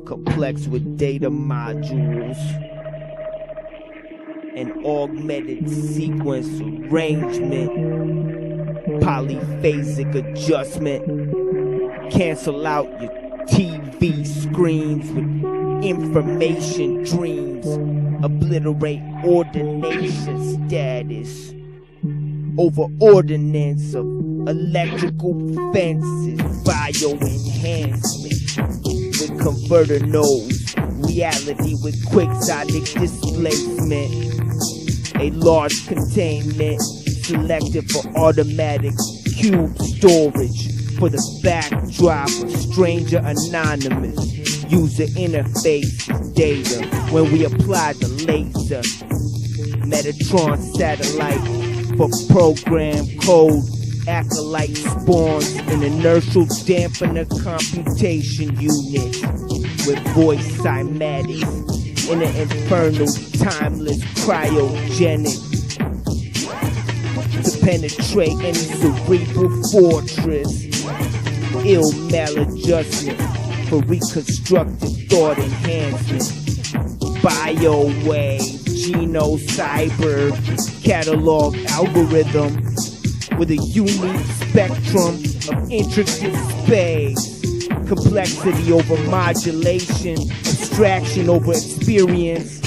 complex with data modules and augmented sequence arrangement, polyphasic adjustment, cancel out your TV screens with information dreams, obliterate ordination status over ordinance of electrical fences, bioenhancement with converter nodes, reality with quixotic displacement, a large containment selected for automatic cube storage for the backdrop of stranger anonymous user interface data when we apply the laser Metatron satellite for program code. Acolyte spawns an inertial dampener computation unit with voice cymatics in an infernal timeless cryogenic to penetrate any cerebral fortress. Ill maladjustment for reconstructive thought enhancement. Biowave, Geno Cyber catalog algorithm with a unique spectrum of intricate space, complexity over modulation, abstraction over experience,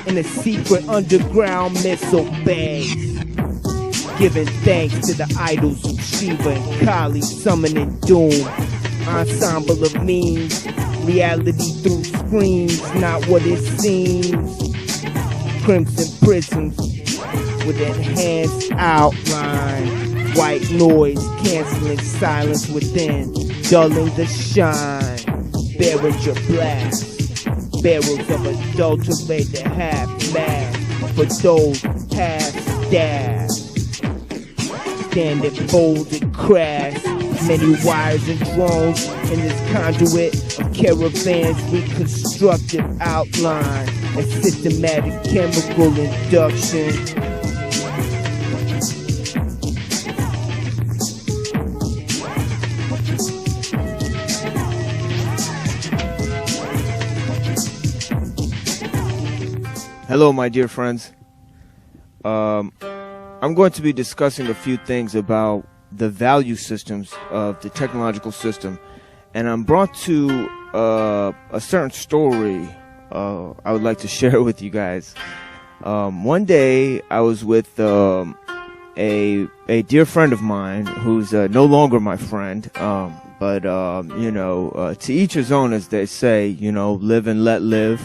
in a secret underground missile base. Giving thanks to the idols of Shiva and Kali, summoning doom. Ensemble of memes, reality through screens, not what it seems. Crimson prisms with enhanced outline. White noise canceling silence within, dulling the shine. Bearers of blast, barrels of adulterated half-mass for those half-staffed. Standing folded crash, many wires and drones in this conduit of caravans, reconstructive outline and systematic chemical induction. Hello, my dear friends. I'm going to be discussing a few things about the value systems of the technological system, and I'm brought to a certain story I would like to share with you guys. One day I was with a dear friend of mine who's no longer my friend, but to each his own, as they say, live and let live.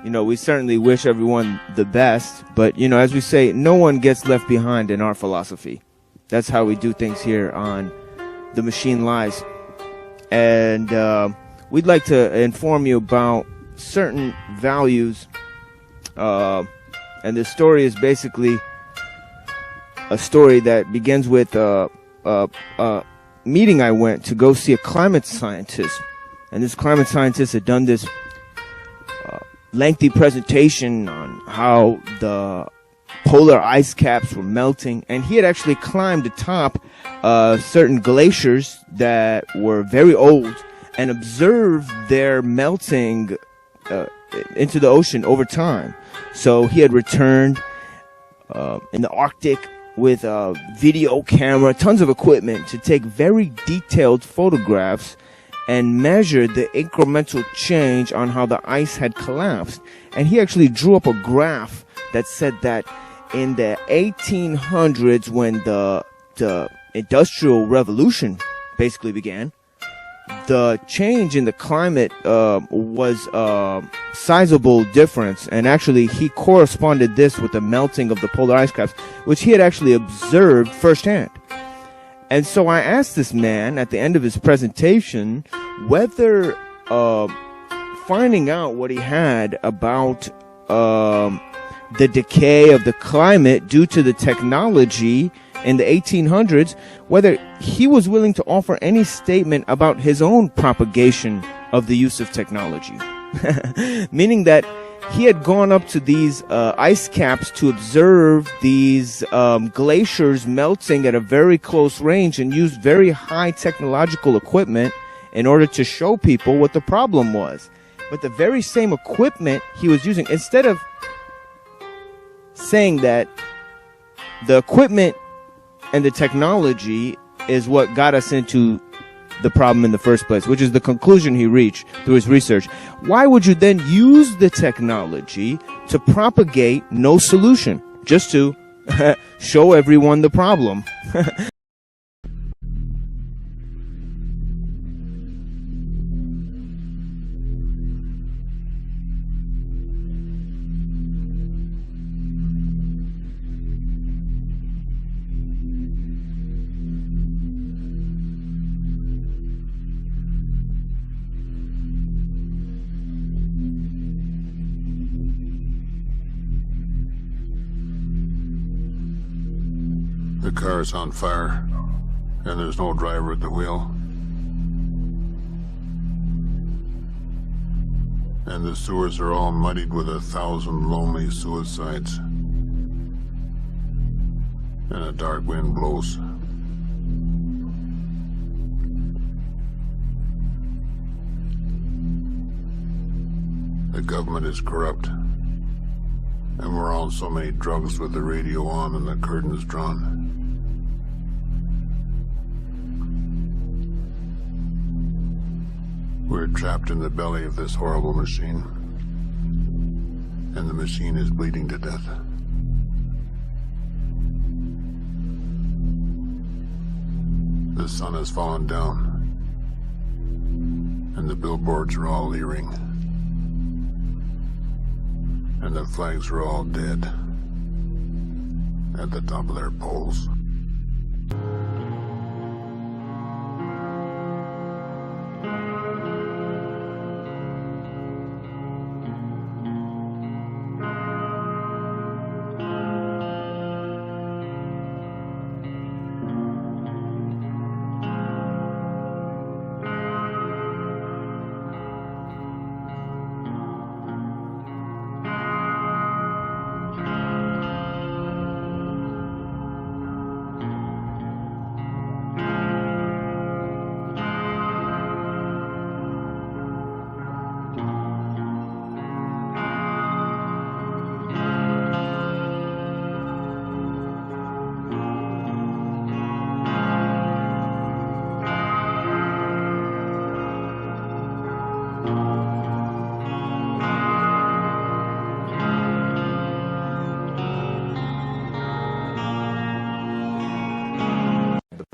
We certainly wish everyone the best, but as we say, no one gets left behind in our philosophy. That's how we do things here on The Machine Lies. And we'd like to inform you about certain values. And this story is basically a story that begins with a meeting I went to go see a climate scientist. And this climate scientist had done this lengthy presentation on how the polar ice caps were melting, and he had actually climbed atop certain glaciers that were very old and observed their melting into the ocean over time. So he had returned in the Arctic with a video camera, tons of equipment to take very detailed photographs and measured the incremental change on how the ice had collapsed. And he actually drew up a graph that said that in the 1800s, when the Industrial Revolution basically began, the change in the climate was a sizable difference. And actually, he corresponded this with the melting of the polar ice caps, which he had actually observed firsthand. And so I asked this man at the end of his presentation whether finding out what he had about the decay of the climate due to the technology in the 1800s, whether he was willing to offer any statement about his own propagation of the use of technology. Meaning that he had gone up to these ice caps to observe these glaciers melting at a very close range and used very high technological equipment in order to show people what the problem was. But the very same equipment he was using, instead of saying that the equipment and the technology is what got us into the problem in the first place, which is the conclusion he reached through his research, why would you then use the technology to propagate no solution, just to show everyone the problem? The car is on fire, and there's no driver at the wheel. And the sewers are all muddied with 1,000 lonely suicides. And a dark wind blows. The government is corrupt. And we're on so many drugs with the radio on and the curtains drawn. We're trapped in the belly of this horrible machine. And the machine is bleeding to death. The sun has fallen down. And the billboards are all leering. And the flags are all dead at the top of their poles.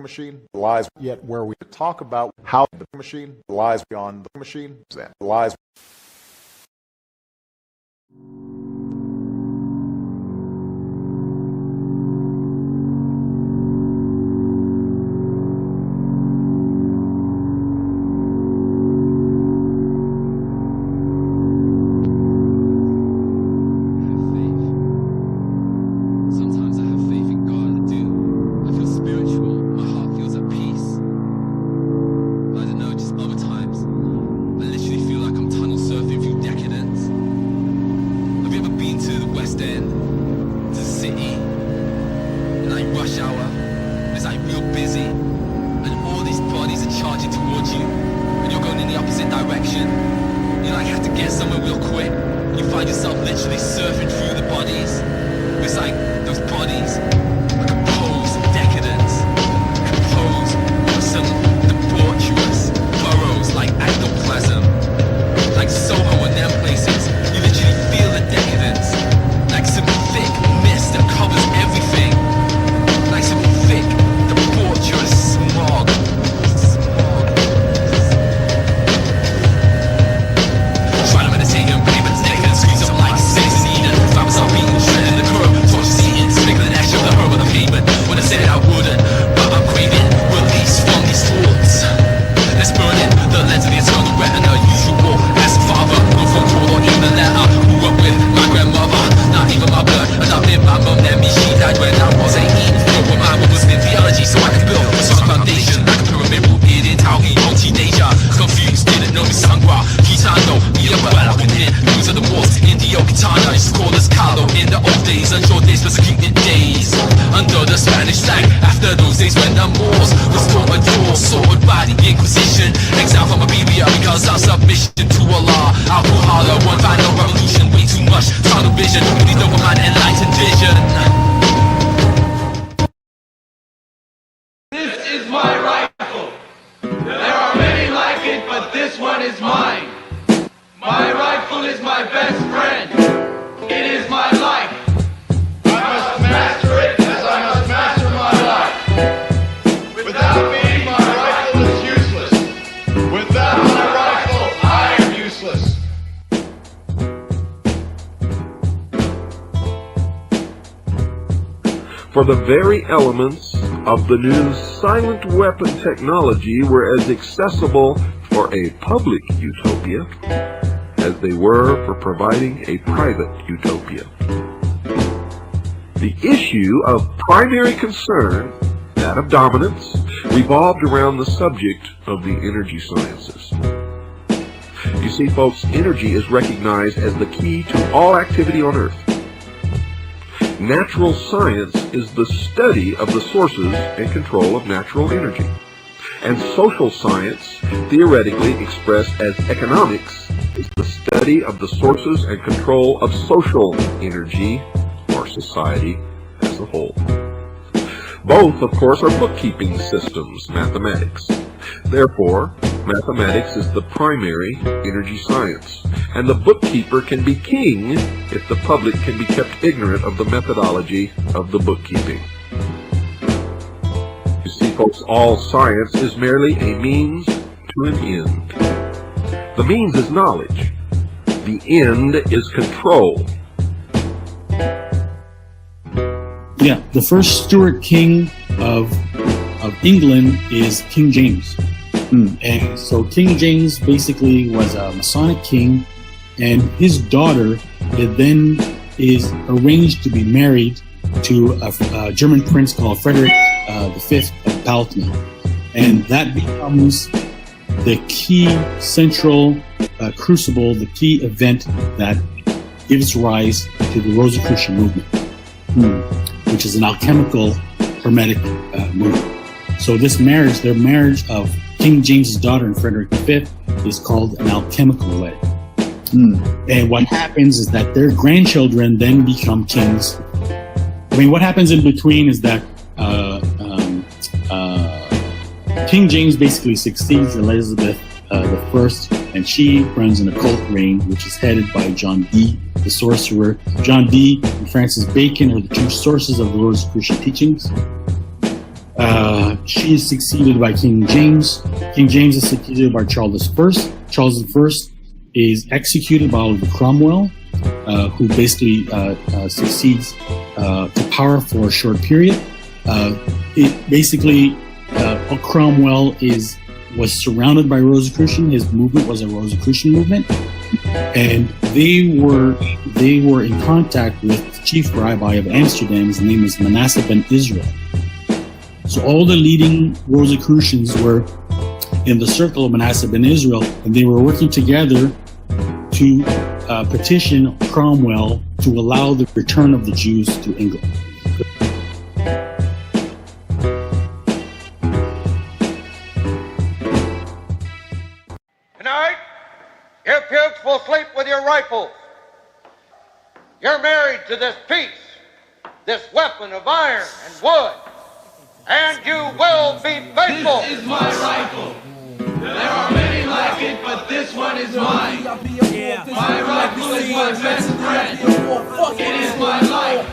Machine lies, yet where we talk about how the machine lies beyond the machine, that lies. Trying to meditate and pray, but it's negative. Squeeze up like Satan Eden. Found myself being shredded in the curve. I'll pull all at once, I know revolution way too much. Tunnel vision, please know my enlightened vision. This is my rifle. There are many like it, but this one is mine. My rifle is my best friend. It is my life. I must master it as I must master my life. Without me, my rifle is useless. Without my rifle, I am useless. For the very elements of the new silent weapon technology were as accessible for a public utopia as they were for providing a private utopia. The issue of primary concern, that of dominance, revolved around the subject of the energy sciences. You see, folks, energy is recognized as the key to all activity on Earth. Natural science is the study of the sources and control of natural energy. And social science, theoretically expressed as economics, is the study of the sources and control of social energy, or society as a whole. Both, of course, are bookkeeping systems, mathematics. Therefore, mathematics is the primary energy science, and the bookkeeper can be king if the public can be kept ignorant of the methodology of the bookkeeping. You see, folks, all science is merely a means to an end. The means is knowledge. The end is control. Yeah, the first Stuart king of England is King James. And so King James basically was a Masonic king, and his daughter then is arranged to be married to a German prince called Frederick V of Palatinate. And that becomes the key central crucible, the key event that gives rise to the Rosicrucian movement, which is an alchemical hermetic movement. So this marriage, their marriage of King James's daughter and Frederick V, is called an alchemical wedding. And what happens is that their grandchildren then become kings. I mean, what happens in between is that King James basically succeeds Elizabeth I, and she runs an occult reign, which is headed by John Dee, the sorcerer. John Dee and Francis Bacon are the two sources of the Rosicrucian teachings. She is succeeded by King James. King James is succeeded by Charles I. Charles I is executed by Oliver Cromwell, who basically succeeds to power for a short period. Cromwell was surrounded by Rosicrucian. His movement was a Rosicrucian movement, and they were in contact with the chief rabbi of Amsterdam. His name is Manasseh ben Israel. So all the leading Rosicrucians were in the circle of Manasseh ben Israel, and they were working together to petition Cromwell to allow the return of the Jews to England. Tonight, you pukes will sleep with your rifles. You're married to this piece, this weapon of iron and wood, and you will be faithful. This is my rifle. There are many like it, but this one is mine. My rifle is my best friend. It is my life.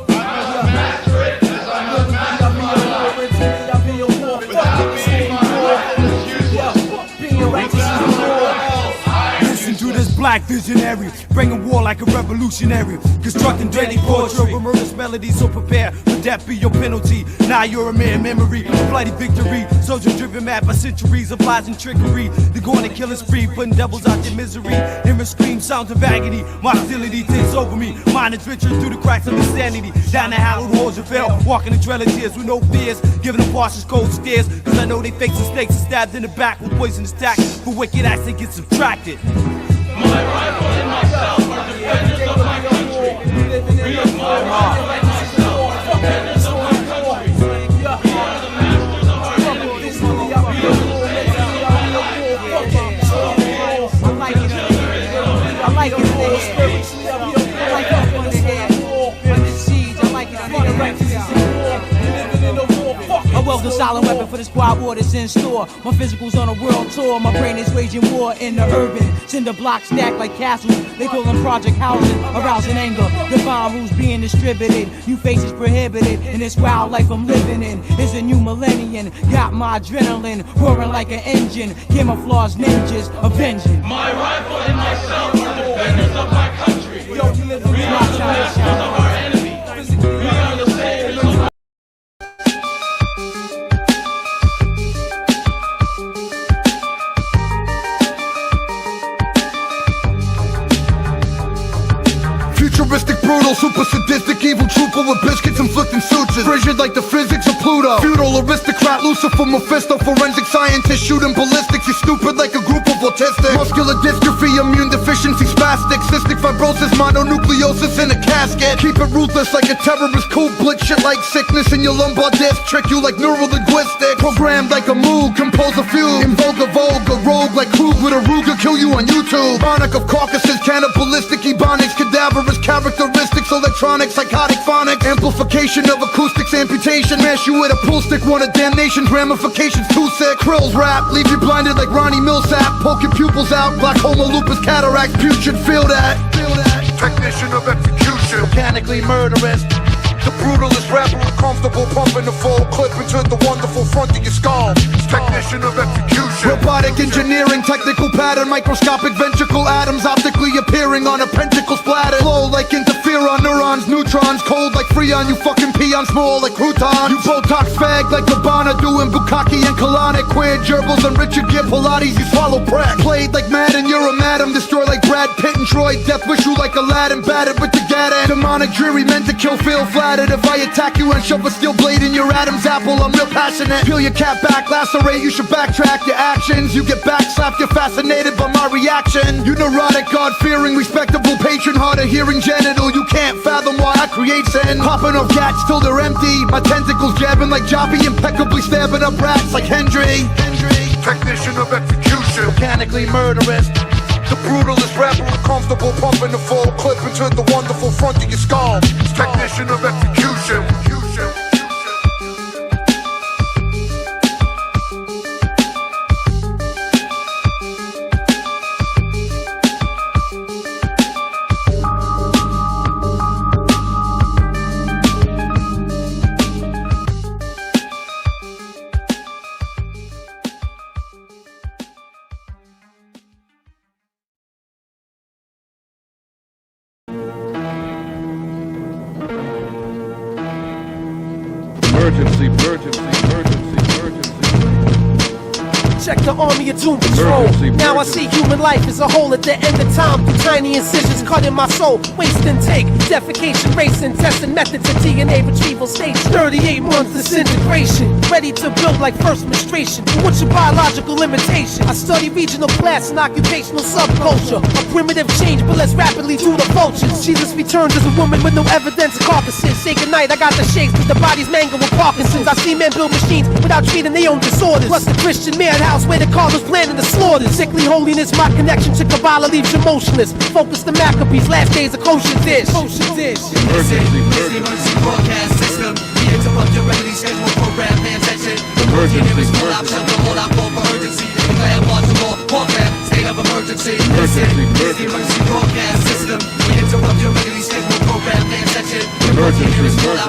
I must master it as I must master my life. Without me, my rifle is useless. Without my rifle, I am Listen to this black visionary, bringing war like a revolutionary, constructing daily poetry of murderous melodies. So prepare for death be your penalty. Now you're a mere memory of bloody victory. Soldiers driven mad by centuries of lies and trickery. They're going to kill us free, putting devils out their misery. Hearing scream sounds of agony. My hostility takes over me. Mine is richer through the cracks of insanity. Down the hallowed halls of hell, walking the trail of tears with no fears, giving them bosses cold stares. Cause I know they fakes and snakes and stabbed in the back with poisonous tact. For wicked acts they get subtracted. My rifle and myself are defenders of my country. We are my rifle and myself are defenders of my country. We are the masters of our enemies. We are the saviors of our life. I like it in the head. I like it in the head. Under siege, I like it in the head. I welcome silent weapon for the squad war that's in store. My physical's on a world tour. My brain is waging war in the urban. Cinder blocks stacked like castles. They call them project housing. Arousing anger. Divine rules being distributed. New faces prohibited. In this wild life I'm living in. It's a new millennium. Got my adrenaline roaring like an engine. Camouflage ninjas avenging. My rifle and myself are defenders of my country. We are the defenders of our enemy. We are the saviors of our Futuristic, brutal, super sadistic, evil, truthful with biscuits inflicting sutures. Frigid like the physics of Pluto. Feudal aristocrat, Lucifer, Mephisto, forensic scientist, shooting ballistics. You're stupid like a group of autistics. Muscular dystrophy, immune deficiency, spastic, cystic fibrosis, mononucleosis in a casket. Keep it ruthless like a terrorist coup, blitz shit like sickness in your lumbar disc. Trick you like neurolinguistics. Programmed like a moog, compose a fugue. Invoke a vogue, a rogue like Krug with a Ruger, kill you on YouTube. Bionic of Caucasus, cannibalistic, ebonics, cadaverous characteristics, electronic, psychotic, phonic, amplification of acoustics, amputation, mash you with a pool stick, one of damnation's ramifications, too sick. Krills rap, leave you blinded like Ronnie Millsap, poke your pupils out, glaucoma, lupus, cataracts, putrid, feel that. Technician of execution, mechanically murderous. The brutalist rapper, uncomfortable, pumping the full clip into the wonderful front of your skull. Technician of execution. Robotic engineering, technical pattern, microscopic ventricle atoms optically appearing on a pentacle splatter. Flow like interferon, neurons, neutrons, cold like Freon, you fucking peon, small like croutons. You Botox fag like Gabbana, doing Bukkake and colonic. Queer gerbils and Richard Gere Pilates, you swallow crack. Played like Madden, you're a madam, destroy like Brad Pitt and Troy. Death wish you like Aladdin, battered with the Gaddon. Demonic, dreary, meant to kill, feel flattered. If I attack you and shove a steel blade in your Adam's apple, I'm real passionate. Peel your cat back, lacerate, you should backtrack your actions. You get backslapped, you're fascinated by my reaction. You neurotic, God-fearing, respectable patron, hard of hearing genital. You can't fathom why I create sin. Popping off cats till they're empty. My tentacles jabbing like Joppy, impeccably stabbing up rats like Hendry. Technician of execution, mechanically murderous. The brutalist rapper, uncomfortable, pumping the full clip into the wonderful front of your skull. Technician of execution. Check the army of doom patrol. Now I see human life as a whole at the end of time. Through tiny incisions cutting my soul. Waste and take, defecation, racing, testing methods of DNA retrieval stage. 38 months disintegration. Ready to build like first menstruation. What's your biological limitation? I study regional class and occupational subculture. A primitive change, but less rapidly due to vultures. Jesus returns as a woman with no evidence of carcasses. Say goodnight, I got the shakes, cause the body's mangled with Parkinson's. I see men build machines without treating their own disorders. Plus the Christian madhouse where the Cardinals planning the slaughter. Sickly holiness, my connection to Kabbalah leaves you motionless. Focus the Maccabees, last days of kosher dish. Emergency broadcast system. We interrupt your regularly scheduled program. Pay attention. Emergency hold out for urgency. Declare martial law, warfare, state of emergency. Emergency broadcast system. We interrupt your regularly scheduled program. Pay attention. Emergency hold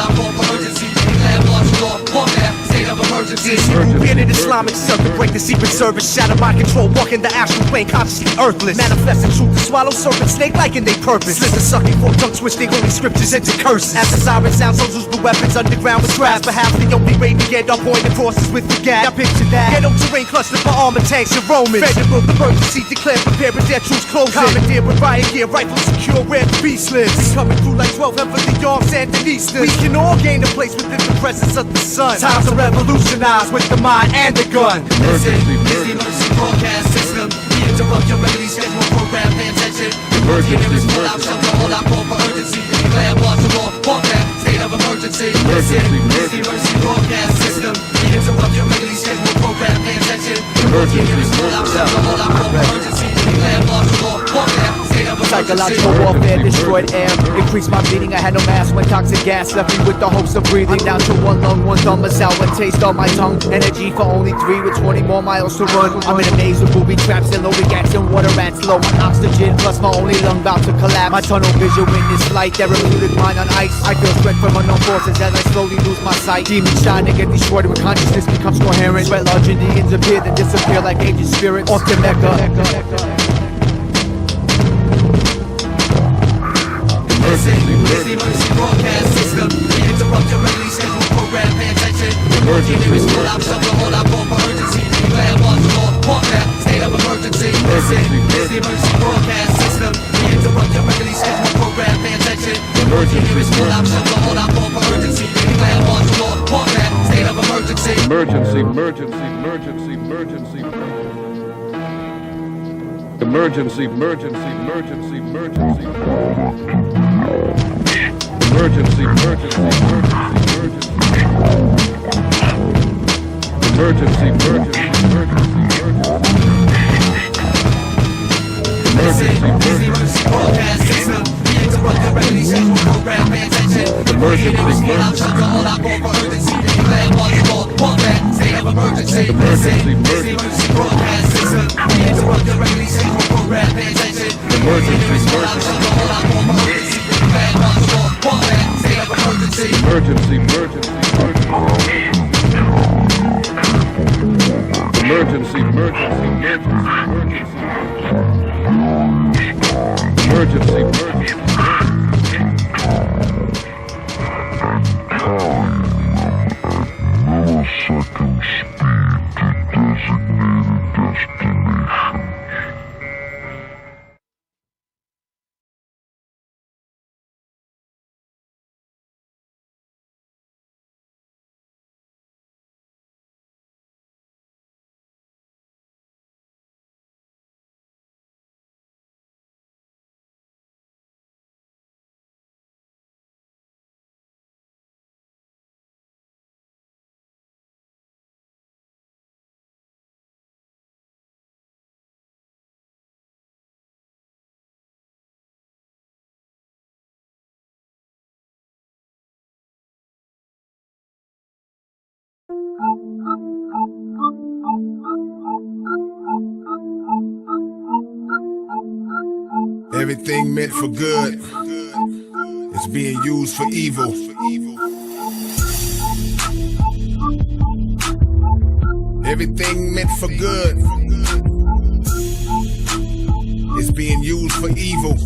out for urgency. Declare martial law, warfare, state of emergency. We're in an Islamic circuit, break the secret service, shatter my control, walk in the astral plane, consciously earthless. Manifesting truth to swallow serpent, snake like in they purpose. Slither sucking, fork tongue twisting, holy scriptures into curses. As the siren sound, soldiers with weapons underground with grasp. Perhaps the only way to get up on the crosses with the gas. Now picture that. Ghetto terrain clustered for armor tanks and Romans. Federal emergency declared, prepare with their troops closing. Commandeer with riot gear, rifles secure, red beastless. We coming through like 12 heavily armed Sandinistas. We can all gain a place within the presence of the sun. Time to revolutionize with the mind and the gun. Emergency broadcast system. We interrupt your regularly scheduled program. Pay attention. Emergency hold out for urgency. Declare martial law, warfare, state of emergency. Emergency broadcast system. We interrupt your regularly scheduled program. Pay attention. Emergency hold out for urgency. Declare martial law, warfare. Psychological warfare destroyed air. Increased my bleeding, I had no mask when toxic gas left me with the hopes of breathing. Down to one lung, one thumb, a sour taste on my tongue. Energy for only 3 with 20 more miles to run. I'm in a maze of booby traps and loaded gas and water rats. Low on oxygen, plus my only lung about to collapse. My tunnel vision in this flight, therapeutic mind on ice. I feel threat from unknown forces as I slowly lose my sight. Demons shine and get destroyed when consciousness becomes coherent. Sweat large Indians appear then disappear like aged spirits. Off to Mecca. Emergency broadcast system. We interrupt your regularly scheduled program. Pay attention. There is full out, shut the hold out, call for urgency. Declare martial law, warfare, state of emergency. Listen, it's the emergency broadcast system. We interrupt your regularly scheduled program. Pay attention. There is full out, shut the hold out, call for urgency. Declare martial law, warfare, state of emergency. Emergency, emergency, emergency, emergency. Emergency, emergency, emergency, emergency. Emergency, emergency, emergency, emergency. Emergency, emergency, emergency broadcast system. We interrupt the regularly scheduled program. Pay attention. Emergency, shut the hold out, call for urgency. Declare martial law, warfare, state of emergency. Emergency broadcast system. We interrupt the regularly scheduled program. Pay attention. Emergency, shut the hold out, call for urgency. Declare martial law, warfare, state of emergency. Emergency, emergency, emergency, emergency, emergency, emergency, emergency. Millisecond speed to designated destination. Everything meant for good is being used for evil. Everything meant for good is being used for evil.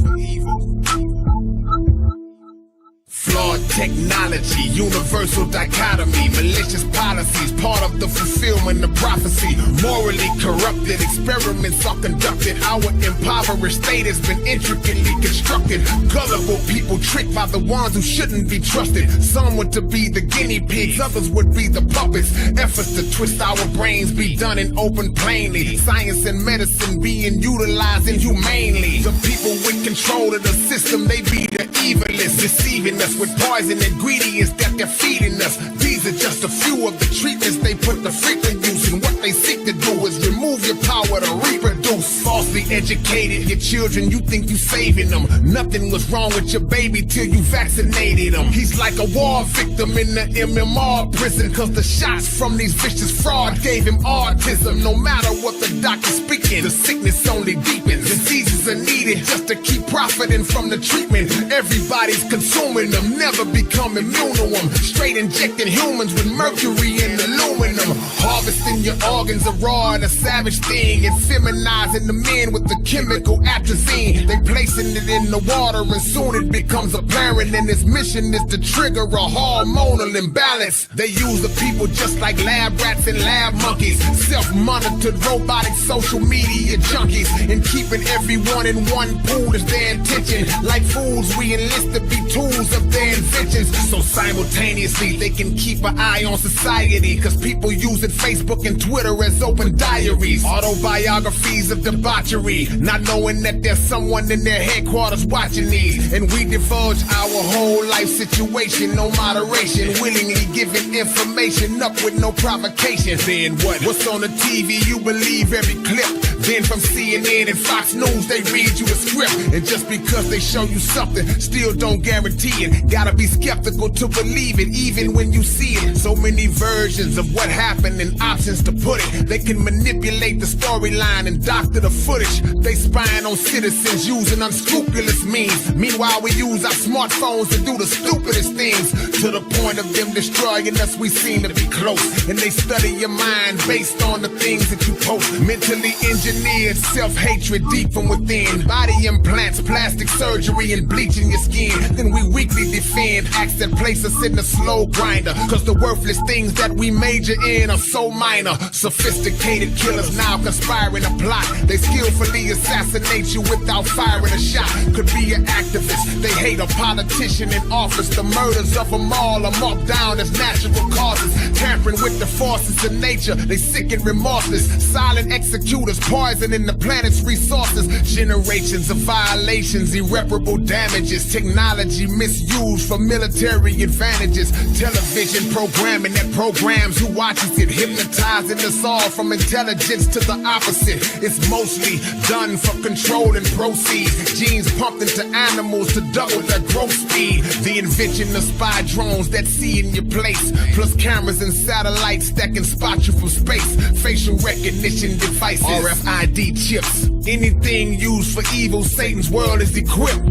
Flawed technology, universal dichotomy, malicious policies, part of the fulfillment of prophecy. Morally corrupted, experiments are conducted. Our impoverished state has been intricately constructed. Gullible people tricked by the ones who shouldn't be trusted. Some were to be the guinea pigs, others would be the puppets. Efforts to twist our brains be done in open plainly. Science and medicine being utilized inhumanely. The people with control of the system, they be the evilists, deceiving us with poison ingredients that they're feeding us. These are just a few of the treatments they put the frequent use. And what they seek to do is remove your power to reproduce. Falsely educated your children, you think you saving them. Nothing was wrong with your baby till you vaccinated him. He's like a war victim in the MMR prison, cause the shots from these vicious fraud gave him autism. No matter what the doctor's speaking, the sickness only deepens. Diseases are needed just to keep profiting from the treatment. Everybody's consuming them, never become immune to them. Straight injecting humans with mercury and aluminum. Harvesting your organs are raw and a savage thing. And feminizing the men with the chemical atrazine. They placing it in the water and soon it becomes apparent. And its mission is to trigger a hormonal imbalance. They use the people just like lab rats and lab monkeys. Self-monitored robotic social media junkies. And keeping everyone in one pool is their intention. Like fools we enlist to be tools of their inventions. So simultaneously they can keep an eye on society, cause people using Facebook and Twitter as open diaries. Autobiographies of debauchery, not knowing that there's someone in their headquarters watching these. And we divulge our whole life situation, no moderation, willingly giving information up with no provocation. Then what's on the TV, you believe every clip. Then from CNN and Fox News, they read you you the script. And just because they show you something, still don't guarantee it. Gotta be skeptical to believe it, even when you see it. So many versions of what happened and options to put it. They can manipulate the storyline and doctor the footage. They spying on citizens using unscrupulous means. Meanwhile, we use our smartphones to do the stupidest things. To the point of them destroying us, we seem to be close. And they study your mind based on the things that you post. Mentally engineered self-hatred deep from within. Body implants, plastic surgery, and bleaching your skin. Then we weekly defend acts that place us in the slow grinder. Cause the worthless things that we major in are so minor. Sophisticated killers now conspiring a plot. They skillfully assassinate you without firing a shot. Could be an activist, they hate a politician in office. The murders of them all are marked down as natural causes. Tampering with the forces of nature, they sick and remorseless. Silent executors poisoning the planet's resources. Generations of violations, irreparable damages. Technology misused for military advantages. Television programming that programs who watches it. Hypnotizing us all from intelligence to the opposite. It's mostly done for control and proceed. Genes pumped into animals to double their growth speed. The invention of spy drones that see in your place. Plus cameras and satellites that can spot you from space. Facial recognition devices, RFID chips. Anything used for evil, Satan's world is equipped.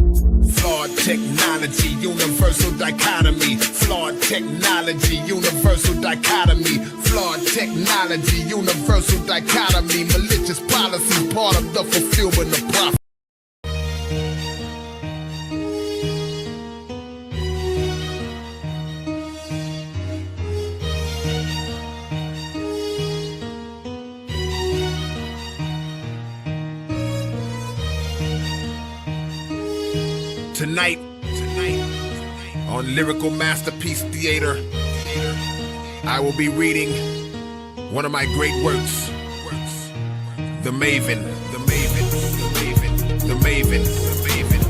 Flawed technology, universal dichotomy. Flawed technology, universal dichotomy. Flawed technology, universal dichotomy. Malicious policy, part of the fulfillment of prophecy. Tonight, on Lyrical Masterpiece Theater, I will be reading one of my great works, The Maven, The Maven, The Maven, The Maven, The Maven.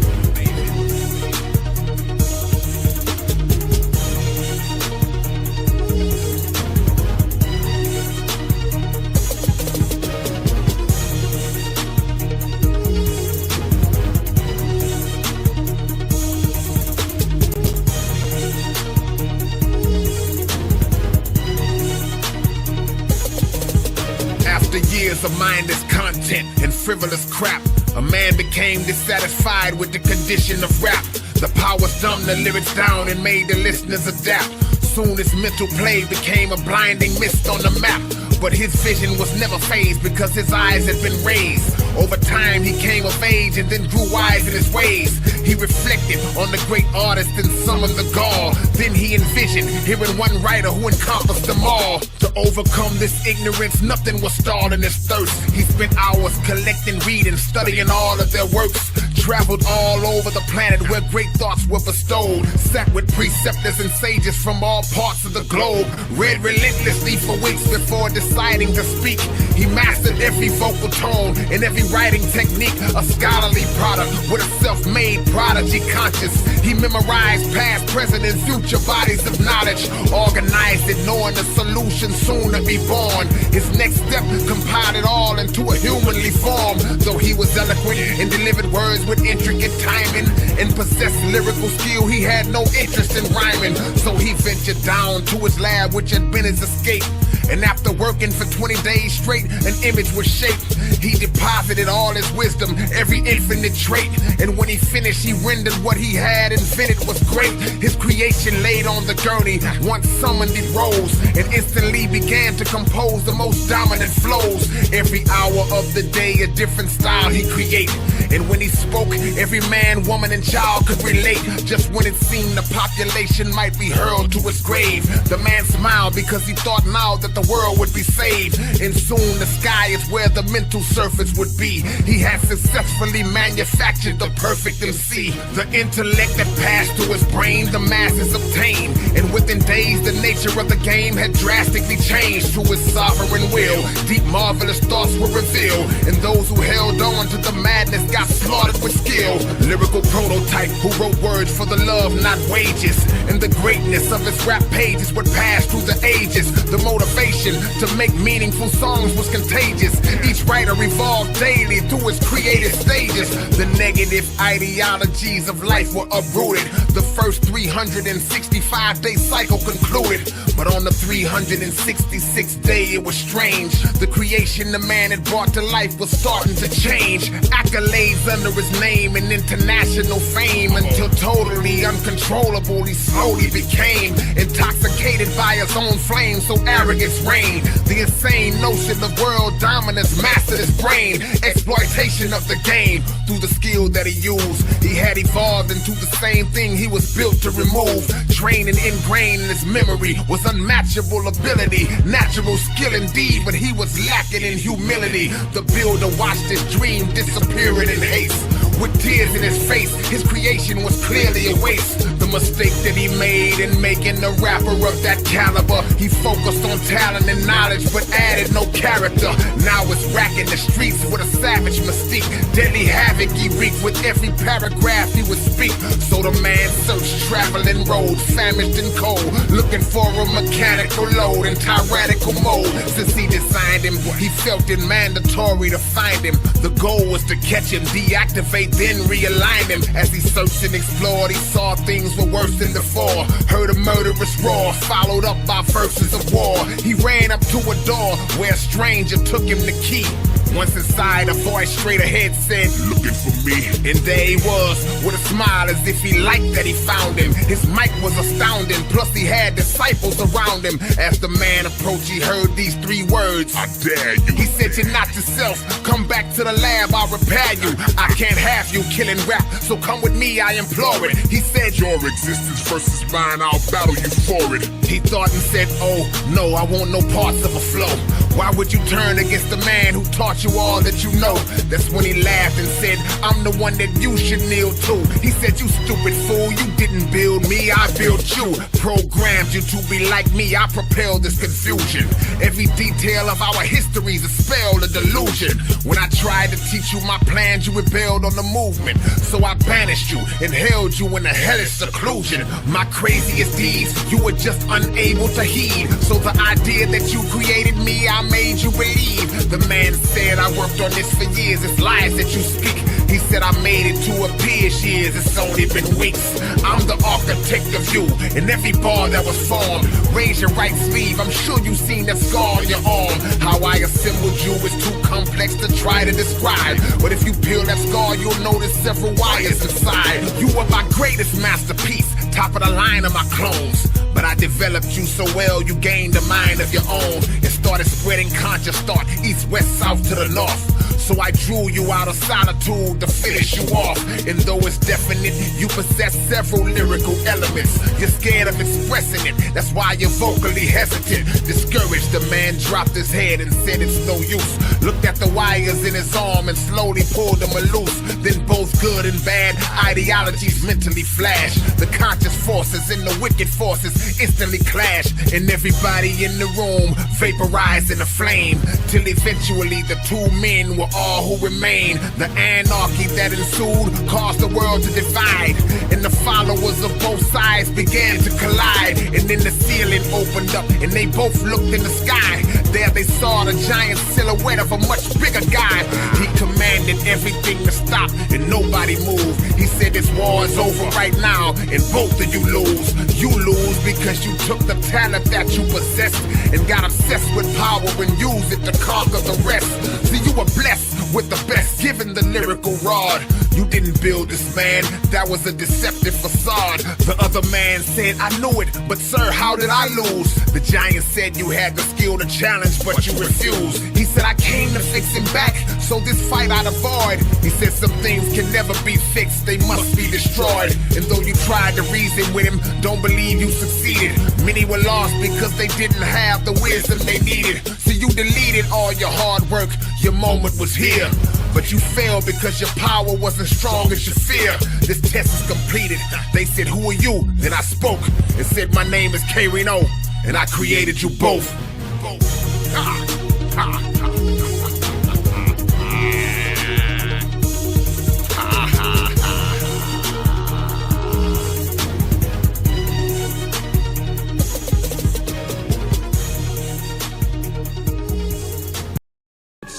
Years of mindless content and frivolous crap, a man became dissatisfied with the condition of rap. The powers dumbed the lyrics down and made the listeners adapt. Soon his mental play became a blinding mist on the map. But his vision was never phased because his eyes had been raised. Over time he came of age and then grew wise in his ways. He reflected on the great artist and summoned the gall. Then he envisioned hearing one writer who encompassed them all. To overcome this ignorance, nothing was stalling his thirst. He spent hours collecting, reading, studying all of their works. Traveled all over the planet where great thoughts were bestowed. Sat with preceptors and sages from all parts of the globe. Read relentlessly for weeks before deciding to speak. He mastered every vocal tone and every writing technique. A scholarly product with a self-made prodigy conscious. He memorized past, present, and future bodies of knowledge. Organized it, knowing the solution soon to be born. His next step compiled it all into a humanly form. Though he was eloquent and delivered words with intricate timing and possessed lyrical skill, he had no interest in rhyming. So he ventured down to his lab, which had been his escape. And after working for 20 days straight, an image was shaped. He deposited all his wisdom, every infinite trait. And when he finished, he rendered what he had invented was great. His creation laid on the gurney, once summoned it rose, and instantly began to compose the most dominant flows. Every hour of the day, a different style he created. And when he spoke, every man, woman, and child could relate. Just when it seemed the population might be hurled to its grave, the man smiled because he thought now that the world would be saved. And soon the sky is where the mental surface would be. He had successfully manufactured the perfect MC. The intellect that passed to his brain, the masses obtained. And within days, the nature of the game had drastically changed. To his sovereign will, deep marvelous thoughts were revealed. And those who held on to the madness got slaughtered with skill. skill. Lyrical prototype who wrote words for the love, not wages. And the greatness of his rap pages would pass through the ages. The motivation to make meaningful songs was contagious. Each writer evolved daily through his creative stages. The negative ideologies of life were uprooted. The first 365-day cycle concluded. But on the 366th day it was strange. The creation the man had brought to life was starting to change. Accolades under his name and international fame, until totally uncontrollable he slowly became. Intoxicated by his own flame, so arrogance reigned. The insane notion of world dominance mastered his brain. Exploitation of the game through the skill that he used. He had evolved into the same thing he was built to remove. Trained and ingrained in his memory was unmatchable ability. Natural skill indeed, but he was lacking in humility. The builder watched his dream disappearing in haste. With tears in his face, his creation was clearly a waste. The mistake that he made in making a rapper of that caliber, he focused on talent and knowledge but added no character. Now it's racking the streets with a savage mystique. Deadly havoc he wreaked with every paragraph he would speak. So the man searched traveling roads, famished and cold, looking for a mechanical load in tyrannical mode. Since he designed him, he felt it mandatory to find him. The goal was to catch him, deactivate, then realign him. As he searched and explored, he saw things were worse than before. Heard a murderous roar, followed up by verses of war. He ran up to a door where a stranger took him the key. Once inside, a voice straight ahead said, "Looking for me." And there he was, with a smile as if he liked that he found him. His mic was astounding, plus he had disciples around him. As the man approached, he heard these three words: "I dare you." He said, "You're not yourself, come back to the lab, I'll repair you. I can't have you killing rap, so come with me, I implore it." He said, "Your existence versus mine, I'll battle you for it." He thought and said, "Oh, no, I want no parts of a flow. Why would you turn against the man who taught you all that you know?" That's when he laughed and said, "I'm the one that you should kneel to." He said, "You stupid fool, you didn't build me, I built you. Programmed you to be like me, I propelled this confusion. Every detail of our history's a spell, a delusion. When I tried to teach you my plans, you rebelled on the movement. So I banished you and held you in a hellish seclusion. My craziest deeds, you were just unable to heed. So the idea that you created me, I made you believe." The man said, "I worked on this for years, it's lies that you speak." He said, "I made it to appear years, it's only been weeks. I'm the architect of you, and every bar that was formed. Raise your right sleeve, I'm sure you've seen that scar on your arm. How I assembled you is too complex to try to describe. But if you peel that scar, you'll notice several wires inside. You were my greatest masterpiece, top of the line of my clones. But I developed you so well, you gained a mind of your own and started spreading conscious thought, east, west, south to the north. So I drew you out of solitude to finish you off. And though it's definite, you possess several lyrical elements. You're scared of expressing it, that's why you're vocally hesitant. Discouraged, the man dropped his head and said it's no use. Looked at the wires in his arm and slowly pulled them loose. Then both good and bad ideologies mentally flash. The conscious forces and the wicked forces instantly clash. And everybody in the room vaporized in a flame. Till eventually the two men were all who remain. The anarchy that ensued caused the world to divide, and the followers of both sides began to collide. And then the ceiling opened up and they both looked in the sky. There they saw the giant silhouette of a much bigger guy. He commanded everything to stop and nobody moved. He said, "This war is over right now and both of you lose. You lose because you took the talent that you possessed and got obsessed with power and used it to conquer the rest. See, you were blessed with the best, given the lyrical rod. You didn't build this man, that was a deceptive facade." The other man said, "I knew it, but sir, how did I lose?" The giant said, "You had the skill to challenge, but you refused." He said, "I came to fix him back, so this fight I'd avoid." He said, "Some things can never be fixed, they must be destroyed. And though you tried to reason with him, don't believe you succeeded. Many were lost because they didn't have the wisdom they needed. So you deleted all your hard work, your moment was here. But you failed because your power wasn't strong as your fear. This test is completed." They said, "Who are you?" Then I spoke and said, "My name is K. Reno, and I created you both."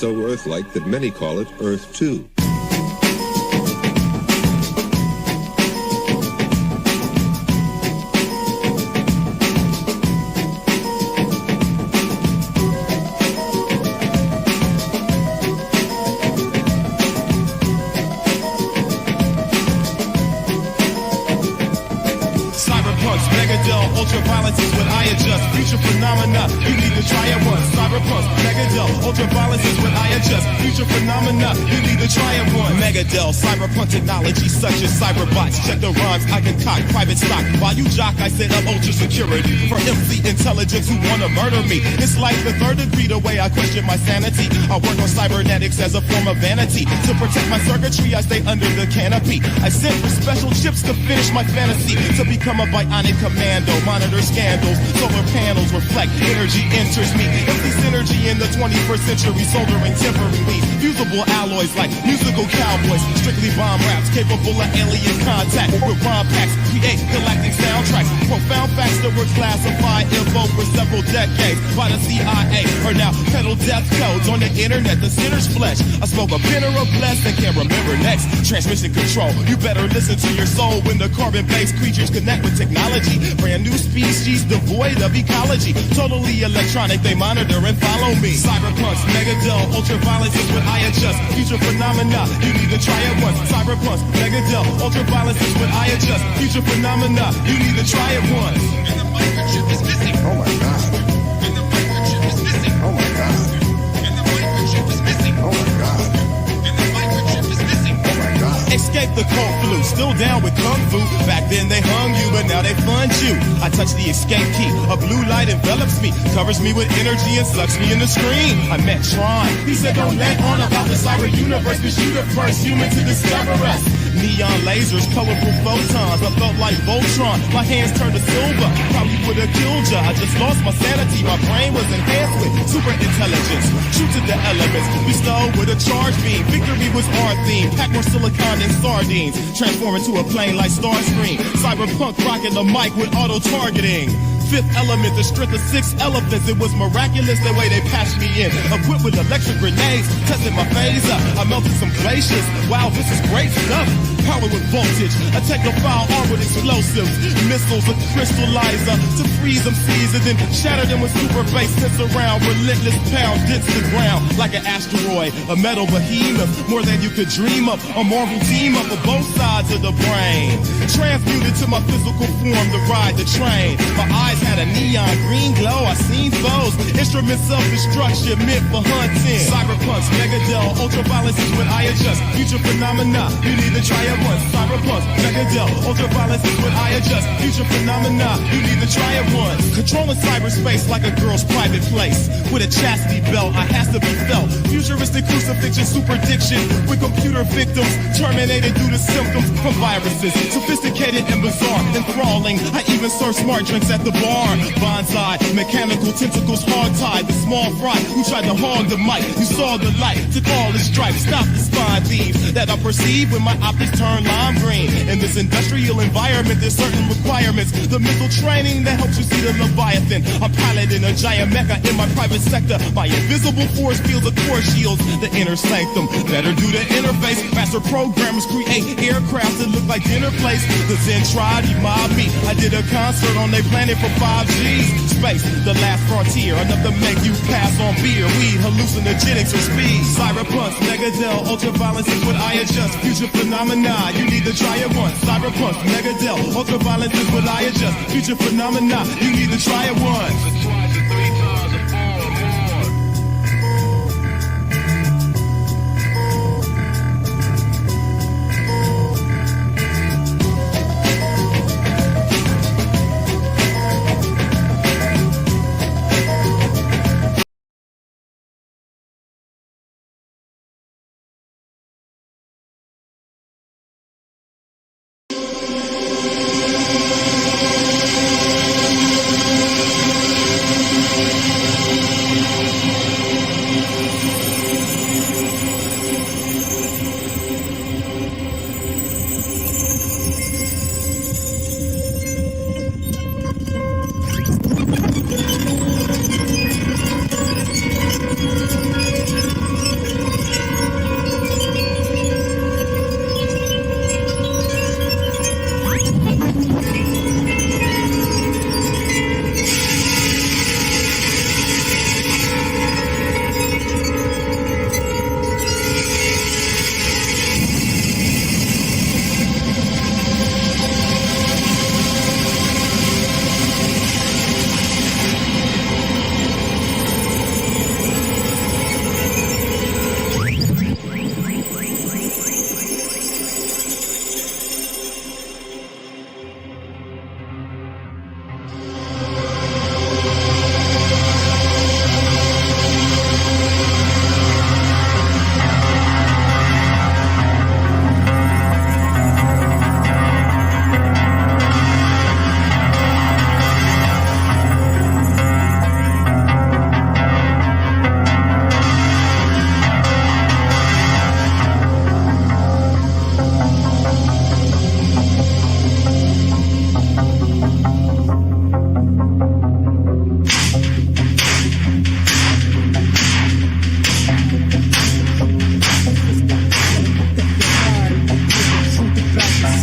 so Earth-like that many call it Earth 2. Ultraviolence is what I adjust. Future phenomena, you need to try it once. Cyberpunk, Megadel, ultraviolence is what I adjust. Future phenomena, you need to try it once. Megadel, cyberpunk technology such as cyberbots. Check the rhymes, I concoct private stock. While you jock, I set up ultra security for MC intelligence who wanna murder me. It's like the third degree the way I question my sanity. I work on cybernetics as a form of vanity. To protect my circuitry, I stay under the canopy. I sent for special chips to finish my fantasy. To become a bionic commando. Monitor scandals, solar panels reflect, energy enters me. Empty synergy in the 21st century, soldering temporary fusible alloys like musical cowboys. Strictly bomb raps, capable of alien contact with rhyme packs, create galactic soundtracks. Profound facts that were classified info for several decades by the CIA are now pedal death codes on the internet, the sinner's flesh. I smoke a pen or a bless and can't remember next. Transmission control, you better listen to your soul when the carbon-based creatures connect with technology. Brand new species devoid of ecology. Totally electronic, they monitor and follow me. Cyberpunks, Megadel, ultraviolence is what I adjust. Future phenomena, you need to try it once. Cyberpunks, Megadel, ultraviolence is what I adjust. Future phenomena, you need to try it once. And the microchip is missing. Oh my god. And the microchip is missing. Oh my god. And the microchip is missing. Oh my god. And the microchip is missing. Oh my god. Escape the cold flu, still down with kung fu. Back then they hung you, but now they fund you. I touch the escape key, a blue light envelops me, covers me with energy and sucks me in the screen. I met Tron, he said don't let on about the cyber universe, cause you the first human to discover us. Neon lasers, colorful photons, I felt like Voltron, my hands turned to silver, probably would've killed ya. I just lost my sanity, my brain was enhanced with super intelligence. True to the elements, bestowed with a charge beam, victory was our theme, pack more silicon than sardines, transform into a plane like Starscream, cyberpunk rocking the mic with auto-targeting. Fifth element, the strength of 6 elephants. It was miraculous the way they patched me in. Equipped with electric grenades, tested my phaser. I melted some glaciers. Wow, this is great stuff. Powered with voltage, a technophile armed with explosives. Missiles, a crystallizer to freeze them seas and then shatter them with super bass sits around. Relentless pound hits the ground like an asteroid. A metal behemoth, more than you could dream of. A Marvel team up of both sides of the brain. Transmuted to my physical form to ride the train. My eyes had a neon green glow, I seen foes. Instruments of destruction meant for hunting. Cyberpunks, Megadel, ultraviolence is what I adjust. Future phenomena, you need to try it once. Cyberpunks, Megadel, ultraviolence is what I adjust. Future phenomena, you need to try it once. Controlling cyberspace like a girl's private place. With a chastity belt, I has to be felt. Futuristic crucifixion, superdiction. With computer victims, terminated due to symptoms from viruses. Sophisticated and bizarre, enthralling. I even serve smart drinks at the bar. Bonsai, mechanical tentacles hard-tied. The small fry who tried to hog the mic. You saw the light, took all the stripes. Stop the spine thieves that I perceive when my optics turn lime green. In this industrial environment, there's certain requirements. The mental training that helps you see the Leviathan. I'm piloting a giant mecha in my private sector. My invisible force fields of core shields, the inner sanctum. Better do the interface. Master programmers create aircraft that look like dinner plates. The Zen tried, he mobbed me. I did a concert on their planet for 5Gs. Space, the last frontier. Enough to make you pass on beer, weed, hallucinogenics, or speed. Cyberpunks, Megadel, ultraviolence is what I adjust. Future phenomena, you need to try it once. Cyberpunks, Megadel, ultraviolence is what I adjust. Future phenomena, you need to try it once.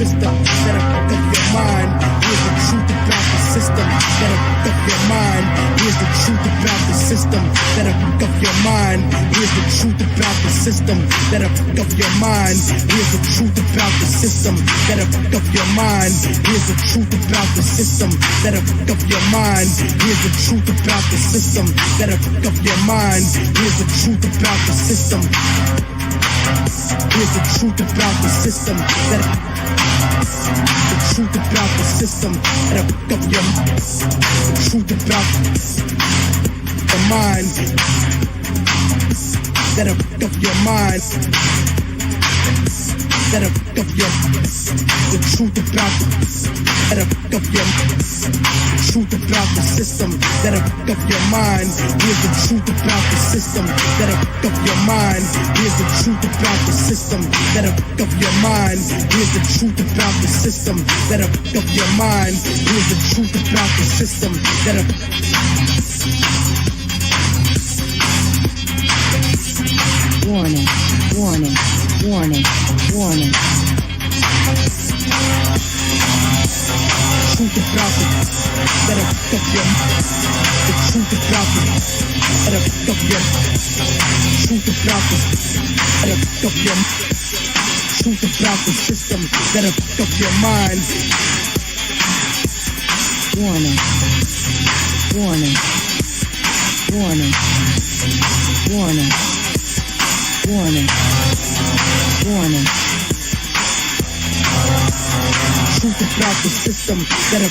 system that'll fuck up your mind. Here's the truth about the system that'll fuck up your mind. Here's the truth about the system that'll fuck up your mind. Here's the truth about the system that'll fuck up your mind. Here's the truth about the system that'll fuck up your mind. Here's the truth about the system that'll fuck up your mind. Here's the truth about the system that'll fuck up your mind. Here's the truth about the system. Here's the truth about the system that the truth about the system that'll fuck up your the truth about the mind that'll fuck up your mind that'll fuck up your the truth about that'll fuck up your truth about the system that'll fuck up your mind. Here's the truth about the system that'll fuck up your mind. Here's the truth about the system that'll fuck up your mind. Here's the truth about the system that'll fuck up your mind. Here's the truth about the system that'll warning, warning, warning, warning. Truth about the that'll fuck up your the truth about the that'll fuck up your truth about the that'll fuck up your truth about the system that'll fuck up your mind. Warning, warning, warning, warning, warning, warning. Truth about the system that'll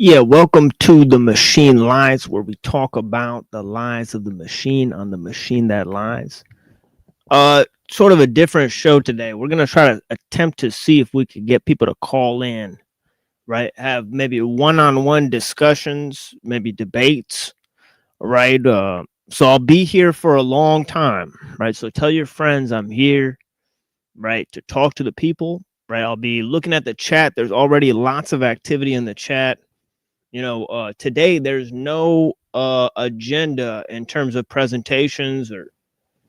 Yeah, welcome to The Machine Lies, where we talk about the lies of the machine on The Machine That Lies. Sort of a different show today. We're going to try to attempt to see if we could get people to call in, right? Have maybe one-on-one discussions, maybe debates, right? So I'll be here for a long time, right? So tell your friends I'm here, right, to talk to the people, right? I'll be looking at the chat. There's already lots of activity in the chat. You know, today there's no agenda in terms of presentations or,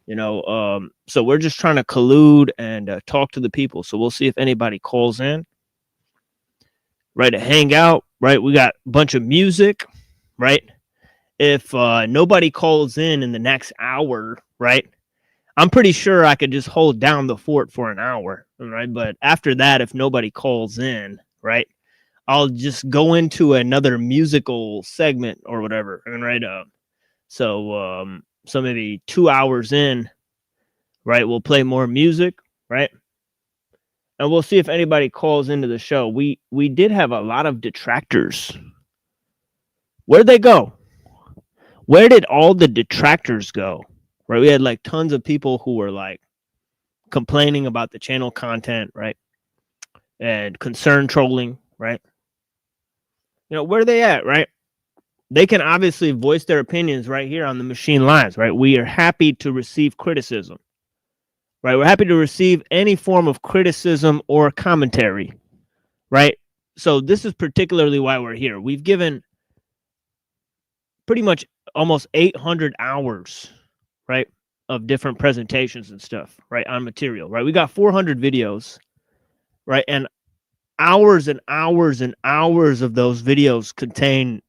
you know, so we're just trying to collude and talk to the people. So we'll see if anybody calls in, right, to hang out, right? We got a bunch of music, right? If nobody calls in the next hour, right, I'm pretty sure I could just hold down the fort for an hour, right? But after that, if nobody calls in, right, I'll just go into another musical segment or whatever, right? So maybe 2 hours in, right, we'll play more music, right? And we'll see if anybody calls into the show. We did have a lot of detractors. Where'd they go? Where did all the detractors go? Right? We had like tons of people who were like complaining about the channel content, right? And concern trolling, right? You know, where are they at, right? They can obviously voice their opinions right here on The Machine Lies, right? We are happy to receive criticism, right? We're happy to receive any form of criticism or commentary, right? So this is particularly why we're here. We've given pretty much almost 800 hours, right, of different presentations and stuff, right, on material, right? We got 400 videos, right? And hours and hours and hours of those videos contain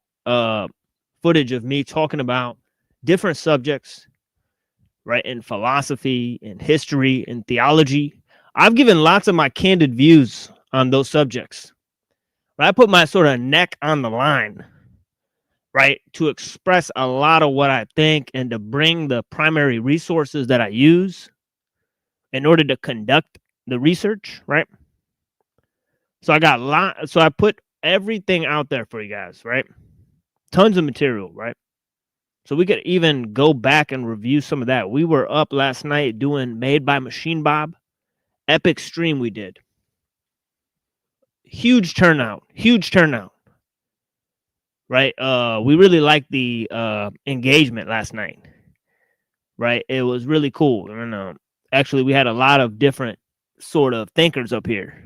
footage of me talking about different subjects, right, in philosophy, in history, in theology. I've given lots of my candid views on those subjects. I put my sort of neck on the line, right, to express a lot of what I think and to bring the primary resources that I use, in order to conduct the research, right? So I put everything out there for you guys, right? Tons of material, right? So we could even go back and review some of that. We were up last night doing Made by Machine Bob. Epic stream we did. Huge turnout. Right? We really liked the engagement last night. Right? It was really cool. And actually we had a lot of different sort of thinkers up here.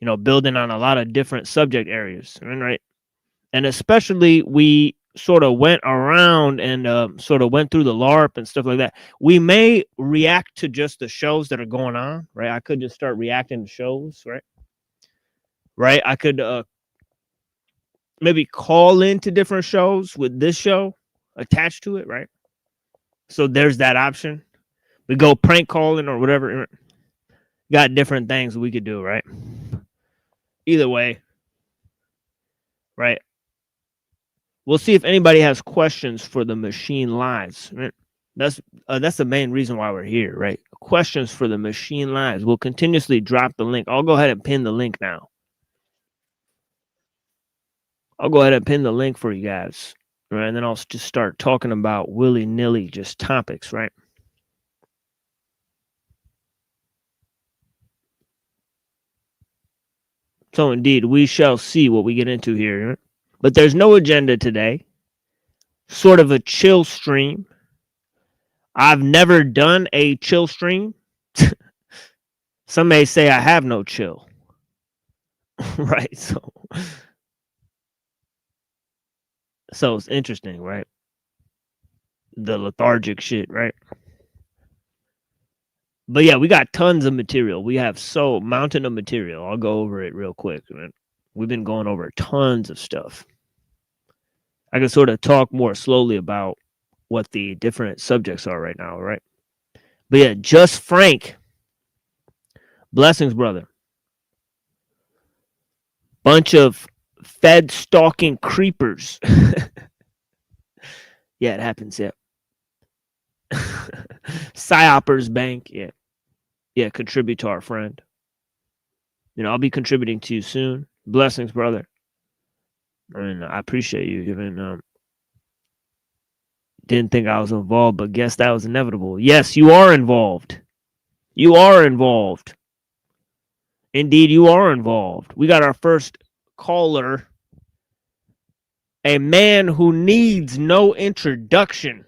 You know, building on a lot of different subject areas. Right? And especially we sort of went around and sort of went through the LARP and stuff like that. We may react to just the shows that are going on, right? I could just start reacting to shows, right? Right? I could maybe call into different shows with this show attached to it, right? So there's that option. We go prank calling or whatever. Got different things we could do, right? Either way, right? We'll see if anybody has questions for the Machine Lives. Right? That's the main reason why we're here, right? Questions for the Machine Lives. We'll continuously drop the link. I'll go ahead and pin the link now. I'll go ahead and pin the link for you guys, right? And then I'll just start talking about willy-nilly just topics, right? So indeed, we shall see what we get into here. Right? But there's no agenda today. Sort of a chill stream. I've never done a chill stream. Some may say I have no chill. Right? So it's interesting, right? The lethargic shit, right? But yeah, we got tons of material. We have mountain of material. I'll go over it real quick. Man. We've been going over tons of stuff. I can sort of talk more slowly about what the different subjects are right now, right? But yeah, Just Frank. Blessings, brother. Bunch of Fed stalking creepers. Yeah, it happens, yeah. Psyopers Bank, yeah. Yeah, contribute to our friend. You know, I'll be contributing to you soon. Blessings, brother. And I appreciate you. Even didn't think I was involved, but guess that was inevitable. Yes, you are involved. You are involved. Indeed, you are involved. We got our first caller. A man who needs no introduction,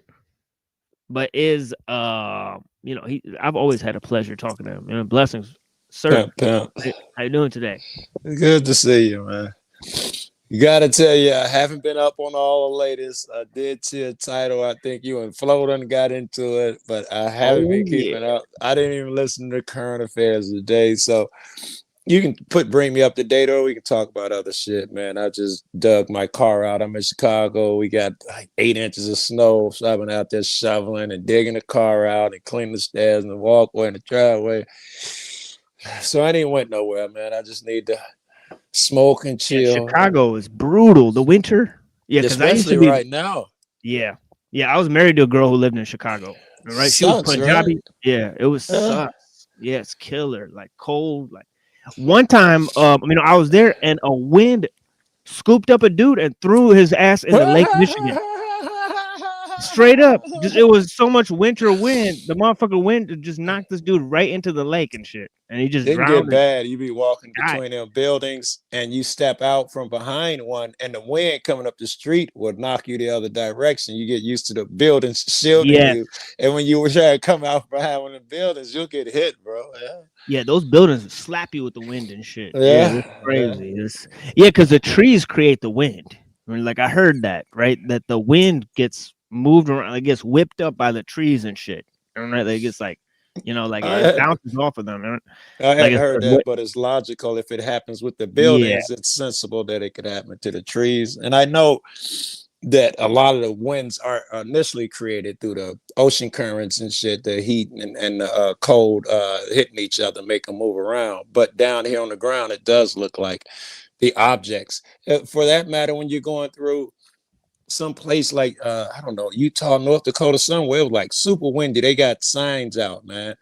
but is you know, I've always had a pleasure talking to him. You know, blessings, sir. Pimp. How you doing today? Good to see you, man. You gotta tell you, I haven't been up on all the latest. I did see a title. I think you and Floatin got into it, but I haven't been keeping up. I didn't even listen to current affairs today, so you can bring me up to date, or we can talk about other shit, man. I just dug my car out. I'm in Chicago. We got like 8 inches of snow, so I've been out there shoveling and digging the car out and cleaning the stairs and the walkway and the driveway. So I didn't went nowhere, man. I just need to smoke and chill. Yeah, Chicago is brutal. The winter, yeah, because I used to be right now. Yeah, I was married to a girl who lived in Chicago. Right, she was Punjabi. Right? Yeah, it was sucks. Yeah, it's killer. Like cold. Like one time, you know, I was there and a wind scooped up a dude and threw his ass into Lake Michigan. Straight up, it was so much winter wind. The motherfucker wind just knocked this dude right into the lake and shit, and he just drowned. Get bad. You be walking between them buildings, and you step out from behind one, and the wind coming up the street will knock you the other direction. You get used to the buildings shielding you, and when you try to come out behind one of the buildings, you'll get hit, bro. Yeah, those buildings slap you with the wind and shit. Yeah, it's crazy. Because the trees create the wind. I mean, like I heard that, right? That the wind gets moved around, it gets whipped up by the trees and shit. And right, it gets like, you know, like it bounces off of them. I hadn't heard that, but it's logical. If it happens with the buildings, it's sensible that it could happen to the trees. And I know that a lot of the winds are initially created through the ocean currents and shit, the heat and the cold hitting each other, make them move around. But down here on the ground, it does look like the objects. For that matter, when you're going through some place like I don't know, Utah, North Dakota, somewhere it was like super windy. They got signs out, man.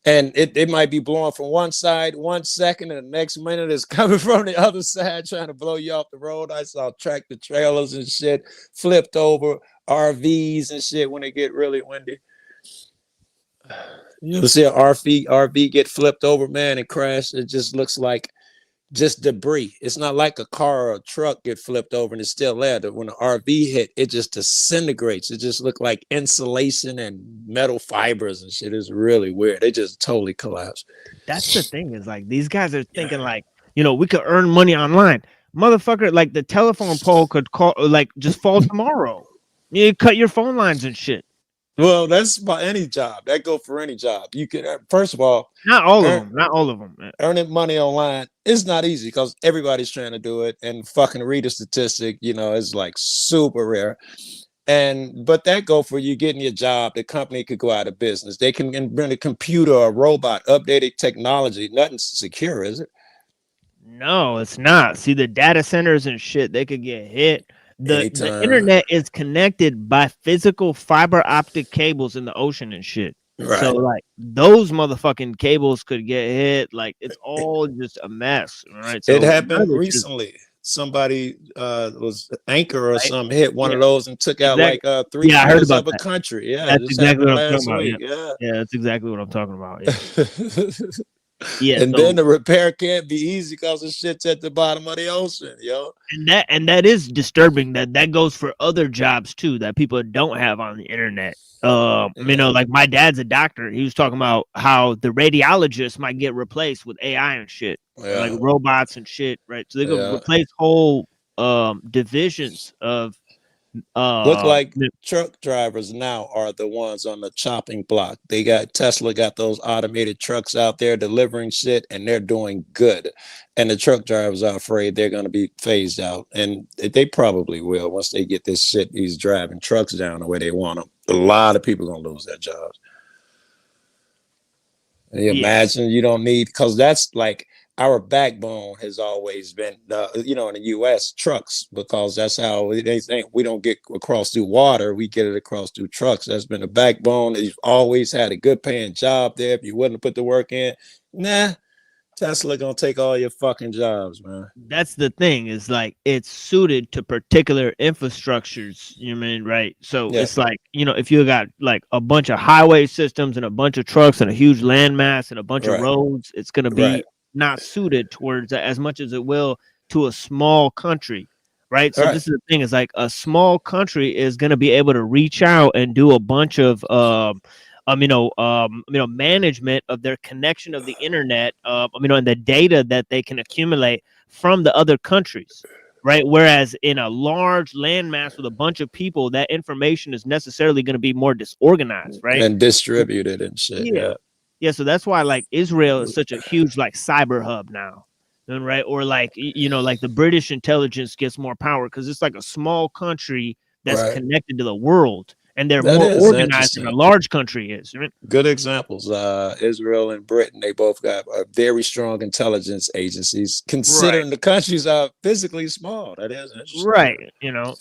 And it might be blowing from one side 1 second, and the next minute it's coming from the other side trying to blow you off the road. I saw tractor trailers and shit flipped over, RVs and shit when they get really windy. You ever see an RV get flipped over, man, and crash? It just looks like just debris. It's not like a car or a truck get flipped over and it's still there. But when an RV hit, it just disintegrates. It just looked like insulation and metal fibers and shit. It's really weird. They just totally collapse. That's the thing, is like these guys are thinking like, you know, we could earn money online. Motherfucker, like the telephone pole could call, like just fall tomorrow. You cut your phone lines and shit. Well, that's about any job. That go for any job. You can, first of all, not all of them. Earning money online is not easy because everybody's trying to do it, and fucking read a statistic, you know, is like super rare. But that go for you getting your job. The company could go out of business. They can bring a computer or a robot, updated technology. Nothing's secure, is it? No, it's not. See, the data centers and shit, they could get hit. The internet is connected by physical fiber optic cables in the ocean and shit. Right. So like those motherfucking cables could get hit. Like it's all just a mess. Right. So it happened recently. Somebody was Anchor or something hit one of those and took out like 3/4 of a country. Yeah, that's exactly what I'm talking about. Yeah, that's exactly what I'm talking about. Yeah. Yeah, and then the repair can't be easy because the shit's at the bottom of the ocean, yo. And that is disturbing. That goes for other jobs too that people don't have on the internet. You know, like my dad's a doctor. He was talking about how the radiologists might get replaced with AI and shit, like robots and shit, right? So they could replace whole divisions of. Look like truck drivers now are the ones on the chopping block. Tesla got those automated trucks out there delivering shit, and they're doing good. And the truck drivers are afraid they're going to be phased out, and they probably will once they get this shit. These driving trucks down the way they want them. A lot of people are going to lose their jobs. And you imagine you don't need, because that's like our backbone has always been, you know, in the U.S. trucks, because that's how they think we don't get across through water. We get it across through trucks. That's been the backbone. You've always had a good paying job there. If you wouldn't put the work in, Tesla gonna take all your fucking jobs, man. That's the thing, is like it's suited to particular infrastructures, you mean, right? So it's like, you know, if you got like a bunch of highway systems and a bunch of trucks and a huge landmass and a bunch of roads, it's gonna be not suited towards as much as it will to a small country, right? So this is the thing, is like a small country is going to be able to reach out and do a bunch of management of their connection of the internet, and the data that they can accumulate from the other countries, right? Whereas in a large landmass with a bunch of people, that information is necessarily going to be more disorganized, right? And distributed and shit. Yeah, so that's why like Israel is such a huge like cyber hub now, right? Or like, you know, like the British intelligence gets more power because it's like a small country that's connected to the world, and they're more organized than a large country is. Right? Good examples. Israel and Britain, they both got very strong intelligence agencies, considering the countries are physically small. That is interesting. Right. You know,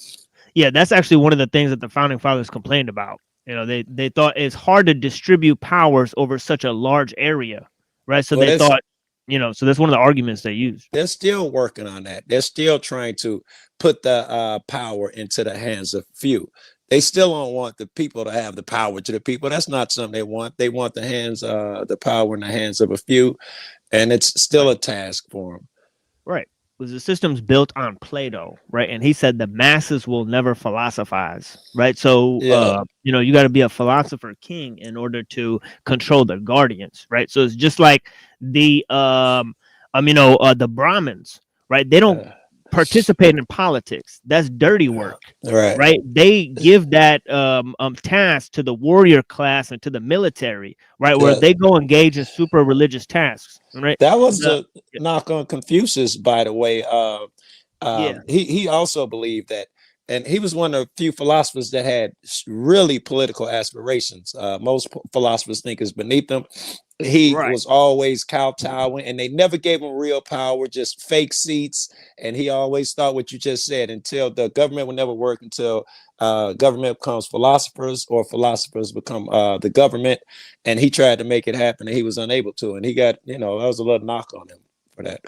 that's actually one of the things that the founding fathers complained about. You know, they thought it's hard to distribute powers over such a large area, right? So they thought, you know, so that's one of the arguments they used. They're still working on that. They're still trying to put the power into the hands of few. They still don't want the people to have the power to the people. That's not something they want. They want the power in the hands of a few, and it's still a task for them. Right. The system's built on Plato, right? And he said the masses will never philosophize, right? So, you know, you got to be a philosopher king in order to control the guardians, right? So it's just like the Brahmins, right? They don't participate in politics. That's dirty work, right? They give that task to the warrior class and to the military, right? Where they go engage in super religious tasks, right? That was a knock on Confucius, by the way. He also believed that and he was one of the few philosophers that had really political aspirations. Most philosophers think is beneath them. He was always kowtowing, and they never gave him real power, just fake seats. And he always thought what you just said, until the government will never work until government becomes philosophers, or philosophers become the government. And he tried to make it happen, and he was unable to. And he got, that was a little knock on him for that.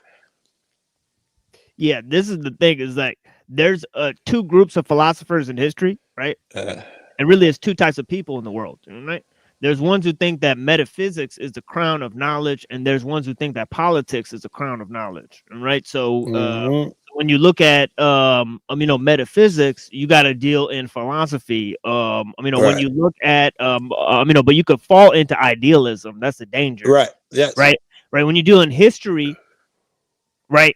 Yeah, this is the thing, is like there's two groups of philosophers in history, right? And really it's two types of people in the world, right? There's ones who think that metaphysics is the crown of knowledge, and there's ones who think that politics is the crown of knowledge, right? So when you look at metaphysics, you got to deal in philosophy. When you look at but you could fall into idealism. That's the danger, right? Yes. Right. When you deal in history, right,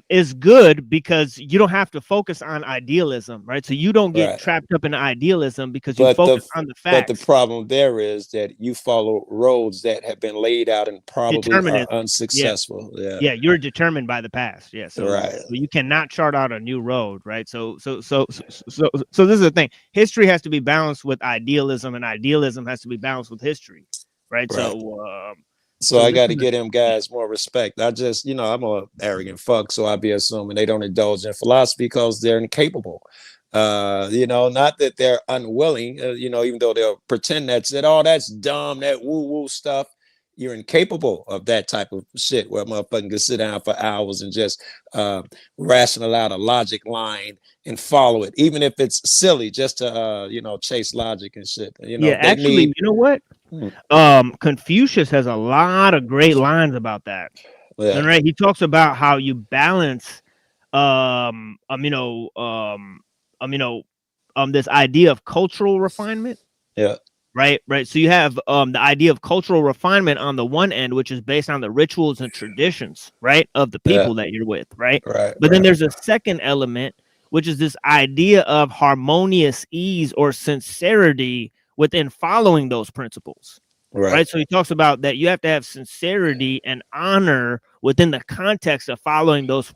is good because you don't have to focus on idealism, right? So you don't get trapped up in idealism because you focus on the facts. But the problem there is that you follow roads that have been laid out and probably are unsuccessful. Yeah, you're determined by the past. Yeah, so you cannot chart out a new road, right? So this is the thing. History has to be balanced with idealism, and idealism has to be balanced with history, right? So I got to get them guys more respect. I just, I'm a arrogant fuck, so I be assuming they don't indulge in philosophy because they're incapable. Not that they're unwilling, even though they'll pretend that's dumb, that woo-woo stuff. You're incapable of that type of shit where a motherfucker can sit down for hours and just rational out a logic line and follow it, even if it's silly, just to chase logic and shit. You know what? Confucius has a lot of great lines about that. And right, he talks about how you balance this idea of cultural refinement. Yeah. Right. So you have the idea of cultural refinement on the one end, which is based on the rituals and traditions, right, of the people that you're with, right? But then there's a second element, which is this idea of harmonious ease or sincerity within following those principles. Right. So he talks about that you have to have sincerity and honor within the context of following those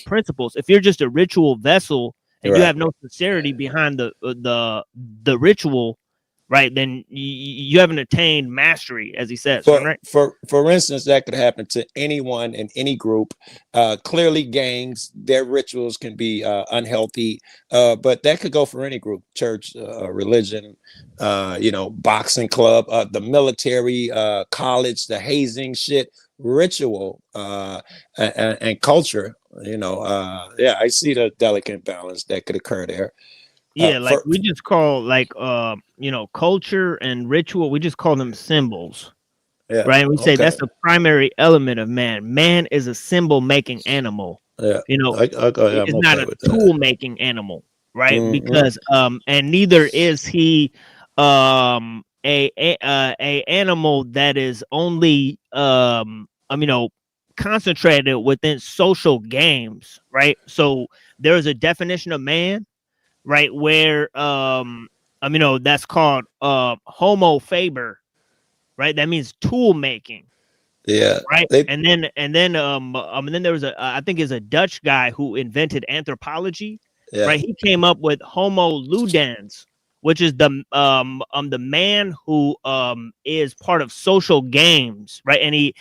principles. If you're just a ritual vessel and you have no sincerity behind the ritual, right, then you haven't attained mastery, as he says. For instance, that could happen to anyone in any group. Clearly, gangs, their rituals can be unhealthy, but that could go for any group: church, religion, boxing club, the military, college, the hazing shit, ritual, and culture. I see the delicate balance that could occur there. Yeah, we just call culture and ritual, we just call them symbols. Yeah. Right. And we say that's the primary element of man. Man is a symbol making animal. Yeah. It's not a tool making animal, right? Because and neither is he a animal that is only concentrated within social games, right? So there's a definition of man, right, where that's called homo faber, right? That means tool making. Yeah. Right. And then there was I think is a Dutch guy who invented anthropology. Yeah. Right. He came up with homo ludens, which is the man who is part of social games, right? And he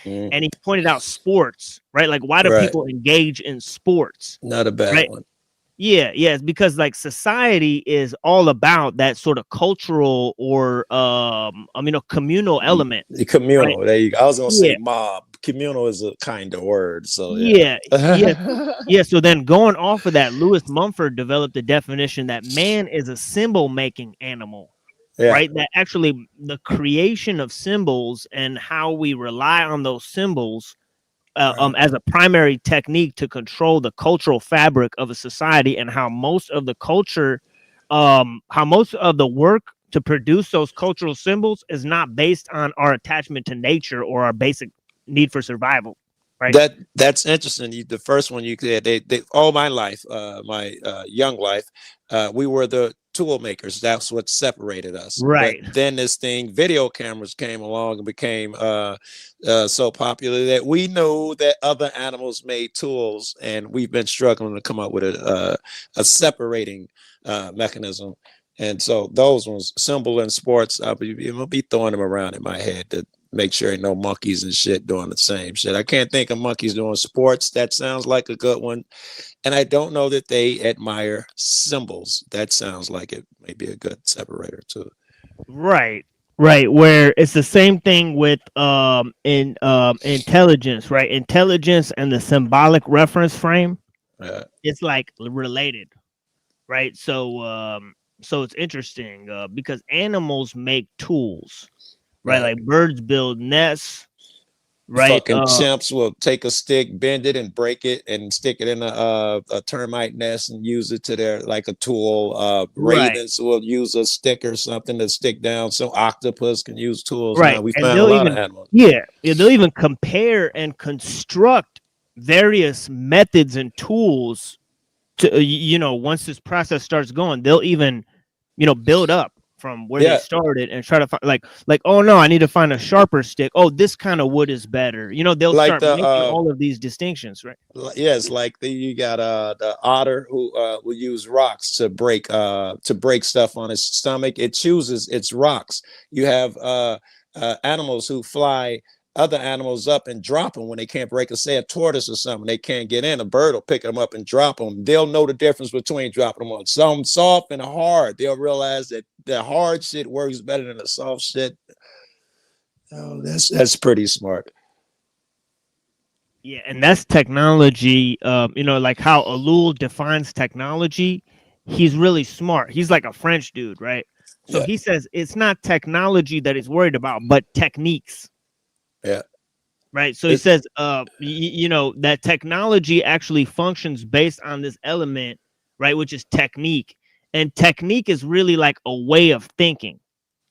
pointed out sports, right? Like, why do people engage in sports? Not a bad one. Yeah, it's because society is all about that sort of cultural or communal element. The communal, right? There you go. I was gonna say mob. Communal is a kind of word, so yeah. So then, going off of that, Lewis Mumford developed a definition that man is a symbol-making animal. Yeah. Right, that actually the creation of symbols and how we rely on those symbols as a primary technique to control the cultural fabric of a society, and how most of the culture, how most of the work to produce those cultural symbols is not based on our attachment to nature or our basic need for survival. Right. That's interesting. The first one you said, they all my life, my young life, we were the tool makers. That's what separated us. Right. But then this thing, video cameras came along and became so popular that we knew that other animals made tools, and we've been struggling to come up with a separating mechanism. And so those ones, symbol and sports, I'll be throwing them around in my head to make sure ain't no monkeys and shit doing the same shit. I can't think of monkeys doing sports. That sounds like a good one. And I don't know that they admire symbols. That sounds like it may be a good separator too. Right. Right. Where it's the same thing with intelligence, right? Intelligence and the symbolic reference frame. It's like related. Right. So so it's interesting because animals make tools, right? Like birds build nests, right? Fucking chimps will take a stick, bend it, and break it, and stick it in a termite nest and use it to their like a tool. Ravens will use a stick or something to stick down. So octopus can use tools. Right. Now we And found a lot of animals. Yeah, they'll even compare and construct various methods and tools to once this process starts going, they'll even build up from where they started and try to find like oh no, I need to find a sharper stick. Oh, this kind of wood is better. They'll Like start making all of these distinctions, right? Yes, like you got the otter who will use rocks to break stuff on its stomach. It chooses its rocks. You have animals who fly other animals up and drop them when they can't break, say a tortoise or something, they can't get in. A bird will pick them up and drop them. They'll know the difference between dropping them on some soft and hard. They'll realize that the hard shit works better than the soft shit. Oh, that's pretty smart. Yeah, and that's technology. Like how Alul defines technology. He's really smart. He's like a French dude, right? So he says it's not technology that he's worried about, but techniques. Yeah. Right. So he says, that technology actually functions based on this element, right, which is technique. And technique is really like a way of thinking.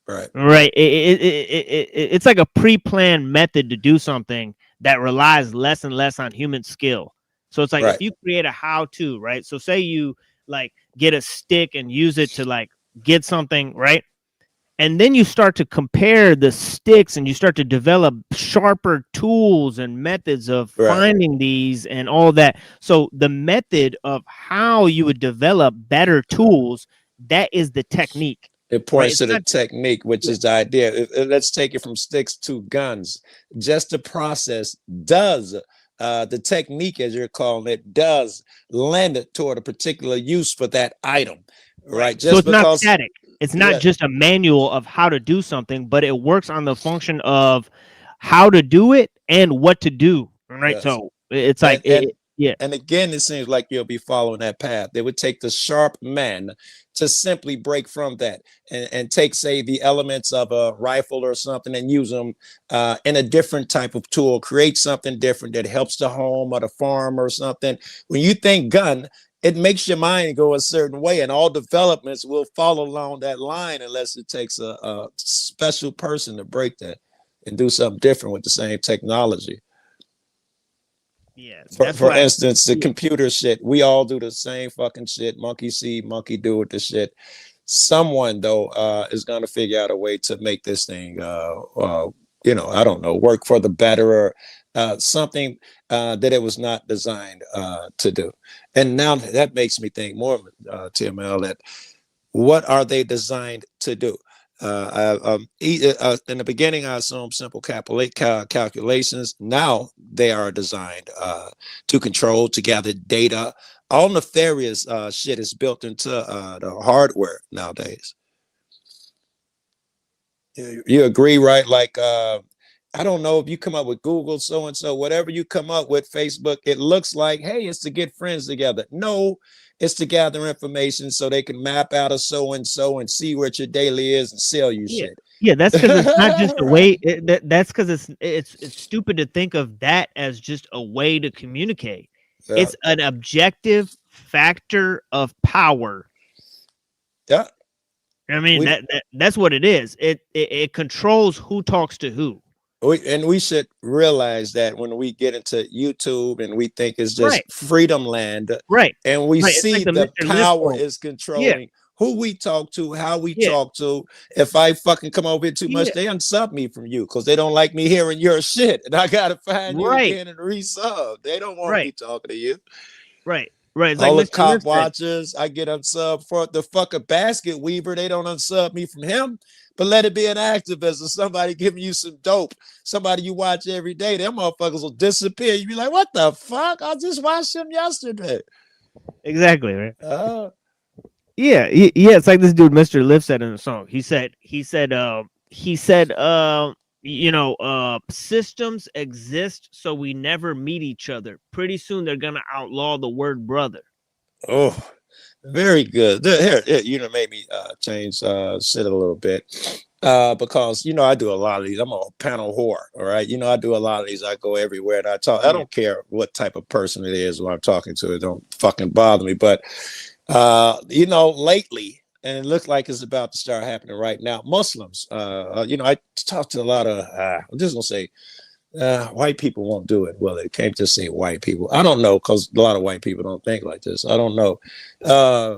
Right. Right. It's like a pre-planned method to do something that relies less and less on human skill. So it's like if you create a how-to, right? So say you like get a stick and use it to like get something, right? And then you start to compare the sticks and you start to develop sharper tools and methods of finding these and all that. So the method of how you would develop better tools, that is the technique. It points to the technique, which is the idea. Let's take it from sticks to guns. Just the process does, the technique, as you're calling it, does lend it toward a particular use for that item, right? Just so it's not static. It's not just a manual of how to do something, but it works on the function of how to do it and what to do, right? Yes. So it's like, and again, it seems like you'll be following that path. They would take the sharp man to simply break from that and take, say, the elements of a rifle or something and use them in a different type of tool, create something different that helps the home or the farm or something. When you think gun, it makes your mind go a certain way, and all developments will follow along that line unless it takes a special person to break that and do something different with the same technology. Yeah. For instance, the computer shit, we all do the same fucking shit. Monkey see, monkey do with the shit. Someone though is gonna figure out a way to make this thing I don't know, work for the better or something that it was not designed to do. And now that makes me think more, TML, that what are they designed to do? In the beginning, I assumed simple calculations. Now they are designed to control, to gather data. All nefarious shit is built into the hardware nowadays. You agree, right? Like, I don't know if you come up with Google, so-and-so, whatever you come up with, Facebook, it looks like, hey, it's to get friends together. No, it's to gather information so they can map out a so-and-so and see what your daily is and sell you shit. Yeah, that's because it's not just a way. That's because it's stupid to think of that as just a way to communicate. Yeah. It's an objective factor of power. Yeah. I mean, that's what it is. It controls who talks to who. We should realize that when we get into YouTube and we think it's just freedom land, right? And we Right. see Like the power is controlling who we talk to, how we talk to. If I fucking come over here too much, they unsub me from you because they don't like me hearing your shit, and I gotta find you again and resub. They don't want me talking to you. Right. It's All like the Mr. cop Liv said. watchers, I get unsub for the fucking basket weaver. They don't unsub me from him, but let it be an activist or somebody giving you some dope. Somebody you watch every day, them motherfuckers will disappear. You be like, what the fuck? I just watched him yesterday. Exactly, right? Yeah. It's like this dude, Mr. Liv, said in the song. He said, systems exist so we never meet each other. Pretty soon they're gonna outlaw the word brother. Oh, very good. Here, made me change shit a little bit. Because I do a lot of these. I'm a panel whore, all right. I do a lot of these. I go everywhere and I talk. I don't care what type of person it is who I'm talking to. It don't fucking bother me. But lately, and it looks like it's about to start happening right now. Muslims, I talk to a lot of. I'm just gonna say, white people won't do it. Well, they can't just say white people. I don't know, because a lot of white people don't think like this. I don't know.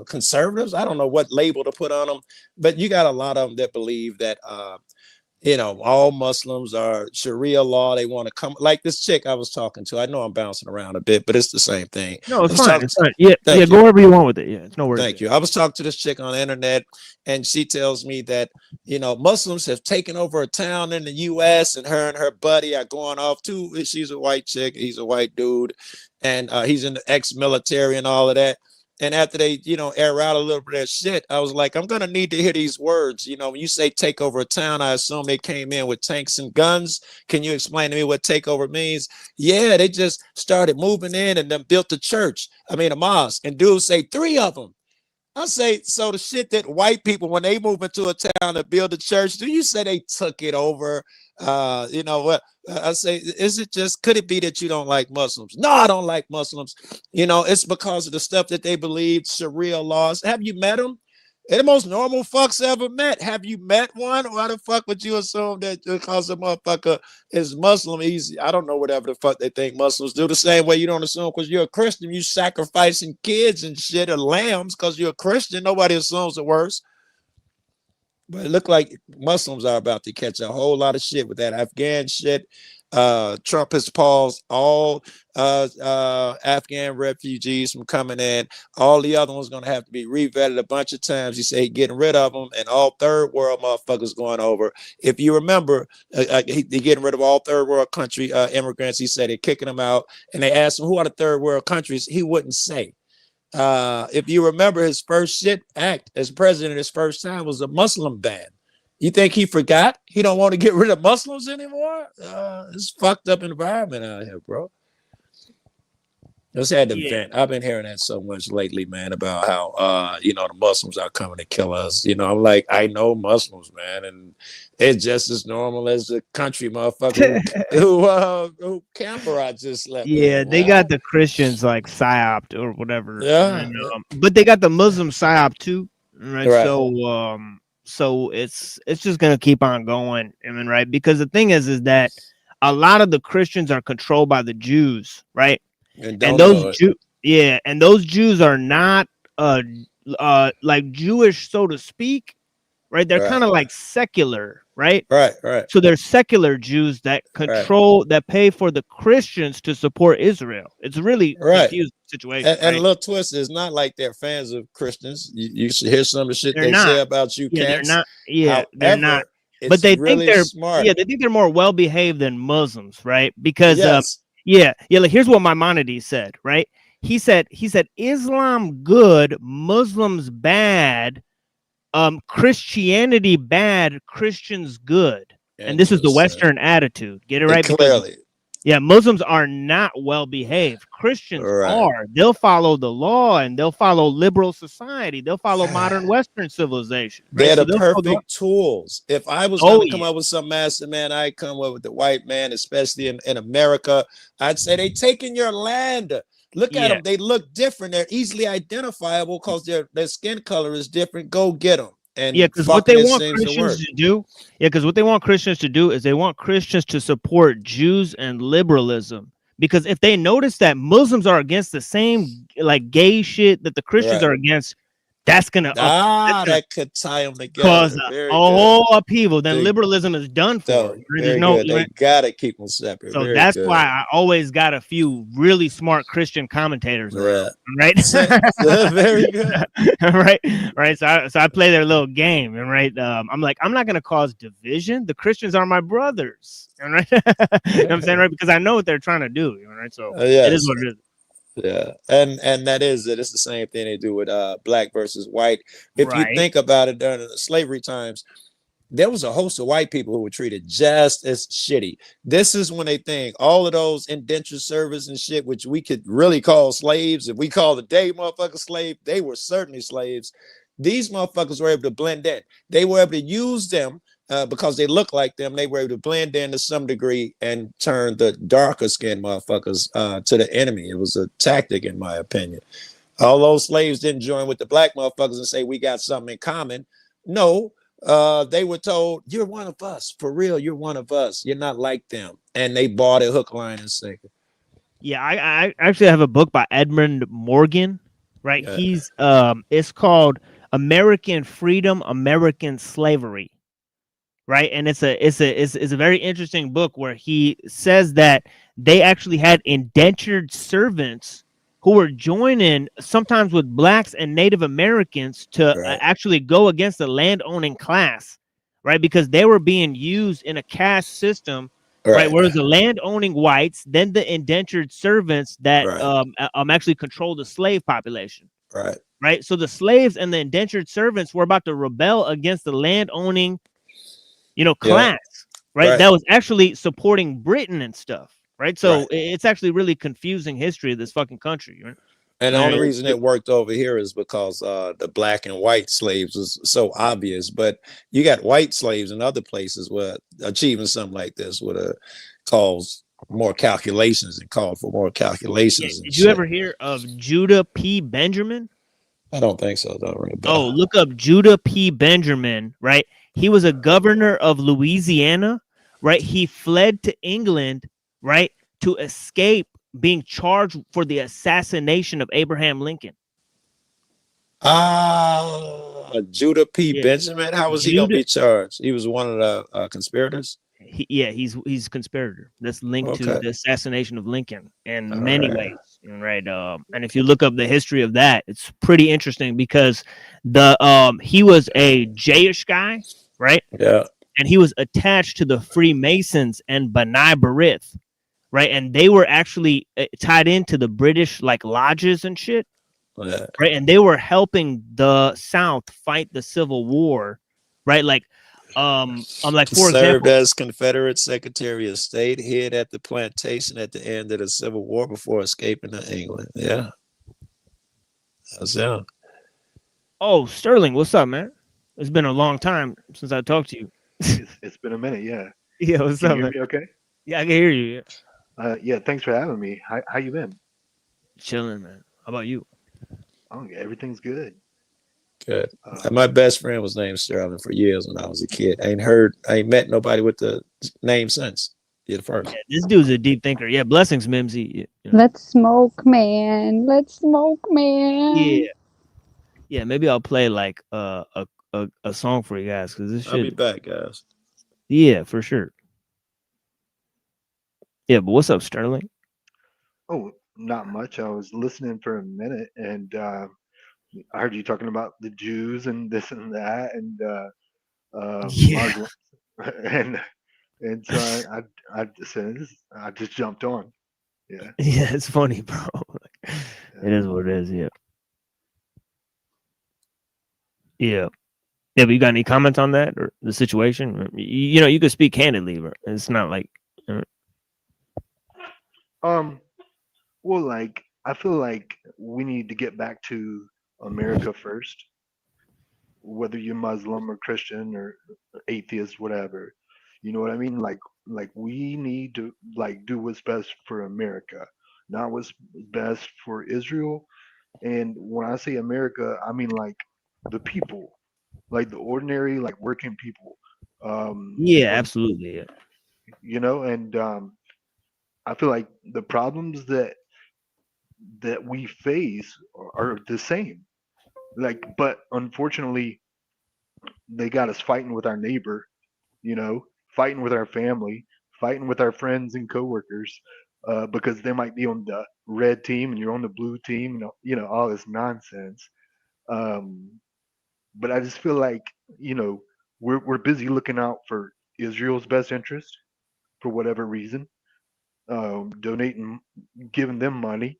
Conservatives, I don't know what label to put on them, but you got a lot of them that believe that all Muslims are Sharia law. They want to come, like this chick I was talking to. I know I'm bouncing around a bit, but it's the same thing. No, it's fine. It's fine. Yeah, go wherever you want with it. Yeah, it's no worries. Thank you. I was talking to this chick on the internet, and she tells me that Muslims have taken over a town in the U.S. and her buddy are going off to. She's a white chick. He's a white dude, and he's in the ex-military and all of that. And after they, air out a little bit of shit, I was like, I'm going to need to hear these words. When you say take over a town, I assume they came in with tanks and guns. Can you explain to me what takeover means? Yeah, they just started moving in and then built a mosque. And dudes say 3 of them. I say, so the shit that white people, when they move into a town to build a church, do you say they took it over? What? I say, could it be that you don't like Muslims? No, I don't like Muslims. It's because of the stuff that they believe, Sharia laws. Have you met them? They're the most normal fucks ever met. Have you met one? Why the fuck would you assume that because a motherfucker is Muslim, I don't know, whatever the fuck they think Muslims do. The same way you don't assume because you're a Christian, you sacrificing kids and shit or lambs because you're a Christian. Nobody assumes the worst. But it looked like Muslims are about to catch a whole lot of shit with that Afghan shit. Trump has paused all Afghan refugees from coming in. All the other ones going to have to be revetted a bunch of times. He said he's getting rid of them, and all third world motherfuckers going over. If you remember, they're getting rid of all third world country immigrants. He said they're kicking them out, and they asked him who are the third world countries. He wouldn't say. If you remember, his first shit act as president, his first time was a Muslim ban. You think he forgot? He don't want to get rid of Muslims anymore? It's a fucked up environment out here, bro. Just had to vent. I've been hearing that so much lately, man, about how the Muslims are coming to kill us. I'm like, I know Muslims, man, and it's just as normal as the country motherfucker who camper I just left. Yeah, they got the Christians like psyoped or whatever. Yeah, but they got the Muslim psyop too, right? So it's just gonna keep on going, right? Because the thing is that a lot of the Christians are controlled by the Jews, right? And those Jews are not like Jewish, so to speak, right? They're kind of like secular, right? Right. So they're secular Jews that control, that pay for the Christians to support Israel. It's a really confusing situation. And a little twist is not like they're fans of Christians. You should hear some of the shit they say about you. They're not. Yeah, they're not. But they think they're smart. Yeah, they think they're more well behaved than Muslims, right? Because like here's what Maimonides said, right? He said Islam good, Muslims bad, Christianity bad, Christians good. And this is the Western attitude. Get it right? Clearly. Yeah, Muslims are not well behaved. Christians are. They'll follow the law and they'll follow liberal society. They'll follow modern Western civilization. Right? They're the perfect tools. If I was going to come up with some master man, I'd come up with the white man, especially in America. I'd say they taking your land. Look at them. They look different. They're easily identifiable because their skin color is different. Go get them. And because what they want Christians to do, is they want Christians to support Jews and liberalism. Because if they notice that Muslims are against the same like gay shit that the Christians are against, That's gonna that could tie them cause together. a Very good. whole upheaval. Then They, liberalism is done for. There's very no. good. They gotta keep them separate. So Very that's good. why I always got a few really smart Christian commentators around, right? Very good. right. So I play their little game, and I'm like, I'm not gonna cause division. The Christians are my brothers, and right. You know what I'm saying, right? Because I know what they're trying to do, right? So it is what it is. Yeah, and that is it. It's the same thing they do with black versus white. If you think about it, during the slavery times, there was a host of white people who were treated just as shitty. This is when they think all of those indentured servants and shit, which we could really call slaves, if we call the day motherfucker slave, they were certainly slaves. These motherfuckers were able to blend in. They were able to use them because they look like them. They were able to blend in to some degree and turn the darker skinned motherfuckers to the enemy. It was a tactic, in my opinion. All those slaves didn't join with the black motherfuckers and say we got something in common. No, they were told, you're one of us. For real, you're one of us. You're not like them. And they bought it hook, line, and sinker. Yeah, I actually have a book by Edmund Morgan, right? Yeah. He's it's called American Freedom, American Slavery, right? And it's a very interesting book where he says that they actually had indentured servants who were joining sometimes with blacks and Native Americans to actually go against the land-owning class, right? Because they were being used in a caste system, right? Whereas the land-owning whites, then the indentured servants that actually control the slave population. Right. So the slaves and the indentured servants were about to rebel against the land-owning, class, right? That was actually supporting Britain and stuff. Right. So it's actually really confusing history of this fucking country. Right? And the only reason it worked over here is because the black and white slaves was so obvious. But you got white slaves in other places where achieving something like this would have caused more calculations and called for more calculations. Did you ever hear of Judah P. Benjamin? I don't think so. Oh, look up Judah P. Benjamin. Right. He was a governor of Louisiana. Right. He fled to England. Right, to escape being charged for the assassination of Abraham Lincoln. Judah P. Benjamin. How was he gonna be charged? He was one of the conspirators. He's a conspirator. That's linked to the assassination of Lincoln in many ways. Right. And if you look up the history of that, it's pretty interesting because he was a Jayish guy, right? Yeah. And he was attached to the Freemasons and B'nai B'rith. Right, and they were actually tied into the British lodges and shit. Right, and they were helping the South fight the Civil War. Right, for served as Confederate Secretary of State, hid at the plantation at the end of the Civil War before escaping to England. Yeah, that's him. Oh, Sterling, what's up, man? It's been a long time since I talked to you. It's been a minute, yeah. Yeah, what's up, man? Okay. Yeah, I can hear you. Yeah. Yeah, thanks for having me. How you been? Chilling, man. How about you? Oh, yeah, everything's good. Good. My best friend was named Sterling for years when I was a kid. I ain't met nobody with the name since. You're the first. Yeah, this dude's a deep thinker. Yeah, blessings, Mimsy. Let's smoke, man. Let's smoke, man. Yeah. Yeah, maybe I'll play a song for you guys because this shit. I'll be back, guys. Yeah, for sure. Yeah, but what's up, Sterling? Oh, not much. I was listening for a minute, and I heard you talking about the Jews and this and that, and Muslims, and so I just jumped on. Yeah. Yeah, it's funny, bro. It is what it is. Yeah. Yeah. Yeah, but you got any comments on that or the situation? You could speak candidly, bro. It's not like. Well, I feel like we need to get back to America first, whether you're Muslim or Christian or atheist, whatever. You know what I mean? Like we need to do what's best for America, not what's best for Israel. And when I say America, I mean the people, the ordinary, working people. Yeah, absolutely. Yeah. And I feel like the problems that we face are the same. Like, but unfortunately, they got us fighting with our neighbor, fighting with our family, fighting with our friends and coworkers, because they might be on the red team and you're on the blue team, all this nonsense. Um, but I just feel like, you know, we're busy looking out for Israel's best interest for whatever reason, donating, giving them money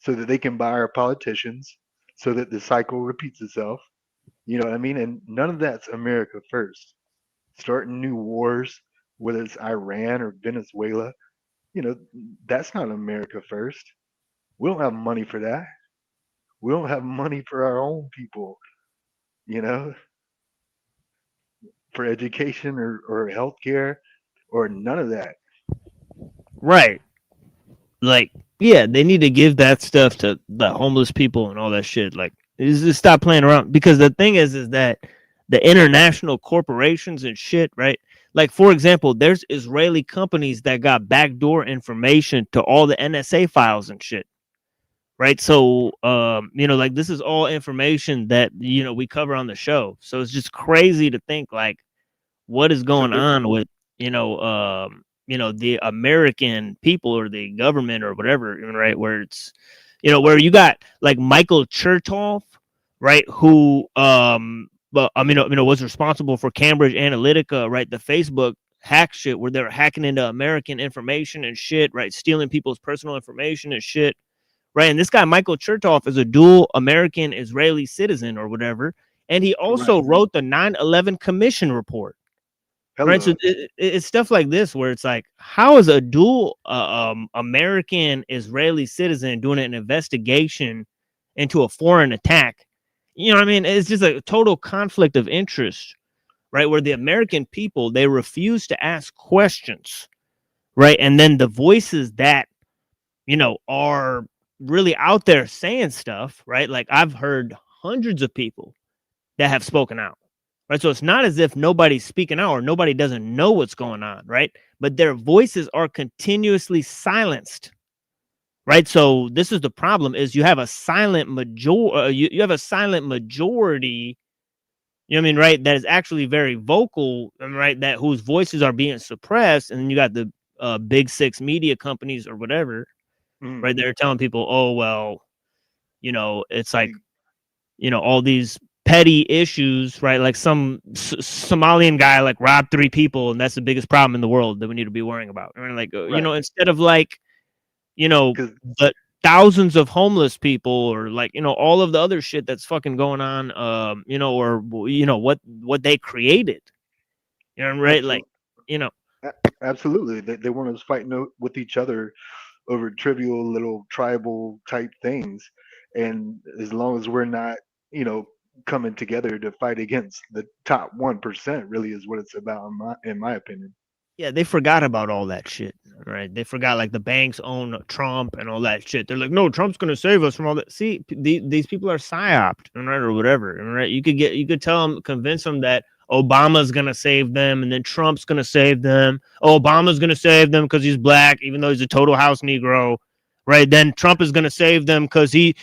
so that they can buy our politicians, so that the cycle repeats itself. You know what I mean? And none of that's America first. Starting new wars, whether it's Iran or Venezuela, you know, that's not America first. We don't have money for that. We don't have money for our own people, you know, for education or healthcare or none of that. Right. Like, yeah, they need to give that stuff to the homeless people and all that shit. Like, just stop playing around. Because the thing is that the international corporations and shit, right? Like, for example, there's Israeli companies that got backdoor information to all the NSA files and shit. Right. So, like, this is all information that, we cover on the show. So it's just crazy to think, like, what is So going on with, the American people or the government or whatever, right? Where it's, where you got like Michael Chertoff, right? Who, was responsible for Cambridge Analytica, right? The Facebook hack shit where they were hacking into American information and shit, right? Stealing people's personal information and shit. Right. And this guy, Michael Chertoff, is a dual American Israeli citizen or whatever. And he also wrote the 9/11 Commission report. Right. So it's stuff like this where it's like, how is a dual American Israeli citizen doing an investigation into a foreign attack? You know what I mean? It's just a total conflict of interest, right? Where the American people, they refuse to ask questions. Right. And then the voices that, are really out there saying stuff, right? Like, I've heard hundreds of people that have spoken out, right? So it's not as if nobody's speaking out or nobody doesn't know what's going on, right? But their voices are continuously silenced, right? So this is the problem: is you have a silent you have a silent majority. You know what I mean, right? That is actually very vocal, right? That whose voices are being suppressed, and then you got the big six media companies or whatever, right? They're telling people, oh, well, it's like, all these petty issues, right? Like some Somalian guy like robbed 3 people, and that's the biggest problem in the world that we need to be worrying about. And like, instead of like, the thousands of homeless people or like, all of the other shit that's fucking going on, or what they created, right? Like, Absolutely. They want us fighting with each other over trivial little tribal type things. And as long as we're not, coming together to fight against the top 1%, really is what it's about, in my opinion. yeah, they forgot about all that shit, right? They forgot like the banks own Trump and all that shit. They're like, no, Trump's gonna save us from all that. See, these people are psyoped, right, or whatever, right? You could tell them, convince them that Obama's gonna save them, and then Trump's gonna save them. Oh, Obama's gonna save them because he's black, even though he's a total house Negro, right? Then Trump is gonna save them because he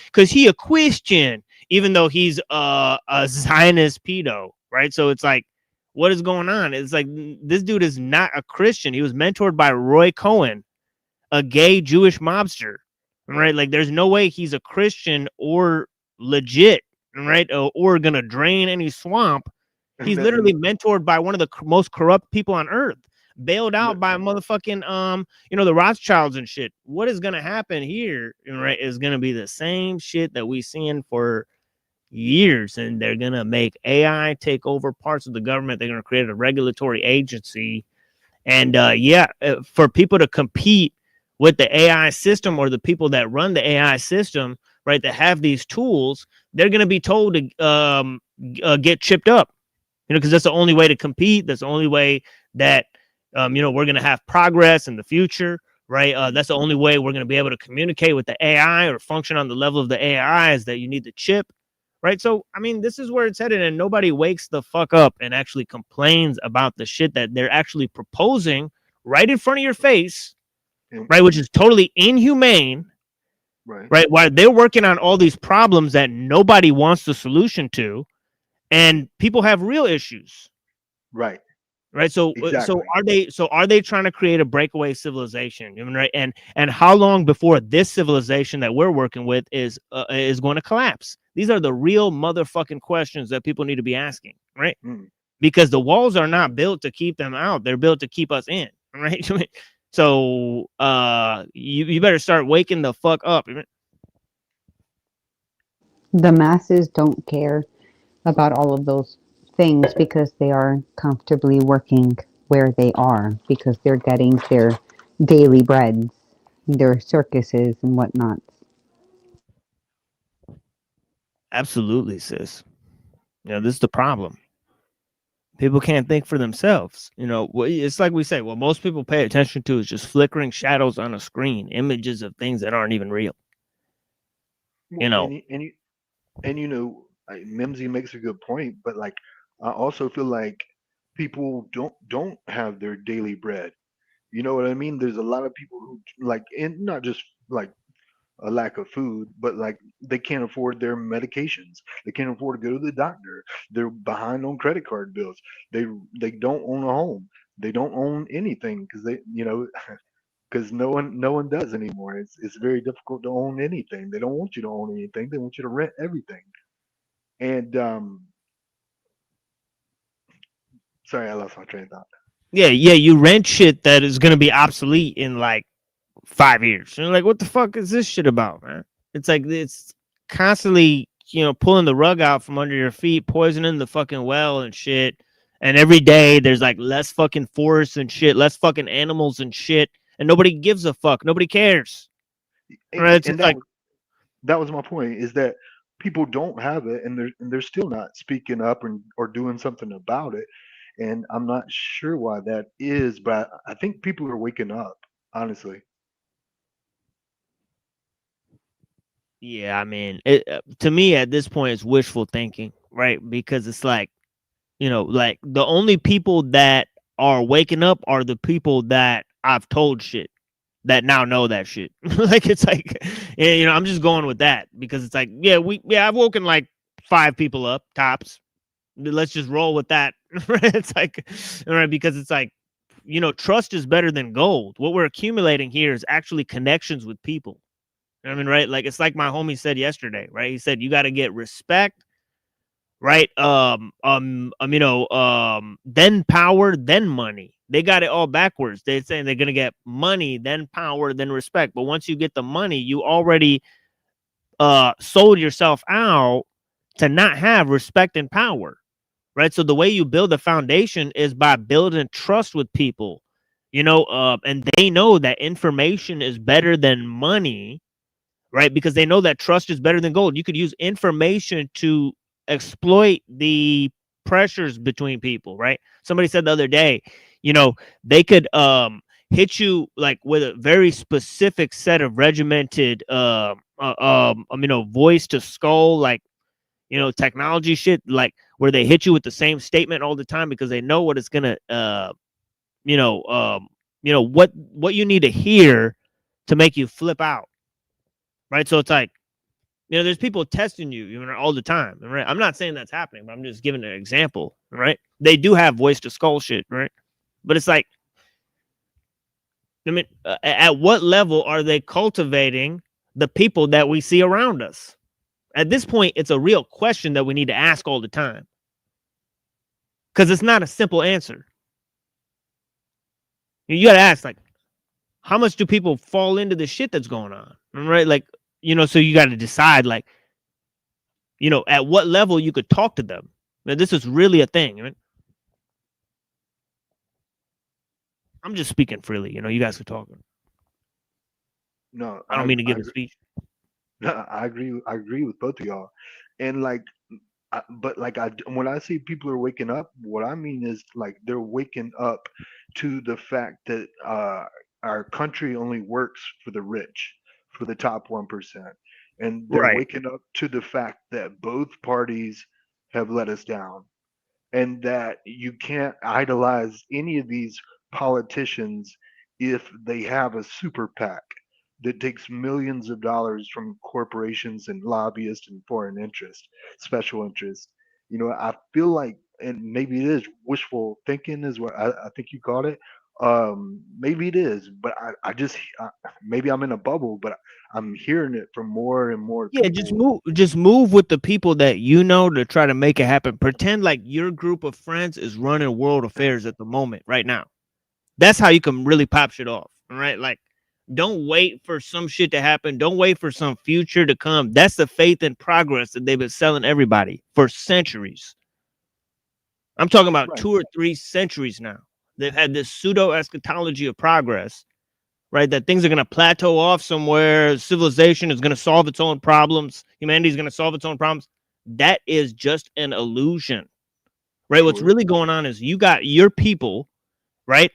a Christian, even though he's a Zionist pedo, right? So it's like, what is going on? It's like, this dude is not a Christian. He was mentored by Roy Cohen, a gay Jewish mobster, right? Like, there's no way he's a Christian or legit, right? Or gonna drain any swamp. He's literally mentored by one of the most corrupt people on earth, bailed out by motherfucking the Rothschilds and shit. What is gonna happen here, right, is gonna be the same shit that we seen for years, and they're gonna make AI take over parts of the government. They're gonna create a regulatory agency, and for people to compete with the AI system or the people that run the AI system, right, that have these tools, they're gonna be told to get chipped up, because that's the only way to compete. That's the only way that we're gonna have progress in the future, right? That's the only way we're gonna be able to communicate with the AI or function on the level of the AI, is that you need the chip. Right. So, I mean, this is where it's headed, and nobody wakes the fuck up and actually complains about the shit that they're actually proposing right in front of your face. Right. Which is totally inhumane. right? While they're working on all these problems that nobody wants the solution to, and people have real issues. Right. So Exactly. are they trying to create a breakaway civilization? Right? And how long before this civilization that we're working with is going to collapse? These are the real motherfucking questions that people need to be asking, right? Because the walls are not built to keep them out; they're built to keep us in, right? So you better start waking the fuck up. The masses don't care about all of those things because they are comfortably working where they are because they're getting their daily breads, their circuses and whatnot. Absolutely, sis. This is the problem. People can't think for themselves. It's like we say, well, most people pay attention to is just flickering shadows on a screen, images of things that aren't even real. Mimsy makes a good point, but like I also feel like people don't have their daily bread. You know what I mean? There's a lot of people who like, and not just like a lack of food, but like they can't afford their medications. They can't afford to go to the doctor. They're behind on credit card bills. They don't own a home. They don't own anything because because no one does anymore. It's very difficult to own anything. They don't want you to own anything. They want you to rent everything. And sorry, I lost my train of thought. Yeah, you rent shit that is going to be obsolete in like 5 years. You're like, what the fuck is this shit about, man? It's like it's constantly, pulling the rug out from under your feet, poisoning the fucking well and shit. And every day there's like less fucking forests and shit, less fucking animals and shit, and nobody gives a fuck. Nobody cares. Right? It's And like that was my point, is that people don't have it, and they're still not speaking up or doing something about it. And I'm not sure why that is, but I think people are waking up, honestly. yeah, I mean, to me at this point it's wishful thinking, right? Because it's like, like the only people that are waking up are the people that I've told shit that now know that shit. Like it's like, I'm just going with that because it's like, I've woken like 5 people up tops. Let's just roll with that. It's like, right, because it's like, trust is better than gold. What we're accumulating here is actually connections with people. I mean, right? Like it's like my homie said yesterday, right? He said you got to get respect, right? Then power, then money. They got it all backwards. They're saying they're gonna get money, then power, then respect. But once you get the money, you already sold yourself out to not have respect and power, right? So the way you build a foundation is by building trust with people, and they know that information is better than money, right? Because they know that trust is better than gold. You could use information to exploit the pressures between people, right? Somebody said the other day, they could hit you like with a very specific set of regimented voice to skull, like, technology shit, like where they hit you with the same statement all the time because they know what it's gonna what you need to hear to make you flip out. Right. So it's like, there's people testing you, all the time. Right. I'm not saying that's happening, but I'm just giving an example. Right. They do have voice to skull shit. Right. But it's like, I mean, at what level are they cultivating the people that we see around us? At this point, it's a real question that we need to ask all the time. Because it's not a simple answer. You got to ask, like, how much do people fall into the shit that's going on? Right. Like, so you got to decide, like, at what level you could talk to them. Now, this is really a thing. Right? I'm just speaking freely. You guys are talking. No, I don't mean to give a speech. No, I agree. I agree with both of y'all. And like, but like when I say people are waking up, what I mean is like they're waking up to the fact that our country only works for the rich, for the top 1%, and they're Right. waking up to the fact that both parties have let us down, and that you can't idolize any of these politicians if they have a super PAC. that takes millions of dollars from corporations and lobbyists and foreign interest, special interest. I feel like, and maybe it is wishful thinking, is what I think you called it. Maybe it is, but maybe I'm in a bubble, but I'm hearing it from more and more Yeah, people. just move with the people that you know to try to make it happen. Pretend like your group of friends is running world affairs at the moment, right now. That's how you can really pop shit off, all right? Like, don't wait for some shit to happen. Don't wait for some future to come. That's the faith and progress that they've been selling everybody for centuries. I'm talking about Right. 2 or 3 centuries now. They've had this pseudo eschatology of progress, right? That things are going to plateau off somewhere. Civilization is going to solve its own problems. Humanity is going to solve its own problems. That is just an illusion, right? What's Sure. really going on is you got your people, right?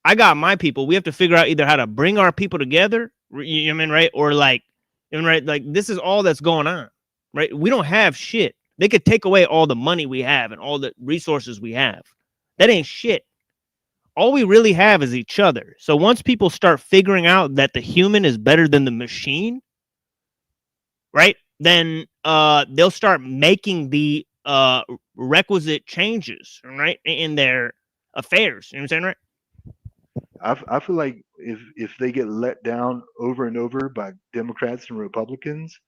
I got my people. We have to figure out either how to bring our people together, you know what I mean, right? Or like, you know, right? Like, this is all that's going on, right? We don't have shit. They could take away all the money we have and all the resources we have. That ain't shit. All we really have is each other. So once people start figuring out that the human is better than the machine, right? Then they'll start making the requisite changes, right, in their affairs. You know what I'm saying, right? I feel like if they get let down over and over by Democrats and Republicans,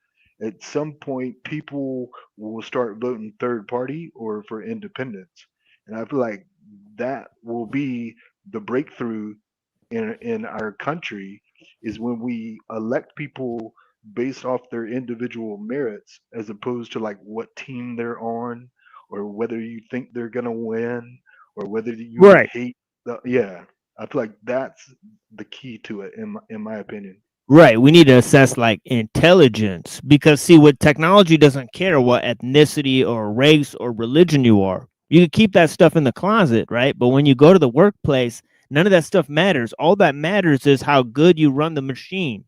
at some point people will start voting third party or for independence, and I feel like that will be the breakthrough in our country, is when we elect people based off their individual merits as opposed to like what team they're on, or whether you think they're gonna win, or whether you Right. hate yeah. I feel like that's the key to it, in my opinion. Right. We need to assess like intelligence because see, what technology doesn't care what ethnicity or race or religion you are. You can keep that stuff in the closet, right? But when you go to the workplace, none of that stuff matters. All that matters is how good you run the machine.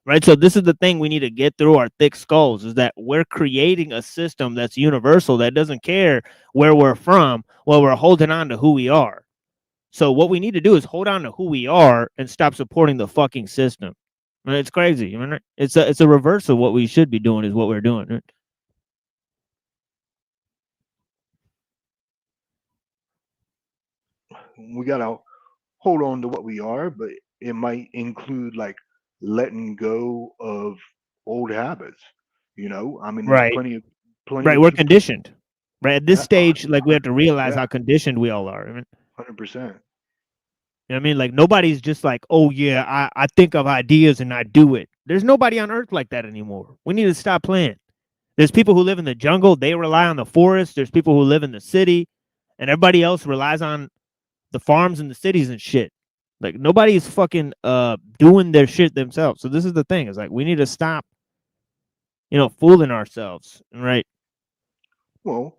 Right. So this is the thing we need to get through our thick skulls is that we're creating a system that's universal that doesn't care where we're from while we're holding on to who we are. So what we need to do is hold on to who we are and stop supporting the fucking system. I mean, it's crazy. I mean, it's a reverse of what we should be doing is what we're doing. Right? We gotta hold on to what we are, but it might include like letting go of old habits. I mean, there's Right. plenty Right. of We're people. conditioned. Right. At this stage, like we have to realize Yeah, how conditioned we all are. I mean, 100%. you know what I mean? Like nobody's just like, oh yeah, I think of ideas and I do it. There's nobody on earth like that anymore. We need to stop playing. There's people who live in the jungle, they rely on the forest. There's people who live in the city, and everybody else relies on the farms and the cities and shit. Like nobody's fucking doing their shit themselves. So this is the thing. It's like we need to stop, fooling ourselves. Right. Well,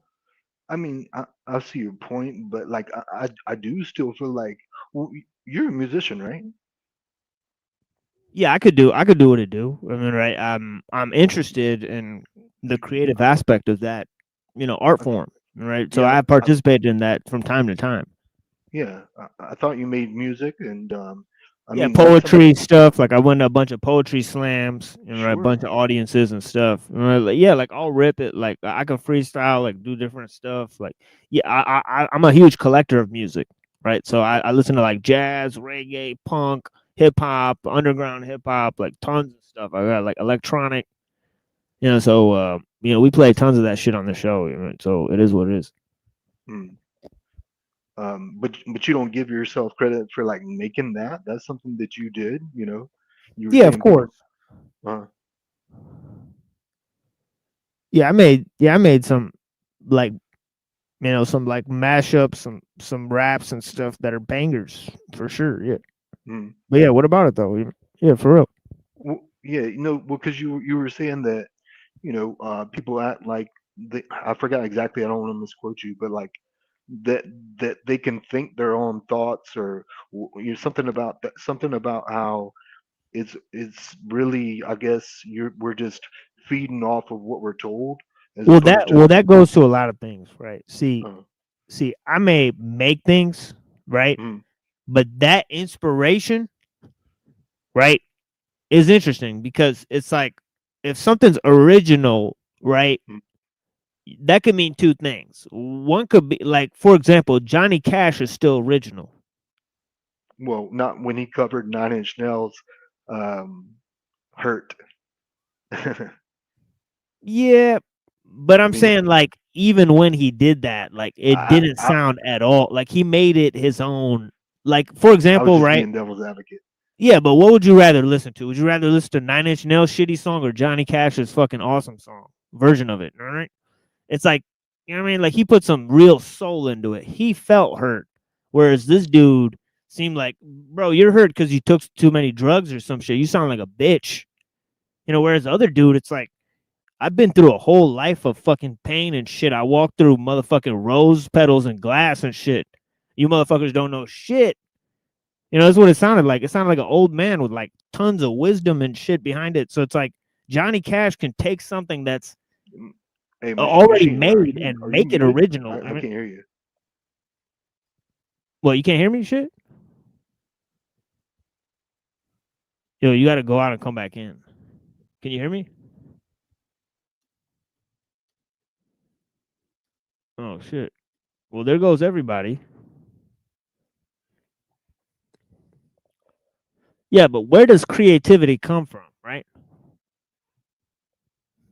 I mean, I see your point, but like I do still feel like, well, you're a musician, right? Yeah, I could do what I do. I mean, right. I'm interested in the creative aspect of that, art Okay. form. Right. So Yeah, I've participated in that from time to time. yeah. I thought you made music, and I Yeah, mean, that's poetry something. stuff. Like I went to a bunch of poetry slams, right, a Sure. bunch of audiences and stuff. Like, yeah, like I'll rip it. Like I can freestyle, like do different stuff. Like yeah, I'm a huge collector of music, right? So I listen to like jazz, reggae, punk, hip hop, underground hip hop, like tons of stuff. I got like electronic, So we play tons of that shit on the show. So it is what it is. Mm. But you don't give yourself credit for like making that. That's something that you did. You were Yeah, of saying course. people. Uh, Yeah, I made some like some like mashups, some raps and stuff that are bangers for sure. Yeah, mm. but yeah, what about it though? Yeah, for real. Well, yeah, well, because you were saying that people act like I forgot exactly. I don't want to misquote you, but like that they can think their own thoughts, or something about that, something about how it's really, I guess, we're just feeding off of what we're told as Well, opposed that to. well that goes to a lot of things, right? See, uh, see, I may make things, right, mm, but that inspiration, right, is interesting because it's like if something's original, right? That could mean two things. One could be like, for example, Johnny Cash is still original. Well, not when he covered Nine Inch Nails, "Hurt." Yeah, but I I'm mean, saying like even when he did that, like it I, didn't I sound at all like he made it his own. Like for I was example, just right? being devil's advocate. Yeah, but what would you rather listen to? Would you rather listen to Nine Inch Nails shitty song or Johnny Cash's fucking awesome song version of it? All right, it's like you know what I mean. Like he put some real soul into it. He felt hurt, whereas this dude seemed like, bro, you're hurt because you took too many drugs or some shit. You sound like a bitch, you know. Whereas the other dude, it's like I've been through a whole life of fucking pain and shit. I walked through motherfucking rose petals and glass and shit. You motherfuckers don't know shit. You know, that's what it sounded like. It sounded like an old man with like tons of wisdom and shit behind it. So it's like Johnny Cash can take something that's Hey, already machine, made and are you make it muted? original. I can't hear you. Well, you can't hear me, shit? Yo, you got to go out and come back in. Can you hear me? Oh, shit. Well, there goes everybody. Yeah, but where does creativity come from, right?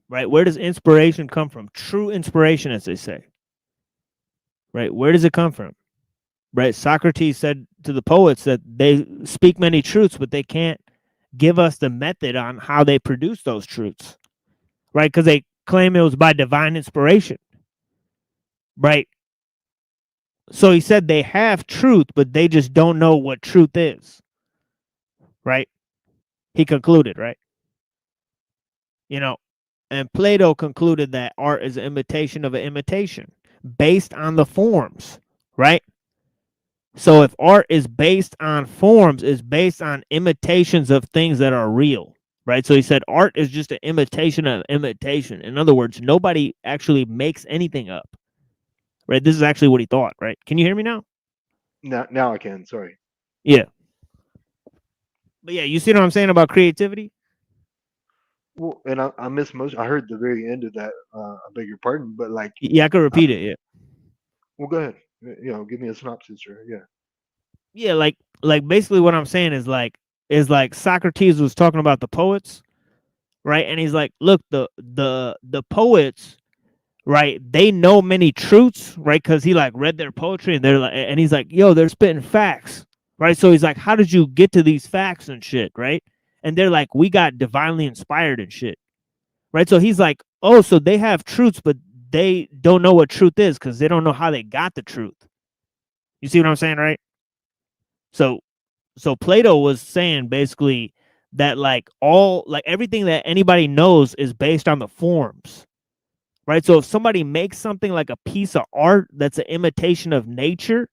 Right? Where does inspiration come from? True inspiration, as they say. Right? Where does it come from? Right? Socrates said to the poets that they speak many truths, but they can't give us the method on how they produce those truths. Right? Because they claim it was by divine inspiration. Right? So he said they have truth, but they just don't know what truth is. Right? He concluded, right? You know, and Plato concluded that art is an imitation of an imitation based on the forms, right? So if art is based on forms, is based on imitations of things that are real, right? So he said art is just an imitation of imitation. In other words, nobody actually makes anything up, right? This is actually what he thought, right? Can you hear me now? Now I can. Sorry. Yeah. But yeah, you see what I'm saying about creativity? Well, and I missed most. I heard the very end of that. I beg your pardon, but like, Yeah, I could repeat it. Yeah. well, go ahead. Give me a synopsis, or yeah. Yeah, like basically what I'm saying is like Socrates was talking about the poets, right? And he's like, look, the poets, right? They know many truths, right? Because he like read their poetry and they're like, and he's like, yo, they're spitting facts, right? So he's like, how did you get to these facts and shit, right? And they're like, we got divinely inspired and shit, right? So he's like, oh, so they have truths, but they don't know what truth is because they don't know how they got the truth. You see what I'm saying, right? So Plato was saying basically that like everything that anybody knows is based on the forms, right? So if somebody makes something like a piece of art that's an imitation of nature,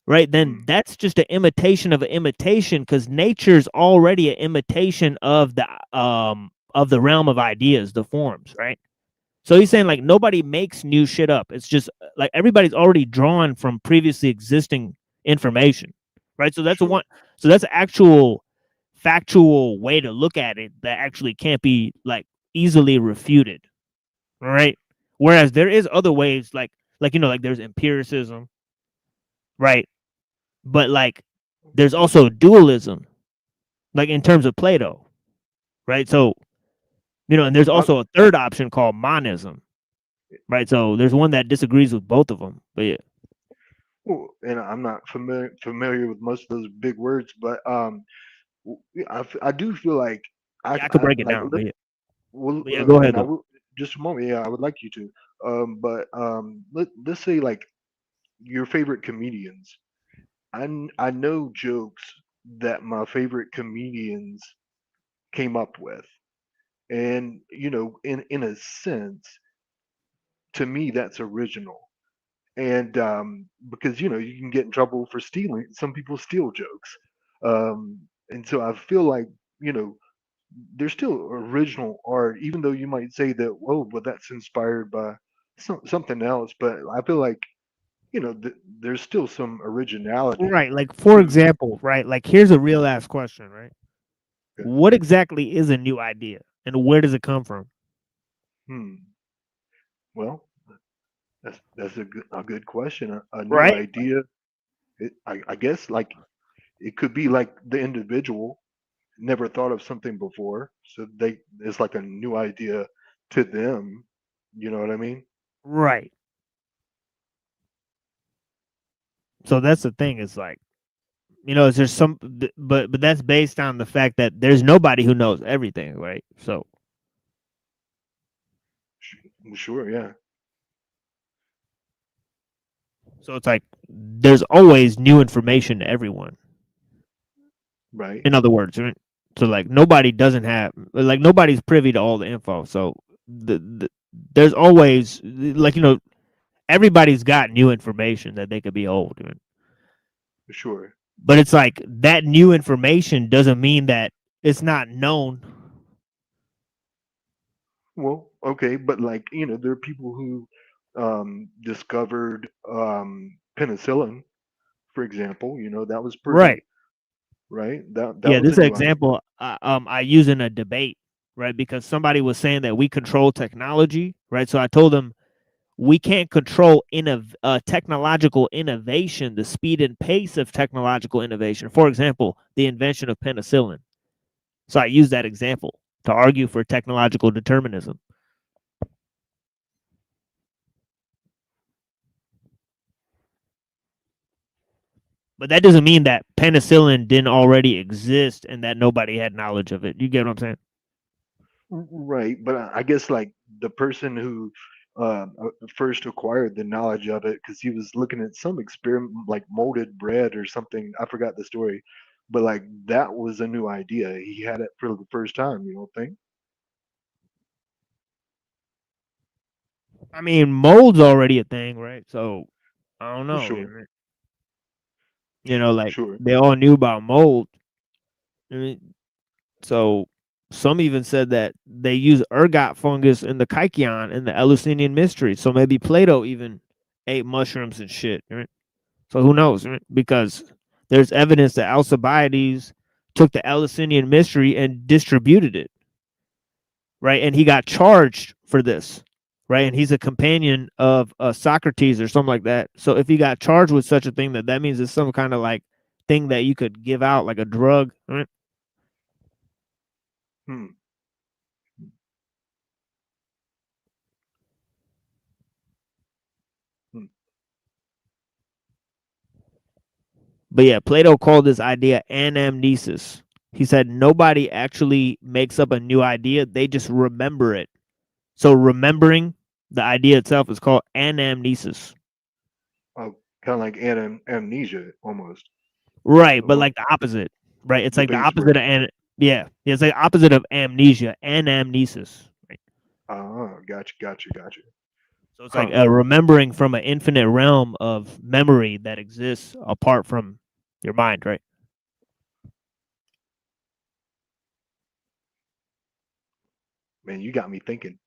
right, then that's just an imitation of an imitation because nature's already an imitation of the realm of ideas, the forms, right? So he's saying like nobody makes new shit up. It's just like everybody's already drawn from previously existing information, right? So that's that's an actual factual way to look at it that actually can't be like easily refuted, right? Whereas there is other ways like like there's empiricism, right? But like there's also dualism, like in terms of Plato, right? So and there's also a third option called monism, right? So there's one that disagrees with both of them, but yeah. Well, and I'm not familiar with most of those big words, but I do feel like Yeah, I could break it like down, but yeah. well, But yeah, go ahead and I though. will just a moment. Yeah, I would like you to. But let's say like your favorite comedians. I know jokes that my favorite comedians came up with, and in a sense, to me, that's original. And because you can get in trouble for stealing. Some people steal jokes, and so I feel like you know there's still original art, even though you might say that, whoa, but that's inspired by something else. But I feel like there's still some originality Right, like for to. example, right? Like here's a real ass question, right? What exactly is a new idea, and where does it come from? Well, that's a good question. A new Right? idea. I guess like it could be like the individual never thought of something before, so it's like a new idea to them. You know what I mean? Right. So that's the thing. Is like, is there some, but that's based on the fact that there's nobody who knows everything, right? So Sure, yeah. it's like there's always new information to everyone. Right. In other words, right? So like nobody doesn't have, like nobody's privy to all the info. So there's always like everybody's got new information that they could behold. Right? Sure. But it's like that new information doesn't mean that it's not known. Well, okay, but like there are people who discovered penicillin, for example. That was Right. pretty right. That Yeah, was this a is an new idea. example I use in a debate, right? Because somebody was saying that we control technology, right? So I told them we can't control technological innovation, the speed and pace of technological innovation. For example, the invention of penicillin. So I use that example to argue for technological determinism. But that doesn't mean that penicillin didn't already exist and that nobody had knowledge of it. You get what I'm saying? Right, but I guess like the person who first acquired the knowledge of it because he was looking at some experiment like molded bread or something. I forgot the story, but like that was a new idea. He had it for the first time. You don't think? I mean, mold's already a thing, right? So I don't know. Sure, Like sure. they all knew about mold. I mean, so some even said that they use ergot fungus in the Kykeon in the Eleusinian mystery. So maybe Plato even ate mushrooms and shit. Right? So who knows? Right? Because there's evidence that Alcibiades took the Eleusinian mystery and distributed it. Right, and he got charged for this. Right, and he's a companion of Socrates or something like that. So if he got charged with such a thing, that means it's some kind of like thing that you could give out, like a drug. Right? Hmm. Hmm. But yeah, Plato called this idea anamnesis. He said nobody actually makes up a new idea, they just remember it. So remembering the idea itself is called anamnesis. Oh, kind of like amnesia almost. Right, but Or like the opposite. Right? It's the like the base opposite of version. it's like opposite of amnesia, anamnesis. Right? Ah, gotcha. So it's like Huh. remembering from an infinite realm of memory that exists apart from your mind, right? Man, you got me thinking.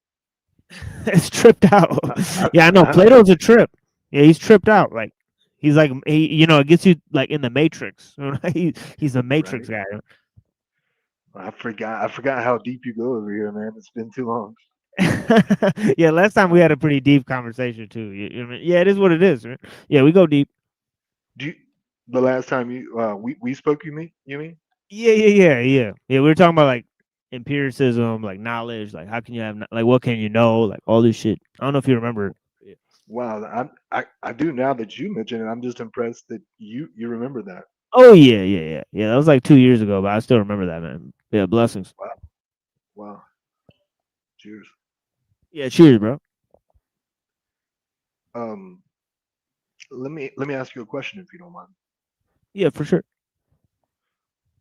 It's tripped out. Yeah, I know. I know. Plato's a trip. Yeah, he's tripped out. Like he's like it gets you like in the Matrix. He's a Matrix Right. guy. I forgot how deep you go over here, man. It's been too long. Yeah, last time we had a pretty deep conversation too. Yeah, it is what it is. Right? Yeah, we go deep. Do you, the last time we spoke, you mean? Yeah. We were talking about like empiricism, like knowledge, like how can you have like what can you know, like all this shit. I don't know if you remember. Yeah. Wow, I do now that you mention it. I'm just impressed that you remember that. Oh yeah. That was like 2 years ago, but I still remember that, man. Yeah, blessings. Wow, wow. Cheers. Yeah, cheers, bro. Um, let me ask you a question if you don't mind. Yeah, for sure.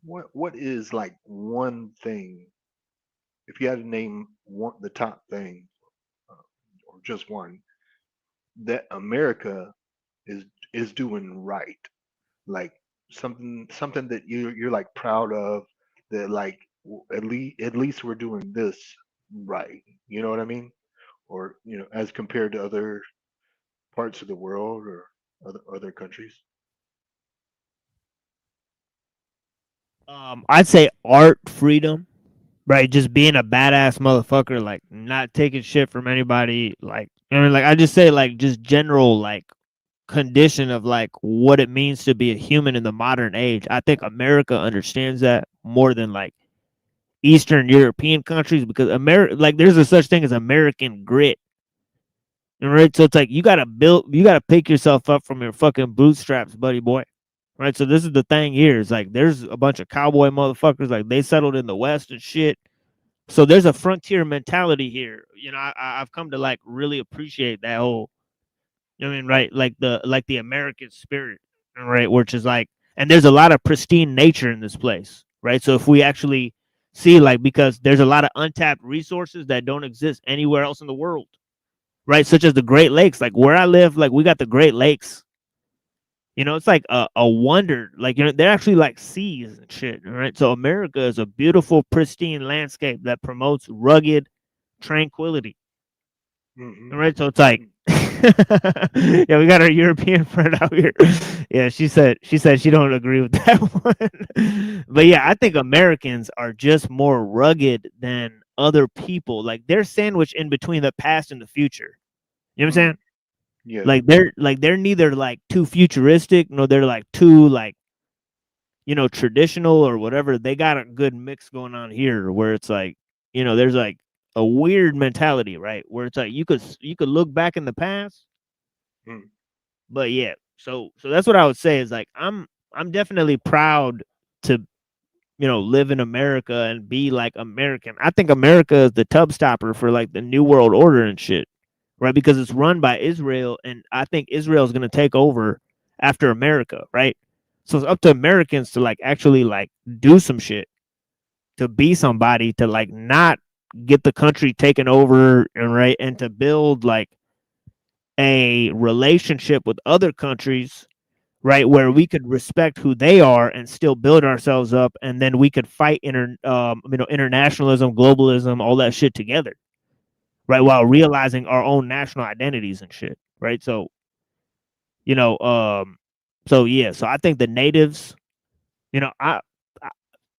What is like one thing if you had to name the top thing or just one that America is is doing right, like something that you're like proud of that like at least we're doing this right. You know what I mean? Or as compared to other parts of the world or other countries. I'd say art freedom, right? Just being a badass motherfucker, like not taking shit from anybody. Like, I mean, like I just say, like just general like condition of like what it means to be a human in the modern age. I think America understands that more than like Eastern European countries because America, like there's a such thing as American grit. Right, so it's like you gotta pick yourself up from your fucking bootstraps, buddy boy. Right, so this is the thing here. Is like there's a bunch of cowboy motherfuckers, like they settled in the West and shit. So there's a frontier mentality here. You know, I've come to like really appreciate that whole. You know what I mean, right? Like the American spirit, right? Which is like, and there's a lot of pristine nature in this place, right? So if we actually see like because there's a lot of untapped resources that don't exist anywhere else in the world, right? Such as the Great Lakes. Like where I live, like we got the Great Lakes. You know, it's like a wonder. Like, you know, they're actually like seas and shit, right? So America is a beautiful, pristine landscape that promotes rugged tranquility. Mm-hmm. Right? So it's like, yeah, we got our European friend out here. Yeah, she said she don't agree with that one. But yeah, I think Americans are just more rugged than other people. Like they're sandwiched in between the past and the future. You know what I'm saying? Yeah. Like they're neither like too futuristic nor they're like too like, you know, traditional or whatever. They got a good mix going on here where it's like, you know, there's like a weird mentality, right? Where it's like you could look back in the past, Mm. but yeah. So that's what I would say is like I'm definitely proud to, you know, live in America and be like American. I think America is the tub stopper for like the new world order and shit, right? Because it's run by Israel, and I think Israel is going to take over after America, right? So it's up to Americans to like actually like do some shit, to be somebody, to like not get the country taken over, and right, and to build like a relationship with other countries, right, where we could respect who they are and still build ourselves up, and then we could fight you know, internationalism, globalism, all that shit together, right, while realizing our own national identities and shit, right? So, you know, so yeah, so I think the natives, you know, I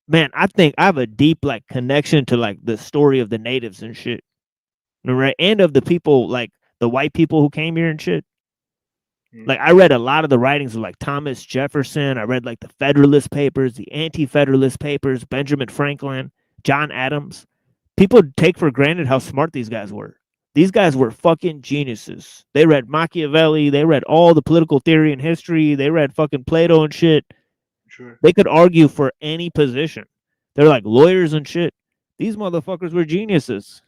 man, I think I have a deep like connection to like the story of the natives and shit, right, and of the people like the white people who came here and shit. Like I read a lot of the writings of like Thomas Jefferson. I read like the Federalist Papers, the Anti-Federalist Papers, Benjamin Franklin, John Adams. People take for granted how smart these guys were. These guys were fucking geniuses. They read Machiavelli. They read all the political theory and history. They read fucking Plato and shit. Sure. They could argue for any position. They're like lawyers and shit. These motherfuckers were geniuses.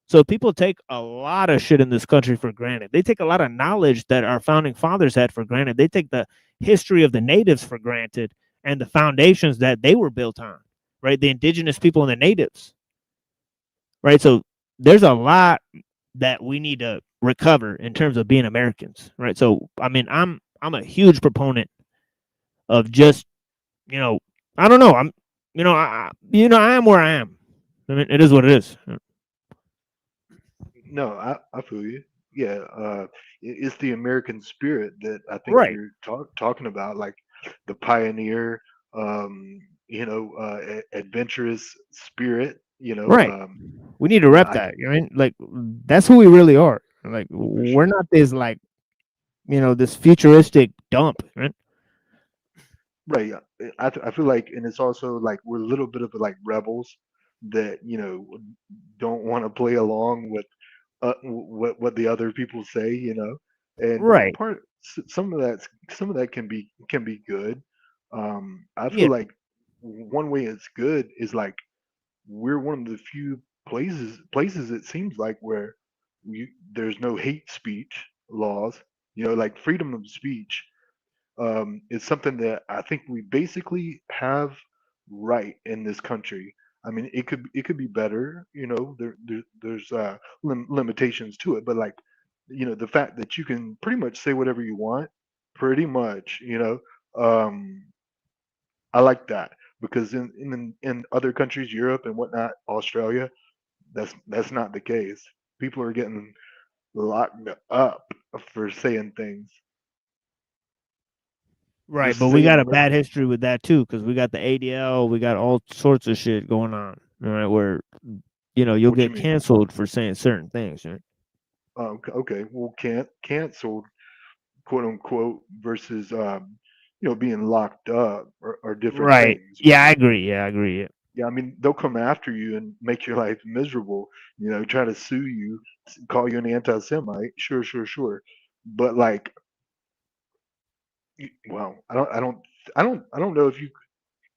So people take a lot of shit in this country for granted. They take a lot of knowledge that our founding fathers had for granted. They take the history of the natives for granted and the foundations that they were built on, right? The indigenous people and the natives, right? So there's a lot that we need to recover in terms of being Americans, right? So I mean, I'm a huge proponent of just, you know, I don't know, I'm, you know, I am where I am. I mean, it is what it is. No, I feel you. Yeah, it's the American spirit that I think Right. you're talking about, like the pioneer, you know, adventurous spirit. You know, Right. We need to rep I that. You know what I mean? Like that's who we really are. Like for we're sure. not this like, you know, this futuristic dump, right? Right. Yeah. I feel like, and it's also like we're a little bit of like rebels that don't want to play along with what the other people say. And Right. some of that can be good. I feel Yeah. like one way it's good is like we're one of the few places it seems like where there's no hate speech laws. Like freedom of speech is something that I think we basically have right in this country. I mean, it could be better. There's limitations to it, but like, the fact that you can pretty much say whatever you want, pretty much. Um, I like that because in other countries, Europe and whatnot, Australia, that's not the case. People are getting locked up for saying things. Right, Just but we say in got a America. bad history with that too, because we got the ADL, we got all sorts of shit going on. All right, where you'll What you get mean? canceled for saying certain things. Right? Okay. Well, canceled, quote unquote, versus being locked up are different Right. things. Yeah, I agree. Yeah, I agree. Yeah. Yeah, I mean, they'll come after you and make your life miserable, try to sue you, call you an anti-Semite. Sure. But like, well, I don't know if you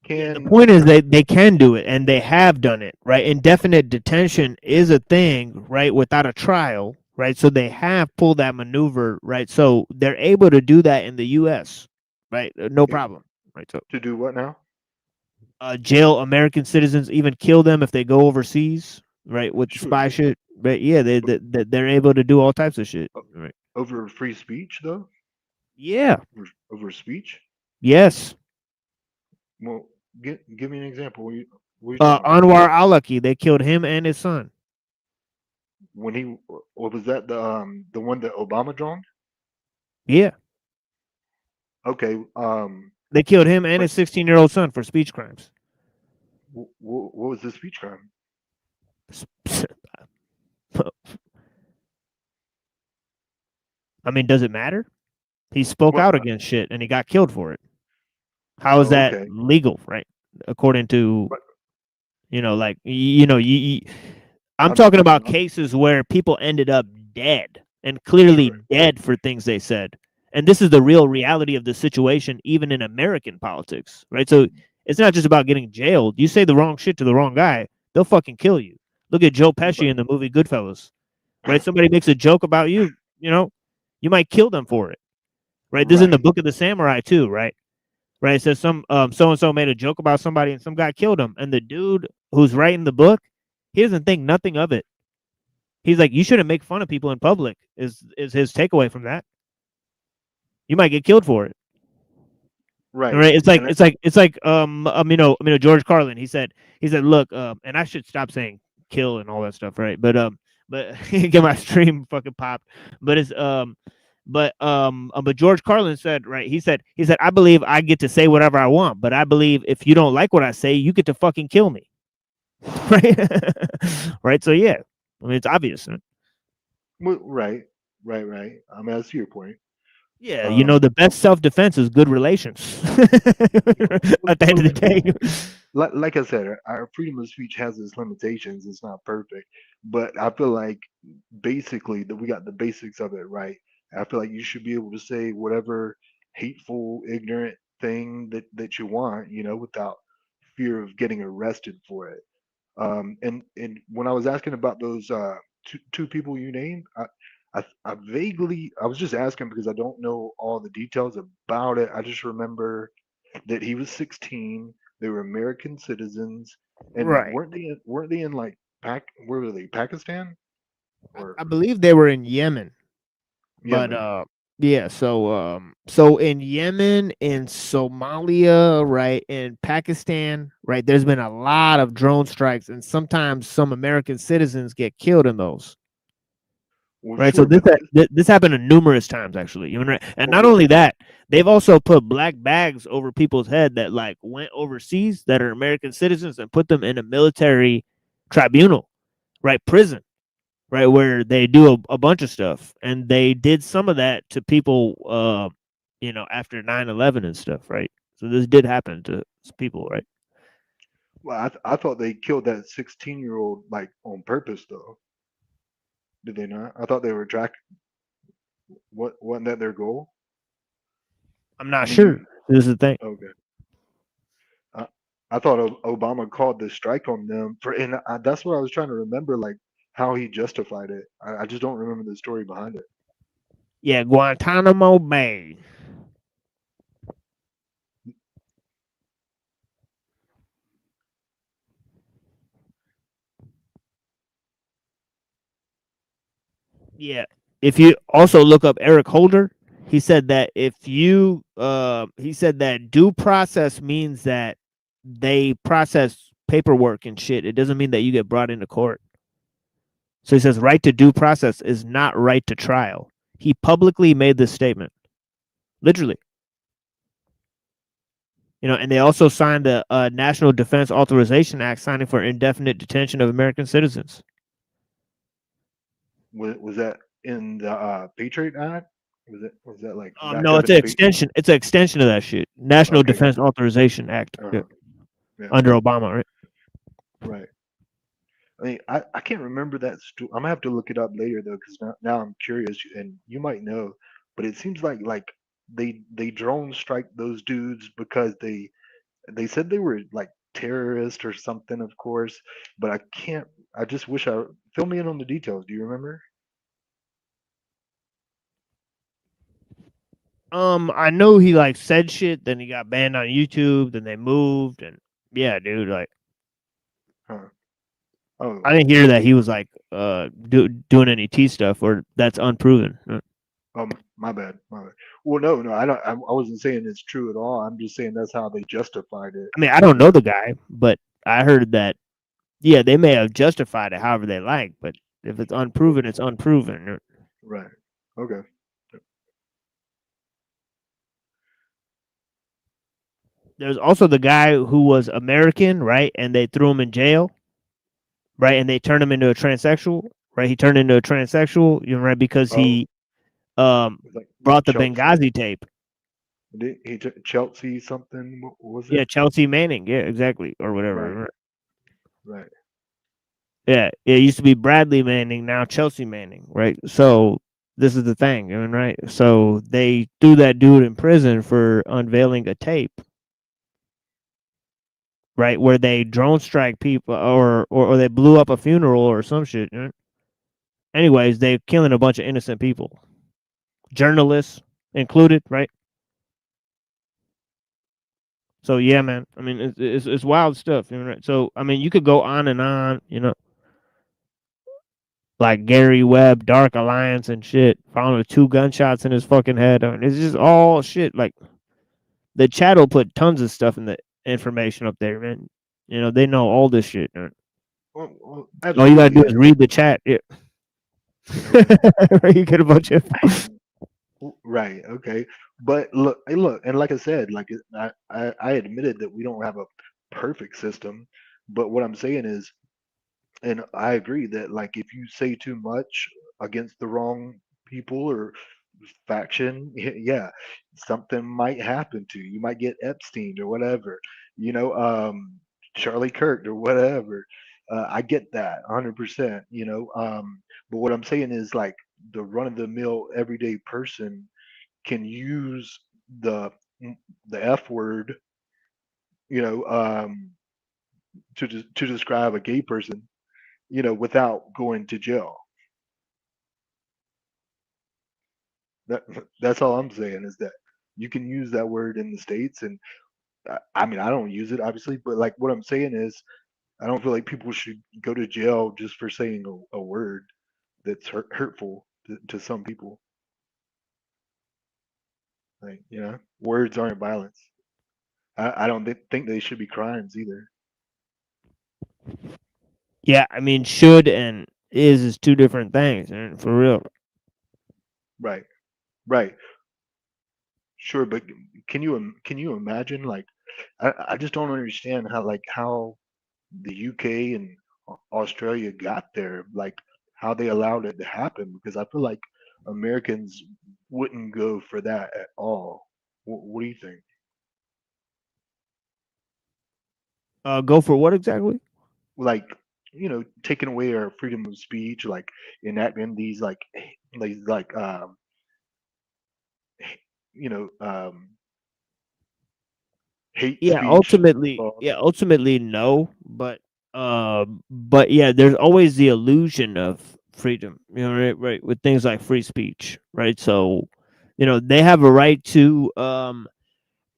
Yeah, the can. point is they can do it and they have done it, right? Indefinite detention is a thing, right, without a trial, right? So they have pulled that maneuver, right? So they're able to do that in the US, right? No problem. Right. So To do what now? jail American citizens, even kill them if they go overseas, right? With the Sure. spy shit. But yeah, they're able to do all types of shit. Right. Over free speech, though? Yeah. Over speech? Yes. Well, give me an example. What are you talking about? Anwar Alaki, they killed him and his son. When he, or was that the one that Obama drawn? Yeah. Okay. They killed him and But his 16-year-old son for speech crimes. what was the speech crime? I mean, does it matter? He spoke Well, out against shit and he got killed for it. How is oh, that okay. legal, right? According to, But like, I'm I'm talking about cases where people ended up dead and clearly sure. dead for things they said. And this is the real reality of the situation, even in American politics, right? So it's not just about getting jailed. You say the wrong shit to the wrong guy, they'll fucking kill you. Look at Joe Pesci in the movie Goodfellas, right? Somebody makes a joke about you, you might kill them for it, right? This is in the Right. Book of the Samurai too, right? Right? It says some so and so made a joke about somebody and some guy killed him, and the dude who's writing the book, he doesn't think nothing of it. He's like, you shouldn't make fun of people in public. Is his takeaway from that? You might get killed for it. Right. Right? It's like And George Carlin. He said, look, and I should stop saying kill and all that stuff, right? But get my stream fucking popped. But it's but George Carlin said, right? He said, I believe I get to say whatever I want, but I believe if you don't like what I say, you get to fucking kill me. Right? Right? So yeah. I mean, it's obvious. Right? right. I mean, I see your point. Yeah, Um, the best self-defense is good relations. At the end of the day. like I said, our freedom of speech has its limitations. It's not perfect, but I feel like basically that we got the basics of it right. I feel like you should be able to say whatever hateful, ignorant thing that you want, without fear of getting arrested for it. And when I was asking about those two people you named, I vaguely I was just asking because I don't know all the details about it. I just remember that he was 16. They were American citizens, and Right. weren't they in like where were they? Pakistan or I believe they were in Yemen. But Yemen? yeah, so in Yemen, in Somalia, right, in Pakistan, right, there's been a lot of drone strikes and sometimes some American citizens get killed in those. Well, Right. So sure, but this happened numerous times actually. Right? And not okay, only that, they've also put black bags over people's head that like went overseas that are American citizens and put them in a military tribunal, right? Prison, right, where they do a bunch of stuff. And they did some of that to people after 9/11 and stuff, right? So this did happen to people, right? well, I thought they killed that 16-year-old like on purpose though. Did they not? I thought they were wasn't that their goal? I'm I not mean, sure. This is the thing. okay. I, I thought Obama called the strike on them and that's what I was trying to remember, like how he justified it. I just don't remember the story behind it. Yeah, Guantanamo Bay. Yeah. If you also look up Eric Holder, he said that he said that due process means that they process paperwork and shit. It doesn't mean that you get brought into court. So he says right to due process is not right to trial. He publicly made this statement. Literally. You know, and they also signed a National Defense Authorization Act signing for indefinite detention of American citizens. Was that in the Patriot Act? Was that like back No, up it's in an the extension. It's an extension of that shit. National Okay. Defense Authorization Act. Uh-huh. Yeah. Yeah. Under Obama, right? Right. I mean, I can't remember that. I'm gonna have to look it up later though, because now I'm curious, and you might know. But it seems like they drone strike those dudes because they said they were like terrorists or something, of course. But I can't. I just wish I fill me in on the details. Do you remember? I know he like said shit, then he got banned on YouTube, then they moved, and yeah, dude, like Huh. Oh. I didn't hear that he was like doing any T stuff or that's unproven. My bad. My bad. Well, no, I don't. I wasn't saying it's true at all. I'm just saying that's how they justified it. I mean, I don't You know know. the guy, but I heard that yeah, they may have justified it however they like, but if it's unproven, it's unproven. Right. Okay. There's also the guy who was American, right? And they threw him in jail, right? And they turned him into a transsexual, right? He turned into a transsexual, you know, right? Because Oh, he it's like brought the Chelsea. Benghazi tape. Chelsea something? What was Yeah, it? Chelsea Manning. Yeah, exactly, or Right. whatever. Right. Yeah, it used to be Bradley Manning, now Chelsea Manning, right? So this is the thing, I mean, right? So they threw that dude in prison for unveiling a tape, right? Where they drone strike people, or they blew up a funeral or some shit. You know? Anyways, they're killing a bunch of innocent people, journalists included, right? So yeah, man. I mean, it's wild stuff, you know, right? So I mean, you could go on and on, you know, like Gary Webb, Dark Alliance, and shit. Found with 2 gunshots in his fucking head. I mean, it's just all shit. Like the chat will put tons of stuff in the information up there, man. You know, they know all this shit. Man. Well, All you gotta absolutely. do is read the chat. Yeah. You get a bunch of. Right. Okay. But look, look, and like I said, like I admitted that we don't have a perfect system, but what I'm saying is, and I agree that like if you say too much against the wrong people or faction, yeah, something might happen to you. You might get Epstein or whatever, you know, Charlie Kirk or whatever. I get that 100%, you know. But what I'm saying is like the run of the mill everyday person can use the the F word, you know, to describe a gay person, you know, without going to jail. That that's all I'm saying is that you can use that word in the states, and I mean I don't use it obviously, but like what I'm saying is I don't feel like people should go to jail just for saying a word that's hurtful to some people. Like you know, words aren't violence. I don't think they should be crimes either. Yeah, I mean, should and is two different things, man, for real. Right, right. Sure, but can you imagine like I just don't understand how the UK and Australia got there, like how they allowed it to happen because I feel like Americans wouldn't go for that at all. What do you think? Go for what exactly? Like, you know, taking away our freedom of speech, like enacting these like you know hate Yeah, speech laws. ultimately no, but yeah, there's always the illusion of freedom, you know, right, with things like free speech, right? So, you know, they have a right to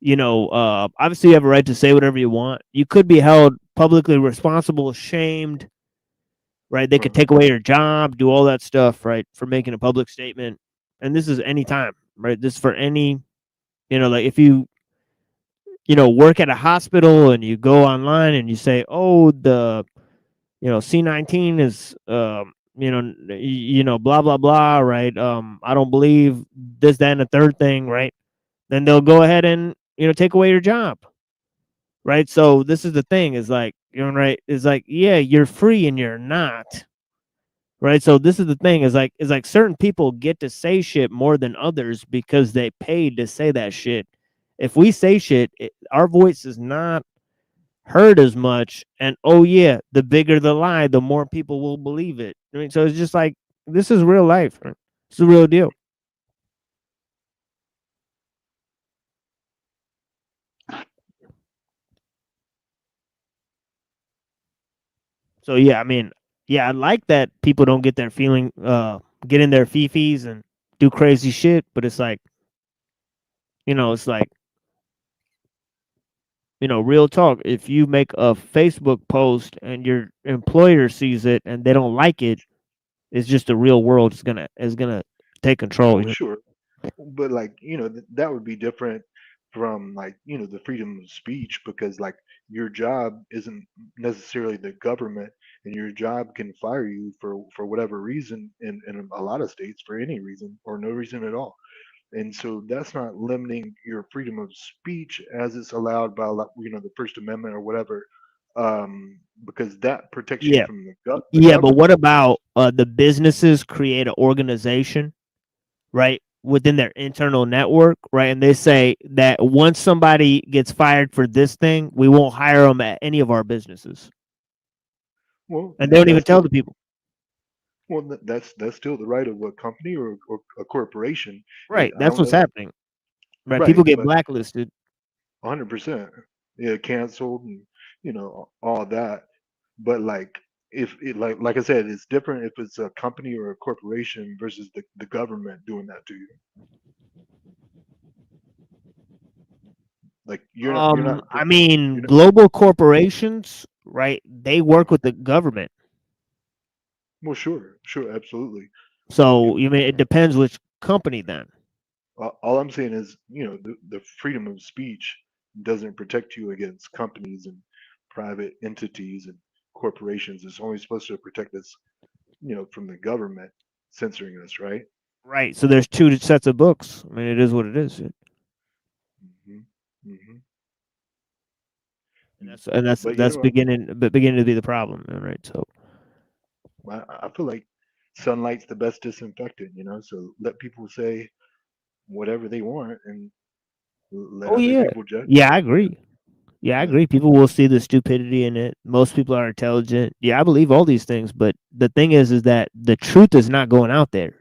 you know, obviously you have a right to say whatever you want. You could be held publicly responsible, shamed, right? They could take away your job, do all that stuff, right, for making a public statement. And this is any time, right? This is for any, you know, like if you know, work at a hospital and you go online and you say, "Oh, the you know C19 is you know you know blah blah blah," right? I don't believe this, that, and the third thing, right? Then they'll go ahead and you know take away your job, right? So this is the thing, is like, you know, right? Is like, yeah, you're free and you're not, right? So this is the thing, is like certain people get to say shit more than others because they paid to say that shit. If we say shit, our voice is not heard as much, and oh yeah, the bigger the lie, the more people will believe it. I mean, so it's just like, this is real life, right? It's the real deal. So yeah, I mean, yeah, I like that people don't get their get in their fifis and do crazy shit, but it's like, it's like, real talk. If you make a Facebook post and your employer sees it and they don't like it, it's just the real world is gonna take control. Well, sure, but like that would be different from like the freedom of speech, because like your job isn't necessarily the government, and your job can fire you for whatever reason in a lot of states for any reason or no reason at all. And so that's not limiting your freedom of speech as it's allowed by like, the First Amendment or whatever, because that protects you Yeah, from the yeah, but what government. about the businesses create an organization, right, within their internal network, right? And they say that once somebody gets fired for this thing, we won't hire them at any of our businesses, Well, and they don't even that's tell still the people. that's still the right of a company or a corporation. Right, I that's don't what's know. happening. Right, Right, people get but blacklisted. 100%, yeah, canceled and all that. But like if it like I said, it's different if it's a company or a corporation versus the government doing that to you. Like I mean, you're not. global corporations, right? They work with the government. Well, sure, absolutely. So you mean it depends which company then. All I'm saying is, the freedom of speech doesn't protect you against companies and private entities and corporations. It's only supposed to protect us, from the government censoring us, right? Right. So there's two sets of books. I mean, it is what it is. hmm hmm And But that's beginning to be the problem, right? So I feel like sunlight's the best disinfectant, So let people say whatever they want and let oh other yeah. people judge Yeah, them. I agree. Yeah, I Yeah. agree. People will see the stupidity in it. Most people are intelligent. Yeah, I believe all these things, but the thing is that the truth is not going out there.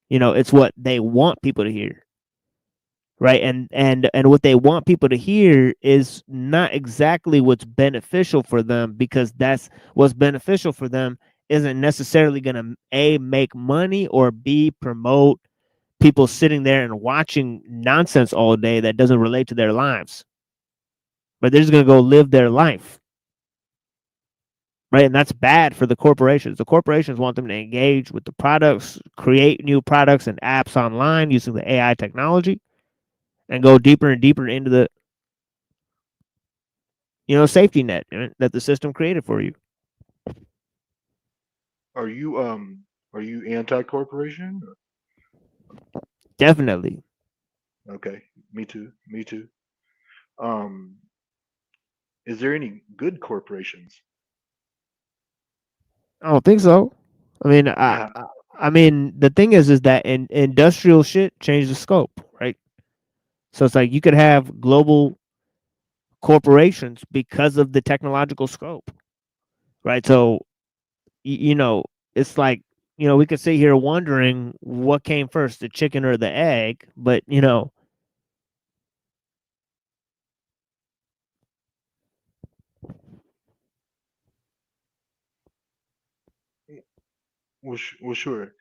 It's what they want people to hear. Right, and what they want people to hear is not exactly what's beneficial for them, because that's what's beneficial for them isn't necessarily going to a make money, or b promote people sitting there and watching nonsense all day that doesn't relate to their lives, but they're just going to go live their life, right? And that's bad for the corporations. The corporations want them to engage with the products, create new products and apps online using the AI technology, and go deeper and deeper into the safety net that the system created for you. Are you anti-corporation? Definitely. Okay, me too. Me too. Um, is there any good corporations? I don't think so. I mean, Yeah. I mean, the thing is that industrial shit changed the scope, right? So it's like you could have global corporations because of the technological scope, right? So it's like, we could sit here wondering what came first, the chicken or the egg, but Well, sure.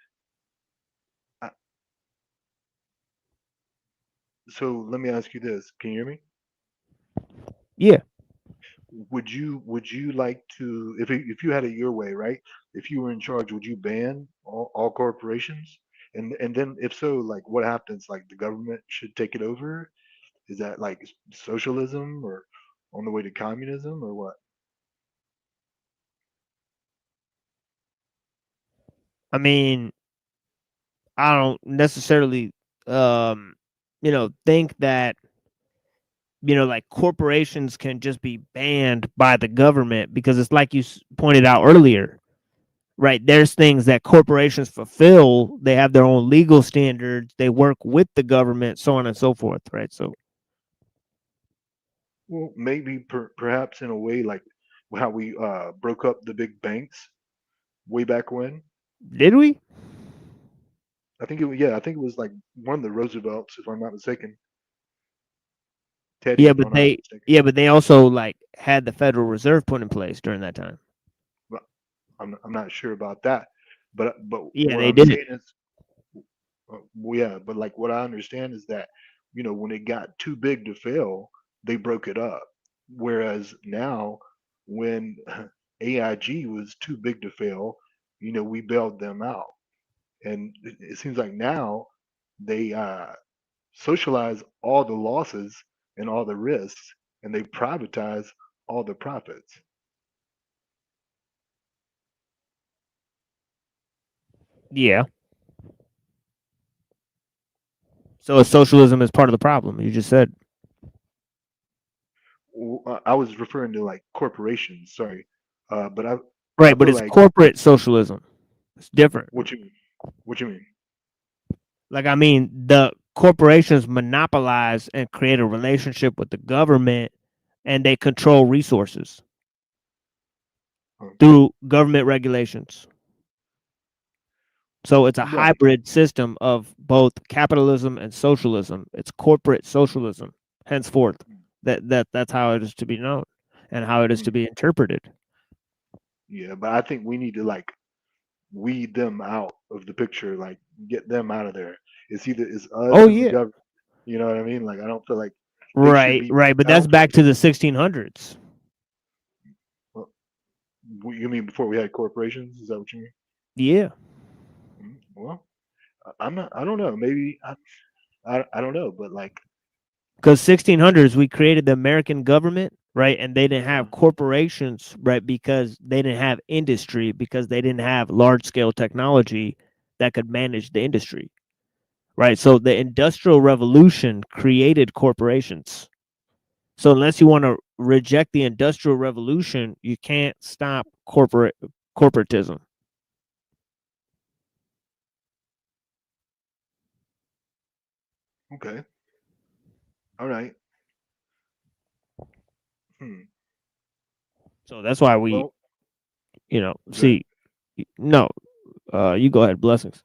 I, so let me ask you this. Can you hear me? yeah. Would you like to, if you had it your way, right? If you were in charge, would you ban all corporations? And then if so, like what happens? Like the government should take it over? Is that like socialism or on the way to communism or what? I mean, I don't necessarily think that like corporations can just be banned by the government because it's like you pointed out earlier, right? There's things that corporations fulfill. They have their own legal standards. They work with the government, so on and so forth, right? So, Well, maybe perhaps in a way like how we broke up the big banks way back when. did we? I think yeah, I think it was like one of the Roosevelts, if I'm not mistaken. Teddy, Yeah, if but I'm not mistaken. they also like had the Federal Reserve put in place during that time. But I'm not sure about that. But Yeah, what they I'm did. saying is, well, yeah. But like what I understand is that when it got too big to fail, they broke it up. Whereas now, when AIG was too big to fail, we bailed them out. And it seems like now they socialize all the losses and all the risks, and they privatize all the profits. Yeah. So socialism is part of the problem. You just said. I was referring to like corporations. Sorry, but I Right, but feel it's like corporate socialism. It's different. what you mean. What you mean? Like, I mean, the corporations monopolize and create a relationship with the government, and they control resources through government regulations. So it's a Right. hybrid system of both capitalism and socialism. It's corporate socialism, henceforth. That's how it is to be known and how it is to Mm. be interpreted. Yeah, but I think we need to like weed them out of the picture, like get them out of there. It's us Oh and the yeah. government. You know what I mean? Like I don't feel like they should Right, be right, but that's back bouncers. to the 1600s. Well, you mean before we had corporations? Is that what you mean? Yeah. Well, I'm not. I don't know. Maybe I don't know. But like, Because 1600s we created the American government, right? And they didn't have corporations, right? Because they didn't have industry, because they didn't have large scale technology that could manage the industry, right? So the Industrial Revolution created corporations. So unless you want to reject the Industrial Revolution, you can't stop corporatism. okay, all right. Hmm. So that's why we, Well, good. see, no, you go ahead. Blessings.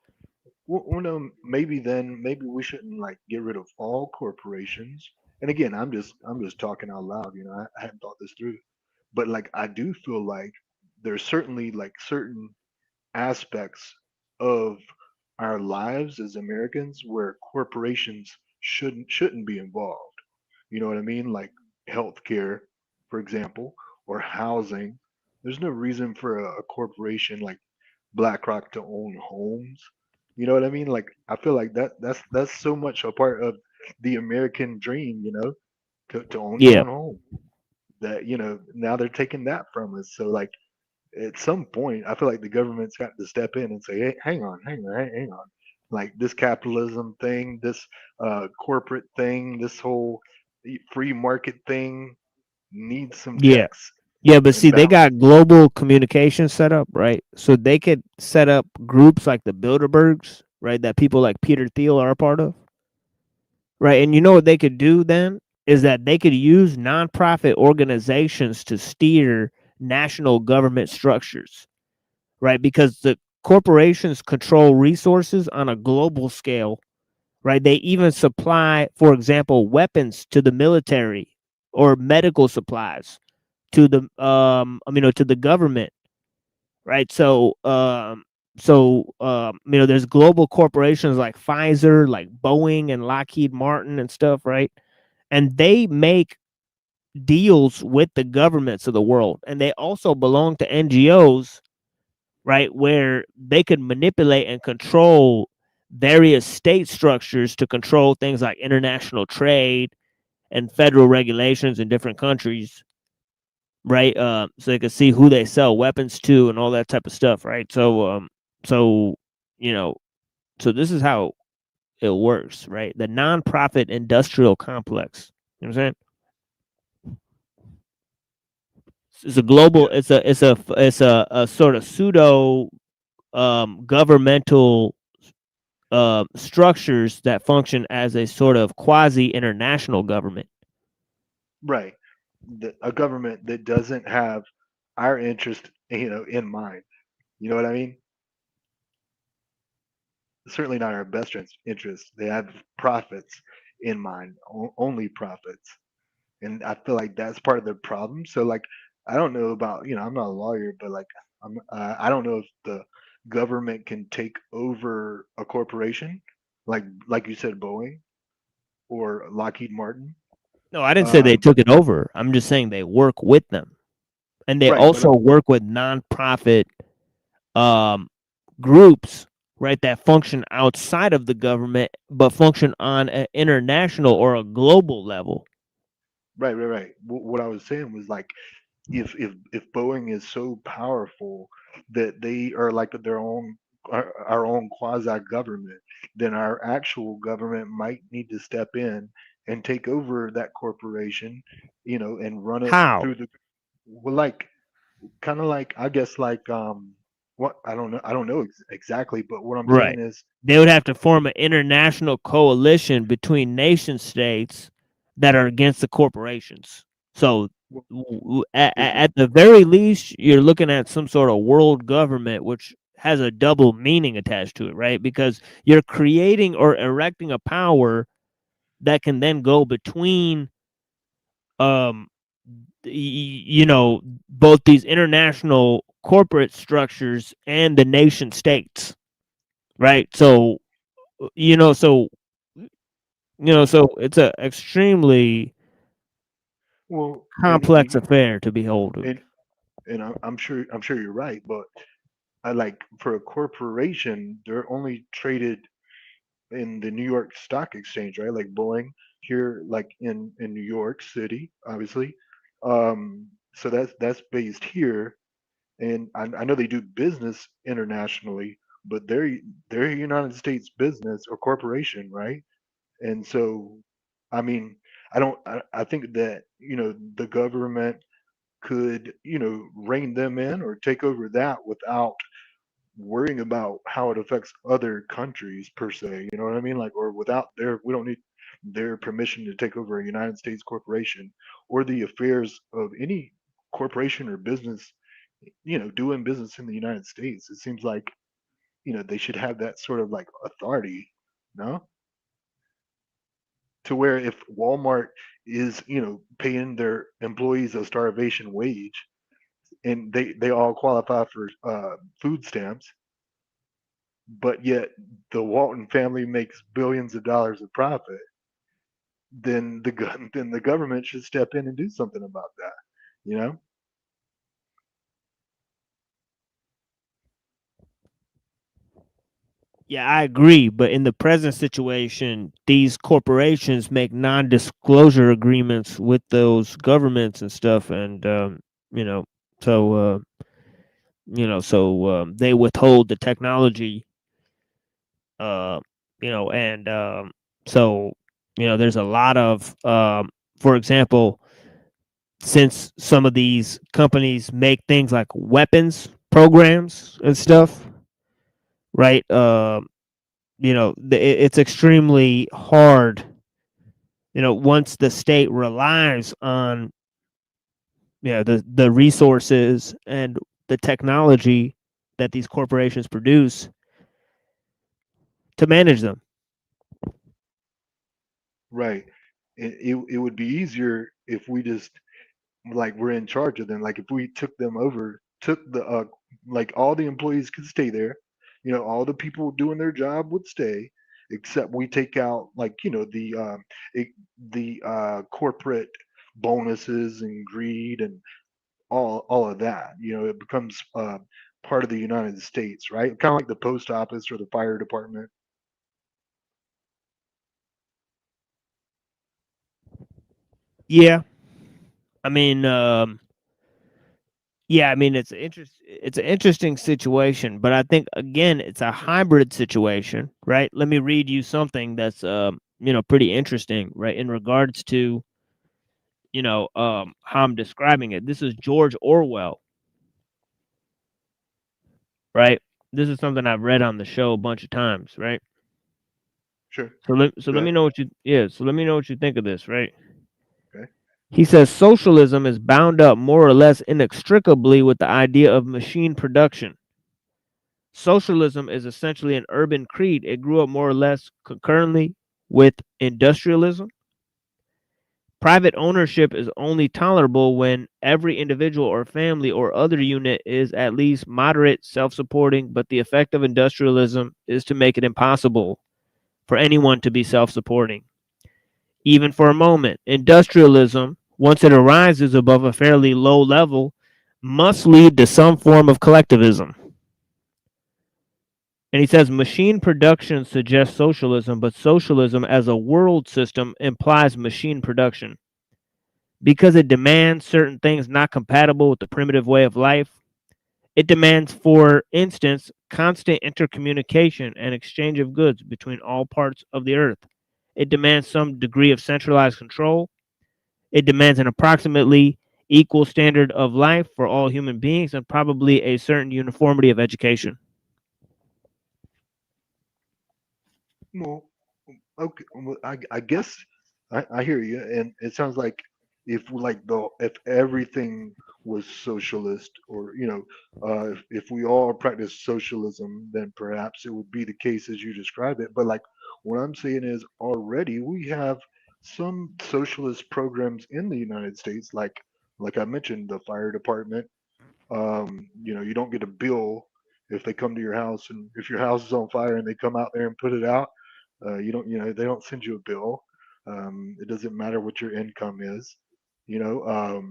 Well, no, maybe then maybe we shouldn't like get rid of all corporations. And again, I'm just talking out loud. I hadn't thought this through, but like I do feel like there's certainly like certain aspects of our lives as Americans where corporations shouldn't be involved. You know what I mean? Like healthcare, for example, or housing. There's no reason for a corporation like BlackRock to own homes. You know what I mean? Like I feel like that's so much a part of the American dream, to own your Yeah. own home. That now they're taking that from us. So like at some point, I feel like the government's got to step in and say, "Hey, hang on. Like this capitalism thing, this corporate thing, this whole free market thing needs some Yeah. checks Yeah, but see, and they got balances." global communication set up, right? So they could set up groups like the Bilderbergs, right? That people like Peter Thiel are a part of, right? And you know what they could do then is that they could use nonprofit organizations to steer national government structures, right? Because the corporations control resources on a global scale, right? They even supply, for example, weapons to the military or medical supplies to the to the government, right? There's global corporations like Pfizer, like Boeing and Lockheed Martin and stuff, right? And they make deals with the governments of the world, and they also belong to NGOs, right, where they could manipulate and control various state structures to control things like international trade and federal regulations in different countries, right? So they can see who they sell weapons to and all that type of stuff, right? So you know, so this is how it works, right? The nonprofit industrial complex. You know what I'm saying? It's a global. It's a sort of pseudo governmental structures that function as a sort of quasi international government. Right. A government that doesn't have our interest, in mind. You know what I mean? Certainly not our best interest. They have profits in mind, only profits. And I feel like that's part of the problem. So like, I don't know about, I'm not a lawyer, but like, I don't know if the government can take over a corporation, like you said, Boeing or Lockheed Martin. No, I didn't say they took it over. I'm just saying they work with them, and they Right, but also work with nonprofit groups, right, that function outside of the government, but function on an international or a global level. right. What I was saying was like, if Boeing is so powerful that they are like their own our own quasi government, then our actual government might need to step in and take over that corporation, and run it How? through the well, like kind of like I guess like what I don't know exactly, but what I'm Right. saying is They would have to form an international coalition between nation states that are against the corporations. So, at the very least, you're looking at some sort of world government, which has a double meaning attached to it, right? Because you're creating or erecting a power that can then go between, um, both these international corporate structures and the nation states, right? So, so so it's a extremely well, complex affair to behold. and I'm sure you're right, but I like for a corporation, they're only traded in the New York Stock Exchange, right? Like Boeing here, like in New York City, obviously. So that's based here, and I know they do business internationally, but they're a United States business or corporation, right? And so, I mean, I think that the government could rein them in or take over that without worrying about how it affects other countries per se. You know what I mean? Like, or without we don't need their permission to take over a United States corporation or the affairs of any corporation or business, doing business in the United States. It seems like, they should have that sort of like authority, no? To where if Walmart is, paying their employees a starvation wage and they all qualify for food stamps, but yet the Walton family makes billions of dollars of profit, then then the government should step in and do something about that. You know? Yeah, I agree. But in the present situation, these corporations make non-disclosure agreements with those governments and stuff, and you know, so they withhold the technology. Uh, and so there's a lot of, for example, since some of these companies make things like weapons programs and stuff, right? It's extremely hard. Once the state relies on the resources and the technology that these corporations produce to manage them. Right. It would be easier if we just like we're in charge of them. Like if we took them over, took the like all the employees could stay there. All the people doing their job would stay, except we take out like the corporate bonuses and greed and all of that. It becomes part of the United States, right? Kind of like the post office or the fire department. Yeah, I mean, it's an interesting situation, but I think again it's a hybrid situation, right? Let me read you something that's pretty interesting, right? In regards to how I'm describing it. This is George Orwell, right? This is something I've read on the show a bunch of times, right? Sure. So let Go me ahead. know what you think of this, right? Okay. He says socialism is bound up more or less inextricably with the idea of machine production. Socialism is essentially an urban creed. It grew up more or less concurrently with industrialism. Private ownership is only tolerable when every individual or family or other unit is at least moderate, self-supporting, but the effect of industrialism is to make it impossible for anyone to be self-supporting. Even for a moment, industrialism, once it arises above a fairly low level, must lead to some form of collectivism. And he says machine production suggests socialism, but socialism as a world system implies machine production. Because it demands certain things not compatible with the primitive way of life, it demands, for instance, constant intercommunication and exchange of goods between all parts of the earth. It demands some degree of centralized control. It demands an approximately equal standard of life for all human beings and probably a certain uniformity of education. Well, okay. Well, I guess I hear you, and it sounds like if everything was socialist, or if we all practice socialism, then perhaps it would be the case as you describe it. But like what I'm saying is, already we have some socialist programs in the United States, like I mentioned, the fire department. You don't get a bill if they come to your house, and if your house is on fire and they come out there and put it out. You don't, they don't send you a bill. It doesn't matter what your income is. You know,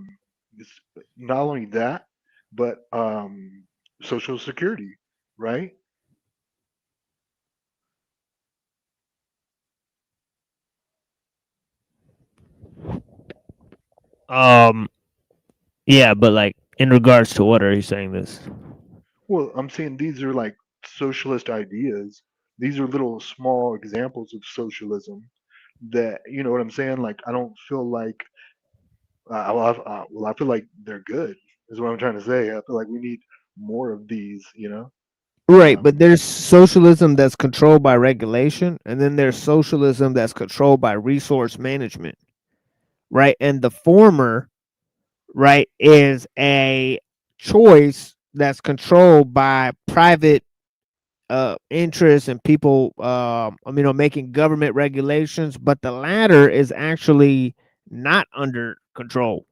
it's not only that, but Social Security, right? Um, yeah, but like in regards to what are you saying this? Well, I'm saying these are like socialist ideas. These are little small examples of socialism that, you know what I'm saying? Like, I don't feel like, I feel like they're good, is what I'm trying to say. I feel like we need more of these, you know? Right, but Um, there's socialism that's controlled by regulation, and then there's socialism that's controlled by resource management, right? And the former, right, is a choice that's controlled by private interests and people, making government regulations, but the latter is actually not under control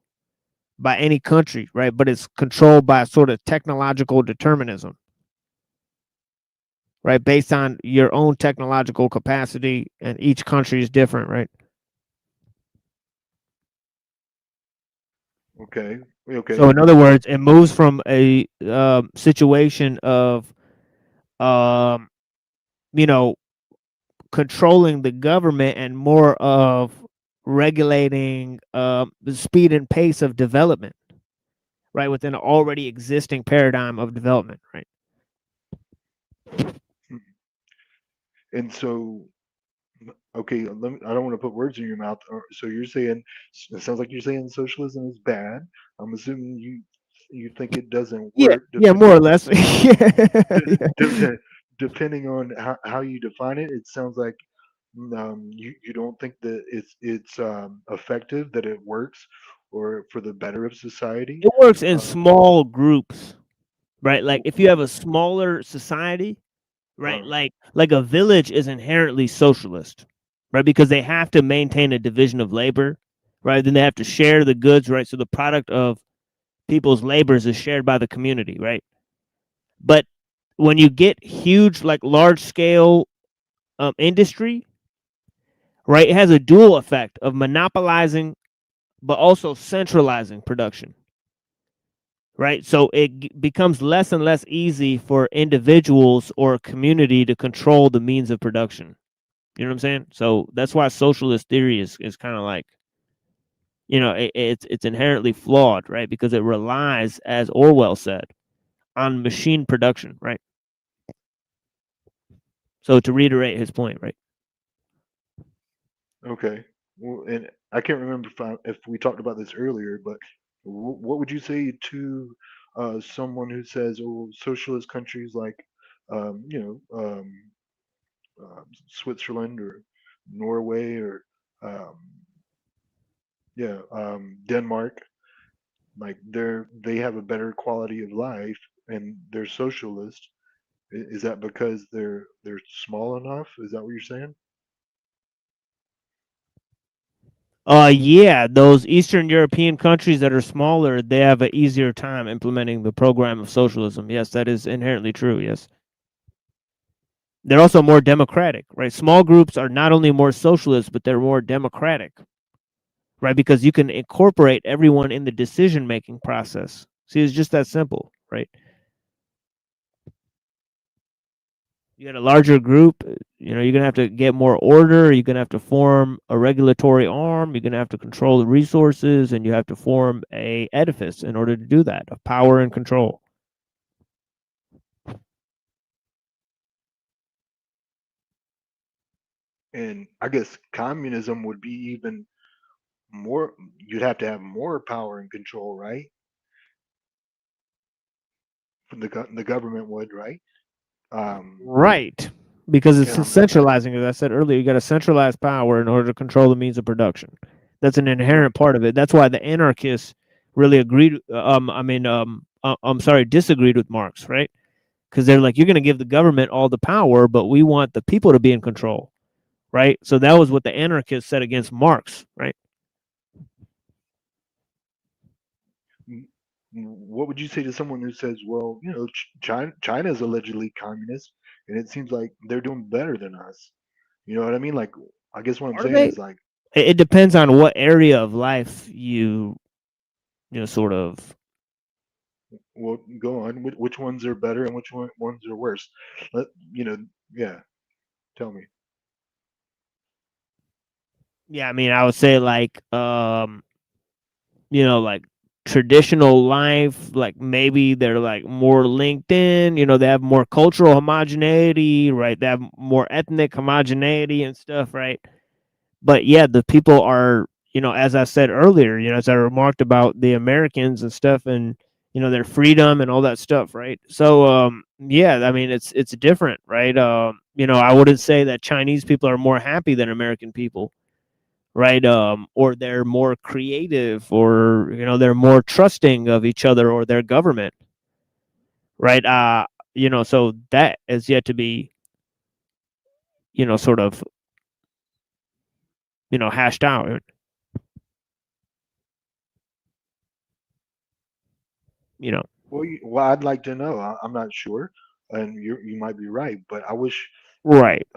by any country, right? But it's controlled by sort of technological determinism, right? Based on your own technological capacity, and each country is different, right? okay, So, okay. in other words, it moves from a situation of, um, you know, controlling the government and more of regulating the speed and pace of development, right? Within an already existing paradigm of development, right? And so, okay, I don't want to put words in your mouth. So you're saying, it sounds like you're saying socialism is bad. I'm assuming you think it doesn't Yeah, work, yeah, more or less. depending on how you define it. It sounds like you don't think that it's effective, that it works, or for the better of society. It works in Uh, small groups, right? Like if you w- have a smaller society, right? uh, Like a village is inherently socialist, right? Because they have to maintain a division of labor, right? Then they have to share the goods, right? So the product of people's labors is shared by the community, right? But when you get huge, like large scale industry, right, it has a dual effect of monopolizing, but also centralizing production, right? So it becomes less and less easy for individuals or a community to control the means of production. You know what I'm saying? So that's why socialist theory is kind of like, it's inherently flawed, right? Because it relies, as Orwell said, on machine production, right? So to reiterate his point, right? okay. And I can't remember if we talked about this earlier, but what would you say to someone who says, "Oh, socialist countries like, um, you know, um, Switzerland or Norway or um, yeah, Denmark, like they have a better quality of life and they're socialist." Is that because they're small enough? Is that what you're saying? Yeah, those Eastern European countries that are smaller, they have an easier time implementing the program of socialism. Yes, that is inherently true. Yes. They're also more democratic, right? Small groups are not only more socialist, but they're more democratic, right? Because you can incorporate everyone in the decision making process. See, it's just that simple, right? You get a larger group, you're gonna have to get more order. You're gonna have to form a regulatory arm. You're gonna have to control the resources, and you have to form a edifice in order to do that of power and control. And I guess communism would be even more. You'd have to have more power and control, right? From the government would, right? Um, Right. Because and it's I'm centralizing, as I said earlier, you got to centralize power in order to control the means of production. That's an right. inherent part of it. That's why the anarchists really agreed. I'm sorry, disagreed with Marx, right? Because they're like, you're going to give the government all the power, but we want the people to be in control, right? So that was what the anarchists said against Marx, right? What would you say to someone who says, "Well, China is allegedly communist, and it seems like they're doing better than us." You know what I mean? Like, I guess what I'm Are saying they? is like, It depends on what area of life sort of. well, go on. Which ones are better and ones are worse? Let you know. Yeah, tell me. Yeah, I mean, I would say like like traditional life, like maybe they're like more linked in, they have more cultural homogeneity, right? They have more ethnic homogeneity and stuff, right? But yeah, the people are, as I said earlier, as I remarked about the Americans and stuff and their freedom and all that stuff, right? So yeah, I mean it's different, right? I wouldn't say that Chinese people are more happy than American people, right? Or they're more creative, or they're more trusting of each other or their government, right? So that is yet to be, sort of, hashed out, you know. Well, I'd like to know. I'm not sure, and you might be right, but Right.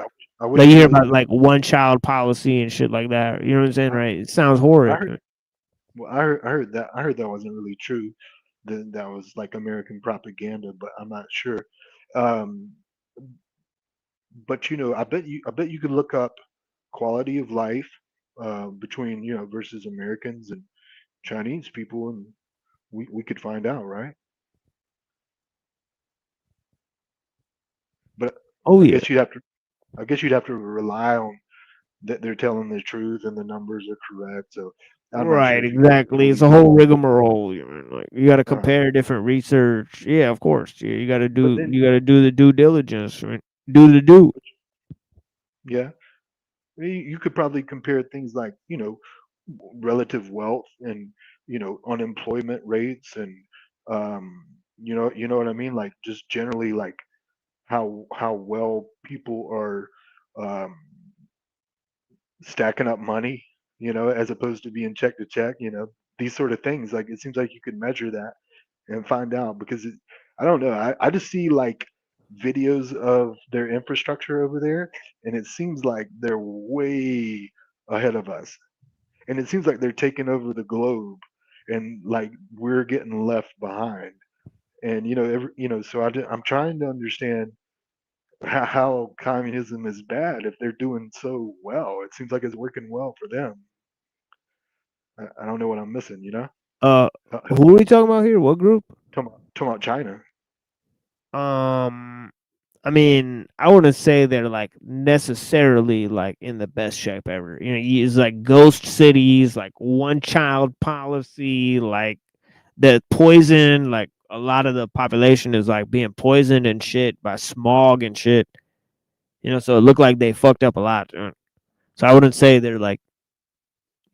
I Like wish you there hear was about more. like one child policy and shit like that. You know what I'm saying, I, right? It sounds I heard, horrid. well, I heard that wasn't really true. That was like American propaganda, but I'm not sure. Um, but I bet you could look up quality of life between versus Americans and Chinese people, and we could find out, right? But Oh I yeah. guess you'd have to I guess you'd have to rely on that they're telling the truth and the numbers are correct. So I'm not sure Right, if you can exactly. It's a believe that. whole rigmarole. Like you got to Uh, compare different research. Yeah, of course. Yeah, but then, you got to do the due diligence. Right? Do the do. yeah, you could probably compare things like relative wealth and unemployment rates and um, you know what I mean, like just generally like how well people are um, stacking up money, as opposed to being check to check, these sort of things. Like it seems like you could measure that and find out because I don't know. I just see like videos of their infrastructure over there, and it seems like they're way ahead of us. And it seems like they're taking over the globe, and like we're getting left behind. And so I'm trying to understand how communism is bad if they're doing so well. It seems like it's working well for them. I don't know what I'm missing. Uh, Help who are we talking about here? What group? talking about China. Um, I mean, I wouldn't say they're like necessarily like in the best shape ever. You know, it's like ghost cities, like one child policy, like the poison, like a lot of the population is like being poisoned and shit by smog and shit. You know, so it looked like they fucked up a lot. So I wouldn't say they're like,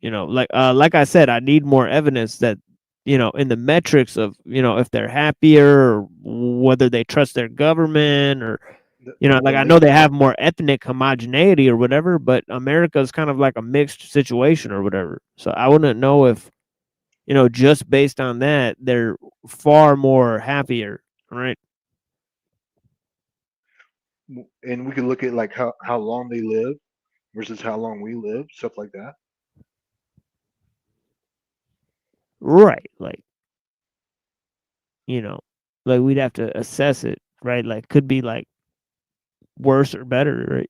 like I said, I need more evidence that, in the metrics of, if they're happier or whether they trust their government or, like The I know link. they have more ethnic homogeneity or whatever, but America is kind of like a mixed situation or whatever. So I wouldn't know if, just based on that, they're far more happier, right? And we could look at like how long they live versus how long we live, stuff like that. Right. Like, you know, like we'd have to assess it, right? Like could be like worse or better, right?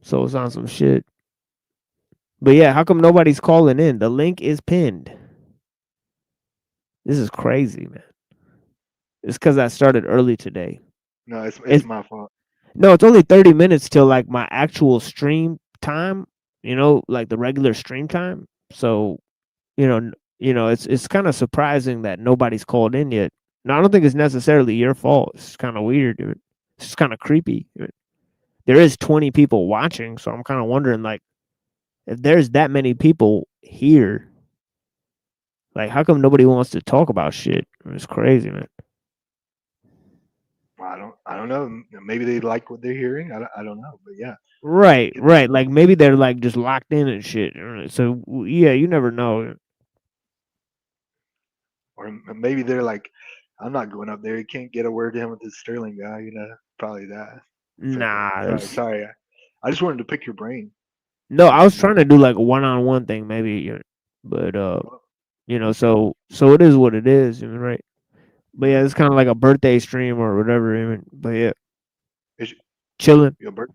So it's on some shit. But yeah, how come nobody's calling in? The link is pinned. This is crazy, man. It's because I started early today. No, it's It's my fault. no, it's only 30 minutes till like my actual stream time. Like the regular stream time. So it's kind of surprising that nobody's called in yet. No, I don't think it's necessarily your fault. It's kind of weird, dude. It's just kind of creepy. There is 20 people watching, so I'm kind of wondering, like, if there's that many people here, like, how come nobody wants to talk about shit? It's crazy, man. I don't know. Maybe they like what they're hearing. I don't know, but yeah. Right, right. Like maybe they're like just locked in and shit. So yeah, you never know. Or maybe they're like, I'm not going up there. You can't get a word in with this Sterling guy. Probably that. It's like, Nah, sorry. I just wanted to pick your brain. no. I was trying to do like a one-on-one thing, maybe, but so it is what it is, right? But yeah, it's kind of like a birthday stream or whatever, even. But yeah, Is chilling. your birth?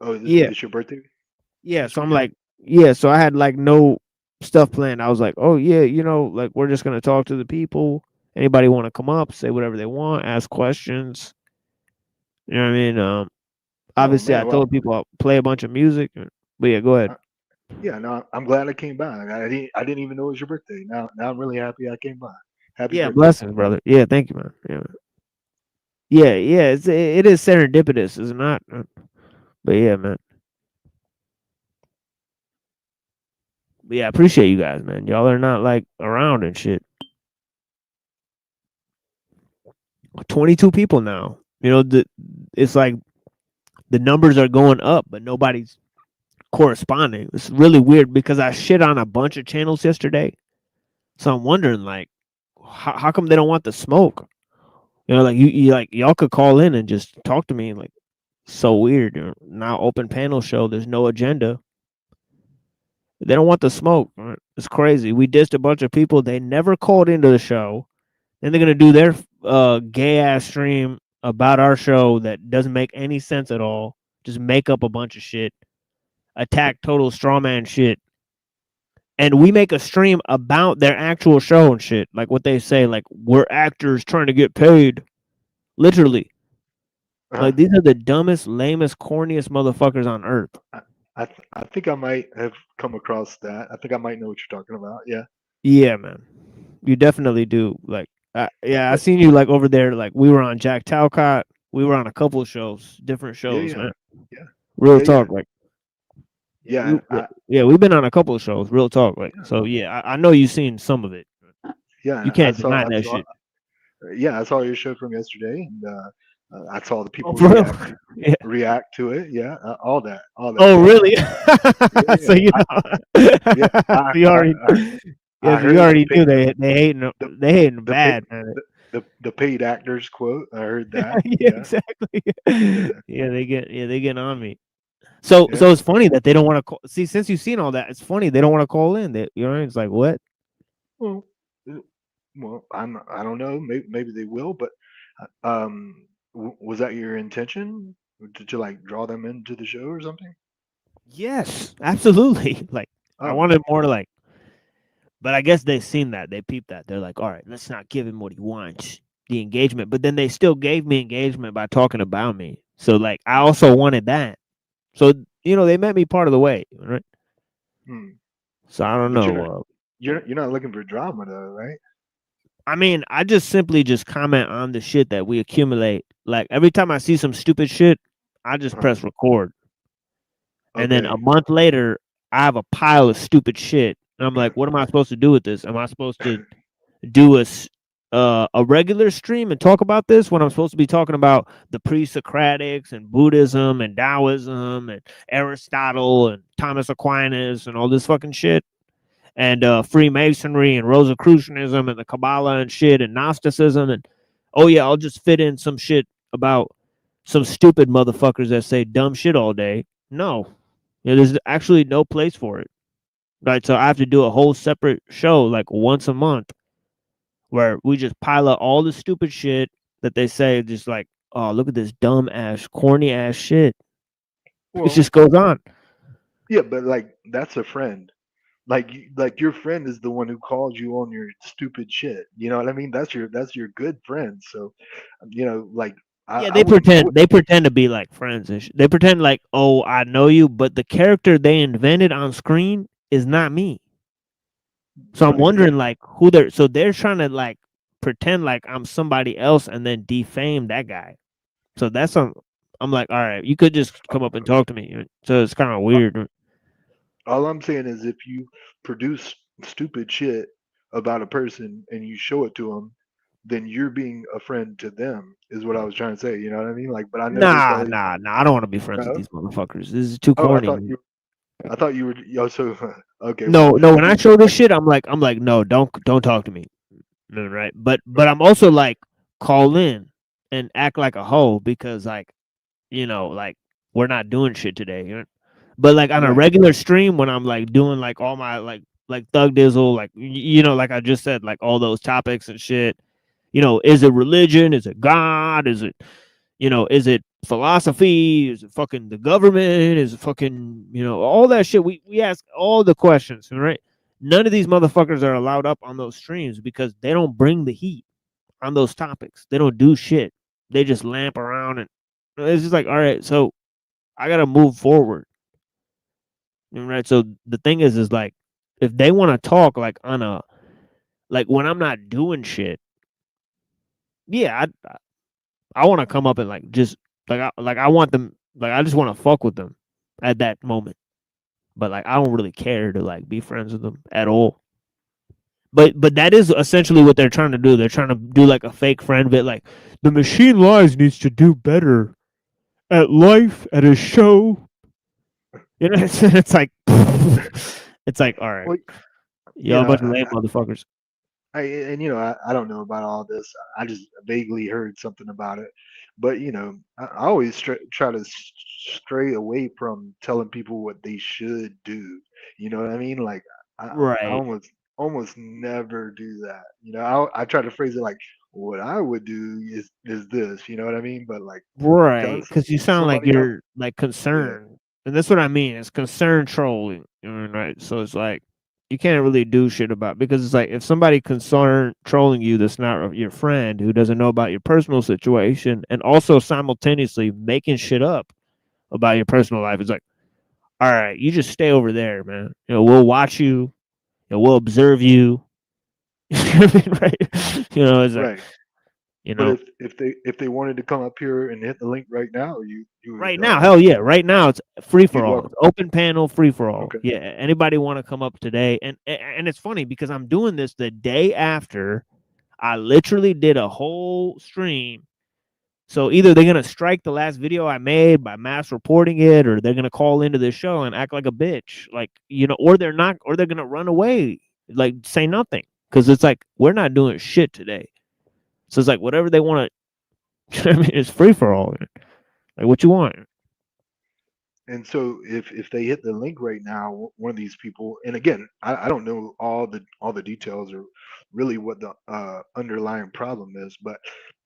Oh, Yeah, this your birthday? yeah. This So I'm weekend? like, yeah. So I had like no stuff planned. I was like, oh yeah, like we're just gonna talk to the people. Anybody want to come up, say whatever they want, ask questions. You know what I mean? Oh Obviously, I man, well, told people I'll play a bunch of music. But yeah, go ahead. yeah. No, I'm glad I came by. I didn't even know it was your birthday. Now I'm really happy I came by. Happy Yeah, birthday. blessings, brother. Yeah, thank you, man. Yeah. It is serendipitous, is it not? But yeah, man. But yeah, I appreciate you guys, man. Y'all are not like around and shit. 22 people now. It's like the numbers are going up, but nobody's corresponding. It's really weird because I shit on a bunch of channels yesterday. So I'm wondering, like, how come they don't want the smoke? Like you like y'all could call in and just talk to me. Like, so weird. Now open panel show. There's no agenda. They don't want the smoke. It's crazy. We dissed a bunch of people. They never called into the show. Then they're gonna do their gay ass stream about our show that doesn't make any sense at all. Just make up a bunch of shit. Attack total straw man shit. And we make a stream about their actual show and shit. Like what they say, like we're actors trying to get paid. Literally. Like these are the dumbest, lamest, corniest motherfuckers on earth. I think I might have come across that. I think I might know what you're talking about. Yeah. Yeah, man. You definitely do. Like, I seen you like over there. Like, we were on Jack Talcott. We were on a couple of shows, different shows, Yeah. man. Yeah. Real Yeah. talk, like, Yeah. we've been on a couple of shows. Real talk, like, so yeah, I know you've seen some of it. You Yeah. can't deny that shit. Yeah, I saw your show from yesterday, and I saw the Oh, people for real? Yeah. react to it. Yeah, all that. Oh, really? Yeah, So yeah. so you already, I yeah, so you heard already knew they hating bad, man. the paid actors quote. I heard that. Yeah, Yeah. exactly. Yeah. Yeah, they get on me. So Yeah. it's funny that they don't want to call. See, since you've seen all that, it's funny they don't want to call in. It's like what? Well, I don't know. Maybe they will, but was that your intention? Did you like draw them into the show or something? Yes, absolutely. Like I Oh, wanted more like, But I guess they seen that. They peeped that. They're like, all right, let's not give him what he wants, the engagement. But then they still gave me engagement by talking about me. So, like, I also wanted that. So, they met me part of the way, right? Hmm. So, I don't But know. you're not looking for drama though, right? I mean, I just simply just comment on the shit that we accumulate. Like, every time I see some stupid shit, I just press record. And then a Okay. month later, I have a pile of stupid shit. And I'm like, what am I supposed to do with this? Am I supposed to do a regular stream and talk about this when I'm supposed to be talking about the pre-Socratics and Buddhism and Taoism and Aristotle and Thomas Aquinas and all this fucking shit and Freemasonry and Rosicrucianism and the Kabbalah and shit and Gnosticism and oh yeah, I'll just fit in some shit about some stupid motherfuckers that say dumb shit all day. No, there's actually no place for it. Right, so I have to do a whole separate show like once a month where we just pile up all the stupid shit that they say, just like, oh, look at this dumb ass, corny ass shit. It Well, just goes on. yeah, but like that's a friend. Like your friend is the one who calls you on your stupid shit. You know what I mean? That's your good friend. So, like Yeah, I wouldn't. they pretend to be like friends and they pretend like, oh, I know you, but the character they invented on screen is not me. So I'm Right. wondering like who they're trying to like pretend like I'm somebody else and then defame that guy. So I'm like, all right, you could just come up and talk to me. So it's kind of weird. All I'm saying is if you produce stupid shit about a person and you show it to them, then you're being a friend to them. Is what I was trying to say. You know what I mean? Like, but I know there's Nah, probably nah, nah. I don't want to be friends with no. these motherfuckers. This is too Oh, corny. I thought you were. Yo, so okay. No, Well, no. When I show this shit, I'm like, no, don't talk to me. No, right? But I'm also like, call in and act like a hoe because like, like we're not doing shit today. But like on a right. regular stream, when I'm like doing like all my like thug dizzle, like like I just said, like all those topics and shit. Is it religion? Is it God? Is it philosophy? Is it fucking the government? Is it fucking, all that shit? We ask all the questions, right? None of these motherfuckers are allowed up on those streams because they don't bring the heat on those topics. They don't do shit. They just lamp around and it's just like, all right, so I gotta move forward. Right. So the thing is like if they want to talk like on a like when I'm not doing shit, yeah, I want to come up and like just like I want them like I just want to fuck with them at that moment. But like I don't really care to like be friends with them at all. But that is essentially what they're trying to do. They're trying to do like a fake friend bit like the machine lies needs to do better at life at a show. It's like it's like all right. Well, Y'all a bunch of lame motherfuckers. I don't know about all this. I just vaguely heard something about it, but I always try to stray away from telling people what they should do. You know what I mean? Like I Right. almost never do that. I try to phrase it like what I would do is this. You know what I mean? But like Right, telling because you sound like somebody else, you're like yeah, concerned, and that's what I mean. It's concern trolling, right? So it's like you can't really do shit about because it's like if somebody concerned trolling you that's not your friend who doesn't know about your personal situation and also simultaneously making shit up about your personal life, it's like, all right, you just stay over there, man. We'll watch you, we'll observe you. Right? It's like, right. But if they wanted to come up here and hit the link right now, you right would now, hell yeah! Right now, it's free for you'd all. welcome. It's open panel, free for all. Okay. Yeah, anybody want to come up today? And it's funny because I'm doing this the day after I literally did a whole stream. So either they're gonna strike the last video I made by mass reporting it, or they're gonna call into the show and act like a bitch, like or they're not, or they're gonna run away, like say nothing, because it's like we're not doing shit today. So it's like whatever they want to. I mean, it's free for all. Like what you want. And so if they hit the link right now, one of these people, and again, I don't know all the details or really what the underlying problem is, but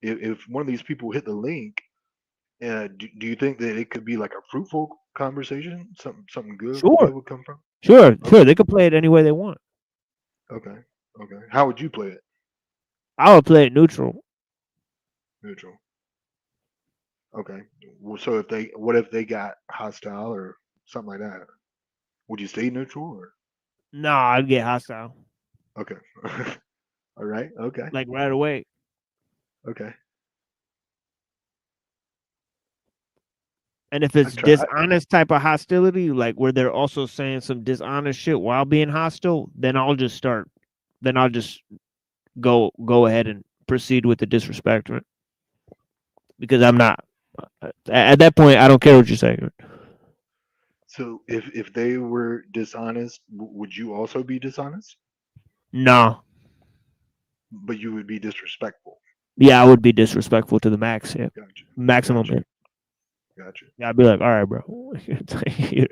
if one of these people hit the link, do you think that it could be like a fruitful conversation? Something good Sure. would come from? Sure, Okay. they could play it any way they want. Okay. Okay. How would you play it? I would play it neutral. Neutral. Okay. Well, so what if they got hostile or something like that? Would you stay neutral or? No, I'd get hostile Okay. All right. Okay. like right away. Okay. And if I it's try. dishonest type of hostility, like where they're also saying some dishonest shit while being hostile, then I'll just start. Then I'll just go ahead and proceed with the disrespect, right? Because I'm not at that point. I don't care what you're saying. So if they were dishonest, would you also be dishonest? No, But you would be disrespectful. yeah, I would be disrespectful to the max. Yeah, Gotcha. maximum. Gotcha. Yeah. Gotcha. Yeah, I'd be like, all right, bro, you're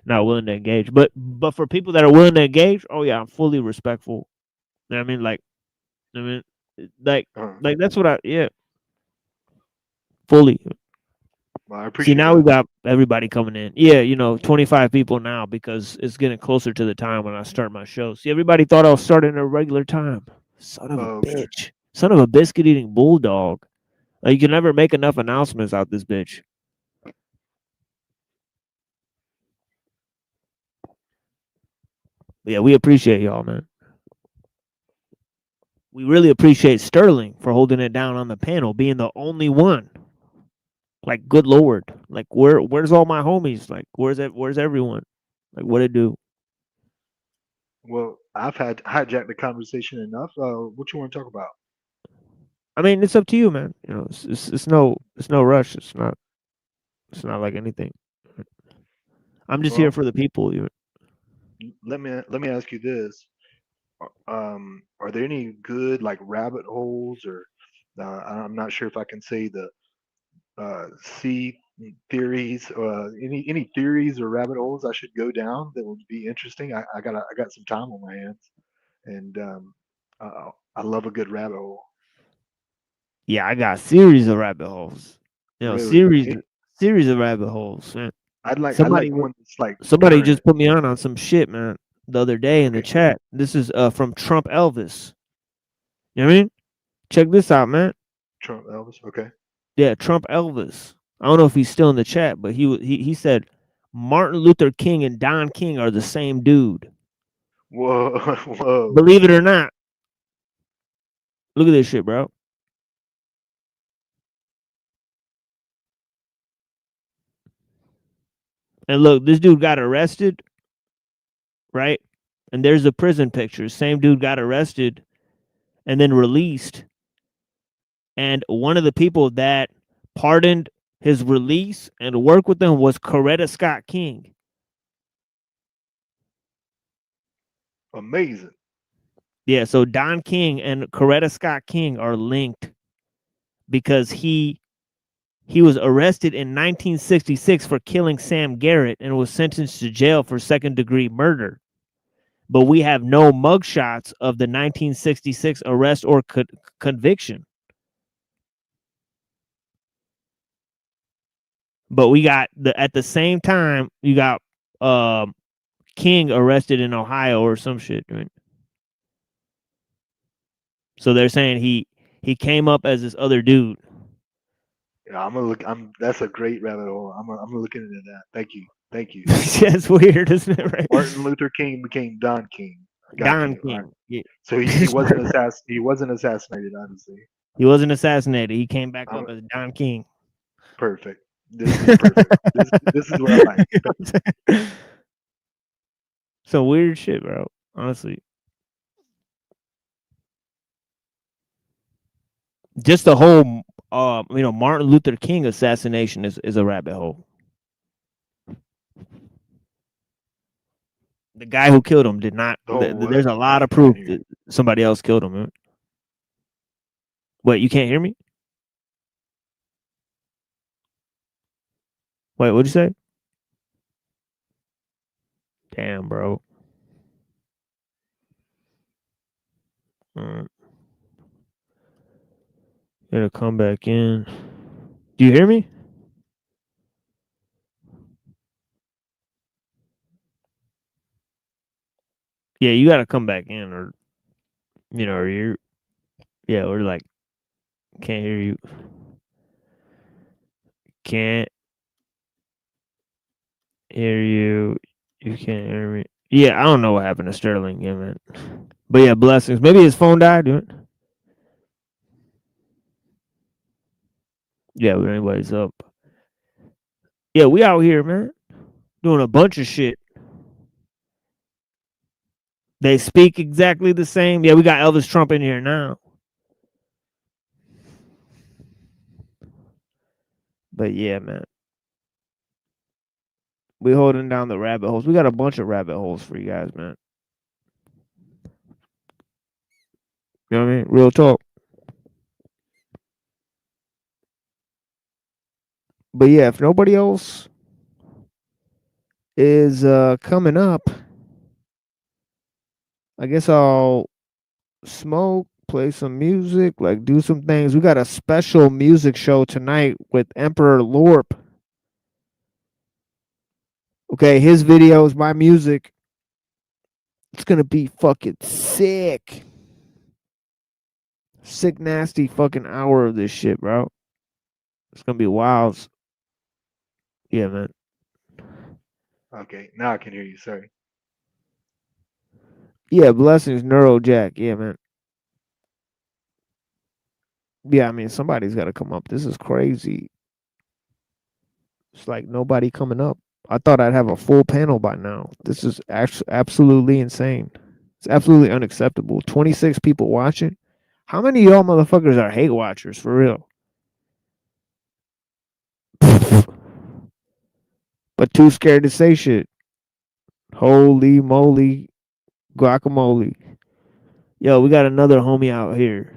not willing to engage. But for people that are willing to engage, oh yeah, I'm fully respectful. You know what I mean? I mean, like, like that's what yeah, fully. Well, I See, appreciate now we that. got everybody coming in. Yeah, 25 people now because it's getting closer to the time when I start my show. See, everybody thought I was starting at a regular time. Son of a Okay. bitch. Son of a biscuit eating bulldog. Like, you can never make enough announcements out this bitch. But yeah, we appreciate y'all, man. We really appreciate Sterling for holding it down on the panel, being the only one. Like, good lord. Like, where's all my homies? Like, where's everyone? Like, what it do? Well, I've had hijacked the conversation enough. What you want to talk about? I mean, it's up to you, man. It's no rush. It's not like anything. I'm just here Well, for the people. let me ask you this: Are there any good like rabbit holes, or I'm not sure if I can say the sea theories, any theories or rabbit holes I should go down that would be interesting? I got some time on my hands, and I love a good rabbit hole. Yeah, I got series of rabbit holes. Really, Series of rabbit holes. Man. I'd like one that's like Somebody current. just put me on some shit, man, the other day in the Okay, chat. This is from Trump Elvis. You know what I mean? Check this out, man. Trump Elvis. Okay. Yeah, Trump Elvis. I don't know if he's still in the chat, but he said Martin Luther King and Don King are the same dude. Whoa, whoa. Believe it or not. Look at this shit, bro. And look, this dude got arrested, right? And there's the prison picture. Same dude got arrested and then released. And one of the people that pardoned his release and worked with him was Coretta Scott King. Amazing. Yeah, so Don King and Coretta Scott King are linked because he was arrested in 1966 for killing Sam Garrett and was sentenced to jail for second-degree murder. But we have no mugshots of the 1966 arrest or conviction. But we got at the same time you got King arrested in Ohio or some shit. Right? So they're saying he came up as this other dude. Yeah, I'm gonna look. That's a great rabbit hole. I'm gonna look into that. Thank you. Thank you. Yeah, it's weird, isn't it? Right? Martin Luther King became Don King. Got Don you. All right. King. Yeah. So he wasn't He wasn't assassinated, obviously. He wasn't assassinated. He came back I'm, up as Don King. perfect. This is perfect. This is what I like. Some weird shit, bro. Honestly. Just the whole Martin Luther King assassination is a rabbit hole. The guy who killed him did not. There's a lot of proof that somebody else killed him. Right? Wait, you can't hear me? Wait, what'd you say? Damn, bro. Gotta come back in. Do you hear me? Yeah, you gotta come back in, or You know, or you're, yeah, we're like, can't hear you. Can't hear you. You can't hear me. Yeah, I don't know what happened to Sterling. Yeah, man. But yeah, blessings. Maybe his phone died, dude. Yeah, but anyways, up. Yeah, we out here, man, doing a bunch of shit. They speak exactly the same. Yeah, we got Elvis Trump in here now. But yeah, man. We holding down the rabbit holes. We got a bunch of rabbit holes for you guys, man. You know what I mean? Real talk. But yeah, if nobody else is coming up, I guess I'll smoke, play some music, like do some things. We got a special music show tonight with Emperor Lorp. Okay, his videos, my music. It's gonna be fucking sick. Sick, nasty fucking hour of this shit, bro. It's gonna be wild. Yeah, man. Okay, now I can hear you. Sorry. Yeah, blessings, Neurojack. Yeah, man. Yeah, I mean, somebody's got to come up. This is crazy. It's like nobody coming up. I thought I'd have a full panel by now. This is absolutely insane. It's absolutely unacceptable. 26 people watching. How many of y'all motherfuckers are hate watchers for real? But too scared to say shit. Holy moly, guacamole. Yo, we got another homie out here.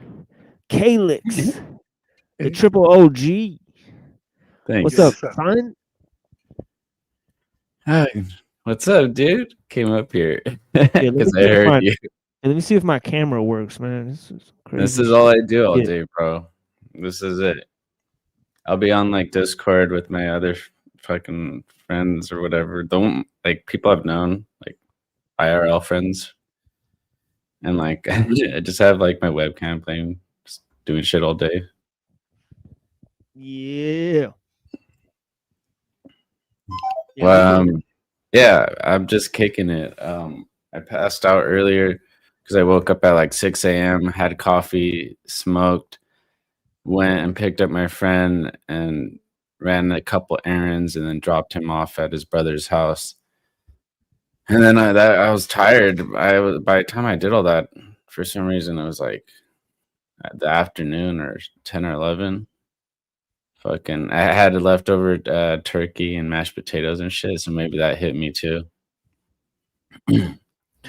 Calix, the triple OG. Thanks. What's up, son? Hi. What's up, dude? Came up here Yeah, because I heard you. Let me see if my camera works, man. This is crazy. This is all I do all Yeah. day, bro. This is it. I'll be on like Discord with my other fucking friends or whatever. Don't like people I've known, like IRL friends. And like I just have like my webcam playing, just doing shit all day. Yeah. Well, yeah, I'm just kicking it. I passed out earlier because I woke up at like 6 a.m., had coffee, smoked, went and picked up my friend and ran a couple errands and then dropped him off at his brother's house. And then I was tired. By the time I did all that, for some reason, it was like the afternoon or 10 or 11. Fucking, I had leftover turkey and mashed potatoes and shit, so maybe that hit me too.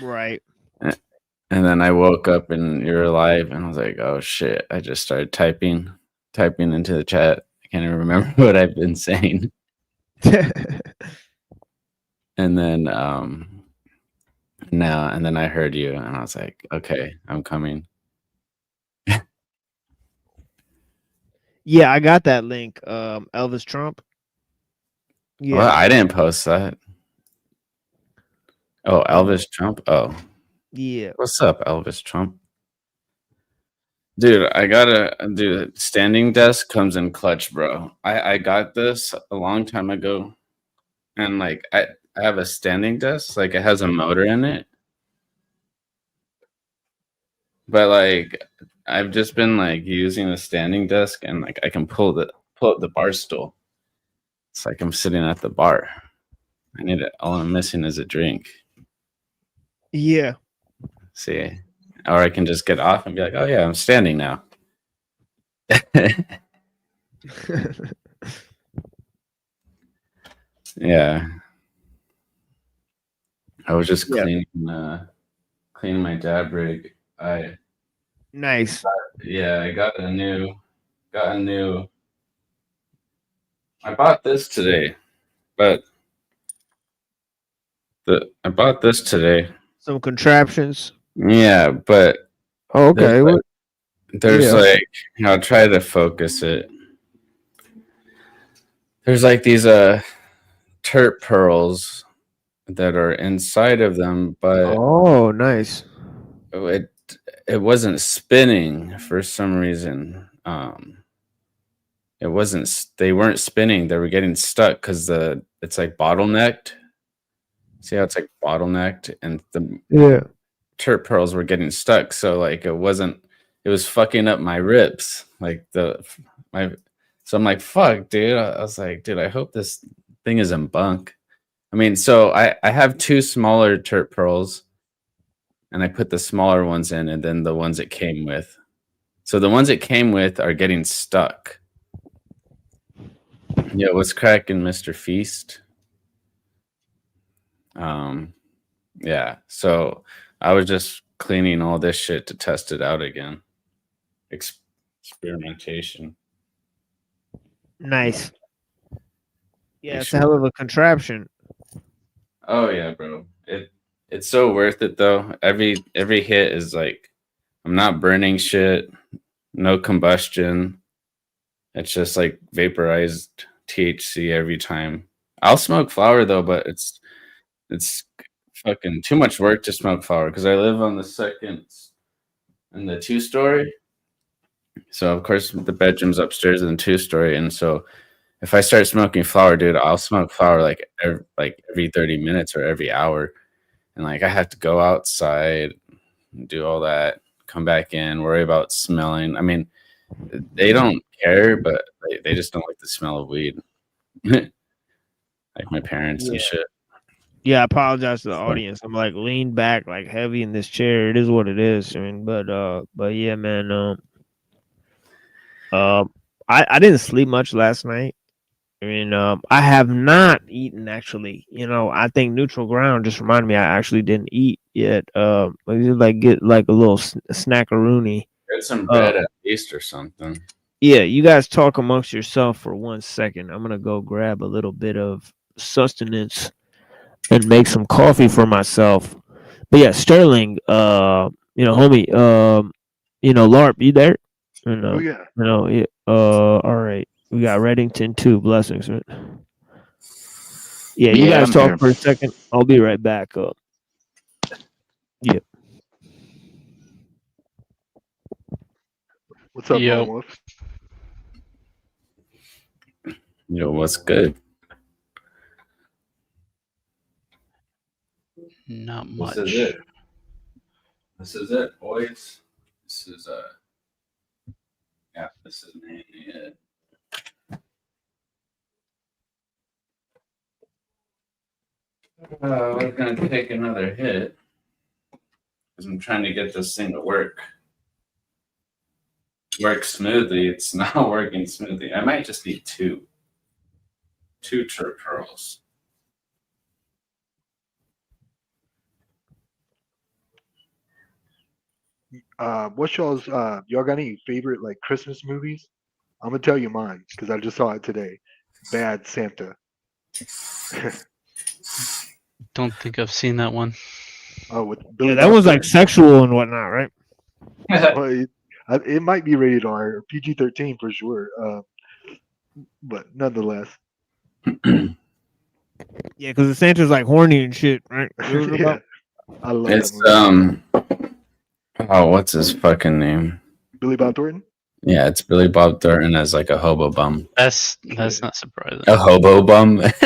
Right. And then I woke up and you're alive, and I was like, "Oh shit!" I just started typing into the chat. I can't even remember what I've been saying. And then and then I heard you, and I was like, "Okay, I'm coming." Yeah, I got that link. Elvis Trump. Yeah. Well, I didn't post that. Oh, Elvis Trump. Oh, yeah. What's up, Elvis Trump? Dude, I gotta do standing desk comes in clutch, bro. I got this a long time ago, and like I have a standing desk, like it has a motor in it, but like I've just been like using the standing desk, and like I can pull up the bar stool. It's like I'm sitting at the bar. I need it. All I'm missing is a drink. Yeah. See, or I can just get off and be like, "Oh yeah, I'm standing now." Yeah. I was just cleaning my dab rig. Nice. I got a new. I bought this today, but I bought this today. Some contraptions. Yeah, but okay. There's like, I'll try to focus it. There's like these terp pearls that are inside of them, but oh, nice. It it wasn't spinning for some reason. It wasn't. They weren't spinning. They were getting stuck because it's like bottlenecked. See how it's like bottlenecked, and the turp pearls were getting stuck. So like it wasn't. It was fucking up my rips. Like my. So I'm like, fuck, dude. I was like, dude, I hope this thing isn't bunk. I mean, so I have two smaller turp pearls, and I put the smaller ones in, and then the ones it came with. So the ones it came with are getting stuck. Yeah, what's cracking, Mr. Feast? Yeah. So I was just cleaning all this shit to test it out again. Experimentation. Nice. Yeah, it's a hell of a contraption. Oh yeah, bro. It's so worth it though. Every hit is like, I'm not burning shit, no combustion. It's just like vaporized THC every time. I'll smoke flower though, but it's fucking too much work to smoke flower because I live on the second and the 2-story. So of course the bedroom's upstairs in the 2-story, and so if I start smoking flower, dude, I'll smoke flower like every 30 minutes or every hour, and like I have to go outside, and do all that, come back in, worry about smelling. I mean, they don't care, but they just don't like the smell of weed. Like my parents and shit. Yeah, I apologize to the audience. I'm like leaned back, like heavy in this chair. It is what it is. I mean, but yeah, man. I didn't sleep much last night. I mean, I have not eaten actually. You know, I think Neutral Ground just reminded me I actually didn't eat yet. Like get like a little snackaroony. Get some bread at least or something. Yeah, you guys talk amongst yourself for 1 second. I'm gonna go grab a little bit of sustenance and make some coffee for myself. But yeah, Sterling, homie, LARP, you there? Oh yeah. Yeah. All right. We got Reddington too. Blessings, right? Yeah, you guys I'm talk here. for a second. I'll be right back up. Yep. What's up, Yo. Wolf? Yo, what's good? Not much. This is it, boys. This is this is mainly it. We're gonna take another hit because I'm trying to get this thing to work smoothly. It's not working smoothly. I might just need two turp pearls. What's y'all's y'all got any favorite like Christmas movies? I'm gonna tell you mine because I just saw it today. Bad Santa. Don't think I've seen that one. Oh, with Billy. Yeah, that was like sexual and whatnot, right? Well, it might be rated R or PG-13 for sure. But nonetheless. Yeah, because the Santa's like horny and shit, right? Yeah, I love It's that movie. What's his fucking name? Billy Bob Thornton. Yeah, it's Billy Bob Thornton as like a hobo bum. That's not surprising. A hobo bum. It's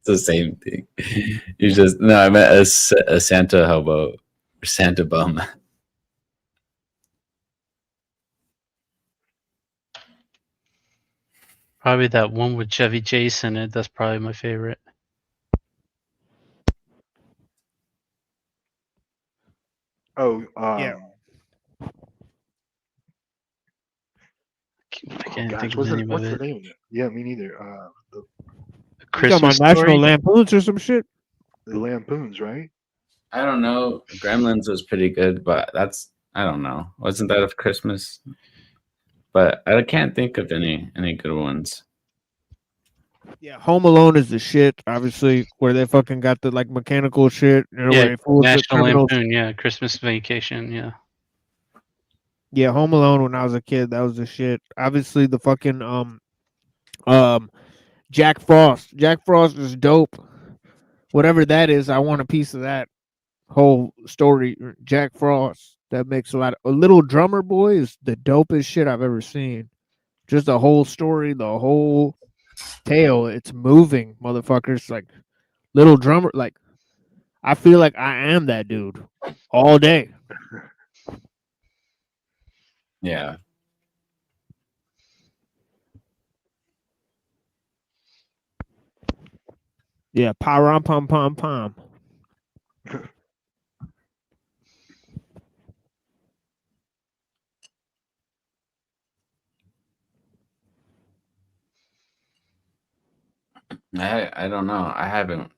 the same thing. You just I meant a Santa hobo, Santa bum. Probably that one with Chevy Chase in it. That's probably my favorite. Oh, yeah. I can't Gosh, think of what's the the name of it. name of it? Yeah, me neither. You talking Christmas about National Story? Lampoons or some shit? The Lampoons, right? I don't know. Gremlins was pretty good, but I don't know. Wasn't that of Christmas? But I can't think of any good ones. Yeah, Home Alone is the shit. Obviously, where they fucking got the like mechanical shit. You know, where Yeah, they fooled the National criminals. Lampoon. Yeah, Christmas Vacation. Yeah. Yeah, Home Alone when I was a kid, that was the shit. Obviously, the fucking Jack Frost. Jack Frost is dope. Whatever that is, I want a piece of that whole story. Jack Frost. that makes a lot of. A Little Drummer Boy is the dopest shit I've ever seen. Just the whole story, the whole tale. It's moving, motherfuckers. Like Little Drummer, like I feel like I am that dude all day. Yeah. Yeah, pom pom pom pom. I don't know. I haven't.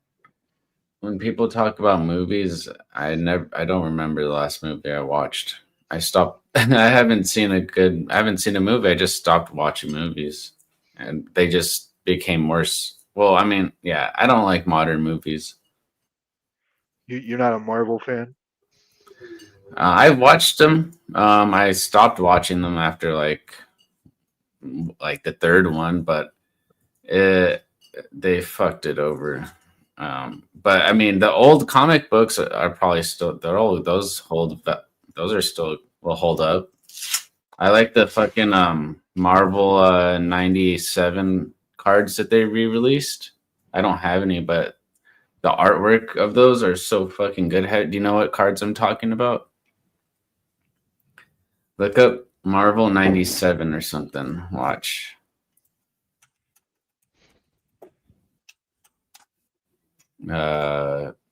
When people talk about movies, I don't remember the last movie I watched. I stopped. I haven't seen a movie. I just stopped watching movies, and they just became worse. Well, I mean, yeah, I don't like modern movies. You're not a Marvel fan? I watched them. I stopped watching them after like the third one, but it they fucked it over. But I mean, the old comic books are probably still they're all those are still will hold up. I like the fucking Marvel 97 cards that they re-released. I don't have any, but the artwork of those are so fucking good. Do you know what cards I'm talking about? Look up Marvel 97 or something. Watch.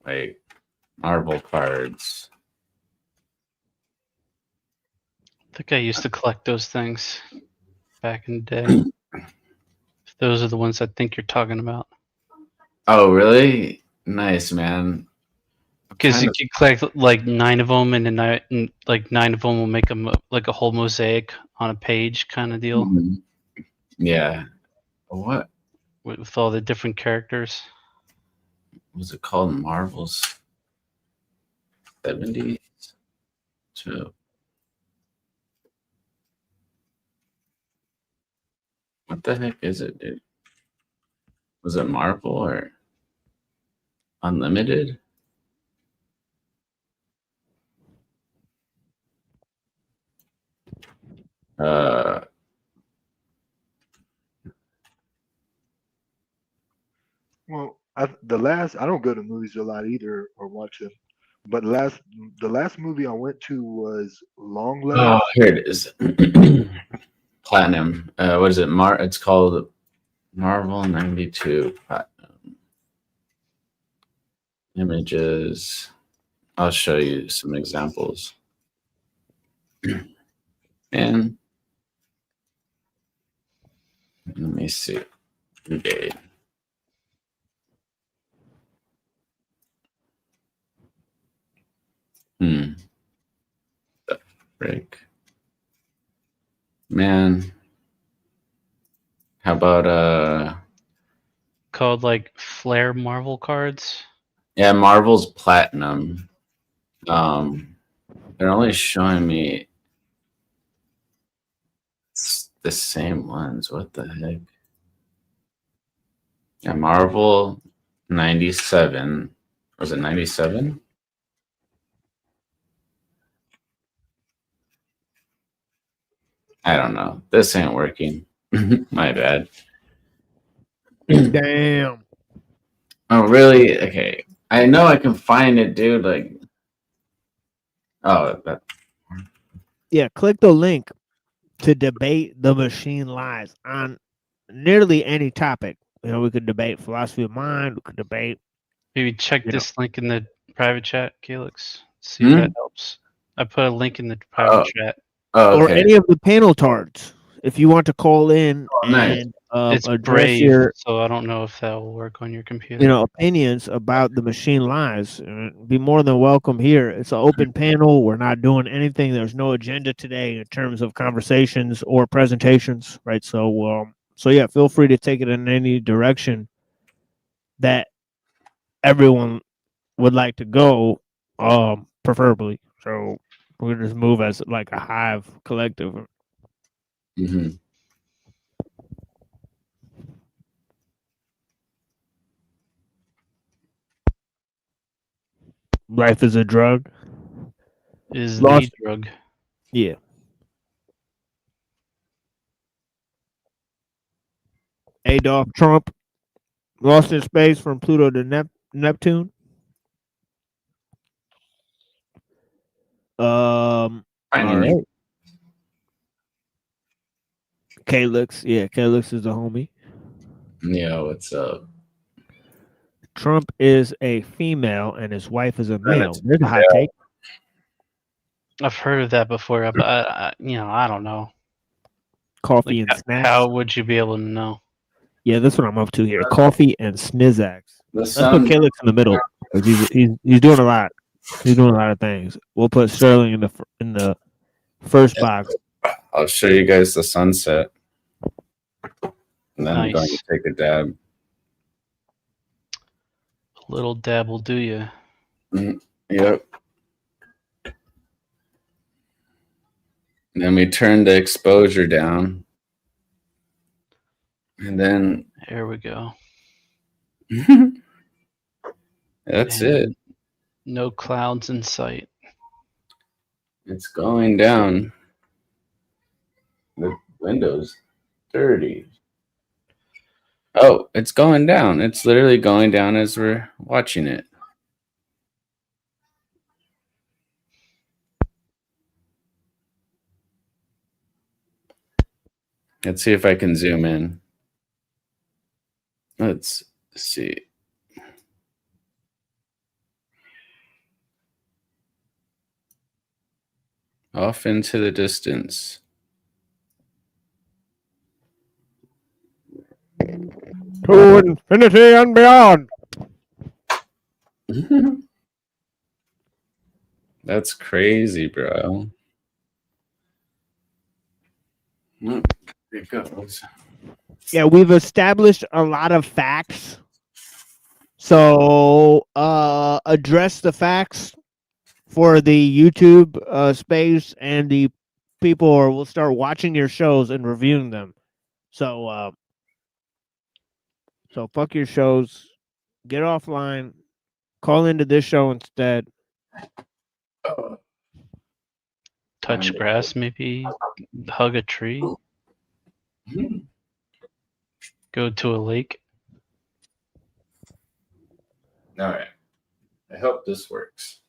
Like Marvel cards. I think I used to collect those things back in the day. Those are the ones I think you're talking about. Oh, really? Nice, man. Because you can collect like 9 of them, and then like 9 of them will make them like a whole mosaic on a page kind of deal. Mhm. Yeah. What with all the different characters? was it called? Marvel's 70s? So, what the heck is it, dude? Was it Marvel or Unlimited? Uh, Well, I don't go to movies a lot either or watch them. But the last movie I went to was Long oh, Legs. here it is. Platinum. What is it? It's called Marvel 92. Images. I'll show you some examples. And let me see. Okay. The frick. Man. How about Called like Flare Marvel cards. yeah, Marvel's Platinum. They're only showing me the same ones. What the heck? Yeah, Marvel 97. Was it 97? I don't know. This ain't working. My bad. Damn. Oh, really? Okay. I know I can find it, dude. Like, oh, that. Yeah, click the link to debate the machine lies on nearly any topic. You know, we could debate philosophy of mind. We could debate. Maybe check this link in the private chat, Calyx. See if Hmm? that helps. I put a link in the private chat. Oh, Or okay. any of the panel tards. If you want to call in nice. and It's address brave, your so I don't know if that will work on your computer. opinions about the machine lies, be more than welcome here. It's an open panel. We're not doing anything. There's no agenda today in terms of conversations or presentations, right? So yeah, feel free to take it in any direction that everyone would like to go, preferably. So we're gonna just move as like a hive collective. Mm-hmm. Life is a drug. is Lost- the drug. Yeah. Adolf Trump lost in space from Pluto to Neptune. All right. Calix, yeah, Calix is the homie. Yeah, what's up? Trump is a female and his wife is a male. it's- There's a hot yeah. take. I've heard of that before, but I don't know. Coffee and snacks. How would you be able to know? Yeah, that's what I'm up to here. Coffee and Snizax. The Let's sun- put Calix in the middle because he's doing a lot. He's doing a lot of things. We'll put Sterling in the first box. I'll show you guys the sunset. And then I'm going Nice. to take a dab. A little dab will do you. Yep. And then we turn the exposure down. And then There we go. that's And it. No clouds in sight. It's going down. The window's dirty. Oh, it's going down. It's literally going down as we're watching it. Let's see if I can zoom in. Let's see. Off into the distance. To infinity and beyond. That's crazy, bro. There it goes. Yeah, we've established a lot of facts. So address the facts for the YouTube space, and the people will start watching your shows and reviewing them. So so fuck your shows. Get offline. Call into this show instead. Touch grass, maybe. Hug a tree. Go to a lake. All right. I hope this works.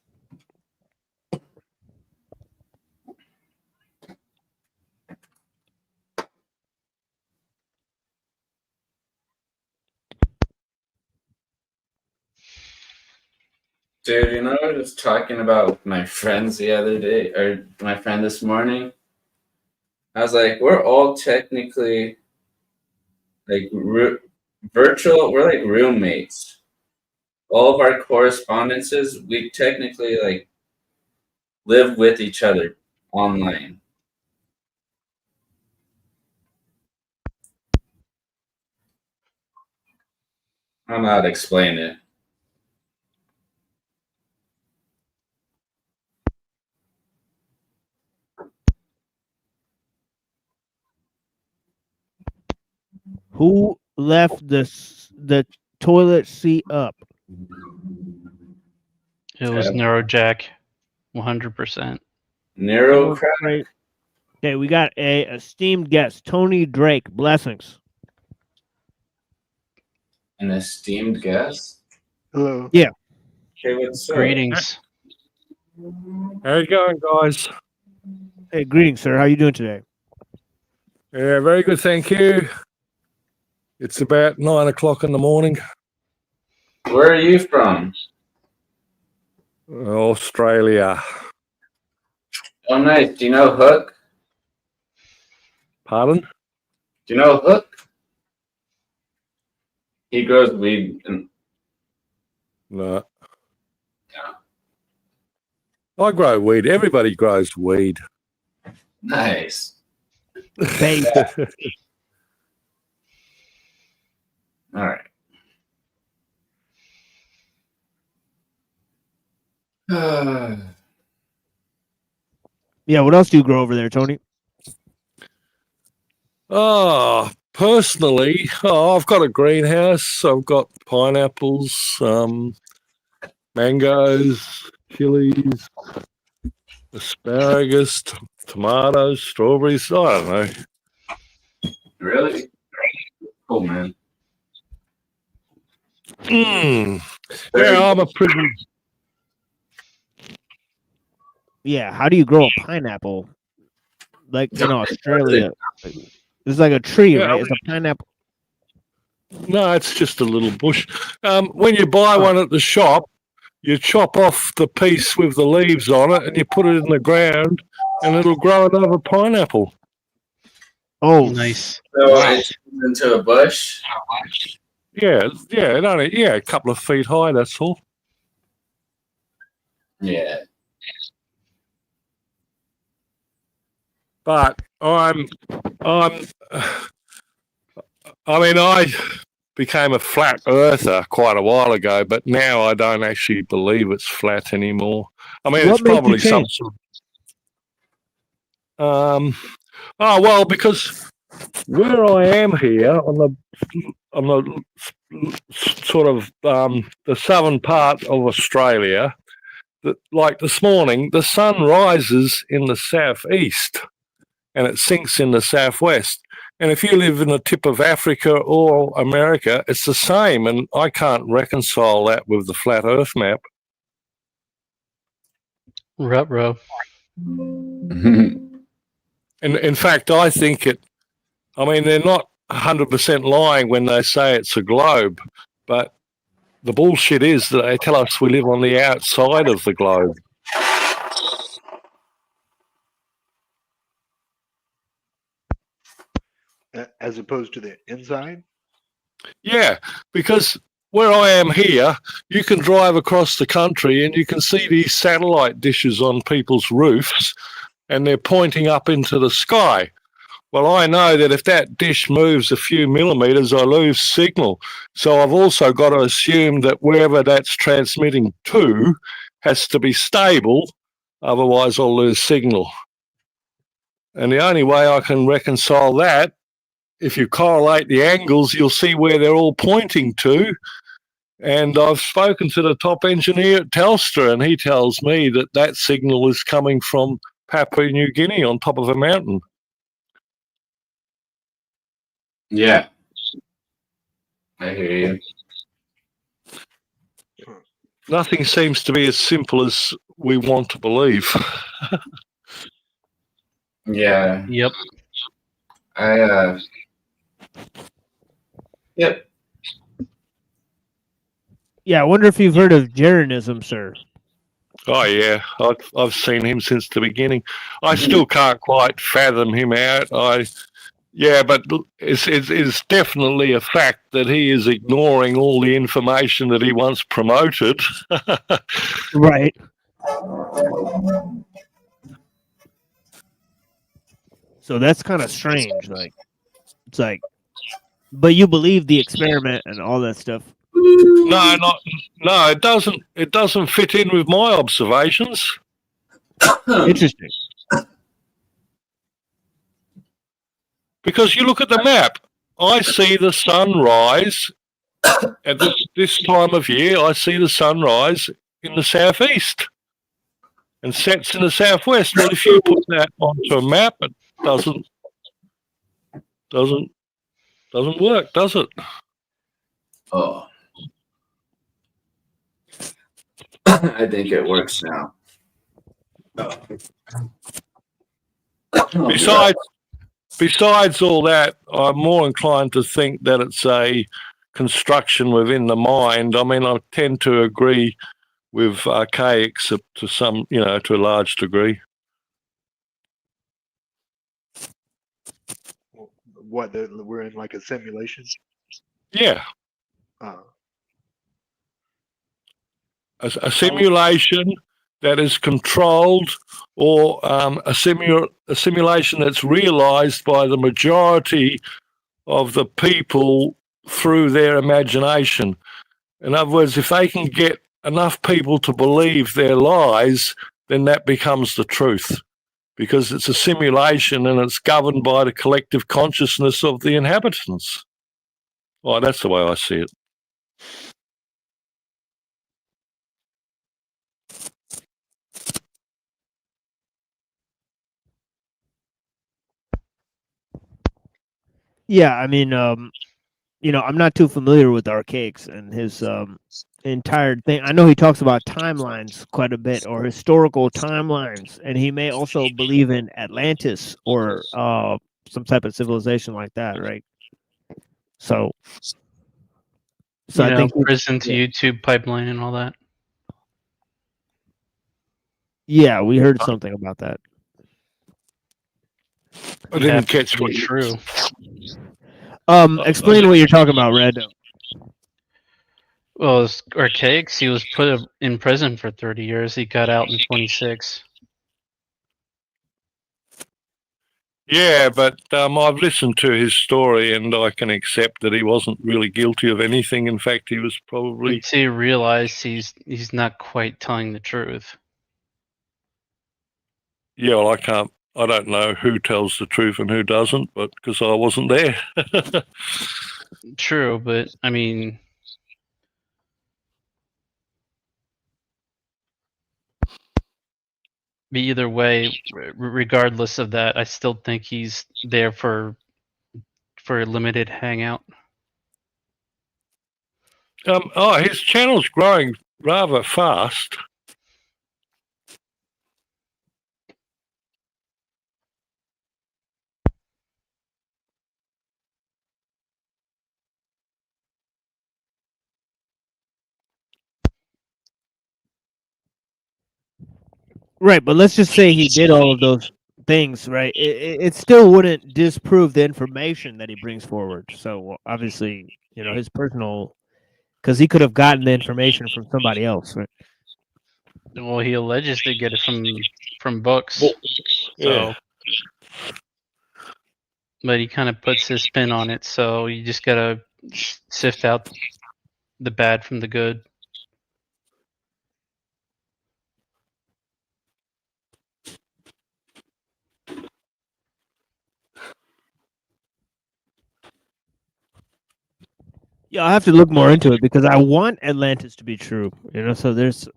Dude, you know, I was talking about my friends the other day, or my friend this morning. I was like, we're all technically like virtual, we're like roommates. All of our correspondences, we technically like live with each other online. I don't know how to explain it. Who left the toilet seat up? It was Neurojack, 100%. Neuro crack. Okay, we got a esteemed guest, Tony Drake. Blessings. An esteemed guest? Hello. Yeah. Okay, what's up? Greetings. How you going, guys? Hey, greetings, sir. How you doing today? Yeah, very good, thank you. It's about 9 o'clock in the morning. Where are you from? Australia. Oh, nice. Do you know Hook? Pardon? Do you know Hook? He grows weed. No. I grow weed. Everybody grows weed. Nice. All right. Yeah, what else do you grow over there, Tony? Personally, I've got a greenhouse. I've got pineapples, mangoes, chilies, asparagus, tomatoes, strawberries. I don't know. Really? Cool, man. Yeah, I'm a pretty. Yeah, how do you grow a pineapple? Like in Australia, it's like a tree, Yeah, right? It's a pineapple. No, it's just a little bush. When you buy one at the shop, you chop off the piece with the leaves on it and you put it in the ground and it'll grow another pineapple. Oh, nice. So it's into a bush? Yeah, a couple of feet high, that's all. Yeah. But I became a flat earther quite a while ago, but now I don't actually believe it's flat anymore. I mean, What it's made you probably some change? sort of, because where I am here on the sort of the southern part of Australia, like this morning, the sun rises in the southeast and it sinks in the southwest. And if you live in the tip of Africa or America, it's the same. And I can't reconcile that with the flat Earth map. Ruh-roh. And in fact, I think they're not 100% lying when they say it's a globe, but the bullshit is that they tell us we live on the outside of the globe. As opposed to the inside? Yeah, because where I am here, you can drive across the country and you can see these satellite dishes on people's roofs and they're pointing up into the sky. Well, I know that if that dish moves a few millimeters, I lose signal. So I've also got to assume that wherever that's transmitting to has to be stable, otherwise I'll lose signal. And the only way I can reconcile that, if you correlate the angles, you'll see where they're all pointing to. And I've spoken to the top engineer at Telstra, and he tells me that that signal is coming from Papua New Guinea on top of a mountain. Yeah. I hear you. Nothing seems to be as simple as we want to believe. Yeah. Yep. Yep. Yeah, I wonder if you've heard of Jeranism, sir. Oh yeah, I've seen him since the beginning. I still can't quite fathom him out. But it's definitely a fact that he is ignoring all the information that he once promoted. Right. So that's kind of strange. Like, it's like, but you believe the experiment and all that stuff. No, it doesn't. It doesn't fit in with my observations. Interesting. Because you look at the map, I see the sun rise at this time of year. I see the sun rise in the southeast and sets in the southwest. Well, if you put that onto a map, it doesn't work, does it? Oh. I think it works now. Besides all that, I'm more inclined to think that it's a construction within the mind. I mean, I tend to agree with archaics to some, to a large degree. What, we're in like a simulation? Yeah. A simulation that is controlled, or a simulation that's realized by the majority of the people through their imagination. In other words, if they can get enough people to believe their lies, then that becomes the truth, because it's a simulation and it's governed by the collective consciousness of the inhabitants. Well, that's the way I see it. Yeah, I mean, I'm not too familiar with Archaics and his entire thing. I know he talks about timelines quite a bit, or historical timelines, and he may also believe in Atlantis or some type of civilization like that, right? So I think prison to YouTube pipeline and all that. yeah, we heard something about that. I didn't catch what true. Explain what you're talking about, Red. Well, it's Archaics, he was put in prison for 30 years. He got out in 26. Yeah, but I've listened to his story, and I can accept that he wasn't really guilty of anything. In fact, he was probably. Until you realize he's not quite telling the truth. Yeah, well, I don't know who tells the truth and who doesn't, but because I wasn't there. True, but I mean, but either way, regardless of that, I still think he's there for a limited hangout. His channel's growing rather fast. Right, but let's just say he did all of those things, right? It still wouldn't disprove the information that he brings forward. So obviously, his personal, because he could have gotten the information from somebody else, right? Well, he alleges to get it from books. Yeah. So, but he kind of puts his spin on it. So you just gotta sift out the bad from the good. Yeah, I'll have to look more into it because I want Atlantis to be true. So there's,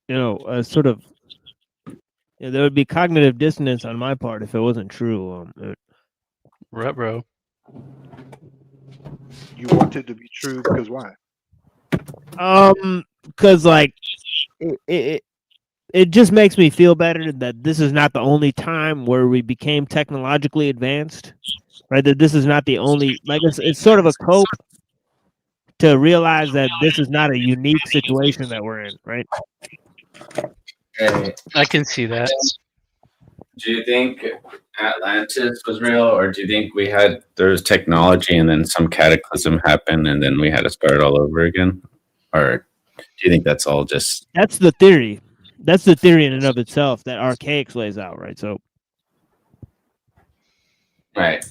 a sort of, there would be cognitive dissonance on my part if it wasn't true. Bro. You want it to be true because why? Because like it just makes me feel better that this is not the only time where we became technologically advanced, right? That this is not the only, like it's sort of a cope to realize that this is not a unique situation that we're in, right? I can see that. Do you think Atlantis was real, or do you think there was technology and then some cataclysm happened and then we had to start all over again? Or do you think that's all just... That's the theory. That's the theory in and of itself that Archaics lays out, right? So, right.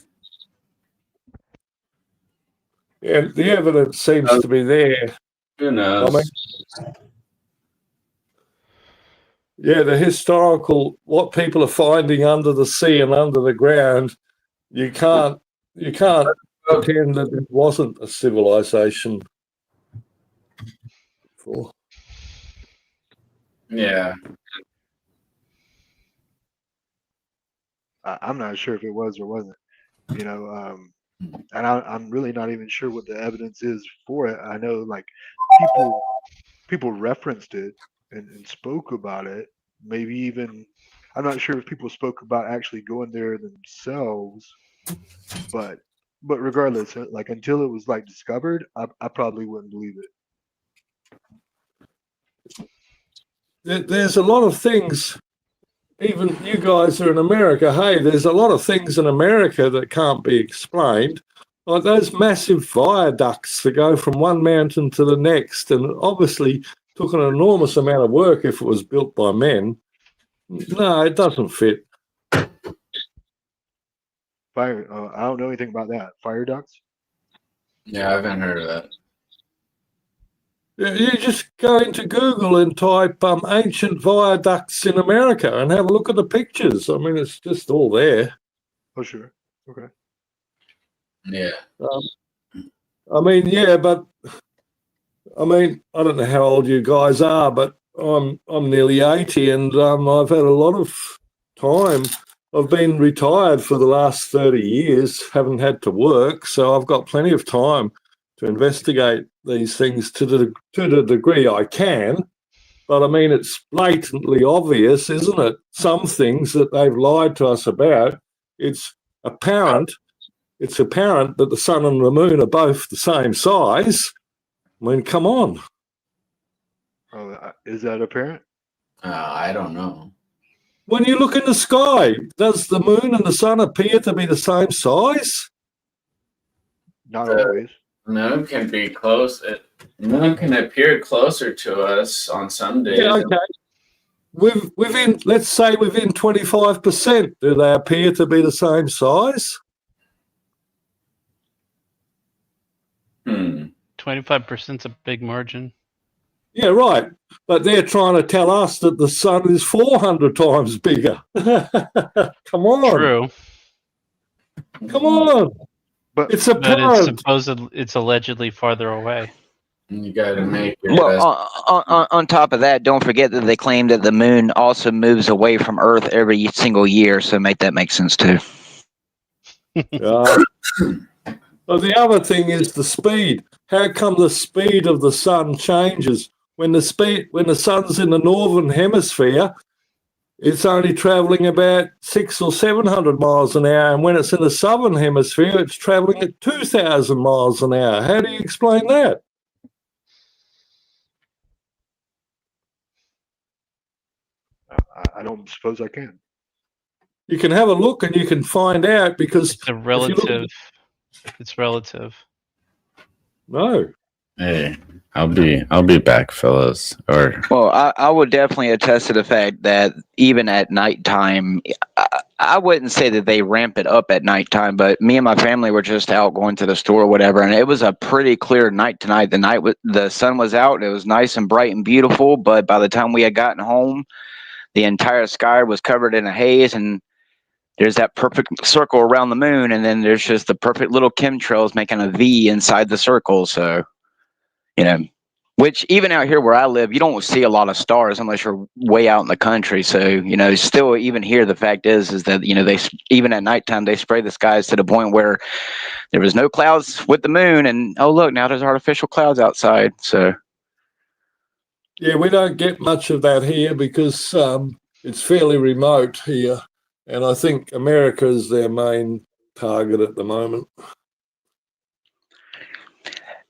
Yeah, the evidence seems to be there. Who knows? Yeah, the historical, what people are finding under the sea and under the ground, you can't pretend that it wasn't a civilization before. Yeah. I'm not sure if it was or wasn't. And I'm really not even sure what the evidence is for it. I know like people referenced it and spoke about it. Maybe even I'm not sure if people spoke about actually going there themselves, but regardless, like until it was like discovered, I probably wouldn't believe it. There's a lot of things. Even you guys are in America. Hey, there's a lot of things in America that can't be explained. Like those massive viaducts that go from one mountain to the next, and obviously took an enormous amount of work if it was built by men. No, it doesn't fit. I don't know anything about that. Fire ducts? Yeah, I haven't heard of that. Yeah, you just go into Google and type ancient viaducts in America and have a look at the pictures. I mean, it's just all there. Oh, sure. Okay. Yeah. I mean, yeah, but I mean, I don't know how old you guys are, but I'm nearly 80, and I've had a lot of time I've been retired for the last 30 years, haven't had to work, so I've got plenty of time to investigate these things to the degree I can. But I mean, it's blatantly obvious, isn't it? Some things that they've lied to us about, it's apparent that the sun and the moon are both the same size. I mean, come on. Is that apparent? I don't know. When you look in the sky, does the moon and the sun appear to be the same size? Not always. Moon can be close. Moon can appear closer to us on some days. Yeah, okay. Within, let's say, within 25%, do they appear to be the same size? 25% is a big margin. Yeah, right. But they're trying to tell us that the sun is 400 times bigger. Come on. True. Come on. But it's it's allegedly farther away. You got to make your Well, on top of that, don't forget that they claim that the moon also moves away from Earth every single year, so make that make sense too. Well, the other thing is the speed. How come the speed of the sun changes? When the sun's in the northern hemisphere, it's only traveling about 600 or 700 miles an hour, and when it's in the southern hemisphere, it's traveling at 2,000 miles an hour. How do you explain that? I don't suppose I can. You can have a look and you can find out, because it's a relative. It's relative. No. Hey, I'll be back, fellas. Well, I would definitely attest to the fact that even at nighttime, I wouldn't say that they ramp it up at nighttime, but me and my family were just out going to the store or whatever, and it was a pretty clear night tonight. The sun was out, and it was nice and bright and beautiful, but by the time we had gotten home, the entire sky was covered in a haze, and there's that perfect circle around the moon, and then there's just the perfect little chemtrails making a V inside the circle. So, which even out here where I live, you don't see a lot of stars unless you're way out in the country. So, still even here, the fact is that, they, even at nighttime, they spray the skies to the point where there was no clouds with the moon, and oh, look, now there's artificial clouds outside. So, yeah, we don't get much of that here because it's fairly remote here. And I think America is their main target at the moment.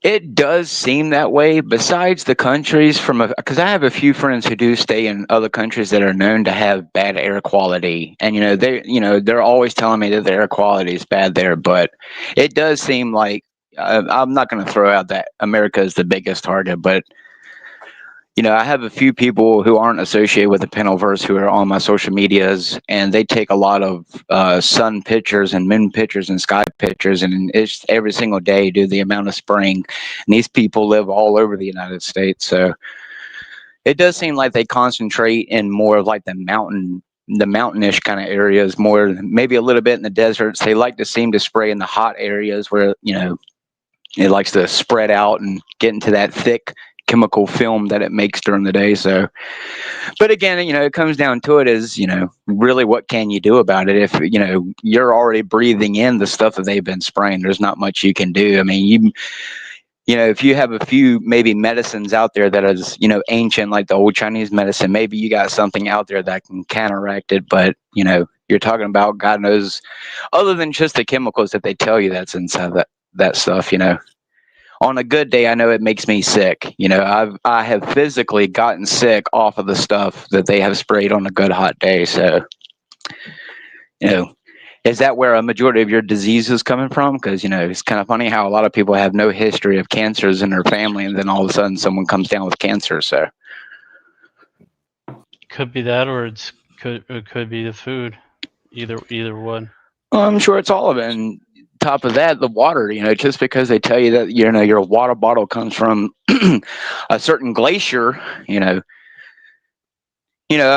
It does seem that way. Besides the countries because I have a few friends who do stay in other countries that are known to have bad air quality, and they're always telling me that the air quality is bad there. But it does seem like I'm not going to throw out that America is the biggest target, but I have a few people who aren't associated with the Penalverse who are on my social medias, and they take a lot of sun pictures and moon pictures and sky pictures, and it's every single day due to the amount of spraying. And these people live all over the United States, so it does seem like they concentrate in more of like the mountainish kind of areas, more maybe a little bit in the deserts. They like to seem to spray in the hot areas where it likes to spread out and get into that thick chemical film that it makes during the day. So, but again, it comes down to it is, really what can you do about it? If, you're already breathing in the stuff that they've been spraying, there's not much you can do. I mean, if you have a few maybe medicines out there that is, ancient, like the old Chinese medicine, maybe you got something out there that can counteract it. But, you're talking about, God knows, other than just the chemicals that they tell you that's inside that stuff, on a good day, I know it makes me sick. I have physically gotten sick off of the stuff that they have sprayed on a good hot day. So, is that where a majority of your disease is coming from? Because, it's kind of funny how a lot of people have no history of cancers in their family, and then all of a sudden someone comes down with cancer. So, could be that, or it could be the food. Either one. Well, I'm sure it's all of it. And top of that, the water, just because they tell you that, your water bottle comes from a certain glacier, I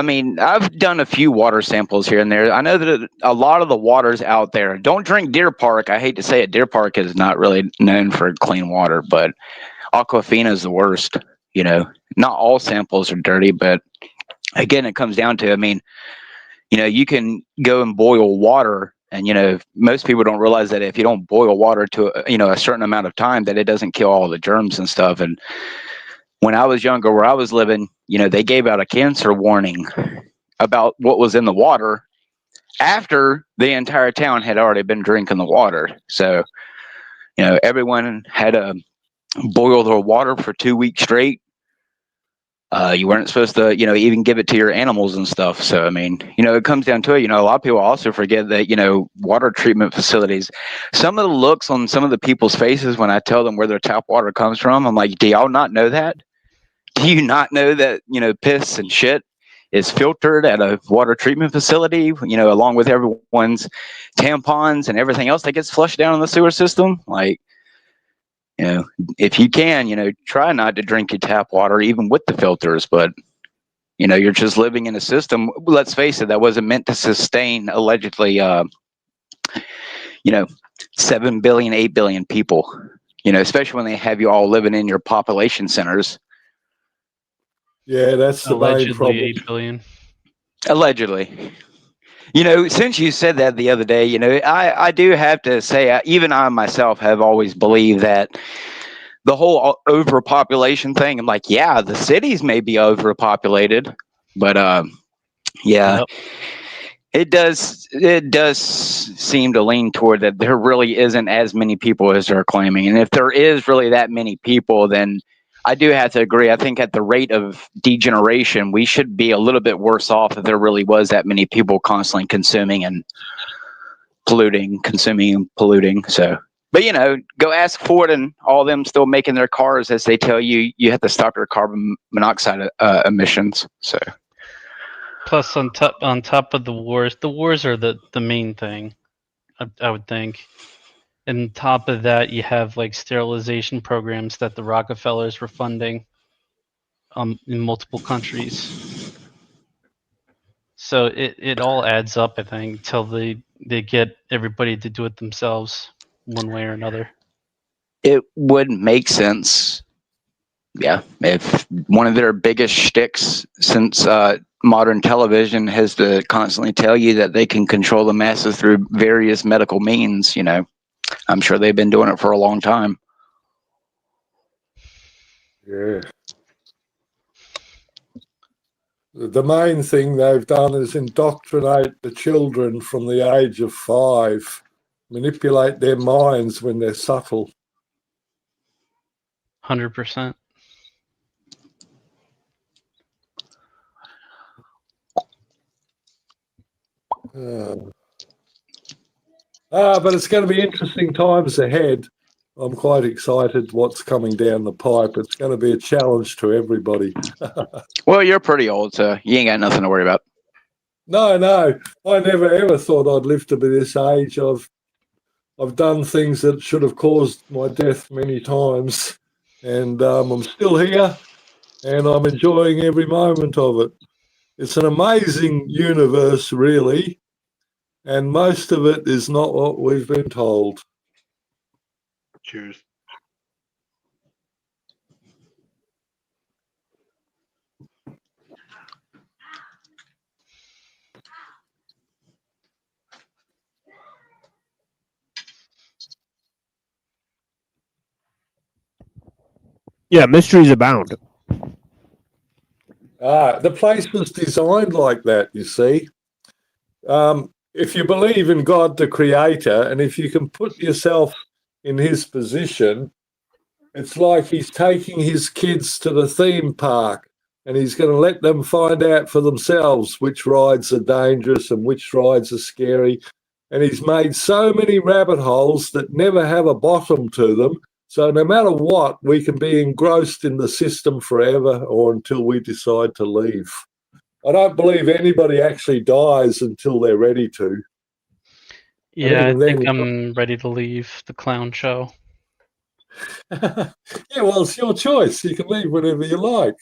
mean, I've done a few water samples here and there. I know that a lot of the waters out there, don't drink Deer Park. I hate to say it. Deer Park is not really known for clean water, but Aquafina is the worst. Not all samples are dirty, but again, it comes down to, I mean, You can go and boil water, and most people don't realize that if you don't boil water to a certain amount of time, that it doesn't kill all the germs and stuff. And when I was younger, where I was living, they gave out a cancer warning about what was in the water after the entire town had already been drinking the water. So, everyone had to boil their water for 2 weeks straight. You weren't supposed to, even give it to your animals and stuff. So, I mean, it comes down to it. A lot of people also forget that, water treatment facilities, some of the looks on some of the people's faces when I tell them where their tap water comes from, I'm like, do y'all not know that? Do you not know that, piss and shit is filtered at a water treatment facility, along with everyone's tampons and everything else that gets flushed down in the sewer system? Like, if you can, try not to drink your tap water, even with the filters. But, you're just living in a system, let's face it, that wasn't meant to sustain allegedly, 7 billion, 8 billion people, especially when they have you all living in your population centers. Yeah, that's the main problem. 8 billion. Allegedly. Since you said that the other day, I do have to say, even I myself have always believed that the whole overpopulation thing, I'm like, yeah, the cities may be overpopulated, but yeah, Yep. it does seem to lean toward that there really isn't as many people as they're claiming. And if there is really that many people, then I do have to agree. I think at the rate of degeneration, we should be a little bit worse off if there really was that many people constantly consuming and polluting. So, but go ask Ford and all of them still making their cars as they tell you have to stop your carbon monoxide emissions. So, Plus, on top of the wars are the main thing, I would think. And top of that, you have like sterilization programs that the Rockefellers were funding in multiple countries. So it all adds up, I think, till they get everybody to do it themselves one way or another. it would make sense. Yeah, if one of their biggest shticks since modern television has to constantly tell you that they can control the masses through various medical means, I'm sure they've been doing it for a long time. Yeah. The main thing they've done is indoctrinate the children from the age of 5, manipulate their minds when they're subtle. 100%. But it's going to be interesting times ahead. I'm quite excited what's coming down the pipe. It's going to be a challenge to everybody. Well, you're pretty old, so you ain't got nothing to worry about. No, I never ever thought I'd live to be this age. I've done things that should have caused my death many times, and I'm still here, and I'm enjoying every moment of it. It's an amazing universe, really, and most of it is not what we've been told. Cheers. Yeah, mysteries abound. The place was designed like that, you see. If you believe in God the Creator, and if you can put yourself in his position, it's like he's taking his kids to the theme park and he's going to let them find out for themselves which rides are dangerous and which rides are scary. And he's made so many rabbit holes that never have a bottom to them. So no matter what, we can be engrossed in the system forever or until we decide to leave. I don't believe anybody actually dies until they're ready to. Yeah, I think I'm ready to leave the clown show. Yeah, well, it's your choice. You can leave whenever you like.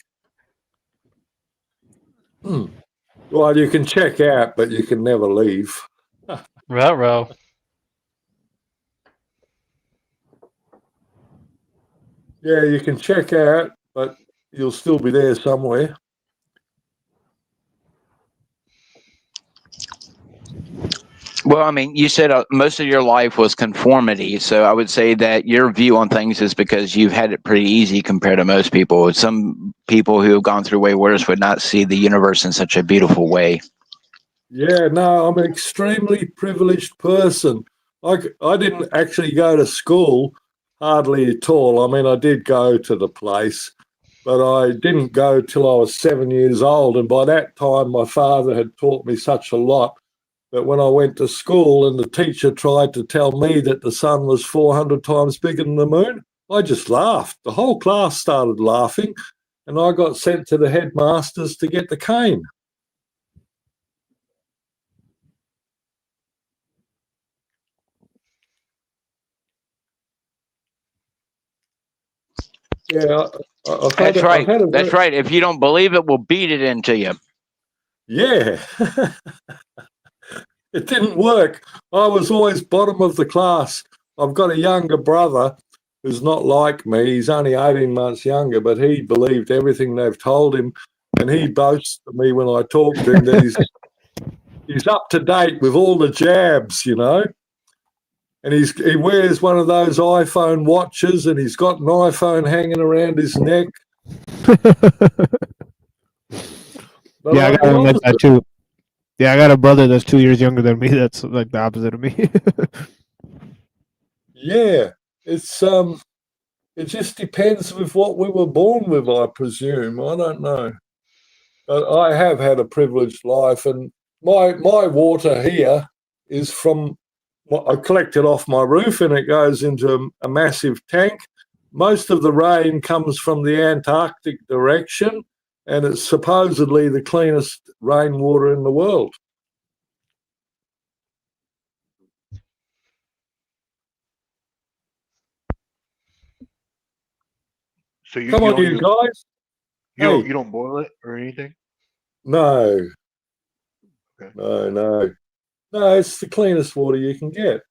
Well, you can check out, but you can never leave. Ruh-roh. Yeah, you can check out, but you'll still be there somewhere. Well, I mean, you said most of your life was conformity, so I would say that your view on things is because you've had it pretty easy compared to most people. Some people who have gone through way worse would not see the universe in such a beautiful way. Yeah, no, I'm an extremely privileged person. I didn't actually go to school, hardly at all. I mean, I did go to the place, but I didn't go till I was 7 years old. And by that time, my father had taught me such a lot that when I went to school and the teacher tried to tell me that the sun was 400 times bigger than the moon, I just laughed. The whole class started laughing, and I got sent to the headmasters to get the cane. Yeah, That's right. That's right. If you don't believe it, we'll beat it into you. Yeah. It didn't work. I was always bottom of the class. I've got a younger brother who's not like me. He's only 18 months younger, but he believed everything they've told him. And he boasts to me when I talk to him that he's up to date with all the jabs, you know. And he wears one of those iPhone watches, and he's got an iPhone hanging around his neck. But Yeah, I got one like that too. Yeah, I got a brother that's 2 years younger than me. That's like the opposite of me. Yeah, it's it just depends with what we were born with, I presume. I don't know. But I have had a privileged life, and my water here is from what I collect it off my roof, and it goes into a massive tank. Most of the rain comes from the Antarctic direction, and it's supposedly the cleanest rainwater in the world. So you, Come you on, don't you even guys. you don't boil it or anything? No. Okay. No. It's the cleanest water you can get.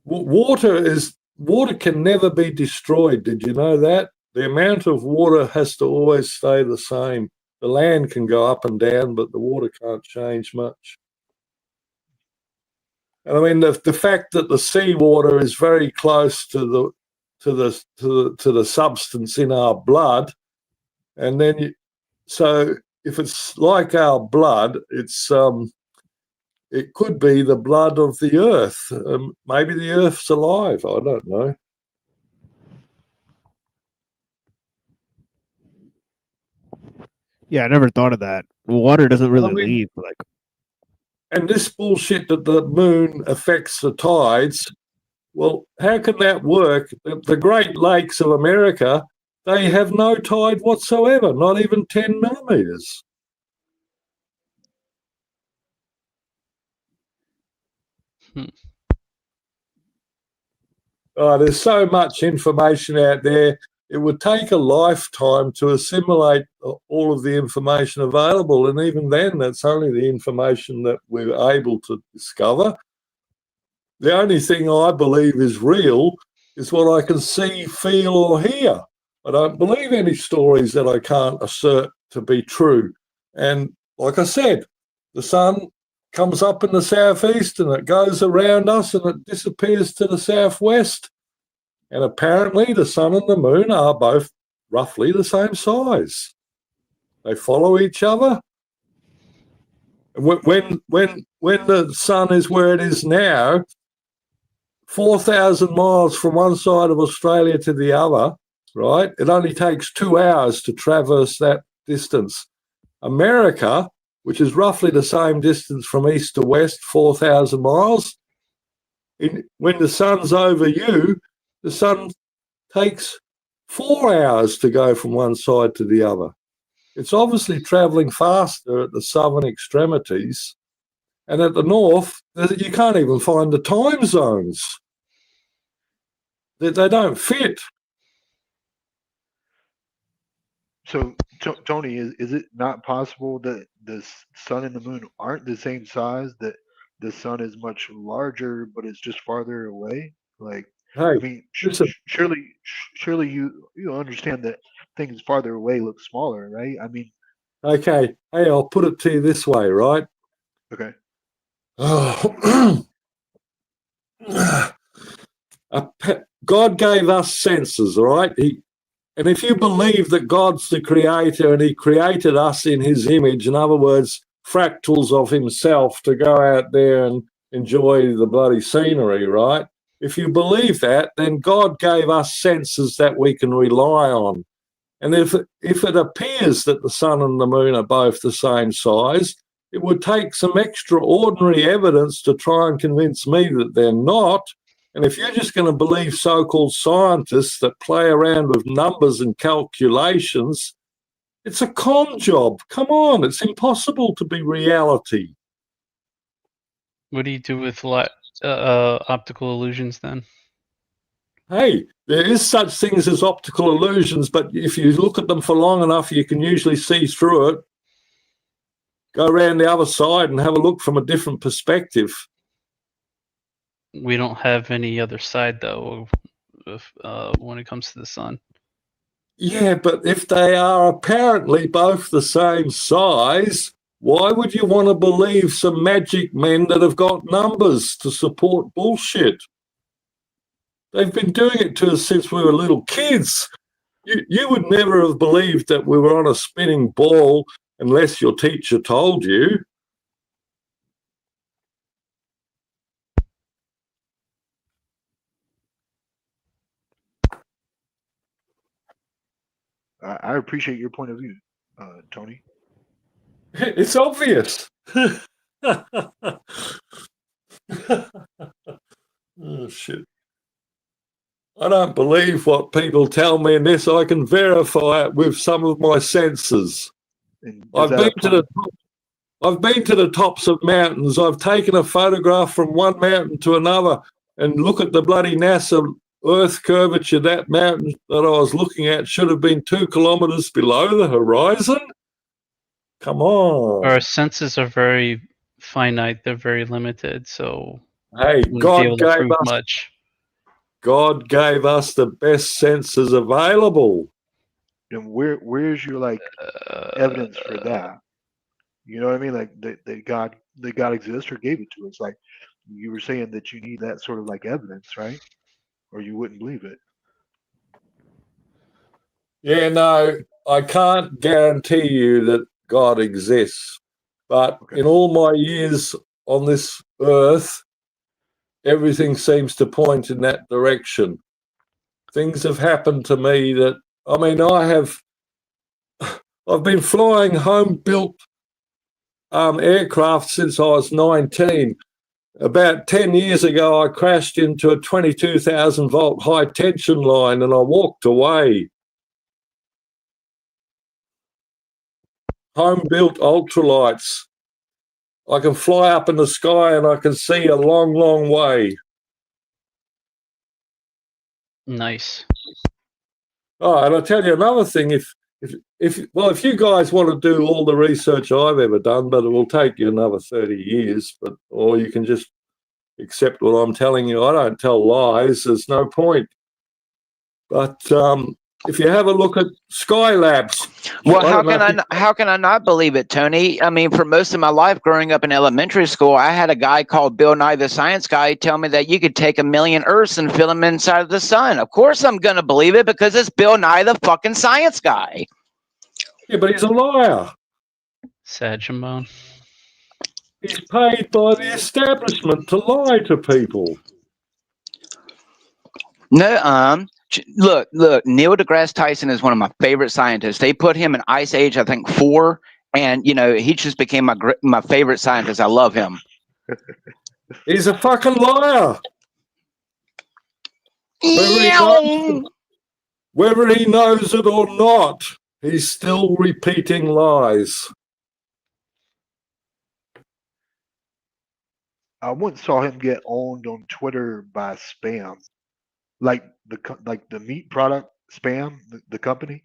Water can never be destroyed. Did you know that? The amount of water has to always stay the same. The land can go up and down, but the water can't change much. And I mean, the fact that the seawater is very close to the substance in our blood, and then so if it's like our blood, it could be the blood of the earth. Maybe the earth's alive. I don't know. Yeah, I never thought of that. Water doesn't really leave. Like, and this bullshit that the moon affects the tides. Well, how can that work? The Great Lakes of America, they have no tide whatsoever, not even 10 millimeters. There's so much information out there. It would take a lifetime to assimilate all of the information available. And even then, that's only the information that we're able to discover. The only thing I believe is real is what I can see, feel, or hear. I don't believe any stories that I can't assert to be true. And like I said, the sun comes up in the southeast and it goes around us and it disappears to the southwest. And apparently the sun and the moon are both roughly the same size. They follow each other. When the sun is where it is now, 4,000 miles from one side of Australia to the other, right? It only takes 2 hours to traverse that distance. America, which is roughly the same distance from east to west, 4,000 miles, when the sun's over you, the sun takes 4 hours to go from one side to the other. It's obviously traveling faster at the southern extremities. And at the north, you can't even find the time zones. They don't fit. So, Tony, is it not possible that the sun and the moon aren't the same size? That the sun is much larger, but it's just farther away? Like, Hey, I mean, listen. surely you understand that things farther away look smaller, right? I mean, Okay. Hey, I'll put it to you this way, right? okay. Oh, God gave us senses, all right? And if you believe that God's the creator and he created us in his image, in other words, fractals of himself to go out there and enjoy the bloody scenery, right? If you believe that, then God gave us senses that we can rely on. And if it appears that the sun and the moon are both the same size, it would take some extraordinary evidence to try and convince me that they're not. And if you're just going to believe so-called scientists that play around with numbers and calculations, it's a con job. Come on, it's impossible to be reality. What do you do with optical illusions then? Hey, there is such things as optical illusions, but if you look at them for long enough, you can usually see through it. Go around the other side and have a look from a different perspective. We don't have any other side though, when it comes to the sun. Yeah, but if they are apparently both the same size, why would you want to believe some magic men that have got numbers to support bullshit? They've been doing it to us since we were little kids. You would never have believed that we were on a spinning ball unless your teacher told you. I appreciate your point of view, Tony. It's obvious. Oh, shit. I don't believe what people tell me in this. I can verify it with some of my senses. I've been to the tops of mountains. I've taken a photograph from one mountain to another and look at the bloody NASA Earth curvature. That mountain that I was looking at should have been 2 kilometers below the horizon. Come on. Our senses are very finite. They're very limited. So hey, we wouldn't be able to prove us much. God gave us the best senses available. And where's your evidence for that? You know what I mean? Like that God exists or gave it to us. Like you were saying that you need that sort of evidence, right? Or you wouldn't believe it. Yeah, no, I can't guarantee you that God exists. But in all my years on this earth, everything seems to point in that direction. Things have happened to me that, I've been flying home-built aircraft since I was 19. About 10 years ago, I crashed into a 22,000 volt high tension line and I walked away. Home-built ultralights. I can fly up in the sky and I can see a long, long way. Nice. Oh, and I'll tell you another thing. If you guys want to do all the research I've ever done, but it will take you another 30 years, or you can just accept what I'm telling you. I don't tell lies. There's no point. But if you have a look at Skylabs. Well, how can I not believe it, Tony? I mean, for most of my life growing up in elementary school, I had a guy called Bill Nye the Science Guy tell me that you could take 1,000,000 Earths and fill them inside of the sun. Of course I'm going to believe it because it's Bill Nye the fucking Science Guy. Yeah, but he's a liar. Sad Shimon. He's paid by the establishment to lie to people. No, look, Neil deGrasse Tyson is one of my favorite scientists. They put him in Ice Age, I think 4, and he just became my favorite scientist. I love him. He's a fucking liar. Whether he knows it or not, he's still repeating lies. I once saw him get owned on Twitter by Spam, like the meat product Spam, the company.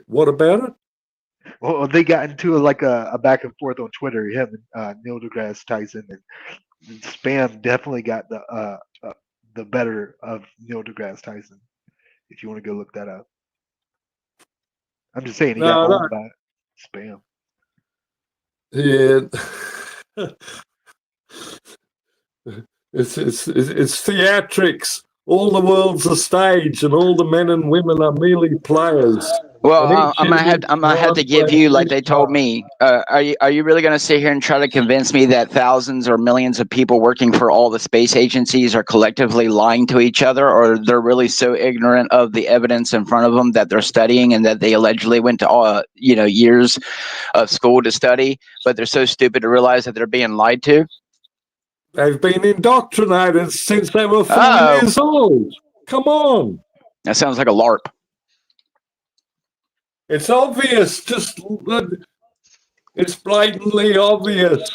What about it? Well, they got into a back and forth on Twitter. Him and Neil deGrasse Tyson, and Spam definitely got the better of Neil deGrasse Tyson. If you want to go look that up, I'm just saying he got owned by Spam. Yeah. It's theatrics. All the world's a stage, and all the men and women are merely players. Well, And each I'm gonna have to give you, like they told me. Are you really gonna sit here and try to convince me that thousands or millions of people working for all the space agencies are collectively lying to each other, or they're really so ignorant of the evidence in front of them that they're studying and that they allegedly went to years of school to study, but they're so stupid to realize that they're being lied to? They've been indoctrinated since they were 4 years old. Come on. That sounds like a LARP. It's obvious. It's blatantly obvious.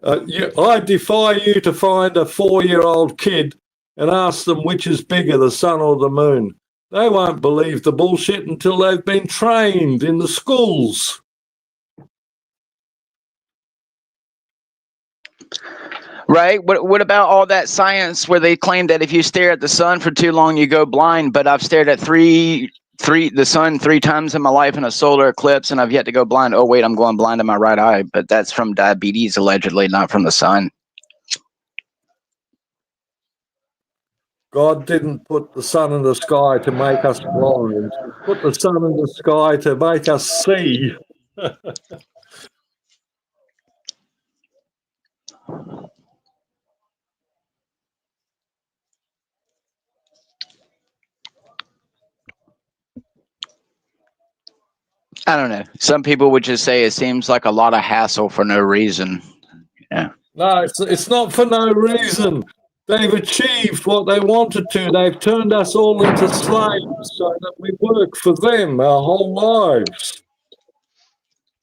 I defy you to find a 4-year-old kid and ask them which is bigger, the sun or the moon. They won't believe the bullshit until they've been trained in the schools. Right. What about all that science where they claim that if you stare at the sun for too long, you go blind? But I've stared at the sun 3 times in my life in a solar eclipse, and I've yet to go blind. Oh wait, I'm going blind in my right eye, but that's from diabetes, allegedly, not from the sun. God didn't put the sun in the sky to make us blind. He put the sun in the sky to make us see. I don't know. Some people would just say it seems like a lot of hassle for no reason. Yeah. No, it's not for no reason. They've achieved what they wanted to. They've turned us all into slaves so that we work for them our whole lives.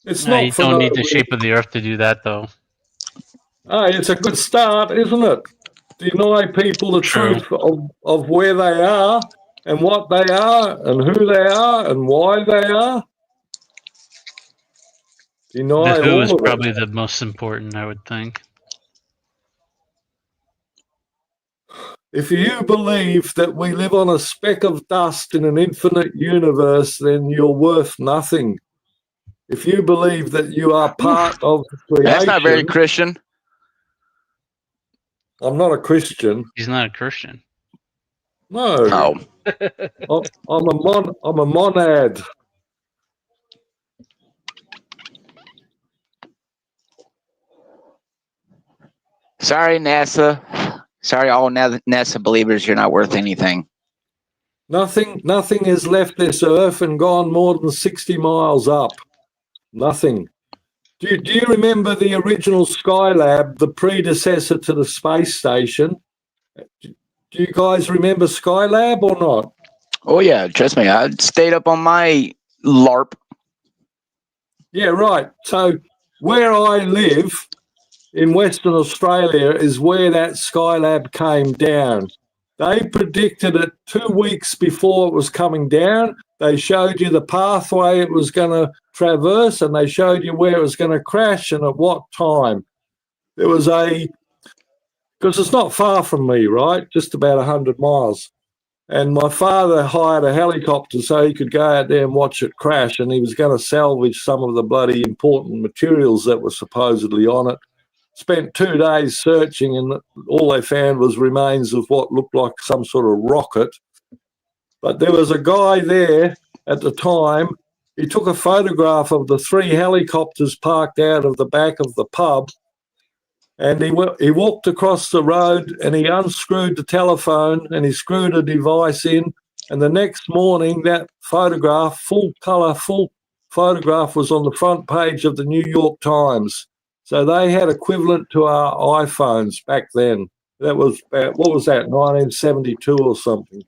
It's No, not you for don't no need the reason. shape of the earth to do that, though. Hey, it's a good start, isn't it? Deny people the truth of where they are and what they are and who they are and why they are. Deny The who is all of it. probably the most important, I would think. If you believe that we live on a speck of dust in an infinite universe, then you're worth nothing. If you believe that you are part of creation... That's not very Christian. I'm not a Christian. He's not a Christian. No. I'm a monad. Sorry, NASA. Sorry, all NASA believers, you're not worth anything. Nothing has left this Earth and gone more than 60 miles up. Nothing. Do you remember the original Skylab, the predecessor to the space station? Do you guys remember Skylab or not? Oh, yeah. Trust me. I stayed up on my LARP. Yeah, right. So where I live in Western Australia is where that Skylab came down. They predicted it 2 weeks before it was coming down. They showed you the pathway it was going to traverse, and they showed you where it was going to crash and at what time. There was because it's not far from me, right? Just about 100 miles. And my father hired a helicopter so he could go out there and watch it crash, and he was going to salvage some of the bloody important materials that were supposedly on it. Spent 2 days searching, and all they found was remains of what looked like some sort of rocket. But there was a guy there at the time. He took a photograph of the 3 helicopters parked out of the back of the pub, and he walked across the road and he unscrewed the telephone and he screwed a device in. And the next morning, that photograph, full photograph, was on the front page of the New York Times. So they had equivalent to our iPhones back then. That was about, what was that, 1972 or something.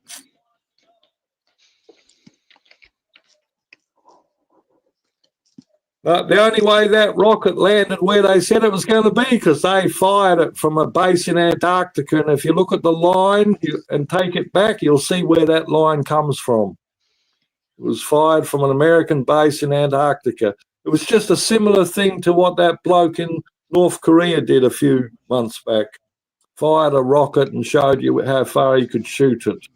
The only way that rocket landed where they said it was going to be, because they fired it from a base in Antarctica. And if you look at the line and take it back, you'll see where that line comes from. It was fired from an American base in Antarctica. It was just a similar thing to what that bloke in North Korea did a few months back. Fired a rocket and showed you how far he could shoot it.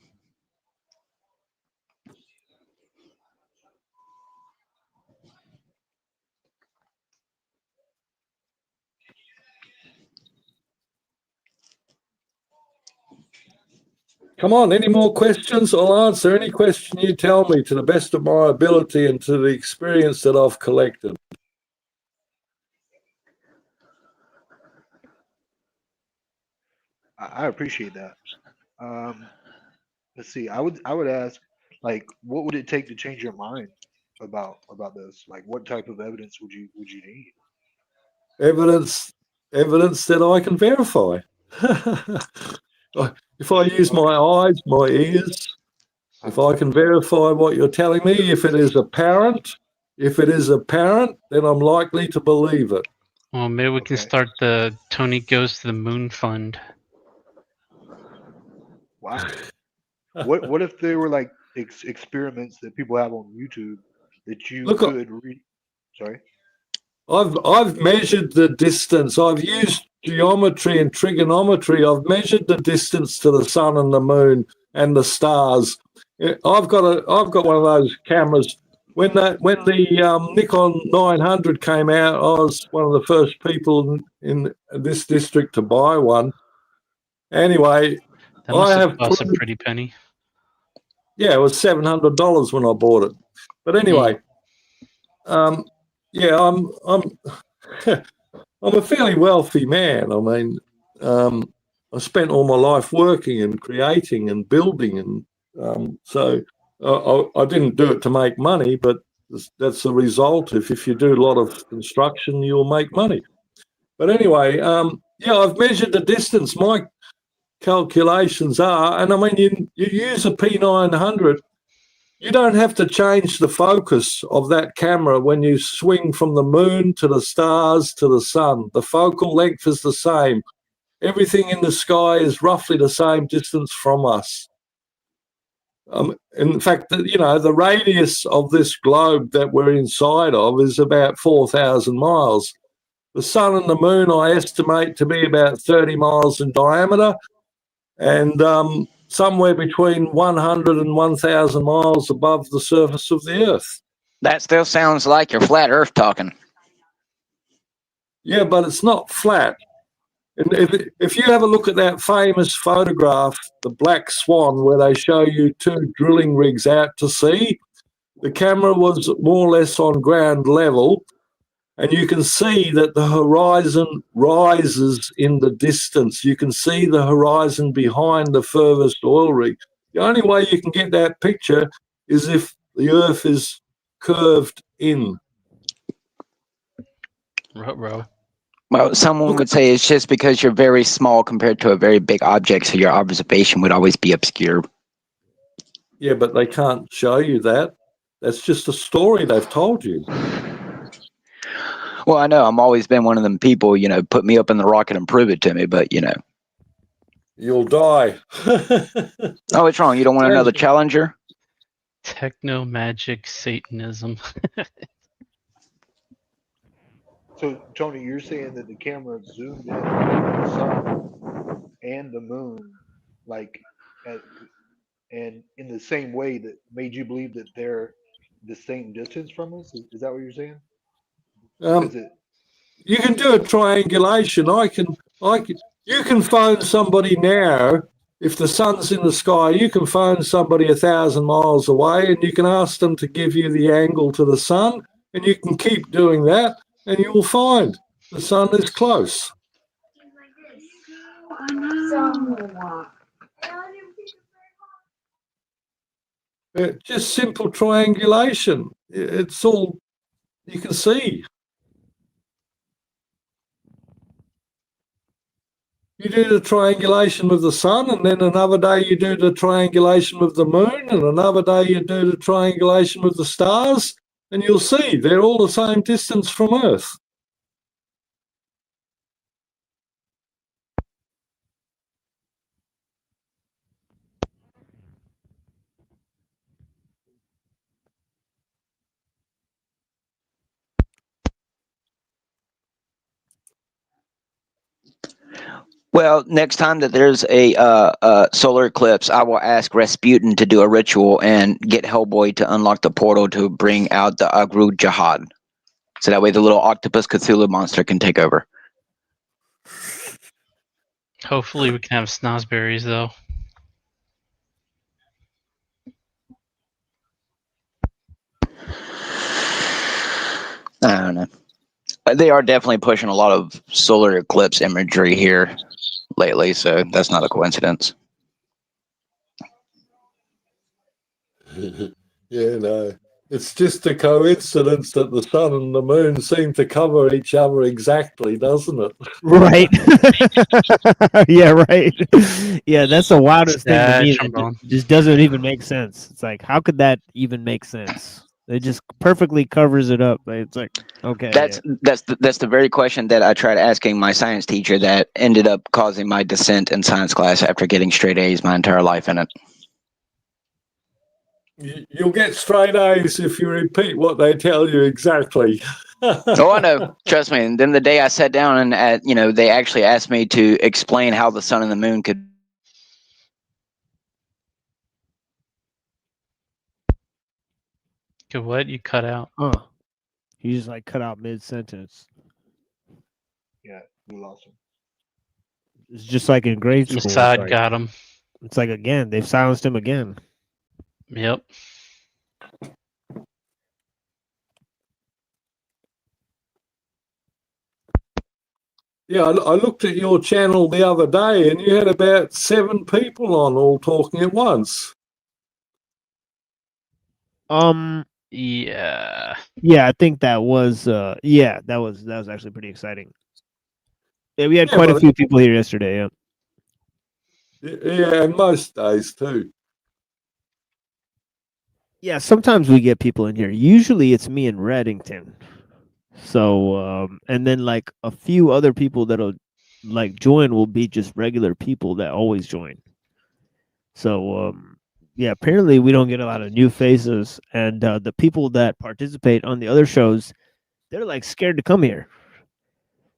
Come on, any more questions? I'll answer any question you tell me to the best of my ability and to the experience that I've collected. I appreciate that. Let's see. I would ask, like, what would it take to change your mind about this? Like, what type of evidence would you need? Evidence that I can verify. If I use my eyes, my ears, if I can verify what you're telling me, if it is apparent, then I'm likely to believe it. Well, maybe we can start the Tony Goes to the Moon Fund. Wow. What if there were like experiments that people have on YouTube that you Look, could read? Sorry. I've measured the distance. I've used geometry and trigonometry. I've measured the distance to the sun and the moon and the stars. I've got one of those cameras. When the Nikon 900 came out, I was one of the first people in this district to buy one. Anyway, That must I have have cost a pretty penny. yeah, it was $700 when I bought it. But anyway, yeah, I'm I'm a fairly wealthy man. I mean, I spent all my life working and creating and building, and so I didn't do it to make money, but that's the result. If you do a lot of construction, you'll make money. But anyway, yeah, I've measured the distance. My calculations are, and I mean, you use a P900. You don't have to change the focus of that camera when you swing from the moon to the stars to the sun. The focal length is the same. Everything in the sky is roughly the same distance from us. In fact, the radius of this globe that we're inside of is about 4,000 miles. The sun and the moon I estimate to be about 30 miles in diameter, and somewhere between 100 and 1,000 miles above the surface of the Earth. That still sounds like your flat Earth talking. Yeah, but it's not flat. And if you have a look at that famous photograph, the Black Swan, where they show you two drilling rigs out to sea, the camera was more or less on ground level, and you can see that the horizon rises in the distance. You can see the horizon behind the furthest oil rig. The only way you can get that picture is if the Earth is curved in. Ruh-roh. Well, someone would say it's just because you're very small compared to a very big object, so your observation would always be obscure. Yeah, but they can't show you that. That's just a story they've told you. Well, I know I'm always been one of them people, put me up in the rocket and prove it to me, but You'll die. Oh, what's wrong? You don't want another Challenger? Techno magic Satanism. So, Tony, you're saying that the camera zoomed in on the sun and the moon, and in the same way that made you believe that they're the same distance from us? Is that what you're saying? You can do a triangulation. You can phone somebody now. If the sun's in the sky, you can phone somebody 1,000 miles away, and you can ask them to give you the angle to the sun, and you can keep doing that, and you will find the sun is close. Just simple triangulation. It's all you can see. You do the triangulation with the sun, and then another day you do the triangulation with the moon, and another day you do the triangulation with the stars, and you'll see they're all the same distance from Earth. Well, next time that there's a solar eclipse, I will ask Rasputin to do a ritual and get Hellboy to unlock the portal to bring out the Agru Jihad. So that way the little octopus Cthulhu monster can take over. Hopefully we can have snozberries, though. They are definitely pushing a lot of solar eclipse imagery here lately, so that's not a coincidence. Yeah, no. It's just a coincidence that the sun and the moon seem to cover each other exactly, doesn't it? Right. Yeah, right. Yeah, that's the wildest thing to me. That Trombone. just doesn't even make sense. It's like, how could that even make sense? It just perfectly covers it up. It's like, okay. That's the very question that I tried asking my science teacher that ended up causing my dissent in science class after getting straight A's my entire life in it. You'll get straight A's if you repeat what they tell you exactly. Oh, I know. Trust me. And then the day I sat down and they actually asked me to explain how the sun and the moon could. Good, what? You cut out. You just like cut out mid sentence. Yeah, we lost him. It's just like in grade school. Mossad got him. It's like, again, they've silenced him again. Yep. Yeah, I looked at your channel the other day and you had about 7 people on all talking at once. Yeah. Yeah, I think that was that was actually pretty exciting. Yeah, we had quite a few people here yesterday, yeah. Yeah, and most days too. Yeah, sometimes we get people in here. Usually it's me and Reddington. So and then like a few other people that'll like join will be just regular people that always join. So yeah, apparently we don't get a lot of new faces, and the people that participate on the other shows, they're like scared to come here.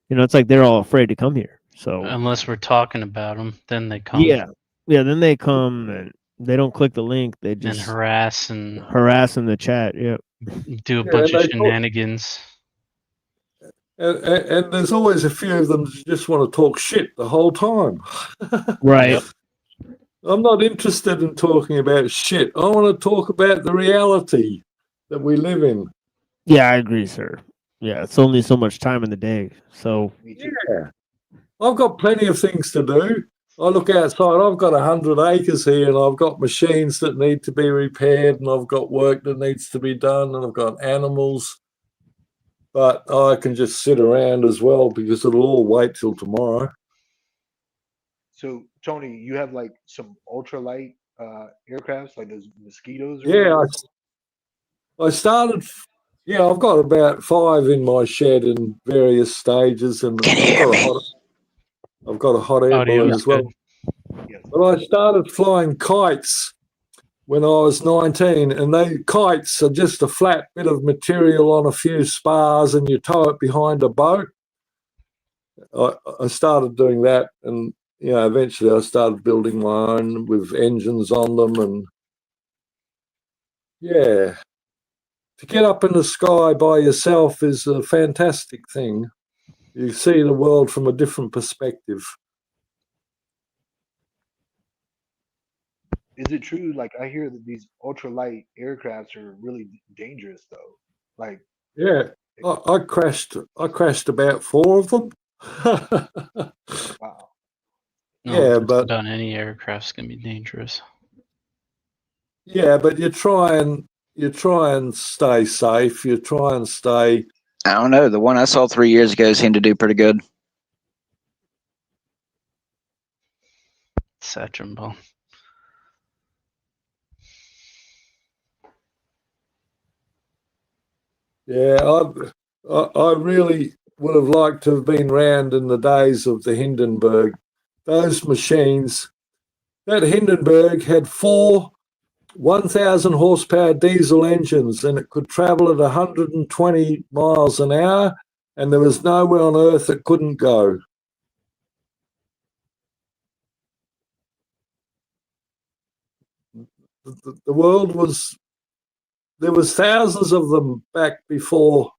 You know, it's like they're all afraid to come here. So unless we're talking about them, then they come. Yeah, then they come and they don't click the link. They just harass and harass in the chat. Yeah, do a bunch of shenanigans. And there's always a few of them that just want to talk shit the whole time. Right. Yep. I'm not interested in talking about shit. I want to talk about the reality that we live in. Yeah, I agree, sir. Yeah, it's only so much time in the day. So yeah, I've got plenty of things to do. I look outside, I've got 100 acres here and I've got machines that need to be repaired and I've got work that needs to be done and I've got animals. But I can just sit around as well because it'll all wait till tomorrow. So, Tony, you have like some ultralight aircrafts, like those mosquitoes? Or yeah, I started. Yeah, I've got about 5 in my shed in various stages, and I've got a hot air balloon as well. Yes. But I started flying kites when I was 19, and kites are just a flat bit of material on a few spars, and you tow it behind a boat. I started doing that, and eventually I started building my own with engines on them, and yeah, to get up in the sky by yourself is a fantastic thing. You see the world from a different perspective. Is it true? Like, I hear that these ultralight aircrafts are really dangerous, though. Like, yeah, I crashed about 4 of them. Wow. Yeah, just but about any aircraft's gonna be dangerous. Yeah, but you try and stay safe. You try and stay. I don't know. The one I saw 3 years ago seemed to do pretty good. Satchel. Yeah, I really would have liked to have been round in the days of the Hindenburg. Those machines, that Hindenburg had 4 1,000 horsepower diesel engines, and it could travel at 120 miles an hour, and there was nowhere on earth it couldn't go. The world there was thousands of them back before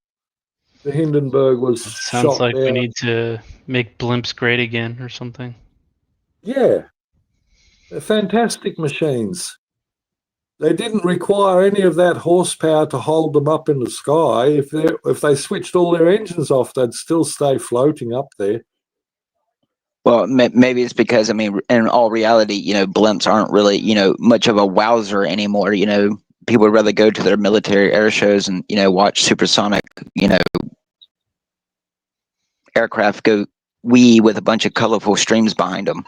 the Hindenburg was Sounds shot like down. we need to make blimps great again or something. Yeah, they're fantastic machines. they didn't require any of that horsepower to hold them up in the sky. If they switched all their engines off, they'd still stay floating up there. Well, maybe it's because, I mean, in all reality, blimps aren't really, much of a wowzer anymore. People would rather go to their military air shows and, watch supersonic, aircraft go wee with a bunch of colorful streams behind them.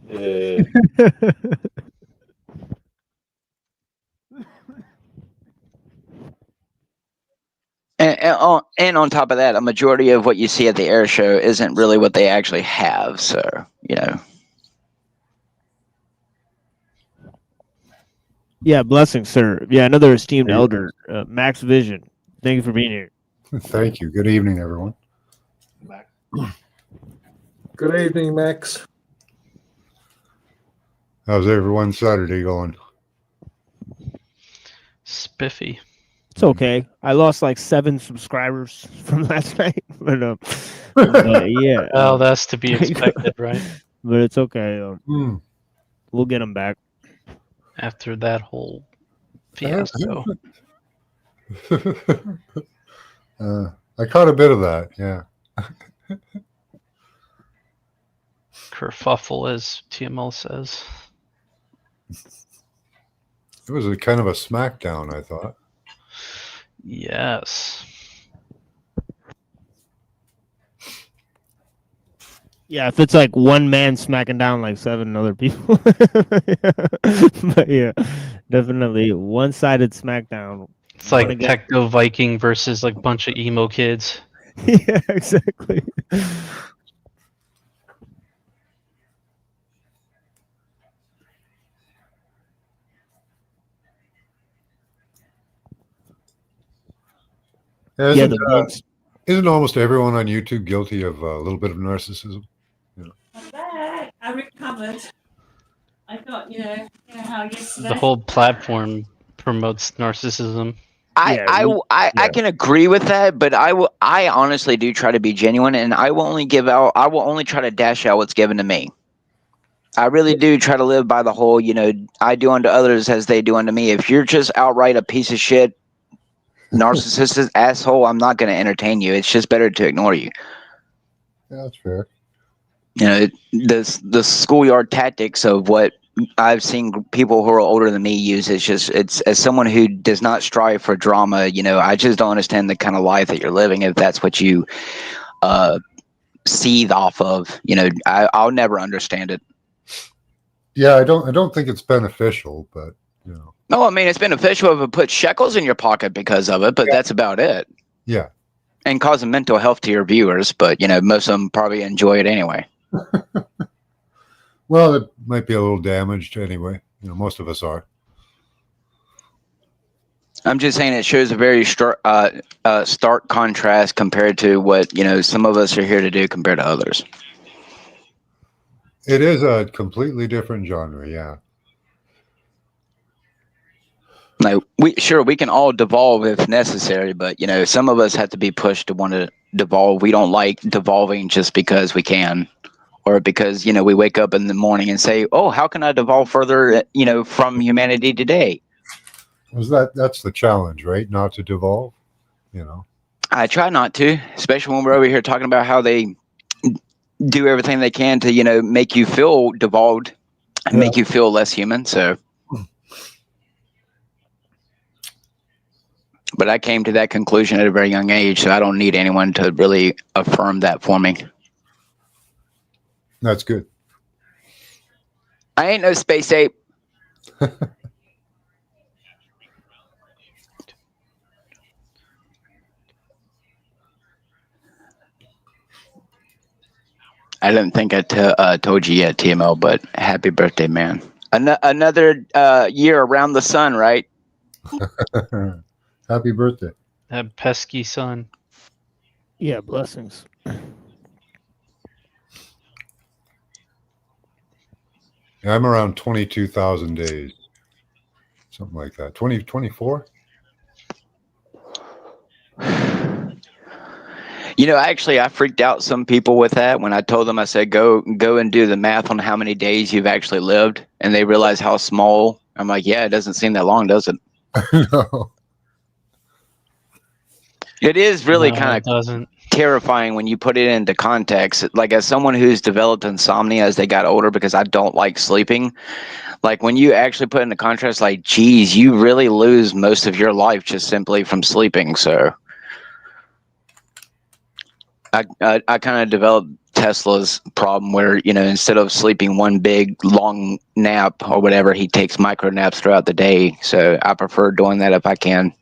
Yeah. And on top of that, a majority of what you see at the air show isn't really what they actually have. So, Yeah, blessings, sir. Yeah, another esteemed elder, Max Vision. Thank you for being here. Thank you. Good evening, everyone. Good evening, Max. How's everyone's Saturday going? Spiffy. It's okay. I lost like 7 subscribers from last night, but yeah. Well, that's to be expected, right? But it's okay. We'll get them back after that whole fiasco. I caught a bit of that. Yeah. Kerfuffle, as TML says. It was a kind of a smackdown, I thought. Yes. Yeah, if it's like one man smacking down like 7 other people. But yeah, definitely one-sided smackdown. It's like Techno Viking versus like a bunch of emo kids. Yeah, exactly. Yeah, isn't almost everyone on YouTube guilty of a little bit of narcissism? I recovered. I thought, how yesterday. The whole platform promotes narcissism. I can agree with that, but I honestly do try to be genuine, and I will only try to dash out what's given to me. I really do try to live by the whole, I do unto others as they do unto me. If you're just outright a piece of shit, narcissistic asshole, I'm not going to entertain you. It's just better to ignore you. Yeah, that's fair. The schoolyard tactics of what I've seen people who are older than me use. It's as someone who does not strive for drama. I just don't understand the kind of life that you're living. If that's what you seethe off of, I'll never understand it. Yeah, I don't think it's beneficial, but No, I mean, it's beneficial if it puts shekels in your pocket because of it, but that's about it. Yeah. And causing mental health to your viewers, but, most of them probably enjoy it anyway. Well, it might be a little damaged anyway. Most of us are. I'm just saying it shows a very stark contrast compared to what, some of us are here to do compared to others. It is a completely different genre, yeah. Like we can all devolve if necessary, but some of us have to be pushed to want to devolve. We don't like devolving just because we can, or because we wake up in the morning and say, "Oh, how can I devolve further?" From humanity today. That's the challenge, right? Not to devolve. I try not to, especially when we're over here talking about how they do everything they can to make you feel devolved and make you feel less human. So. But I came to that conclusion at a very young age, so I don't need anyone to really affirm that for me. That's good. I ain't no space ape. I don't think I told you yet, TMO, but happy birthday, man. Another year around the sun, right? Happy birthday. That pesky sun. Yeah, blessings. Yeah, I'm around 22,000 days. Something like that. 24? Actually, I freaked out some people with that when I told them, I said, go and do the math on how many days you've actually lived. and they realize how small. I'm like, yeah, it doesn't seem that long, does it? No. It is really No, kind it of doesn't. terrifying when you put it into context. Like, as someone who's developed insomnia as they got older, because I don't like sleeping, like when you actually put into contrast, like, geez, you really lose most of your life just simply from sleeping. So I kind of developed Tesla's problem where, instead of sleeping one big long nap or whatever, he takes micro naps throughout the day. So I prefer doing that if I can.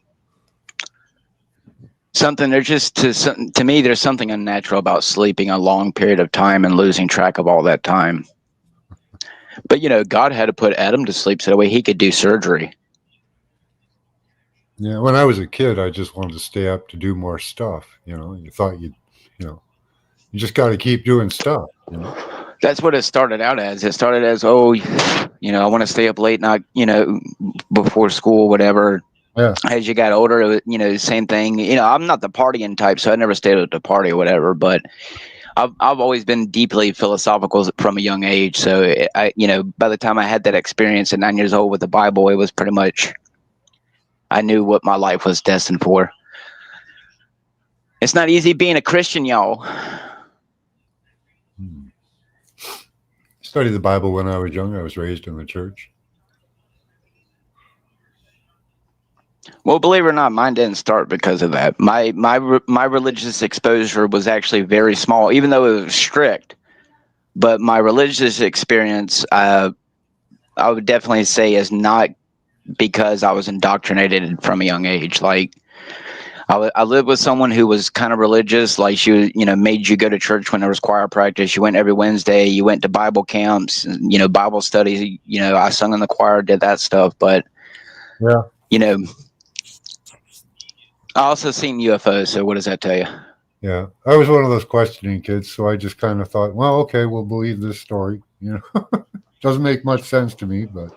To me, there's something unnatural about sleeping a long period of time and losing track of all that time. But God had to put Adam to sleep so that way he could do surgery. Yeah, when I was a kid, I just wanted to stay up to do more stuff. You thought you just got to keep doing stuff. That's what it started out as. It started as, I want to stay up late night, before school, whatever. Yeah. As you got older, it was, the same thing. I'm not the partying type, so I never stayed at the party or whatever. But I've always been deeply philosophical from a young age. So by the time I had that experience at 9 years old with the Bible, it was pretty much, I knew what my life was destined for. It's not easy being a Christian, y'all. Studied the Bible when I was young. I was raised in the church. Well, believe it or not, mine didn't start because of that. My religious exposure was actually very small, even though it was strict. But my religious experience, I would definitely say, is not because I was indoctrinated from a young age. Like, I lived with someone who was kind of religious. Like, she was, made you go to church when there was choir practice. You went every Wednesday. You went to Bible camps, Bible studies. I sung in the choir, did that stuff. But, yeah, I also seen UFOs. So what does that tell you? Yeah, I was one of those questioning kids, so I just kind of thought, well, okay, we'll believe this story. Doesn't make much sense to me, but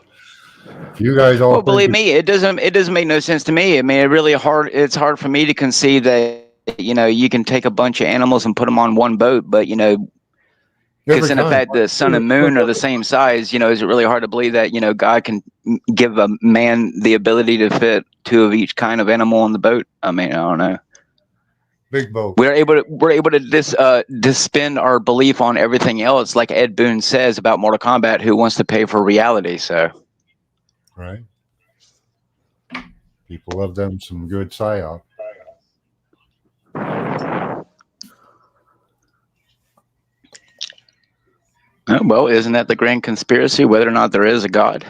if you guys all Well, believe me, it doesn't make no sense to me. I mean, it's hard for me to conceive that, you can take a bunch of animals and put them on one boat, but, because in fact, the sun and moon are the same size, is it really hard to believe that, God can give a man the ability to fit two of each kind of animal on the boat? I mean, I don't know. Big boat. We're able to suspend our belief on everything else, like Ed Boon says about Mortal Kombat. Who wants to pay for reality? So, right. People love them some good psyop. Well, isn't that the grand conspiracy? Whether or not there is a God.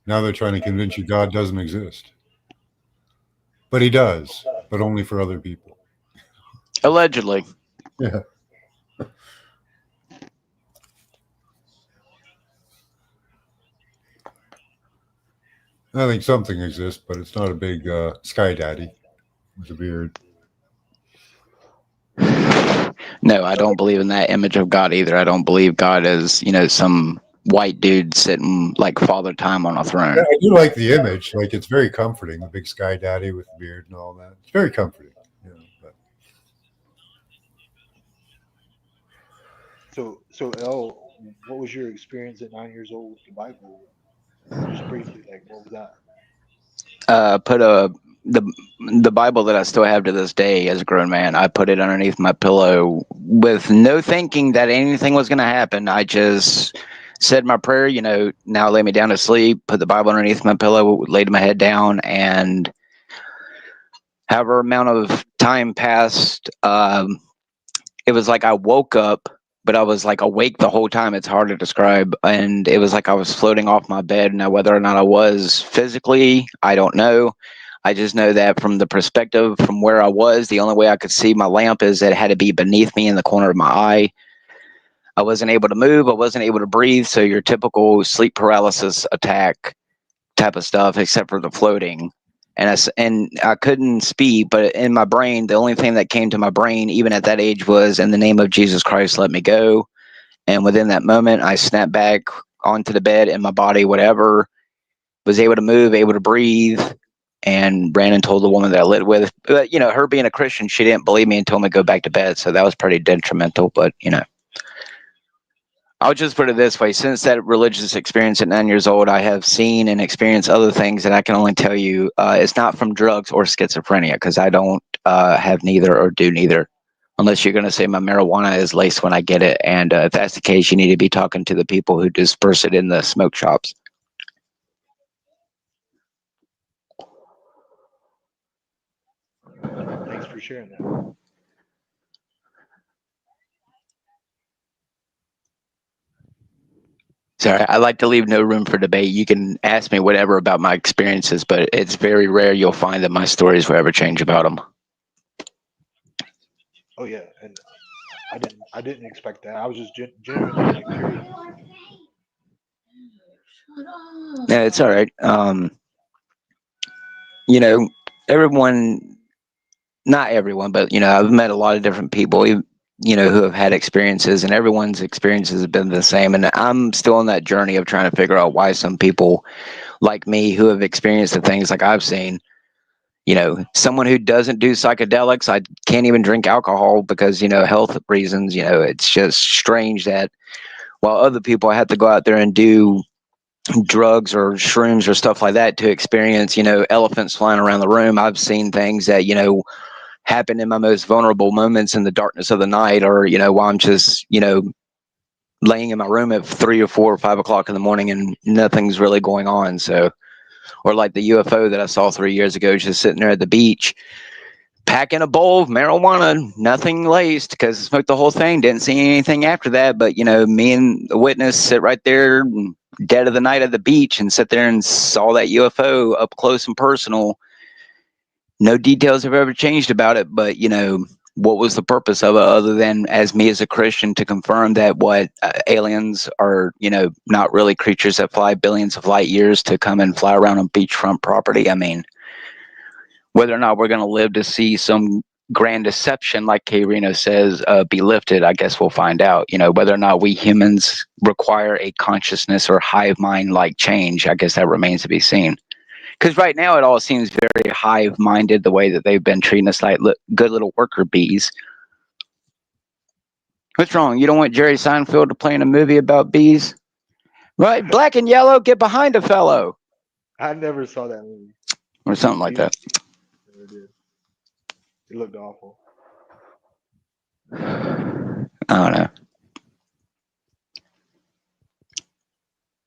Now they're trying to convince you God doesn't exist. But he does, but only for other people. Allegedly. Yeah. I think something exists, but it's not a big sky daddy with a beard. No, I don't believe in that image of God either. I don't believe God is, some white dude sitting like Father Time on a throne. Yeah, I do like the image. Like, it's very comforting, the big sky daddy with the beard and all that. It's very comforting. So El, what was your experience at 9 years old with the Bible? Just briefly, like, what was that? Put the Bible that I still have to this day as a grown man, I put it underneath my pillow with no thinking that anything was going to happen. I just said my prayer, now lay me down to sleep, put the Bible underneath my pillow, laid my head down, and however amount of time passed, it was like I woke up, but I was like awake the whole time. It's hard to describe. And it was like I was floating off my bed. Now, whether or not I was physically, I don't know. I just know that from the perspective from where I was, the only way I could see my lamp is that it had to be beneath me in the corner of my eye. I wasn't able to move. I wasn't able to breathe. So your typical sleep paralysis attack type of stuff, except for the floating. And I couldn't speak, but in my brain, the only thing that came to my brain, even at that age, was, "In the name of Jesus Christ, let me go." And within that moment, I snapped back onto the bed, and my body, whatever, was able to move, able to breathe, and ran and told the woman that I lived with. But, her being a Christian, she didn't believe me and told me to go back to bed. So that was pretty detrimental, but, I'll just put it this way. Since that religious experience at 9 years old, I have seen and experienced other things that I can only tell you it's not from drugs or schizophrenia, because I don't have neither or do neither. Unless you're going to say my marijuana is laced when I get it. And if that's the case, you need to be talking to the people who disperse it in the smoke shops. Thanks for sharing that. Sorry, I like to leave no room for debate. You can ask me whatever about my experiences, but it's very rare you'll find that my stories will ever change about them. Oh yeah, and I didn't expect that. I was just genuinely like curious. Yeah, it's all right. You know, everyone, not everyone, but you know, I've met a lot of different people, you know, who have had experiences, and everyone's experiences have been the same. And I'm still on that journey of trying to figure out why some people like me who have experienced the things like I've seen, you know, someone who doesn't do psychedelics, I can't even drink alcohol because, you know, health reasons. You know, it's just strange that while other people have to go out there and do drugs or shrooms or stuff like that to experience, you know, elephants flying around the room, I've seen things that, you know, happen in my most vulnerable moments in the darkness of the night, or, you know, while I'm just, you know, laying in my room at 3 or 4 or 5 o'clock in the morning and nothing's really going on. So, or like the UFO that I saw 3 years ago, just sitting there at the beach, packing a bowl of marijuana, nothing laced, because I smoked the whole thing. Didn't see anything after that. But, you know, me and the witness sit right there, dead of the night at the beach, and sit there and saw that UFO up close and personal. No details have ever changed about it, but, you know, what was the purpose of it other than, as me as a Christian, to confirm that what aliens are, you know, not really creatures that fly billions of light years to come and fly around on beachfront property. I mean, whether or not we're going to live to see some grand deception, like K. Reno says, be lifted, I guess we'll find out. You know, whether or not we humans require a consciousness or hive mind like change, I guess that remains to be seen. Because right now it all seems very hive-minded, the way that they've been treating us like good little worker bees. What's wrong? You don't want Jerry Seinfeld to play in a movie about bees? Right? Black and yellow, get behind a fellow. I never saw that movie. Or something like that. Never did. It looked awful. I don't know.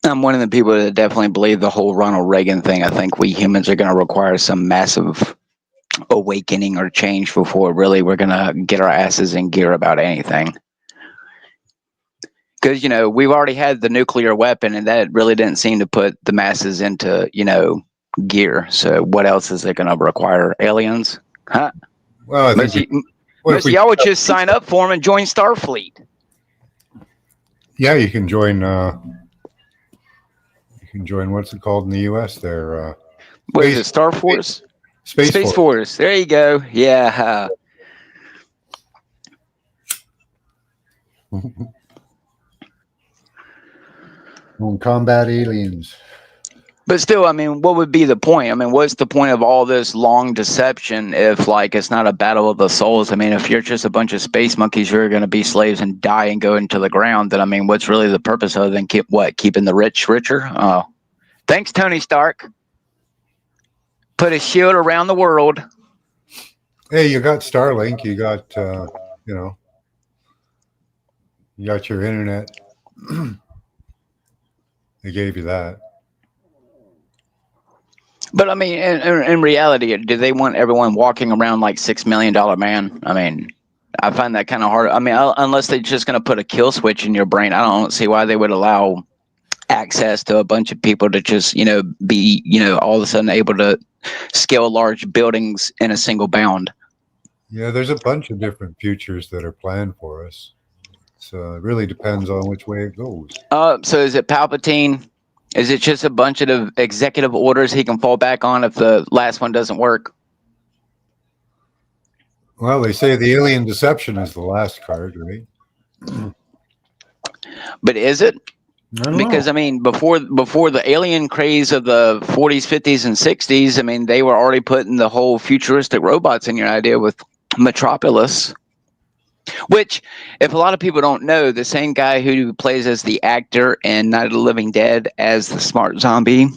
I'm one of the people that definitely believe the whole Ronald Reagan thing. I think we humans are going to require some massive awakening or change before really we're going to get our asses in gear about anything. Because, you know, we've already had the nuclear weapon, and that really didn't seem to put the masses into, you know, gear. So what else is it going to require? Aliens? Huh? Well, I think most of y'all would just sign up for them and join Starfleet. Yeah, you can join. What's it called in the U.S. there? What is it? Star Force? Space Force. There you go. Yeah. On combat aliens. But still, I mean, what would be the point? I mean, what's the point of all this long deception if, like, it's not a battle of the souls? I mean, if you're just a bunch of space monkeys, you're going to be slaves and die and go into the ground, then, I mean, what's really the purpose other than keeping the rich richer? Oh, thanks, Tony Stark. Put a shield around the world. Hey, you got Starlink. You got, you know, you got your internet. They gave you that. But I mean, in reality, do they want everyone walking around like $6 Million Man? I mean, I find that kind of hard. I mean, unless they're just going to put a kill switch in your brain, I don't see why they would allow access to a bunch of people to just, you know, be, you know, all of a sudden able to scale large buildings in a single bound. Yeah, there's a bunch of different futures that are planned for us. So it really depends on which way it goes. So is it Palpatine? Is it just a bunch of executive orders he can fall back on if the last one doesn't work? Well, they say the alien deception is the last card, right? But is it? Because I mean, before the alien craze of the 40s, 50s, and 60s, I mean, they were already putting the whole futuristic robots in your idea with Metropolis. Which, if a lot of people don't know, the same guy who plays as the actor in Night of the Living Dead as the smart zombie,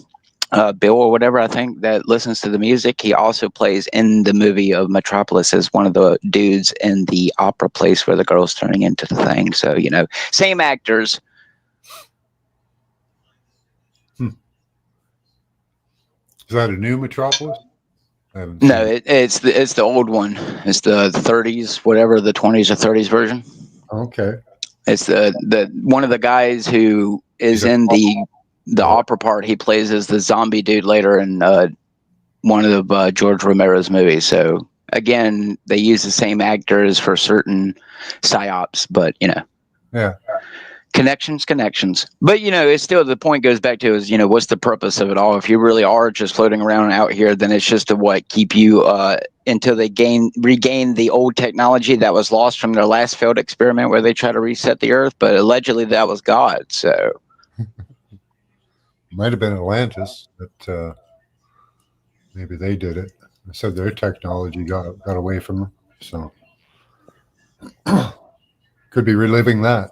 Bill or whatever, I think, that listens to the music, he also plays in the movie of Metropolis as one of the dudes in the opera place where the girl's turning into the thing. So, you know, same actors. Is that a new Metropolis? I haven't No, seen it. it's the old one. It's the 30s, whatever, the 20s or 30s version. Okay. It's the one of the guys who is in the opera part. He plays as the zombie dude later in one of the George Romero's movies. So again, they use the same actors for certain psyops, but you know, Yeah. connections. But you know, it's still, the point goes back to is, you know, what's the purpose of it all? If you really are just floating around out here, then it's just to keep you until they regain the old technology that was lost from their last failed experiment where they try to reset the Earth. But allegedly that was God. So Might have been Atlantis, but maybe they did it. I said their technology got away from them, so could be reliving that.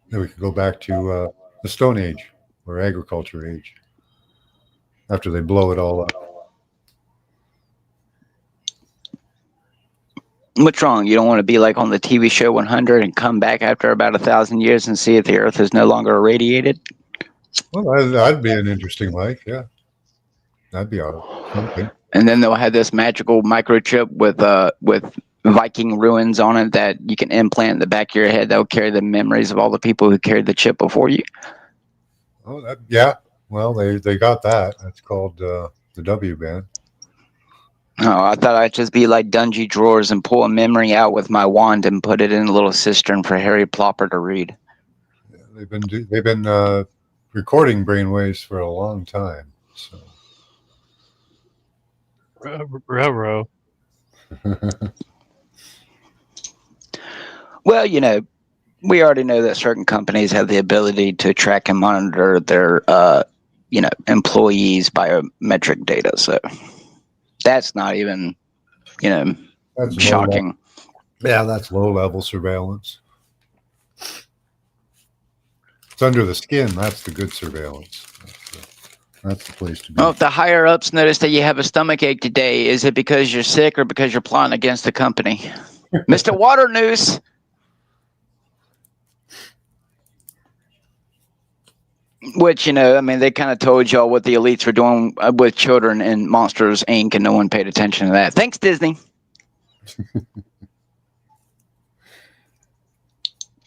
Then we could go back to the Stone Age or Agriculture Age after they blow it all up. what's wrong? You don't want to be like on the TV show 100 and come back after about 1,000 years and see if the Earth is no longer irradiated? Well, that'd be an interesting life. Yeah, that'd be something. And then they'll have this magical microchip with Viking ruins on it that you can implant in the back of your head that will carry the memories of all the people who carried the chip before you. Oh, yeah. Well, they got that. That's called the W band. Oh, I thought I'd just be like Dungy Drawers and pull a memory out with my wand and put it in a little cistern for Harry Plopper to read. Yeah, they've been recording brainwaves for a long time. So. Railroad. Well, you know, we already know that certain companies have the ability to track and monitor their, employees' biometric data. So that's not even, That's shocking. That's low-level surveillance. It's under the skin. That's the good surveillance. That's the place to be. Well, if the higher ups notice that you have a stomach ache today, is it because you're sick or because you're plotting against the company? Mr. Water Noose. Which, they kind of told y'all what the elites were doing with children in Monsters, Inc., and no one paid attention to that. Thanks, Disney.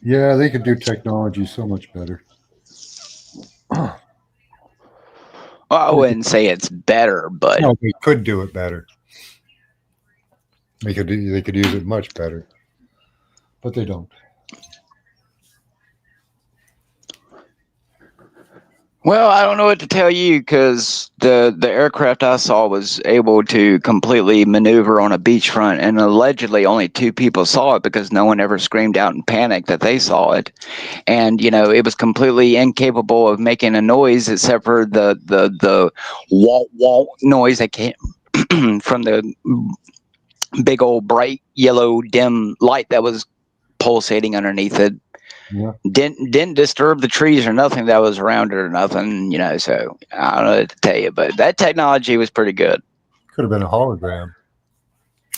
Yeah, they could do technology so much better. Well, I wouldn't say it's better, but no, they could do it better. They could use it much better, but they don't. Well, I don't know what to tell you because the aircraft I saw was able to completely maneuver on a beachfront, and allegedly only 2 people saw it because no one ever screamed out in panic that they saw it. And it was completely incapable of making a noise except for the walt noise that came from the big old bright yellow dim light that was pulsating underneath it. Yeah. Didn't disturb the trees or nothing that was around it or nothing, so I don't know what to tell you, but that technology was pretty good. Could have been a hologram.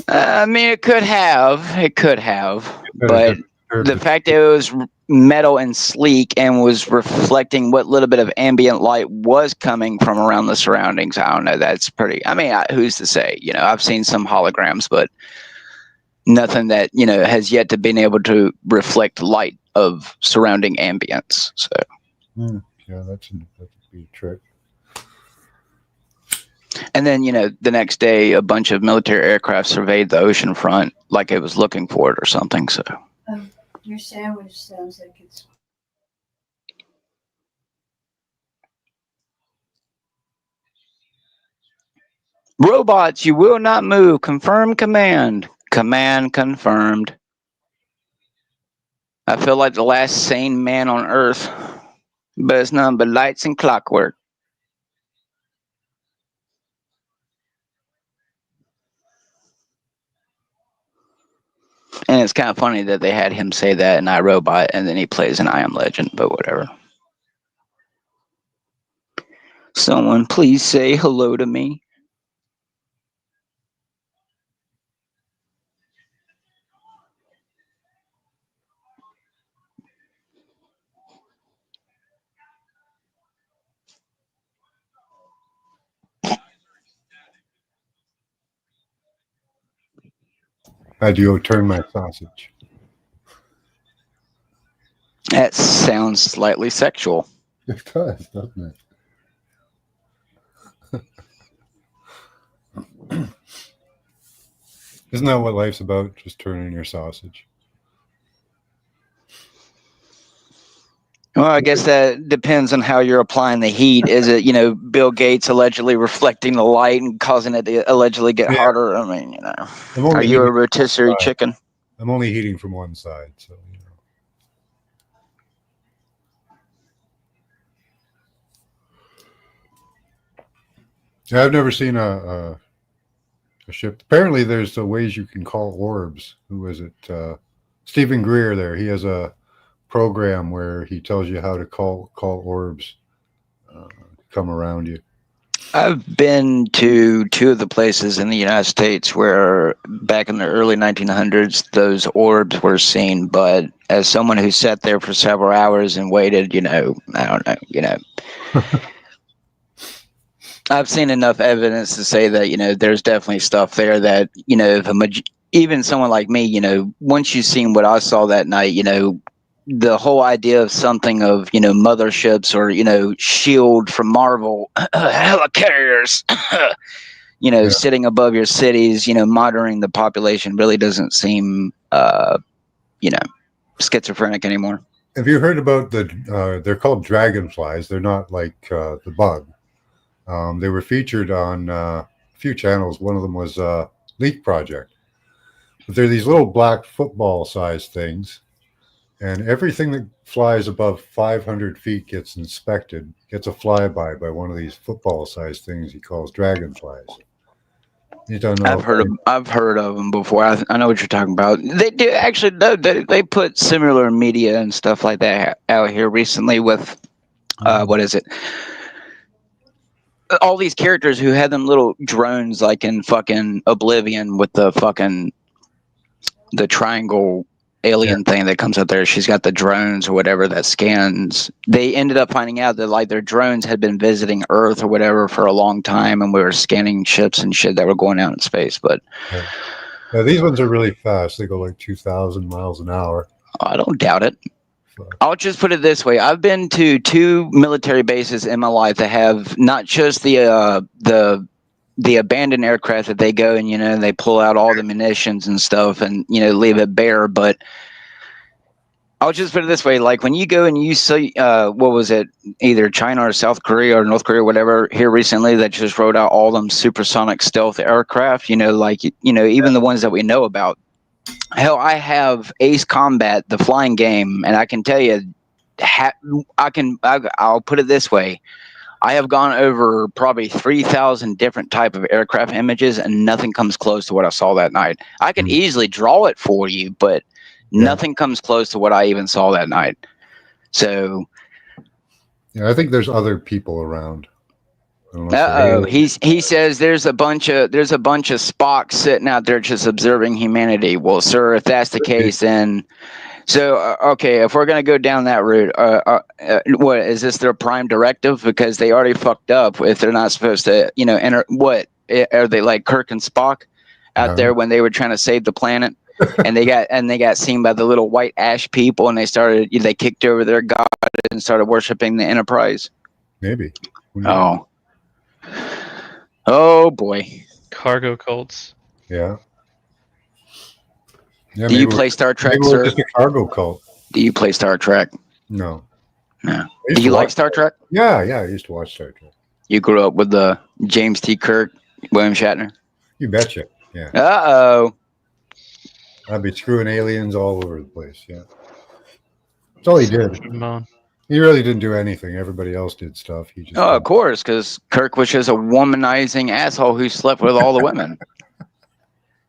It could have, but the fact that it was metal and sleek and was reflecting what little bit of ambient light was coming from around the surroundings, I don't know, that's pretty, who's to say, I've seen some holograms, but nothing that, has yet to been able to reflect light of surrounding ambience. So yeah, that's a trick. And then the next day a bunch of military aircraft surveyed the ocean front like it was looking for it or something. So your sandwich sounds like it's robots, you will not move. Confirm command confirmed. I feel like the last sane man on Earth, but it's nothing but lights and clockwork. And it's kind of funny that they had him say that in iRobot, and then he plays an I Am Legend, but whatever. Someone please say hello to me. I had to go turn my sausage. That sounds slightly sexual. It does, doesn't it? Isn't that what life's about? Just turning your sausage. Well, I guess that depends on how you're applying the heat. Is it, Bill Gates allegedly reflecting the light and causing it to allegedly get hotter? I mean, are you a rotisserie chicken? I'm only heating from one side, so. Yeah, I've never seen a ship. Apparently, there's ways you can call orbs. Who is it? Stephen Greer. There, he has a program where he tells you how to call orbs come around you. I've been to two of the places in the United States where back in the early 1900s, those orbs were seen. But as someone who sat there for several hours and waited, I don't know, I've seen enough evidence to say that, there's definitely stuff there that, if even someone like me, once you've seen what I saw that night, the whole idea of something of, motherships or, SHIELD from Marvel, helicarriers, sitting above your cities, monitoring the population really doesn't seem, schizophrenic anymore. Have you heard about they're called dragonflies. They're not like the bug. They were featured on a few channels. One of them was Leak Project. But they're these little black football-sized things. And everything that flies above 500 feet gets inspected, gets a flyby by one of these football-sized things he calls dragonflies. You don't know. I've heard of them before. I know what you're talking about. They do actually. No, they put similar media and stuff like that out here recently with what is it? All these characters who had them little drones like in fucking Oblivion with the triangle alien thing that comes up there. She's got the drones or whatever that scans. They ended up finding out that like their drones had been visiting Earth or whatever for a long time, and we were scanning ships and shit that were going out in space. But yeah, these ones are really fast. They go like 2,000 miles an hour. I don't doubt it. I'll just put it this way. I've been to 2 military bases in my life that have not just the abandoned aircraft that they go and, they pull out all the munitions and stuff and, leave it bare. But I'll just put it this way. Like when you go and you see, what was it? Either China or South Korea or North Korea, or whatever, here recently that just rolled out all them supersonic stealth aircraft, even the ones that we know about. Hell, I have Ace Combat, the flying game, and I can tell you, I'll put it this way. I have gone over probably 3,000 different type of aircraft images, and nothing comes close to what I saw that night. I can easily draw it for you, but nothing comes close to what I even saw that night. So, yeah, I think there's other people around. He says there's a bunch of Spocks sitting out there just observing humanity. Well, sir, if that's the case, then okay, if we're gonna go down that route, what is this their prime directive? Because they already fucked up if they're not supposed to, enter. What are they like Kirk and Spock out there when they were trying to save the planet? And they got seen by the little white ash people, and they kicked over their god and started worshiping the Enterprise. Maybe. Oh boy. Cargo cults. Yeah. Do you play Star Trek, sir? Just a cargo cult. Do you play Star Trek? No. No. Do you like Star Trek? Yeah, I used to watch Star Trek. You grew up with the James T. Kirk, William Shatner? You betcha. Yeah. Uh-oh. I'd be screwing aliens all over the place, yeah. That's all he did. Trombone. He really didn't do anything. Everybody else did stuff. He just Oh, of course, because Kirk was just a womanizing asshole who slept with all the women.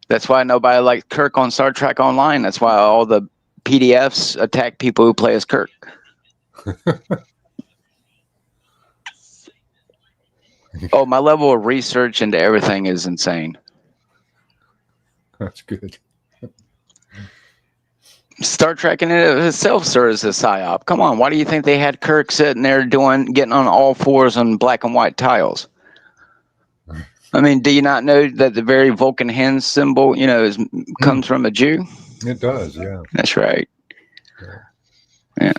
That's why nobody liked Kirk on Star Trek Online. That's why all the PDFs attack people who play as Kirk. Oh, my level of research into everything is insane. That's good. Star Trek in itself serves as a psyop. Come on, why do you think they had Kirk sitting there getting on all fours on black and white tiles? I mean, do you not know that the very Vulcan hand symbol, comes from a Jew? It does, yeah. That's right. Yeah.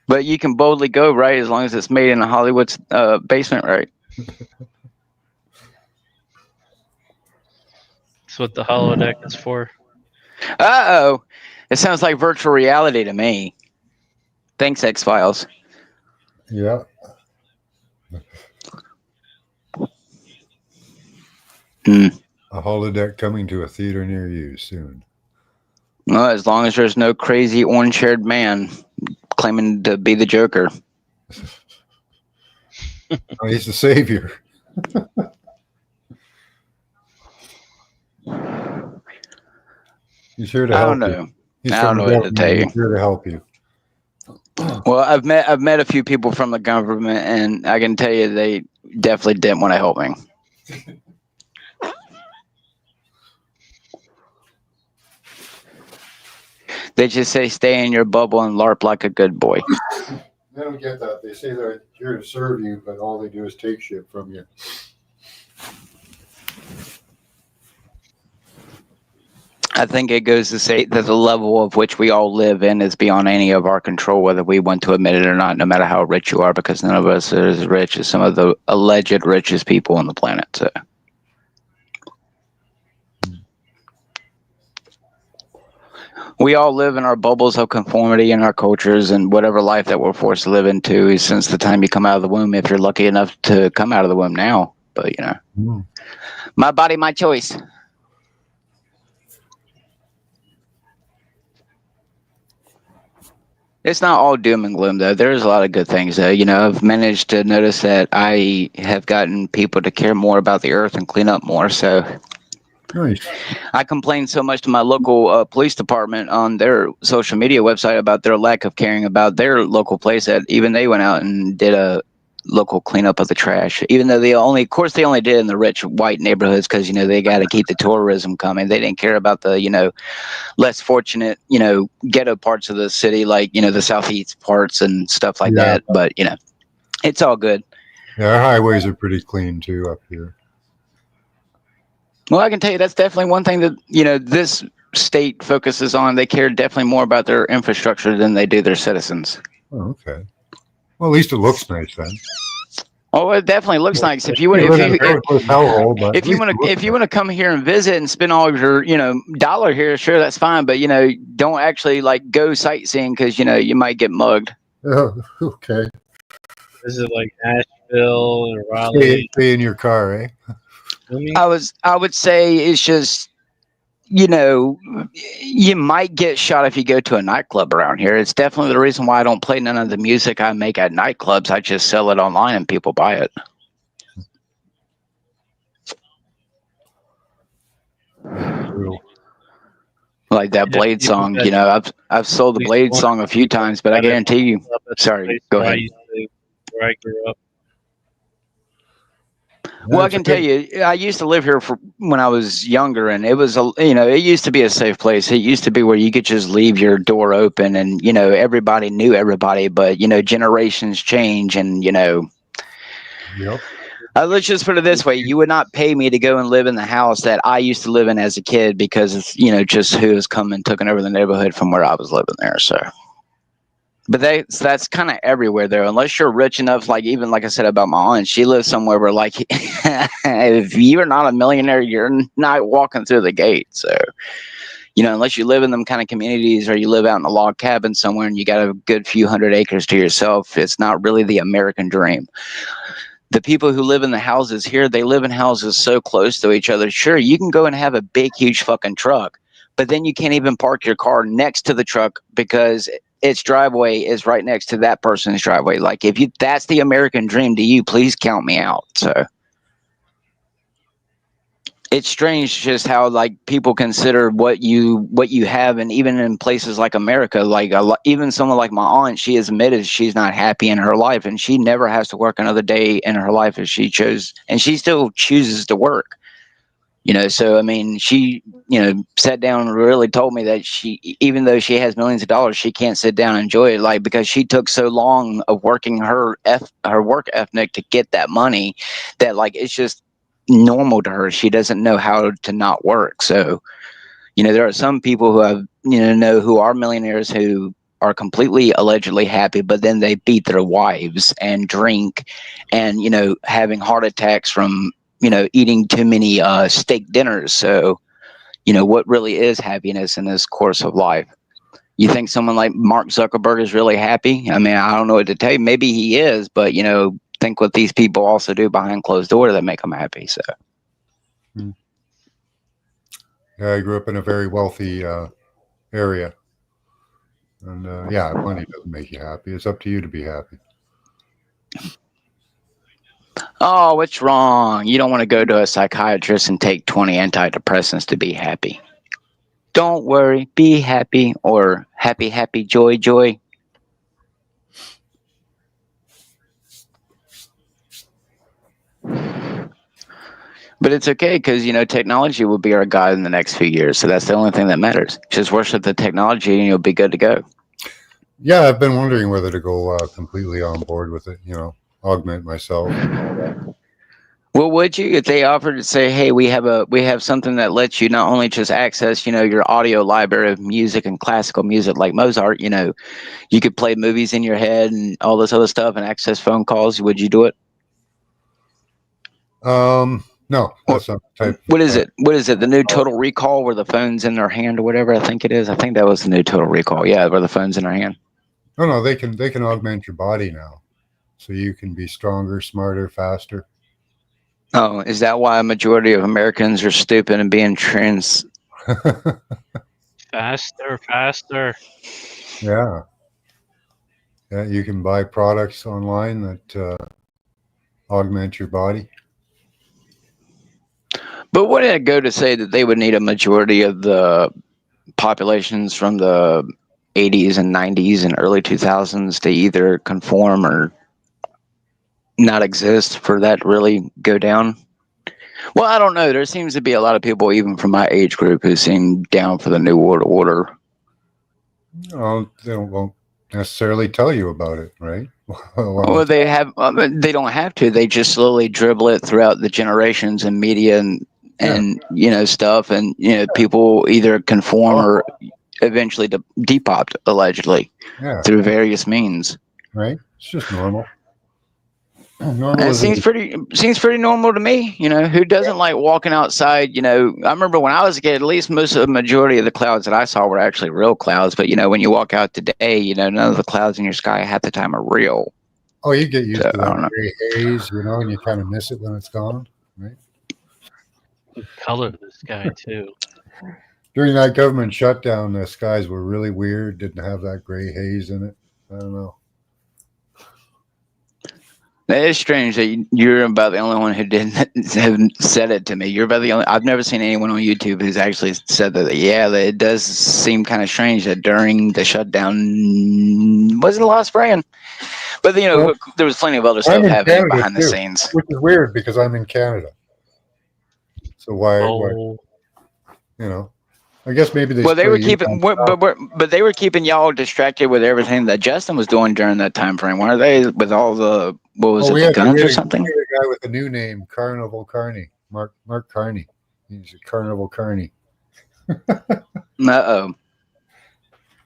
But you can boldly go, right, as long as it's made in a Hollywood basement, right? That's what the holodeck is for. Uh-oh. It sounds like virtual reality to me. Thanks, X-Files. Yeah. A holodeck coming to a theater near you soon. Well, as long as there's no crazy orange-haired man claiming to be the Joker. Oh, he's the savior. He's here to help I don't know. you. I don't know what to tell you. He's here to help you. Well, I've met a few people from the government, and I can tell you they definitely didn't want to help me. They just say stay in your bubble and LARP like a good boy. I don't get that. They say they're here to serve you, but all they do is take shit from you. I think it goes to say that the level of which we all live in is beyond any of our control, whether we want to admit it or not, no matter how rich you are, because none of us are as rich as some of the alleged richest people on the planet. So. We all live in our bubbles of conformity in our cultures and whatever life that we're forced to live into since the time you come out of the womb, if you're lucky enough to come out of the womb now. But, my body, my choice. It's not all doom and gloom, though. There's a lot of good things, though. I've managed to notice that I have gotten people to care more about the earth and clean up more, so... Nice. I complained so much to my local police department on their social media website about their lack of caring about their local place that even they went out and did a local cleanup of the trash. Even though they only did it in the rich white neighborhoods because, they got to keep the tourism coming. They didn't care about the, less fortunate, ghetto parts of the city, like, the southeast parts and stuff like that. But, it's all good. Yeah, our highways are pretty clean, too, up here. Well, I can tell you that's definitely one thing that, this state focuses on. They care definitely more about their infrastructure than they do their citizens. Oh, okay. Well, at least it looks nice then. Oh, it definitely looks nice. If you want to come here and visit and spend all of your, dollar here, sure, that's fine. But, don't actually go sightseeing because, you might get mugged. Oh, okay. This is like Asheville and Raleigh. Stay in your car, eh? I would say it's just, you might get shot if you go to a nightclub around here. It's definitely the reason why I don't play none of the music I make at nightclubs. I just sell it online and people buy it. Like that Blade song, I've sold the Blade song a few times, but I guarantee you. Sorry, go ahead. Where I grew up. Well, I can tell you, I used to live here when I was younger, and it was, it used to be a safe place. It used to be where you could just leave your door open, and everybody knew everybody. But generations change, and Yep. Let's just put it this way: you would not pay me to go and live in the house that I used to live in as a kid because it's just who has come and taken over the neighborhood from where I was living there. So. But that's kind of everywhere there, unless you're rich enough, even like I said about my aunt, she lives somewhere where if you're not a millionaire, you're not walking through the gate. So, unless you live in them kind of communities or you live out in a log cabin somewhere and you got a good few hundred acres to yourself, it's not really the American dream. The people who live in the houses here, they live in houses so close to each other. Sure, you can go and have a big, huge fucking truck, but then you can't even park your car next to the truck because its driveway is right next to that person's driveway. Like, if that's the American dream to you, please count me out. So it's strange just how like people consider what you have, and even in places like America, like even someone like my aunt, she has admitted she's not happy in her life, and she never has to work another day in her life if she chose, and she still chooses to work. So I mean, she sat down and really told me that she, even though she has millions of dollars, she can't sit down and enjoy it, like, because she took so long of working her work ethic to get that money, that like it's just normal to her. She doesn't know how to not work. So there are some people who have who are millionaires who are completely allegedly happy, but then they beat their wives and drink and having heart attacks from eating too many steak dinners. So what really is happiness in this course of life? You think someone like Mark Zuckerberg is really happy? I mean, I don't know what to tell you. Maybe he is, but think what these people also do behind closed doors that make them happy. So yeah, I grew up in a very wealthy area, and yeah, money doesn't make you happy. It's up to you to be happy. oh, what's wrong? You don't want to go to a psychiatrist and take 20 antidepressants to be happy. Don't worry, be happy, or happy, happy, joy, joy. But it's okay, because technology will be our guide in the next few years. So that's the only thing that matters. Just worship the technology and you'll be good to go. Yeah, I've been wondering whether to go completely on board with it, augment myself. Well, would you, if they offered to say, hey, we have something that lets you not only just access, your audio library of music and classical music like Mozart, you could play movies in your head and all this other stuff and access phone calls. Would you do it? No, that's not the type. What is it? What is it? The new Total Recall, where the phone's in their hand or whatever? I think it is. I think that was the new Total Recall. Yeah, where the phone's in their hand. No, they can augment your body now, so you can be stronger, smarter, faster. Oh, is that why a majority of Americans are stupid and being trans? Faster. Yeah, you can buy products online that augment your body. But what did it go to say that they would need a majority of the populations from the 80s and 90s and early 2000s to either conform or not exist for that to really go down? Well, I don't know. There seems to be a lot of people, even from my age group, who seem down for the New World Order. Well, they won't necessarily tell you about it, right? Well, they have. They don't have to. They just slowly dribble it throughout the generations and media and stuff, and people either conform or eventually depopped, allegedly, through various means. Right? It's just normal. It seems pretty normal to me. Who doesn't like walking outside? I remember when I was a kid, at least most of the majority of the clouds that I saw were actually real clouds. But when you walk out today, none of the clouds in your sky half the time are real. Oh, you get used to that gray haze, and you kind of miss it when it's gone, right? The color of the sky too. During that government shutdown, the skies were really weird. Didn't have that gray haze in it. I don't know. It is strange that you're about the only one who didn't have said it to me. You're about the only. I've never seen anyone on YouTube who's actually said that. Yeah, that it does seem kind of strange that during the shutdown wasn't a lot of spraying, but there was plenty of other stuff happening behind the scenes, which is weird because I'm in Canada. So why? I guess maybe they. Well, they were keeping, but they were keeping y'all distracted with everything that Justin was doing during that time frame, weren't they? With all the the guns or something? We had a guy with a new name, Carnival Carney, Mark Carney. He's a Carnival Carney. Uh-oh.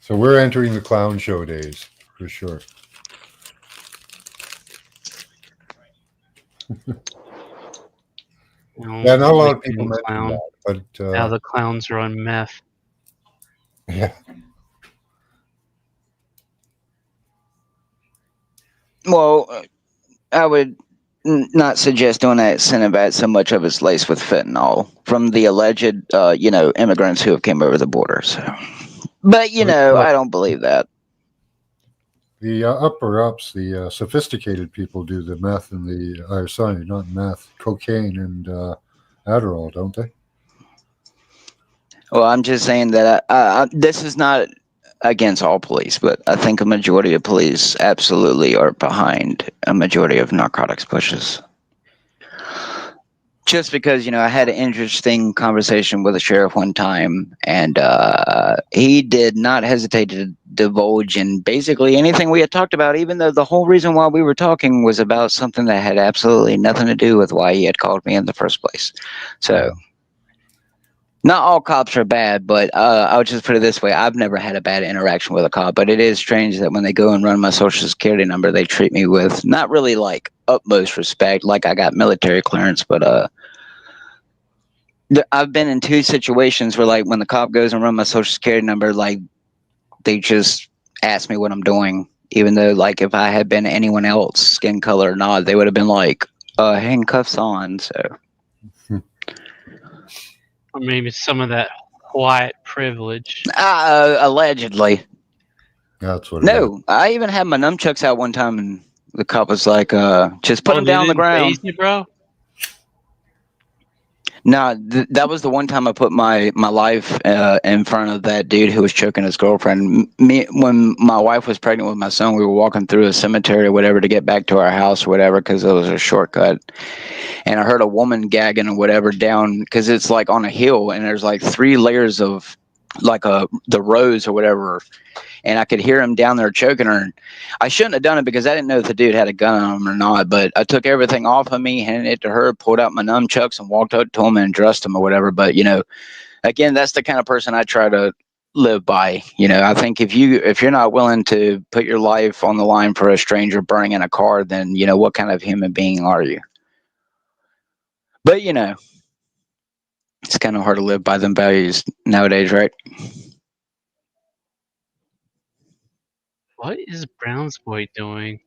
So we're entering the clown show days for sure. Yeah, not a lot of people mention that, but now the clowns are on meth. Yeah. Well, I would not suggest doing that Cinebat. So much of it's laced with fentanyl from the alleged, immigrants who have came over the border. So, but I don't believe that. The upper ups, the sophisticated people do the meth and sorry, not meth, cocaine and Adderall, don't they? Well, I'm just saying that this is not against all police, but I think a majority of police absolutely are behind a majority of narcotics pushes. Just because, I had an interesting conversation with a sheriff one time, and he did not hesitate to divulge in basically anything we had talked about, even though the whole reason why we were talking was about something that had absolutely nothing to do with why he had called me in the first place. So, not all cops are bad, but I'll just put it this way. I've never had a bad interaction with a cop, but it is strange that when they go and run my social security number, they treat me with not really like utmost respect, like I got military clearance, but I've been in two situations where, like, when the cop goes and run my social security number, like, they just ask me what I'm doing, even though, like, if I had been anyone else, skin color or not, they would have been like, handcuffs on. So, Or maybe some of that white privilege. allegedly. That's what. No, I even had my nunchucks out one time, and the cop was like, "Just put them they down on the didn't ground." phase you, bro? No, that was the one time I put my life in front of that dude who was choking his girlfriend. When my wife was pregnant with my son, we were walking through a cemetery or whatever to get back to our house or whatever because it was a shortcut. And I heard a woman gagging or whatever down because it's like on a hill and there's like 3 layers of like the rows or whatever. And I could hear him down there choking her. I shouldn't have done it because I didn't know if the dude had a gun on him or not. But I took everything off of me, handed it to her, pulled out my nunchucks, and walked up to him and dressed him or whatever. But again, that's the kind of person I try to live by. I think if you're not willing to put your life on the line for a stranger burning in a car, then what kind of human being are you? But it's kind of hard to live by them values nowadays, right? What is Brown's boy doing?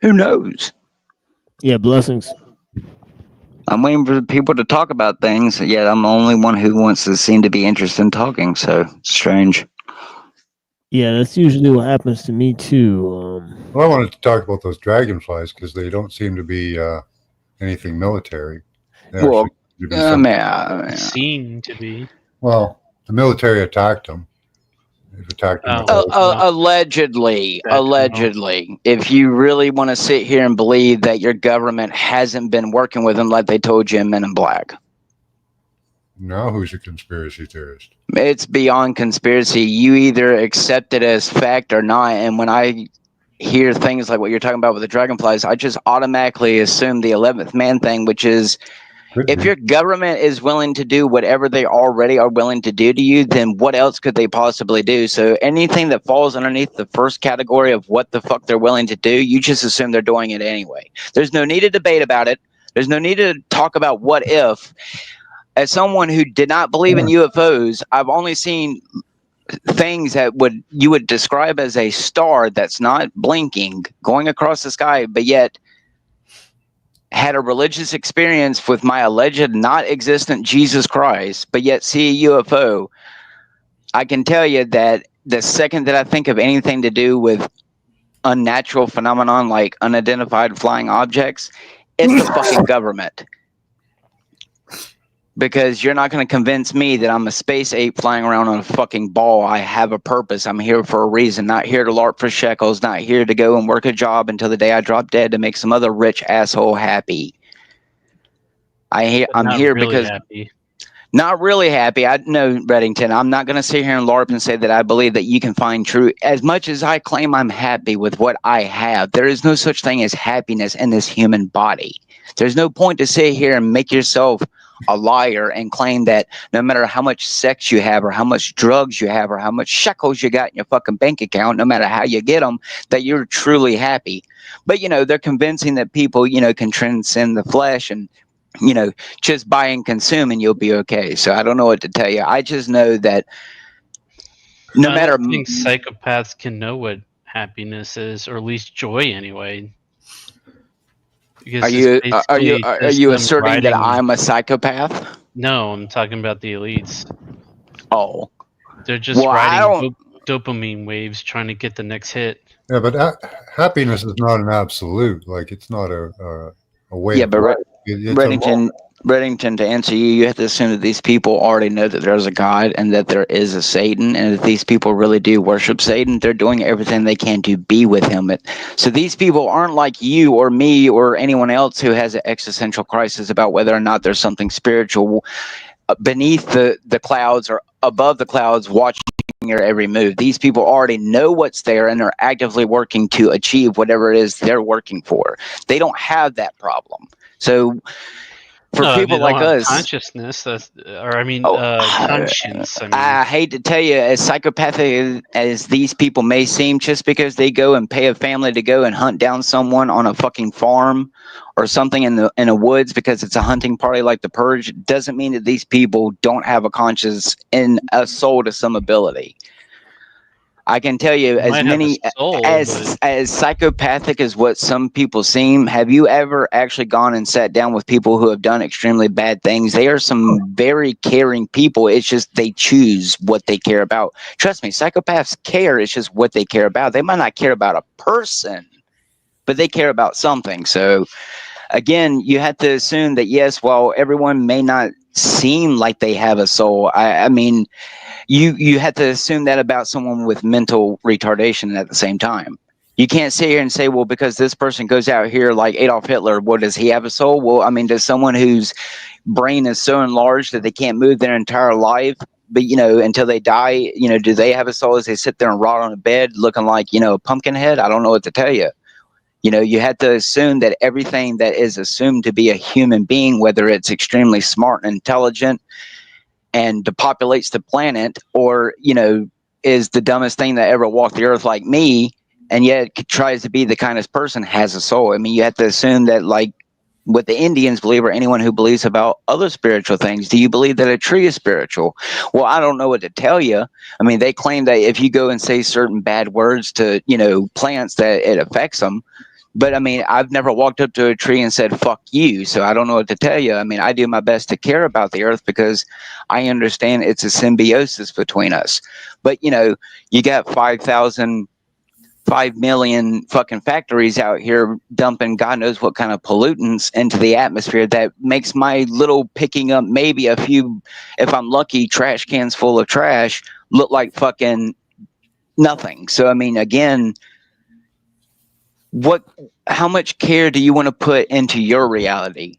Who knows? Yeah, blessings. I'm waiting for people to talk about things, yet I'm the only one who wants to seem to be interested in talking, so it's strange. Yeah, that's usually what happens to me too. Well, I wanted to talk about those dragonflies because they don't seem to be anything military. They Well, seem to be. Well, the military attacked them. They've attacked them. Allegedly. If you really want to sit here and believe that your government hasn't been working with them like they told you in Men in Black. Now who's a conspiracy theorist? It's beyond conspiracy. You either accept it as fact or not. And when I hear things like what you're talking about with the dragonflies, I just automatically assume the 11th man thing, which is if your government is willing to do whatever they already are willing to do to you, then what else could they possibly do? So anything that falls underneath the first category of what the fuck they're willing to do, you just assume they're doing it anyway. There's no need to debate about it. There's no need to talk about what if. As someone who did not believe in UFOs, I've only seen things that you would describe as a star that's not blinking going across the sky, but yet had a religious experience with my alleged not existent Jesus Christ, but yet see a UFO. I can tell you that the second that I think of anything to do with unnatural phenomenon like unidentified flying objects, it's the fucking government. Because you're not going to convince me that I'm a space ape flying around on a fucking ball. I have a purpose. I'm here for a reason. Not here to LARP for shekels. Not here to go and work a job until the day I drop dead to make some other rich asshole happy. I'm here really because... happy. Not really happy. I know, Reddington, I'm not going to sit here and LARP and say that I believe that you can find truth. As much as I claim I'm happy with what I have, there is no such thing as happiness in this human body. There's no point to sit here and make yourself a liar and claim that no matter how much sex you have or how much drugs you have or how much shekels you got in your fucking bank account, no matter how you get them, that you're truly happy. But, they're convincing that people, can transcend the flesh and, just buy and consume and you'll be okay. So I don't know what to tell you. I just know that No I matter don't think psychopaths can know what happiness is, or at least joy anyway. Because it's basically are just you them asserting that riding. I'm a psychopath? No, I'm talking about the elites. Oh, They're just well, I riding don't. dopamine waves, trying to get the next hit. Yeah, but happiness is not an absolute. Like, it's not a way Yeah, of but life. It's a Reddington, moment. Reddington, to answer you, you have to assume that these people already know that there's a God and that there is a Satan, and if these people really do worship Satan, they're doing everything they can to be with him. So these people aren't like you or me or anyone else who has an existential crisis about whether or not there's something spiritual beneath the clouds or above the clouds watching your every move. These people already know what's there and are actively working to achieve whatever it is they're working for. They don't have that problem. So for No, people they don't like have us, consciousness. Conscience. I mean, I hate to tell you, as psychopathic as these people may seem, just because they go and pay a family to go and hunt down someone on a fucking farm or something in the woods because it's a hunting party like the Purge, doesn't mean that these people don't have a conscience and a soul to some ability. I can tell you, as might have a many soul, but as psychopathic as what some people seem, have you ever actually gone and sat down with people who have done extremely bad things? They are some very caring people. It's just they choose what they care about. Trust me, psychopaths care. It's just what they care about. They might not care about a person, but they care about something. So again, you have to assume that yes, while everyone may not seem like they have a soul, I mean, you have to assume that about someone with mental retardation at the same time. You can't sit here and say, well, because this person goes out here like Adolf Hitler, what, does he have a soul? Well, I mean, does someone whose brain is so enlarged that they can't move their entire life, but, until they die, do they have a soul as they sit there and rot on a bed looking like, a pumpkin head? I don't know what to tell you. You have to assume that everything that is assumed to be a human being, whether it's extremely smart and intelligent and depopulates the planet, or is the dumbest thing that ever walked the earth like me, and yet tries to be the kindest person, has a soul. I mean, you have to assume that, like what the Indians believe, or anyone who believes about other spiritual things. Do you believe that a tree is spiritual? Well, I don't know what to tell you. I mean, they claim that if you go and say certain bad words to plants, that it affects them. But I mean, I've never walked up to a tree and said, fuck you. So I don't know what to tell you. I mean, I do my best to care about the earth because I understand it's a symbiosis between us. But, you got 5 million fucking factories out here dumping God knows what kind of pollutants into the atmosphere that makes my little picking up maybe a few, if I'm lucky, trash cans full of trash look like fucking nothing. So, I mean, again, how much care do you want to put into your reality?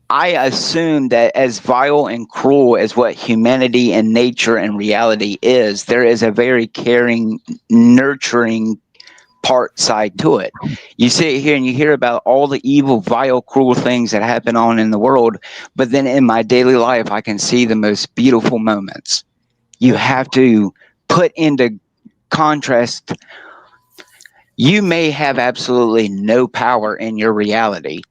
I assume that as vile and cruel as what humanity and nature and reality is, there is a very caring, nurturing part side to it. You sit here and you hear about all the evil, vile, cruel things that happen on in the world, but then in my daily life, I can see the most beautiful moments. You have to put into contrast. You may have absolutely no power in your reality.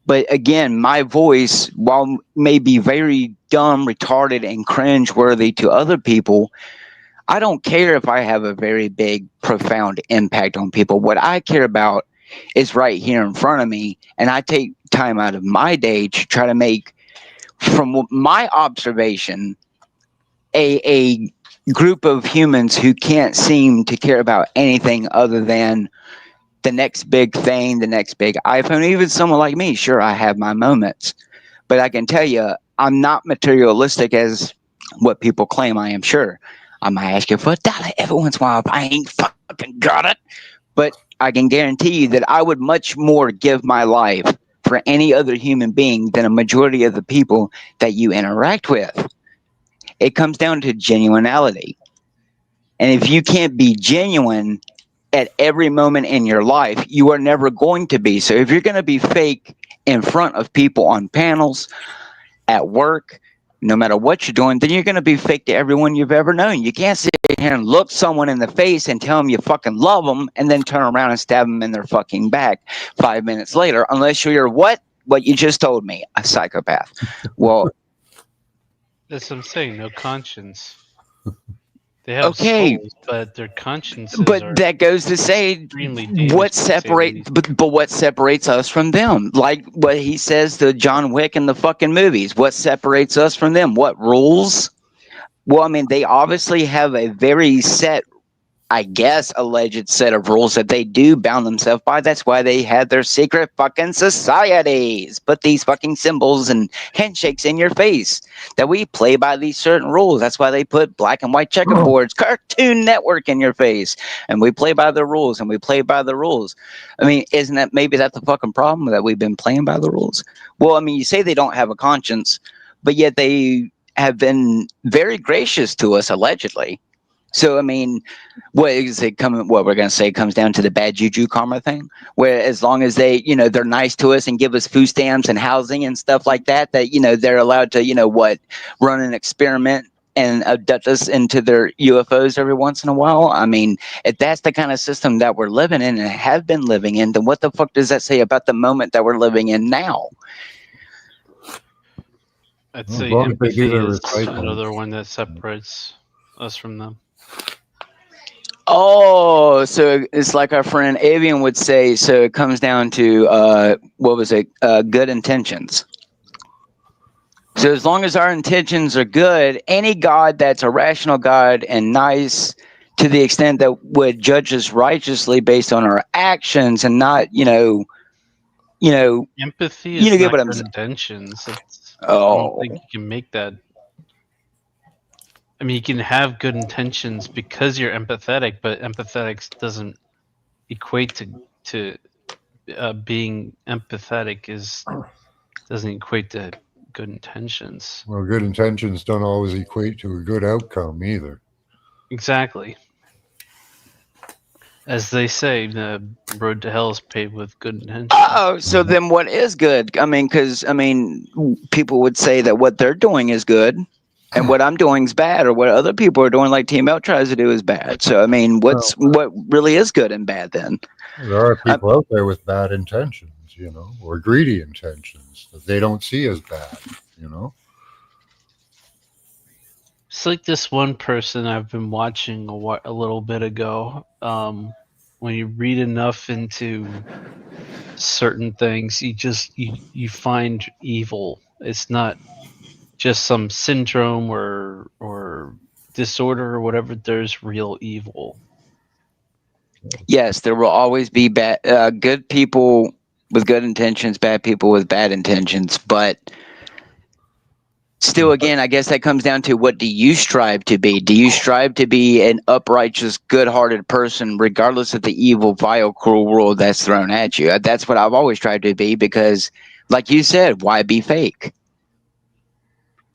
But again, my voice, while may be very dumb, retarded, and cringe-worthy to other people, I don't care if I have a very big, profound impact on people. What I care about is right here in front of me, and I take time out of my day to try to make, from my observation, a group of humans who can't seem to care about anything other than the next big thing, the next big iPhone. Even someone like me, sure, I have my moments, but I can tell you, I'm not materialistic as what people claim I am. Sure, I might ask you for $1 every once in a while if I ain't fucking got it, but I can guarantee you that I would much more give my life for any other human being than a majority of the people that you interact with. It comes down to genuinity. And if you can't be genuine at every moment in your life, you are never going to be. So if you're going to be fake in front of people on panels, at work, no matter what you're doing, then you're going to be fake to everyone you've ever known. You can't sit here and look someone in the face and tell them you fucking love them and then turn around and stab them in their fucking back 5 minutes later, unless you're what you just told me, a psychopath. Well, that's what I'm saying. No conscience. They have Okay, souls, but their consciences but are that goes to say extremely damaged. what to say the separate least. but what separates us from them, like what he says to John Wick in the fucking movies. What separates us from them? What rules? Well, I mean, they obviously have a very set, I guess, alleged set of rules that they do bound themselves by. That's why they had their secret fucking societies. Put these fucking symbols and handshakes in your face. That we play by these certain rules. That's why they put black and white checkerboards, Cartoon Network in your face. And we play by the rules, and we play by the rules. I mean, isn't that, maybe that's the fucking problem, that we've been playing by the rules? Well, I mean, you say they don't have a conscience, but yet they have been very gracious to us, allegedly. So, I mean, what is it coming? What we're going to say comes down to the bad juju karma thing, where as long as they, they're nice to us and give us food stamps and housing and stuff like that, they're allowed to, run an experiment and abduct us into their UFOs every once in a while. I mean, if that's the kind of system that we're living in and have been living in, then what the fuck does that say about the moment that we're living in now? I'd Well, say as long as they empathy do their is recycling. another one that separates us from them. Oh, so it's like our friend Avian would say. So it comes down to what was it? Good intentions. So as long as our intentions are good, any God that's a rational God and nice to the extent that would judge us righteously based on our actions and not, Empathy is get not what I'm good saying. intentions. I don't Oh, think you can make that. I mean, you can have good intentions because you're empathetic, but empathetic doesn't equate to being empathetic doesn't equate to good intentions. Well, good intentions don't always equate to a good outcome either. Exactly. As they say, the road to hell is paved with good intentions. oh, so then what is good? I mean, because people would say that what they're doing is good, and what I'm doing is bad, or what other people are doing, like Team L tries to do, is bad. So I mean, what really is good and bad then? There are people out there with bad intentions, or greedy intentions that they don't see as bad, It's like this one person I've been watching a little bit ago. When you read enough into certain things, you find evil. It's not just some syndrome or disorder or whatever. There's real evil. Yes, there will always be good people with good intentions, bad people with bad intentions, but still, again, I guess that comes down to, what do you strive to be? Do you strive to be an uprighteous, good-hearted person, regardless of the evil, vile, cruel world that's thrown at you? That's what I've always tried to be, because, like you said, why be fake?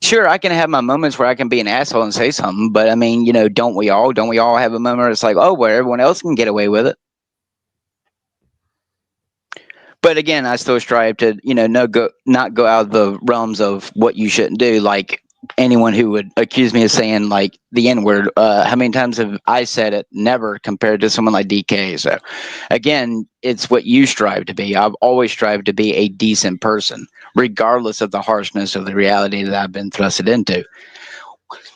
Sure, I can have my moments where I can be an asshole and say something, but I mean, don't we all? Don't we all have a moment where it's like, oh, where everyone else can get away with it? But again, I still strive to, not go out of the realms of what you shouldn't do. Like anyone who would accuse me of saying like the N-word, how many times have I said it? Never, compared to someone like DK. So again, it's what you strive to be. I've always strived to be a decent person, regardless of the harshness of the reality that I've been thrusted into.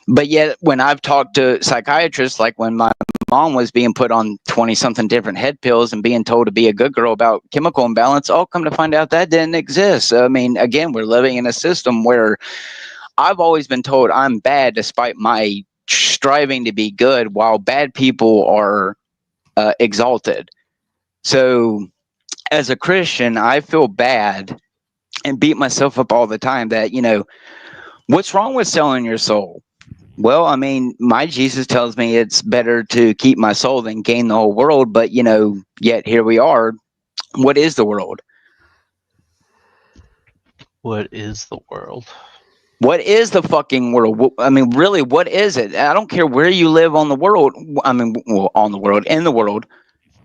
But yet, when I've talked to psychiatrists, like when my mom was being put on 20-something different head pills and being told to be a good girl about chemical imbalance, come to find out that didn't exist. So, I mean, again, we're living in a system where I've always been told I'm bad despite my striving to be good, while bad people are exalted. So, as a Christian, I feel bad and beat myself up all the time that, what's wrong with selling your soul? Well, I mean, my Jesus tells me it's better to keep my soul than gain the whole world. But, yet here we are. What is the world? What is the world? What is the fucking world? I mean, really, what is it? I don't care where you live on the world. I mean, well, on the world, in the world.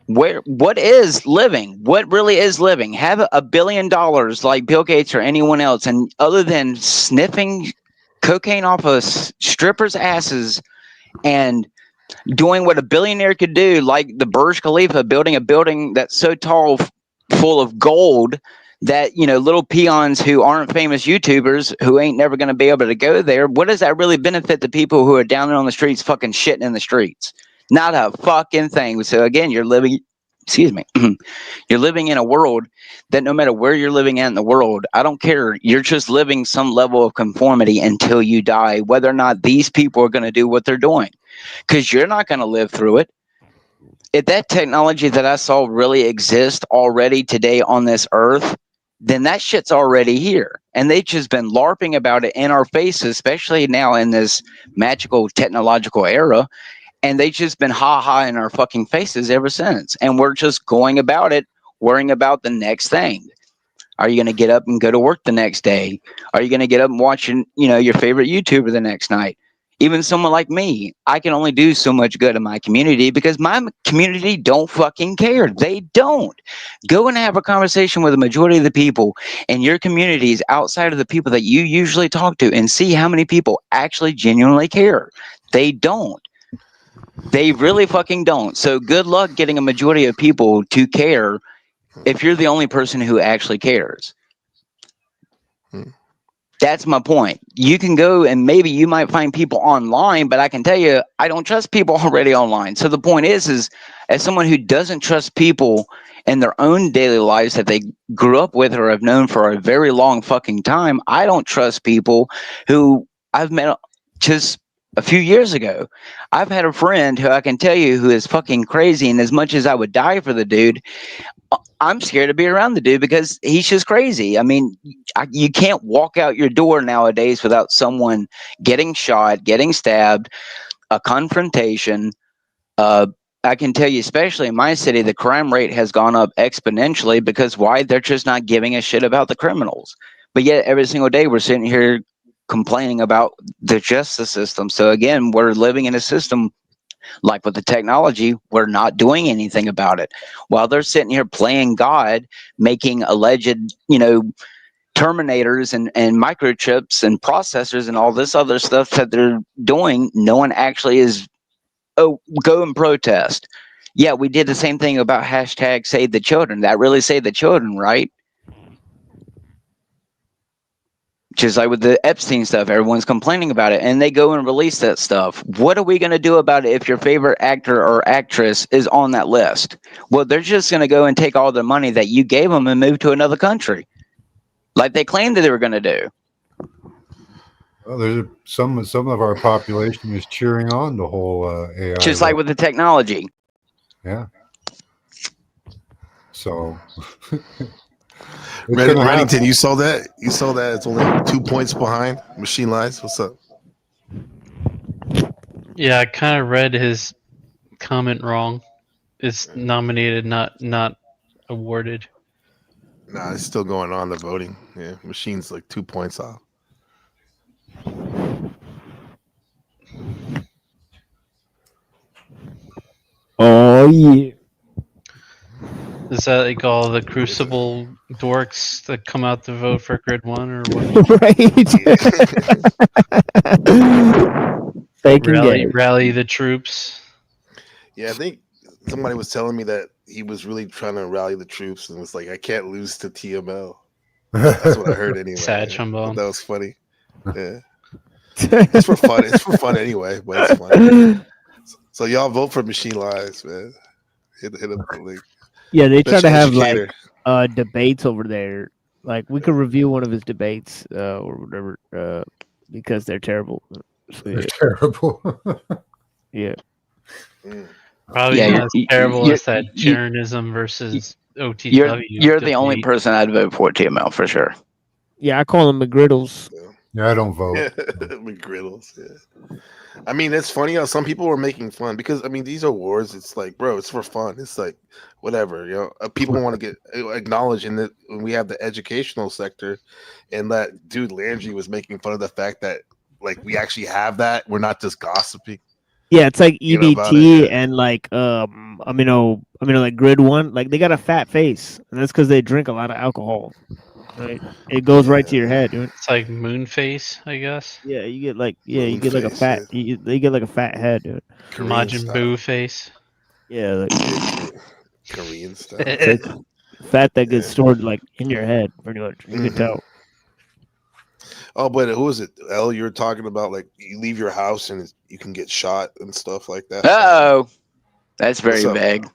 What is living? What really is living? Have $1 billion like Bill Gates or anyone else, and other than sniffing cocaine off of strippers' asses and doing what a billionaire could do, like the Burj Khalifa, building a building that's so tall, full of gold, that, you know, little peons who aren't famous YouTubers who ain't never going to be able to go there, what does that really benefit the people who are down there on the streets fucking shitting in the streets? Not a fucking thing. So again, you're living, excuse me, you're living in a world that no matter where you're living at in the world, I don't care, you're just living some level of conformity until you die, whether or not these people are going to do what they're doing, because you're not going to live through it. If that technology that I saw really exists already today on this earth, then that shit's already here. And they've just been LARPing about it in our faces, especially now in this magical technological era. And they've just been ha-ha in our fucking faces ever since. And we're just going about it, worrying about the next thing. Are you going to get up and go to work the next day? Are you going to get up and watch, you know, your favorite YouTuber the next night? Even someone like me, I can only do so much good in my community because my community don't fucking care. They don't. Go and have a conversation with the majority of the people in your communities outside of the people that you usually talk to and see how many people actually genuinely care. They don't. They really fucking don't. So good luck getting a majority of people to care if you're the only person who actually cares. That's my point. You can go and maybe you might find people online, but I can tell you, I don't trust people already online. So the point is as someone who doesn't trust people in their own daily lives that they grew up with or have known for a very long fucking time, I don't trust people who I've met just a few years ago. I've had a friend who I can tell you who is fucking crazy, and as much as I would die for the dude, I'm scared to be around the dude because he's just crazy. I mean, you can't walk out your door nowadays without someone getting shot, getting stabbed, a confrontation. I can tell you, especially in my city, the crime rate has gone up exponentially because why? They're just not giving a shit about the criminals. But yet every single day we're sitting here complaining about the justice system. So again, we're living in a system like with the technology, we're not doing anything about it. While they're sitting here playing God, making alleged, you know, terminators and microchips and processors and all this other stuff that they're doing, no one actually is, oh, go and protest. Yeah, we did the same thing about hashtag save the children. That really saved the children, right? Just like with the Epstein stuff, everyone's complaining about it, and they go and release that stuff. What are we going to do about it if your favorite actor or actress is on that list? Well, they're just going to go and take all the money that you gave them and move to another country, like they claimed that they were going to do. Well, there's some of our population is cheering on the whole AI. Just like with the technology. Yeah. So. Reddington, you saw that? You saw that it's only 2 points behind Machine Lies? What's up? Yeah, I kind of read his comment wrong. It's nominated, not awarded. Nah, it's still going on, the voting. Yeah, Machine's like 2 points off. Oh, yeah. Is that like all the Crucible dorks that come out to vote for Grid 1 or what? Right. Rally the troops. Yeah, I think somebody was telling me that he was really trying to rally the troops and was like, I can't lose to TML. That's what I heard anyway. Sad trombone. That was funny. Yeah. It's for fun. It's for fun anyway, but it's fun. So y'all vote for Machine Lies, man. Hit up the link. Yeah, they try to have like debates over there. Like we could review one of his debates or whatever because they're terrible. So, they're terrible. Yeah. Probably not as terrible as that Jeranism versus OTW. You're the only person I'd vote for TML for sure. Yeah, I call them McGriddles. Yeah, I don't vote. McGriddles, yeah. I mean, it's funny how some people are making fun because I mean these awards. It's like, bro, it's for fun. It's like whatever, you know. People want to get acknowledged in that when we have the educational sector, and that dude Landry was making fun of the fact that like we actually have that. We're not just gossiping. Yeah, it's like EBT and like like Grid 1. Like they got a fat face, and that's because they drink a lot of alcohol. Right, it goes right to your head, dude. It's like moon face, I guess. Yeah, you get like you get like a fat. They get like a fat head, dude. Majin Buu face. Yeah, like Korean stuff. It's Fat that gets stored like in your head, pretty much. You can tell. Oh, but who is it? L, you're talking about like you leave your house and you can get shot and stuff like that. Oh, that's very What's up? vague.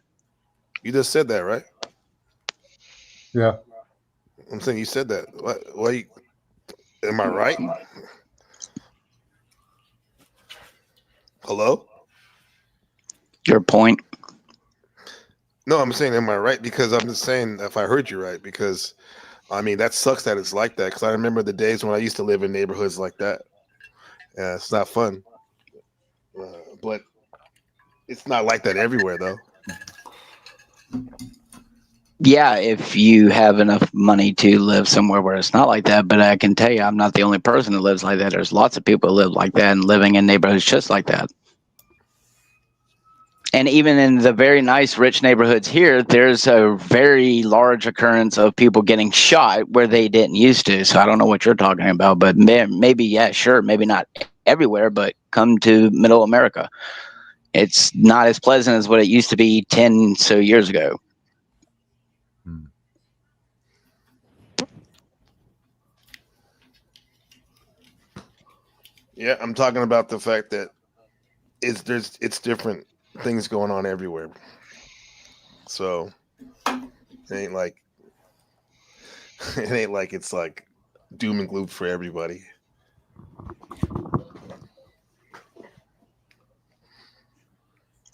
You just said that, right? Yeah. I'm saying you said that. Why? Am I right? Hello? Your point. No, I'm saying, am I right? Because I'm just saying if I heard you right. Because I mean, that sucks that it's like that. Because I remember the days when I used to live in neighborhoods like that. Yeah, it's not fun. But it's not like that everywhere, though. Yeah, if you have enough money to live somewhere where it's not like that. But I can tell you, I'm not the only person that lives like that. There's lots of people who live like that and living in neighborhoods just like that. And even in the very nice, rich neighborhoods here, there's a very large occurrence of people getting shot where they didn't used to. So I don't know what you're talking about, but maybe, yeah, sure, maybe not everywhere, but come to middle America. It's not as pleasant as what it used to be 10 so years ago. Yeah, I'm talking about the fact that it's different things going on everywhere. So it ain't like it's like doom and gloom for everybody.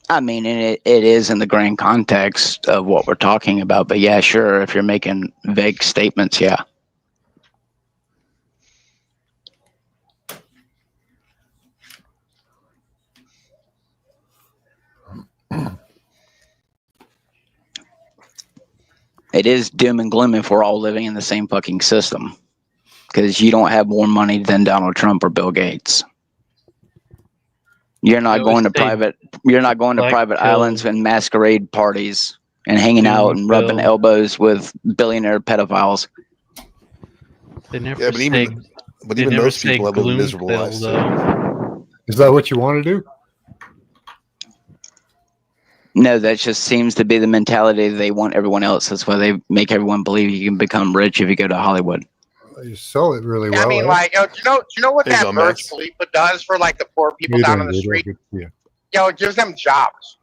I mean, it is in the grand context of what we're talking about. But yeah, sure, if you're making vague statements, yeah. It is doom and gloom if we're all living in the same fucking system. Because you don't have more money than Donald Trump or Bill Gates. You're not going to private islands and masquerade parties and hanging out and rubbing elbows with billionaire pedophiles. They never Yeah, but even those people have lived miserable lives. Is that what you want to do? No, that just seems to be the mentality they want everyone else. That's why they make everyone believe you can become rich if you go to Hollywood. You sell it really well. I mean, like, do you know what that Burj Khalifa does for like the poor people down on the street? Yeah. It gives them jobs,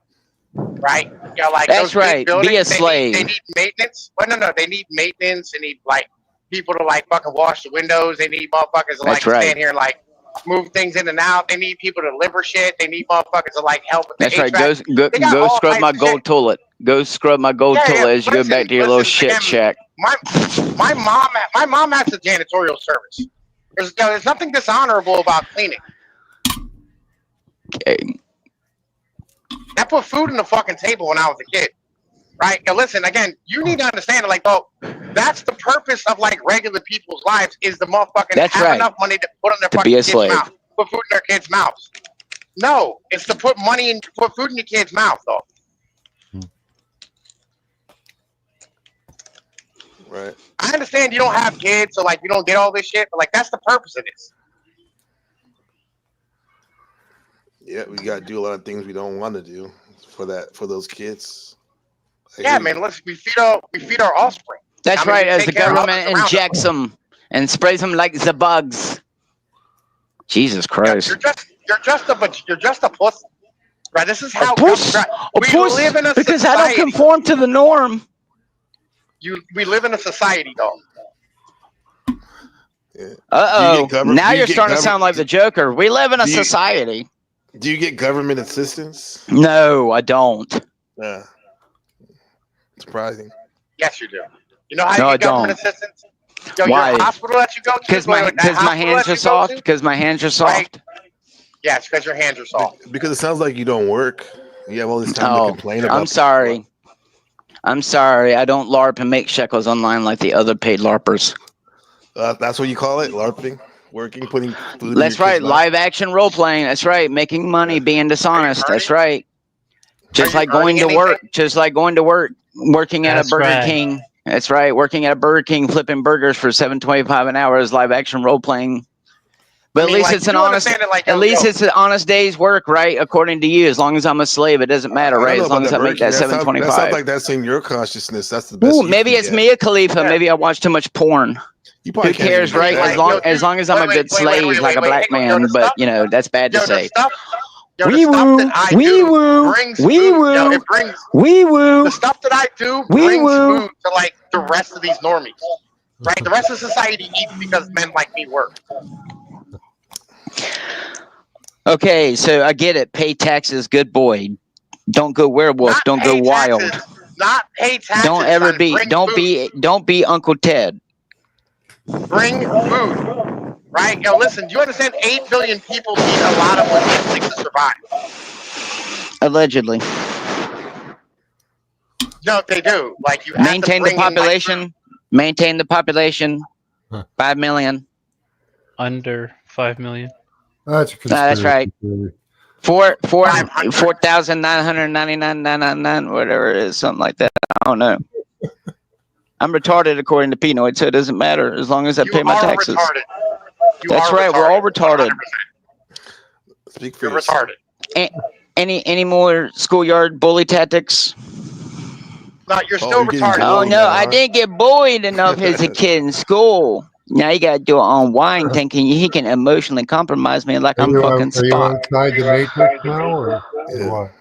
right? Like that's those right. Buildings, be a slave. They need maintenance. Well, no, they need maintenance. They need like people to like fucking wash the windows. They need motherfuckers to like stand here and like move things in and out. They need people to deliver shit. They need motherfuckers to like help with the That's HVAC. right. Go scrub my gold toilet. Go scrub my gold toilet as you go back to your little shit shack. My mom has a janitorial service. There's nothing dishonorable about cleaning. Okay. I put food on the fucking table when I was a kid. Right? Now listen, again, you need to understand like, that's the purpose of like regular people's lives is the motherfucking have enough money to put on their fucking kids' mouth. Put food in their kids' mouths. No, it's to put food in your kids' mouth though. Right. I understand you don't have kids, so like you don't get all this shit, but like that's the purpose of this. Yeah, we gotta do a lot of things we don't want to do for those kids. Man, listen, we feed our offspring. That's right, as the government injects them and sprays them like the bugs. Jesus Christ. You're just a pussy. Right? This is how we live in a because society. I don't conform to the norm. We live in a society, though. Yeah. Now you're starting to sound like the Joker. We live in a society. Do you get government assistance? No, I don't. Yeah. Surprising. Yes, you do. You know how you get government assistance? Why? Your hospital that you go to? Because my hands are soft? Because my hands are soft? Right. Yes, because your hands are soft. Because it sounds like you don't work. You have all this time to complain about. I'm sorry. I'm sorry. I don't LARP and make shekels online like the other paid LARPers. That's what you call it? LARPing? Working, putting food That's right. Live action role playing. That's right. Making money, being dishonest. That's right. Just like going to work. Just like going to work. Working at a Burger King. That's right. Working at a Burger King, flipping burgers for $7.25 an hour is live action role playing. But I mean, at least like, it's you an do honest. understand it, like, At yo, least yo. it's an honest day's work, right? According to you, as long as I'm a slave, it doesn't matter, I don't right? know As long about as that I make virtue. that That sounds 725. like that's in your consciousness. That's the best. Ooh, you maybe can it's get. Mia Khalifa. Maybe I watch too much porn. You probably Who can't even cares, get right? that. As long as I'm a good slave, like a black man. But you know, that's bad to Yo, the say. stuff, Wee woo, wee woo, wee woo, it brings wee woo. the stuff that I do Wee brings woo. food to like the rest of these normies, right? The rest of society eats because men like me work. Okay, so I get it. Pay taxes, good boy. Don't go werewolf. Not Don't go pay wild. taxes, not pay taxes. Don't ever son. be. Bring Don't food. be. Don't be Uncle Ted. Bring food, right? Yo, listen. Do you understand? 8 billion people need a lot of logistics to survive. Allegedly. No, they do. Like you have Maintain to the bring population. Maintain the population. 5 million. Under 5 million. That's a That's right. theory. 4,999,999, whatever it is, something like that. I don't know. I'm retarded according to Pinoid, so it doesn't matter as long as I pay my taxes. Retarded. That's right. We're all retarded. Speak for You're retarded. Any more schoolyard bully tactics? No, you're still retarded. Oh no, I didn't get bullied enough as a kid in school. Now you gotta do it online, thinking he can emotionally compromise me like I'm fucking Are you Spock. outside the Matrix now, or what?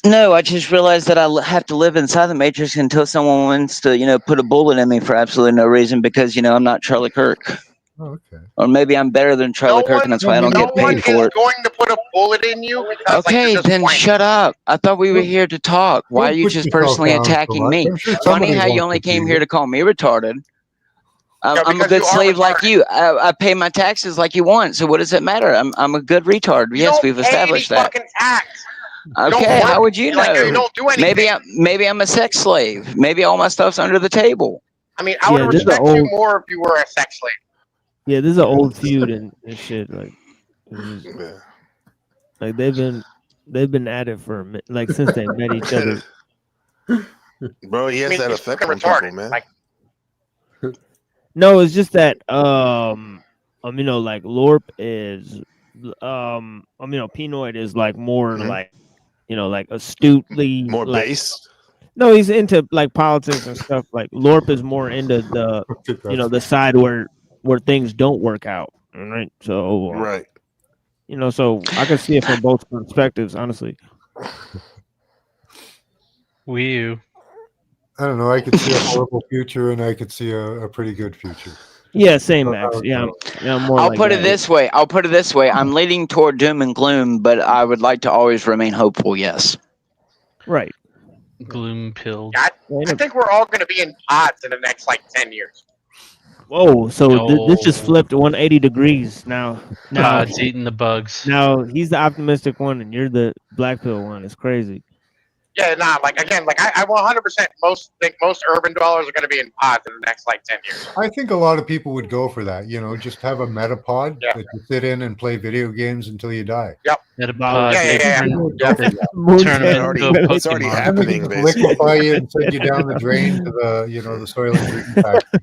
No, I just realized that I have to live inside the Matrix until someone wants to, put a bullet in me for absolutely no reason because, I'm not Charlie Kirk. Oh, okay. Or maybe I'm better than Charlie Kirk and that's why I don't get paid for it. Going to put a bullet in you because Okay, then shut up. I thought we were here to talk. Why are you put just yourself personally down so attacking much. me? I'm sure Funny somebody how you wants only to came see here you. to call me retarded. I'm a good slave like you. I pay my taxes like you want. So what does it matter? I'm a good retard. Yes, we've established that. Okay, how would you know? Like, you don't do anything. Maybe I'm a sex slave. Maybe all my stuff's under the table. I mean, I would respect you more if you were a sex slave. Yeah, this is an old feud and shit. Like, like they've been at it for a minute, like since they met each other. Bro, he has that effect on people, man. No, it's just that like Lorp is Pinoid is like more like like astutely more like, base. No, he's into like politics and stuff. Like Lorp is more into the the side where things don't work out. Right. So right. So I can see it from both perspectives, honestly. Wii U. I don't know. I could see a horrible future, and I could see a pretty good future. Yeah, same, Max. Yeah, more. I'll put it this way. I'm leaning toward doom and gloom, but I would like to always remain hopeful. Yes. Right. Gloom pill. I think we're all going to be in pods in the next like 10 years. Whoa! So this just flipped 180 degrees now. Now it's eating the bugs. Now he's the optimistic one, and you're the black pill one. It's crazy. Yeah, like again, like I 100% think most urban dwellers are going to be in pods in the next like 10 years. I think a lot of people would go for that. Just have a metapod that you sit in and play video games until you die. Yep. Metapod. It's already happening. Basically. Liquefy you and send you down the drain to the the soil and drinking factory.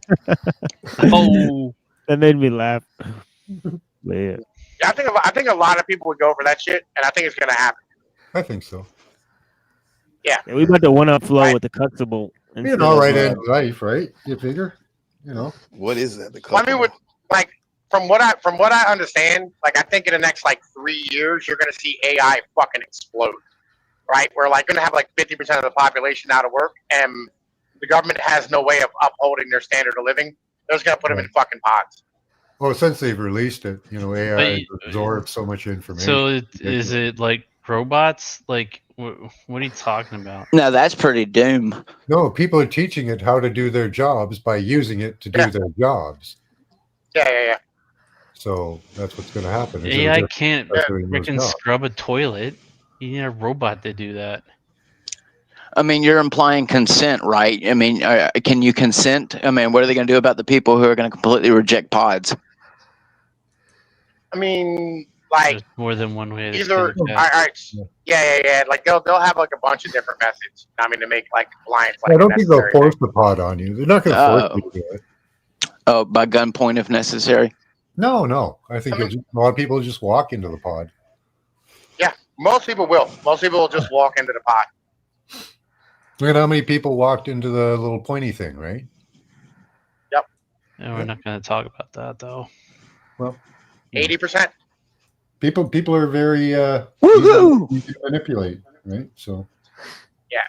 Oh, that made me laugh. Yeah. I think a lot of people would go for that shit, and I think it's going to happen. I think so. Yeah. We about to one up flow with the Cuxable. Be an all right end life, right? You figure, What is that? Well, I mean, from what I understand, like I think in the next like 3 years, you're gonna see AI fucking explode, right? We're like gonna have like 50% of the population out of work, and the government has no way of upholding their standard of living. They're just gonna put them in fucking pods. Well, since they've released it, AI absorbs so much information. So is it like robots? Like what are you talking about? No, that's pretty doom. No, people are teaching it how to do their jobs by using it to do their jobs. Yeah. So that's what's going to happen. AI can't freaking scrub a toilet. You need a robot to do that. I mean, you're implying consent, right? I mean, can you consent? I mean, what are they going to do about the people who are going to completely reject pods? I mean, like there's more than one way. Either, yeah. Like they'll have like a bunch of different methods. I mean, to make like compliance. Like, I don't think they'll force the pod on you. They're not going to force you to do it. Oh, by gunpoint if necessary. No. I think a lot of people just walk into the pod. Yeah, most people will. Most people will just walk into the pod. Look at how many people walked into the little pointy thing, right? Yep. Yeah, we're not going to talk about that though. Well, 80%. People are very easy to manipulate, right? So yeah,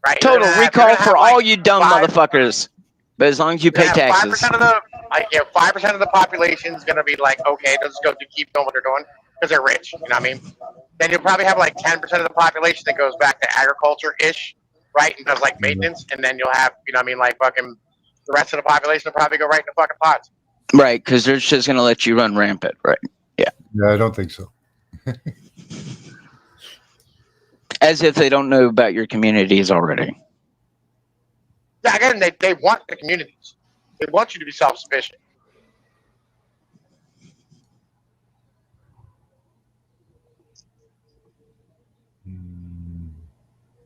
right. Total recall for all you dumb motherfuckers. But as long as you pay taxes. 5% of the 5% of the population is going to be like, okay, let's go to keep doing what they're doing because they're rich. You know what I mean? Then you'll probably have like 10% of the population that goes back to agriculture-ish, right, and does like maintenance, and then you'll have, you know what I mean, like fucking the rest of the population will probably go right into fucking pods. Right, because they're just going to let you run rampant, right? Yeah. Yeah, I don't think so. As if they don't know about your communities already. Yeah, again, they want the communities. They want you to be self-sufficient.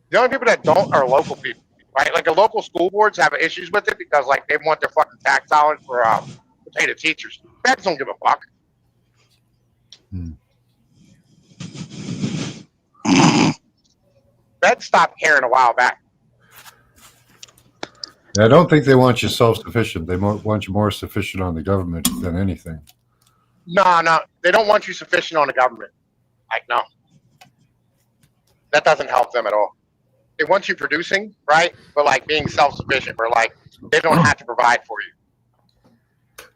The only people that don't are local people, right? Like the local school boards have issues with it because like they want their fucking tax dollars for to pay the teachers. Feds don't give a fuck. Feds stopped caring a while back. I don't think they want you self-sufficient. They want you more sufficient on the government than anything. No, they don't want you sufficient on the government. Like, no. That doesn't help them at all. They want you producing, right? But like being self-sufficient, where like they don't have to provide for you.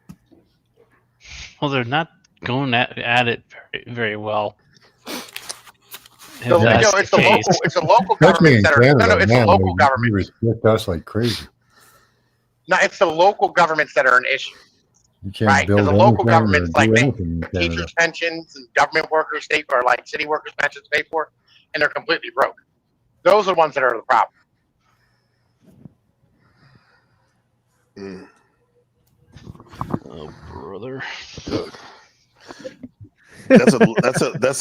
Well, they're not going at it very, very well. So, it's the local governments that are it's the local governments. You restrict us like crazy. No, it's the local governments that are an issue. You can't right? build Because the local anything or governments, do like anything in Canada. teachers' pensions and government workers, state or like city workers' pensions pay for, and they're completely broke. Those are the ones that are the problem. Oh, brother. That's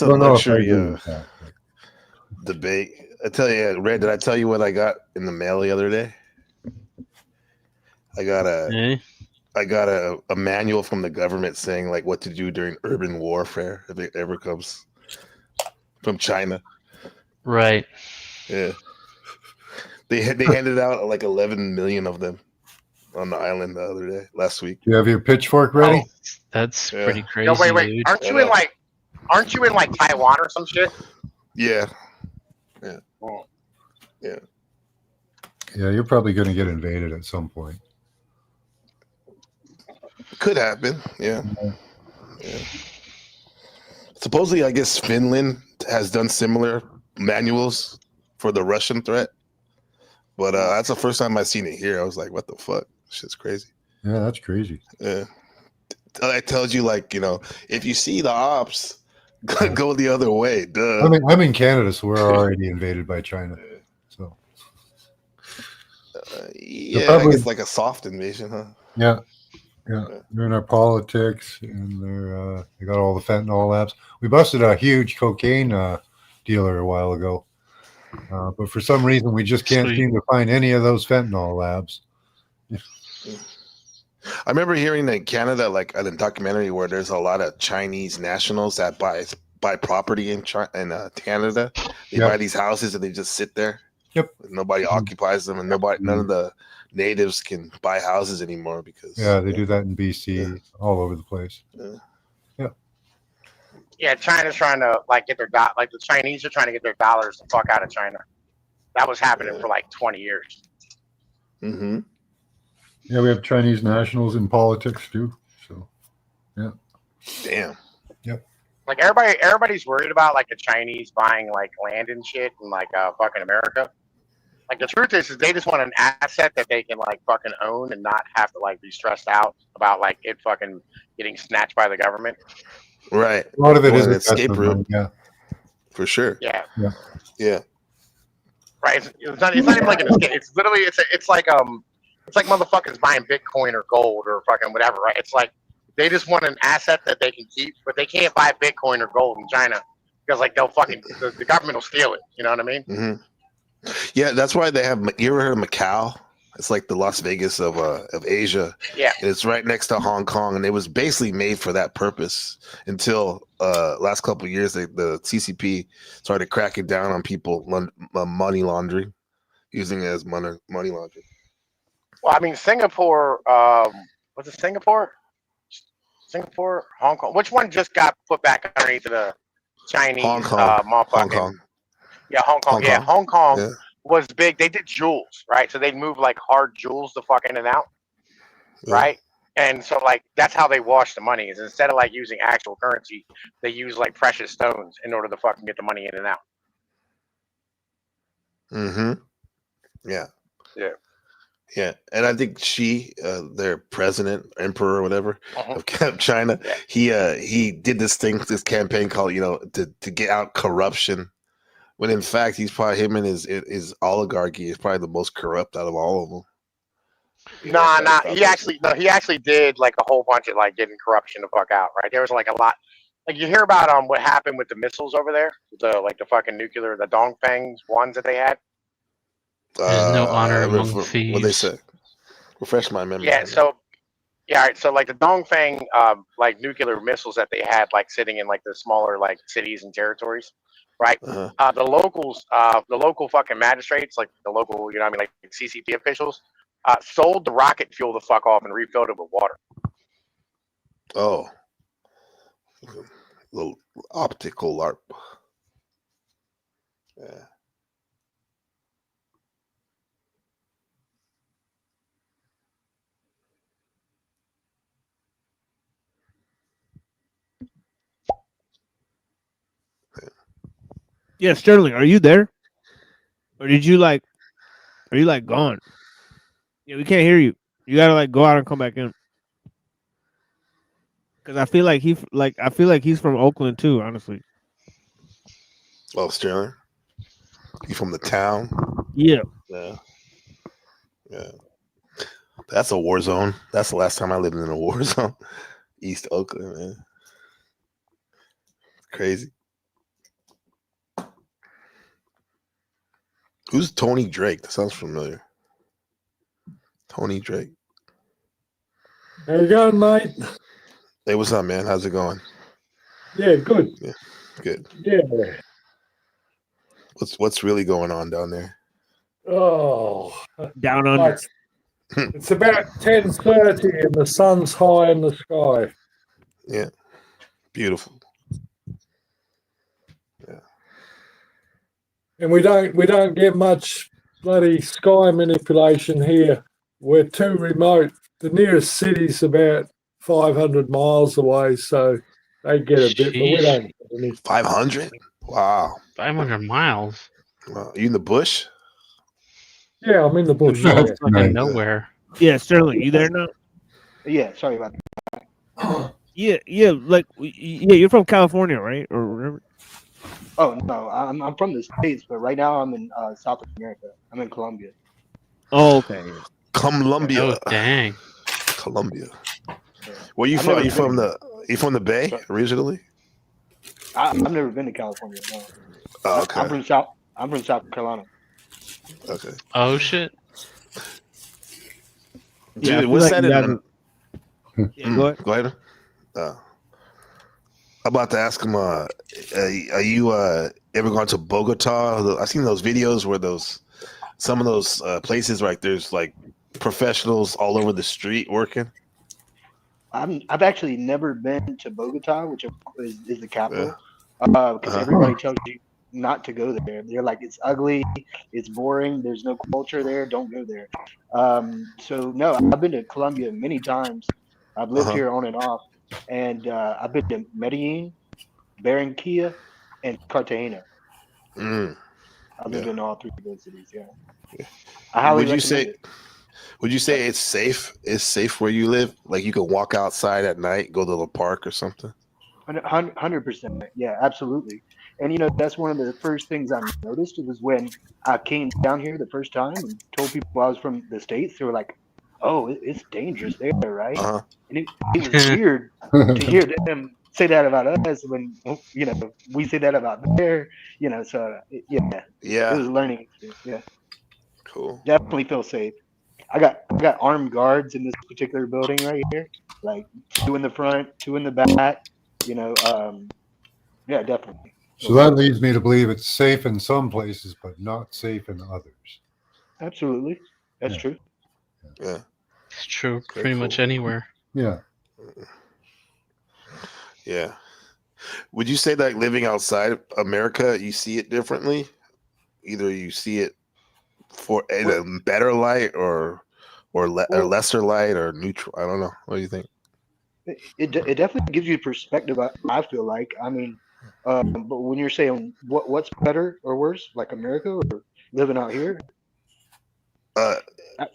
a Don't know if I luxury agree with that. debate. I tell you, Red, did I tell you what I got in the mail the other day? I got a manual from the government saying like what to do during urban warfare if it ever comes from China. Right. Yeah. They handed out like 11 million of them on the island the other day, last week. Do you have your pitchfork ready? Oh, that's pretty crazy. No, wait. Dude. Aren't you in like Taiwan or some shit? Yeah. Oh. Yeah. Yeah, you're probably going to get invaded at some point. Could happen. Yeah. Supposedly, I guess Finland has done similar manuals for the Russian threat, but that's the first time I've seen it here. I was like, "What the fuck? Shit's crazy." Yeah, that's crazy. Yeah, it tells you like, if you see the ops, go the other way. Duh. I'm in Canada, so we're already invaded by China. So Yeah, probably- I guess like a soft invasion, huh? yeah, they're in our politics, and they got all the fentanyl labs. We busted a huge cocaine dealer a while ago, but for some reason we just can't seem to find any of those fentanyl labs. I remember hearing that in Canada, like in a documentary where there's a lot of Chinese nationals that buy property in Canada. They buy these houses and they just sit there. Yep. Nobody occupies them, and none of the natives can buy houses anymore because they do that in BC, all over the place. Yeah, China's trying to like get their like the Chinese are trying to get their dollars the fuck out of China. That was happening for like 20 years. Mm-hmm. Yeah, we have Chinese nationals in politics too. So, yeah. Damn. Yep. Like everybody's worried about like the Chinese buying like land and shit in like fucking America. Like the truth is they just want an asset that they can like fucking own and not have to like be stressed out about like it fucking getting snatched by the government. Right. A lot of it is an escape route. Yeah. For sure. Yeah. Yeah. Right. It's not even like an escape. It's literally it's like motherfuckers buying Bitcoin or gold or fucking whatever, right? It's like they just want an asset that they can keep, but they can't buy Bitcoin or gold in China because like they'll fucking the government will steal it. You know what I mean? Mm-hmm. Yeah, that's why they have. You ever heard of Macau? It's like the Las Vegas of Asia. Yeah. And it's right next to Hong Kong, and it was basically made for that purpose until last couple of years. The CCP started cracking down on people money laundering, using it as money laundering. Well, I mean, Singapore. Was it Singapore? Singapore, Hong Kong. Which one just got put back underneath the Chinese Hong Kong. motherfucking? Hong Kong. Yeah, Hong Kong. Hong Yeah, Kong. Hong Kong Yeah. was big. They did jewels, right? So they'd move like hard jewels the fuck in and out, Yeah. right? And so like that's how they wash the money. Is instead of like using actual currency, they use like precious stones in order to fucking get the money in and out. Mm-hmm. Yeah. Yeah. Yeah, and I think their president, emperor, or whatever of China, he did this campaign called, to get out corruption. When in fact, he's probably him and his oligarchy is probably the most corrupt out of all of them. Nah. He actually did like a whole bunch of like getting corruption the fuck out, right? There was like a lot. Like you hear about what happened with the missiles over there, the fucking nuclear, the Dongfangs ones that they had. There's no honor among thieves. What they say? Refresh my memory. Yeah. So, all right. So like the Dongfang, like nuclear missiles that they had, like sitting in like the smaller like cities and territories, right? The locals, the local fucking magistrates, like the local, like CCP officials, sold the rocket fuel the fuck off and refilled it with water. Oh, little optical LARP. Yeah. Yeah, Sterling, are you there? Or are you like gone? Yeah, we can't hear you. You gotta like go out and come back in. Because I feel like he's from Oakland too, honestly. Oh, Sterling, you from the town? Yeah. Yeah. That's a war zone. That's the last time I lived in a war zone. East Oakland, man. Crazy. Who's Tony Drake? That sounds familiar. Tony Drake. How you going, mate? Hey, what's up, man? How's it going? Yeah, good. Yeah, good. Yeah. What's really going on down there? Oh, down under. It's about 10:30 and the sun's high in the sky. Yeah, beautiful. Yeah, and we don't get much bloody sky manipulation here. We're too remote. The nearest city's about 500 miles away, so they get a bit, but we don't get any. 500? Wow. 500 miles? Wow. Are you in the bush? Yeah, I'm in the bush. No, yeah. fucking nowhere. Yeah, Sterling, you there now? Yeah, sorry about that. Yeah, you're from California, right? Or whatever. Oh no, I'm from the States, but right now I'm in South America. I'm in Colombia. Oh, okay. Colombia. Oh, dang. Colombia. Where you from? You from the Bay originally? I've never been to California. No. Oh, okay. I'm from South Carolina. Okay. Oh shit. Dude, Yeah, what's like that in? Yeah, go ahead. Go ahead. I'm about to ask him. Are you ever gone to Bogota? I've seen those videos where some of those places, right? There's like professionals all over the street working. I've actually never been to Bogota, which is the capital, because everybody tells you not to go there. They're like, it's ugly, it's boring, there's no culture there, don't go there. So no, I've been to Colombia many times. I've lived here on and off, and I've been to Medellin, Barranquilla, and Cartagena. I've lived in all three of those cities. Yeah. I highly recommend it. Would you say it's safe? It's safe where you live? Like you can walk outside at night, go to the park or something? 100%. Yeah, absolutely. And that's one of the first things I noticed. It was when I came down here the first time and told people I was from the States. They were like, "Oh, it's dangerous there, right?" And it was weird to hear them say that about us when we say that about there. So it was a learning experience. Yeah. Cool. Definitely feel safe. I got armed guards in this particular building right here, like 2 in the front, 2 in the back. You know, yeah, definitely. So that leads me to believe it's safe in some places, but not safe in others. Absolutely, that's Yeah. true. Yeah, It's true. Very Pretty much cool. anywhere. Yeah. Yeah. Would you say that living outside America, you see it differently? Either you see it for in Well, a better light or or well, lesser light or neutral. I don't know. What do you think? it definitely gives you perspective. I feel like. I mean, but when you're saying what's better or worse, like America or living out here, Uh, I,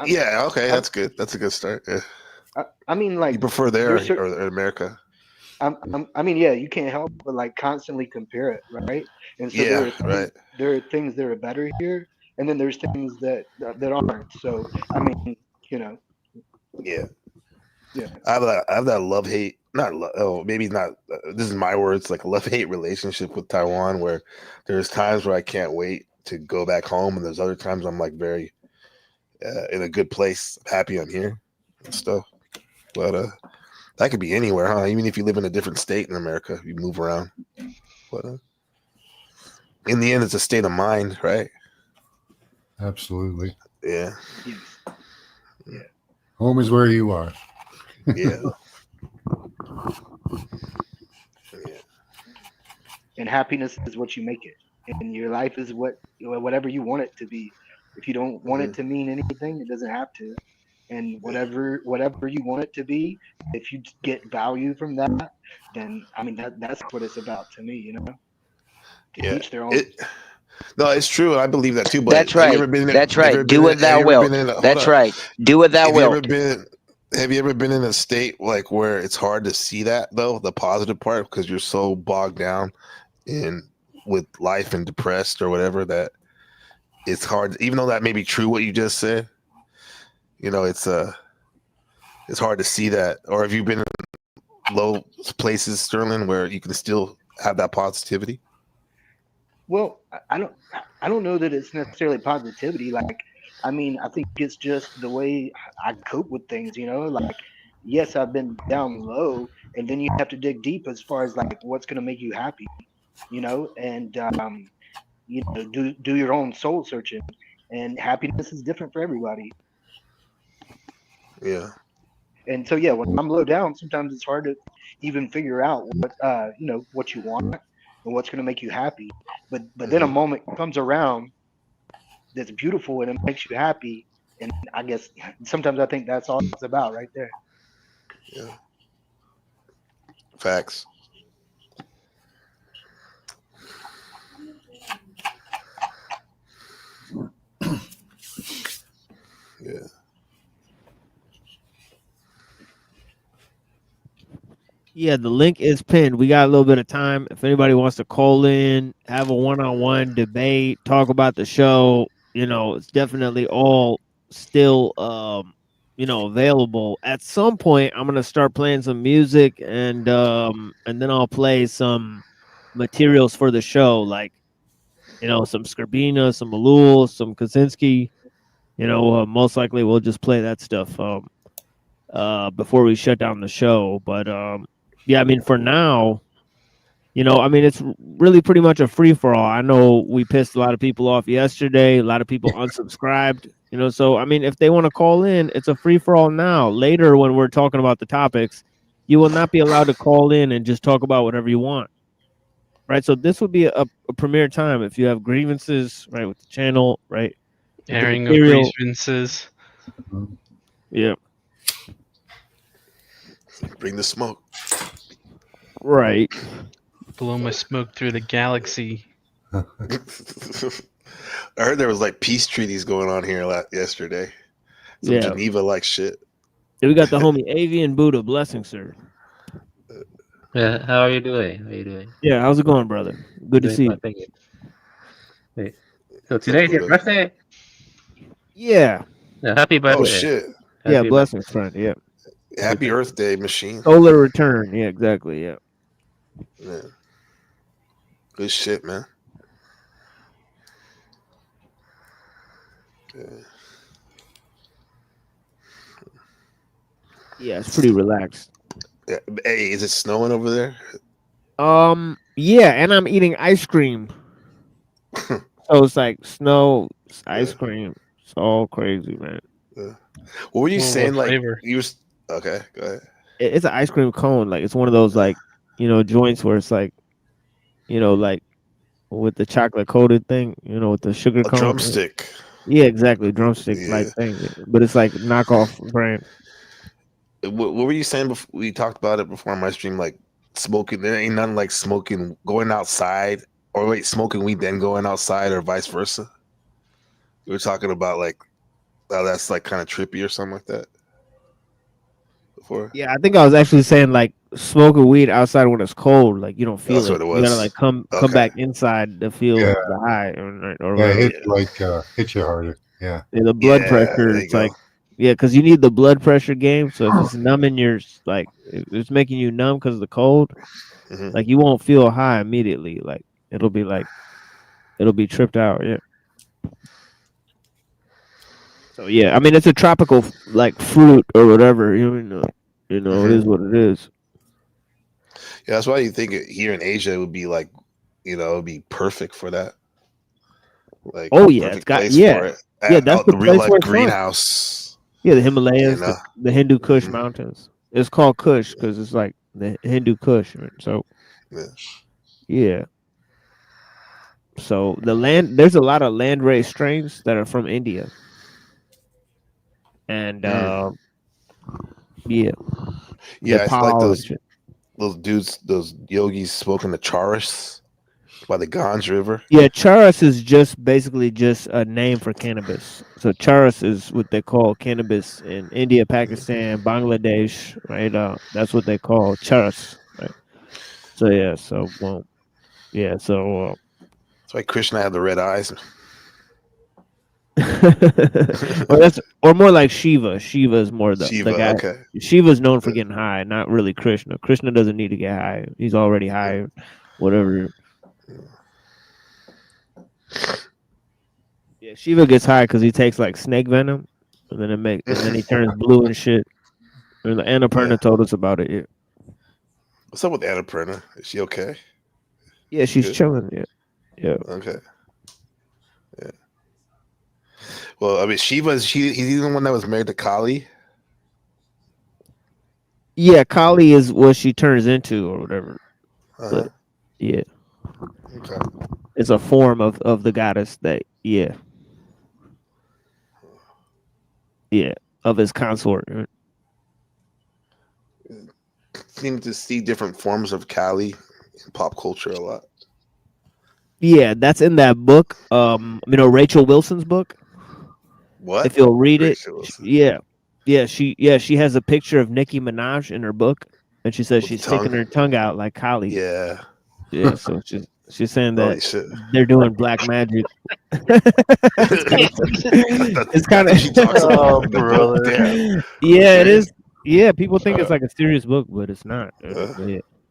I, yeah. Okay, I, that's good. That's a good start. Yeah. I mean, You like prefer there there's certain. or in America? I mean, yeah, you can't help but like constantly compare it, right? And so Yeah. Right. there are things that are better here, and then there's things that aren't. So I mean, you know, Yeah. yeah. I have that love hate. Not maybe not. This is my words. Like a love hate relationship with Taiwan, where there's times where I can't wait to go back home, and there's other times I'm like very in a good place, happy I'm here and stuff. But that could be anywhere, huh? Even if you live in a different state in America, you move around. But in the end, it's a state of mind, right? Absolutely. Yeah. Yes. Yeah. Home is where you are. Yeah. And happiness is what you make it, and your life is whatever you want it to be. If you don't want it to mean anything, it doesn't have to. And whatever you want it to be, if you get value from that, then I mean that's what it's about to me. You know, to Yeah. each their own. No, it's true. I believe that too. But That's have you right. ever been? That's Have you right. ever Do been? what Have thou you ever been wilt. in? Hold That's up. right. Do what thou Have you ever wilt. been? Have you ever been in a state like where it's hard to see that though, the positive part, because you're so bogged down in with life and depressed or whatever that it's hard. Even though that may be true what you just said, you know, it's hard to see that. Or have you been in low places, Sterling, where you can still have that positivity? Well, I don't know that it's necessarily positivity. Like, I mean, I think it's just the way I cope with things. You know, like, yes, I've been down low, and then you have to dig deep as far as like what's going to make you happy. You know, and you know, do your own soul searching, and happiness is different for everybody. Yeah. And so, yeah, when I'm low down, sometimes it's hard to even figure out what you know what you want and what's going to make you happy. But then a moment comes around that's beautiful and it makes you happy. And I guess sometimes I think that's all it's about right there. Yeah. Facts. Yeah. Yeah, the link is pinned. We got a little bit of time. If anybody wants to call in, have a one-on-one debate, talk about the show, you know, it's definitely all still you know, available. At some point I'm going to start playing some music and then I'll play some materials for the show, like, you know, some Skrbina, some Malul, some Kaczynski. You know, most likely we'll just play that stuff before we shut down the show. But yeah, I mean, for now, you know, I mean, it's really pretty much a free for all. I know we pissed a lot of people off yesterday. A lot of people unsubscribed. You know, so I mean, if they want to call in, it's a free for all now. Later, when we're talking about the topics, you will not be allowed to call in and just talk about whatever you want. Right. So this would be a premier time if you have grievances, right, with the channel, right, with the Airing of material. grievances. Yeah. Bring the smoke. Right. Blow my smoke through the galaxy. I heard there was like peace treaties going on here yesterday. Some Yeah. Geneva like shit. Then we got the homie Avian Buddha. Blessing, sir. Yeah, how are you doing? How are you doing? Yeah, how's it going, brother? Good to Doing see fine, you. thank you. Wait, so today is your birthday? Yeah. Yeah, happy birthday. Oh shit. Yeah, Happy blessings, birthday. friend. Yeah. Happy Earth Day, machine. Solar return. Yeah, exactly. Yeah. Yeah. Good shit, man. Okay. Yeah, it's pretty relaxed. Yeah. Hey, is it snowing over there? Yeah, and I'm eating ice cream. So it's like snow, it's ice cream. It's all crazy, man. What were you Well, saying? what Like flavor? you were. Okay, go ahead. It's an ice cream cone. Like it's one of those like joints where it's like like with the chocolate coated thing. With the sugar A cone. drumstick. Yeah, exactly, drumstick Yeah. like thing. But it's like knockoff brand. What were you saying before we talked about it before my stream? Like smoking, there ain't nothing like smoking, going outside, or wait, smoking weed then going outside, or vice versa. We were talking about like how that's like kind of trippy or something like that before. Yeah, I think I was actually saying like smoking weed outside when it's cold, like you don't feel That's it. what it You gotta like was. come Okay. back inside to feel Yeah. the high or Yeah, whatever. hit you harder. Yeah. Yeah, the blood Yeah, pressure. there you It's go. like because you need the blood pressure game. So if it's numbing your like, if it's making you numb because of the cold. Mhm. Like you won't feel high immediately. Like it'll be tripped out. Yeah. So yeah, I mean it's a tropical like fruit or whatever. It is what it is. Yeah, that's why you think here in Asia it would be like, it'd be perfect for that. Like, Oh yeah, it's perfect got place for it. that's Out the the real place life where it's from. greenhouse. Yeah, the Himalayas, know? the Hindu Kush mountains. It's called Kush because it's like the Hindu Kush. Right? So yeah. So there's a lot of land raised strains that are from India, and Yeah, it's like Nepal and shit. those dudes, those yogis smoking the charas by the Ganj River. Yeah, charas is basically just a name for cannabis. So charas is what they call cannabis in India, Pakistan, Bangladesh, right? That's what they call charas, right? So yeah, so That's why Krishna had the red eyes. or more like Shiva. Shiva is more the Shiva, guy. okay. Shiva's known for getting high, not really Krishna. Krishna doesn't need to get high. He's already high, whatever. Yeah, Shiva gets high because he takes like snake venom, and then he turns blue and shit. And Annapurna told us about it. Yeah. What's up with Annapurna? Is she okay? Yeah, she's Good? chilling. Yeah. Okay. Yeah. Well, I mean, he's the one that was married to Kali. Yeah, Kali is what she turns into or whatever. But yeah. Okay. It's a form of the goddess that of his consort. Seem to see different forms of Kali in pop culture a lot. Yeah, that's in that book. Rachel Wilson's book. What? If you'll read Rachel it, she has a picture of Nicki Minaj in her book, and she says she's sticking her tongue out like Kali. Yeah. Yeah. So she's saying Holy that shit. they're doing black magic. It's kind of. She talks about in the book. Damn. Yeah, it is. Yeah, people think it's like a serious book, but it's not. That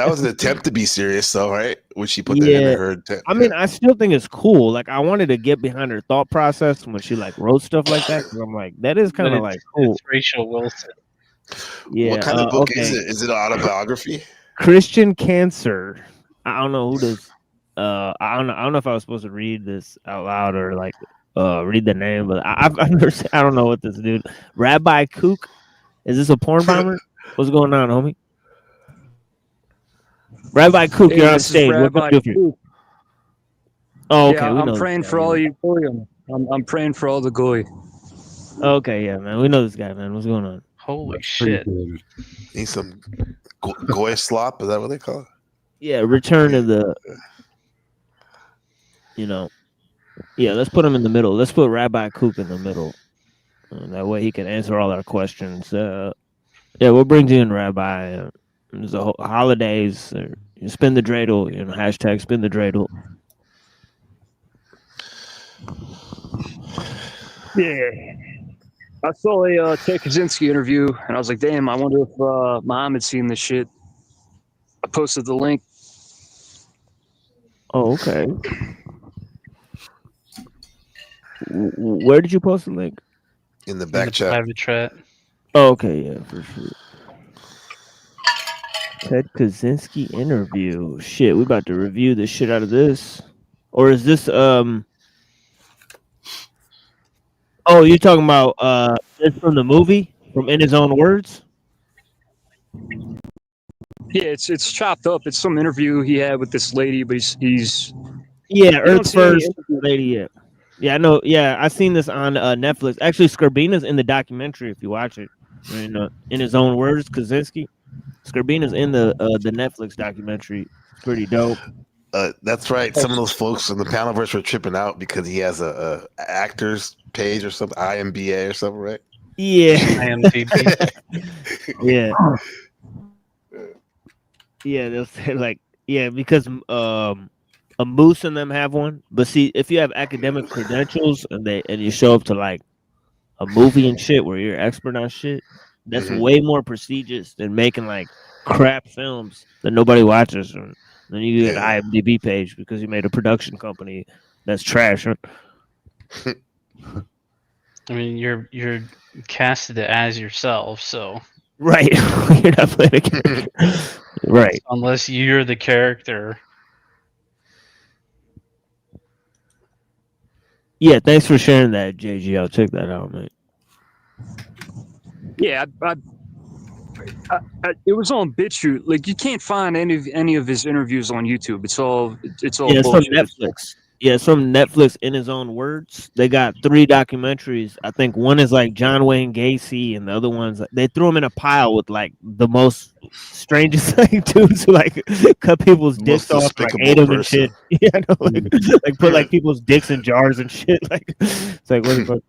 was an attempt to be serious, though, right? When she put that in her attempt. I mean, I still think it's cool. Like, I wanted to get behind her thought process when she like wrote stuff like that. Because I'm like, that is kind of like cool. It's Rachel Wilson. Yeah. What kind of book okay. is it? Is it an autobiography? Christian Cancer. I don't know who this. I don't know if I was supposed to read this out loud or like read the name, but I've never. I don't know what this dude. Rabbi Kook. Is this a porn bomber? What's going on, homie? Rabbi Kook, you're on stage. What can I do for you? Oh, okay. Yeah, we I'm know praying this guy, for all you goyim. I'm praying for all the goy. Okay, yeah, man. We know this guy, man. What's going on? Holy shit. Need some goy slop? Is that what they call it? Yeah, return to the. Yeah, let's put him in the middle. Let's put Rabbi Kook in the middle. That way he can answer all our questions. Yeah, we'll bring you in, Rabbi. There's a holidays. Spin the dreidel. Hashtag spin the dreidel. Yeah. I saw a Ted Kaczynski interview, and I was like, damn, I wonder if Muhammad's seen this shit. I posted the link. Oh, okay. Where did you post the link? in the In back the chat. private chat. Oh, okay, yeah, for sure. Ted Kaczynski interview. Shit, we about to review the shit out of this. Or is this Oh, you're talking about this from the movie? From In His Own Words? Yeah, it's chopped up. It's some interview he had with this lady, but he's Yeah, you don't Earth see any First lady. Yeah, yeah, I know. Yeah, I seen this on Netflix. Actually, Skrbina's in the documentary. If you watch it, In His Own Words, Kaczynski. Skrbina's in the Netflix documentary. It's pretty dope. That's right. Some of those folks in the panelverse were tripping out because he has a actors page or something, IMBA or something, right? Yeah. IMDb. Yeah. Yeah, they'll say like, yeah, because a Moose and them have one. But see, if you have academic credentials and you show up to like a movie and shit where you're expert on shit, that's way more prestigious than making like crap films that nobody watches. And then you get an IMDb page because you made a production company that's trash. I mean, you're casted as yourself, so Right. You're not playing a character. Right. Unless you're the character. Yeah, thanks for sharing that, JG. I'll check that out, mate. Yeah, it was on BitChute. Like you can't find any of his interviews on YouTube. It's all Yeah, it's from bullshit. Netflix. Yeah, it's from Netflix. In His Own Words, they got 3 documentaries. I think one is like John Wayne Gacy, and the other ones they threw them in a pile with like the most strangest like dudes who like cut people's dicks off, like ate them and shit. Yeah, no, like put like people's dicks in jars and shit. Like it's like what the fuck.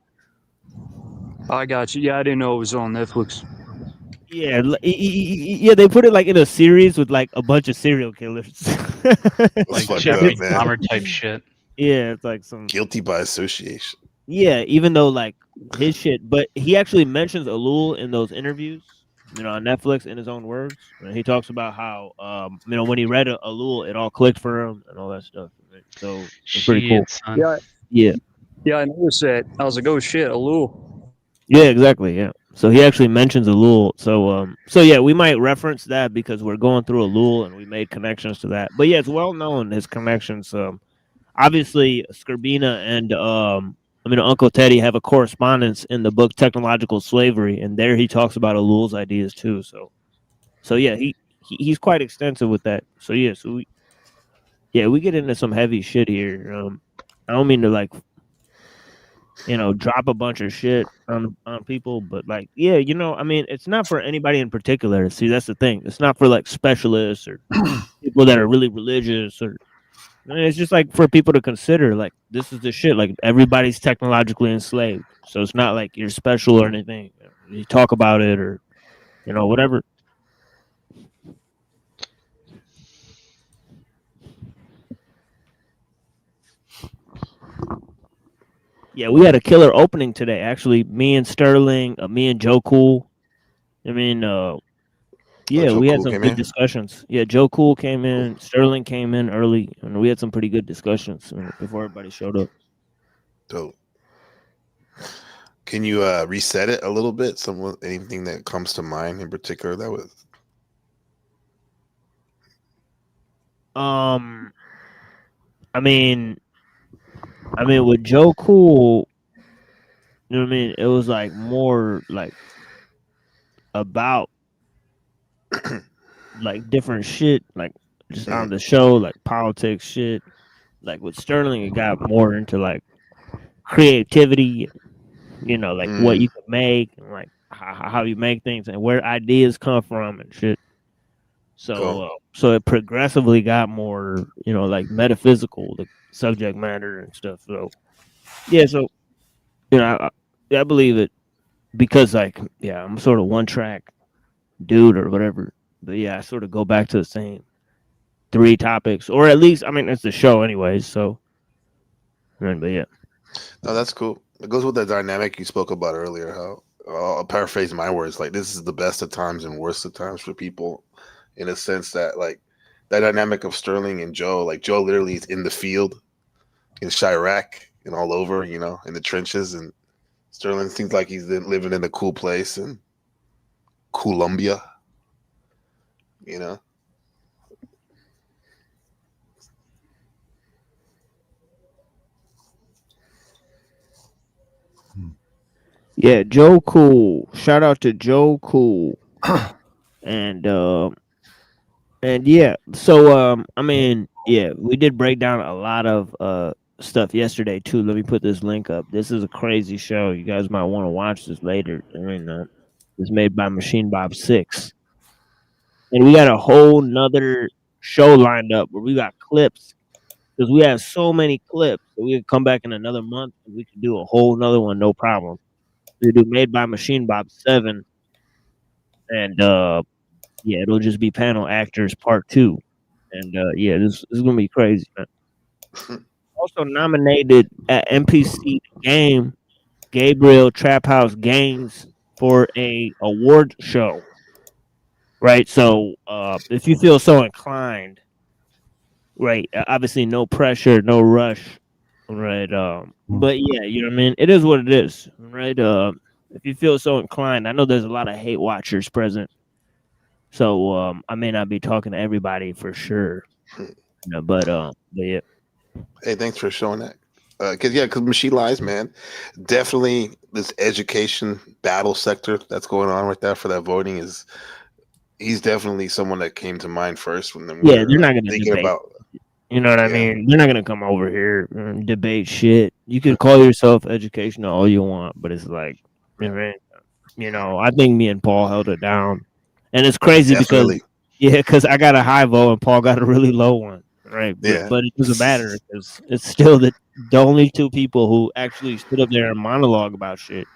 I got you. Yeah, I didn't know it was on Netflix. Yeah, yeah, they put it like in a series with like a bunch of serial killers, like Jeffrey Dahmer type shit. Yeah, it's like some guilty by association. Yeah, even though like his shit, but he actually mentions Alul in those interviews, on Netflix In His Own Words. And he talks about how when he read Alul, it all clicked for him and all that stuff. Right? So it's pretty cool. Yeah, I noticed that. I was like, oh shit, Alul. Yeah, exactly. Yeah. So he actually mentions Alul. So yeah, we might reference that because we're going through Alul and we made connections to that. But yeah, it's well known his connections. Obviously, Skrbina and Uncle Teddy have a correspondence in the book Technological Slavery, and there he talks about Alul's ideas too. So yeah, he's quite extensive with that. So yeah, we get into some heavy shit here. I don't mean to like drop a bunch of shit on people, but like it's not for anybody in particular. See, that's the thing. It's not for like specialists or people that are really religious or. It's just like for people to consider, like this is the shit. Like everybody's technologically enslaved, so it's not like you're special or anything. You talk about it or whatever. Yeah, we had a killer opening today. Actually, me and Sterling, me and Joe Cool. Yeah, we had some good discussions. Yeah, Joe Cool came in, Sterling came in early, and we had some pretty good discussions before everybody showed up. Dope. Can you reset it a little bit? Anything that comes to mind in particular that was? With Joe Cool, it was like more like about like different shit, like just on the show, like politics shit. Like with Sterling, it got more into like creativity, like what you can make, and like how you make things, and where ideas come from and shit. So, so it progressively got more, like metaphysical, the subject matter and stuff. So, yeah, so I believe it because, like, yeah, I'm sort of one track dude or whatever. But yeah, I sort of go back to the same 3 topics, or at least, it's the show anyways. So, but yeah. No, that's cool. It goes with the dynamic you spoke about earlier. How I'll paraphrase my words. Like this is the best of times and worst of times for people, in a sense that like that dynamic of Sterling and Joe. Like Joe literally is in the field, in Chirac and all over, in the trenches, and Sterling seems like he's living in a cool place in Columbia. You know. Yeah, Joe Cool. Shout out to Joe Cool. And yeah, so I mean, yeah, we did break down a lot of stuff yesterday too. Let me put this link up. This is a crazy show. You guys might want to watch this later. I mean, it's made by Machine Bob 6. And we got a whole nother show lined up where we got clips because we have so many clips. So we could come back in another month and we could do a whole nother one, no problem. We do Made by Machine Bob 7. And yeah, it'll just be panel actors part 2. And yeah, this is gonna be crazy, man. Also nominated at MPC Game, Gabriel Trap House Games for a award show. Right, so if you feel so inclined, right, obviously no pressure, no rush, right. But yeah, you know what I mean. It is what it is, right. If you feel so inclined, I know there's a lot of hate watchers present. So I may not be talking to everybody for sure, but yeah. Hey, thanks for showing that. Because Machine Lies, man, definitely this education battle sector that's going on right there for that voting is. He's definitely someone that came to mind first when we they're not going to debate. About. You know what I mean? They're not going to come over here and debate shit. You can call yourself educational all you want, but it's like, you know, I think me and Paul held it down. And it's crazy because I got a high vote and Paul got a really low one, right? But it doesn't matter because it's still the only two people who actually stood up there and monologue about shit.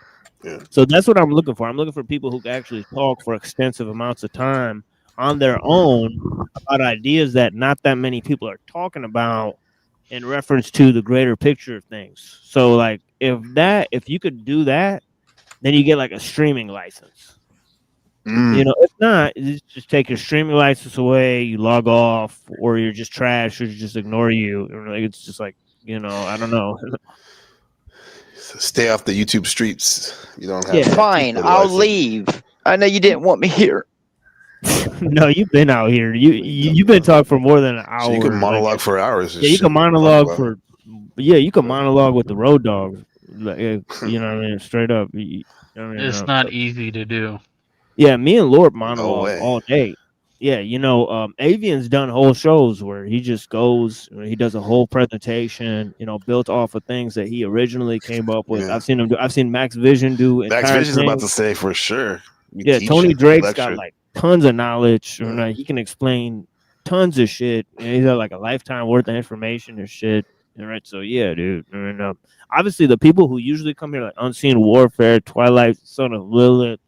Yeah. So that's what I'm looking for. I'm looking for people who actually talk for extensive amounts of time on their own about ideas that not that many people are talking about in reference to the greater picture of things. So like if you could do that, then you get like a streaming license. You know, if not, you just take your streaming license away, you log off, or you're just trash, or you just ignore you. It's just like, you know, I don't know. Stay off the YouTube streets. You don't have. Fine, I'll leave. I know you didn't want me here. No, you've been out here. You've been talking for more than an hour. So you can monologue for hours. Yeah, you can monologue for. Yeah, you can monologue with the road dogs. Like, you know what I mean? Straight up. It's not easy to do. Yeah, me and Lord monologue all day. Yeah, you know, Avian's done whole shows where he just goes, he does a whole presentation, you know, built off of things that he originally came up with. Yeah. I've seen him do. I've seen Max Vision do. Max Vision's about to say for sure. Yeah, Tony Drake's got like tons of knowledge. Yeah. He can explain tons of shit. He's got like a lifetime worth of information and shit. Right, so yeah, dude. And obviously, the people who usually come here, like Unseen Warfare, Twilight, Son of Lilith.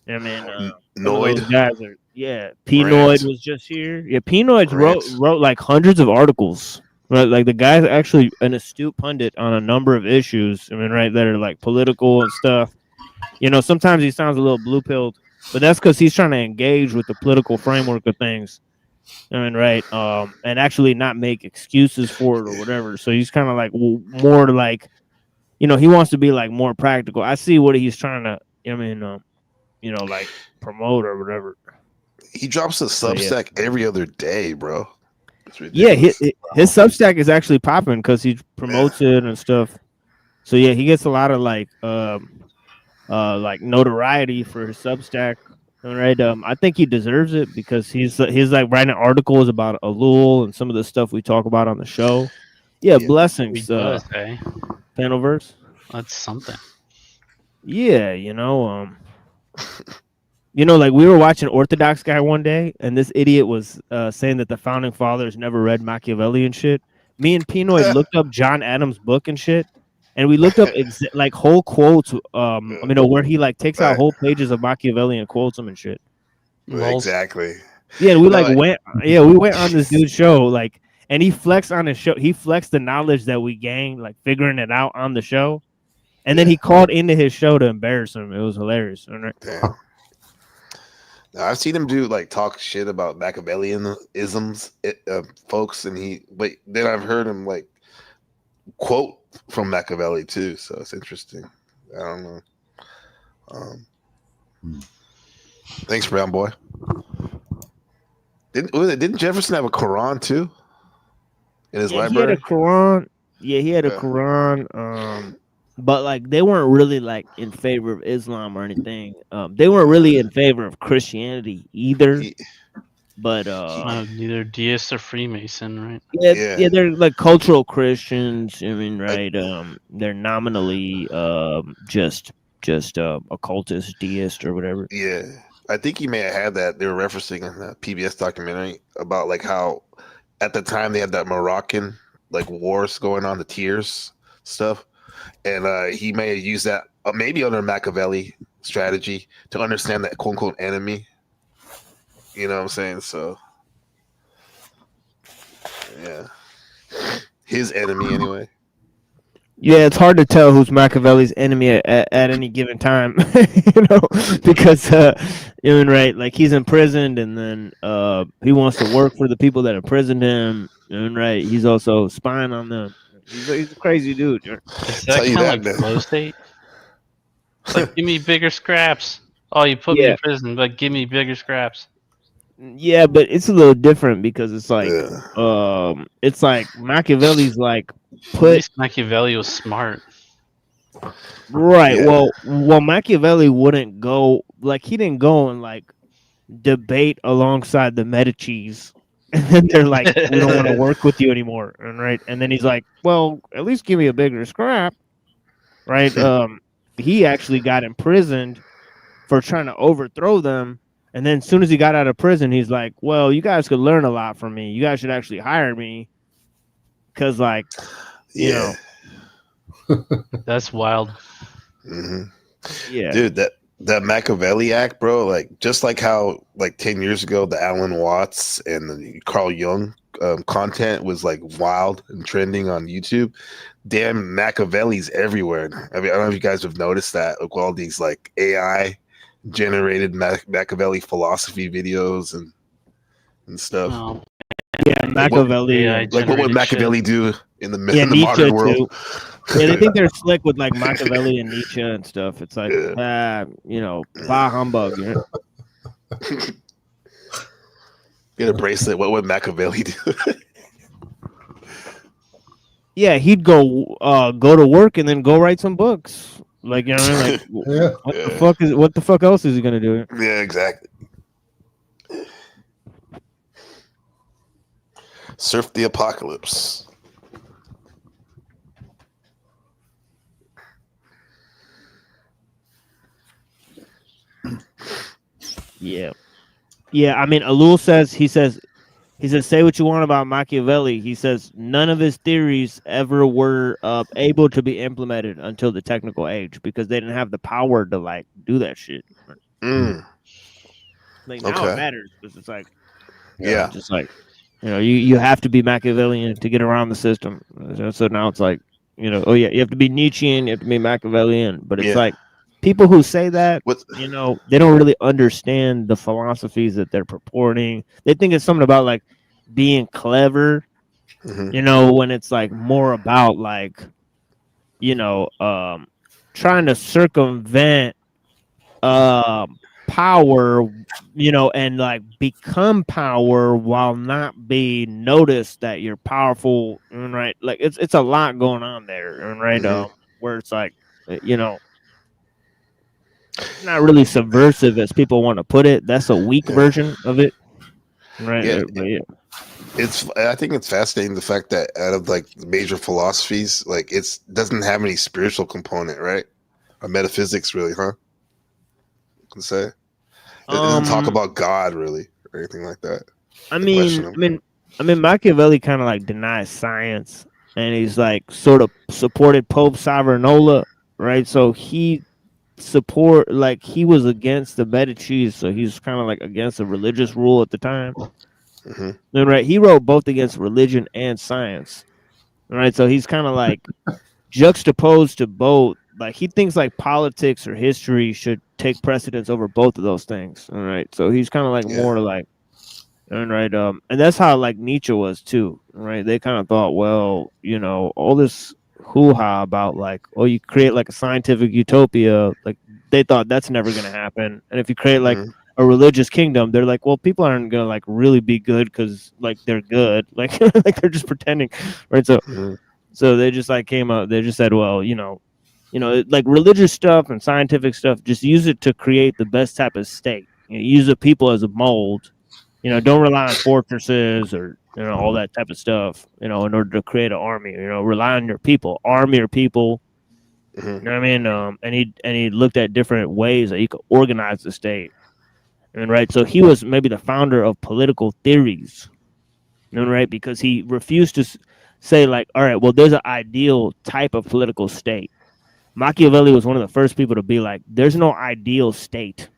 I mean, Noid guys are P-Noid was just here. Yeah, P-Noid wrote like hundreds of articles. Right, like the guy's actually an astute pundit on a number of issues. I mean, right, that are like political and stuff. You know, sometimes he sounds a little blue-pilled, but that's because he's trying to engage with the political framework of things. I mean, right, and actually not make excuses for it or whatever. So he's kind of like more like, you know, he wants to be like more practical. I see what he's trying to. I mean, you know, like promote or whatever. He drops a Substack every other day, bro. Yeah, his Substack is actually popping because he promotes it and stuff. So yeah, he gets a lot of like notoriety for his Substack. Right, I think he deserves it because he's like writing articles about Alul and some of the stuff we talk about on the show. Yeah, blessings, Panelverse. That's something. Yeah, you know, like we were watching Orthodox Guy one day, and this idiot was saying that the founding fathers never read Machiavelli and shit. Me and Pinoy looked up John Adams' book and shit, and we looked up like whole quotes. Where he like takes out whole pages of Machiavelli and quotes them and shit. Exactly. Yeah, we went on this dude's show, like, and he flexed on his show. He flexed the knowledge that we gained, like figuring it out on the show, and then he called into his show to embarrass him. It was hilarious. Damn. Now, I've seen him do like talk shit about Machiavellian isms, folks, but then I've heard him like quote from Machiavelli too, so it's interesting. I don't know. Thanks, Brown Boy. Didn't Jefferson have a Quran too in his Yeah, he had a library? Quran. Yeah, he had a Yeah. Quran. But like they weren't really like in favor of Islam or anything. They weren't really in favor of Christianity either. But neither deist or Freemason, right? yeah, they're like cultural Christians. I mean, right? They're nominally just occultist, deist, or whatever. Yeah, I think he may have had that. They were referencing in the PBS documentary about like how at the time they had that Moroccan like wars going on, the tears stuff, and he may have used that maybe under Machiavelli strategy to understand that quote unquote enemy. You know what I'm saying? So yeah, his enemy anyway. Yeah, it's hard to tell who's Machiavelli's enemy at any given time, because you know, right? Like he's imprisoned, and then he wants to work for the people that imprisoned him, right? He's also spying on them. He's a crazy dude. Is that kind of like flow state? It's like, give me bigger scraps. Oh, you put me in prison, but give me bigger scraps. Yeah, but it's a little different because it's like Machiavelli's like At least Machiavelli was smart. Right. Well, Machiavelli wouldn't go he didn't go and like debate alongside the Medici's, and then they're like, we don't want to work with you anymore, and right, and then he's like, well, at least give me a bigger scrap, right? He actually got imprisoned for trying to overthrow them, and then as soon as he got out of prison, he's like, well, you guys could learn a lot from me. You guys should actually hire me, because like, you know. That's wild. Yeah, dude, that Machiavelli act, bro. Like just like how like 10 years ago the Alan Watts and the Carl Jung content was like wild and trending on YouTube. Damn, Machiavelli's everywhere. I mean, I don't know if you guys have noticed that. Like all these like AI generated Machiavelli philosophy videos and stuff. Oh. Yeah, Machiavelli. Like what would Machiavelli do in the Nietzsche modern world? Yeah, they think they're slick with like Machiavelli and Nietzsche and stuff. It's like, bah humbug. You know? Get a bracelet. What would Machiavelli do? Yeah, he'd go to work and then go write some books. Like, you know what I mean? Like, what the fuck else is he gonna do? Yeah, exactly. Surf the apocalypse. Yeah. I mean, Alul says he says say what you want about Machiavelli. He says none of his theories ever were able to be implemented until the technical age because they didn't have the power to like do that shit. Like now it matters because it's like just like you have to be Machiavellian to get around the system. So now it's like you have to be Nietzschean, you have to be Machiavellian, but it's like. People who say that, they don't really understand the philosophies that they're purporting. They think it's something about like being clever, when it's like more about like, trying to circumvent power, and like become power while not be noticed that you're powerful, right? Like it's a lot going on there, right? Where it's like, not really subversive as people want to put it. That's a weak version of it, right? I think it's fascinating the fact that out of like the major philosophies, like it doesn't have any spiritual component, right? Or metaphysics, really, huh? I can say it doesn't talk about God really or anything like that. I mean, Machiavelli kind of like denies science, and he's like sort of supported Pope Savonarola, right? So he was against the Medici's, so he's kind of like against the religious rule at the time. Then right, he wrote both against religion and science. Right, so he's kind of like juxtaposed to both. Like he thinks like politics or history should take precedence over both of those things. All right, so he's kind of like more like, right, and that's how like Nietzsche was too. Right, they kind of thought, well, all this hoo-ha about like, oh, you create like a scientific utopia, like they thought that's never gonna happen. And if you create like a religious kingdom, they're like, well, people aren't gonna like really be good because like they're good, like like they're just pretending, right? So they just like came out, they just said, well, like religious stuff and scientific stuff, just use it to create the best type of state. Use the people as a mold. Don't rely on fortresses or all that type of stuff. In order to create an army, rely on your people, arm your people. You know what I mean? And he looked at different ways that you could organize the state. And right, so he was maybe the founder of political theories. Right, because he refused to say like, all right, well, there's an ideal type of political state. Machiavelli was one of the first people to be like, there's no ideal state.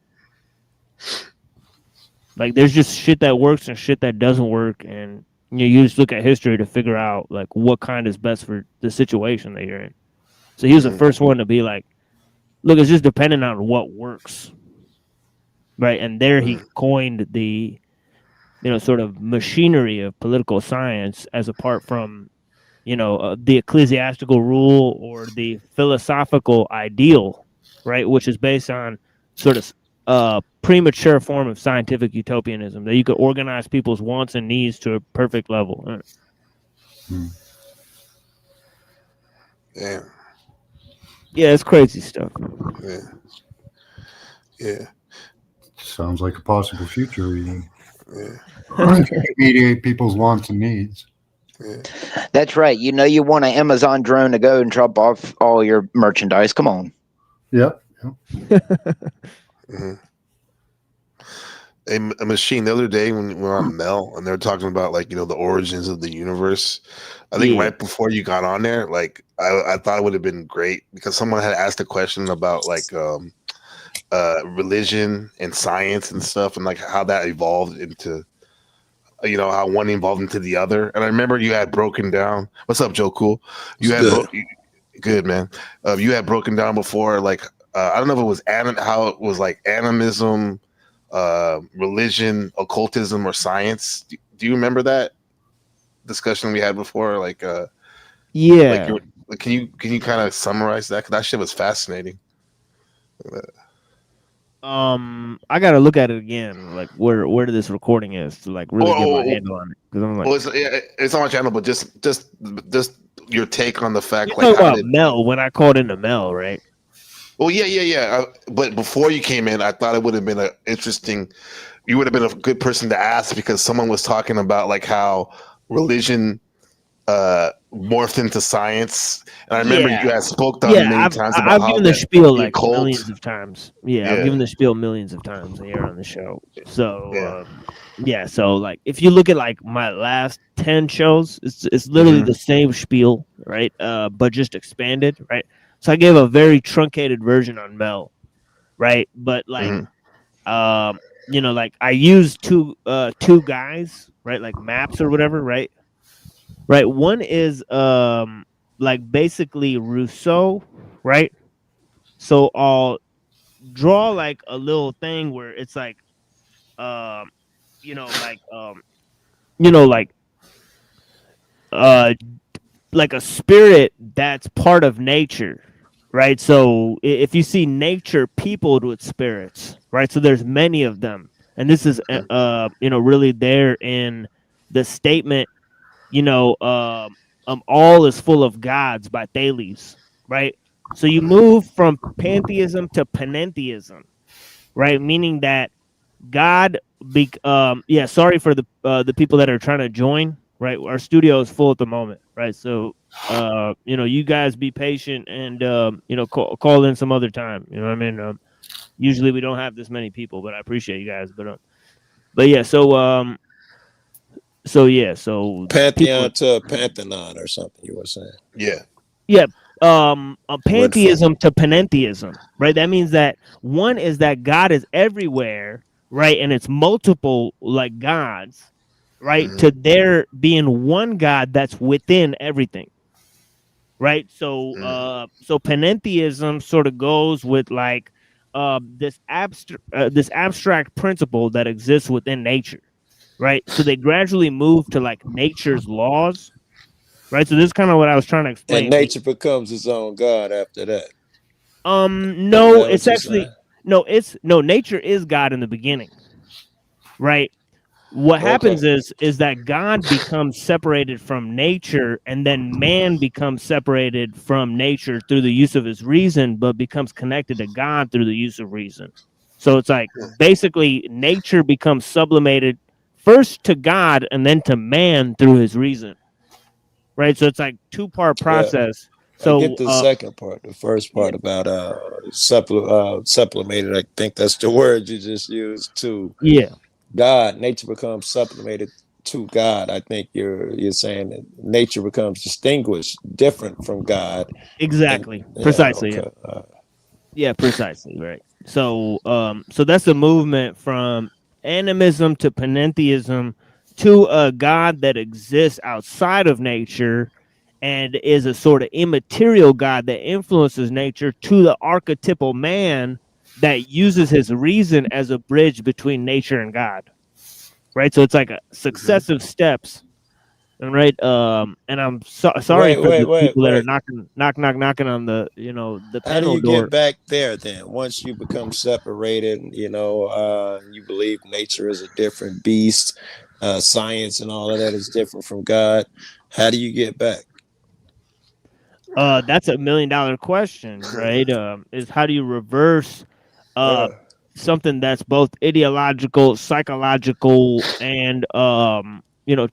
Like, there's just shit that works and shit that doesn't work, and you just look at history to figure out like what kind is best for the situation that you're in. So he was the first one to be like, look, it's just dependent on what works, right? And there he coined the sort of machinery of political science as apart from the ecclesiastical rule or the philosophical ideal, right, which is based on sort of premature form of scientific utopianism, that you could organize people's wants and needs to a perfect level. Yeah. Yeah, it's crazy stuff. Yeah. Yeah. Sounds like a possible future. Mediate people's wants and needs. Yeah. That's right. You want an Amazon drone to go and drop off all your merchandise. Come on. Yep. A machine the other day when we were on Mel and they were talking about like the origins of the universe. I think right before you got on there, like I thought it would have been great because someone had asked a question about like religion and science and stuff and like how that evolved into how one evolved into the other. And I remember you had broken down. What's up, Joe? Cool. You had good, man. You had broken down before, like I don't know if it was how it was like animism, religion, occultism, or science. Do you remember that discussion we had before? Like, yeah. Like, can you kind of summarize that? Because that shit was fascinating. I gotta look at it again, like where this recording is to like really get my handle on it. Because I'm like, it's on my channel, but just your take on the fact, you're talking about Mel when I called into Mel, right? Well, yeah. But before you came in, I thought it would have been you would have been a good person to ask because someone was talking about like how religion morphed into science, and I remember you guys spoke on many times about I've how given the spiel like cult. millions of times. I've given the spiel millions of times here on the show. So so like if you look at like my last 10 shows, it's literally the same spiel, right? But just expanded, right? So I gave a very truncated version on Mel, right? But like like I used two guys, right? Like maps or whatever, right? Right. One is like basically Rousseau, right? So I'll draw like a little thing where it's like like a spirit that's part of nature, right? So if you see nature peopled with spirits, right? So there's many of them. And this is really there in the statement all is full of gods by Thales, right? So you move from pantheism to panentheism, right? Meaning that God, sorry for the people that are trying to join, right? Our studio is full at the moment, right? So, you guys be patient and, call in some other time. You know what I mean? Usually we don't have this many people, but I appreciate you guys. But yeah, so Pantheon to Pantheon or something you were saying. Yeah. Pantheism to panentheism, right? That means that one is that God is everywhere, right? And it's multiple like gods, right? To there being one God that's within everything, right? So so panentheism sort of goes with like this abstract principle that exists within nature. Right, so they gradually move to like nature's laws, right? So this is kind of what I was trying to explain. And nature becomes its own God after that. No, it's actually nature is God in the beginning, right? What happens is that God becomes separated from nature, and then man becomes separated from nature through the use of his reason, but becomes connected to God through the use of reason. So it's like basically nature becomes sublimated first to God and then to man through his reason, right? So it's like two-part process. I get So the second part, the first part about sublimated. I think that's the word you just used too. Yeah. God, nature becomes sublimated to God. I think you're saying that nature becomes distinguished, different from God. Exactly. And, Precisely. Yeah, yeah, precisely. Right. So so that's a movement from animism to panentheism to a God that exists outside of nature and is a sort of immaterial God that influences nature to the archetypal man that uses his reason as a bridge between nature and God. Right. So it's like a successive steps. And right. And I'm sorry for the people that are knocking on the the How do panel you door. get back there then? Once you become separated, you believe nature is a different beast, science and all of that is different from God. How do you get back? That's $1 million question, right? Is how do you reverse something that's both ideological, psychological, and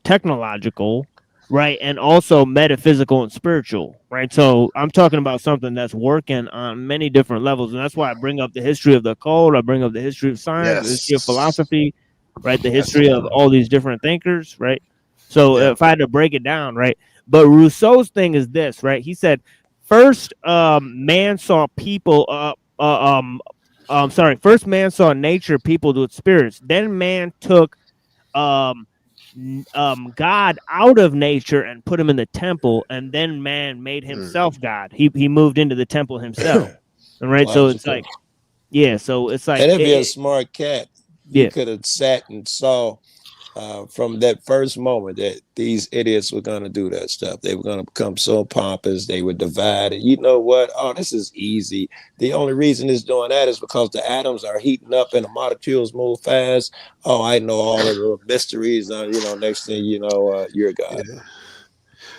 technological, right? And also metaphysical and spiritual, right? So I'm talking about something that's working on many different levels, and that's why I bring up the history of the occult, I bring up the history of science, the history of philosophy, right? The history of all these different thinkers, right? So if I had to break it down, right? But Rousseau's thing is this, right? He said, first, man saw people. First man saw nature peopled with spirits. Then man took God out of nature and put him in the temple, and then man made himself God. He moved into the temple himself. All right, so it's like, so it's like, and if you're a smart cat, you Yeah. could have sat and saw from that first moment that these idiots were going to do that stuff. They were going to become so pompous. They would divide it. You know what? Oh, this is easy. The only reason it's doing that is because the atoms are heating up and the molecules move fast. Oh, I know all of the mysteries. Next thing you know, you're God.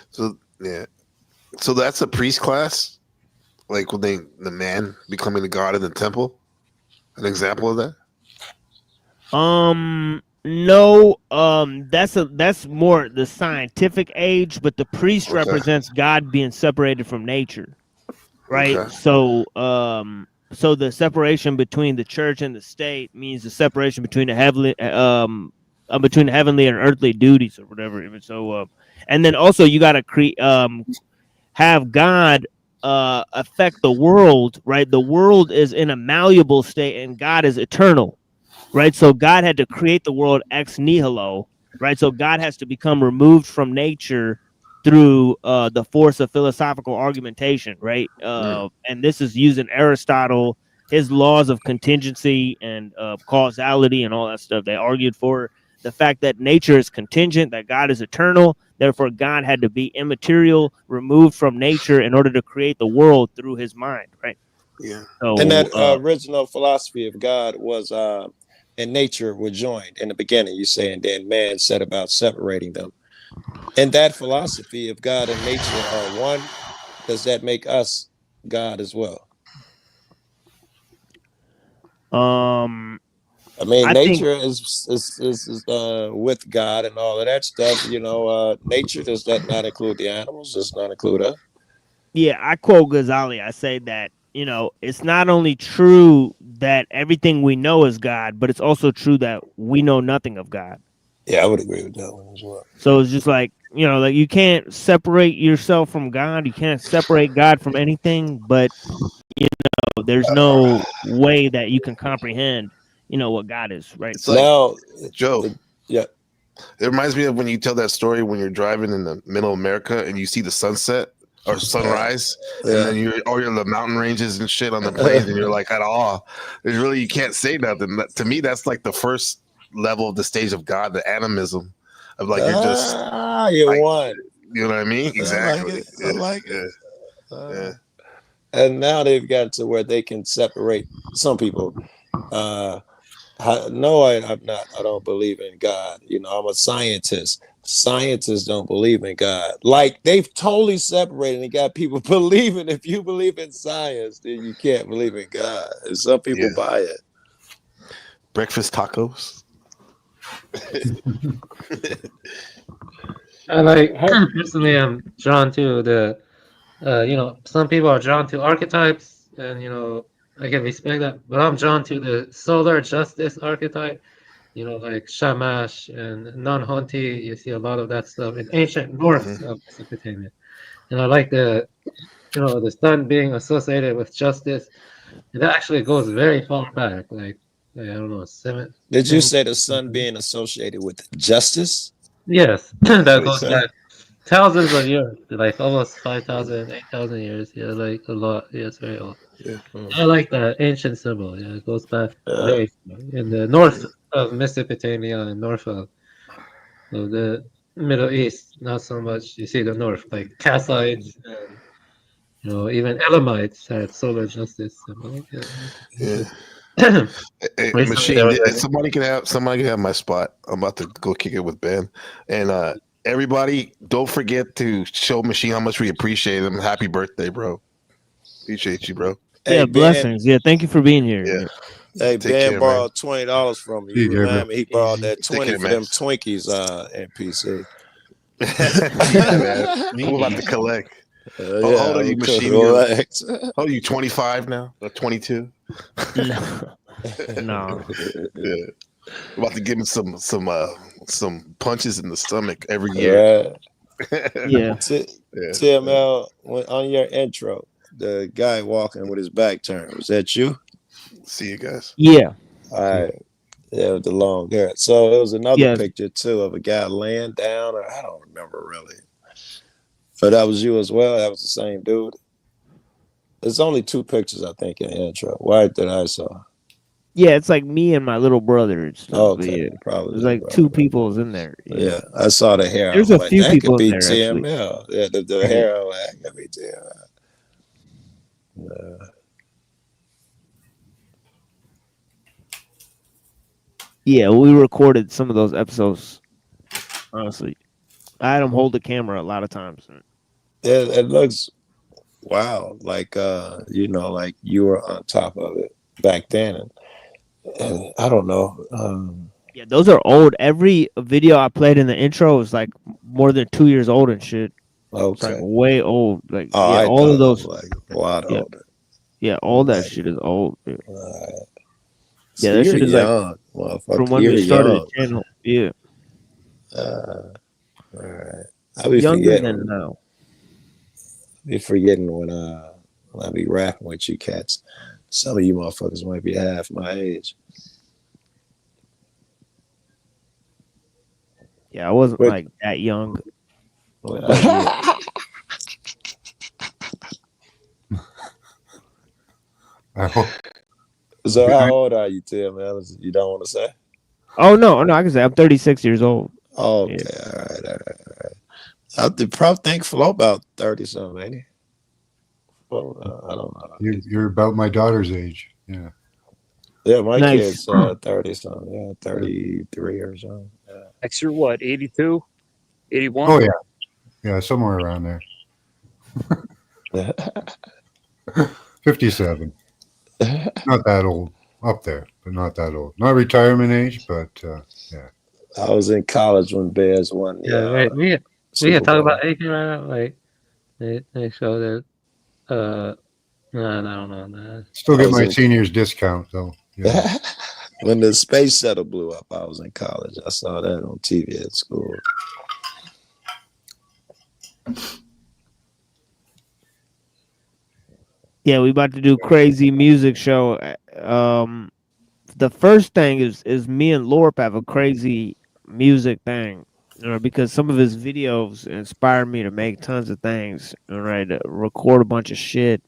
So that's a priest class, like when the man becoming the god in the temple. An example of that. No, that's more the scientific age, but the priest represents God being separated from nature, right? Okay. So so the separation between the church and the state means the separation between the heavenly and earthly duties or whatever. So and then also you got to have God affect the world, right? The world is in a malleable state and God is eternal. Right, so God had to create the world ex nihilo, right? So God has to become removed from nature through the force of philosophical argumentation, right? And this is using Aristotle, his laws of contingency and causality and all that stuff. They argued for the fact that nature is contingent, that God is eternal. Therefore, God had to be immaterial, removed from nature in order to create the world through his mind, right? Yeah. So, And that original philosophy of God was and nature were joined in the beginning, you say, and then man set about separating them. And that philosophy of God and nature are one. Does that make us God as well? I mean, nature is with God and all of that stuff. Nature, does that not include the animals? Does not include us? Yeah, I quote Ghazali. I say that, it's not only true that everything we know is God, but it's also true that we know nothing of God. Yeah, I would agree with that one as well. So it's just like, like you can't separate yourself from God. You can't separate God from anything, but, there's no way that you can comprehend, what God is, right? It's like, now, Joe. Yeah. It reminds me of when you tell that story when you're driving in the middle of America and you see the sunset or sunrise, and then you're the mountain ranges and shit on the plains, and you're like at awe. There's really, you can't say nothing. To me, that's like the first level of the stage of God, the animism of like you're just you won. You know what I mean? Exactly. I like it. Yeah. And now they've got to where they can separate some people. No, I'm not. I don't believe in God. You know, I'm a scientist. Scientists don't believe in God. Like they've totally separated and got people believing. If you believe in science, then you can't believe in God. And some people buy it. Breakfast tacos. I like personally, I'm drawn to the, some people are drawn to archetypes, and I can respect that. But I'm drawn to the solar justice archetype. Like Shamash and Non-Honti. You see a lot of that stuff in ancient North of Mesopotamia, and I like the sun being associated with justice. And that actually goes very far back, like I don't know, Did you say the sun being associated with justice? Yes, that goes back thousands of years, like almost 5,000, 8,000 years. Yeah, like a lot. Yeah, it's very old. Yeah. I like that ancient symbol. Yeah, it goes back very far. In the north of Mesopotamia and north of the Middle East, not so much. You see the north, like Kassites and even Elamites had solar justice symbol. Yeah. Hey, Recently, Machine, there was somebody can have my spot. I'm about to go kick it with Ben. And everybody, don't forget to show Machine how much we appreciate him. Happy birthday, bro. Appreciate you, bro. Yeah, blessings. Yeah, thank you for being here. Yeah. Hey, Take Ben care, borrowed $20 from me. See you, You remind Gabriel. me he borrowed that Take 20 care, for man. them Twinkies in PC. Yeah, man. We're about to collect. How old are you, Machine? Collect. How old are you? 25 now? Or 22? No. Yeah. We're about to give him some punches in the stomach every year. Yeah. TML, on your intro, the guy walking with his back turned, was that you? See you guys. Yeah. All right. Yeah, with the long hair. So it was another Yes. picture too of a guy laying down, or I don't remember really. But that was you as well. That was the same dude. There's only two pictures, I think, in the intro. Why did I saw? Yeah, it's like me and my little brother and stuff. Okay, Yeah. probably. There's like two people's in there. Yeah, I saw the hair. There's I'm a like, few that people could be in there, actually. TML. Yeah, the hair. I'm like, that could be TML. Yeah, we recorded some of those episodes. Honestly, I had him hold the camera a lot of times. It looks wow, like like you were on top of it back then, and I don't know. Yeah, those are old. Every video I played in the intro was like more than 2 years old and shit. It's like Okay. way old. Like I all of thought it those. was like a lot older. Yeah, all that shit is old. Dude. So Yeah, that you're shit is young, like motherfucker. from when You're we started young. the channel. Yeah, All right. I'll be younger forgetting. than now. Be forgetting when I be rapping with you cats. Some of you motherfuckers might be half my age. Yeah, I wasn't But- like that young. So how old are you, Tim? Man? You don't want to say? Oh no, I can say I'm 36 years old. Okay, Yeah. all right. I probably think Flo about 30 something, ain't he? Well, I don't know. You're about my daughter's age. Yeah. Yeah, my Nice. kid's 30 something. Yeah, 33 or something. Yeah. Next year, what? 82, 81? Oh yeah. Yeah, somewhere around there. 57. Not that old. Up there, but not that old. Not retirement age, but yeah. I was in college when Bears won. Yeah, right. We can talk about anything right now. Like they show that. No, I don't know. Nah. Still I get was my in- senior's discount though. Yeah. When the space shuttle blew up, I was in college. I saw that on TV at school. Yeah, we about to do crazy music show. The first thing is me and Lorp have a crazy music thing, because some of his videos inspired me to make tons of things. All right, record a bunch of shit.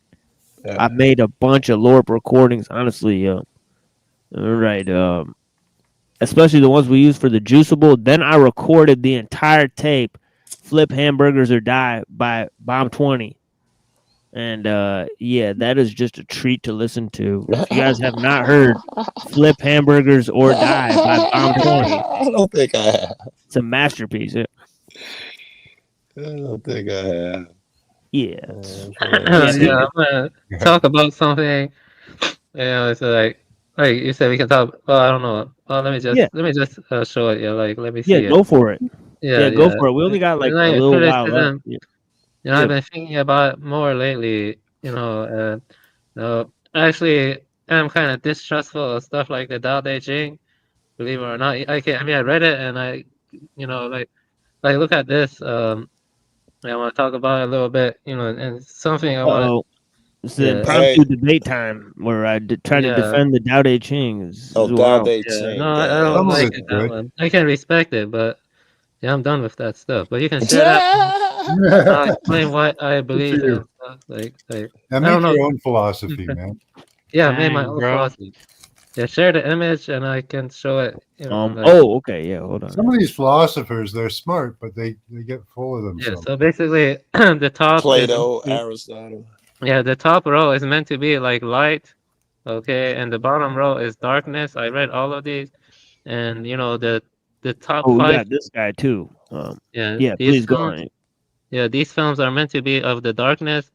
Yeah. I made a bunch of Lorp recordings, honestly. All right, especially the ones we used for the Juiceable. Then I recorded the entire tape Flip Hamburgers or Die by Bomb 20. And yeah, that is just a treat to listen to. If you guys have not heard Flip Hamburgers or Die by Bomb 20, I don't think I have. it's a masterpiece. I don't think I have. Yeah. Yeah, I'm gonna talk about something. It's like you said, we can talk. Well, I don't know. Well, let me just show it. Yeah, like let me see it. Go for it. Yeah, Go for it. We only got like a little while left. criticism. I've been thinking about it more lately. Actually, I'm kind of distrustful of stuff like the Tao Te Ching. Believe it or not, I read it and like look at this. I want to talk about it a little bit. And something I want to. It's the impromptu debate time where I try to defend the Tao Te Ching. Tao Te Ching. No, I don't like it that one. I can respect it, but yeah, I'm done with that stuff. But you can share that. I'll explain what I believe in. Like Now I make don't know. your own philosophy, man. Yeah, I made my own philosophy. Yeah, share the image and I can show it. Okay, yeah, hold on. Some of these philosophers, they're smart, but they get full of themselves. Yeah, so basically, the top Plato, Aristotle. Yeah, the top row is meant to be like light, okay, and the bottom row is darkness. I read all of these, and the top we 5. got this guy too. Yeah, please go on. Yeah, these films are meant to be of the darkness.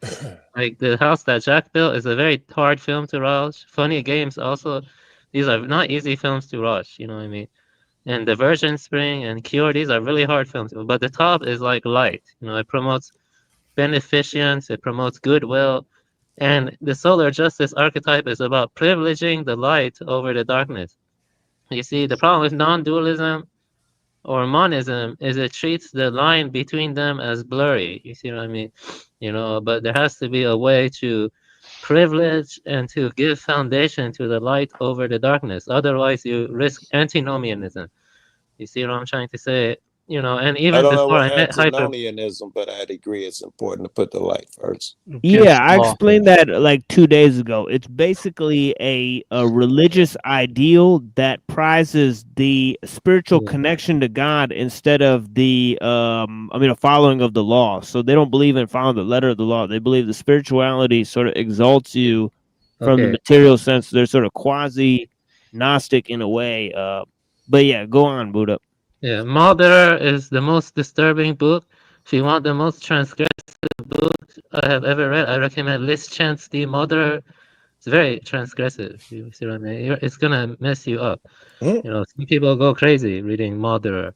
Like The House That Jack Built is a very hard film to watch. Funny Games also, these are not easy films to watch. You know what I mean? And The Virgin Spring and Cure, these are really hard films. But the top is like light. It promotes beneficence, it promotes goodwill, and the solar justice archetype is about privileging the light over the darkness. You see, the problem with non-dualism or monism is it treats the line between them as blurry. You see what I mean? But there has to be a way to privilege and to give foundation to the light over the darkness. Otherwise, you risk antinomianism. You see what I'm trying to say? And even I don't know before what I met antinomianism, but I'd agree it's important to put the light first. Yeah, I explained that like 2 days ago. It's basically a religious ideal that prizes the spiritual connection to God instead of the a following of the law. So they don't believe in following the letter of the law. They believe the spirituality sort of exalts you from the material sense. They're sort of quasi Gnostic in a way. But yeah, go on, Buddha. Yeah, Mother is the most disturbing book. If you want the most transgressive book I have ever read, I recommend Lischan's The Mother. It's very transgressive. You see what I mean? It's gonna mess you up. Some people go crazy reading Mother,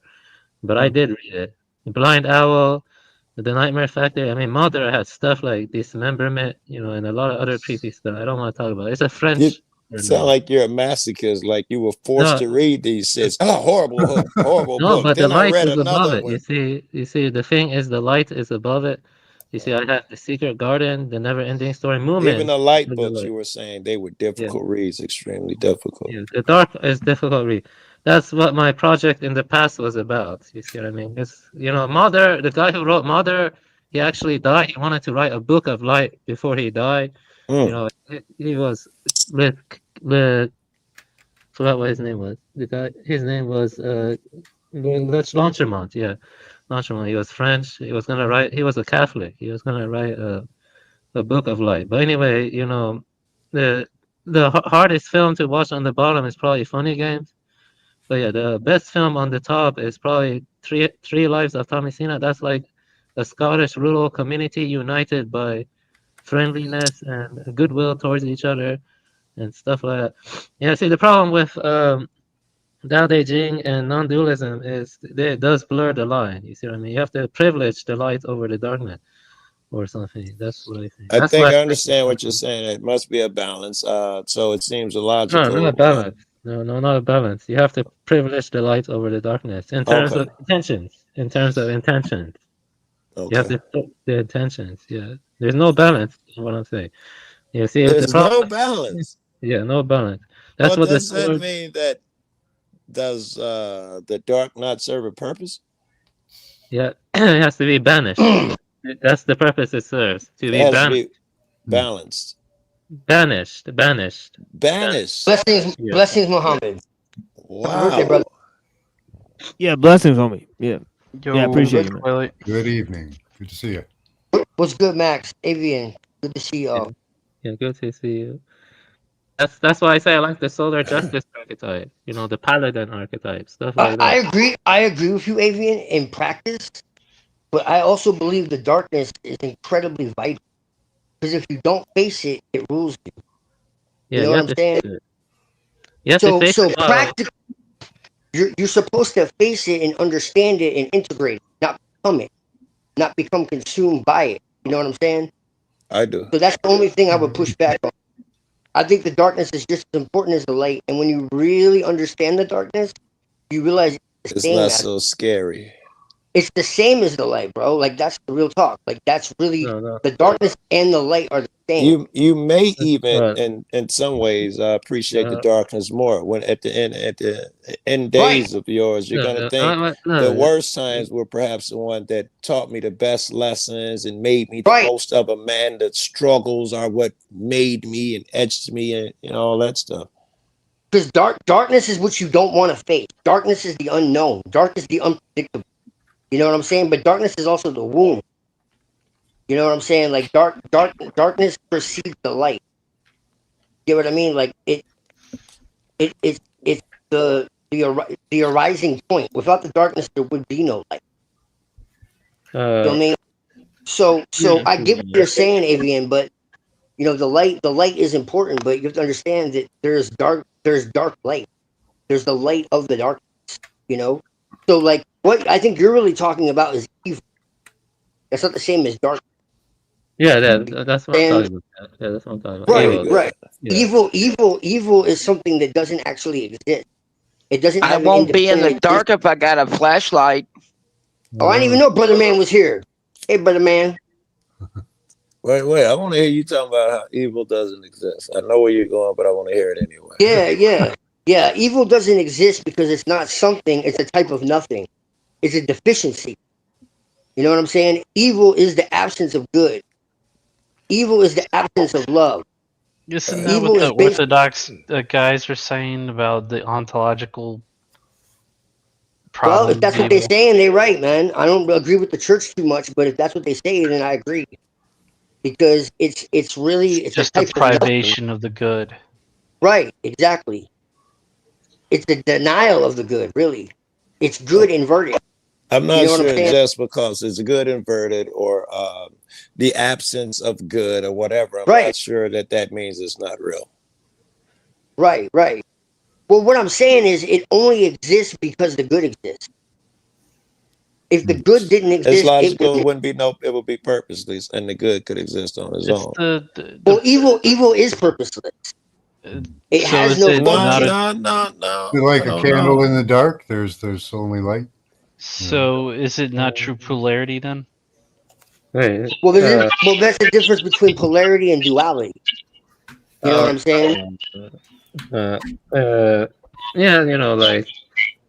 but I did read it. Blind Owl, The Nightmare Factory. I mean, Mother has stuff like dismemberment, and a lot of other creepy stuff. I don't want to talk about it. It's a French. You sound like you're a masochist, like you were forced to read these. Says, horrible book, horrible book. But then the light I read is above another it. one. You see, the thing is the light is above it. You see, I have The Secret Garden, The Never-Ending Story, Moomin. Even the light books, you were saying they were difficult reads, extremely difficult. Yeah, the dark is difficult read. That's what my project in the past was about. You see what I mean? It's Mother. The guy who wrote Mother, he actually died. He wanted to write a book of light before he died. He was forgot what his name was. The guy, his name was Launchermont. Yeah, Launchermont. He was French. He was gonna write. He was a Catholic. He was gonna write a book of light. But anyway, the hardest film to watch on the bottom is probably Funny Games. But yeah, the best film on the top is probably Three Lives of Thomasina. That's like a Scottish rural community united by friendliness and goodwill towards each other and stuff like that. Yeah, see, the problem with Tao Te Ching and non-dualism is it does blur the line. You see what I mean? You have to privilege the light over the darkness or something. That's what I think. I think I understand what you're saying. It must be a balance. So it seems illogical. No, not a balance. No, not a balance. You have to privilege the light over the darkness in terms of intentions. In terms of intentions. You have to put the intentions. Yeah. There's no balance in what I'm saying. You see, there's no balance. Yeah, no balance. That's what does that mean? That does the dark not serve a purpose? Yeah, it has to be banished. That's the purpose it serves. To be balanced. Banished. Blessings, Muhammad. Wow. Yeah, blessings, homie. Yeah. Yeah, appreciate you, man. Twilight. Good evening. Good to see you. What's good, Max? Avian. Good to see y'all. Yeah, good to see you. That's why I say I like the solar justice archetype. You know, the paladin archetype, stuff like that. I agree. I agree with you, Avian, in practice. But I also believe the darkness is incredibly vital. Because if you don't face it, it rules you. Yeah, You know what I'm saying? You have to face So it well. practically, you're supposed to face it and understand it and integrate it, not become it, not become consumed by it. You know what I'm saying? I do. So that's the only thing I would push back on. I think the darkness is just as important as the light. And when you really understand the darkness, you realize It's not so scary. it's the same as the light, bro. Like that's the real talk. Like that's really the darkness and the light are the same. You may even in some ways appreciate the darkness more when at the end days of yours you're gonna think the worst times were perhaps the one that taught me the best lessons and made me the most of a man. That struggles are what made me and etched me and all that stuff. Because darkness is what you don't want to face. Darkness is the unknown. Darkness is the unpredictable. You know what I'm saying? But darkness is also the womb. You know what I'm saying? Like darkness precedes the light. You know what I mean? Like it's the arising point. Without the darkness, there would be no light. You know what I mean? So I get what you're saying, Avian, but the light is important, but you have to understand that there's dark light. There's the light of the darkness, So like what I think you're really talking about is evil. That's not the same as dark. Yeah, that's what I'm talking about. Yeah, that's what I'm talking about. Right. Yeah. Evil is something that doesn't actually exist. It doesn't I have won't be in the independent dark if I got a flashlight. Oh, I didn't even know Brother Man was here. Hey, Brother Man. Wait, I want to hear you talking about how evil doesn't exist. I know where you're going, but I want to hear it anyway. Yeah. Evil doesn't exist because it's not something, it's a type of nothing. It's a deficiency. You know what I'm saying? Evil is the absence of good. Evil is the absence of love. Isn't that what the Orthodox guys are saying about the ontological problem? Well, if that's what they're saying, they're right, man. I don't agree with the church too much, but if that's what they say, then I agree. Because it's just a privation of the good. Right, exactly. It's the denial of the good, really. It's good inverted. I'm not sure just because it's good inverted or the absence of good or whatever. I'm not sure that means it's not real. Right. Well, what I'm saying is it only exists because the good exists. If the good didn't exist, it's logical. It wouldn't be it would be purposeless, and the good could exist on its own. Well, evil is purposeless. It has no function. No. Like a candle in the dark, there's only light. So is it not true polarity then? Right. Well, that's the difference between polarity and duality. You know what I'm saying? Yeah, like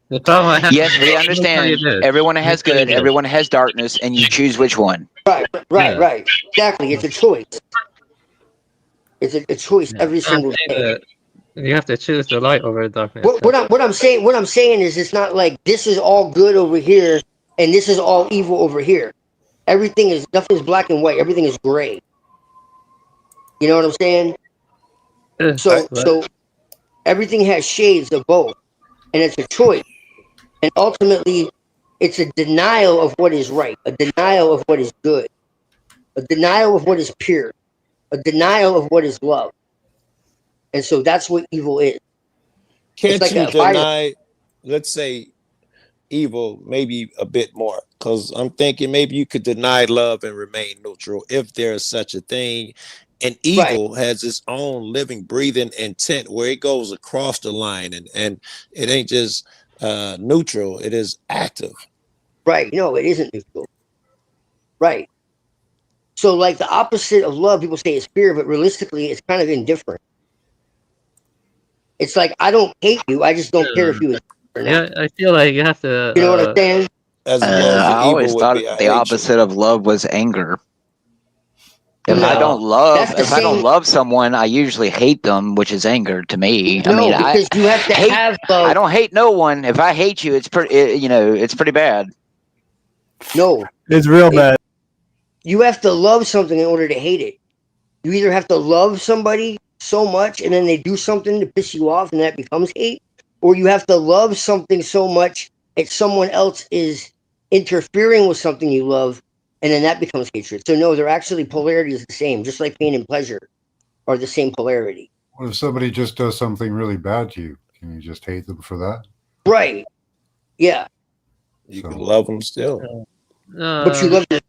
the problem I have. Yes, we understand. Everyone has good, everyone has darkness, and you choose which one. Right. Exactly. It's a choice. It's a choice every single day. You have to choose the light over the darkness. What I'm saying is it's not like this is all good over here and this is all evil over here. Nothing's black and white. Everything is gray. You know what I'm saying? So everything has shades of both, and it's a choice. And ultimately, it's a denial of what is right, a denial of what is good, a denial of what is pure, a denial of what is love. And so that's what evil is. Can't you deny, let's say, evil maybe a bit more? Because I'm thinking maybe you could deny love and remain neutral if there is such a thing. And evil has its own living, breathing intent where it goes across the line and it ain't just neutral, it is active. Right. No, it isn't neutral. Right. So like the opposite of love, people say is fear, but realistically, it's kind of indifferent. It's like, I don't hate you. I just don't care if you exist or not. Yeah, I feel like you have to. You know what I'm saying? I always thought the opposite of love was anger. If I don't love someone, I usually hate them, which is anger to me. Because you have to have love. I don't hate no one. If I hate you, it's pretty bad. No, It's real bad. you have to love something in order to hate it. You either have to love somebody so much and then they do something to piss you off and that becomes hate, or you have to love something so much that someone else is interfering with something you love and then that becomes hatred. So no, they're actually polarity is the same, just like pain and pleasure are the same polarity. What if somebody just does something really bad to you? Can you just hate them for that? Right. Yeah. You can love them still. But you love them.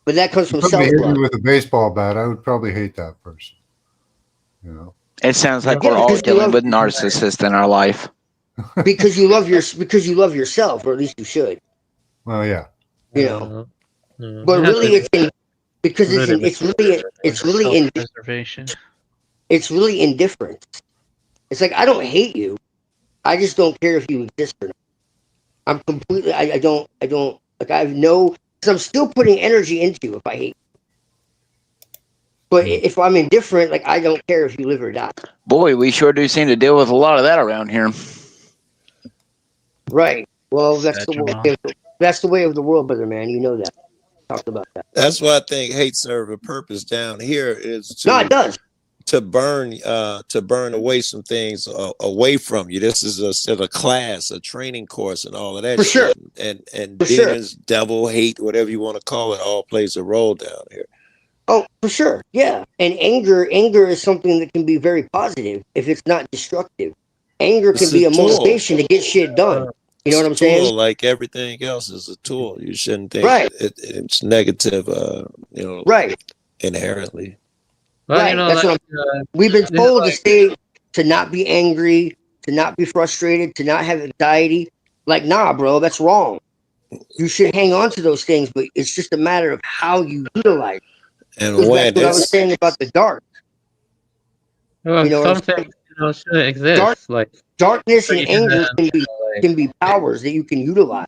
But that comes from Somebody hit me self-love. with a baseball bat, I would probably hate that person. You know. It sounds like Yeah, we're all because you dealing love- with narcissists in our life. because you love yourself, or at least you should. Well, yeah. You know. Mm, But I have really to- it's in because it's Self-preservation. it's really indifference. It's like I don't hate you. I just don't care if you exist or not. I'm completely I don't like I have no because I'm still putting energy into you if I hate you. But if I'm indifferent, like I don't care if you live or die. Boy, we sure do seem to deal with a lot of that around here. Right. Well, that's Sad the way. Jamal. That's the way of the world, brother man. You know that. Talked about that. That's why I think hate serve a purpose down here is to No, it does. to burn away some things away from you. This is a class, a training course, and all of that. For sure. And For sure. demons, devil, hate, whatever you want to call it, all plays a role down here. Oh, for sure. Yeah. And anger is something that can be very positive if it's not destructive. Anger can It's be a a tool. motivation to get shit done. You know what I'm It's a tool, saying? like everything else is a tool. You shouldn't think Right. it's negative, Right. inherently. Well, Right. you know, That's like, what we've been told to not be angry, to not be frustrated, to not have anxiety. Like, nah, bro, that's wrong. You should hang on to those things, but it's just a matter of how you utilize it. And Goes back when to what I was it's saying about the dark. well, You know what I'm something saying? should exist. Like Darkness and Yeah, anger like- can be powers that you can utilize.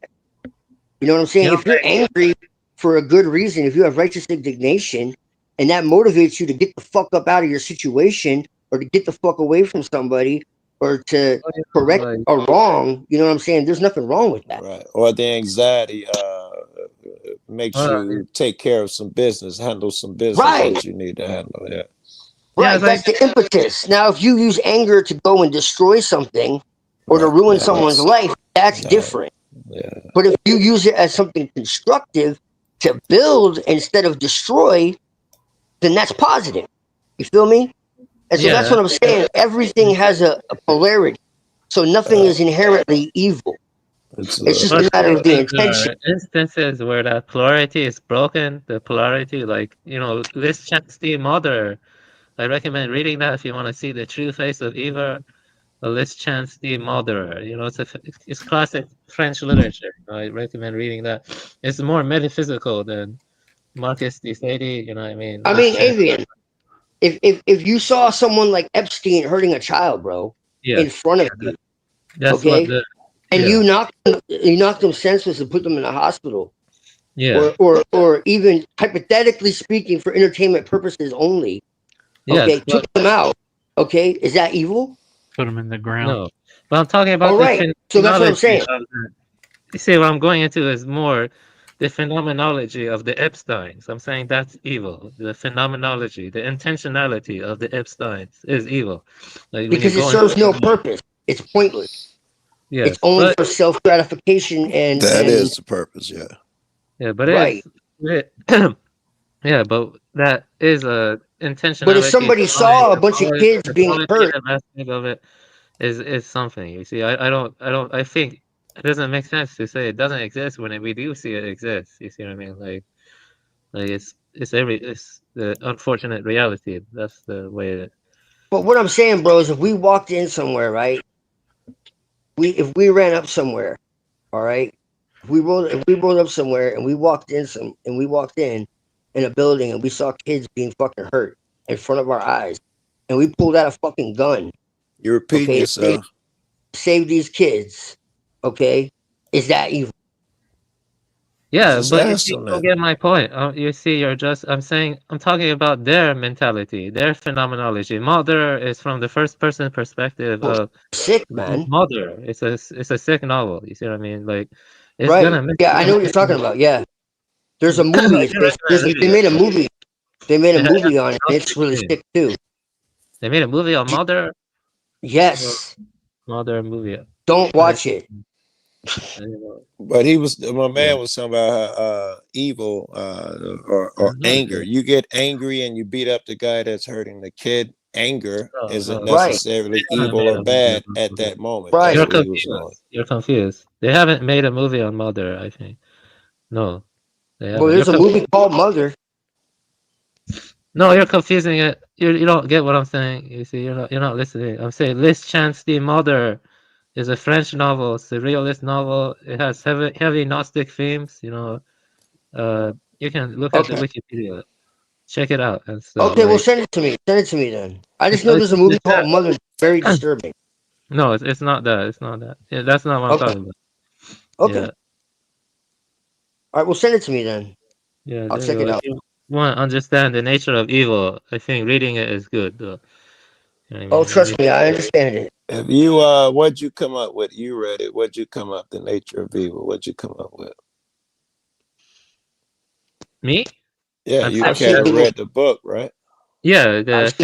You know what I'm saying? You know, If you're angry for a good reason, if you have righteous indignation, and that motivates you to get the fuck up out of your situation, or to get the fuck away from somebody, or to correct like- a wrong, you know what I'm saying? There's nothing wrong with that. right, or the anxiety makes Well, you take care of some business, handle some business Right. that you need to handle. Yeah. Right, it's like- that's the impetus. Now, if you use anger to go and destroy something or to ruin yeah, someone's that's- life, that's no. different. Yeah. But if you use it as something constructive to build instead of destroy, then that's positive. You feel me? And so that's Yeah. what I'm saying. Everything has a polarity. So nothing is inherently evil. It's just a matter of the intention. Instances where that polarity is broken, the polarity, like, you know, Liz Chastity Mother. I recommend reading that if you want to see the true face of evil. Liz Chastity Mother. You know, it's classic French literature. I recommend reading that. It's more metaphysical than Marcus de Sade. You know what I mean? I mean, Avian, if you saw someone like Epstein hurting a child, bro, Yeah. in front of you, That's okay, what the and yeah. you knocked them senseless and put them in a hospital, Yeah. or even hypothetically speaking, for entertainment purposes only, Yes, okay, but- took them out, okay, is that evil? Put them in the ground. No, but I'm talking about All the right, so that's what I'm saying. phenomenology of the- You see, what I'm going into is more the phenomenology of the Epsteins. I'm saying that's evil. The phenomenology, the intentionality of the Epsteins is evil. Like, when Because you it go serves into- no purpose. It's pointless. Yes, It's only but- for self gratification and That and, is the purpose. Yeah. Yeah, but Right. yeah, but that is a intentionality. But if somebody saw a bunch of kids being hurt, qualitative aspect of it is something. You see, I think it doesn't make sense to say it doesn't exist when we do see it exists. You see what I mean? Like it's the unfortunate reality. That's the way it. but what I'm saying, bro, is if we walked in somewhere, right? If we ran up somewhere, all right. If we rolled up somewhere and we walked in in a building and we saw kids being fucking hurt in front of our eyes, and we pulled out a fucking gun. You're repeating yourself. Save these kids, okay? Is that evil? Yeah, Just but you ask see, them you that. get my point. You see, I'm talking about their mentality, their phenomenology. Mother is from the first person perspective of sick, man. Mother. It's a sick novel. You see what I mean? Like, it's Right. gonna make Yeah, I you know what you're talking about. Yeah. There's a movie. They made a movie. They made a movie on it. It's really sick too. They made a movie on Mother. Yes. Mother movie. Don't watch it. But my man was talking about evil or anger. You get angry and you beat up the guy that's hurting the kid. Anger isn't necessarily evil or bad at that moment. Right. That's what he was going. You're confused. They haven't made a movie on Mother, I think. No. They haven't. Well, there's a movie called Mother. No, you're confusing it. You don't get what I'm saying. You see, you're not listening. I'm saying Les Chance the Mother is a French novel. It's a realist novel. It has heavy Gnostic themes. You can look at the Wikipedia. Check it out. And so, Okay, well, send it to me. Send it to me then. I just know there's a movie called Mother. It's very disturbing. No, it's not that. It's not that. Yeah, that's not what I'm talking about. Okay. Yeah. All right, well, send it to me then. Yeah, I'll check it out. If you want to understand the nature of evil, I think reading it is good. Though. You know what I mean? Oh, trust me, I understand it. Have you what'd you come up with? You read it. What'd you come up? The Nature of Evil. What'd you come up with? Me? Yeah, you kind of read the book, right? Yeah, the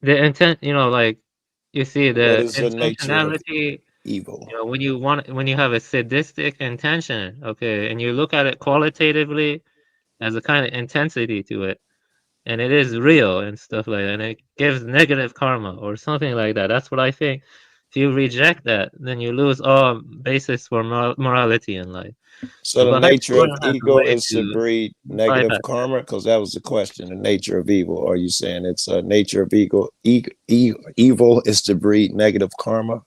intent. Like you see the What is the nature of intentionality. Evil. When you have a sadistic intention, okay, and you look at it qualitatively as a kind of intensity to it, and it is real and stuff like that, and it gives negative karma or something like that. That's what I think. If you reject that, then you lose all basis for morality in life. So the nature of ego is to breed negative karma, because that was the question. The nature of evil. Are you saying it's a nature of evil? Evil is to breed negative karma.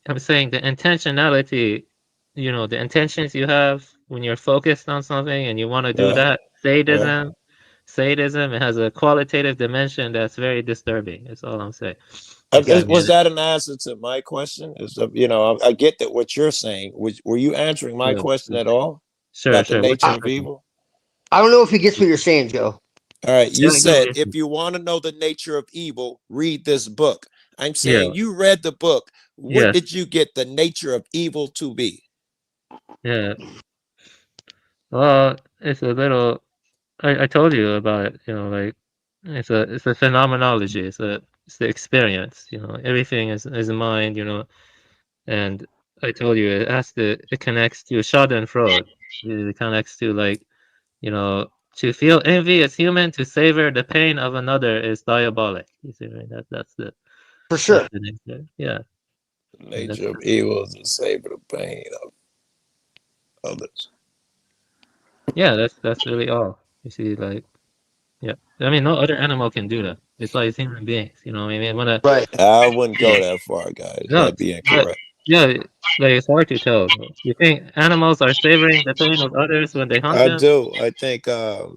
I'm saying the intentionality, the intentions you have when you're focused on something and you want to do that. Sadism, it has a qualitative dimension that's very disturbing. That's all I'm saying. Was that an answer to my question? I get that what you're saying. Were you answering my question at all? Sure, about the nature of evil? I don't know if he gets what you're saying, Joe. All right, you said if you want to know the nature of evil, read this book. I'm saying you read the book. What did you get the nature of evil to be? Yeah. Well, it's a little. I told you about it. Like it's a phenomenology. It's the experience. Everything is mind. And I told you it connects to Schadenfreude. It connects to to feel envy is human. To savor the pain of another is diabolic. You see, right? That's the for sure. Yeah. The nature of evil is to savor the pain of others. Yeah, that's really all. You see, yeah. I mean, no other animal can do that. It's like human beings. You know what I mean? Right. I wouldn't go that far, guys. That'd be incorrect. Yeah, it's hard to tell. You think animals are savoring the pain of others when they hunt them? I do. I think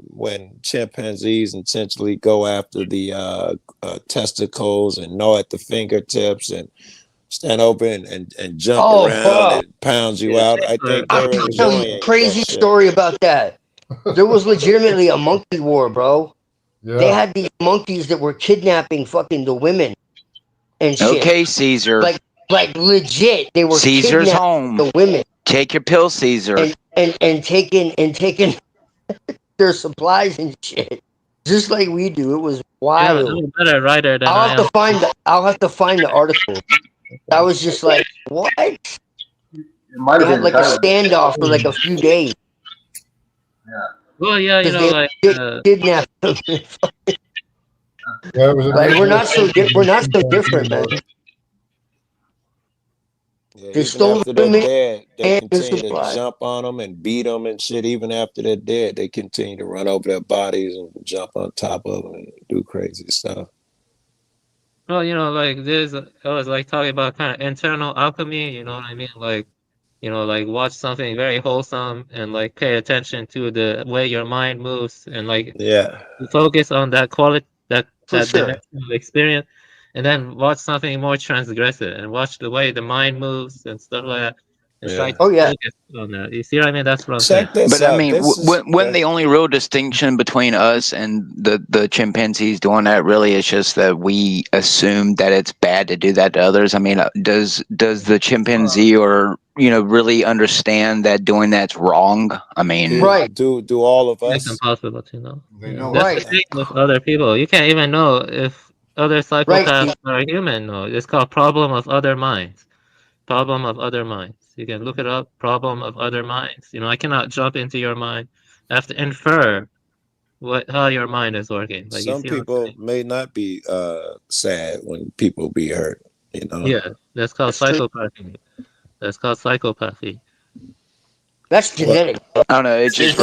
when chimpanzees intentionally go after the testicles and gnaw at the fingertips and stand open and jump around and pounds you out, I think they're enjoying crazy story about that. There was legitimately a monkey war, bro. Yeah. They had these monkeys that were kidnapping fucking the women and shit. Okay, Caesar. Like legit, they were Caesar's home. The women. Take your pill, Caesar. And taking their supplies and shit, just like we do. It was wild. Yeah, a better writer than I'll have to find the article. I was just like, what? It might have been like a standoff for like a few days. Yeah. Well, yeah, kidnapped them. We're not so different, man. Yeah, they stole after they're dead, they continue to jump on them and beat them and shit. Even after they're dead, they continue to run over their bodies and jump on top of them and do crazy stuff. Well, I was talking about kind of internal alchemy. You know what I mean? Watch something very wholesome and pay attention to the way your mind moves and focus on that quality, that dimension of experience. And then watch something more transgressive and watch the way the mind moves and stuff like that. and Yeah. try to Oh yeah. focus on that. You see what I mean? That's what I'm saying. Check this But I out. mean, This is when the only real distinction between us and the chimpanzees doing that really is just that we assume that it's bad to do that to others. I mean, does the chimpanzee or really understand that doing that's wrong? I mean, Right. Do all of It's us? impossible to know. They Yeah. know That's Right. the thing with other people. You can't even know if other Right, psychopaths Steve. are human. No, it's called problem of other minds. Problem of other minds. You can look it up. Problem of other minds. I cannot jump into your mind. I have to infer how your mind is working. Like you Some see what I'm people saying? may not be sad when people be hurt. Yeah, that's called That's true. psychopathy. That's called psychopathy. That's But genetic. I don't know. It just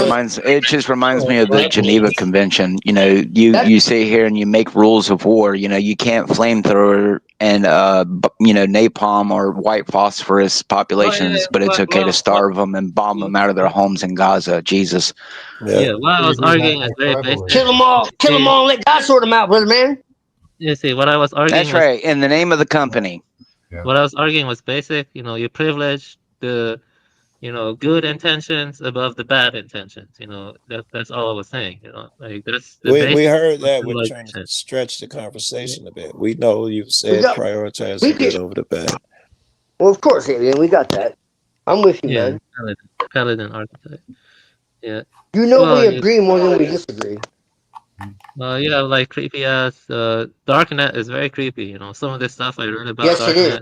reminds me of the Geneva Convention. That You sit here and you make rules of war. You can't flamethrower and napalm or white phosphorus Well, yeah, populations, but it's okay to starve them and bomb them out of their homes in Gaza. Jesus. yeah. What I was arguing is very basic. kill them all. Kill them See, all. And let God sort them out, brother man. you see, what I was arguing That's was right. In the name of the company. Yeah. what I was arguing was basic. You privilege the good intentions above the bad intentions. That's all I was saying. Like that's the we basic heard of that. We're trying to civilization. stretch the conversation a bit. We know you We said got. prioritize We the good can. over the bad. Well, of course, Alien. We got that. I'm with you, Yeah, man. paladin archetype. Yeah. You know Well, we agree more than we disagree. you have like creepy ass. Darknet is very creepy. Some of this stuff I read about Yes, it is. Darknet.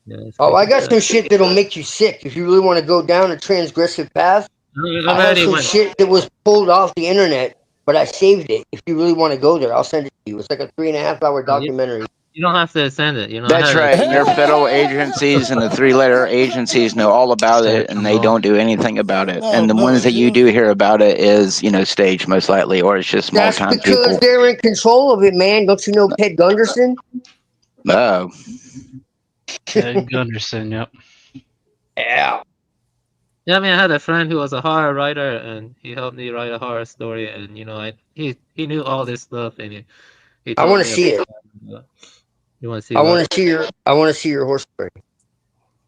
Yeah, it's Oh, I creepy got stuff. some shit that'll make you sick if you really want to go down a transgressive path. I I have already some went. shit that was pulled off the internet, but I saved it. If you really want to go there, I'll send it to you. It's like a 3.5 hour documentary. You don't have to send it. I That's had right. it. Your federal agencies and the three-letter agencies know all about it, and they don't do anything about it. And the ones that you do hear about it is, staged most likely, or it's just That's small-time because people. they're in control of it, man. Don't you know Ted Gunderson? Oh, Ted Gunderson, yep. Yeah. Yeah, I mean, I had a friend who was a horror writer, and he helped me write a horror story. And he knew all this stuff, and he I taught want me to see it. about. You want to see I what? want to see your. I want to see your horse story,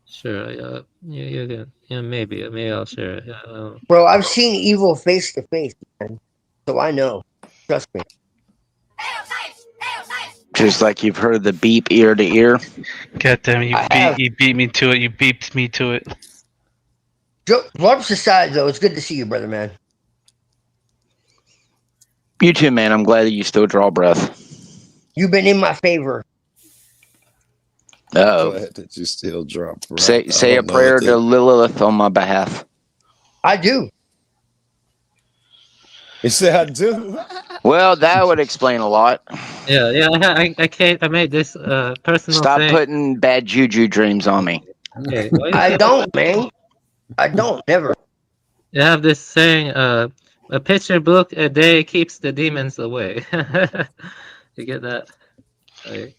Sure. Yeah. You can. Yeah. Maybe I'll share it. Yeah. bro. I've seen evil face to face, man. So I know. Trust me. just like you've heard the beep ear to ear. God damn it, you beat me to it. You beeped me to it. Jokes aside, though, it's good to see you, brother, man. You too, man. I'm glad that you still draw breath. You've been in my favor. Glad that you still draw breath. Say a prayer to Lilith on my behalf. I do. You say I do? Well, that would explain a lot. Yeah. I made this personal. Stop thing. putting bad juju dreams on me. Okay. I don't, man. I don't. Never. You have this saying, a picture book a day keeps the demons away. You get that? Like,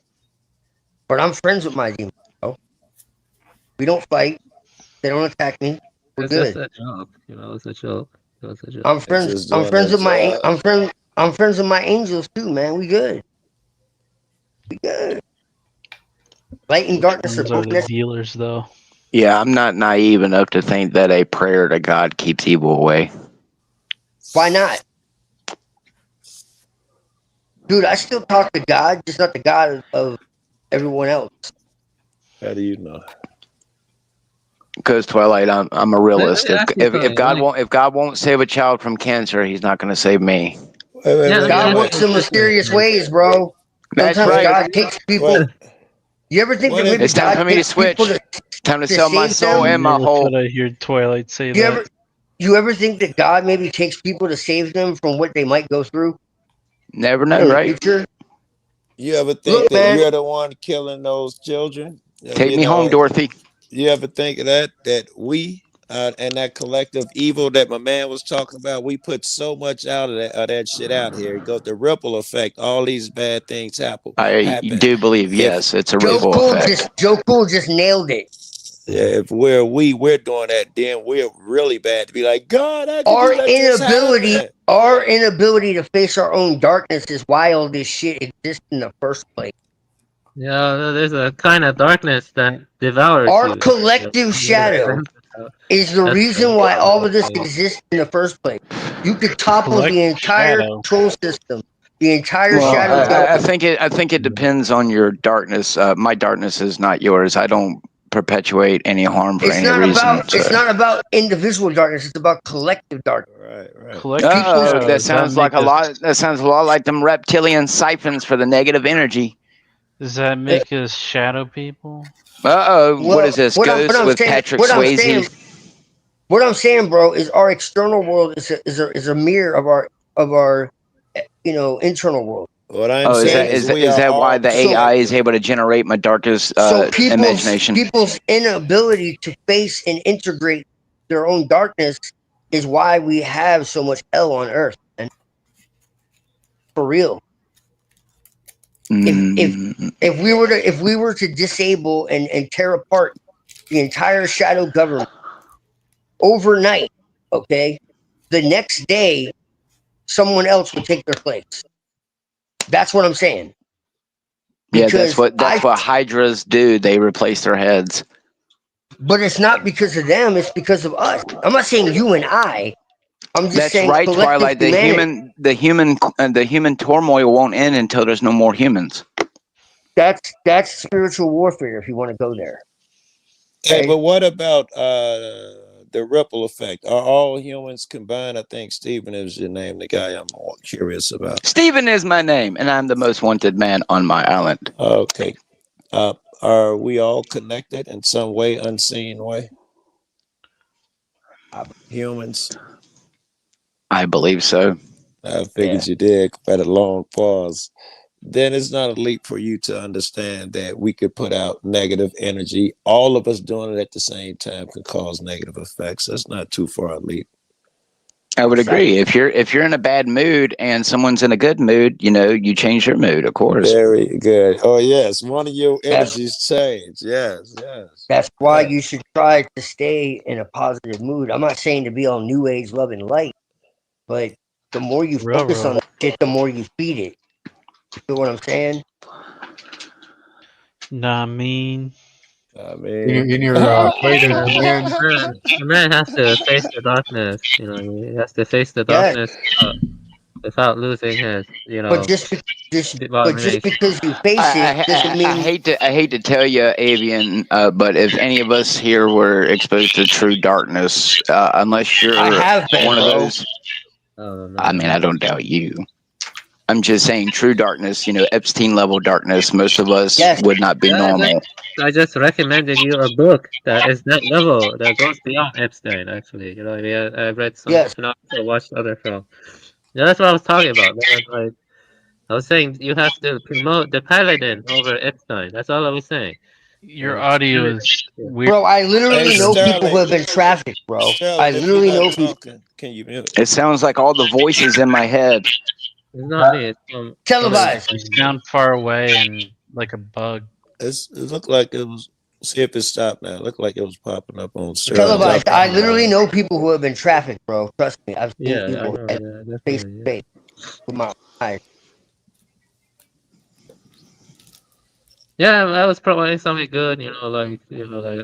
But I'm friends with my demons, bro. We don't fight. They don't attack me. We're it's good. just a joke. It's a joke. It's a joke. I'm friends. I'm friends with my. I'm friends with my angels too, man. We good. We good. Light and darkness are Those are both the next. dealers, though. Yeah, I'm not naive enough to think that a prayer to God keeps evil away. Why not? Dude, I still talk to God, just not the God of everyone else. How do you know? Because Twilight, I'm a realist. If God like, won't save a child from cancer, He's not going to save me. God works in mysterious ways, bro. That's Sometimes right. God takes people. You ever think that maybe It's time God for me to takes switch. people Time to sell my save soul them? and my whole. I hear Twilight say that. You ever think that God maybe takes people to save them from what they might go through? Never know, in the right? future? You ever think Look, that man. you're the one killing those children? Take me home, Dorothy. You ever think of that we and that collective evil that my man was talking about, we put so much out of that shit out here. It goes the ripple effect. All these bad things happen. I do believe, yes, it's a Joe ripple Cool effect. Joe Cool just nailed it. Yeah, if we're doing that, then we're really bad to be like, God, how could Our you let this happen? inability to face our own darkness is why all this shit exists in the first place. Yeah, there's a kind of darkness that devours Our you. collective shadow is the reason why all of this exists in the first place. You could topple the entire control system, the entire Well, shadow I government. think it depends on your darkness. My darkness is not yours. I don't perpetuate any harm for It's any not reason. about So. it's not about individual darkness. It's about collective darkness. Right. Oh, that sounds like a lot. That sounds a lot like them reptilian siphons for the negative energy. Does that make us shadow people? What is this? Ghosts with Patrick Swayze? What I'm saying, bro, is our external world is a mirror of our internal world. What I'm saying is we is are that why all the AI is able to generate my darkest So imagination? people's inability to face and integrate their own darkness is why we have so much hell on earth, man. For real. If we were to disable and tear apart the entire shadow government overnight, okay, the next day someone else would take their place. That's what I'm saying. Yeah, that's what hydras do. They replace their heads. But it's not because of them, it's because of us. I'm not saying you and I. I'm just That's saying right, collective Twilight. The human turmoil won't end until there's no more humans. That's spiritual warfare if you want to go there. Hey, but what about the ripple effect? Are all humans combined? I think Stephen is your name, the guy I'm more curious about. Stephen is my name, and I'm the most wanted man on my island. Okay. Are we all connected in some way, unseen way? Humans? I believe so. I figured you did. At a long pause. Then it's not a leap for you to understand that we could put out negative energy. All of us doing it at the same time can cause negative effects. That's not too far a leap. I would agree. If you're in a bad mood and someone's in a good mood, you change your mood, of course. Very good. Oh yes, one of your energies change. Yes. That's why you should try to stay in a positive mood. I'm not saying to be all new age, love and light, but the more you focus on shit, the more you feed it. You feel what I'm saying? Nah, mean. In your plate of demand. The man has to face the darkness. He has to face the darkness without losing his, But just because you face it doesn't mean. I hate to tell you, Avian, but if any of us here were exposed to true darkness, unless you're one of those, I mean, I don't doubt you. I'm just saying, true darkness. Epstein level darkness. Most of us would not be normal. I just recommended you a book that is that level that goes beyond Epstein. Actually, I read some. I watched other films. Yeah, that's what I was talking about. Man. I was saying you have to promote the paladin over Epstein. That's all I was saying. Your audio is weird. Bro, I literally know people who have been trafficked, bro. I literally know people. Can you mute? It sounds like all the voices in my head. It's not me. It's televised. You sound far away and like a bug. It looked like it was. See if it stopped now. It looked like it was popping up on televised. I literally know people who have been trafficked, bro. Trust me, I've seen people face to face with my eyes. Yeah, I was promoting something good. Like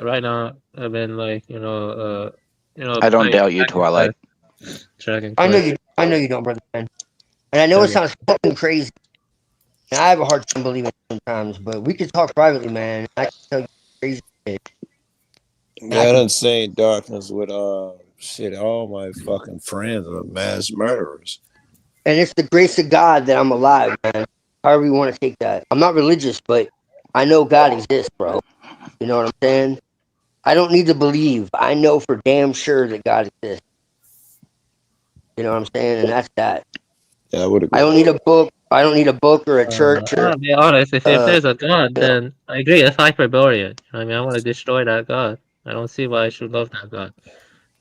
right now I've been I don't doubt you, Twilight. I know you don't, brother man. And I know it sounds fucking crazy. And I have a hard time believing it sometimes, but we can talk privately, man. I can tell you crazy shit. Yeah, I done seen darkness with all my fucking friends are mass murderers. And it's the grace of God that I'm alive, man. However you want to take that. I'm not religious, but I know God exists, bro. You know what I'm saying? I don't need to believe. I know for damn sure that God exists. You know what I'm saying? And that's that. Yeah, I would agree. I don't need a book. I don't need a book or a church. I'll be honest. If there's a God, then I agree. It's Hyperborean. I want to destroy that God. I don't see why I should love that God.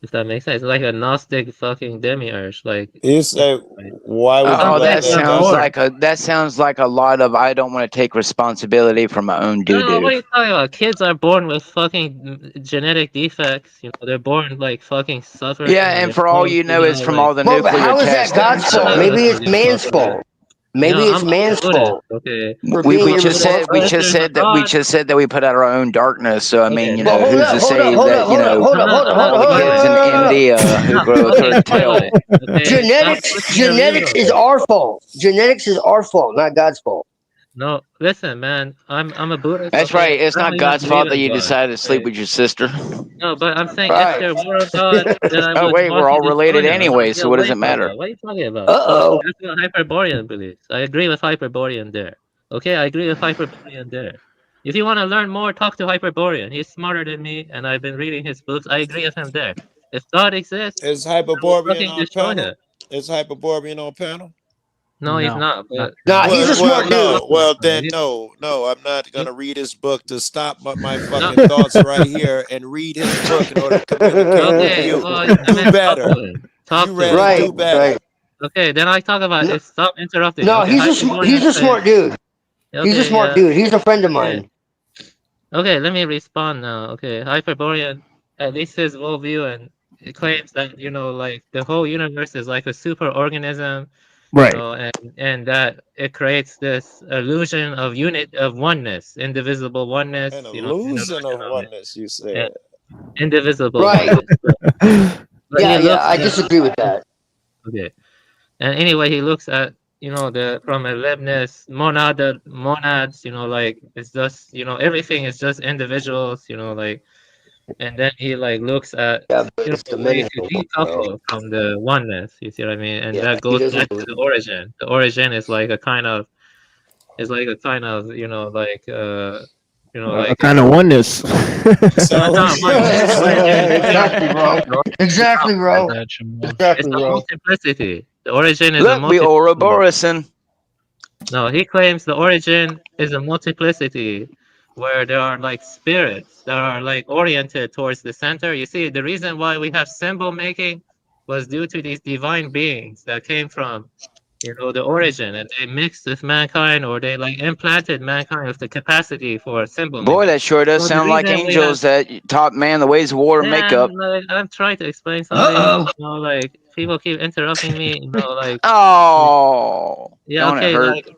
If that makes sense, it's like a Gnostic fucking demiurge. Like you say, why would you that sounds like a lot of I don't want to take responsibility for my own doo-doo. No, what are you talking about? Kids are born with fucking genetic defects. They're born like fucking suffering. Yeah, and for all you know, it's from all the nuclear how is tests. that God's fault? Maybe it's man's fault. Maybe it's man's fault. Okay. For We being just said that we put out our own darkness. So I mean, you know, who's to say that you know all the kids in India who grow a third tail? Genetics is our fault. Genetics is our fault, not God's fault. No, listen, man. I'm a Buddhist. That's okay? right. It's I don't not even God's believe fault that in you God, decided to sleep okay? with your sister. No, but I'm saying if Right. there were a God, then I Oh would wait, want we're to all related destroy him. anyway, I'd be so a what does way it matter? further. What are you talking about? Uh-oh. That's what Hyperborean believes. I agree with Hyperborean there. Okay, I agree with Hyperborean there. If you want to learn more, talk to Hyperborean. He's smarter than me, and I've been reading his books. I agree with him there. If God exists, Is I will Hyperborean fucking on destroy panel? him. Is Hyperborean on panel? No, he's not. But Nah, he's a smart dude. No. Well, then He's- no. I'm not gonna read his book to stop my fucking thoughts right here and read his book in order to communicate with Okay, you. well, I Do meant talk better. to him. Talk You to him. ready? Do better. Okay, then I talk about it. Stop interrupting. No, Okay, he's a Hyperborean smart says- dude. He's a Okay, smart yeah. dude. He's a friend of Yeah. mine. Okay, let me respond now. Okay, Hyperborean, at least his worldview, and it claims that like the whole universe is like a super organism, Right. and that it creates this illusion of oneness, indivisible oneness. An An illusion of it. oneness, you Yeah, said. indivisible Right. oneness. But Yeah, he looks I at- disagree with that. Okay. And anyway, he looks at from a Leibniz monads, like it's just everything is just individuals, like, and then he like looks at but it's the the way men's to fault, decouple from the oneness. You see what I mean? And Yeah, that he goes doesn't back to the origin. The origin is like a kind of A kind of oneness. No, not Exactly, bro. Exactly, bro. It's Exactly, a bro. multiplicity. The origin is a Look, we multiplicity. Ouroborison. No, he claims the origin is a multiplicity where there are like spirits that are like oriented towards the center. You see, the reason why we have symbol making was due to these divine beings that came from the origin, and they mixed with mankind, or they like implanted mankind with the capacity for symbol Boy, making. that sure does So the sound like reason we angels that taught man the ways of war and makeup. like, I'm trying to explain something. Like people keep interrupting me. Like Oh, yeah, don't it okay, hurt? like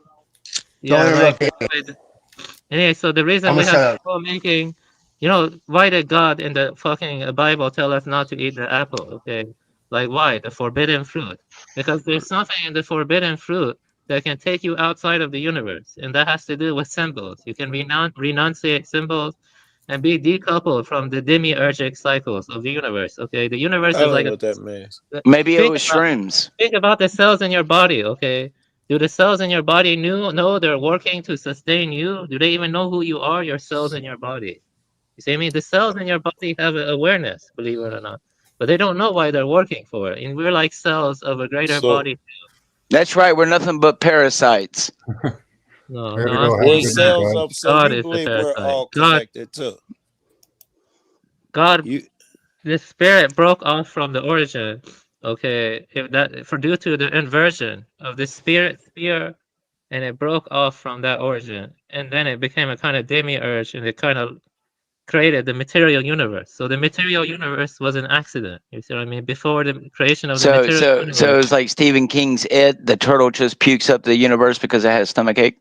yeah, Don't like interrupt anyway. So the reason I'ma we shut have up. symbol making, why did God in the fucking Bible tell us not to eat the apple? Okay, like why the forbidden fruit? Because there's something in the forbidden fruit that can take you outside of the universe, and that has to do with symbols. You can renunciate symbols and be decoupled from the demiurgic cycles of the universe. Okay, the universe I is don't like know what that means. Maybe it think was about, shrooms. think about the cells in your body. Okay, do the cells in your body know they're working to sustain you? Do they even know who you are? Your cells in your body. You see, the cells in your body have an awareness, believe it or not, but they don't know why they're working for it. And we're like cells of a greater So body. That's right. We're nothing but parasites. No, There no, we I'm go. Have a we're saying good that night, cells guys. of, so God you is the believe we're parasite. all connected too. God, You the spirit broke off from the origin. Okay, if that for due to the inversion of the spirit sphere, and it broke off from that origin, and then it became a kind of demiurge, and it kind of created the material universe. So the material universe was an accident. You see what I mean? Before the creation of the So, material so, universe. so it's like Stephen King's "It." The turtle just pukes up the universe because it has stomach ache.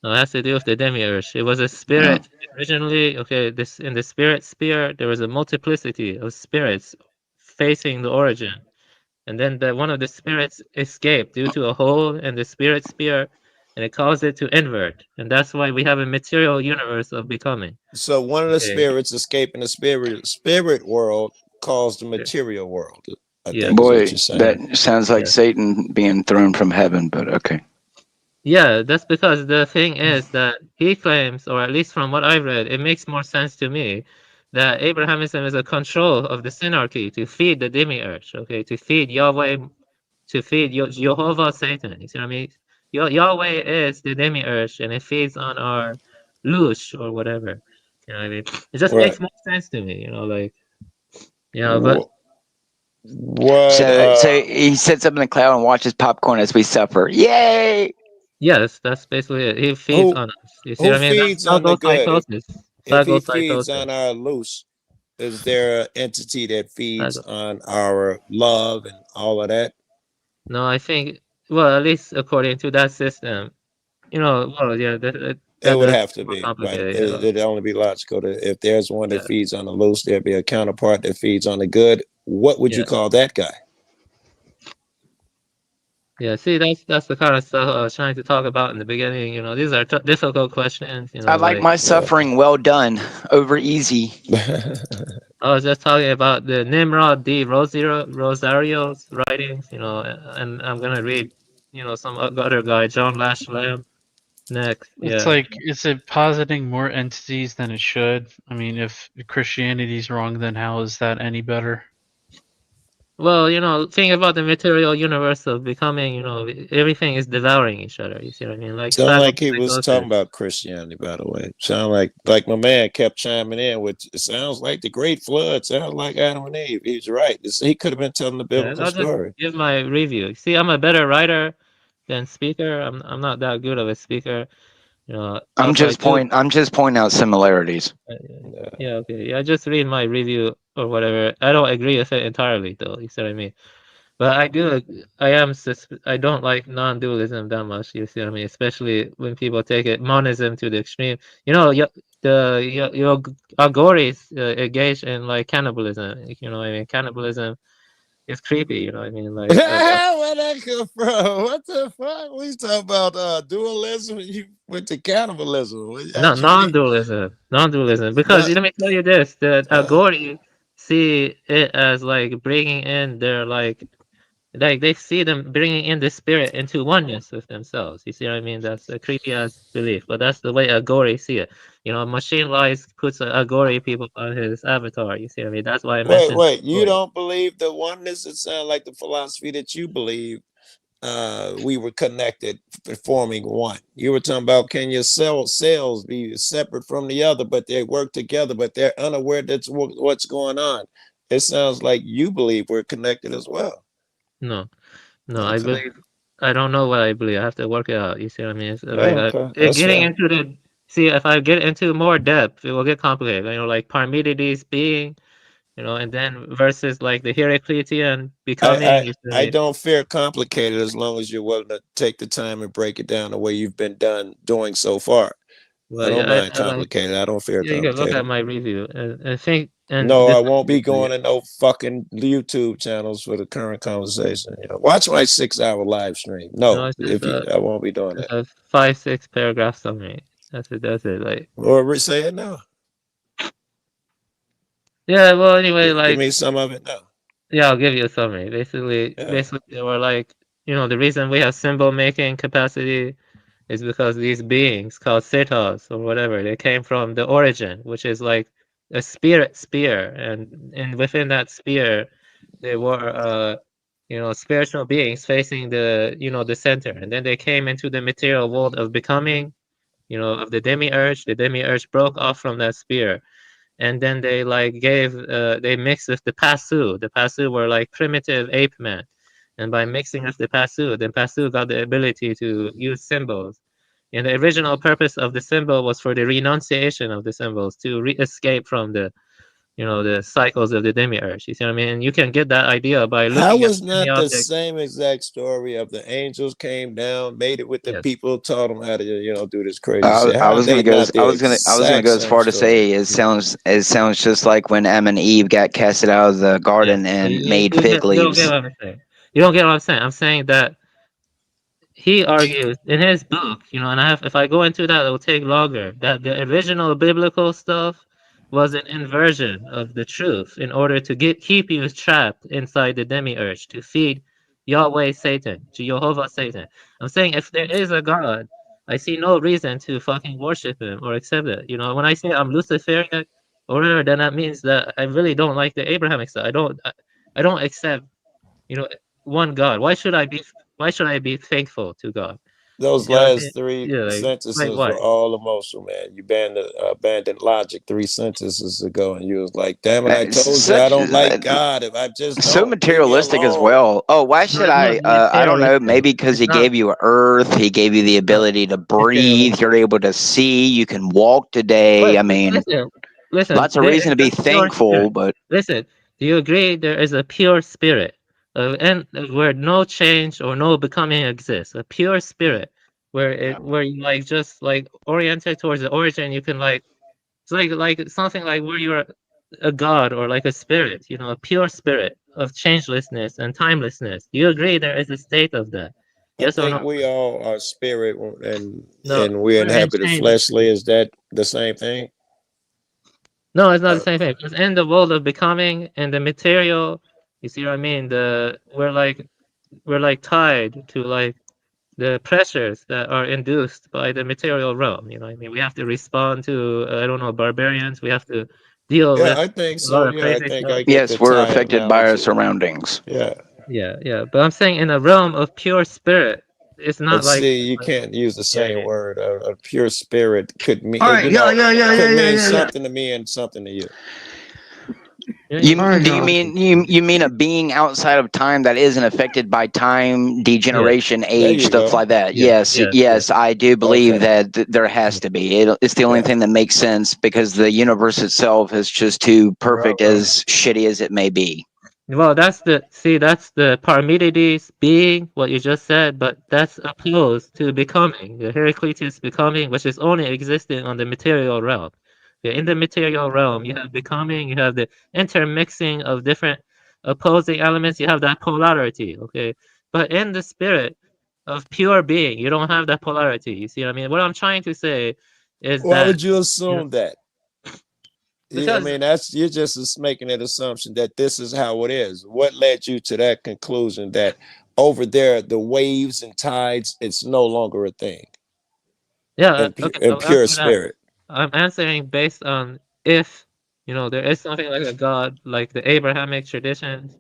No, it has to do with the demiurge. It was a spirit originally. Okay, this in the spirit sphere, there was a multiplicity of spirits facing the origin, and then one of the spirits escaped due to a hole in the spirit sphere, and it caused it to invert, and that's why we have a material universe of becoming. so one of the Okay. spirits escaping the spirit world caused the material world. I Yeah. think is Boy, what you're saying. that sounds like Yeah. Satan being thrown from heaven. But okay. Yeah, that's because the thing is that he claims, or at least from what I've read, it makes more sense to me that Abrahamism is a control of the synarchy to feed the demiurge, okay, to feed Yahweh, to feed Jehovah Satan. You see what I mean? Yahweh is the demiurge, and it feeds on our lush or whatever. You know what I mean? It just Right. makes more sense to me, but What? So he sits up in the cloud and watches popcorn as we suffer. Yay! yes, that's basically it. He feeds on us. You see Who what I mean? That's feeds on the good? phagocytosis. If he feeds Phagocytosis. on our loose, is there an entity that feeds Phago- on our love and all of that? No, I think well, at least according to that system, well, yeah, It that would does have to more be right. complicated. It'd only be logical that if there's one that Yeah, feeds on the loose, there'd be a counterpart that feeds on the good. What would you yeah, call that guy? yeah. See, that's the kind of stuff I was trying to talk about in the beginning. These are difficult questions. I like my suffering well done over easy. I was just talking about the Nimrod D. Rosario's writings, and I'm gonna read, some other guy, John Lashlam, next. It's Yeah. like, is it positing more entities than it should? I mean, if Christianity's wrong, then how is that any better? Well, think about the material universe of becoming, everything is devouring each other. You see what I mean? Like Sound like he was talking phagocytosis. about Christianity, by the way. Sound like my man kept chiming in, which it sounds like the Great Flood. Sounds like Adam and Eve. He's right. He could have been telling the Yeah, biblical I'll just story. give my review. See, I'm a better writer than speaker. I'm not that good of a speaker. I'm Also, I just do. pointing out similarities. Yeah, okay. Yeah, just read my review or whatever. I don't agree with it entirely, though. You see what I mean? But I don't like non-dualism that much. You see what I mean? Especially when people take it monism to the extreme. Your Agoris engage in like cannibalism. You know what I mean? Cannibalism is creepy. You know what I mean? Like, Where'd that come from? What the fuck? We talking about dualism and you went to cannibalism. no, How'd you get non-dualism. Because but let me tell you this: the Agori see it as like bringing in their like they see them bringing in the spirit into oneness with themselves. You see what I mean? That's a creepy ass belief, but that's the way Agori see it. Machine Lies puts Agori people on his avatar. You see what I mean? That's why I mentioned wait, you Agori. don't believe the oneness? It sounds like the philosophy that you believe we were connected, forming one. You were talking about can your cells be separate from the other, but they work together, but they're unaware that's what's going on. It sounds like you believe we're connected as well. No, I Okay. believe. I don't know what I believe. I have to work it out. You see what I mean? It's like Okay. That's getting fair. into the see if I get into more depth, it will get complicated. Like Parmenides being, and then versus like the Heraclitean becoming. You see what I I mean? don't fear complicated as long as you're willing to take the time and break it down the way you've been doing so far. I Well, don't yeah, mind complicated. I don't fear you can look at complicated. my review and I think and No, this. I won't be going to no fucking YouTube channels for the current conversation. Watch my 6-hour live stream. No, No, it's just I won't be doing that. a 5-6 paragraph summary. That's it. That's it. Like, Or say it now. yeah. Well, anyway, Give like, me some of it now. yeah, I'll give you a summary. Basically, Yeah. they were like, the reason we have symbol making capacity is because these beings called Cetos or whatever, they came from the origin, which is like a spirit spear, and within that spear, they were spiritual beings facing the center, and then they came into the material world of becoming, of the demiurge. The demiurge broke off from that spear, and then they like they mixed with the Pasu. The Pasu were like primitive ape men, and by mixing with the Pasu, then Pasu got the ability to use symbols. And the original purpose of the symbol was for the renunciation of the symbols to escape from the cycles of the demiurge. You see what I mean? And you can get that idea by How looking at was any not the object. same exact story of the angels came down, made it with the Yes. people, taught them how to do this crazy shit? How I was they gonna go. not the I was gonna exact go as same far to story? say it sounds just like when Adam and Eve got casted out of the garden and made fig You don't get leaves. what I'm saying. You don't get what I'm saying. I'm saying that he argues in his book, and if I go into that, it will take longer. That the original biblical stuff was an inversion of the truth in order to keep you trapped inside the demiurge to feed Yahweh Satan, to Jehovah Satan. I'm saying if there is a God, I see no reason to fucking worship him or accept it. When I say I'm Luciferian or whatever, then that means that I really don't like the Abrahamic stuff. I don't accept one God. Why should I be thankful to God? You Those see what I mean? last three Yeah, like sentences were why? all emotional, man. You abandoned logic 3 sentences ago, and you was like, "Damn it! I told you I don't like God. If I just So don't leave me materialistic as alone." well. Oh, why No, should it's not I? I don't know. materialistic. Maybe because It's he not. gave you Earth, he gave you the It's not ability to breathe. materialistic. You're able to see. You can walk today. But I mean, listen. lots of There reason is to a be pure thankful. spirit. But Listen. Do you agree there is a pure spirit? and where no change or no becoming exists, a pure spirit, where you like just like oriented towards the origin. You can like it's like something like where you're a god or like a spirit, you know, a pure spirit of changelessness and timelessness. Do you agree there is a state of that? I Yes or think no? we all are spirit No, and we we're in inhabit the change. fleshly. Is that the same thing? No, it's not the same thing. Because in the world of becoming and the material, you see what I mean? We're like tied to like the pressures that are induced by the material realm. You know what I mean? We have to respond to I don't know, barbarians. We have to deal Yeah, with I think a lot so. of Yeah, I crazy think stuff. I get the Yes, we're tie affected by our analogy. surroundings. Yeah. Yeah. But I'm saying in a realm of pure spirit, it's But not like see, you can't use the same word. A pure spirit could mean, All right, could mean yeah. something to me and something to you. You mean a being outside of time that isn't affected by time, degeneration, There age, you stuff go. like that? Yes, I do believe Okay. that there has to be. It's the only thing that makes sense because the universe itself is just too perfect, as shitty as it may be. Well, that's the Parmenides being, what you just said, but that's opposed to becoming, the Heraclitus becoming, which is only existing on the material realm. In the material realm, you have becoming, you have the intermixing of different opposing elements, you have that polarity, okay? But in the spirit of pure being, you don't have that polarity. You see what I mean? What I'm trying to say is Why that, would you assume that? I because mean, you're just making an assumption that this is how it is. What led you to that conclusion that over there, the waves and tides, it's no longer a thing? Yeah, In okay, in I'll pure answer that. spirit. I'm answering based on if, there is something like a God, like the Abrahamic traditions,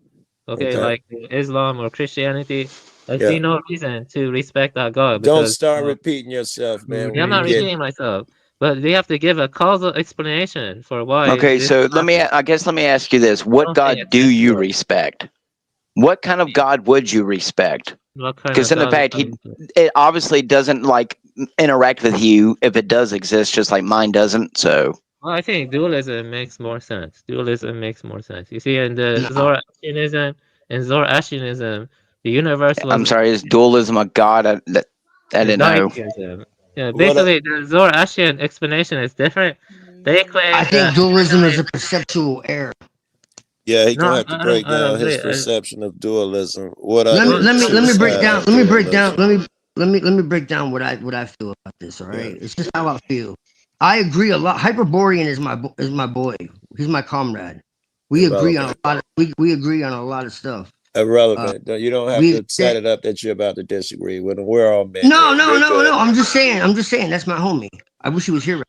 okay, Okay. like Islam or Christianity. I Yeah. see no reason to respect that God Don't because, start repeating yourself, man. yeah, I'm We not get repeating myself, but they have to give a causal explanation for why Okay, this so is not I guess let me ask you this: I what don't think God it's do this you God. respect? What kind of God would you respect? What kind Because of in the God would fact, I respect? it obviously doesn't like interact with you if it does exist, just like mine doesn't. So Well, I think dualism makes more sense. Dualism makes more sense. You see, in the Nah. Zoroastrianism, the universe I'm was sorry, is dualism a God? I didn't know. ditheism. Yeah, what basically, the Zoroastrian explanation is different. They I claim think that dualism is originally, a perceptual error. yeah, he no, gonna have to break I don't down his agree. perception of dualism. What are Let me the let me two let me break sides down. of Let me break down. dualism? Let me break down what I feel about this. All Yeah. right, it's just how I feel. I agree a lot. Hyperborean is my boy. He's my comrade. We agree on Irrelevant. a lot. We agree on a lot of stuff. Irrelevant. You don't have We to set it up that you're about to disagree with him. We're all men no here. no You're no good. no. I'm just saying. I'm just saying. That's my homie. I wish he was here.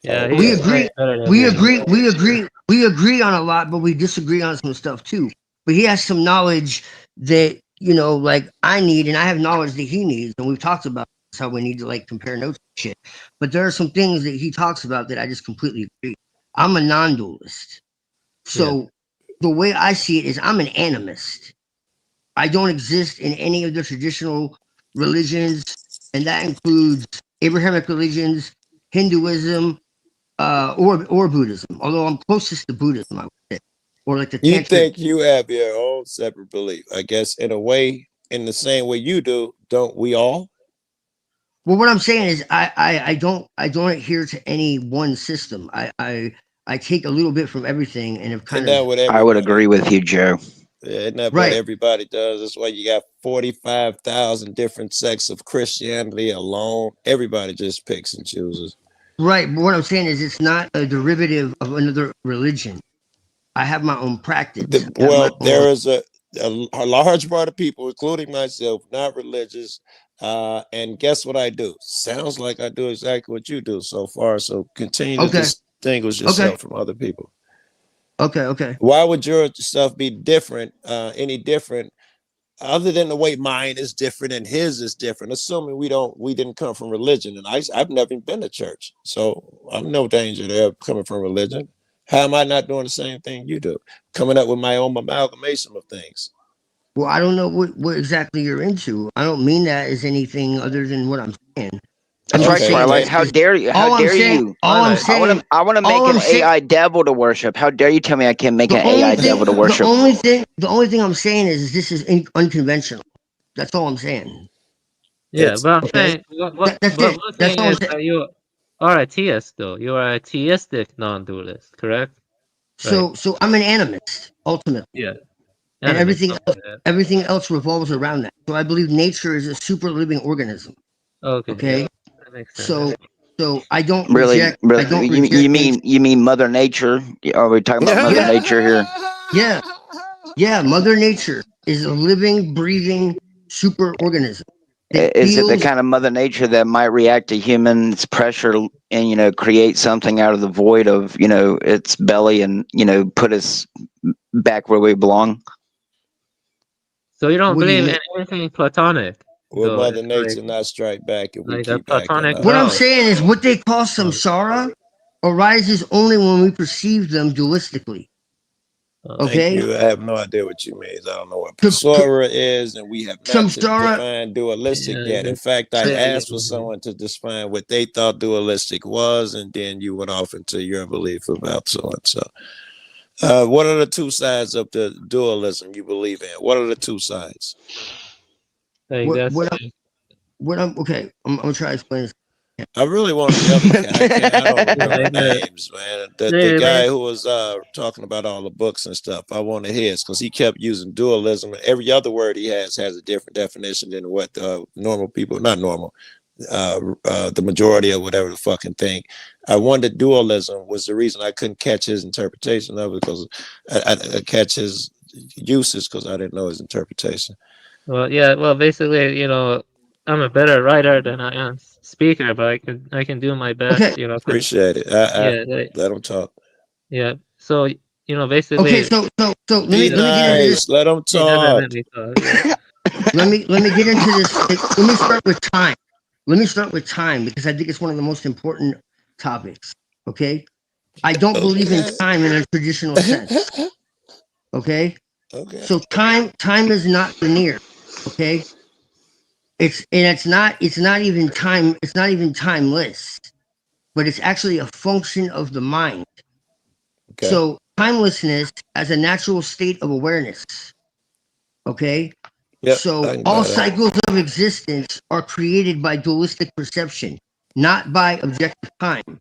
Yeah, We Okay. agree. better than We me. agree. We agree. We agree on a lot, but we disagree on some stuff too. But he has some knowledge that like I need, and I have knowledge that he needs, and we've talked about this, how we need to like compare notes and shit. But there are some things that he talks about that I just completely agree. I'm a non-dualist, Yeah. so the way I see it is I'm an animist. I don't exist in any of the traditional religions, and that includes Abrahamic religions, Hinduism, or Buddhism. Although I'm closest to Buddhism, I would say, or like the You tantric. think you have your own separate belief. I guess in a way, in the same way you do, don't we all? Well, what I'm saying is, I don't adhere to any one system. I take a little bit from everything, and have kind Isn't that of what I would everybody agree with you, Joe. isn't that what right. everybody does? That's why you got 45,000 different sects of Christianity alone. Everybody just picks and chooses. Right, but what I'm saying is, it's not a derivative of another religion. I have my own practice. I have my Well, own. there is a large part of people, including myself, not religious. And guess what I do? Sounds like I do exactly what you do so far. So continue to Okay, distinguish okay, yourself from other people. okay. Why would your stuff be different, any different, other than the way mine is different and his is different? Assuming we didn't come from religion, and I've never even been to church, so I'm no danger there coming from religion. How am I not doing the same thing you do? Coming up with my own amalgamation of things. Well, I don't know what exactly you're into. I don't mean that as anything other than what I'm saying. I'm That's right, just saying Twilight. this. How dare you? How All I'm dare saying, you? all I'm Twilight. saying, I want to make all an I'm saying, AI devil to worship. How dare you tell me I can't make the an only AI thing, devil to the worship? only thing I'm saying is this is unconventional. That's all I'm saying. Yeah, but I'm Okay, saying that's but it. one That's thing all I'm is saying. that you are a theist though. You are a theistic non-dualist, correct? Right. So I'm an animist ultimately, Yeah. and Animist. Okay. everything else revolves around that. So I believe nature is a super living organism. Okay. Okay, Yeah. That makes sense. so I don't Really, reject. I don't you reject nature. you mean Mother Nature? Are we talking about Mother Yeah, Nature here? yeah. Mother Nature is a living, breathing super organism that Is it the feels. kind of Mother Nature that might react to humans' pressure and create something out of the void of its belly and put us back where we belong? So you don't What do you believe mean? in anything platonic, Will though? Mother It's Nature not strike back if we like a keep acting platonic up? What I'm God. saying is what they call samsara arises only when we perceive them dualistically. Thank Okay? you. I have no idea what you mean. I don't know what Pasora is, and we have not Samsara. defined dualistic Yeah, yet. In fact, I yeah, asked for someone to define what they thought dualistic was, and then you went off into your belief about so and so. What are the two sides of the dualism you believe in? What are the two sides? Like that's What I'm okay. I'm gonna try to explain this. I really want the other guy. I don't remember like names, man. The guy who was talking about all the books and stuff. I wanted his because he kept using dualism, and every other word he has a different definition than what normal people, not normal, the majority of whatever the fucking thing. I wanted dualism was the reason I couldn't catch his interpretation of it because I catch his uses because I didn't know his interpretation. Well, yeah. Well, basically, I'm a better writer than I am speaker, but I can do my best. Appreciate it. Yeah. Let him talk. Yeah. So Okay, basically. so let Be me get into this. nice. Let him He doesn't talk. let me talk. Yeah. Let me get into this. Let me start with time. Let me start with time because I think it's one of the most important topics. Okay? I don't believe in time in a traditional sense. Okay? Okay. So time is not linear. Okay? It's not even time, it's not even timeless, but it's actually a function of the mind. Okay. So timelessness as a natural state of awareness. Okay? Yep, So I can all buy that. cycles of existence are created by dualistic perception, not by objective time.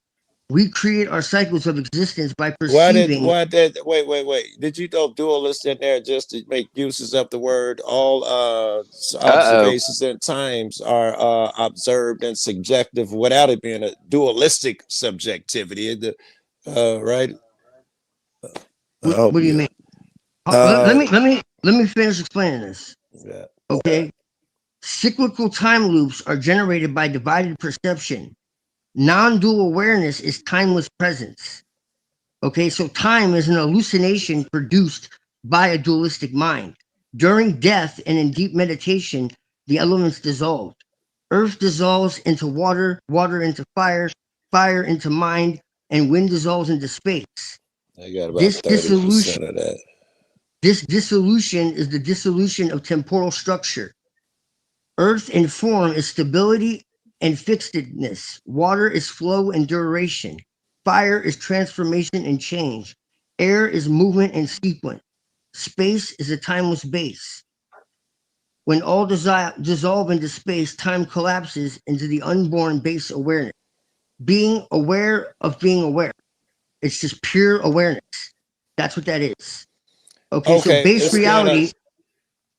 We create our cycles of existence by perceiving. Wait? Did you throw dualist in there just to make uses of the word? All observations and times are observed and subjective without it being a dualistic subjectivity. Right? What do you mean? Let me finish explaining this. Yeah. Okay. Cyclical time loops are generated by divided perception. Non-dual awareness is timeless presence. Okay, so time is an hallucination produced by a dualistic mind. During death and in deep meditation, the elements dissolve. Earth dissolves into water, water into fire, fire into mind, and wind dissolves into space. I got about This 30% of that. This dissolution is the dissolution of temporal structure. Earth in form is stability and fixedness. Water is flow and duration. Fire is transformation and change. Air is movement and sequence. Space is a timeless base. When all dissolve into space, time collapses into the unborn base awareness. Being aware of being aware. It's just pure awareness. That's what that is. Okay, so base reality.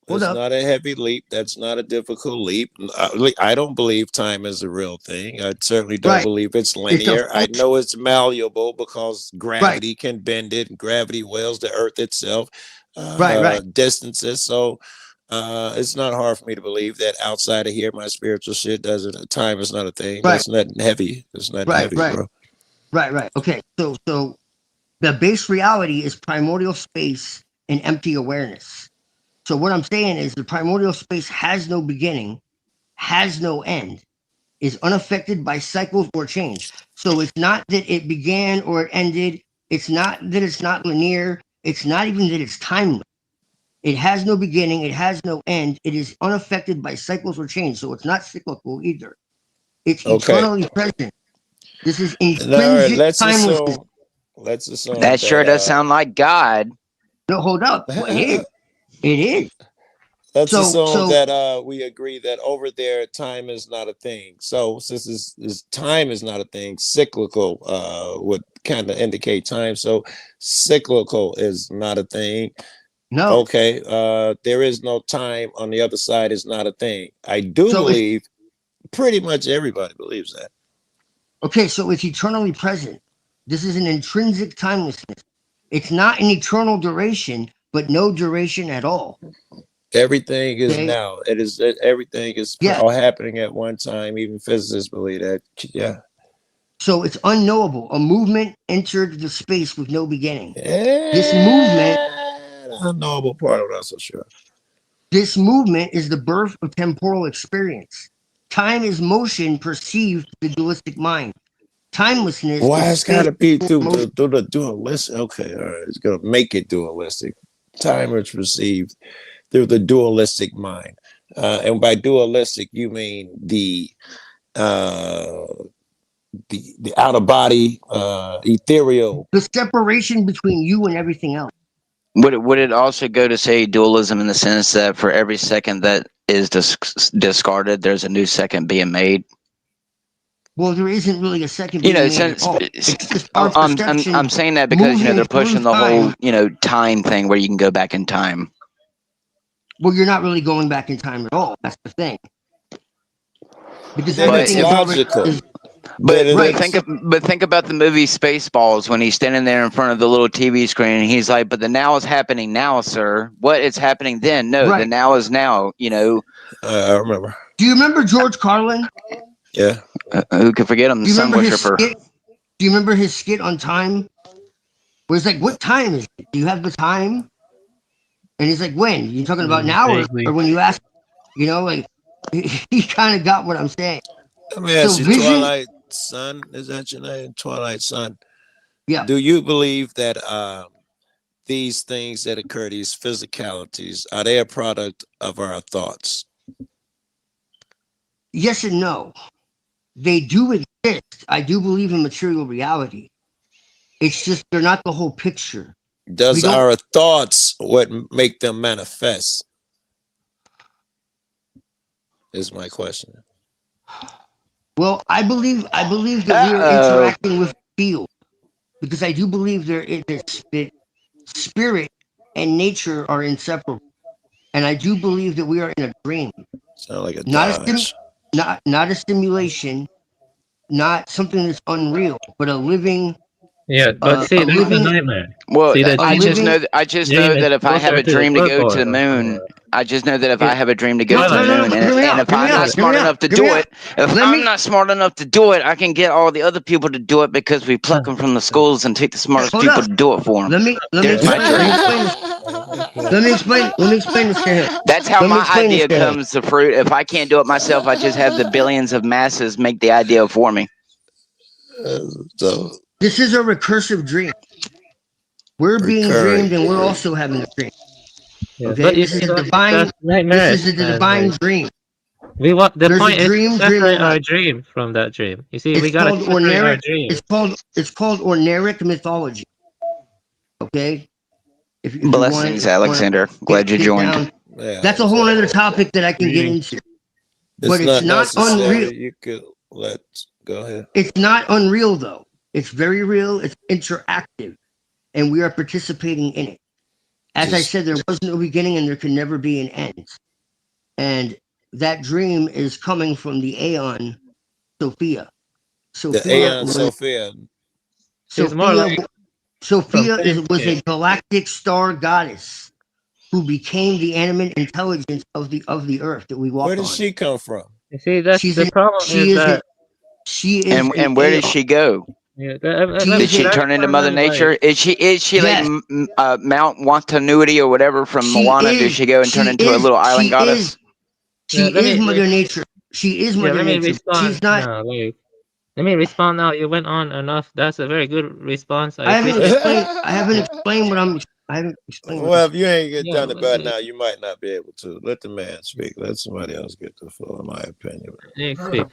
It's not a heavy leap. That's not a difficult leap. I don't believe time is a real thing. I certainly don't believe it's linear. I know it's malleable because gravity can bend it, and gravity wills the earth itself, distances. So it's not hard for me to believe that outside of here, my spiritual shit doesn't. Time is not a thing. That's nothing heavy. It's not heavy, bro. Right. Okay, so the base reality is primordial space and empty awareness. So what I'm saying is the primordial space has no beginning, has no end, is unaffected by cycles or change. So it's not that it began or it ended. It's not that it's not linear. It's not even that it's timeless. It has no beginning. It has no end. It is unaffected by cycles or change. So it's not cyclical either. It's Okay. eternally present. This is And all right, intrinsic timelessness. let's assume That sure does sound like God. No, hold up. It is. It is. let's assume So that we agree that over there time is not a thing. So since this time is not a thing, cyclical would kind of indicate time. So cyclical is not a thing. no. Okay. There is no time on the other side is not a thing. I do So believe pretty much everybody believes that. Okay, so it's eternally present. This is an intrinsic timelessness. It's not an eternal duration, but no duration at all. Everything is Okay? now. Everything is Yeah. all happening at one time. Even physicists believe that. Yeah. So it's unknowable. A movement entered the space with no beginning. This movement, Unknowable part, I'm not so sure. this movement is the birth of temporal experience. Time is motion perceived through the dualistic mind. Timelessness Why is it's got to be space through motion. the dualistic? Okay, all right. It's gonna make it dualistic. Time is perceived through the dualistic mind, and by dualistic you mean the out of body, ethereal. The separation between you and everything else. Would it also go to say dualism in the sense that for every second that is discarded, there's a new second being made? Well, there isn't really a second You being know, made at all. It's just our perception I'm saying that because they're moving pushing through the whole time. time thing where you can go back in time. Well, you're not really going back in time at all. That's the thing. Because Then it's everything is already logical. But think about the movie Spaceballs when he's standing there in front of the little TV screen and he's like, "But the now is happening now, sir. What is happening then? No, the now is now." I remember. Do you remember George Carlin? Yeah. Who could forget him? Do you Sun remember his worshiper. skit? Do you remember his skit on time? Where it's like, "What time is it? Do you have the time?" And he's like, "When? You talking about now or when you ask?" Like he kind of got what I'm saying. Let me ask So you, vision- Twilight Sun, is that your name? Twilight Sun. Yeah. Do you believe that these things that occur, these physicalities, are they a product of our thoughts? Yes and no. They do exist. I do believe in material reality. It's just they're not the whole picture. Does our thoughts what make them manifest? Is my question. Well, I believe that we are interacting with field, because I do believe that spirit and nature are inseparable, and I do believe that we are in a dream. Sound like a not Dodge. not a simulation, not something that's unreal, but a living. Yeah, but see, that's a nightmare. Well, See, the I just know dream that is if I have closer a to the dream to go to the purport. moon, I just know that if I have a dream to go to the No, moon, hear me and out, if hear me I'm not out, smart hear me enough to out, hear do me it, if I'm not smart enough to do it, I can get all the other people to do it because we pluck them from the schools and take the smartest Hold people up. to do it for them. Let me explain this to him. That's how Let me my explain this idea to him. comes to fruit. If I can't do it myself, I just have the billions of masses make the idea for me. So this is a recursive dream. We're being dreamed, and we're also having a dream. Yeah, Okay, but this is a that's divine. nightmares, This is the man, divine like, dream. We want the There's point a dream, is to dream, separate and our life. dream from that dream. You see, we It's gotta called separate our orneric. dream. It's called orneric mythology. Okay. If you Blessings, want Alexander. Glad you joined. down, that's a whole other topic that I can get into. But it's not unreal. You could go ahead. It's not unreal though. It's very real. It's interactive, and we are participating in it. As I said, there was no beginning, and there can never be an end. And that dream is coming from the Aeon Sophia. The Aeon Sophia. Sophia was a galactic star goddess who became the animate intelligence of the earth that we walk on. Where did she come from? You see, that's the problem. And where did she go? Yeah, did she turn into Mother Nature? Is she like Mount Wantanuity or whatever from Moana? Does she go and turn into a little island goddess? She is Mother Nature. She is Mother Nature. She's not. No, let me respond now. You went on enough. That's a very good response. I haven't explained what I'm. I haven't explained. Well, if you ain't done it by now, you might not be able to. Let the man speak. Let somebody else get the floor, in my opinion. Speak.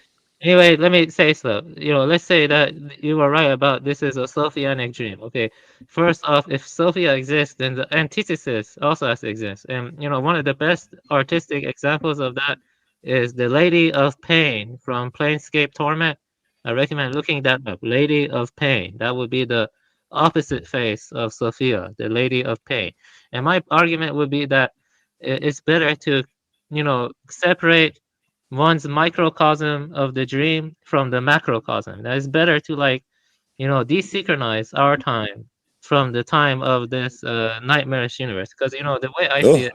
Anyway, let me say so. Let's say that you were right about this is a Sophianic dream. Okay, first off, if Sophia exists, then the antithesis also has to exist. And one of the best artistic examples of that is the Lady of Pain from Planescape Torment. I recommend looking that up. Lady of Pain. That would be the opposite face of Sophia, the Lady of Pain. And my argument would be that it's better to, separate one's microcosm of the dream from the macrocosm. That is better to desynchronize our time from the time of this nightmarish universe. Because the way I see it,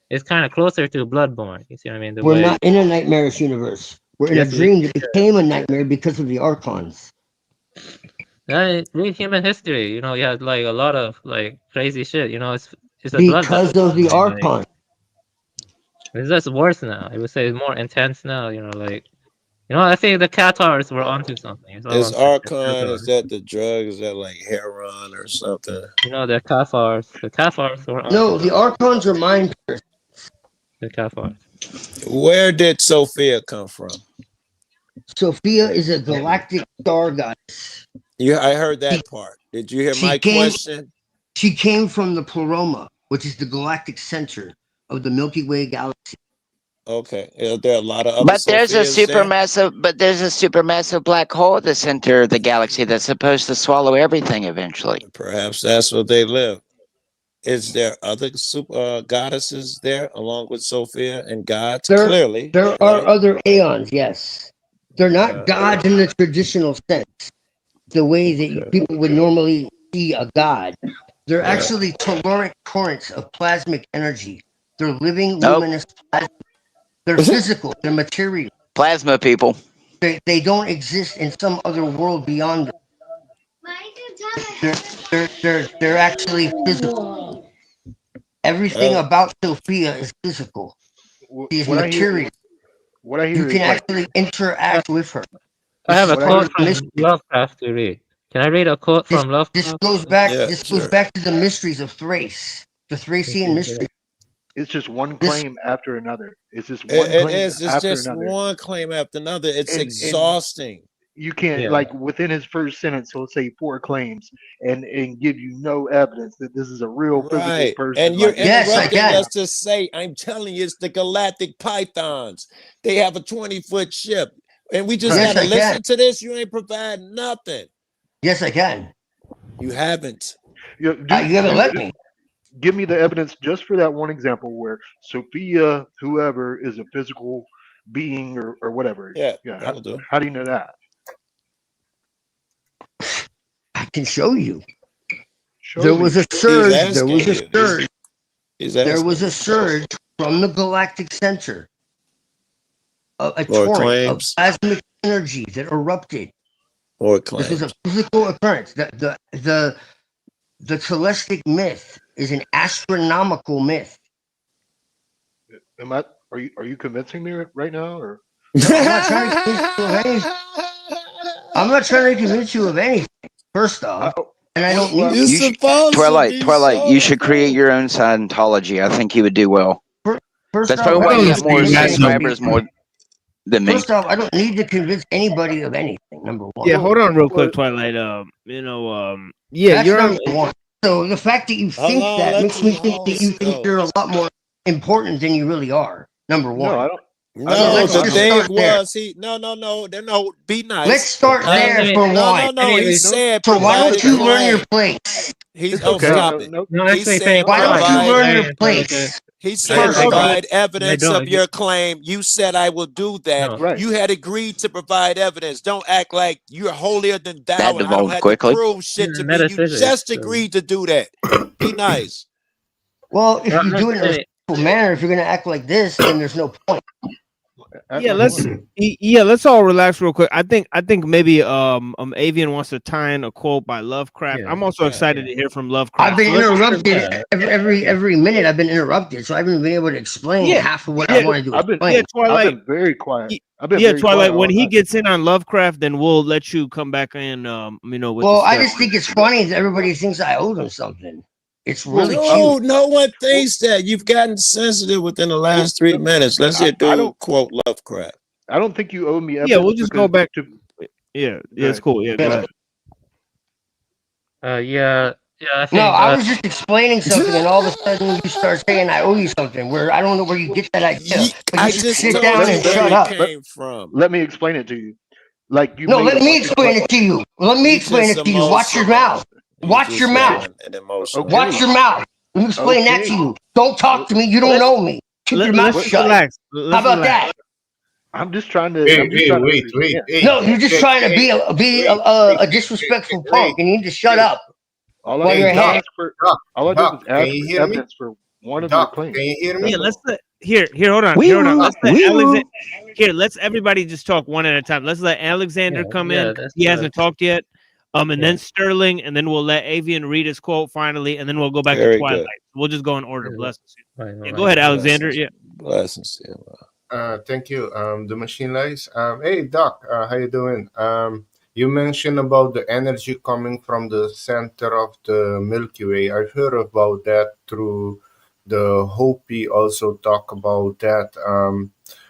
it's kind of closer to Bloodborne. You see what I mean? We're not in a nightmarish universe. We're in a dream that became a nightmare because of the archons. Read human history. You had a lot of crazy shit. It's a because of the archons. It's just worse now. I would say it's more intense now. I think the Cathars were onto something. Is Archon, is that the drug? Is that like heroin or something? The Cathars. The Cathars were onto No, the archons are mind curses. The Cathars. Where did Sophia come from? Sophia is a galactic star goddess. I heard that part. Did you hear my question? She came from the Pleroma, which is the galactic center of the Milky Way galaxy. Okay, there are a lot of other. But there's a supermassive black hole at the center of the galaxy that's supposed to swallow everything eventually. Perhaps that's where they live. Is there other goddesses there along with Sophia and gods? Clearly, there are other aeons. Yes, they're not gods in the traditional sense, the way that people would normally see a god. They're actually telluric currents of plasmic energy. They're living, luminous plasma. They're physical. They're material. Plasma people. They don't exist in some other world beyond them. They're actually physical. Everything about Sophia is physical. She's material. What I hear you can actually interact with her. I have a quote from Lovecraft to read. Can I read a quote from Lovecraft? This goes back. Goes back to the mysteries of Thrace, the Thracian mystery. It's just one claim after another. It's just one claim It's after just another. one claim after another. It's exhausting. You can't within his first sentence, he'll say 4 claims and give you no evidence that this is a real physical person. And you're interrupting us to say, I'm telling you, it's the Galactic Pythons. They have a 20-foot ship. And we just got to listen to this. You ain't providing nothing. Yes, I can. You haven't. You haven't let me. Give me the evidence just for that one example where Sophia, whoever, is a physical being or whatever. Yeah. How do you know that? I can show you. There was a surge. There was a surge from the galactic center. A torrent of plasmic energy that erupted. This was a physical occurrence. The Celestic myth is an astronomical myth. Are you convincing me right now, or? No, I'm not trying to convince you of anything. First off, and I don't need Twilight. You should create your own Scientology. I think you would do well. That's probably why you got more subscribers than me. First off, I don't need to convince anybody of anything. Number one. Yeah, hold on real quick, Twilight. That's you're number one. So the fact that you think that makes me think that you think you're a lot more important than you really are. Number one. No, I don't. No, the thing was no, be nice. Let's start there for one. No, he said. So why don't you learn your place? Stop it. Why don't you learn your place? He said provide evidence of your claim. You said I will do that. Right. You had agreed to provide evidence. Don't act like you're holier than thou. That And I don't have quickly. to prove shit to me. You just agreed to do that. Be nice. Well, if you do it in a respectful manner, if you're going to act like this, then there's no point. Let's all relax real quick. I think maybe Avian wants to tie in a quote by Lovecraft. I'm also excited to hear from Lovecraft. I've been interrupted every minute. I've been interrupted, so I haven't been able to explain half of what I want to do. I've been very quiet. Twilight. When he gets in on Lovecraft, then we'll let you come back in. With I just think it's funny that everybody thinks I owe them something. It's really cute. No one thinks that. You've gotten sensitive within the last 3 minutes. Let's hear quote Lovecraft. I don't think you owe me evidence. Yeah, we'll just go back. To, yeah, it's cool. Yeah, go ahead. Yeah, I No, think. I was just explaining something, and all of a sudden you start saying I owe you something. Where I don't know where you get that idea, but you I should just sit told down you and where shut it up. came from. let me explain it to you. Like you No, made let a me bunch of explain it to you. Let me You explain just it to you. Watch your emotional. mouth. You Watch just your mouth. yelling and emotional. Watch your mouth. Let me explain that to you. Don't talk to me. You don't know me. Keep your mouth Let's shut. relax. How Let's about relax. that? I'm just trying to. Hey, I'm just hey, trying to wait, understand. hey, No, you're just hey, trying to hey, be wait, a disrespectful wait, punk, and you need to shut hey, up All I while did you're was Doc, ahead. ask for. Doc, All I did was Doc, can ask you for hear me? evidence for one of your Doc, claims. can you hear That's Yeah, me? let's all. here. Hold on. Hold on. Let's let Alexander. Here, let's everybody just talk one at a time. Let's let Alexander come in. That's He hasn't talked yet. And Yeah. then Sterling, and then we'll let Avian read his quote finally, and then we'll go back to Very Twilight. good. We'll just go in order. Blessings. Right, Yeah, go ahead, Alexander. Blessings. Yeah. Blessings. Thank you. The machine lights. Hey, Doc, how you doing? You mentioned about the energy coming from the center of the Milky Way. I've heard about that through the Hopi. Also talk about that.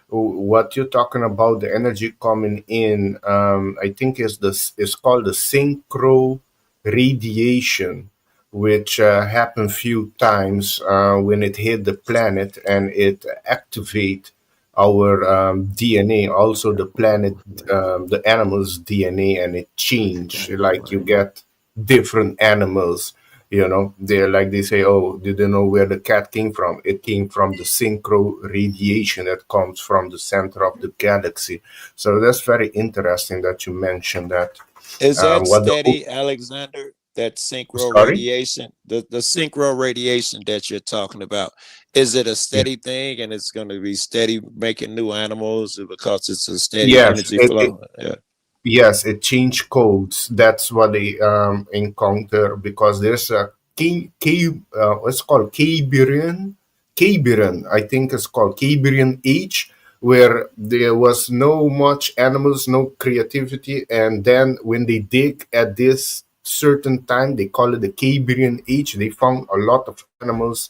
What you're talking about, the energy coming in, I think is called the synchro radiation, which happened few times when it hit the planet and it activate our DNA, also the planet, the animals' DNA, and it change. Like you get different animals. They're like they say, oh, did you know where the cat came from? It came from the synchro radiation that comes from the center of the galaxy. So that's very interesting that you mentioned that. Is that What the steady, Alexander? That synchro Sorry? radiation, the synchro radiation that you're talking about, is it a steady thing and it's going to be steady making new animals because it's a steady Yes, energy flow? Yeah. Yes, it changed codes. That's what they encounter because there's a what's called Cambrian, I think it's called Cambrian age, where there was no much animals, no creativity, and then when they dig at this certain time, they call it the Cambrian age. They found a lot of animals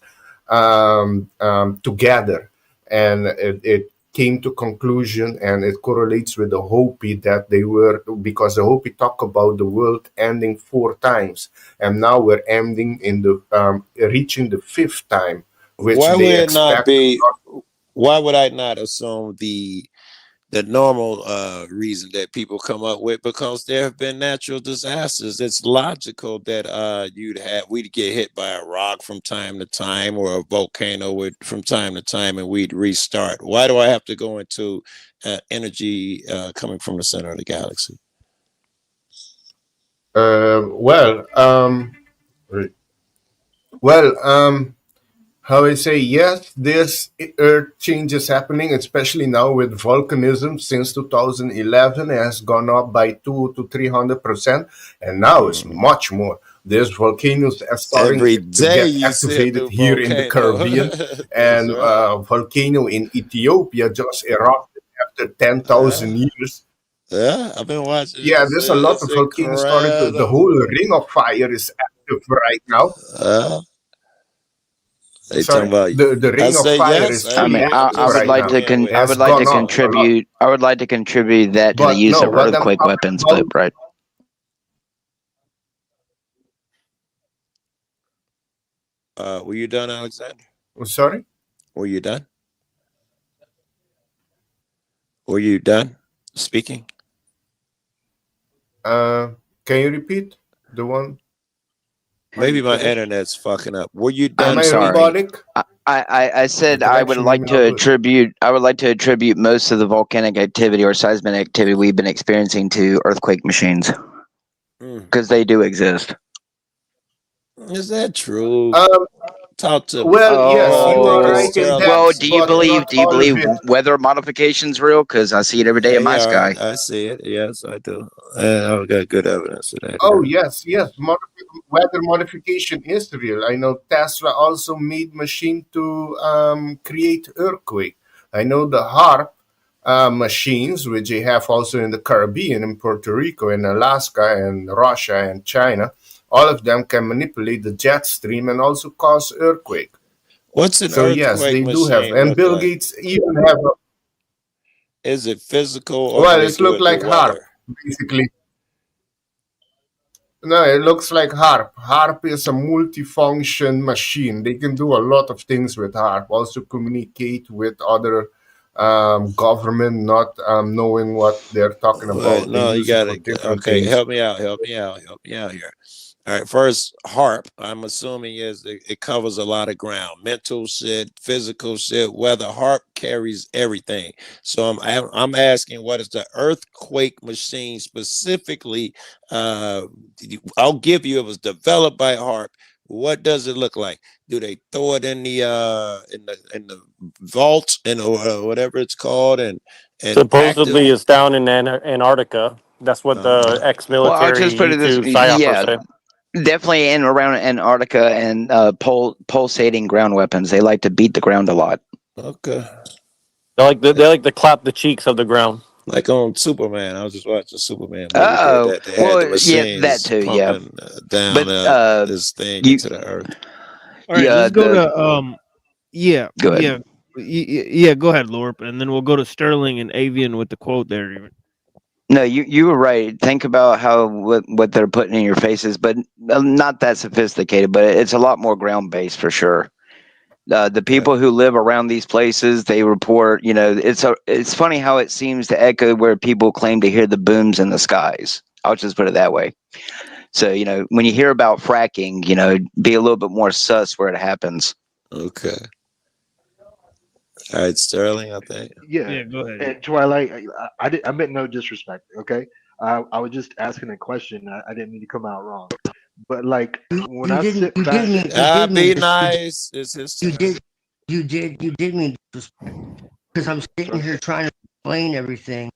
together, and it came to conclusion, and it correlates with the Hopi that they were, because the Hopi talk about the world ending 4 times, and now we're ending in the reaching the 5th time, which Why they would it not expect. be? Why would I not assume the normal reason that people come up with? Because there have been natural disasters. It's logical that we'd get hit by a rock from time to time, or a volcano from time to time, and we'd restart. Why do I have to go into energy coming from the center of the galaxy? Well, how I say, yes, there's earth changes happening, especially now with volcanism. Since 2011, it has gone up by 200 to 300%, and now it's much more. There's volcanoes that are starting Every to day get you see a activated new here in the volcano. Caribbean, That's and right. volcano in Ethiopia just erupted after 10,000 years. Yeah, I've been watching. Yeah, there's a lot It's of volcanoes starting to. The whole incredible. ring of fire is active right now. They talking Sorry, about. the I ring of say fire yes. is I fully mean, I'm active I just would right like now. to agreeing with It I you. has would like gone to up a lot. contribute. I would like to contribute that to the But use no, of what I'm earthquake talking weapons. about. But right. Were you done, Alexander? Sorry. Were you done? Were you done speaking? Can you repeat the one? Are Maybe you my finished? internet's fucking up. Were you Am done I speaking? robotic? I The said I would connection may like be to not good. attribute most of the volcanic activity or seismic activity we've been experiencing to earthquake machines because they do exist. Is that true? Um, Talk to me. well, yes, I you are think it's right in Sterling. that, Well, do you but believe not all of it. weather modifications real? Because I see it every day in They my are. sky. I see it. Yes, I do. And I've got good evidence of that. Oh, Yeah. yes, yes. Weather modification is real. I know Tesla also made machine to create earthquake. I know the HARP machines, which they have also in the Caribbean, in Puerto Rico, in Alaska, and Russia and China. All of them can manipulate the jet stream and also cause earthquake. What's an So yes, earthquake they do have. machine And look Bill like? Gates even have. Is it physical or do Well, they it do looked it through like harp, weather? basically. No, it looks like harp. Harp is a multifunction machine. They can do a lot of things with harp. Also communicate with other government, not knowing what they're talking But about. They no, you use it got for to. different Okay, things. help me out. Help me out. Help me out here. All right. First, harp. I'm assuming it covers a lot of ground. Mental shit, physical shit. Weather. Harp carries everything. So I'm asking, what is the earthquake machine specifically? I'll give you. It was developed by harp. What does it look like? Do they throw it in the vault and whatever it's called and active? Supposedly, it's down in Antarctica. That's what the Well, I'll just put ex-military it this: to psyopers yeah, say. definitely in around Antarctica and pulsating ground weapons. They like to beat the ground a lot. Okay. They like to clap the cheeks of the ground. Like on Superman. I was just watching Superman movie. Did that? They had the Well, yeah, that machines too, yeah. pumping down But this thing you, into the earth. All right, yeah, let's go to yeah, Go ahead. yeah. Go ahead, Lorp, and then we'll go to Sterling and Avian with the quote there. Even. No, you were right. Think about how what they're putting in your faces, but not that sophisticated. But it's a lot more ground based for sure. The people who live around these places, they report. You know, it's funny how it seems to echo where people claim to hear the booms in the skies. I'll just put it that way. So you know, when you hear about fracking, you know, be a little bit more sus where it happens. Okay. All right, Sterling, I think. Yeah. Go ahead. And Twilight, I meant no disrespect. Okay, I was just asking a question. I didn't mean to come out wrong. But like when I sit back, Be nice. It's his turn. You did mean disrespect. Because I'm sitting here trying to explain everything.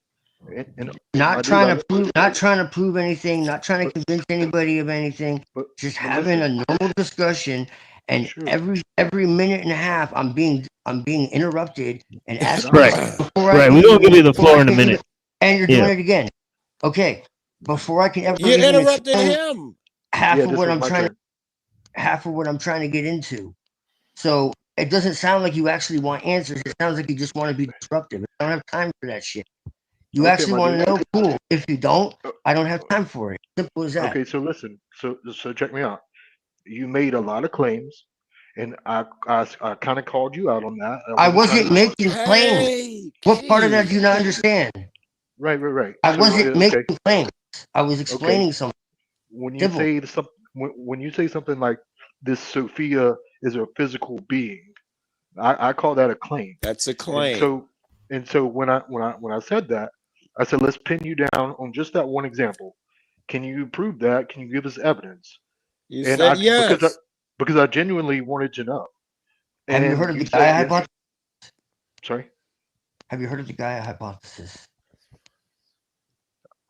Not trying to prove anything, not trying to convince anybody of anything, just having a normal discussion. And every minute and a half, I'm being interrupted and asked. Right. We're gonna give you the floor in a minute. And you're doing it again. Okay. Before I can ever You even interrupted explain him. half of what I'm trying to get into. So it doesn't sound like you actually want answers. It sounds like you just want to be disruptive. I don't have time for that shit. You actually want to know? Cool. If you don't, I don't have time for it. Simple as that. okay, so listen, so check me out. You made a lot of claims, and I kind of called you out on that. I wasn't making claims. What part of that do you not understand? Right. I So, wasn't making claims. I was explaining something. When you Simple. say when you say something like this, Sophia is a physical being, I call that a claim. That's a claim. And so when I said that, I said let's pin you down on just that one example. Can you prove that? Can you give us evidence? You And said yes. because I genuinely wanted to know. Have you And heard of the said Gaia yes. hypothesis? Sorry, Have you heard of the Gaia hypothesis?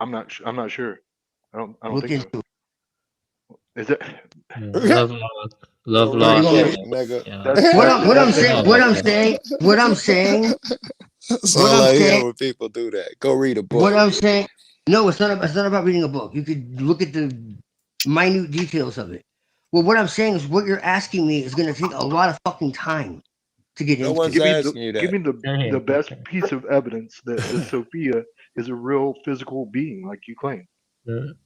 I'm not sure. I don't Look think into so. Is it? Love What lost. What I'm saying. So I like hear when people do that. Go read a book. What I'm saying. No, it's not about reading a book. You could look at the minute details of it. Well, what I'm saying is what you're asking me is going to take a lot of fucking time to get into. one's asking you that. Give me the best piece of evidence that Sophia is a real physical being, like you claim.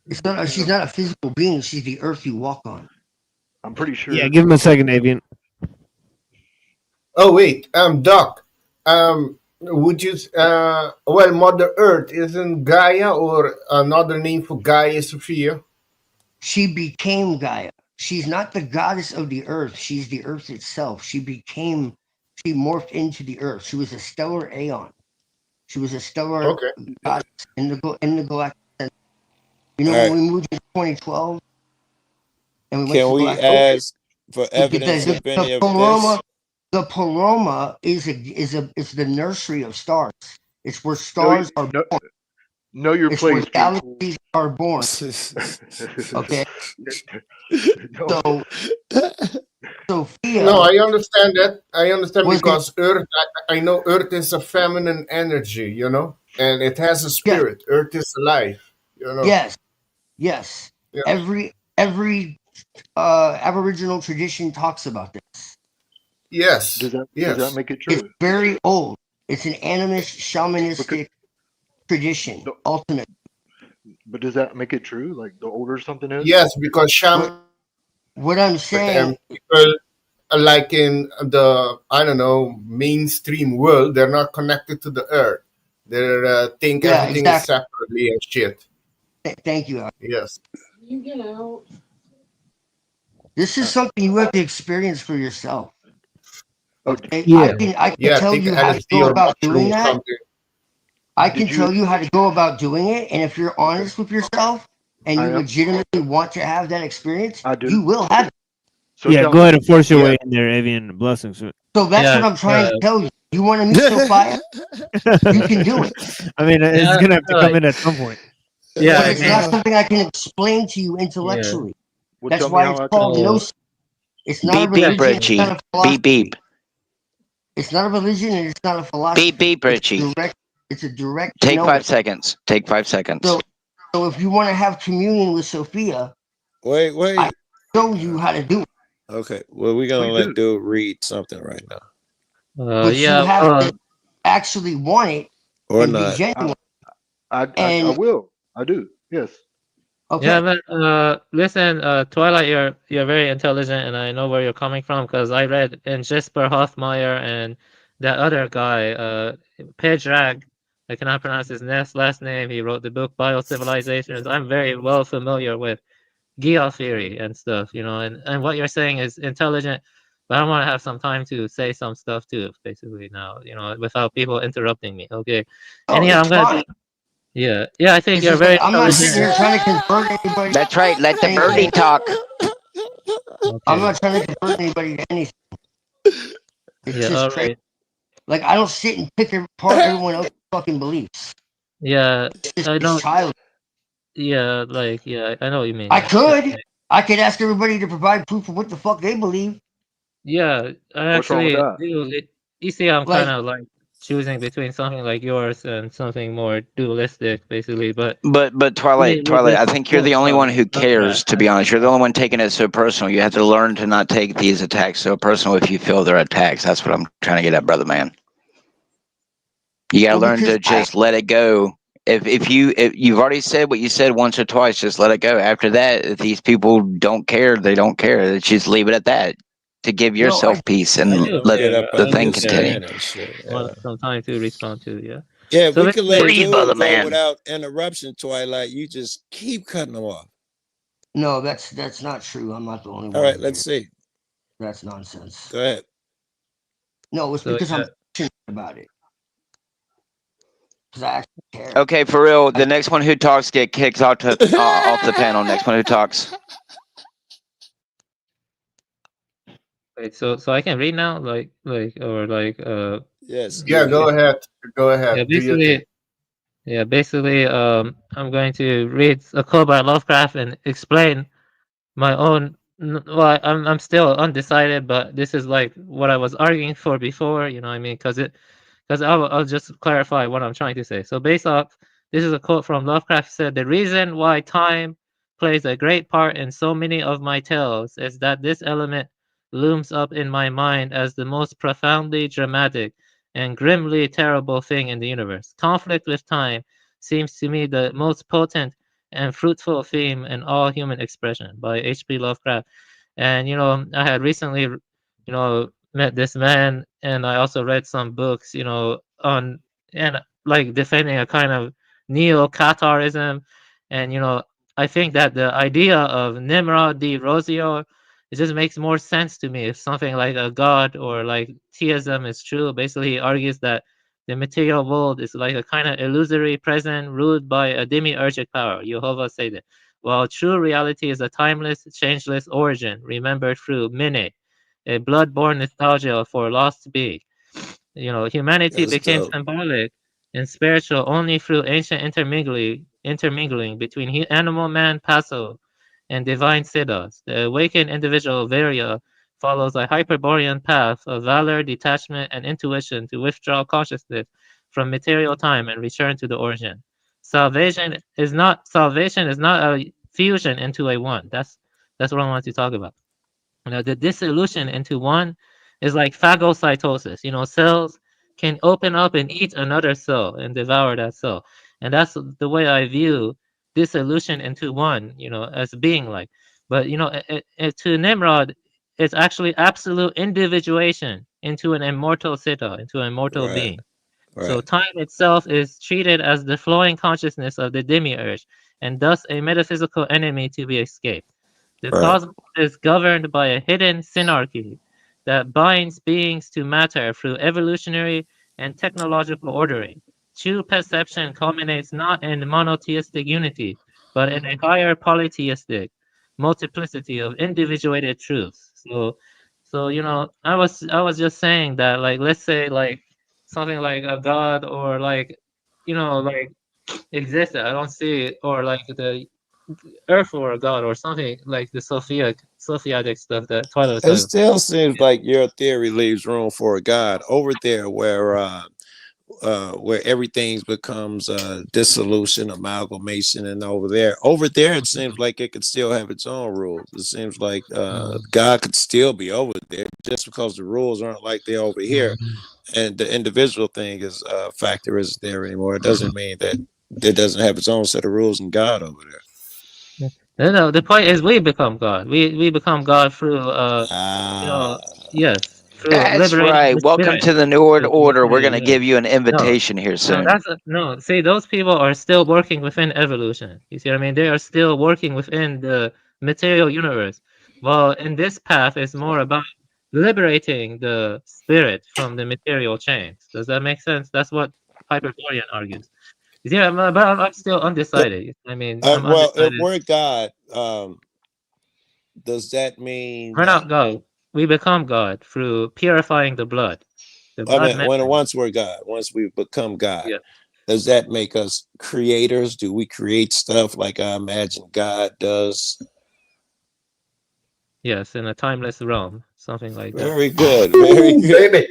It's not. She's not a physical being. She's the earth you walk on. I'm pretty sure. Yeah, give him a second, Avian. Oh wait, Doc. Would you well, Mother Earth isn't Gaia, or another name for Gaia Sophia? She became Gaia. She's not the goddess of the earth. She's the earth itself. She morphed into the earth. She was a stellar aeon. She was a stellar goddess in the galactic sense. You know, when we moved in 2012 and we went Can we ask for evidence of any of this? The Paloma is it's the nursery of stars. It's where stars are born. Know your It's place, where galaxies are born. Okay. So Sophia. No, I understand that. I understand because Earth. I know Earth is a feminine energy, you know, and it has a spirit. Yeah. Earth is alive, you know. Yes. Yeah. Every Aboriginal tradition talks about this. Yes. Does that make it true? It's very old. It's an animist, shamanistic tradition. Ultimate. But does that make it true? Like the older something is? Yes, because What I'm saying, and people like in the I don't know mainstream world, they're not connected to the earth. They think yeah, everything is exactly. separately and shit. Thank you, Alex. Yes. This is something you have to experience for yourself. Okay, Yeah. I can Yeah, tell take you how to LSD go or about mushroom doing or that. something. I can Did tell you? you how to go about doing it, and if you're honest with yourself and I you am. legitimately want to have that experience, I do. you will have it. So Yeah, tell go me. ahead and force your Yeah. way in there, Avian. Blessings. So that's Yeah, what I'm trying to tell you. You want to meet Sophia? You can do it, I mean, it's yeah, gonna have to come like, in at some point. yeah, but I it's mean, not something I can explain to you yeah, intellectually. Well, That's tell me why how it's I called can. gnosis. It's not a Beep beep, religion. It's not Richie. a philosophy. Beep beep. It's not a religion, and it's not a philosophy. Beep beep, Richie. It's a direct Take knowing. 5 seconds. Take 5 seconds. So if you want to have communion with Sophia, Wait. I show you how to do it. Okay. Well, we're gonna Please let do. dude read something right now, But you yeah. have to actually want it or and be not. genuine. I And will. I do. Yes. Yeah, okay, but listen, Twilight, you're very intelligent, and I know where you're coming from because I read in Jesper Hoffmeyer and that other guy, Pedrag. I cannot pronounce his last name. He wrote the book Biocivilizations. I'm very well familiar with Geoff theory and stuff, and what you're saying is intelligent, but I want to have some time to say some stuff too, basically now, without people interrupting me. Okay. oh, Anyhow, it's I'm gonna fine. yeah, I think It's you're just like very I'm not sitting intelligent. here trying to convert anybody. That's right. Let To the birdie anything. talk. I'm Okay. not trying to convert anybody to anything. It's Yeah, just all crazy. right. Like I don't sit and pick apart everyone else's fucking beliefs. Yeah, It's I know. child. Yeah, I know what you mean. I Yeah, could. I could ask everybody to provide proof of what the fuck they believe. yeah. I What's wrong with actually that? do. You see, I'm kind Like, of like choosing between something like yours and something more dualistic, basically. But But really, Twilight, with I this think you're book the only one who Lovecraft cares, to be and honest. You're the stuff. only one taking it so personal. You have to learn to not take these attacks so personal if you feel they're attacks. That's what I'm trying to get at, brother man. You gotta well, learn because to just let it go. If you've already said what you said once or twice, just let it go. After that, if these people don't care, they don't care. Just leave it at that. To give no, yourself peace I and do Don't let get care. up the I thing do care. continue. understand and shit. Yeah. Want some time to respond to, yeah. Yeah, So we can let basically, Breathe, brother dude go man. without interruption, Twilight. You just keep cutting them off. no, that's not true. I'm not the only All one right, in let's here. see. That's nonsense. Go ahead. No, it's so because yeah. I'm passionate about it. Because I actually care. Okay, for real. The next one who talks get kicked off the panel. Next one who talks. Wait, so I can read now, Yes, Yeah, go go ahead. ahead. Go yeah, ahead. Do your thing. basically, I'm going to read a quote by Lovecraft and explain my own. Well, I'm still undecided, but this is like what I was arguing for before. You know what I mean? Because I'll just clarify what I'm trying to say. So based off, this is a quote from Lovecraft. Said the reason why time plays a great part in so many of my tales is that this element looms up in my mind as the most profoundly dramatic and grimly terrible thing in the universe. Conflict with time seems to me the most potent and fruitful theme in all human expression by H.P. Lovecraft. And I had recently, met this man, and I also read some books, on and like defending a kind of neo-Catharism, and I think that the idea of Nimrod de Rosio, it just makes more sense to me if something like a god or like theism is true. Basically, he argues that the material world is like a kind of illusory present ruled by a demiurgic power, Jehovah said it, while true reality is a timeless, changeless origin remembered through Mene, a blood-borne nostalgia for lost being. Humanity That's became dope. symbolic and spiritual only through ancient intermingling between animal man Paso and divine Siddhas. The awakened individual Virya follows a hyperborean path of valor, detachment, and intuition to withdraw consciousness from material time and return to the origin. Salvation is not a fusion into a one. That's what I want to talk about. The dissolution into one is like phagocytosis. Cells can open up and eat another soul and devour that soul. And that's the way I view dissolution into one, as being like. But to Nimrod, it's actually absolute individuation into an immortal Sita, into an immortal Right. being. So Right. time itself is treated as the flowing consciousness of the demiurge, and thus a metaphysical enemy to be escaped. The Right. cosmos is governed by a hidden synarchy that binds beings to matter through evolutionary and technological ordering. True perception culminates not in monotheistic unity, but in a higher polytheistic multiplicity of individuated truths. So I was just saying that, like, let's say, like, something like a god, or like, like, existed. I don't see it, or like the earth or a god or something like the Sophiatic stuff that Twilight was It talking about. still seems like your theory leaves room for a God over there, where everything becomes dissolution, amalgamation, and over there, it seems like it could still have its own rules. It seems like God could still be over there, just because the rules aren't like they're over here, and the individual thing is factor isn't there anymore. It doesn't mean that it doesn't have its own set of rules in God over there. No, the point is we become God. We become God through yes, through That's liberating right. the Welcome spirit. to the New World Order. We're Yeah, going to yeah. give you an No, invitation here no, soon. no. See, those people are still working within evolution. You see what I mean? They are still working within the material universe. Well, in this path, it's more about liberating the spirit from the material chains. Does that make sense? That's what Hyperborean argues. Yeah, but I'm still undecided. I mean, I'm Well, if undecided. we're God, does that mean We're that? not God. We become God through purifying the blood. The I blood mean, memory. once we're God, once we become God, Yeah. does that make us creators? Do we create stuff like I imagine God does? Yes, in a timeless realm, something like that. Very good, very good.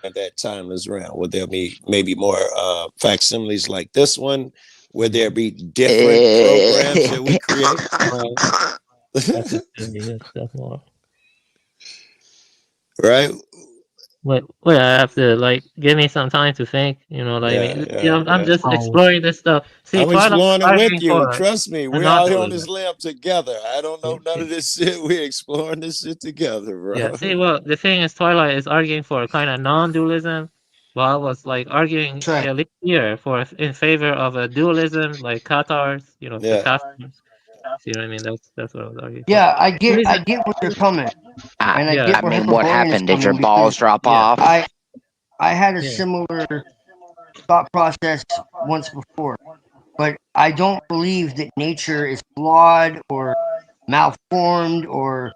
At that timeless realm, would there be maybe more facsimiles like this one? Would there be different programs that we create? Right? Wait, I have to, like, give me some time to think. I'm just exploring this stuff. See, I'm Twilight is exploring it with arguing you. for Trust me, a we're out here on non-dualism. this limb together. I don't know none of this shit. We're exploring this shit together, bro. Yeah. See, well, the thing is, Twilight is arguing for kind of non-dualism, while I was like arguing at least here in favor of a dualism, like Qatar's, the Yeah. Cathars. See what I mean? That's what I was arguing for. Yeah, I get where you're coming, and I Yeah. get I where mean, what Hyperborean is happened? Did your coming balls because drop off? I had a Yeah. similar thought process once before, but I don't believe that nature is flawed or malformed or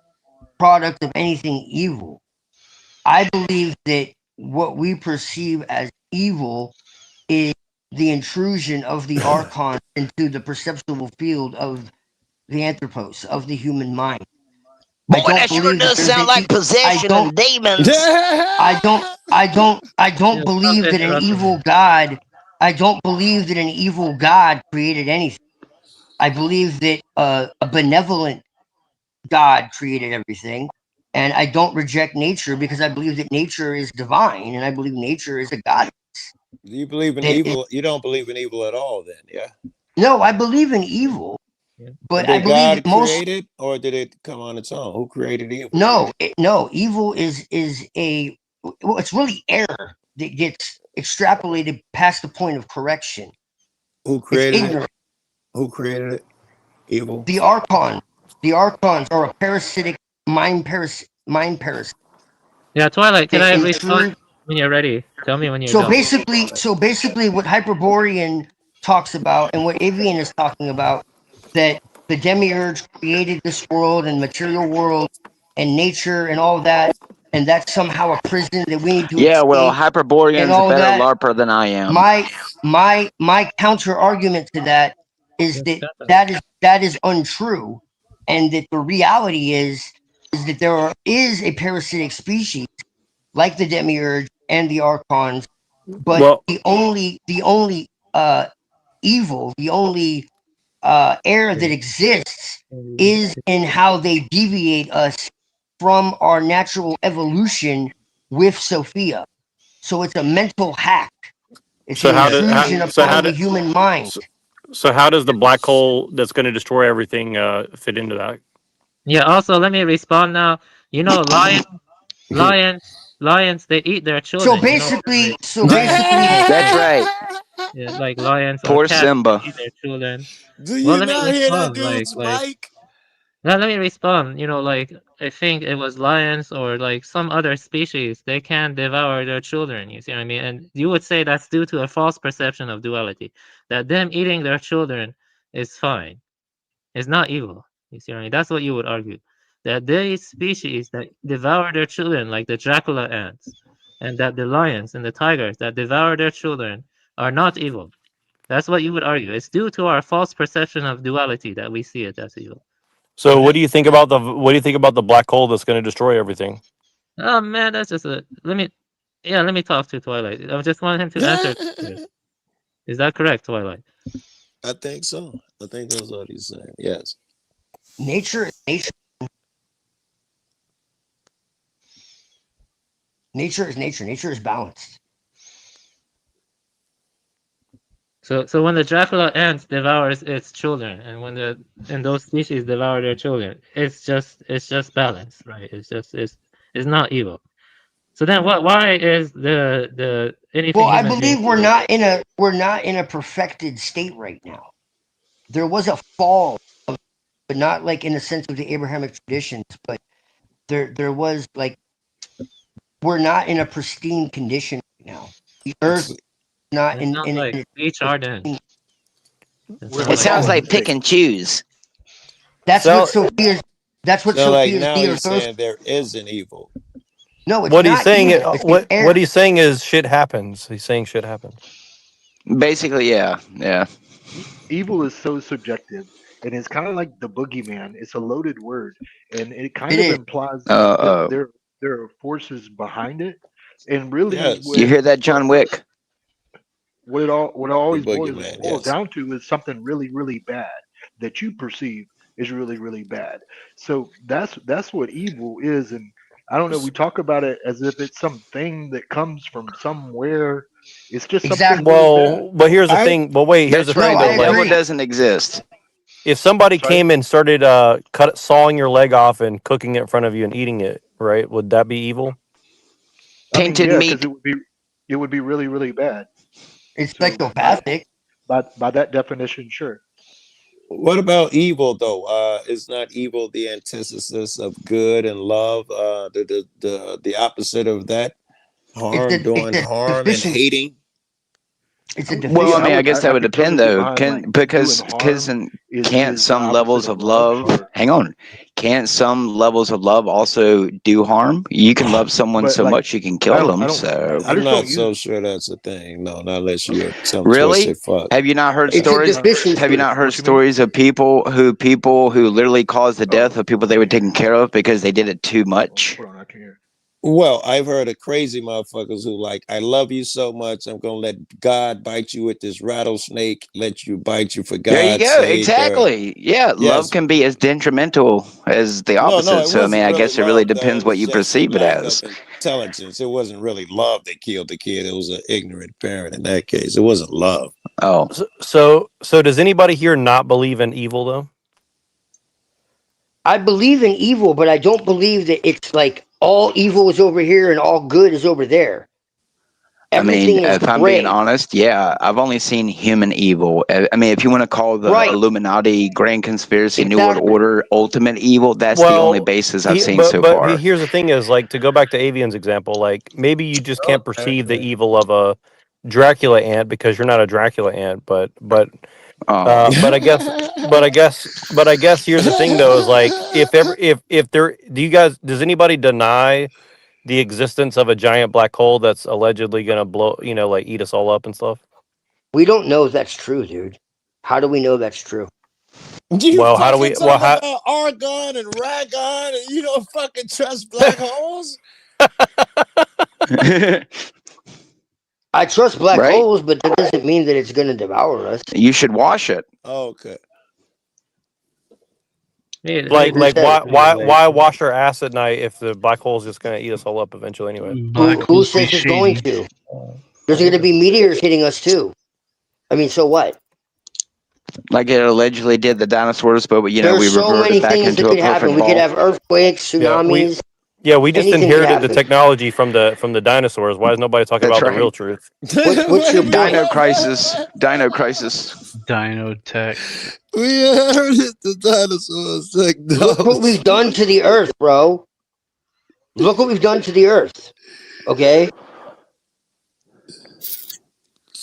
product of anything evil. I believe that what we perceive as evil is the intrusion of the archon into the perceptual field of the anthropos, of the human mind. Boy, that sure does sound like possession and demons. I don't believe that an evil god. I don't believe that an evil god created anything. I believe that a benevolent God created everything, and I don't reject nature because I believe that nature is divine, and I believe nature is a god. Do you believe in evil? You don't believe in evil at all, then? Yeah. No, I believe in evil, but I Did believe God that most. create it, or did it come on its own? Who created evil? No, evil is a well, it's really error that gets extrapolated past the point of correction. Who created it? Who created it? Evil. The archon. The archons are a parasitic mind parasite. Yeah, Twilight, can They I intrude- respond when you're ready? Tell me when you're So done. basically, what Hyperborean talks about and what Avian is talking about, that the demiurge created this world and material world and nature and all that, and that's somehow a prison that we need to Yeah, well, escape and Hyperborean's a all better that. LARPer than I am. My counter argument to that is that is untrue, and that the reality is that there is a parasitic species like the demiurge and the archons, but the only evil, the only error that exists is in how they deviate us from our natural evolution with Sophia. So it's a mental hack. It's So an how did intrusion upon the human mind. so how does the black hole that's going to destroy everything fit into that? Yeah. Also, let me respond now. You know, lions, they eat their children. So basically, That's right. Yeah, like lions or Poor cats Simba. eat their children. Do Well, you let me not hear that respond. dude's mic? Now let me respond. You know, like I think it was lions or like some other species. They can devour their children. You see what I mean? And you would say that's due to a false perception of duality. That them eating their children is fine. It's not evil. You see what I mean? That's what you would argue. That these species that devour their children, like the Dracula ants, and that the lions and the tigers that devour their children are not evil. That's what you would argue. It's due to our false perception of duality that we see it as evil. So what do you think about the black hole that's going to destroy everything? Oh man, that's just a let me talk to Twilight. I just want him to answer. Is that correct, Twilight? I think so. I think that's what he's saying. Yes. Nature. Nature is nature. Nature is balanced. So when the Dracula ant devours its children, and when those species devour their children, it's just balance, right? It's not evil. So then why is the anything? Well, I human believe beings we're do- not in a perfected state right now. There was a fall, but not like in the sense of the Abrahamic traditions, but there was like we're not in a pristine condition right now. The earth is not It sounds like beach Arden. It sounds like pick and choose. That's So- what Sophia's. That's what So like Sophia's now dear he's thirst. saying there is an evil. No, it's What he's not saying evil. It's the what air. he's saying is shit happens. He's saying shit happens. Basically, yeah. Evil is so subjective, and it's kind of like the boogeyman. It's a loaded word, and it kind It of is. implies that there are forces behind it. And really, You hear that, John Wick? what it always boogeyman, boils yes. down to is something really, really bad that you perceive is really, really bad. So that's what evil is. And I don't know, we talk about it as if it's something that comes from somewhere. It's just something really bad. But here's the thing. But wait, here's That's the thing right. though. The devil Like, doesn't exist. if somebody Sorry? came and started sawing your leg off and cooking it in front of you and eating it, right? Would that be evil? Tainted yeah, meat. because it would be really, really bad. It's So psychopathic. by that definition, sure. What about evil though? Is not evil the antithesis of good and love? The opposite of that? Harm, doing harm and hating. It's a Well, I mean, I guess that I would could totally depend, get though. behind like Because doing harm can't is the some opposite levels of of love. love Sure. hang on? Can't some levels of love also do harm? You can love someone But so like much you can kill them. I So just I'm don't not so use sure that's a thing. No, not unless you're some really, twisted fuck. have you not heard It's a stories? deficiency. Have you not heard what you mean? stories of people who literally caused the death of people they were taking care of because they did it too much? Hold on, I can't hear. Well, I've heard of crazy motherfuckers who like, I love you so much, I'm gonna let God bite you with this rattlesnake, let you bite you for God's There you go. sake. Exactly. Yeah, love Yes. can be as detrimental as the No, opposite. it So I mean, wasn't I really guess it really love though. depends It what was you just a perceive it lack as. of intelligence. It wasn't really love that killed the kid. It was an ignorant parent in that case. It wasn't love. Oh, So does anybody here not believe in evil though? I believe in evil, but I don't believe that it's like all evil is over here and all good is over there. Everything I mean, is if I'm being gray. honest, yeah, I've only seen human evil. I mean, if you want to call the Right. Illuminati, Grand Conspiracy, New World Exactly. Order, ultimate evil, that's the only basis I've seen so but far. here's the thing: is like to go back to Avian's example. Like maybe you just can't perceive the evil of a Dracula ant because you're not a Dracula ant. But I guess here's the thing though: is like if there does anybody deny the existence of a giant black hole that's allegedly gonna blow, like eat us all up and stuff? We don't know if that's true, dude. How do we know that's true? You Well, how do fucking we? talk about argon and ragon and you don't fucking trust black holes? I trust black Right? holes, but that doesn't mean that it's going to devour us. You should wash it. Okay. Like why wash our ass at night if the black hole is just gonna eat us all up eventually anyway? Who says it's going to? There's going to be meteors hitting us too. I mean, so what? Like it allegedly did the dinosaurs, but we There's so reverted many back things that into a could happen. perfect We could ball. have earthquakes, tsunamis. We just anything could inherited the happen. technology from the dinosaurs. Why is nobody talking That's about the right. real truth? What's your Dino crisis? Dino crisis. Dino tech. We inherited the dinosaurs technology. Look what we've done to the earth, bro. Look what we've done to the earth. Okay?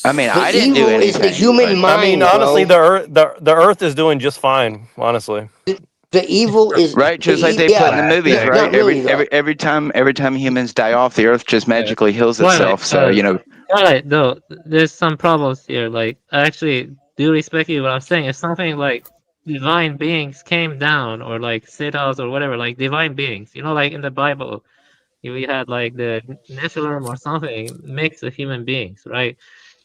I mean, The I didn't do evil is anything. the human mind, I mean, honestly, bro. the Earth is doing just fine. Honestly, The evil is right, just like they put in the movies, right? Not really, though. Every time humans die off, the Earth just magically heals itself. So Alright, no, there's some problems here. Like, I actually do respect you. What I'm saying is something like divine beings came down, or like Sithas or whatever, like divine beings. You know, like in the Bible, we had like the Nephilim or something, mix of human beings, right?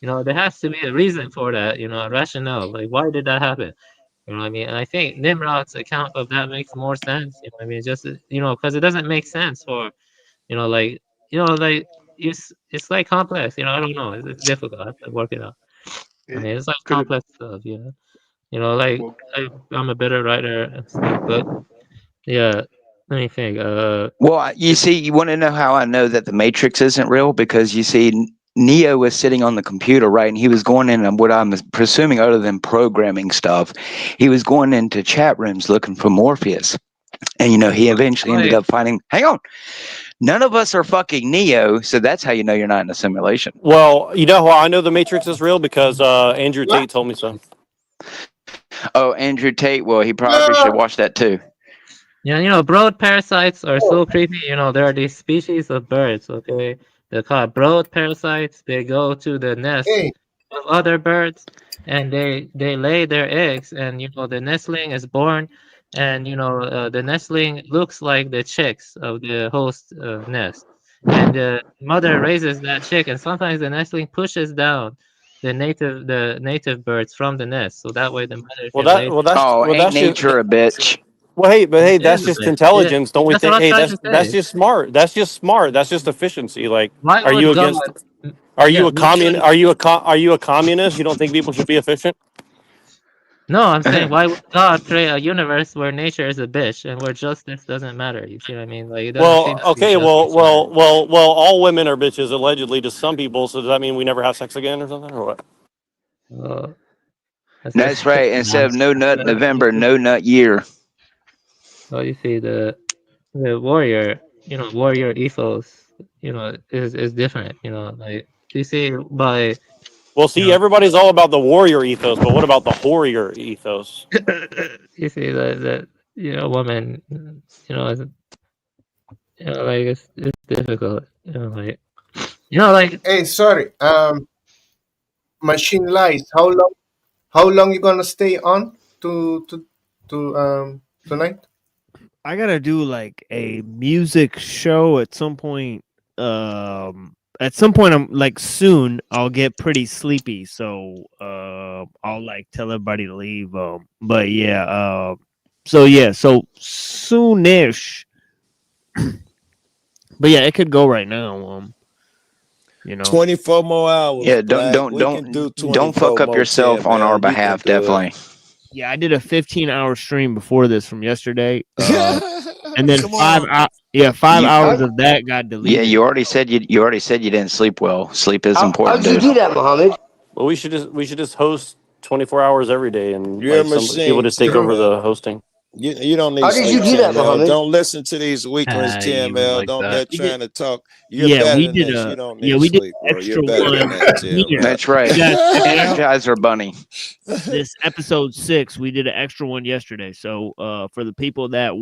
You know, there has to be a reason for that. You know, a rationale. Like, why did that happen? You know what I mean? And I think Nimrod's account of that makes more sense. You know what I mean? Just because it doesn't make sense for like it's like complex. I don't know. It's difficult. I have to work it out. I mean, it's like complex stuff. Like I'm a better writer and stuff, but yeah. Let me think. well, you see, you want to know how I know that the Matrix isn't real? Because you see, Neo was sitting on the computer, right? And he was going in, and what I'm presuming, other than programming stuff, he was going into chat rooms looking for Morpheus. And, he eventually ended up finding, hang on, none of us are fucking Neo. So that's how you know you're not in a simulation. well, you know how I know the Matrix is real because Andrew Tate told me so. Oh, Andrew Tate. Well, he probably should watch that too. Yeah, broad parasites are so creepy. There are these species of birds, okay? They're called broad parasites. They go to the nest of other birds, and they lay their eggs, and the nestling is born, and the nestling looks like the chicks of the host nest, and the mother raises that chick, and sometimes the nestling pushes down the native birds from the nest, so that way the mother can lay. Ain't nature a bitch? Well, hey, that's is a just bit. intelligence, don't we That's think? what I'm Hey, trying to that's say. just smart. That's just smart. That's just efficiency. Like, Why are you would God? against? Are you Yeah, a commun? Are you a communist? You don't think people should be efficient? No, I'm saying why would God create a universe where nature is a bitch and where justice doesn't matter? You see what I mean? Like it doesn't seem Well, to be okay, justice. well. All women are bitches allegedly to some people. So does that mean we never have sex again or something, or what? That's right. Instead of no nut November, no nut year. Well, you see the warrior, warrior ethos, is different. Like you see by. Well, see, everybody's all about the warrior ethos, but what about the whorier ethos? You see the woman, is like it's difficult. Like Hey, sorry. Machine lies. How long you gonna stay on to tonight? I gotta do like a music show at some point. At some point, I'm like soon. I'll get pretty sleepy, so I'll like tell everybody to leave. But yeah, so soonish. But yeah, it could go right now. 24 more hours. Yeah, Black. don't fuck up yourself on our behalf, definitely. Yeah, I did a 15-hour stream before this from yesterday, and then 5 hours of that got deleted. Yeah, you already said you didn't sleep well. Sleep is important. How'd you do that, Mohammed? Well, we should just host 24 hours every day, and You're like a some people machine, just take Tim. over the hosting. You don't need How did sleep, you do that, TML. Mohammed? Don't listen to these weaklings, You TML. like Don't that. let trying to talk. You're Yeah, better we than did this. a You don't need we did sleep, an bro. extra You're better one than that, TML. here. That's right. You guys check it out. Energizer Bunny. This episode 6, we did an extra one yesterday. So for the people that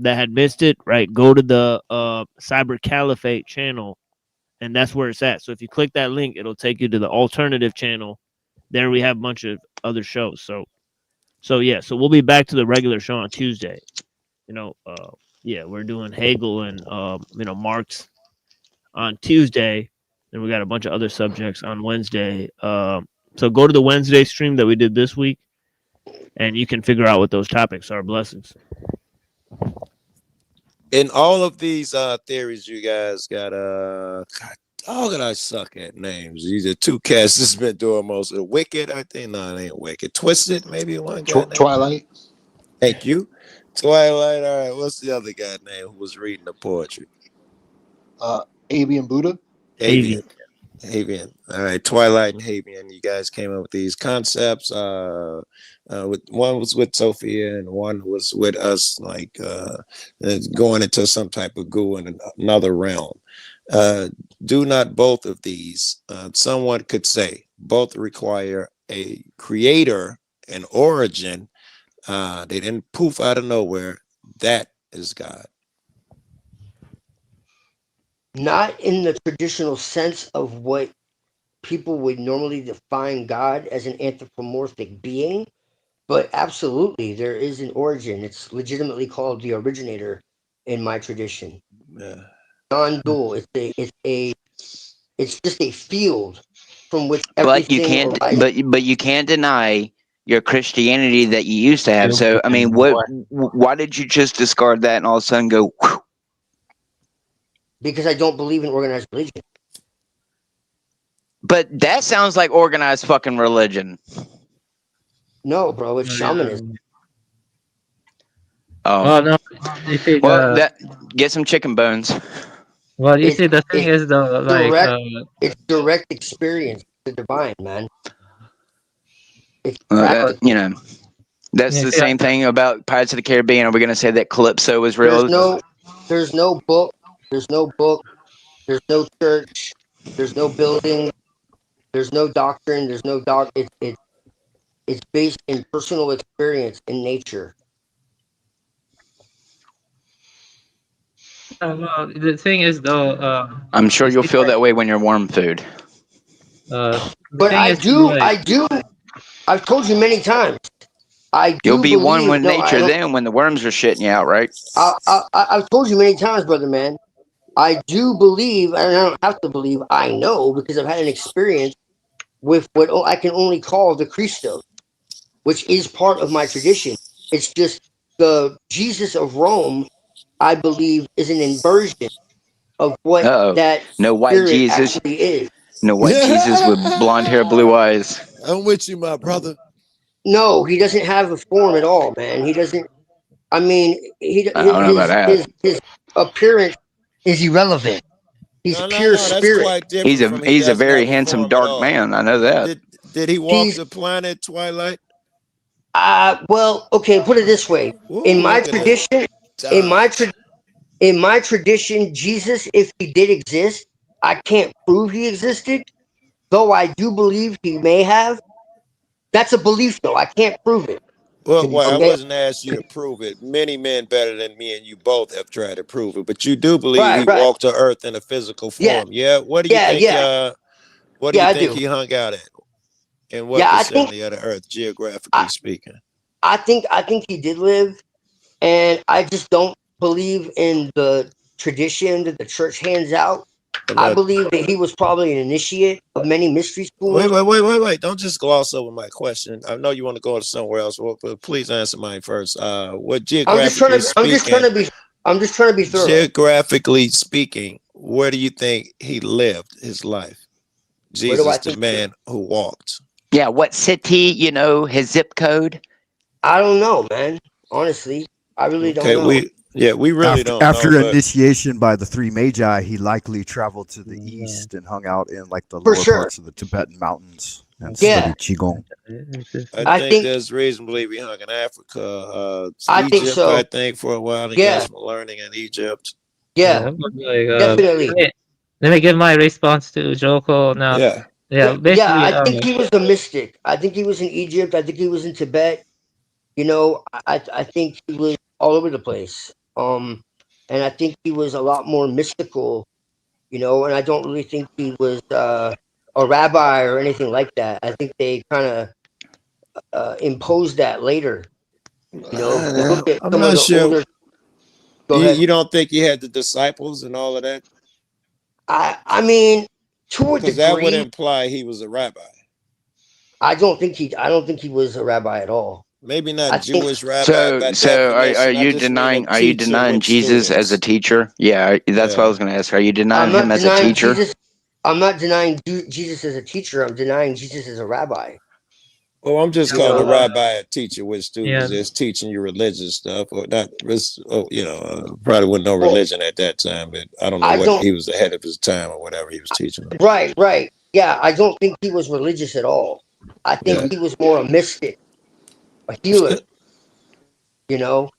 had missed it, right, go to the Cyber Caliphate channel, and that's where it's at. So if you click that link, it'll take you to the alternative channel. There we have a bunch of other shows. So yeah, so we'll be back to the regular show on Tuesday. Yeah, we're doing Hegel and Marx on Tuesday, and we got a bunch of other subjects on Wednesday. So go to the Wednesday stream that we did this week, and you can figure out what those topics are. Blessings. In all of these theories, you guys got God, dog, and I suck at names. These are two cats that's been doing most of it. Wicked, I think. No, it ain't Wicked. Twisted, maybe one guy named Twilight. Thank you. Twilight. All right. What's the other guy name who was reading the poetry? Avian Buddha. Avian. Avian. All right. Twilight and Avian. You guys came up with these concepts. With one was with Sophia and one was with us, like going into some type of goo in another realm. Do not both of these, someone could say, both require a creator, an origin. They didn't poof out of nowhere. That is God. Not in the traditional sense of what people would normally define God as an anthropomorphic being, but absolutely there is an origin. It's legitimately called the originator in my tradition. Yeah. Non-dual. It's just a field from which But you everything can't. arises. But you can't deny your Christianity that you used to have. So I mean, why did you just discard that and all of a sudden go? Whew? Because I don't believe in organized religion. But that sounds like organized fucking religion. No, bro, it's shamanism. Oh no! You see, well, get some chicken bones. Well, you see, the thing is though, like it's direct experience, the divine, man. It's you know, that's the same thing about Pirates of the Caribbean. Are we going to say that Calypso was real? There's no book. There's no church. There's no building. There's no doctrine. There's no dog. It's based in personal experience in nature. Well, the thing is though, I'm sure you'll feel that way when you're warm food. But I do. I've told you many times. You'll be one with nature then when the worms are shitting you out, right? I've told you many times, brother man. I do believe, and I don't have to believe, I know, because I've had an experience with what I can only call the Christos, which is part of my tradition. It's just the Jesus of Rome, I believe, is an inversion of what that no white spirit Jesus actually is. No white Jesus with blonde hair, blue eyes. I'm with you, my brother. No, he doesn't have a form at all, man. He doesn't. I mean, I don't know about that. his appearance is irrelevant. He's pure spirit. He's a very handsome dark man. I know that. Did he walk the planet, Twilight? Well, okay. Put it this way: in my tradition, in my tradition, Jesus, if he did exist, I can't prove he existed, though I do believe he may have. That's a belief, though. I can't prove it. Well, I wasn't asking you to prove it. Many men better than me and you both have tried to prove it, but you do believe he walked to Earth in a physical form. Yeah. What do you think? What do you think he hung out at? In what vicinity of the Earth, geographically speaking? I think he did live, and I just don't believe in the tradition that the church hands out. I believe that he was probably an initiate of many mystery schools. Wait! Don't just gloss over my question. I know you want to go to somewhere else, but please answer mine first. What geographically speaking? I'm just trying to be thorough. Geographically speaking, where do you think he lived his life? Jesus, the man who walked. Yeah, what city? You know, his zip code. I don't know, man. Honestly, I really don't know. We really don't know. After initiation by the three magi, he likely traveled to the east and hung out in like the lower parts of the Tibetan mountains and studied Qigong. I think there's reason to believe he hung in Africa. I think so. I think for a while he got some learning in Egypt. Yeah, definitely. Let me give my response to Joko now. Basically, I think he was a mystic. I think he was in Egypt. I think he was in Tibet. You know, I think he was all over the place. And I think he was a lot more mystical, you know, and I don't really think he was a rabbi or anything like that. I think they kind of imposed that later. You know, look at I'm not sure. You don't think he had the disciples and all of that? I mean, to a degree. Because that would imply he was a rabbi. I don't think he was a rabbi at all. maybe not I think Jewish rabbi So, by so definition. are I you just mean a denying? Are you teacher denying with Jesus as a students. teacher? Yeah, that's what I Yeah. was going to ask. Are you denying I'm him not as a denying teacher? Jesus. I'm not denying Jesus as a teacher. I'm denying Jesus as a rabbi. Well, I'm just You calling a know? rabbi a teacher with students Yeah. that's teaching you religious stuff, or not. Probably wasn't no Well, religion at that time, but I don't know I what don't. he was ahead of his time or whatever he was teaching them. Right. Yeah, I don't think he was religious at all. I think Yeah. he was more a mystic, a healer. You know,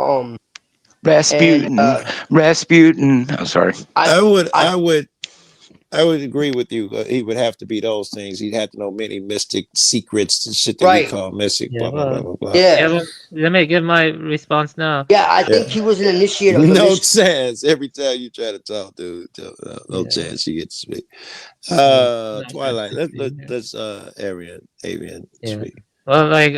and Rasputin. Oh, sorry. I would, I I would, I would agree with you. He would have to be those things. He'd have to know many mystic secrets and shit that we right. call mystic. Yeah. Blah blah blah Well. blah blah. Yeah. Yeah, Well, let me give my response now. yeah. I think Yeah. he was an initiate of the No mystery. chance. Every time you try to talk, dude, no Yeah. chance you get to speak. Yeah. No offense Twilight. to you, yeah. Let's Avian Yeah. speak. Well, like,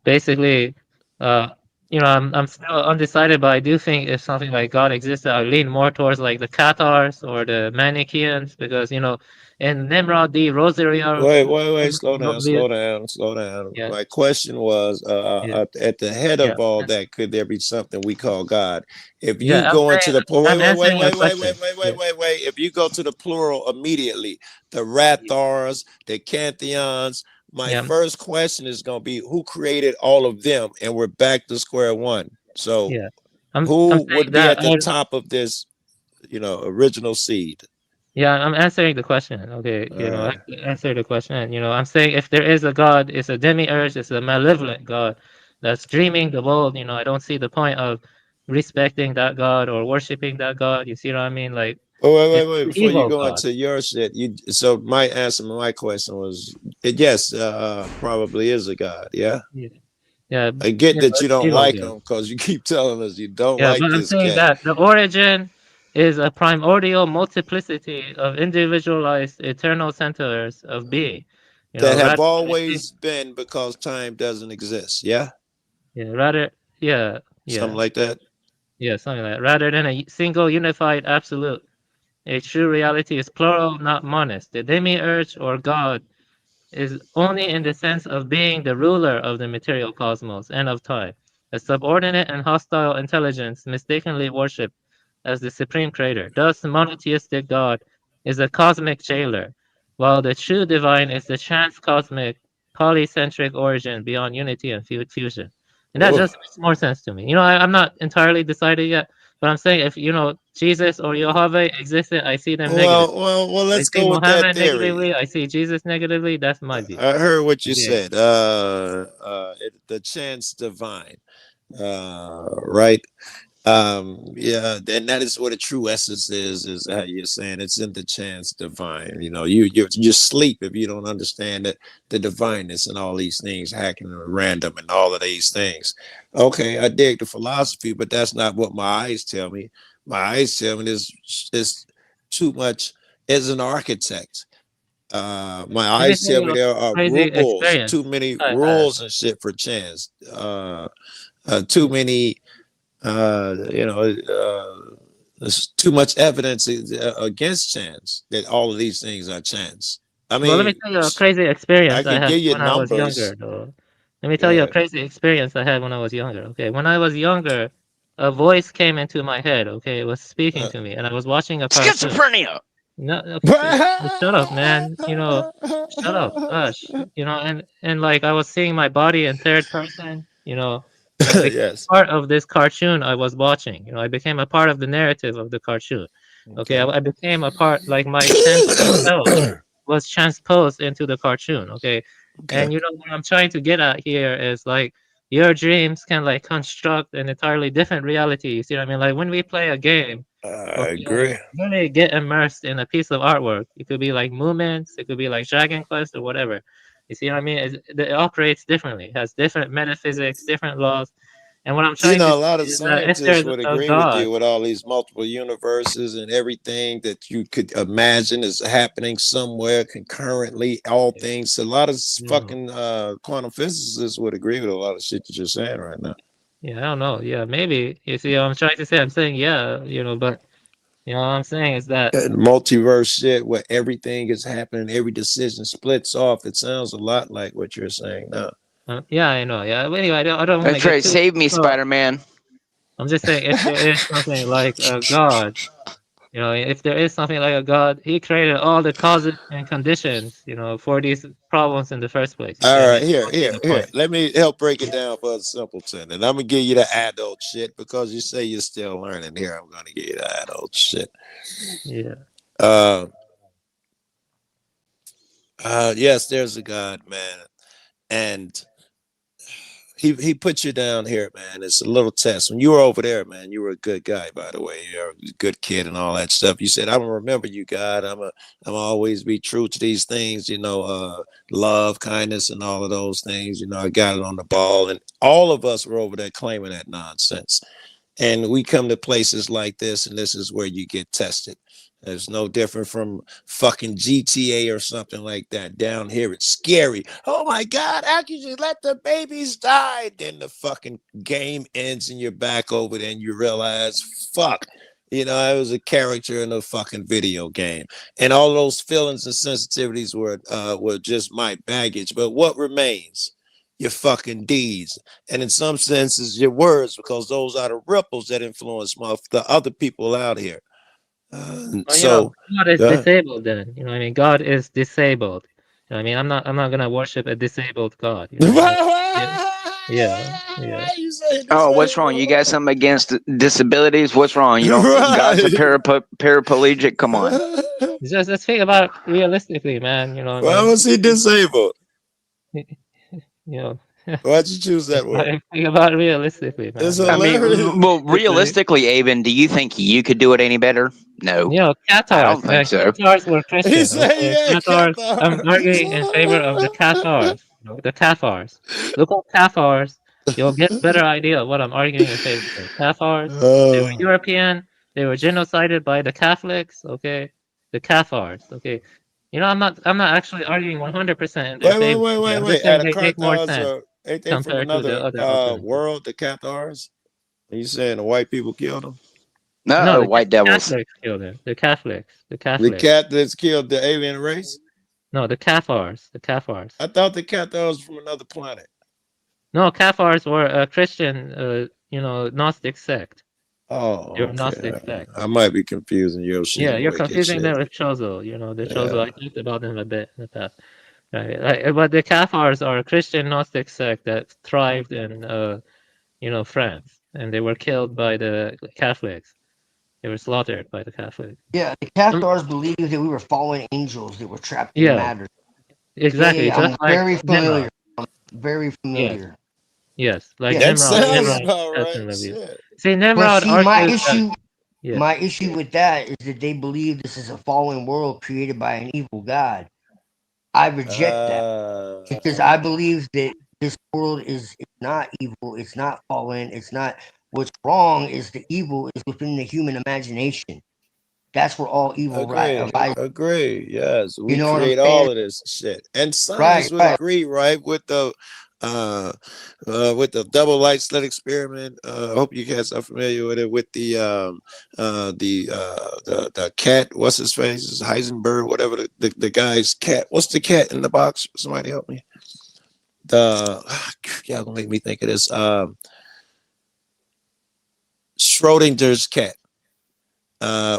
basically, uh, I'm still undecided, but I do think if something like God existed, I lean more towards like the Cathars or the Manichaeans because, in Nimrod, the Rosarium. Wait, slow down. Yeah. My question was, Yeah. at the head Yeah. of all that, could there be something we call God? If you Yeah. I'm go into saying the I'm answering your question. Yeah. wait. If you go to the plural immediately, the Rathars, the Cantheons, my Yeah. first question is going to be who created all of them, and we're back to square one. So, Yeah. I'm who saying would be that at the top of this, original seed? Yeah, I'm answering the question. Okay, I have to answer the question. I'm saying if there is a God, it's a demiurge, it's a malevolent God that's dreaming the world. I don't see the point of respecting that God or worshiping that God. You see what I mean? Like, Oh, wait. it's an Before you evil go God. into your shit, so my answer to my question was yes, probably is a God. Yeah. Yeah, I get that you it's don't evil like God. him because you keep telling us you don't Yeah, like but I'm this saying cat that the origin is a primordial multiplicity of individualized eternal centers of being. that have Rather, always been because time doesn't exist. Yeah. yeah, rather, yeah, Something yeah. like that. Yeah, something like that. Rather than a single unified absolute, a true reality is plural, not monist. The demiurge or God is only in the sense of being the ruler of the material cosmos and of time, a subordinate and hostile intelligence mistakenly worshipped as the supreme creator. Thus, the monotheistic God is a cosmic jailer, while the true divine is the trans-cosmic, polycentric origin beyond unity and fusion. And that Oh, just makes more sense to me. I'm not entirely decided yet, but I'm saying if, Jesus or Yahweh existed, I see them negative. well. I Let's see go with that Muhammad theory. negatively. I see Jesus negatively. That's my view. I heard what you Yeah. said. The chance divine. Right. Yeah, and that is what a true essence is how you're saying it's in the chance divine. You sleep if you don't understand that the divineness and all these things hacking and random and all of these things. Okay, I dig the philosophy, but that's not what my eyes tell me. My eyes tell me is too much as an architect. My Let me eyes tell tell you me a there are crazy rules, too experience many I had. rules and shit for chance. Too many there's too much evidence against chance that all of these things are chance. I Well, let me mean, tell you a crazy I experience I could had give you when I was numbers. younger, though. Let me tell you a Yeah. crazy experience I had when I was younger. Okay, when I was younger, a voice came into my head. Okay, it was speaking to me, and I was watching a cartoon. Schizophrenia. No, shut up, man. Shut up, hush. And like I was seeing my body in third person. And I became Yes. part of this cartoon I was watching. I became a part of the narrative of the cartoon. Okay, Okay. I became a part, like my sentient self was transposed into the cartoon. Okay, Okay. and what I'm trying to get at here is like your dreams can like construct an entirely different reality. You see what I mean? Like when we play a game or I agree. really get immersed in a piece of artwork. It could be like movements, it could be like Dragon Quest or whatever. You see what I mean? It operates differently. It has different metaphysics, different laws. And what I'm trying to A say lot of is that if scientists there's would a agree with God, you with all these multiple universes and everything that you could imagine is happening somewhere concurrently, all things. A lot of fucking quantum physicists would agree with a lot of shit that you're saying right now. yeah, I don't know. Yeah, maybe. You see what I'm trying to say? I'm saying yeah, but what I'm saying is that Multiverse shit where everything is happening, every decision splits off. It sounds a lot like what you're saying now. Yeah, I know. Yeah. But anyway, I don't want to That's get right. too. Save me, Spider-Man. I'm just saying, if there is something like a God, if there is something like a God, He created all the causes and conditions, for these problems in the first place. You see, All I right, mean, here, that's here, the here. point. Let me help break it down for a simpleton, and I'm gonna give you the adult shit because you say you're still learning. Here, I'm gonna give you the adult shit. Yeah. Yes, there's a God, man, and he put you down here, man. It's a little test. When you were over there, man, you were a good guy, by the way. You're a good kid and all that stuff. You said, "I'm gonna remember you, God. I'm always be true to these things, love, kindness, and all of those things. I got it on the ball." And all of us were over there claiming that nonsense. And we come to places like this, and this is where you get tested. It's no different from fucking GTA or something like that. Down here, it's scary. Oh my God, how could you let the babies die? Then the fucking game ends and you're back over there and you realize, fuck, I was a character in a fucking video game. And all those feelings and sensitivities were just my baggage. But what remains? Your fucking deeds, and in some senses your words, because those are the ripples that influence the other people out here. Well, So God is disabled. Then I mean, God is disabled. I mean, I'm not gonna worship a disabled God. Yeah. Oh, what's wrong? You got something against disabilities? What's wrong? You don't think God's a paraplegic? Come on. Just let's think about it realistically, man. Why was he disabled? Why'd you choose that word? Think about it realistically, man. It's I mean, hilarious. well, realistically, Avon, do you think you could do it any better? No. I Cathars, don't think so. Cathars were Christian. He said, Okay? yeah, Cathars. I'm Cathars. arguing in favor of the Cathars. The Cathars. Look up Cathars. You'll get a better idea of what I'm arguing in favor of. Cathars. They were European. They were genocided by the Catholics. Okay, the Cathars. Okay, I'm not actually arguing 100% in their favor. I'm just Wait. saying The they make more Cathars sense ain't they from compared to the another other alternatives. world? The Cathars? Are you saying the white people killed them? No, the white devils. Catholics killed them. The Catholics. The The Catholics. Catholics killed the alien race? No, the Cathars. The Cathars. I thought the Cathars from another planet. No, Cathars were a Christian, Gnostic sect. Oh, They were okay. Gnostic sect. I might be confusing Yoshi. Yeah, and you're Wicked confusing shit. them with Chozo. The Chozo, Yeah. I talked about them a bit in the past. Right. But the Cathars are a Christian Gnostic sect that thrived in, France, and they were killed by the Catholics. They were slaughtered by the Catholics. Yeah, the Cathars believed that we were fallen angels that were trapped in Yeah, matter. exactly. Yeah, Just I'm like very familiar. Nimrod. I'm very familiar. Yes, like Yeah. That Nimrod. sounds Nimrod about has right. some of you. Shit. See, But Nimrod see, my argues that. issue, Yeah. my issue with that is that they believe this is a fallen world created by an evil God. I reject that because I believe that this world is not evil. It's not fallen. It's not. What's wrong is the evil is within the human imagination. That's where all evil Agree. Yes, we You know what I'm create saying? all of this shit, and science Right, would agree, right? With the double light slit experiment. I hope you guys are familiar with it. With the cat. What's his face? Is Heisenberg? Whatever the guy's cat. What's the cat in the box? Somebody help me. Y'all gonna make me think of this. Schrodinger's cat.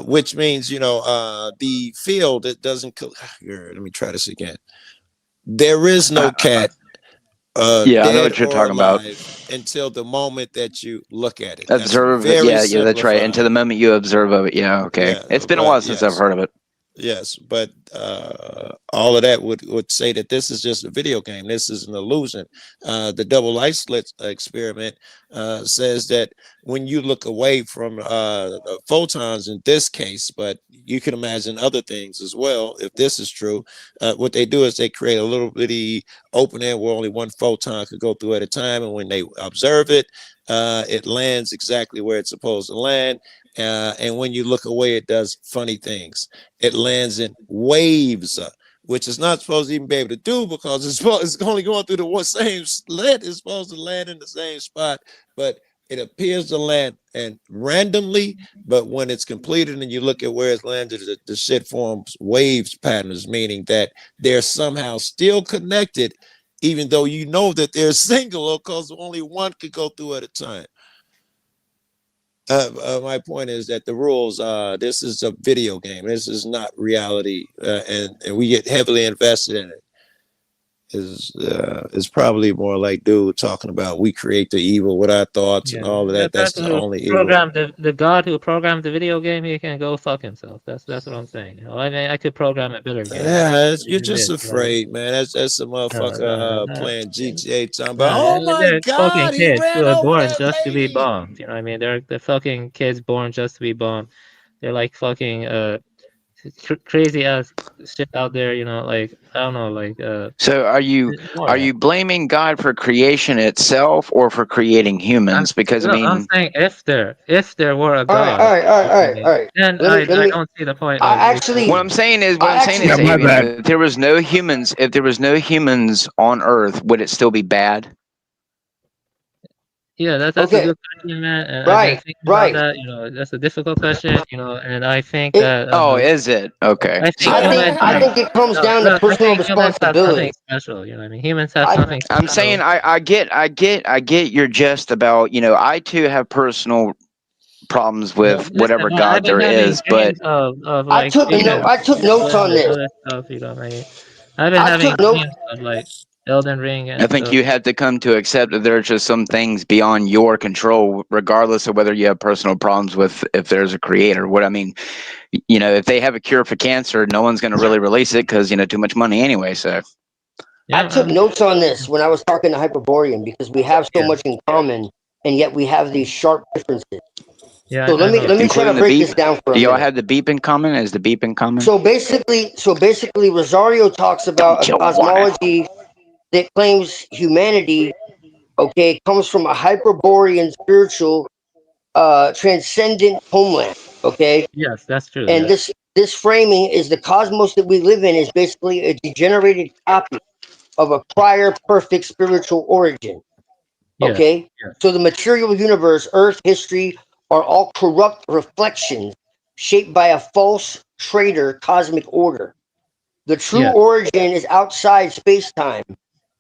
Which means, the field that doesn't. Let me try this again. There is no cat, Yeah, I know dead what you're or talking about. alive, until the moment that you look at it. Observe That's it. very Yeah, that's right. Until the simplified. moment you observe of it. Yeah, okay. Yeah, It's been a but while since I've yes. heard of it. Yes, but all of that would say that this is just a video game. This is an illusion. The double light slit experiment says that when you look away from photons in this case, but you can imagine other things as well. If this is true, what they do is they create a little bitty opening where only one photon could go through at a time, and when they observe it, it lands exactly where it's supposed to land. And when you look away, it does funny things. It lands in waves, which is not supposed to even be able to do because it's only going through the same slit. It's supposed to land in the same spot, but it appears to land and randomly. But when it's completed and you look at where it's landed, the shit forms waves patterns, meaning that they're somehow still connected even though you know that they're singular because only one could go through at a time. My point is that the rules, this is a video game. This is not reality, and we get heavily invested in it. Is probably more like dude talking about we create the evil with our thoughts and all of that. That's the only evil. The god who programmed the video game, he can go fuck himself. That's what I'm saying. You know, I mean, I could program a better game. Yeah, you're just afraid, man. That's a motherfucker playing GTA talking about, oh my they're fucking God, he kids ran who are over born that just to be lady. bombed. You know what I mean? They're fucking kids born just to be bombed. They're like fucking crazy ass shit out there. You know, like I don't know, like So are you blaming God for creation itself or for creating humans? Because I I'm mean, saying if there were a All god, right. then Let I me. don't see the point I of actually, what I'm saying is, Yeah, my Avian, bad. if there was no humans on Earth, would it still be bad? Yeah, that's a okay. good question, man. And I've been thinking about that. You know, that's a difficult question. You know, and I think that Oh, is it? Okay. I think humans. I think it comes down to I personal think humans have something responsibility. special. You know what I mean? Humans have something special. I'm saying I get your gist about, I too have personal problems with whatever Man, I've God been there having is, but dreams of I like took demons I took notes on and this. other stuff. You know what I mean? I've been I having took notes. dreams of like Elden Ring and I think stuff. you have to come to accept that there are just some things beyond your control, regardless of whether you have personal problems with if there's a creator. What I mean, if they have a cure for cancer, no one's going to really release it because too much money anyway. So I took notes on this when I was talking to Hyperborean because we have so much in common, and yet we have these sharp differences. Yeah, So let me try to break this down for a Do y'all minute. have the beep in common? Is the beep in common? So basically, Rosario talks about a cosmology that claims humanity, okay, comes from a Hyperborean spiritual, transcendent homeland, okay. Yes, that's true. And this framing is the cosmos that we live in is basically a degenerated copy of a prior perfect spiritual origin. Okay? So the material universe, Earth, history are all corrupt reflections shaped by a false traitor cosmic order. The true origin is outside space time.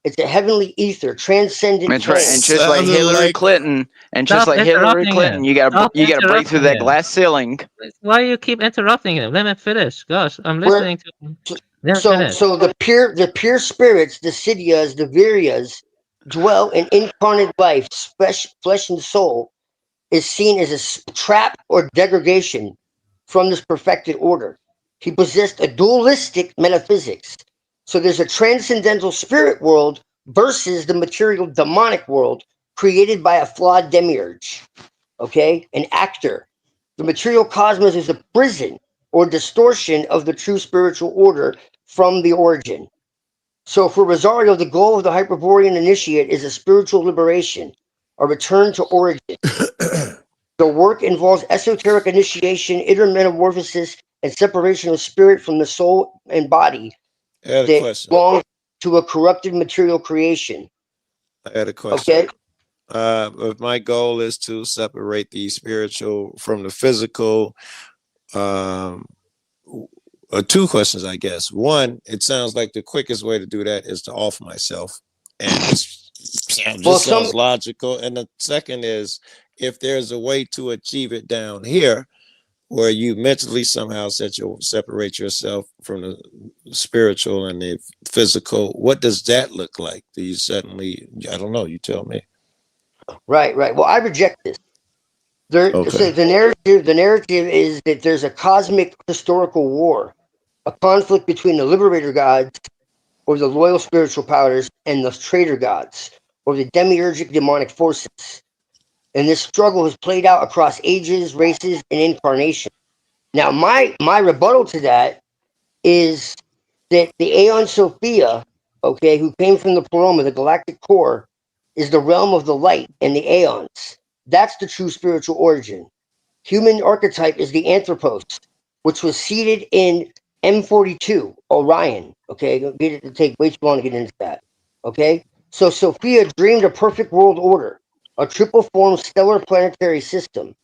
It's a heavenly ether, transcendent That's right, and just like Hillary Clinton, you gotta break through that glass ceiling. Why you keep interrupting him? Let me finish. Gosh, I'm listening to him. So the pure spirits, the Siddhyas, the Viryas, dwell in incarnate life, flesh and soul, is seen as a trap or degradation from this perfected order. He possessed a dualistic metaphysics. So there's a transcendental spirit world versus the material demonic world created by a flawed demiurge. Okay? An actor. The material cosmos is a prison or distortion of the true spiritual order from the origin. So for Rosario, the goal of the Hyperborean initiate is a spiritual liberation, a return to origin. The work involves esoteric initiation, inner metamorphosis, and separation of spirit from the soul and body that belong to a corrupted material creation. I had a question. Okay. My goal is to separate the spiritual from the physical. Two questions, I guess. One, it sounds like the quickest way to do that is to off myself, and this sounds logical. And the second is, if there's a way to achieve it down here, where you mentally somehow separate yourself from the spiritual and the physical, what does that look like? Do you suddenly? I don't know. You tell me. Right. Well, I reject this. So the narrative is that there's a cosmic historical war, a conflict between the liberator gods or the loyal spiritual powers and the traitor gods or the demiurgic demonic forces. And this struggle has played out across ages, races, and incarnations. Now, my rebuttal to that is that the Aeon Sophia, okay, who came from the Pleroma, the galactic core, is the realm of the light and the Aeons. That's the true spiritual origin. Human archetype is the Anthropos, which was seated in M42, Orion. Okay, it'll take way too long to get into that. Okay, so Sophia dreamed a perfect world order, a triple form stellar planetary system.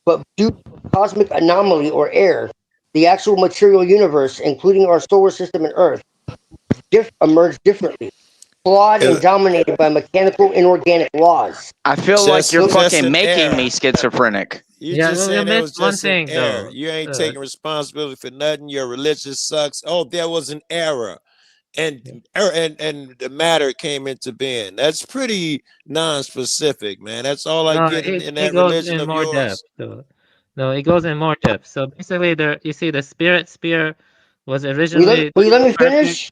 But due to a cosmic anomaly or error, the actual material universe, including our solar system and Earth, emerged differently. flawed and dominated by mechanical inorganic laws. I feel like you're just fucking an making error. me schizophrenic. You Yeah, just well, you saying that was missed one just an thing error. though. You ain't taking responsibility for nothing. Your religion sucks. Oh, there was an error. And the matter came into being. That's pretty non-specific, man. That's all I No, get in it that goes religion in of more depth. yours. So, no, it goes in more depth. So basically, you see, the spirit spear was Will originally you let me perfect, finish?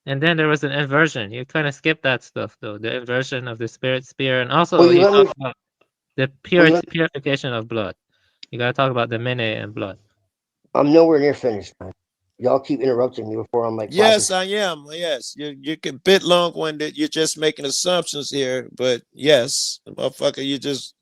and then there was an inversion. You kind of skip that stuff though, the inversion of the spirit spear, and Will also you you let me? talk about the Will you let, purification of blood. You gotta talk about the mene and blood. I'm nowhere near finished, man. Y'all keep interrupting me before I'm like 5 Yes, I am. Yes, you can bit long-winded. You're just making assumptions here, but yes, motherfucker, you just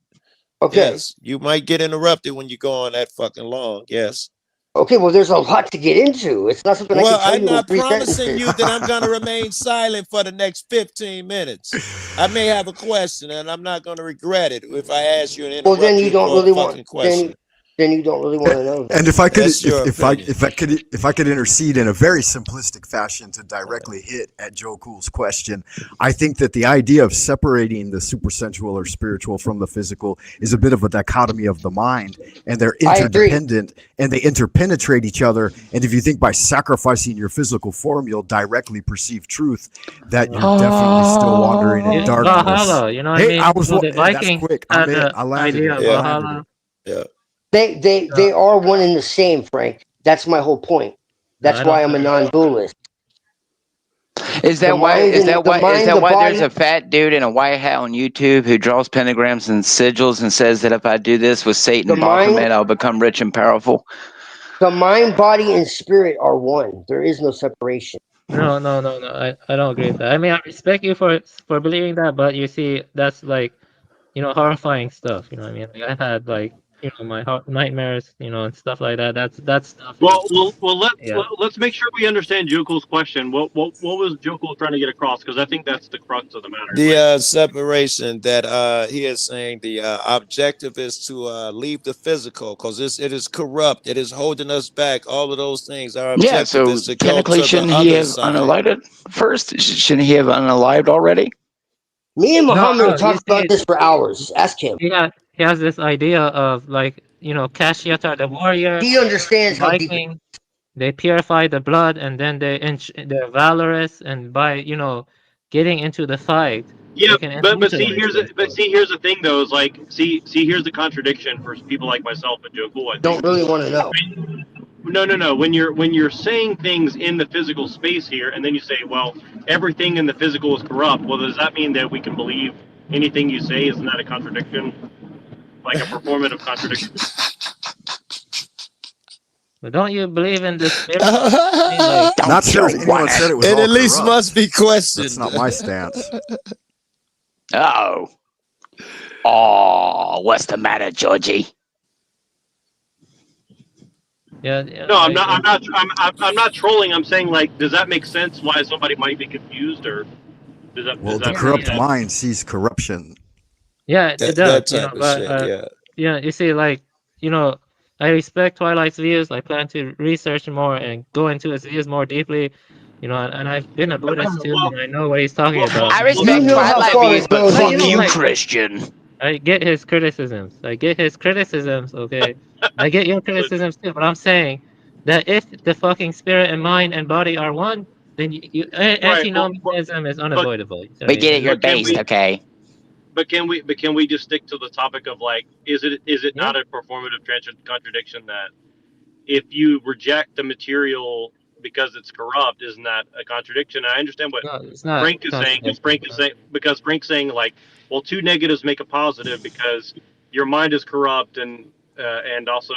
Okay. yes, you might get interrupted when you go on that fucking long. Yes. Okay, well, there's a lot to get into. It's not something I Well, can tell I'm you in not 3 promising sentences. you that I'm going to remain silent for the next 15 minutes. I may have a question, and I'm not going to regret it if I ask you and Well, then interrupt you you don't for a really want. fucking question. Then you don't really want to know. And if I could, That's your opinion. if I could intercede in a very simplistic fashion to directly hit at Joe Cool's question, I think that the idea of separating the supersensual or spiritual from the physical is a bit of a dichotomy of the mind, and they're interdependent and they interpenetrate each other. And if you think by sacrificing your physical form, you'll directly perceive truth, that you're definitely still wandering in darkness. Valhalla, you know what I Hey, mean? I was. So the Hey, that's Vikings quick. had I'm in. the I landed idea it. of I Yeah. landed Valhalla. it. Yeah. They are one and the same, Frank. That's my whole point. No, That's I why don't I'm a think. non-dualist. Is The that why? mind Is and that the why? Is mind, that the why there's body. a fat dude in a white hat on YouTube who draws pentagrams and sigils and says that if I do this with Satan The mind, Baphomet, I'll become rich and powerful? the mind, body, and spirit are one. There is no separation. No. I don't agree with that. I mean, I respect you for believing that, but you see, that's like, horrifying stuff. You know what I mean? Like, I've had like, my nightmares, and stuff like that. That stuff is, yeah. Let's make sure we understand Jokul's question. What was Jokul trying to get across? Because I think that's the crux of the matter. The separation that he is saying the objective is to leave the physical because it is corrupt. It is holding us back. All of those things. Our Yeah. objective So is to go technically, to the shouldn't he other have side. unalived first? Shouldn't he have unalived already? Me and Muhammad No, have talked about this for hours. Ask him. he has this idea of like, Kashyyyata, the warrior, He understands how deep. Viking. They purify the blood, and then they're valorous, and by getting into the fight, Yeah, they can but see utilize this. here's the thing though, is like see here's the contradiction for people like myself and Jokul, I Don't think. really want to know. No. When you're saying things in the physical space here, and then you say, well, everything in the physical is corrupt. Well, does that mean that we can believe anything you say? Isn't that a contradiction? Like a performative contradiction? But don't you believe in the spirit? I mean, like, Not sure if anyone said it was It all at least corrupt. must be questioned. That's not my stance. Oh, what's the matter, Georgie? Yeah. No, I'm not trolling. I'm saying, like, does that make sense? Why somebody might be confused, or does that? Well, does the that corrupt mind sees corruption. Yeah, it That does. type of But shit. Yeah. you see, like, I respect Twilight's views. I plan to research more and go into his views more deeply. And I've been a Buddhist too, and I know what he's talking about. I respect You know how Twilight far views, it but goes fuck on you, me. Christian. I get his criticisms. Okay? I get your criticisms too, but I'm saying that if the fucking spirit and mind and body are one, then antinomianism is unavoidable. You see what We I get mean? it. You're But can based, we? okay? But can we just stick to the topic of, like, is it not a performative contradiction that if you reject the material because it's corrupt, isn't that a contradiction? I understand what No, it's not Frank is saying. Because Frank's saying, like, well, two negatives make a positive because your mind is corrupt and also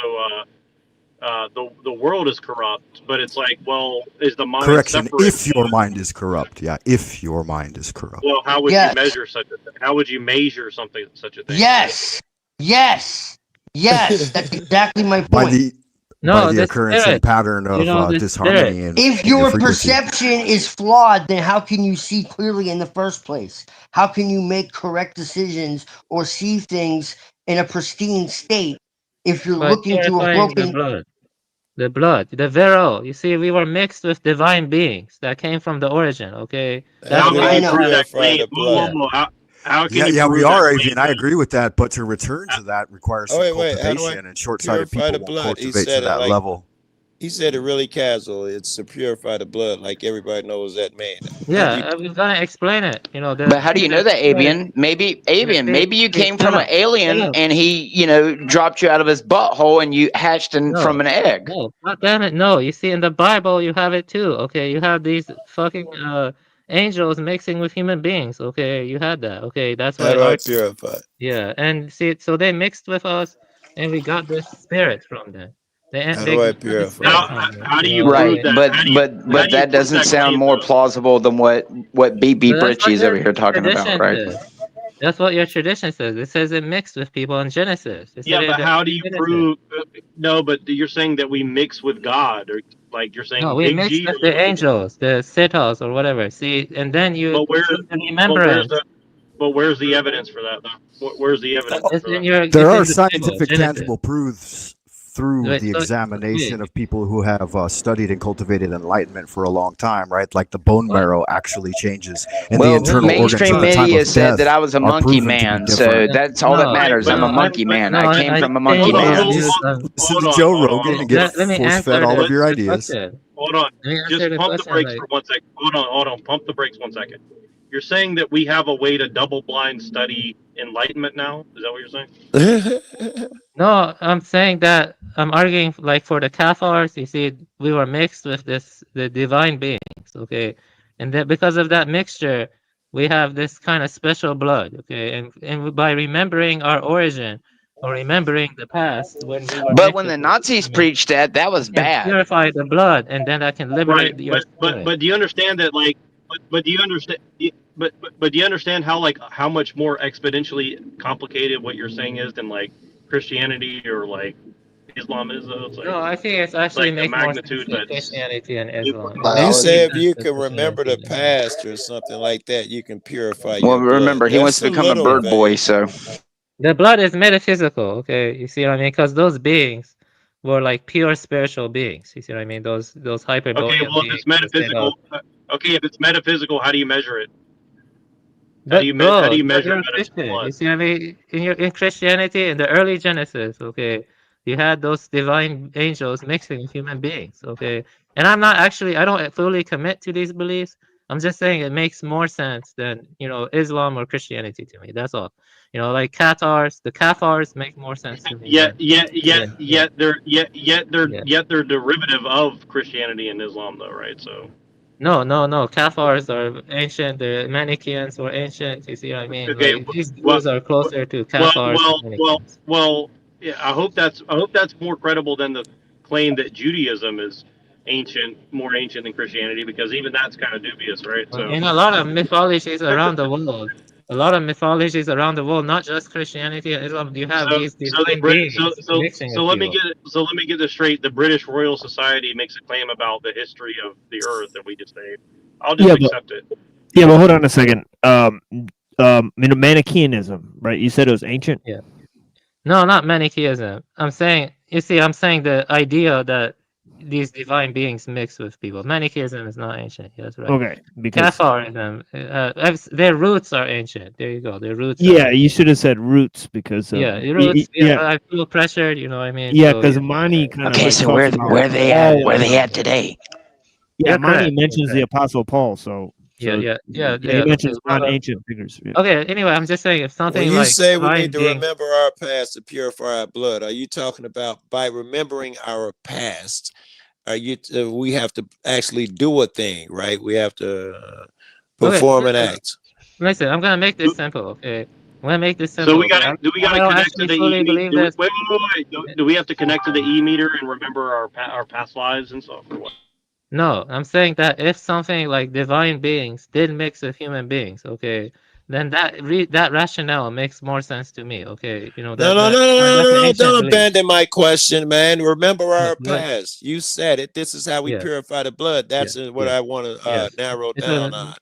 the world is corrupt. But it's like, well, is the mind Correction, separate? if your mind is corrupt. Yeah, if your mind is corrupt. Well, how would Yes. you measure such a thing? How would you measure such a thing? Yes. That's exactly my By point. the occurrence and pattern of disharmony and if in your frequency. perception is flawed, then how can you see clearly in the first place? How can you make correct decisions or see things in a pristine state if you're By looking through a purifying the broken? blood. The blood, the vero. You see, we were mixed with divine beings that came from the origin. Okay, that's How do why. you purify the blood? How can you Yeah, we prove that are, claim Avian. I then? agree with that, but to return to that requires Oh, some wait. How do I cultivation, and short-sighted purify people the won't blood? He cultivate to said it that like level. he said it really casual. It's to purify the blood, like everybody knows that man. How do you? Yeah, we're gonna explain it. You know, But how do you know that, Avian? Maybe Avian. Maybe you came from an alien and he, dropped you out of his butthole and you hatched from an egg. No, God damn it, no. You see, in the Bible, you have it too. Okay, you have these fucking angels mixing with human beings. Okay, you had that. Okay, that's How why do I our purify? yeah, and see, so they mixed with us, and we got this spirit from them. How They do I got the purify? spirit from them. How do You you know, prove Right, that? but How do you that prove doesn't that sound claim more though? plausible than what BB but that's what Britchie's your over here talking about, tradition right? says. That's what your tradition says. It says it mixed with people in Genesis. It said Yeah, it but in how do you Genesis. prove? No, but you're saying that we mix with God, or like you're No, saying we Big mixed G, with the angels, the Sithos or whatever. See, and then you but where? through the But where's remembrance. the? But where's the evidence for that? Though? Where's the evidence It's for in that? your. There It's are in the Bible, scientific, Genesis. tangible proofs through Wait, the so examination wait. of people who have studied and cultivated enlightenment for a long time, right? Like the bone marrow actually changes, and the Well, internal organs mainstream at the time media of said that death I was a are monkey proven to be man, so different. that's all that No, matters. I'm a monkey man. I came from a monkey Hold on, man. Just listen to Joe Rogan and get let me force-fed answer all of your the ideas. question. Hold on. Let me answer Just the pump the question. brakes Like, for 1 second. Hold on. Pump the brakes 1 second. You're saying that we have a way to double blind study enlightenment now? Is that what you're saying? no, I'm saying that I'm arguing like for the Cathars. You see, we were mixed with the divine beings. Okay, and that because of that mixture, we have this kind of special blood. Okay, and by remembering our origin or remembering the past when we were But mixed when with the Nazis preached that was can bad. purify the blood, and then that can Right, liberate your spirit. but do you understand that like but do you understand but do you understand how like how much more exponentially complicated what you're saying is than like Christianity or like Islam is though? It's No, I think it it's actually like the makes more sense magnitude with that's Christianity and Islam. It You makes more say Biology. if sense you with can remember Christianity the and Islam. past or something like that, you can purify Well, your blood. remember, he wants That's to a become a little bird boy, vague. so The blood is metaphysical, okay? You see what I mean? Because those beings were like pure spiritual beings. You see what I mean? Those okay. hyperborean Well, if it's beings instead of. metaphysical, okay, if it's metaphysical, how do you measure it? But How do bro, you but measure you're a metaphysical Christian. blood? You see what I mean? In Christianity, in the early Genesis, okay, you had those divine angels mixing with human beings, okay. And I'm not actually, I don't fully commit to these beliefs. I'm just saying it makes more sense than Islam or Christianity to me. That's all. Like the Cathars make more sense to me than than yeah. Yet they're derivative of Christianity and Islam, though, right? So No. Cathars are ancient. The Manichaeans were ancient. You see what I mean? okay, Like these well, Jews are closer to well, Cathars than well, well, Manichaeans. well. Yeah, I hope that's more credible than the claim that Judaism is more ancient than Christianity, because even that's kind of dubious, right? So, In a lot of mythologies around the world, not just Christianity and Islam, you have these so the divine Brit, beings mixing with let me people. get this straight. The British Royal Society makes a claim about the history of the Earth, and we just say, I'll just Yeah, but accept it. hold on a second. Manichaeanism, right? You said it was ancient. Yeah. No, not Manichaeism. I'm saying the idea that these divine beings mix with people. Manichaeism is not ancient. That's right. Okay, because Catharism, their roots are ancient. There you go. Their roots are yeah, ancient. you should have said roots because Yeah, roots. Yeah, I feel pressured. You know what I mean? yeah, So because Mani kind of okay. like So talks where about they at? all Where of they them. at today? Yeah, You're Mani correct. mentions the Apostle Paul, so Yeah. he mentions non-ancient figures. Yeah. Okay. Anyway, I'm just saying if When something you like say we divine need to beings. remember our past to purify our blood, are you talking about by remembering our past? Are you? We have to actually do a thing, right? We have to perform an act. Listen, I'm gonna make this simple. Okay, I'm gonna make this So simple. we got Okay, to do we got I to don't connect to actually the fully e believe do we, this. wait. Do we have to connect to the meter and remember our past lives and stuff, or what? No, I'm saying that if something like divine beings did mix with human beings, okay, then that rationale makes more sense to me. Okay, No. that's an ancient Don't belief. abandon my question, man. Remember our But past. You said it. This is how we yeah, purify the blood. That's what I want to yeah. narrow It's down a on.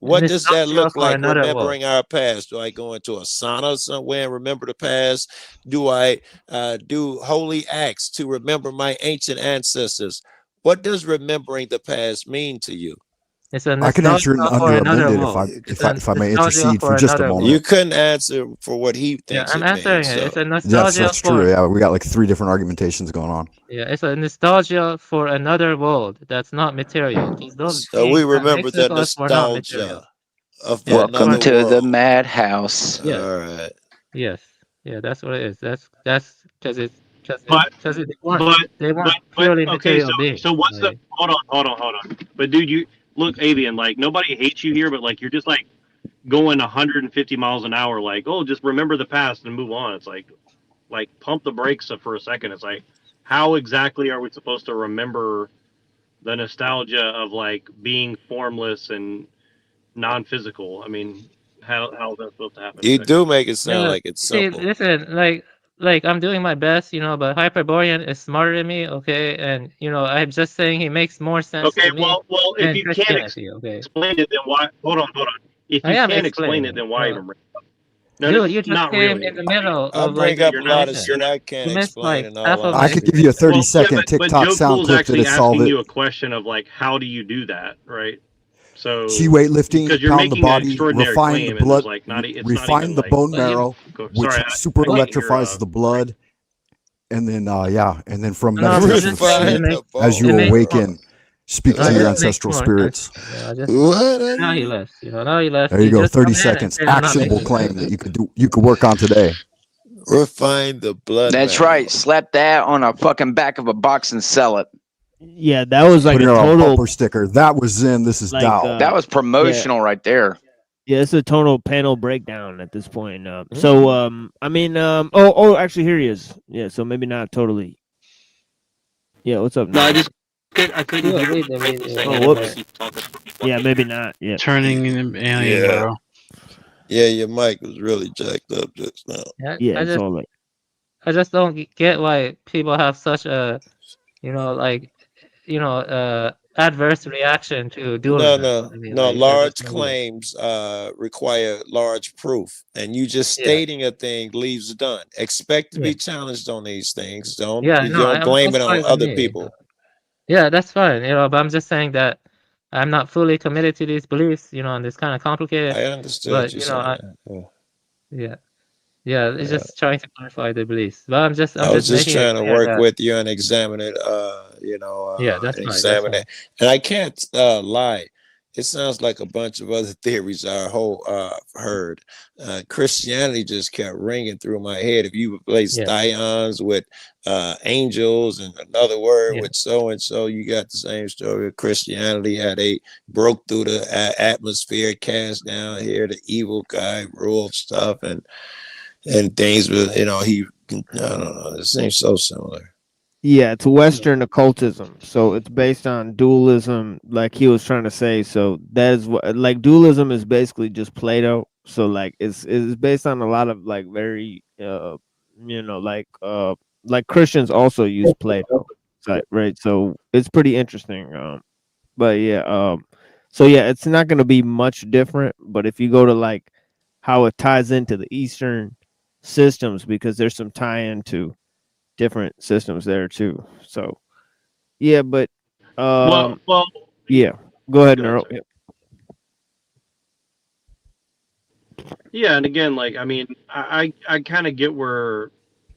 What does that Nostalgia look for like? another world. Remembering our past? Do I go into a sauna somewhere and remember the past? Do I do holy acts to remember my ancient ancestors? What does remembering the past mean to you? It's a I can answer it nostalgia for under a another minute world. if I may Nostalgia intercede for for just a another moment. You couldn't answer for what he Yeah, thinks I'm it answering means. it. It's So a Yes, nostalgia that's for true. Yeah, we got like 3 different argumentations going on. yeah, it's a nostalgia for another world that's not material. Because those so we things that remember existed the us were not material. nostalgia of Yeah, they Welcome another weren't. to the world. madhouse. Yes, All right. yes, yeah. That's what it is. That's because But they weren't purely okay. material beings. So what's the? Like, Hold on. But dude, you look, Avian. Like nobody hates you here, but like you're just like going 150 miles an hour. Like, oh, just remember the past and move on. It's like pump the brakes for a second. It's like, how exactly are we supposed to remember the nostalgia of like being formless and non-physical? I mean, how is that supposed to happen You do exactly? make it sound yeah. like it's See, simple. listen, like I'm doing my best, but Hyperborean is smarter than me, okay? And I'm just saying he makes more sense Okay, to me well, if than you can't Christianity, okay? explain it, then why? Hold on. If I you am can't explain it, explaining. then why even bring it up? No, Dude, you just not came really. in the middle I of like bring the up a You're not. lot of explanation. shit I can't You missed explain like in all half of I my could honesty. give you a 30 Well, yeah, second but TikTok Joe sound Cool's clip that'd actually solve asking it. you a question of like, how do you do that, right? She So weightlifting, because you're pound the making an body, extraordinary refine the claim, and there's blood, like not, it's not refine even the like. bone But you, marrow, Sorry, which super I can't hear. electrifies the blood, and then and then from no, I'm meditation just saying speak Refine the as bone you it makes more, marrow. awaken, speak to it your just makes ancestral more sense. spirits. What? Now he left. Now he left. There you He go, just 30 come in and seconds. said I'm not Actionable making sense. claim that you could work on today. Refine the blood That's marrow. right. Slap that on a fucking back of a box and sell it. Yeah, that was like Put a it on a total bumper sticker. That was Zen. This is like Tao. That was yeah. promotional right there. Yeah, it's a total panel breakdown at this point. So I mean actually here he is. Yeah, so maybe not totally. Yeah, what's up No, now? I couldn't You hear read what the Mike was video. saying. Oh, I didn't know if whoops. he was talking for me. Yeah, maybe not. Yeah. Turning an alien, Yeah. bro. Yeah, your mic was really jacked up just now. Yeah, I it's all like just don't get why people have such a adverse reaction to dualism. I mean, No. like I just Large don't get it. claims require large proof, and you just Yeah. stating a thing leaves it done. Expect to Yeah. be challenged on these things. Don't Yeah, no, blame that's it on fine with other me. people. Yeah, that's fine. But I'm just saying that I'm not fully committed to these beliefs. And it's kind of complicated. I understood But you saying that. yeah, it's Yeah. just trying to clarify the beliefs. But I'm I just was just making it trying to clear work that with you and examine it, yeah, that's and fine. That's examine fine. it. And I can't lie. It sounds like a bunch of other theories I heard. Christianity just kept ringing through my head. If you replace Yeah. thyons with angels and another word Yeah. with so and so, you got the same story of Christianity. How they broke through the atmosphere, cast down here, the evil guy ruled stuff, and things with he. I don't know. It seems so similar. Yeah, it's Western occultism. So it's based on dualism, like he was trying to say. So that is what, like, dualism is basically just Plato. So like it's based on a lot of like very like Christians also use Plato. Right. So it's pretty interesting. But yeah, so yeah, it's not gonna be much different. But if you go to like how it ties into the Eastern systems, because there's some tie into different systems there too. So yeah, but Well, yeah. Go ahead, Go ahead, Neuro. sir. Yeah, and again, like I mean, I kind of get where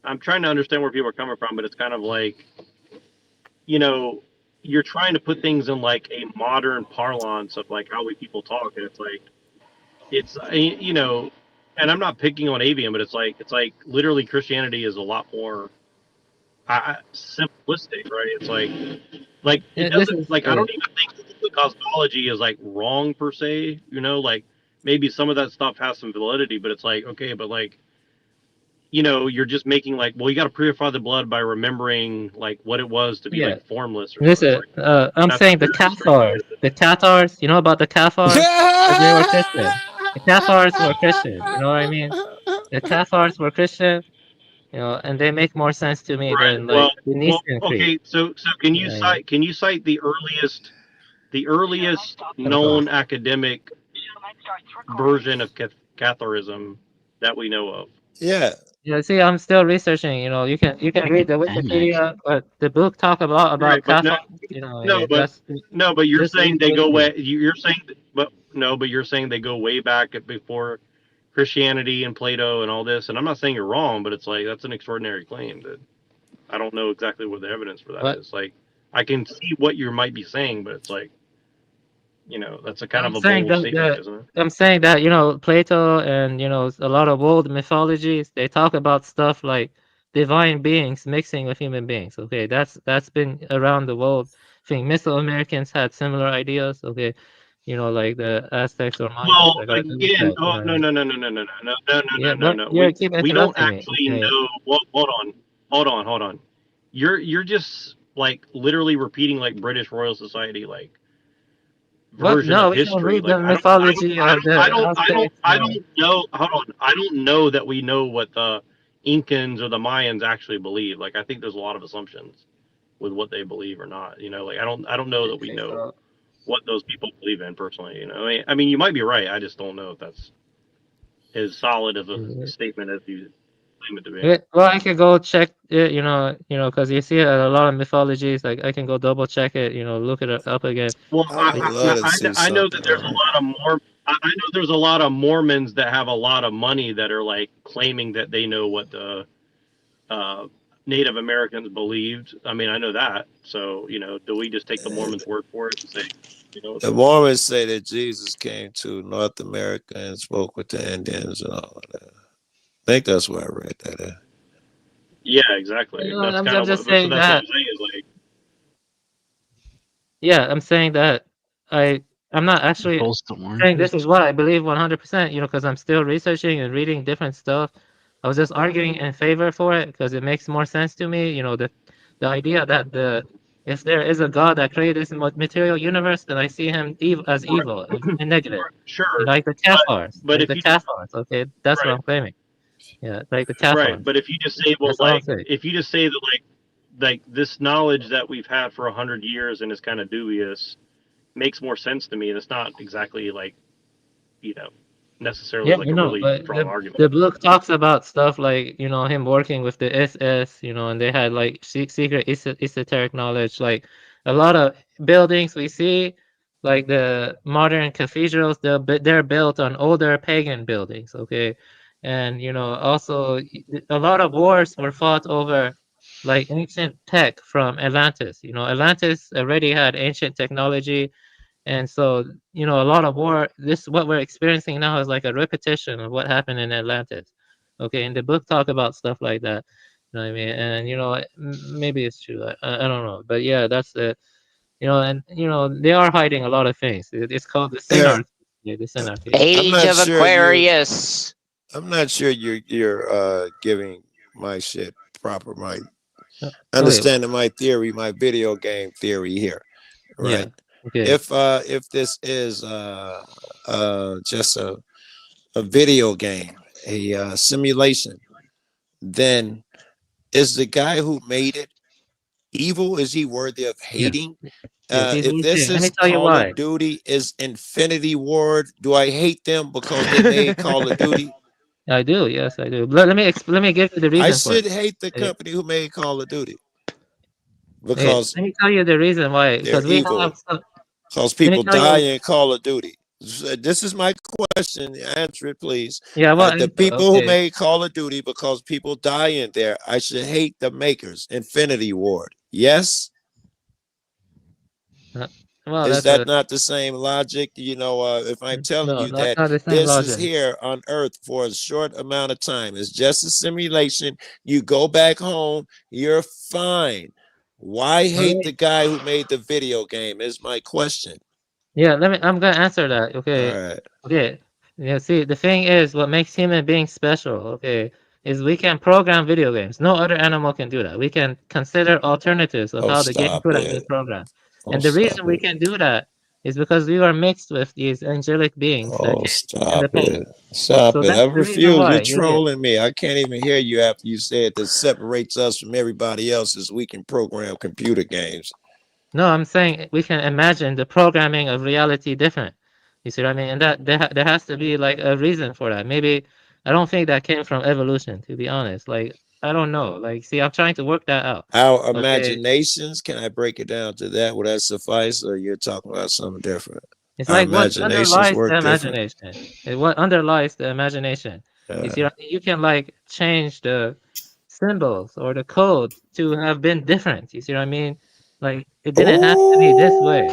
I'm trying to understand where people are coming from, but it's kind of like, you're trying to put things in like a modern parlance of like how we people talk, and it's like and I'm not picking on avian, but it's like literally Christianity is a lot more simplistic, right? It's like it Yeah, this doesn't is like I don't even think the cosmology is like wrong per se, like maybe some of that stuff has some validity, but it's like, okay, but like, you're just making like, well, you got to purify the blood by remembering like what it was to be like formless or something. Listen, Like, I'm that's saying the just straight Cathars. The Cathars, you know about the Cathars? 'Cause they were Christian. The Cathars were Christian. You know what I mean? The Cathars were Christian, and they make more sense to me right. than like the Well, Nicene Creed. okay. So can You you know what I mean? cite the earliest known academic version of Catharism that we know of. Yeah. Yeah, see, I'm still researching. You know, you can read the Wikipedia, but the book talk a lot about Right, but Catholic. You know, no, but just you're just saying read they the go Wikipedia. way. You're saying, but no, but you're saying they go way back before Christianity and Plato and all this. And I'm not saying you're wrong, but it's like that's an extraordinary claim that I don't know exactly what the evidence for that What? is. Like, I can see what you might be saying, but it's like, that's a kind I'm of a saying bold that statement, isn't it? I'm saying that Plato and a lot of old mythologies, they talk about stuff like divine beings mixing with human beings. Okay, that's been around the world. I think Mesoamericans had similar ideas. Okay, like the Aztecs or Mayans. Well, I got again, oh no, no, no, no, no, no, no, no, no, Yeah, no, no, but no. you keep We don't interrupting me. actually Okay. know. Well, hold on. You're just like literally repeating like British Royal Society like What? version No, of we can history. read Like the mythology of the Aztecs. I don't know. Hold on. I don't know that we know what the Incans or the Mayans actually believe. Like I think there's a lot of assumptions with what they believe or not. Like I don't know that we Okay, know so what those people believe in personally. I mean, you might be right. I just don't know if that's as solid of a statement as you claim it to be. yeah, well, I can go check it, because you see a lot of mythologies. Like I can go double check it, look it up again. Well, I would love to see I know something that there's on a it. lot of I know there's a lot of Mormons that have a lot of money that are like claiming that they know what the uh, Native Americans believed. I mean, I know that. So, do we just take the Mormons' word for it and say, The Mormons say that Jesus came to North America and spoke with the Indians and all of that. I think that's where I read that at. yeah, exactly. That's I'm kind of just what. So saying that's what that. I'm saying is like, Yeah, I'm saying that I'm not actually Both the saying this is oranges. what I believe 100%, because I'm still researching and reading different stuff. I was just arguing in favor for it because it makes more sense to me, the idea that if there is a God that created this material universe, then I see him as evil and negative. sure, Like the Cathars, but if you okay? That's what right, I'm claiming. Yeah, like the right, Cathars. but if you just say, well, That's all I'm saying. if you just say that like this knowledge that we've had for 100 years and is kind of dubious makes more sense to me. That's not exactly like, necessarily Yeah, like I a know, really but strong argument. the book talks about stuff like, him working with the SS, and they had like secret esoteric knowledge. Like a lot of buildings we see, like the modern cathedrals, they're built on older pagan buildings, okay? And, also a lot of wars were fought over like ancient tech from Atlantis. Atlantis already had ancient technology, and so, a lot of what we're experiencing now is like a repetition of what happened in Atlantis. Okay, and the book talk about stuff like that. You know what I mean? And maybe it's true. I don't know, but yeah, that's the and they are hiding a lot of things. It's called the Here, synarchy. Yeah, the synarchy. Age I'm not of sure Aquarius. you're giving my shit proper my Okay. understanding my theory, my video game theory here, Yeah. right? Okay. If this is just a video game, a simulation, then is the guy who made it evil? Is he worthy of Yes. hating? Yes. He's If this working. Let me is tell you Call why. of Duty, is Infinity Ward, do I hate them because they made Call of Duty? I do. Yes, I do. Let me give you the I reason for should it. hate the Okay. company who made Call of Duty Okay. because Let me tell you the reason why. they're Because we have. evil. Because Let me people tell die you. in Call of Duty. This is my question. Answer it, please. Yeah. Well. The people who Okay. made Call of Duty, because people die in there, I should hate the makers. Infinity Ward. Yes. Well, Is that's that a not the same logic? If I'm telling no, you that not the same this is logic. here on Earth for a short amount of time, it's just a simulation. You go back home, you're fine. Why hate the guy who made the video game? Is my question. Yeah, I'm gonna answer that. All Okay. right. Okay. Yeah, see, the thing is, what makes human beings special, okay, is we can program video games. No other animal can do that. We can consider alternatives of Oh, how the game stop could have been it. programmed. Oh, And the stop reason we it. can do that is because we were mixed with these angelic beings that Oh, came in stop the past. it. Stop So it. that's I the reason refuse. You're why. Yeah, yeah. trolling me. I can't even hear you after you said that separates us from everybody else is we can program computer games. No, I'm saying we can imagine the programming of reality different. You see what I mean? And that there has to be like a reason for that. Maybe I don't think that came from evolution, to be honest. Like I don't know. Like, see, I'm trying to work that out. Our Okay, imaginations, can I break it down to that? Would that suffice, or you're talking about something different? it's Our like what imaginations underlies the work different. imagination. What underlies the imagination? You see, what I mean? You can like change the symbols or the code to have been different. You see what I mean? Like it didn't have to be this way.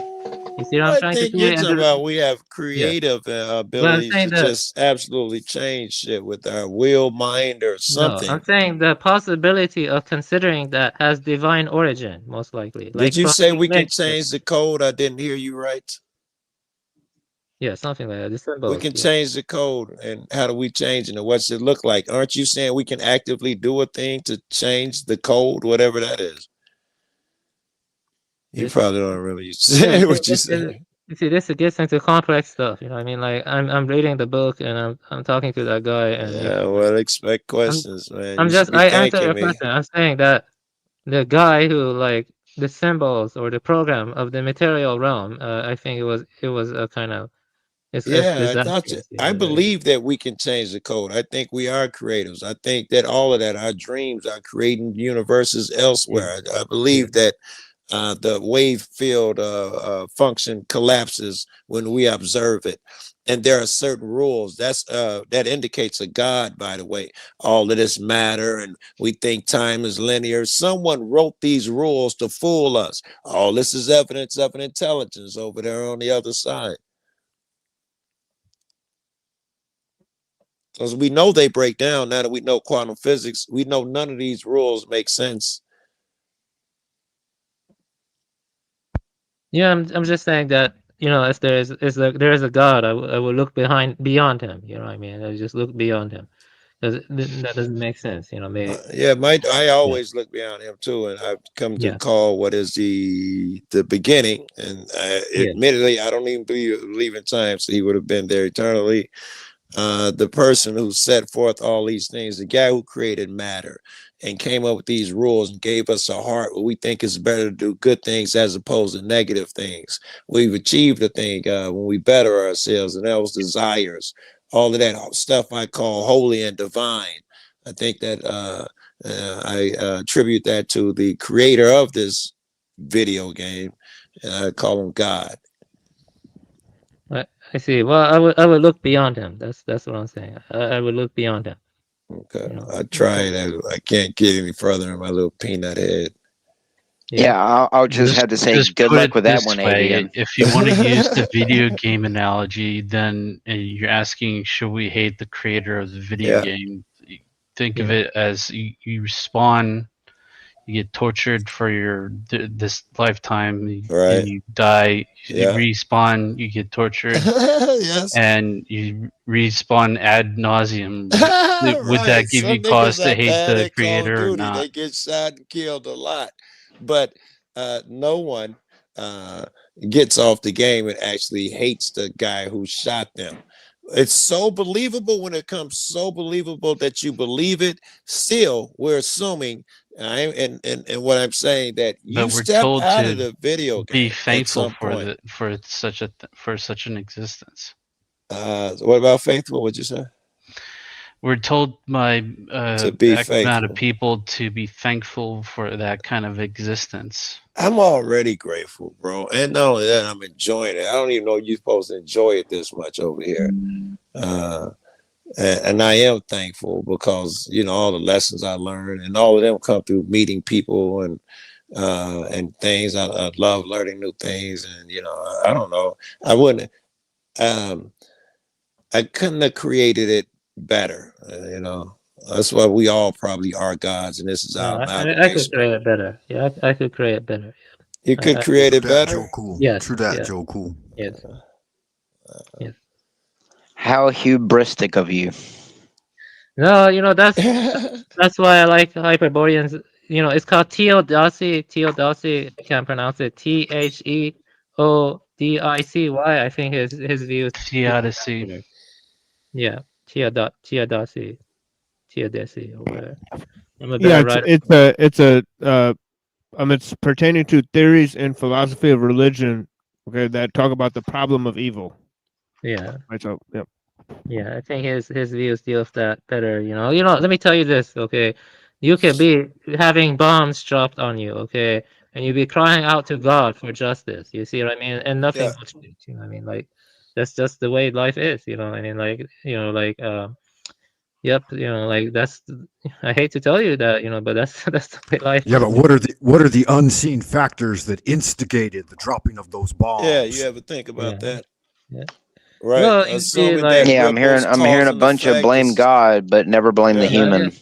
You see what I'm I trying to think you're say? And talking about we have yeah, creative but I'm abilities saying to that just absolutely change shit with our will, mind, or no, something. I'm saying the possibility of considering that has divine origin, most likely. Did Like you from say the we can image. change the code? I didn't hear you right. Yeah, something like that. The We symbols. can Yeah. change the code, and how do we change it? And what's it look like? Aren't you saying we can actively do a thing to change the code, whatever that is? You This, probably don't really yeah, say what you say. you see, this gets into complex stuff. You know what I mean? Like I'm reading the book and I'm talking to that guy and Yeah, well, expect I'm questions, man. I'm You should just be I answer thanking your me. question. I'm saying that the guy who like the symbols or the program of the material realm, I think it was a kind of Yeah, it's I thought accurate. I believe that we can change the code. I think we are creatives. I think that all of that, our dreams, are creating universes elsewhere. I believe that the wave field function collapses when we observe it, and there are certain rules. That indicates a God, by the way. All of this matter, and we think time is linear. Someone wrote these rules to fool us. All this is evidence of an intelligence over there on the other side. Because we know they break down now that we know quantum physics. We know none of these rules make sense. Yeah, I'm just saying that, you know, if there is a God, I will look beyond him. You know what I mean? I just look beyond him. That doesn't make sense. You know, maybe. Yeah, I Yeah. always look beyond him too, and I've come to Yeah. call what is the beginning. And Yeah. admittedly, I don't even believe in time, so he would have been there eternally. The person who set forth all these things, the guy who created matter and came up with these rules and gave us a heart where we think it's better to do good things as opposed to negative things. We've achieved a thing when we better ourselves, and that was desires. All of that stuff I call holy and divine. I think that I attribute that to the creator of this video game, and I call him God. I see. Well, I would look beyond him. That's what I'm saying. I would look beyond him. Okay, You know? I tried. I can't get any further in my little peanut head. Yeah, I'll just have to say Just good put luck it with that this one, way: Avian. if you want to use the video game analogy, then you're asking, should we hate the creator of the video Yeah. game? Think of it as you spawn, you get tortured for this lifetime, Right. and you die. You Yeah. respawn, you get tortured, Yes. and you respawn ad nauseum. Would Right. that give Some you niggas cause to that hate bad the at Call of creator or Duty, not? they get shot and killed a lot. But no one gets off the game and actually hates the guy who shot them. It's so believable when it comes so believable that you believe it. Still, we're assuming, and what I'm saying, that you But we're step told out of to the video be game at thankful some point. for such an existence. What about faithful? What'd you say? We're told by To be X amount of faithful. people to be thankful for that kind of existence. I'm already grateful, bro. And not only that, I'm enjoying it. I don't even know you're supposed to enjoy it this much over here. And I am thankful because, you know, all the lessons I learned and all of them come through meeting people and things. I love learning new things. And, you know, I don't know. I wouldn't, I couldn't have created it better. You know, that's why we all probably are gods, and this is No, our I could amalgamation. create it better. Yeah, I could create it better. You could create it better? Yes. True that, yes, Joe Cool. Yes. Yes. How hubristic of you. No, you know that's why I like Hyperboreans. You know, it's called Teodicy. Teodicy, I can't pronounce it. Theodicy. I think his view is Theodicy. Yeah, Teodicy, or whatever. I'm a Yeah, better it's writer. it's pertaining to theories in philosophy of religion, okay, that talk about the problem of evil. Yeah. Right. So, yep. Yeah, I think his views deal with that better. Let me tell you this, okay? You could be having bombs dropped on you, okay, and you be crying out to God for justice. You see what I mean? And nothing Yeah. will change. You know what I mean? Like that's just the way life is. You know what I mean? Yep. Like that's. I hate to tell you that, but that's that's the way life Yeah, is. but what are the unseen factors that instigated the dropping of those Yeah, you bombs? ever think about Yeah. that? Yeah. Right. Well, you see, Assuming that like, Yeah, what was I'm hearing cause a and bunch of effect blame is God, but never blame the yeah, human.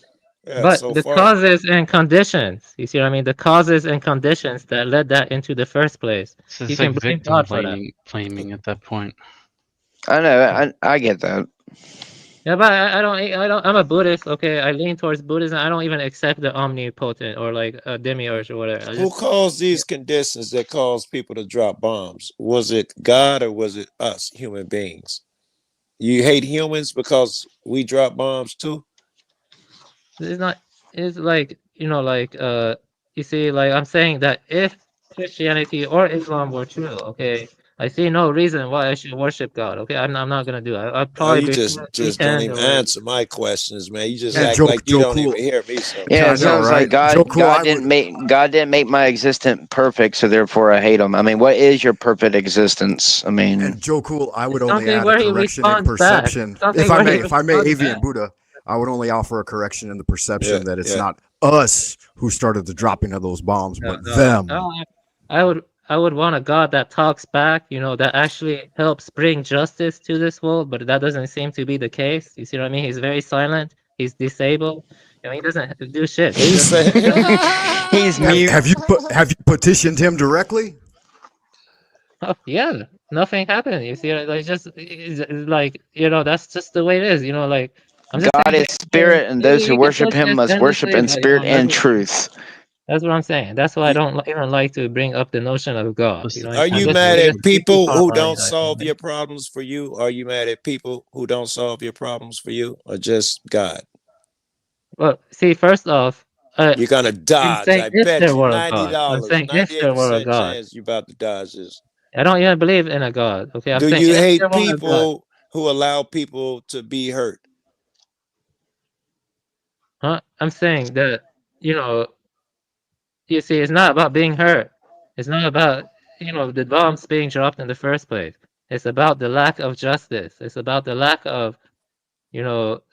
yeah. but So the far, causes and conditions, you see what I mean? The causes and conditions that led that into the first place. So You it's like can blame victim God for that. blaming at that point. I know, I get that. Yeah, but I'm a Buddhist, okay? I lean towards Buddhism. I don't even accept the omnipotent or like a demiurge or whatever. I who just, caused these conditions that caused people to drop bombs? Was it God or was it us, human beings? You hate humans because we drop bombs too? it's not, it's like, you see, like, I'm saying that if Christianity or Islam were true, okay, I see no reason why I should worship God, okay? I'm not gonna do it. I'd probably You be just don't pretend even or answer my questions, man. You just Yeah, act like you Joe don't Cool. even hear me Yeah, sometimes. it sounds like Joe Cool, I would. God didn't make my existence perfect, so therefore I hate him. I mean, what is your perfect existence? I mean, And Joe Cool, I would it's only something add a where he correction in responds back. perception. Something where he If I may, responds Avi and back. Buddha, I would only offer a correction in the perception Yeah, that it's yeah. not us who started the dropping of those bombs, No, but no, them. no, I would want a God that talks back, that actually helps bring justice to this world, but that doesn't seem to be the case. You see what I mean? He's very silent. He's disabled. He doesn't do shit. He He's just he's mute. Have you petitioned him directly? oh, yeah, nothing happened. You see, like just it's like that's just the way it is. Like I'm just God saying, is spirit, and those who you can worship push him this must worship endlessly, in but spirit and truth. that's what I'm saying. That's why I don't even like to bring up the notion of God. Are I'm you just mad at speaking people from who my don't solve your problems for you? Are you mad at people who don't solve your problems for you, or just God? Well, see, first off, You're gonna I'm dodge. saying I if bet there you were a God. I'm $90, saying if there were a 98% God. chance you about to dodge this. I don't even believe in a God. Okay, I'm Do saying you if there hate were a God. people who allow people to be hurt? Huh? I'm saying that, you see, it's not about being hurt. It's not about, the bombs being dropped in the first place. It's about the lack of justice. It's about the lack of,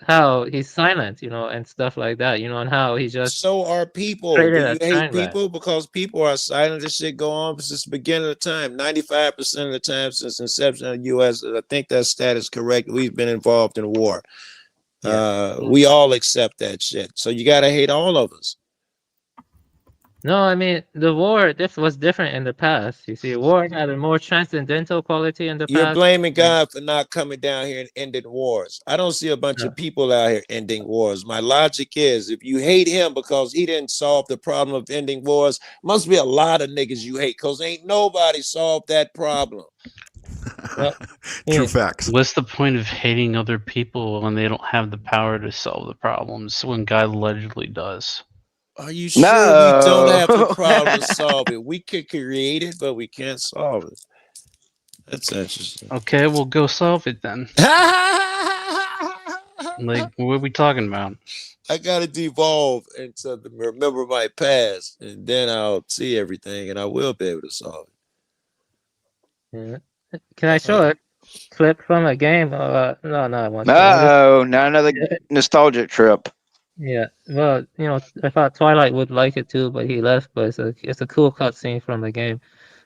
how he's silent, and stuff like that, and how he just So are people. Do created a you hate train wreck. people because people are silent? This shit go on since the beginning of the time. 95% of the time since inception of the U.S. I think that stat is correct. We've been involved in war. We all accept that shit. So you gotta hate all of us. No, I mean the war. This was different in the past. You see, war had a more transcendental quality in the You're past. blaming God for not coming down here and ending wars. I don't see a bunch of people out here ending wars. My logic is if you hate him because he didn't solve the problem of ending wars, must be a lot of niggas you hate because ain't nobody solved that problem. True facts. What's the point of hating other people when they don't have the power to solve the problems when God allegedly does? Are you sure we don't have the problem to solve it? We could create it, but we can't solve it. That's interesting. Okay, we'll go solve it then. Like, what are we talking about? I gotta devolve into remember my past, and then I'll see everything, and I will be able to solve it. Can I show a clip from a game? No, I want to. Oh, not another nostalgic trip. Yeah, well, I thought Twilight would like it too, but he left. But it's a cool cutscene from the game.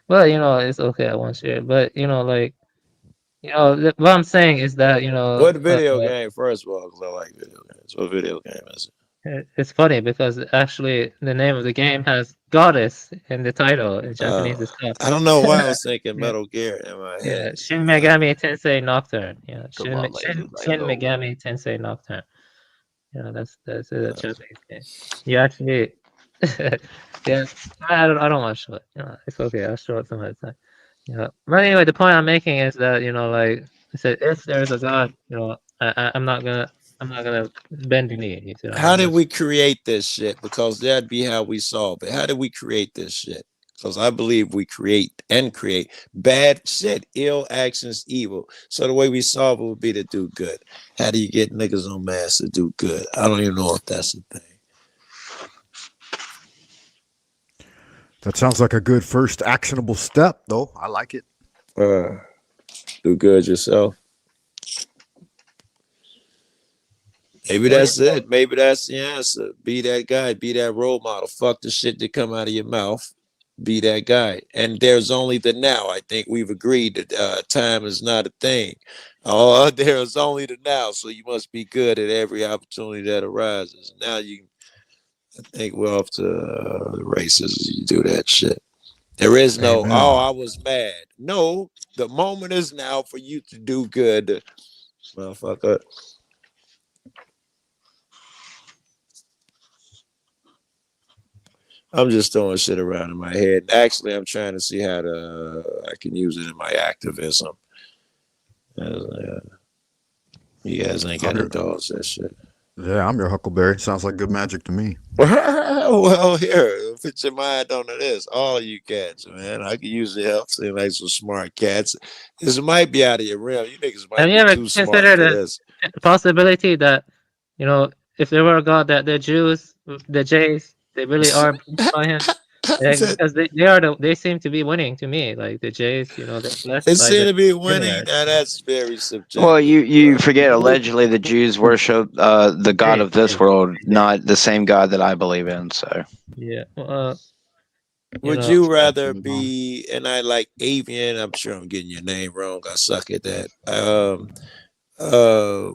But it's okay. I won't share it. But what I'm saying is that what video game, first of all, because I like video games. What video game is it? It's funny because actually the name of the game has goddess in the title. In Japanese, it's called. I don't know why I was thinking Metal Gear in my head. Yeah, Shin Megami Tensei Nocturne. Yeah, Shin Megami Tensei Nocturne. That's a Japanese game. You actually, yeah. I don't want to show it. It's okay. I'll show it some other time. But anyway, the point I'm making is that like I said, if there's a God, I'm not gonna bend the knee. How did we create this shit? Because that'd be how we solve it. How did we create this shit? Because I believe we create bad shit, ill actions, evil. So the way we solve it would be to do good. How do you get niggas on mass to do good? I don't even know if that's a thing. That sounds like a good first actionable step, though. I like it. Do good yourself. Maybe that's it. Maybe that's the answer. Be that guy. Be that role model. Fuck the shit that come out of your mouth. Be that guy. And there's only the now. I think we've agreed that time is not a thing. Oh, there's only the now. So you must be good at every opportunity that arises. Now I think we're off to the races. You do that shit. There is no, Amen. I was mad. No, the moment is now for you to do good, motherfucker. I'm just throwing shit around in my head. Actually, I'm trying to see how I can use it in my activism. You guys ain't got to indulge that shit. Yeah, I'm your Huckleberry. Sounds like good magic to me. Well, here, put your mind on this. All you cats, man. I can use your help. Seem like some smart cats. This might be out of your realm. You niggas might Have you be ever too smart considered for the this. possibility that, if there were a God, that the Jews, the Jays, they really are by him? Because they seem to be winning to me. Like the Jays, they're blessed They by seem the to be winning. universe. Now that's very subjective. Well, you forget allegedly the Jews worship the God of this world, not the same God that I believe in. So yeah. Would you rather be, and I like avian, I'm sure I'm getting your name wrong. I suck at that.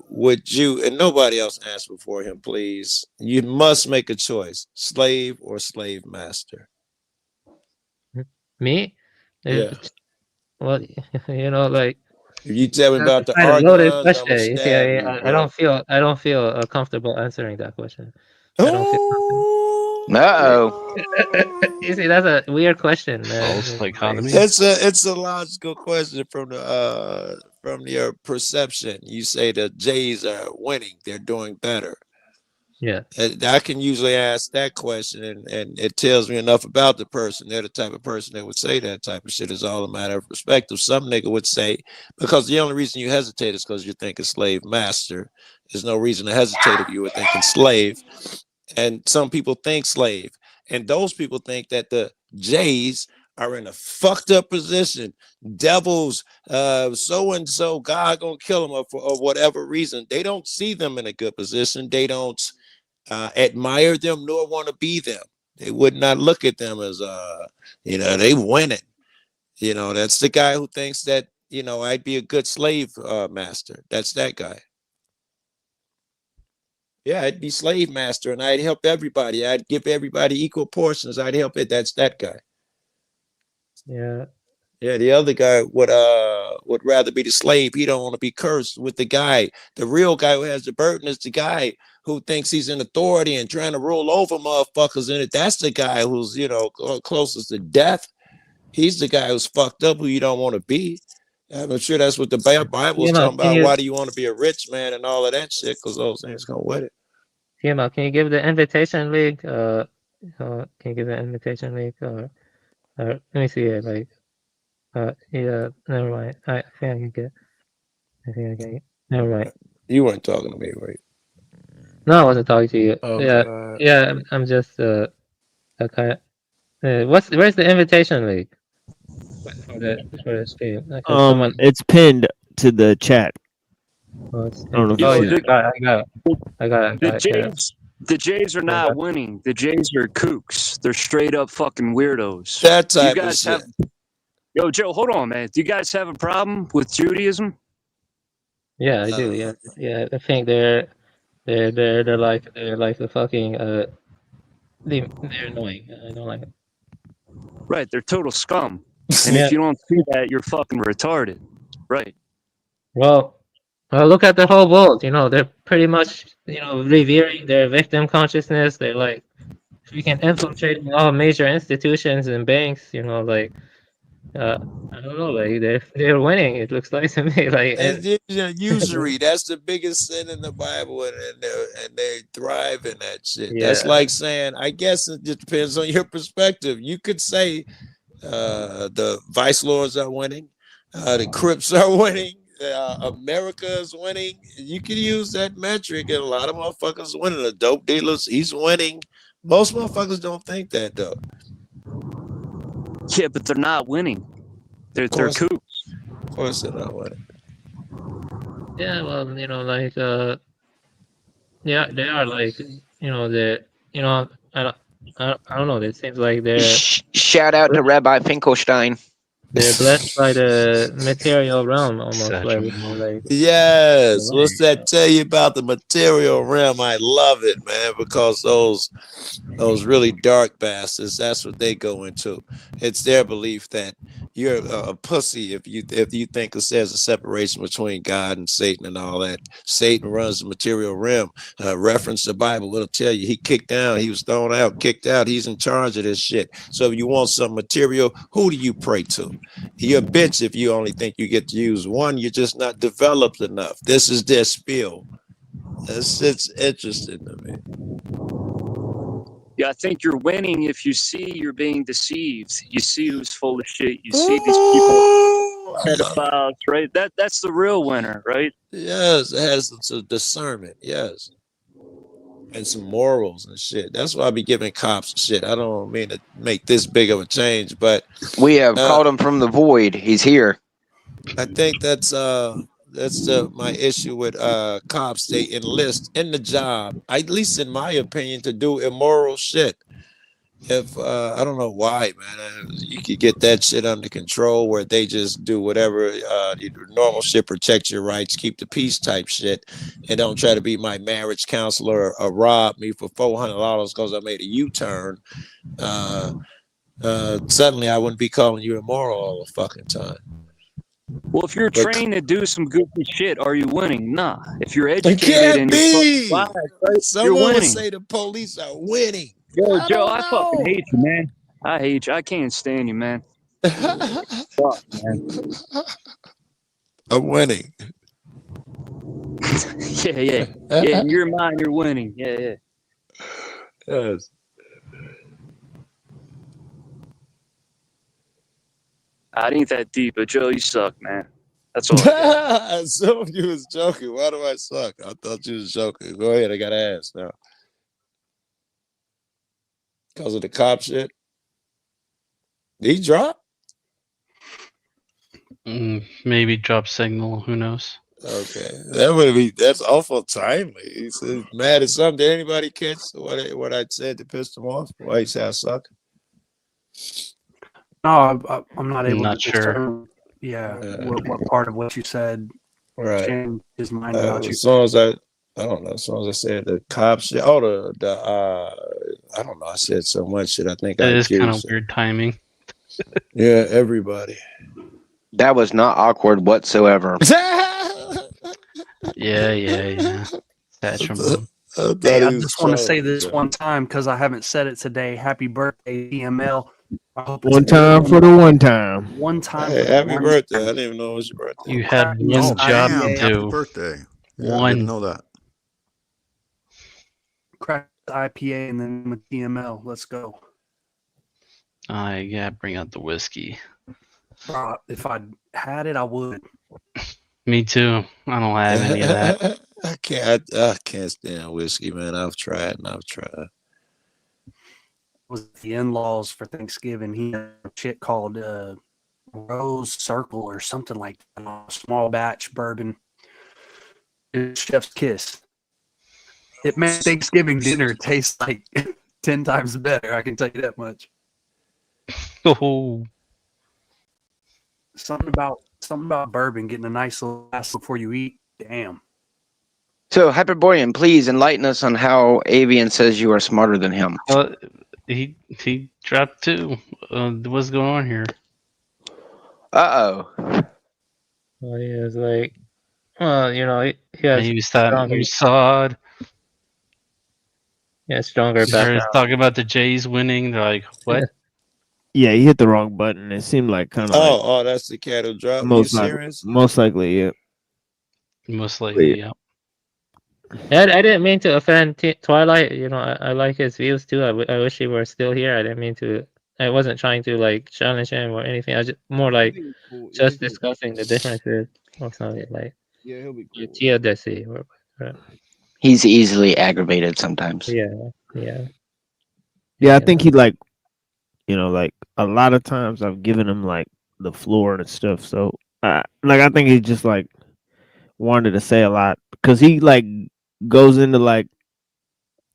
Would you, and nobody else answer before him, please. You must make a choice: slave or slave master. Me? Yeah. Well, like. If you tell me about the Kind of loaded arguments, I'm gonna question. You see, stab you, I don't bro. feel comfortable answering that question. I don't feel comfortable. Uh-oh. You see, that's a weird question, man. False dichotomy. It's a logical question from your perception. You say the Jays are winning; they're doing better. Yeah. I can usually ask that question, and it tells me enough about the person. They're the type of person that would say that type of shit. Is all a matter of perspective. Some nigga would say, because the only reason you hesitate is because you're thinking slave master. There's no reason to hesitate if you were thinking slave. And some people think slave. And those people think that the Jays are in a fucked up position. Devils, so and so, God gonna kill them for whatever reason. They don't see them in a good position. They don't admire them nor want to be them. They would not look at them as they winning. That's the guy who thinks that I'd be a good slave master. That's that guy. Yeah, I'd be slave master and I'd help everybody. I'd give everybody equal portions. I'd help it. That's that guy. Yeah. Yeah, the other guy would rather be the slave. He don't want to be cursed with the guy. The real guy who has the burden is the guy who thinks he's in authority and trying to rule over motherfuckers in it. That's the guy who's, closest to death. He's the guy who's fucked up, who you don't want to be. I'm sure that's what the Bible is talking about. Why do you want to be a rich man and all of that shit? Because those things come with it. Can you give the invitation link? Can you give the invitation link? Let me see it. Like, yeah, never mind. I think I can get. I think I can get. Never mind. You weren't talking to me, right? No, I wasn't talking to you. Okay. Yeah. I'm just okay. Where's the invitation link for the stream? Someone. It's pinned to the chat. I don't know if oh, you see yeah, it. I got it. The Jays are not winning. The Jays are kooks. They're straight up fucking weirdos. That type you guys of shit. Yo, Joe, hold on, man. Do you guys have a problem with Judaism? Yeah, I do. Yeah. I think they're like the fucking they're annoying. I don't like it. Right, they're total scum. And if you don't see that, you're fucking retarded. Right. Well, look at the whole world. They're pretty much revering their victim consciousness. They're like freaking infiltrating all major institutions and banks. Like I don't know, like they're winning. It looks like to me, like Usury, that's the biggest sin in the Bible, and they thrive in that shit. That's yeah, like saying, I guess it just depends on your perspective. You could say the vice lords are winning, the Crips are winning, America is winning. You can use that metric, and a lot of motherfuckers winning. The dope dealers, he's winning. Most motherfuckers don't think that though. Yeah, but they're not winning. They're coups. Of course they're not winning. yeah. Well, like yeah, they are like they I don't know. It seems like Shout out to Rabbi Finkelstein. they're blessed by the material realm almost, like Yes. What's that tell you about the material realm? I love it, man, because those really dark bastards, that's what they go into. It's their belief that you're a pussy if you think there's a separation between God and Satan and all that. Satan runs the material realm. Reference the Bible, it'll tell you he kicked down, he was thrown out, kicked out, he's in charge of this shit. So if you want some material, who do you pray to? You're a bitch if you only think you get to use one. You're just not developed enough. This is their spiel. It's interesting to me. Yeah, I think you're winning if you see you're being deceived. You see who's full of shit. You see these people pedophiles, right? That's the real winner, right? Yes, it has some discernment. Yes. And some morals and shit. That's why I be giving cops shit. I don't mean to make this big of a change, but we have called him from the void. He's here. I think that's my issue with cops. They enlist in the job, at least in my opinion, to do immoral shit. If I don't know why, man, you could get that shit under control where they just do whatever normal shit, protect your rights, keep the peace type shit, and don't try to be my marriage counselor or rob me for $400 because I made a U-turn. Suddenly I wouldn't be calling you immoral all the fucking time. Well, if you're trained to do some goofy shit, are you winning? Nah. If you're educated and you're live, right, Someone you're winning. would say the police are winning. Yo, Joe, I fucking hate you, man. I hate you. I can't stand you, man. Fuck, man. I'm winning. Yeah. In your mind, you're winning. Yeah. Yes. I ain't that deep, but Joe, you suck, man. That's all I got. I assumed you was joking. Why do I suck? I thought you was joking. Go ahead, I gotta ask now. Because of the cop shit? Did he drop? Maybe drop signal. Who knows? Okay, that's awful timely. He's mad at something. Did anybody catch what I said to piss him off? Why he said I suck? No, I'm not able Not to sure. discern. Yeah, what part of what you said changed his mind about you. As long as I don't know. As long as I said the cops shit. Oh, I don't know. I said so much shit. I think It I is kind of accused weird timing. Yeah, everybody. That was not awkward whatsoever. Yeah. Satchel. Hey, I just want to say this one time because I haven't said it today. Happy birthday, DML. I hope it's One time for the one time. One time. Hey, happy birthday. I didn't even know it was your birthday. You had one job to do. Happy birthday. Yeah, I didn't know that. Crack the IPA and then with DML. Let's go. Yeah, bring out the whiskey. If I had it, I would. Me too. I don't have any of that. I can't stand whiskey, man. I've tried. Was the in-laws for Thanksgiving? He had a shit called Rose Circle or something like that. A small batch bourbon. It's Chef's Kiss. It made Thanksgiving dinner taste like 10 times better. I can tell you that much. Oh. Something about bourbon getting a nice little glass before you eat. Damn. So, Hyperborean, please enlighten us on how Avian says you are smarter than him. He dropped 2. What's going on here? Uh-oh. Well, he was like, well, he has He thought you saw it. Yeah, stronger Started background. talking about the Jays winning. They're like, what? Yeah, he hit the wrong button. It seemed like kind of like Oh, that's the cattle drop. You serious? most likely, yeah. Most likely, yeah. I didn't mean to offend Twilight. You know, I like his views too. I wish he were still here. I didn't mean to. I wasn't trying to like challenge him or anything. I just more like just discussing the differences or something like. Yeah, he'll be cool. Desi or. He's easily aggravated sometimes. Yeah. Yeah, I think he like, like a lot of times I've given him like the floor and stuff. So, I think he just like wanted to say a lot because he like goes into like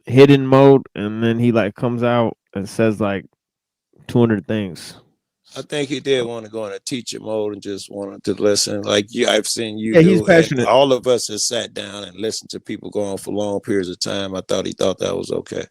hidden mode and then he like comes out and says like 200 things. I think he did want to go in a teacher mode and just wanted to listen. Like I've seen you Yeah, do. he's passionate. And all of us have sat down and listened to people go on for long periods of time. I thought he thought that was okay.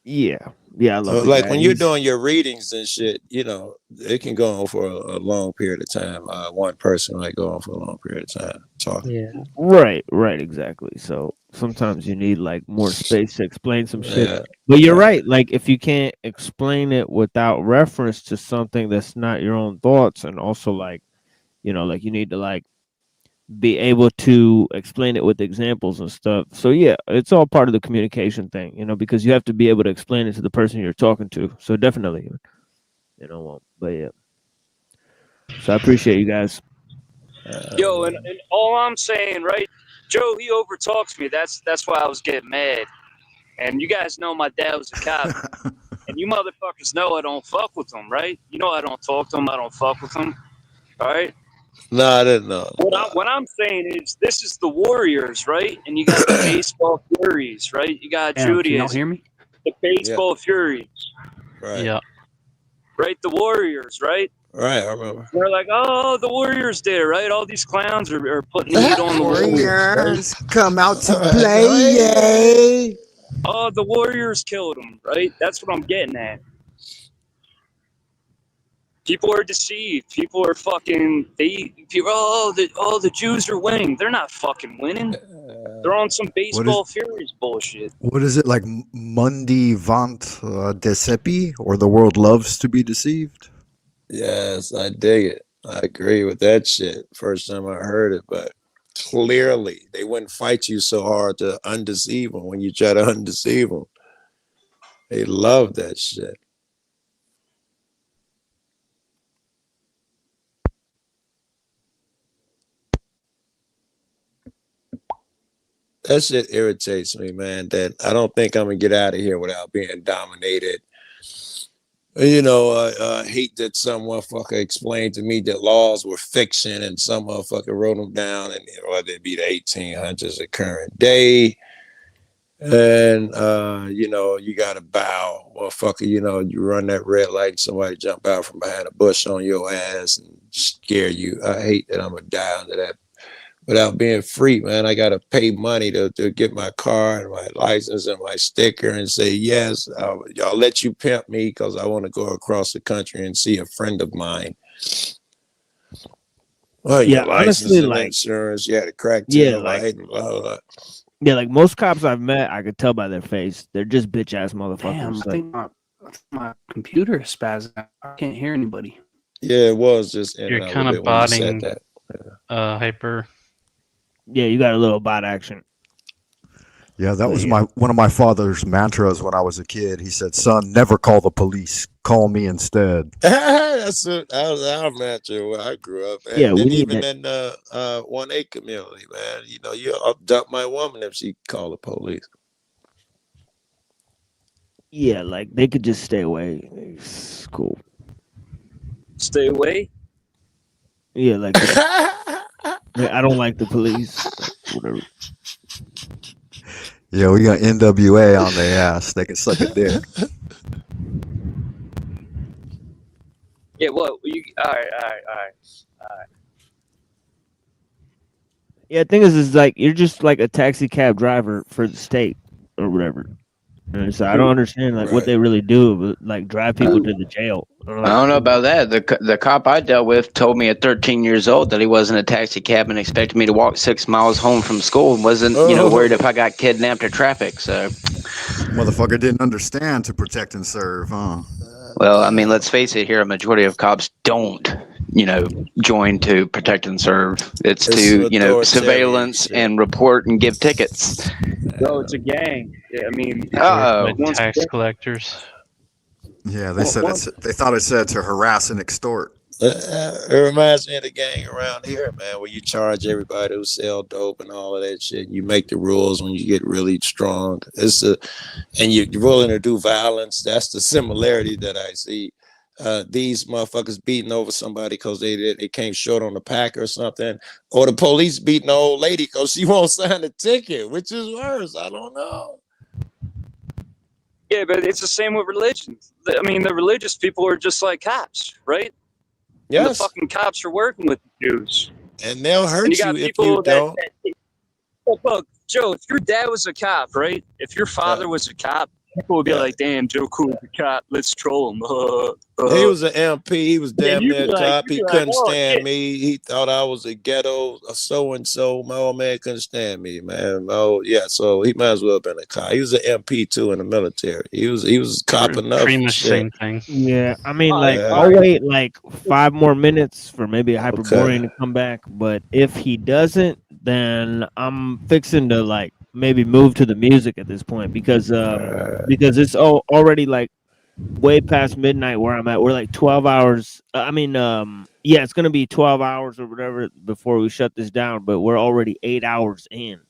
Yeah, I love like guy. when you're doing your readings and shit, it can go on for a long period of time. One person might go on for a long period of time talking. Yeah. Right, exactly. So sometimes you need like more space to explain some shit. Yeah, but you're right. Like if you can't explain it without reference to something that's not your own thoughts, and also like, like you need to like be able to explain it with examples and stuff. So yeah, it's all part of the communication thing, because you have to be able to explain it to the person you're talking to. So definitely, but yeah. So I appreciate you guys. Yo, and all I'm saying, right, Joe, he overtalks me. That's why I was getting mad. And you guys know my dad was a cop. And you motherfuckers know I don't fuck with them, right? You know I don't talk to them. I don't fuck with them. All right? No, I didn't know. What I'm saying is this is the Warriors, right? And you got the baseball Furies, right? You got Can y'all Judaism. hear me? The baseball Furies. Right. Yeah. Right? The Warriors, right? Right, I remember. They're like, oh, the Warriors did, right? All these clowns are putting the heat on the Warriors. Right? Come out to play, yay! Oh, the Warriors killed them, right? That's what I'm getting at. People are deceived. People are fucking. The Jews are winning. They're not fucking winning. They're on some baseball Furies bullshit. What is it like? Mundi vant decepi, or the world loves to be deceived? Yes, I dig it. I agree with that shit. First time I heard it, but clearly they wouldn't fight you so hard to undeceive them when you try to undeceive them. They love that shit. That shit irritates me, man, that I don't think I'm gonna get out of here without being dominated. I hate that some motherfucker explained to me that laws were fiction and some motherfucker wrote them down, and whether it be the 1800s or current day. And, you got to bow, motherfucker. You run that red light and somebody jump out from behind a bush on your ass and scare you. I hate that I'm going to die under that. Without being free, man, I got to pay money to get my car and my license and my sticker and say, yes, I'll let you pimp me because I want to go across the country and see a friend of mine. Well, Yeah, your license honestly, and like, insurance, you had a crack yeah, tail like, light and blah, blah, blah. yeah, like most cops I've met, I could tell by their face, they're just bitch ass motherfuckers. Damn, I Like, think my computer is spazzing out. I can't hear anybody. Yeah, it was just You're kind of botting hyper. yeah, you got a little bot action. Yeah, that was one of my father's mantras when I was a kid. He said, "Son, never call the police. Call me instead." That's our mantra where I grew up. Yeah, we And need even that. in the 1A community, man, I'll dump my woman if she call the police. Yeah, like they could just stay away. It's cool. Stay away? Yeah, like I don't like the police. Whatever. Yeah, we got NWA on their ass. They can suck a dick. Yeah, what? All right. Yeah, the thing is like you're just like a taxi cab driver for the state or whatever. And so I don't understand like what they really do, but like drive people to the jail. I don't know about that. The cop I dealt with told me at 13 years old that he wasn't a taxi cab and expected me to walk 6 miles home from school and wasn't, worried if I got kidnapped or traffic. So, Motherfucker didn't understand to protect and serve, huh? Well, I mean, let's face it here, a majority of cops don't, join to protect and serve. It's to, surveillance and report and give tickets. No, it's a gang. Yeah, I mean, Uh-oh. Tax collectors. Yeah, they said they thought it said to harass and extort. It reminds me of the gang around here, man, where you charge everybody who sell dope and all of that shit. You make the rules when you get really strong. And you're willing to do violence. That's the similarity that I see. These motherfuckers beating over somebody because they came short on the pack or something, or the police beating an old lady because she won't sign the ticket, which is worse. I don't know. Yeah, but it's the same with religion. I mean, the religious people are just like cops, right? Yes. And the fucking cops are working with the Jews. And they'll hurt and you got if people you don't. Look, Joe, if your dad was a cop, right? If your father was a cop, people would be like, damn, Joe Cool's a cop. Let's troll him. He was an MP. He was damn you'd near be a like- cop. you'd He be like, couldn't oh, stand shit. me. He thought I was a ghetto so-and-so. My old man couldn't stand me, man. Oh, yeah, so he might as well have been a cop. He was an MP, too, in the military. He was cop enough. Pretty much shit. same thing. Yeah, I mean, All like, right, I'll wait like 5 more minutes for maybe a Hyperborean Okay. to come back. But if he doesn't, then I'm fixing to like maybe move to the music at this point because it's already like way past midnight where I'm at. We're like 12 hours. Yeah, it's gonna be 12 hours or whatever before we shut this down. But we're already 8 hours in.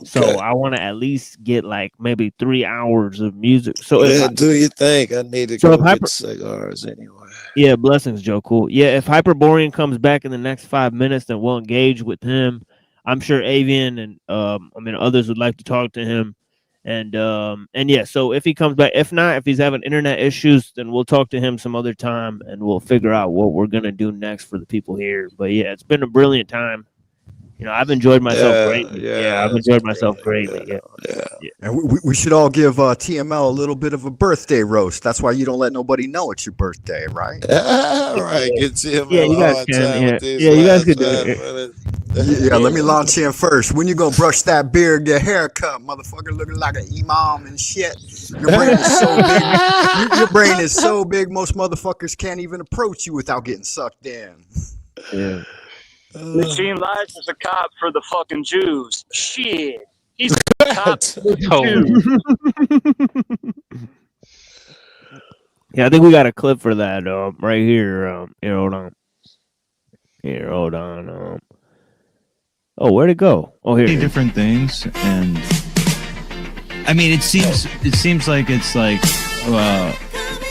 So Okay. I want to at least get like maybe 3 hours of music. So Yeah, do you think? I need to So go if get cigars anyway. yeah, blessings, Joe. Cool. Yeah, if Hyperborean comes back in the next 5 minutes, then we'll engage with him. I'm sure Avian and others would like to talk to him. And yeah, so if he comes back, if not, if he's having internet issues, then we'll talk to him some other time and we'll figure out what we're gonna do next for the people here. But yeah, it's been a brilliant time. I've enjoyed myself greatly. Yeah, I've enjoyed myself greatly. Yeah. And we should all give TML a little bit of a birthday roast. That's why you don't let nobody know it's your birthday, right? All right, get Tim Yeah, you a guys hard can. time Yeah, with this yeah, you guys last could do 5 it. minutes. Yeah, let me launch in first. When you gonna brush that beard, get a haircut, motherfucker, looking like an imam and shit. Your brain is so big. Your brain is so big, most motherfuckers can't even approach you without getting sucked in. Yeah. Machine Lies is a cop for the fucking Jews. Shit. He's a cop for the Jews. Yeah, I think we got a clip for that right here. Here, hold on. Oh, where'd it go? Oh, here. Different things, and I mean, it seems like it's like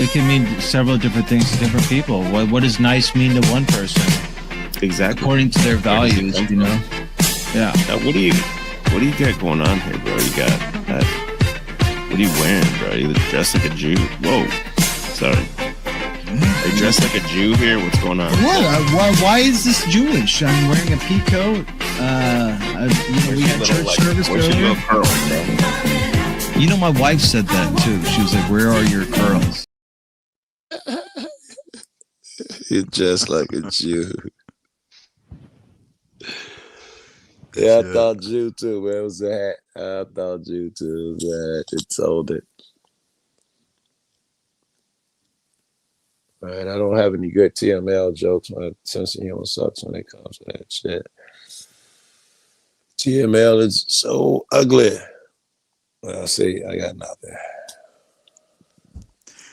it can mean several different things to different people. What does nice mean to one person? Exactly. According to their values, you know. Yeah. Now, what do you got going on here, bro? You got that? What are you wearing, bro? You look dressed like a Jew. Whoa. Sorry. Are you dressed like a Jew here? What's going on? What? Why is this Jewish? I'm wearing a pea coat. We had church service Where's your earlier. little curl, bro? You know, my wife said that too. She was like, "Where are your curls?" You're just like a Jew. Yeah, I thought Jew too, man. It was a hat. I thought Jew too. It was a hat. It told it. All right, I don't have any good TML jokes when sense of humor sucks when it comes to that shit. TML is so ugly. Well, see, I got nothing.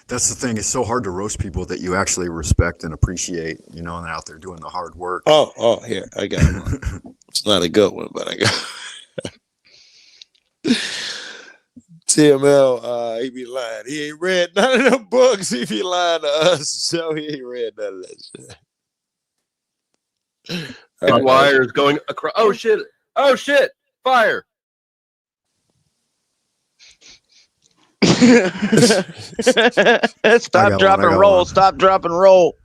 That's the thing. It's so hard to roast people that you actually respect and appreciate, and they're out there doing the hard work. Oh, here, I got one. It's not a good one, but I got TML, he be lying. He ain't read none of them books. He be lying to us, so he ain't read none of that shit. And wires going across. Oh shit! Oh shit! Fire! Stop, drop, and roll. Stop, drop, and roll.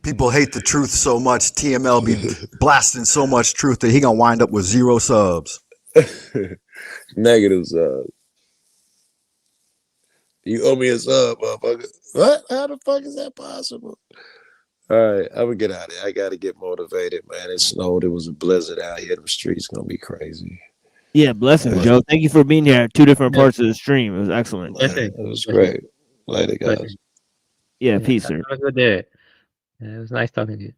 People hate the truth so much. TML be blasting so much truth that he gonna wind up with 0 subs. Negative subs. You owe me a sub, motherfucker. What? How the fuck is that possible? All right, I'm gonna get out of here. I gotta get motivated, man. It snowed. It was a blizzard out here. The streets gonna be crazy. Yeah, blessings, Joe. Thank you for being here at 2 different parts of the stream. It was excellent. It was great. Later, guys. Yeah, peace, sir. Have a good day. It was nice talking to you.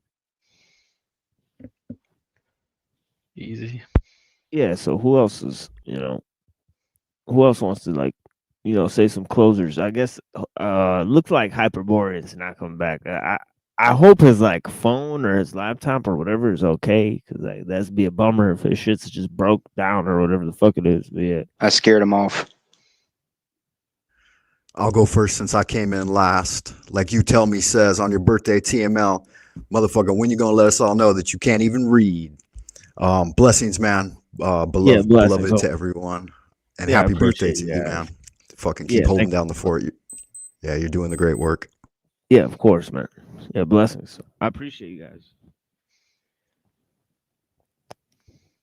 Easy. Yeah. So who else is who else wants to like say some closers? I guess looks like Hyperborean's not coming back. I hope his like phone or his laptop or whatever is okay, because like that'd be a bummer if his shit's just broke down or whatever the fuck it is. But yeah, I scared him off. I'll go first since I came in last. Like you tell me says on your birthday, TML, motherfucker, when you gonna let us all know that you can't even read? Blessings, man. blessings. Beloved to everyone. And Yeah, I happy birthday appreciate to you you, guys. man. Fucking Yeah, keep holding thank down you. the fort. Yeah, you're doing the great work. Yeah, of course, man. Yeah, blessings. I appreciate you guys.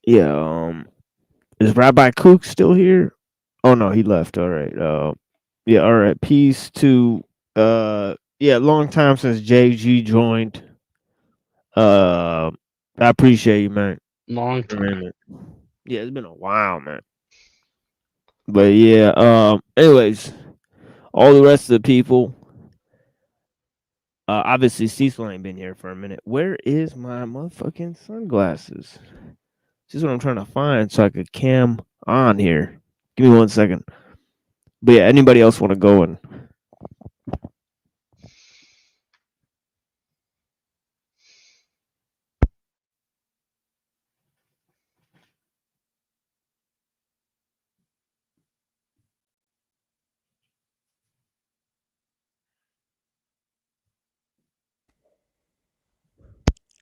Yeah, is Rabbi Kook still here? Oh no, he left. All right. Yeah, all right. Peace to yeah, long time since JG joined. I appreciate you, man. Long time. Yeah, it's been a while, man. But yeah, anyways, all the rest of the people, obviously Cecil ain't been here for a minute. Where is my motherfucking sunglasses? This is what I'm trying to find so I could cam on here. Give me 1 second. But yeah, anybody else want to go and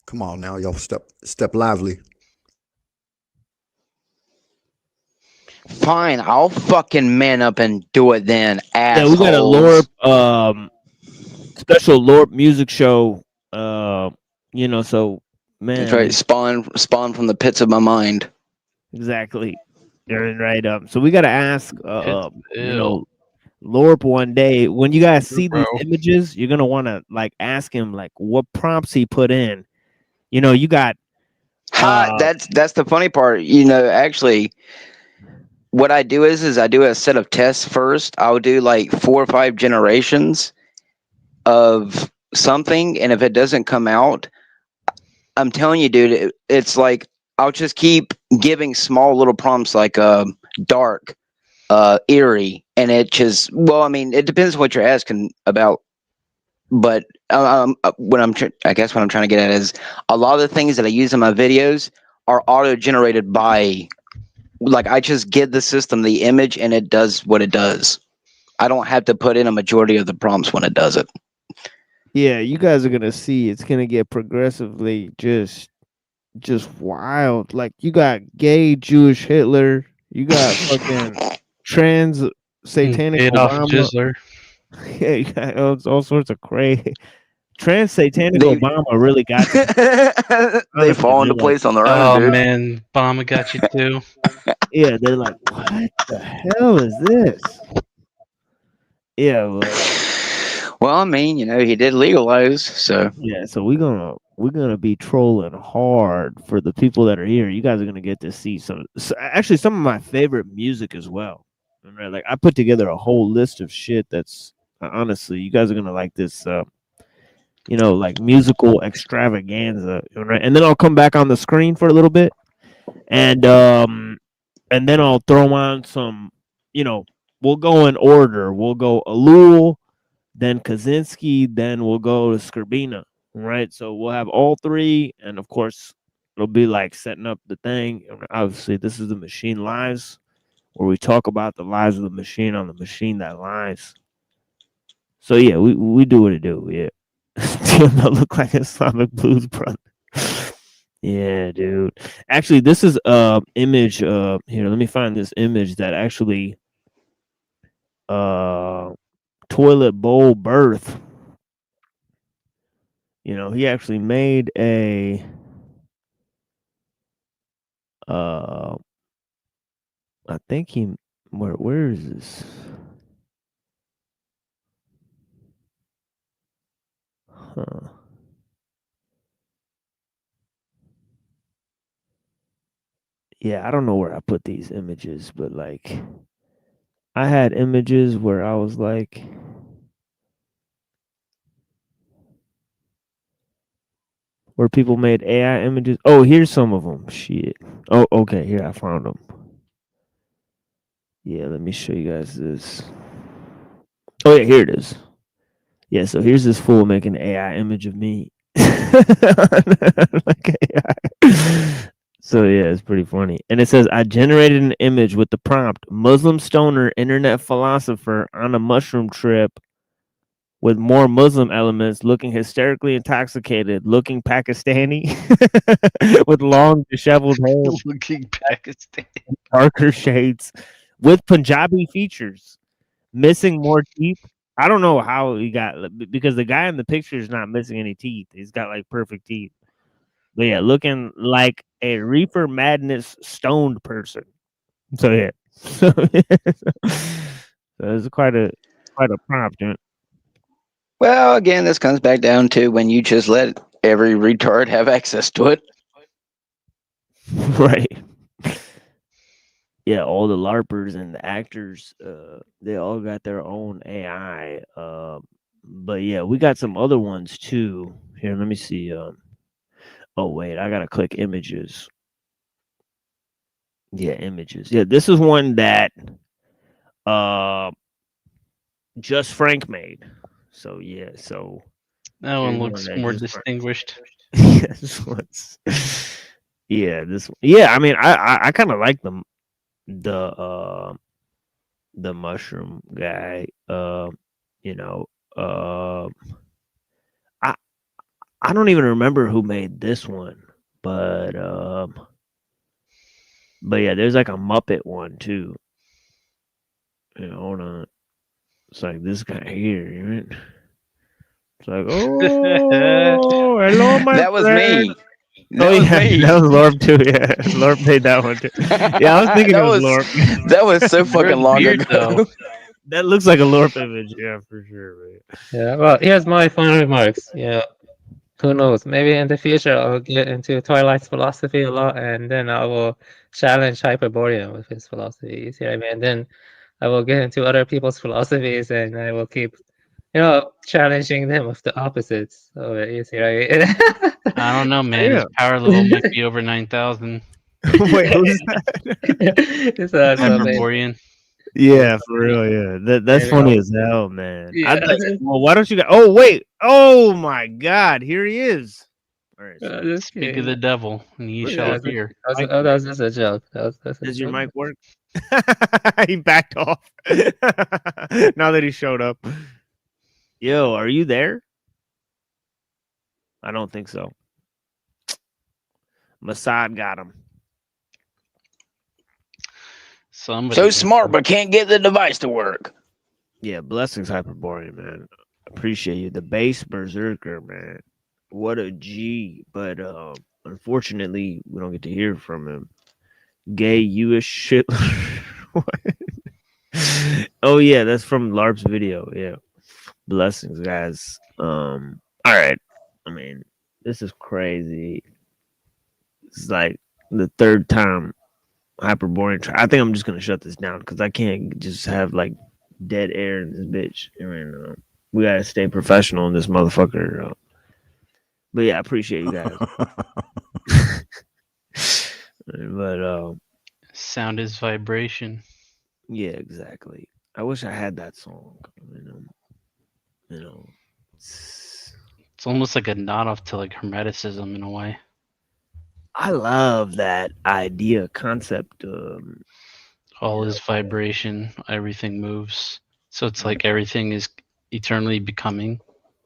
Come on now, y'all step lively. Fine, I'll fucking man up and do it then, yeah, assholes. we got a LORP special LORP music show. So man, That's right. Spawn from the pits of my mind. exactly. You're right. So we gotta ask Ew. LORP one day when you guys see Bro. these images, you're gonna want to like ask him like what prompts he put in. You got That's the funny part. Actually, what I do is I do a set of tests first. I'll do like 4 or 5 generations of something, and if it doesn't come out, I'm telling you, dude, it's like I'll just keep giving small little prompts like dark, eerie, and it just it depends what you're asking about. But I guess what I'm trying to get at is a lot of the things that I use in my videos are auto generated by, like, I just give the system the image and it does what it does. I don't have to put in a majority of the prompts when it does it. yeah, you guys are gonna see it's gonna get progressively just wild. Like you got gay Jewish Hitler, you got fucking trans satanic Adolf Obama. Jizzler. Yeah, you got all sorts of crazy. Trans satanic Obama really got you. They Honestly, fall they're into like, place on their own, Oh dude. man, Obama got you too. yeah, they're like, what the hell is this? Yeah, Well, I mean, he did legalize, so yeah. So we're gonna be trolling hard for the people that are here. You guys are gonna get to see actually some of my favorite music as well. Right? Like I put together a whole list of shit that's honestly, you guys are gonna like this. Like musical extravaganza, right? And then I'll come back on the screen for a little bit, and then I'll throw on some. We'll go in order. We'll go Alul, then Kaczynski, then we'll go to Skrbina, right? So we'll have all three, and of course, it'll be like setting up the thing. Obviously, this is the machine lives, where we talk about the lives of the machine on the machine that lives. So yeah, we do what it do. Yeah, TML look like Islamic Blues brother. Yeah, dude. Actually, this is image. Here, let me find this image that actually toilet bowl birth. He actually made a I think he where is this? Huh. Yeah, I don't know where I put these images, but like I had images where I was like where people made AI images. Oh, here's some of them. Shit. Oh, okay. Here, I found them. Yeah, let me show you guys this. Oh yeah, here it is. Yeah, so here's this fool making an AI image of me. Like AI. So yeah, it's pretty funny. And it says, I generated an image with the prompt Muslim stoner internet philosopher on a mushroom trip with more Muslim elements, looking hysterically intoxicated, looking Pakistani, with long disheveled hair, Looking Pakistani. darker shades, with Punjabi features, missing more teeth. I don't know how he got, because the guy in the picture is not missing any teeth. He's got like perfect teeth. But yeah, looking like a reefer madness stoned person. So yeah, so it's quite a prompt. Well, again, this comes back down to when you just let every retard have access to it. Right. Yeah, all the LARPers and the actors, they all got their own AI. But yeah, we got some other ones too. Here, let me see. Oh wait, I gotta click images. Yeah, images. Yeah, this is one that Just Frank made. So yeah, so That one here's looks that more Just Frank- distinguished. Yeah, this one's. Yeah, this one. Yeah, I mean, I kind of like the mushroom guy. You know, I don't even remember who made this one, but yeah, there's like a Muppet one too. Yeah, hold on. It's like this guy here, right? It's like, oh, hello, my That was friend. me. Oh That was yeah, me. that was Lorp too. Yeah, Lorp made that one too. Yeah, I was thinking that it was was Lorp. that was so fucking long Weird ago. though. That looks like a Lorp image. Yeah, for sure. Right? Yeah, well, here's my final remarks. Yeah, who knows? Maybe in the future I'll get into Twilight's philosophy a lot, and then I will challenge Hyperborean with his philosophy. You see what I mean? And then I will get into other people's philosophies, and I will keep, challenging them with the opposites. Oh, you see what I mean? I don't know, man. Yeah. His power level might be over 9,000. Wait, who's that? It's amazing. Hyperborean. Yeah, for real. Yeah, that's Yeah. funny as hell, man. Yeah. Well, why don't you? Oh wait! Oh my God! Here he is. All right. So Just Speak of kidding. the devil, and ye Yeah, shall that appear. that was just a joke. That's a does your joke. mic work? He backed off. Now that he showed up. Yo, are you there? I don't think so. Mossad got him. Somebody So got smart, him. but can't get the device to work. Yeah, blessings, Hyperborean, man. Appreciate you. The base berserker, man. What a G. But unfortunately, we don't get to hear from him. Gay you-ish shit. What? Oh yeah, that's from LARP's video. Yeah. Blessings, guys. All right. I mean, this is crazy. It's like the third time Hyperborean. I think I'm just gonna shut this down because I can't just have like dead air in this bitch. I mean, we gotta stay professional in this motherfucker. But yeah, I appreciate you guys. But Sound is vibration. yeah, exactly. I wish I had that song. It's almost like a nod off to like Hermeticism in a way. I love that idea concept. All is vibration. Everything moves. So it's like everything is eternally becoming.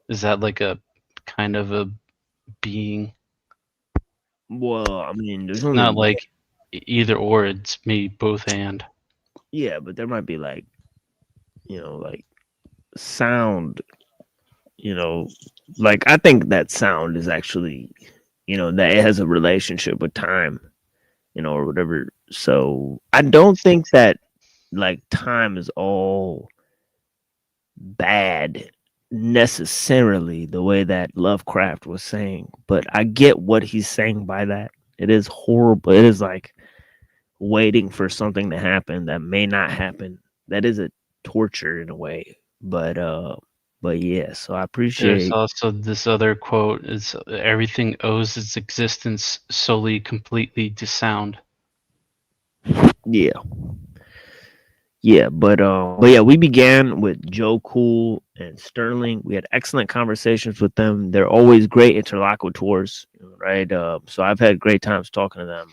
Is that like a kind of a being? Well, I mean, there's It's only not like either or. It's me both and. yeah, but there might be like like sound. Like I think that sound is actually that it has a relationship with time, or whatever. So I don't think that like time is all bad necessarily the way that Lovecraft was saying, but I get what he's saying by that. It is horrible. It is like waiting for something to happen that may not happen. That is a torture in a way, but But yeah, so I There's appreciate. also this other quote: "Is everything owes its existence solely, completely to sound." Yeah. Yeah, but yeah, we began with Joe Cool and Sterling. We had excellent conversations with them. They're always great interlocutors, right? So I've had great times talking to them,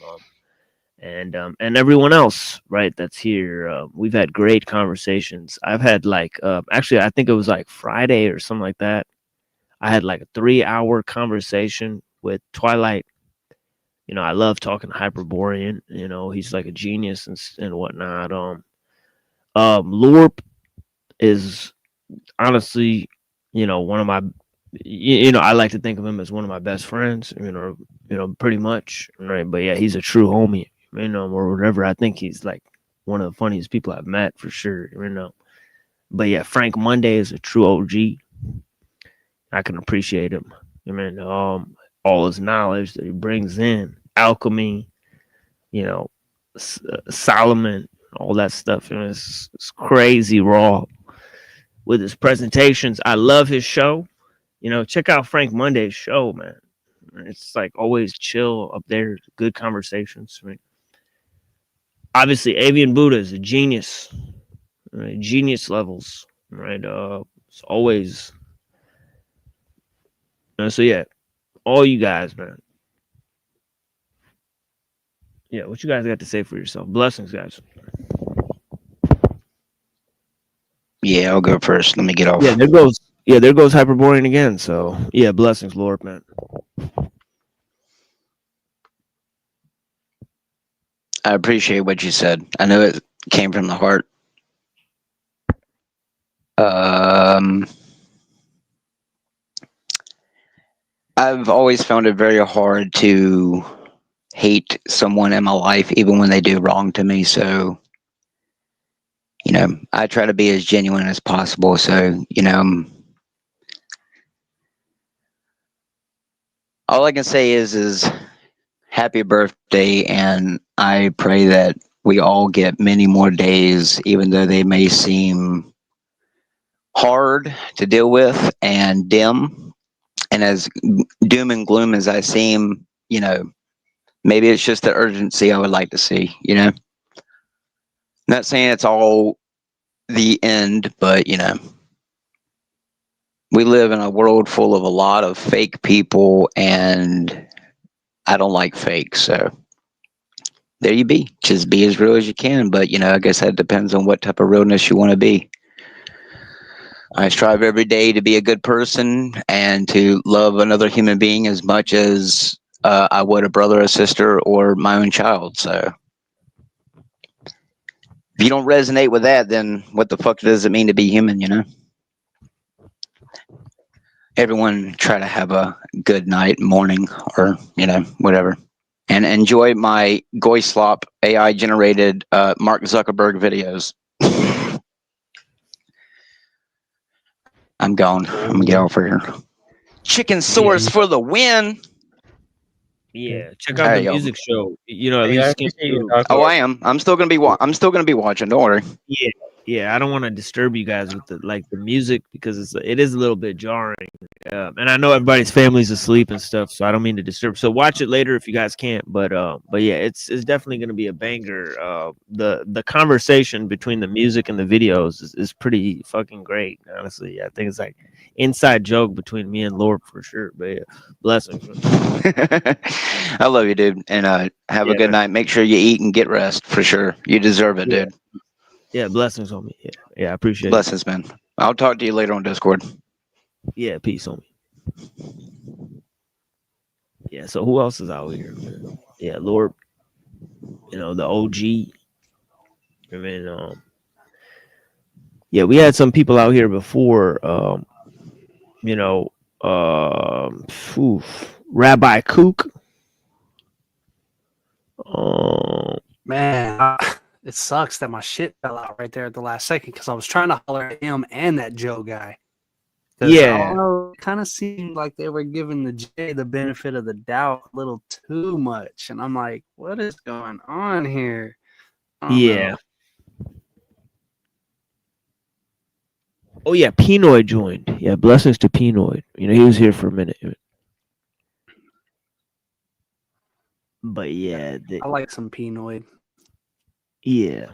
and everyone else, right? That's here. We've had great conversations. I've had like actually, I think it was like Friday or something like that. I had like a 3-hour conversation with Twilight. You know, I love talking to Hyperborean. You know, he's like a genius and whatnot. Lorp is honestly, you know, one of my, you know, I like to think of him as one of my best friends. You know, pretty much, right? But yeah, he's a true homie. You know, or whatever. I think he's like one of the funniest people I've met for sure. You know, but yeah, Frank Monday is a true OG. I can appreciate him. I mean, all his knowledge that he brings in, alchemy, you know, Solomon, all that stuff. You know, it's crazy raw with his presentations. I love his show. You know, check out Frank Monday's show, man. It's like always chill up there, good conversations. Right? Obviously, Avian Buddha is a genius, right? Genius levels, right? It's always. So yeah, all you guys, man. Yeah, what you guys got to say for yourself? Blessings, guys. Yeah, I'll go first. Let me get off. Yeah, there goes. Yeah, there goes Hyperborean again. So yeah, blessings, Lord, man. I appreciate what you said. I know it came from the heart. I've always found it very hard to hate someone in my life, even when they do wrong to me. So, you know, I try to be as genuine as possible. So, you know, all I can say is happy birthday, and I pray that we all get many more days, even though they may seem hard to deal with and dim. And as doom and gloom as I seem, you know, maybe it's just the urgency I would like to see, you know. Not saying it's all the end, but you know, we live in a world full of a lot of fake people, and I don't like fake. So there you be. Just be as real as you can. But you know, I guess that depends on what type of realness you want to be. I strive every day to be a good person and to love another human being as much as I would a brother, a sister, or my own child. So if you don't resonate with that, then what the fuck does it mean to be human, you know? Everyone try to have a good night, morning, or, you know, whatever. And enjoy my Goyslop AI generated Mark Zuckerberg videos. I'm gone. I'm gonna get off of here. Chicken source for the win. Yeah, check out the music show. You know, at Hey, I least skim appreciate you, through. Doc. Oh, I am. I'm still gonna be. I'm still gonna be watching. Don't worry. Yeah, yeah. I don't want to disturb you guys with the music because it is a little bit jarring. And I know everybody's family's asleep and stuff, so I don't mean to disturb. So watch it later if you guys can't. But yeah, it's definitely going to be a banger. The conversation between the music and the videos is pretty fucking great. Honestly, I think it's like inside joke between me and Lord for sure. But yeah, blessings. I love you, dude, and have a Yeah, good man. night. Make sure you eat and get rest for sure. You deserve it, Yeah, dude. yeah. Blessings on me. Yeah, yeah. I appreciate it. Blessings, man. I'll talk to you later on Discord. Yeah, peace on me. Yeah. So who else is out here? Man? Yeah, Lord. You know the OG. I mean, yeah, we had some people out here before. You know, Rabbi Kook. Man, it sucks that my shit fell out right there at the last second because I was trying to holler at him and that Joe guy. Yeah. It kind of seemed like they were giving the J the benefit of the doubt a little too much. And I'm like, what is going on here? I don't know. Oh yeah, Pinoy joined. Yeah, blessings to Pinoy. You know, he was here for a minute. But yeah, I like some Pinoid. yeah.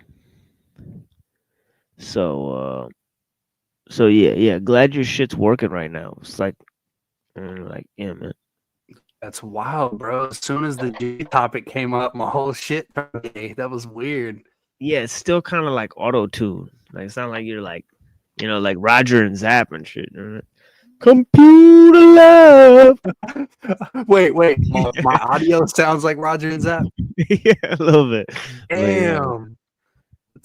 So yeah. Glad your shit's working right now. It's like yeah, man. That's wild, bro. As soon as the G topic came up, my whole shit turned gay. That was weird. Yeah, it's still kind of like auto tune. Like it's not like you're like, like Roger and Zap and shit. Computer love. Wait. My audio sounds like Roger and Zap. Yeah, a little bit. Damn.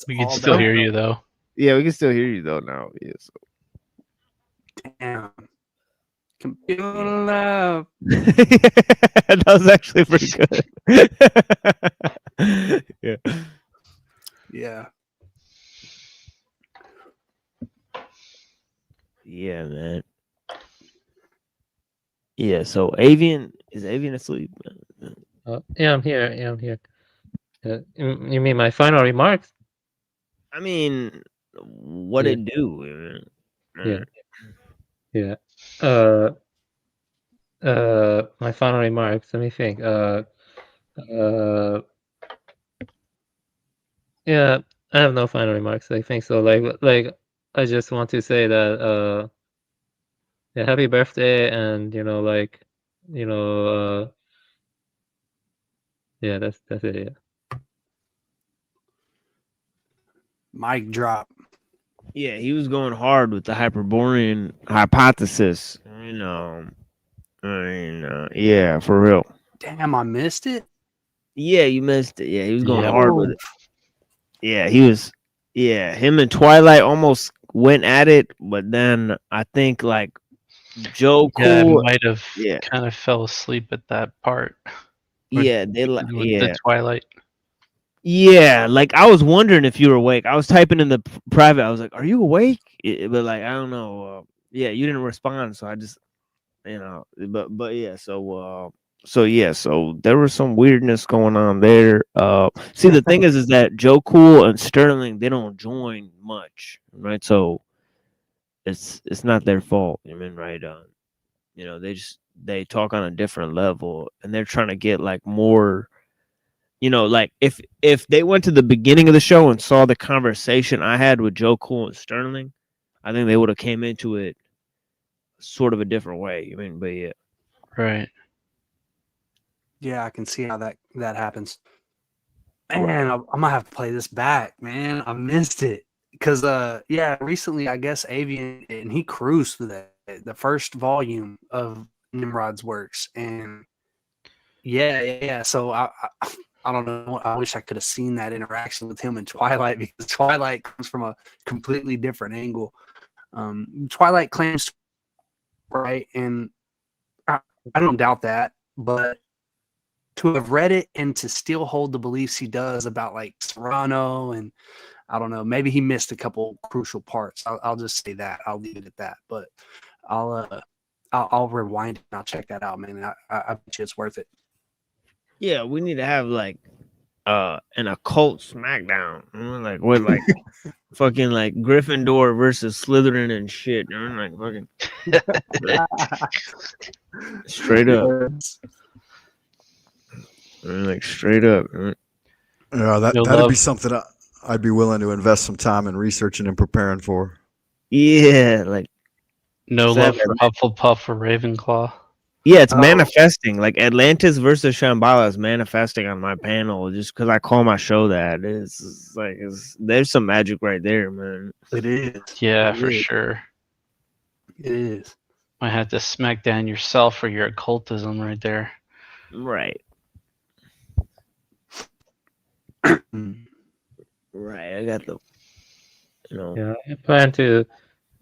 We can still hear you though. Yeah, we can still hear you though now. Yeah, so. Damn. Computer love. That was actually pretty good. Yeah. Yeah. Yeah, man. Yeah, so Avian asleep? Yeah, I'm here. Yeah, I'm here. You mean my final remarks? I mean, what Yeah. it do? Yeah. My final remarks. Let me think. Yeah, I have no final remarks. I think so. Like, I just want to say that, yeah, happy birthday, and yeah, that's it. Yeah. Mic drop. Yeah, he was going hard with the Hyperborean hypothesis. Yeah, for real. Damn, I missed it. Yeah, you missed it. Yeah, he was going Yep. hard with it. Yeah, he was. Yeah, him and Twilight almost went at it, but then I think like Joe Yeah, Cool. I might have Yeah. kind of fell asleep at that part. Yeah, they like. with Yeah, the Twilight. yeah. Like I was wondering if you were awake. I was typing in the private. I was like, "Are you awake?" But like, I don't know. Yeah, you didn't respond, so I just, But yeah. So there was some weirdness going on there. See, the thing is that Joe Cool and Sterling, they don't join much, right? So it's not their fault. I mean, right? They talk on a different level, and they're trying to get like more. Like if they went to the beginning of the show and saw the conversation I had with Joe Cool and Sterling, I think they would have came into it sort of a different way. But yeah. Right. Yeah, I can see how that happens. Man, I'm gonna have to play this back, man. I missed it because recently I guess Avian and he cruised through the first volume of Nimrod's works, and yeah. So I don't know. I wish I could have seen that interaction with him and Twilight, because Twilight comes from a completely different angle. Twilight claims right, and I don't doubt that, but to have read it and to still hold the beliefs he does about like Serrano, and I don't know, maybe he missed a couple crucial parts. I'll just say that. I'll leave it at that. But I'll rewind and I'll check that out, man. I bet you it's worth it. Yeah, we need to have like an occult smackdown. Like what, like fucking like Gryffindor versus Slytherin and shit. Like fucking straight up. Like straight up. Yeah, that'd be something I'd be willing to invest some time in researching and preparing for. Yeah, like no love for Hufflepuff or Ravenclaw. Yeah, it's manifesting. Like Atlantis versus Shambhala is manifesting on my panel just because I call my show that. It's like there's some magic right there, man. It is. Yeah, for sure. It is. Might have to smack down yourself for your occultism right there. Right. Right. I got the. Yeah, I plan to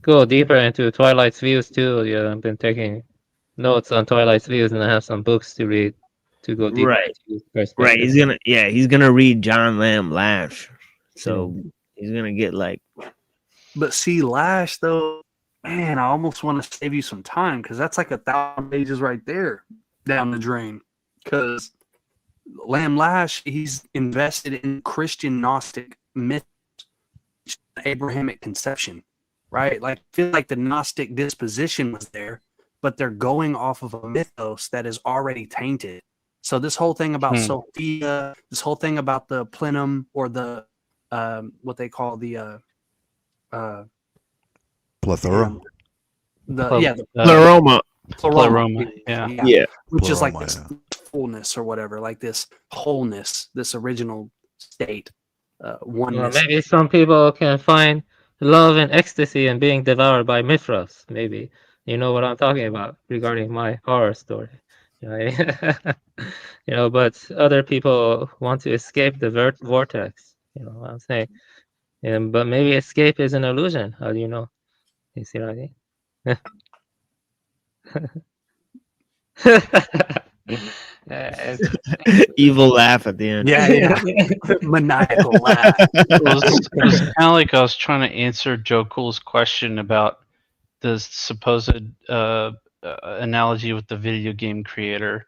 go deeper into Twilight's views too. Yeah, I've been taking notes on Twilight's views, and I have some books to read to go deeper. Right. Into his Right. He's gonna read John Lamb Lash. So he's gonna get like. But see, Lash though, man, I almost want to save you some time because that's like 1,000 pages right there down the drain. Because Lamb Lash, he's invested in Christian Gnostic myth, Abrahamic conception. right? Like, I feel like the Gnostic disposition was there, but they're going off of a mythos that is already tainted. So this whole thing about Sophia, this whole thing about the plenum, or the what they call the Plethora. the Pleroma. Pleroma, yeah. Which is like Pleroma, this fullness or whatever, like this wholeness, this original state, Or oneness. maybe some people can find love and ecstasy in being devoured by Mithras. Maybe you know what I'm talking about regarding my horror story. But other people want to escape the vortex. You know what I'm saying? But maybe escape is an illusion. How do you know? You see what I mean? Evil laugh at the end. Maniacal laugh. It was kind of like I was trying to answer Joe Cool's question about the supposed analogy with the video game creator,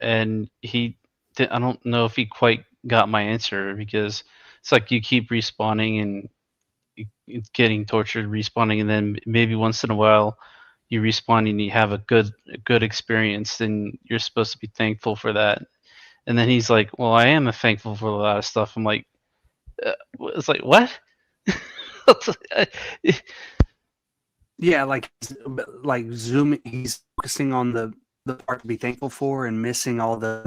and I don't know if he quite got my answer, because it's like you keep respawning and getting tortured, respawning, and then maybe once in a while you respawn and you have a good experience, then you're supposed to be thankful for that. And then he's like, "Well, I am thankful for a lot of stuff." I'm like, it's like, what? Yeah, like zooming, he's focusing on the part to be thankful for and missing all the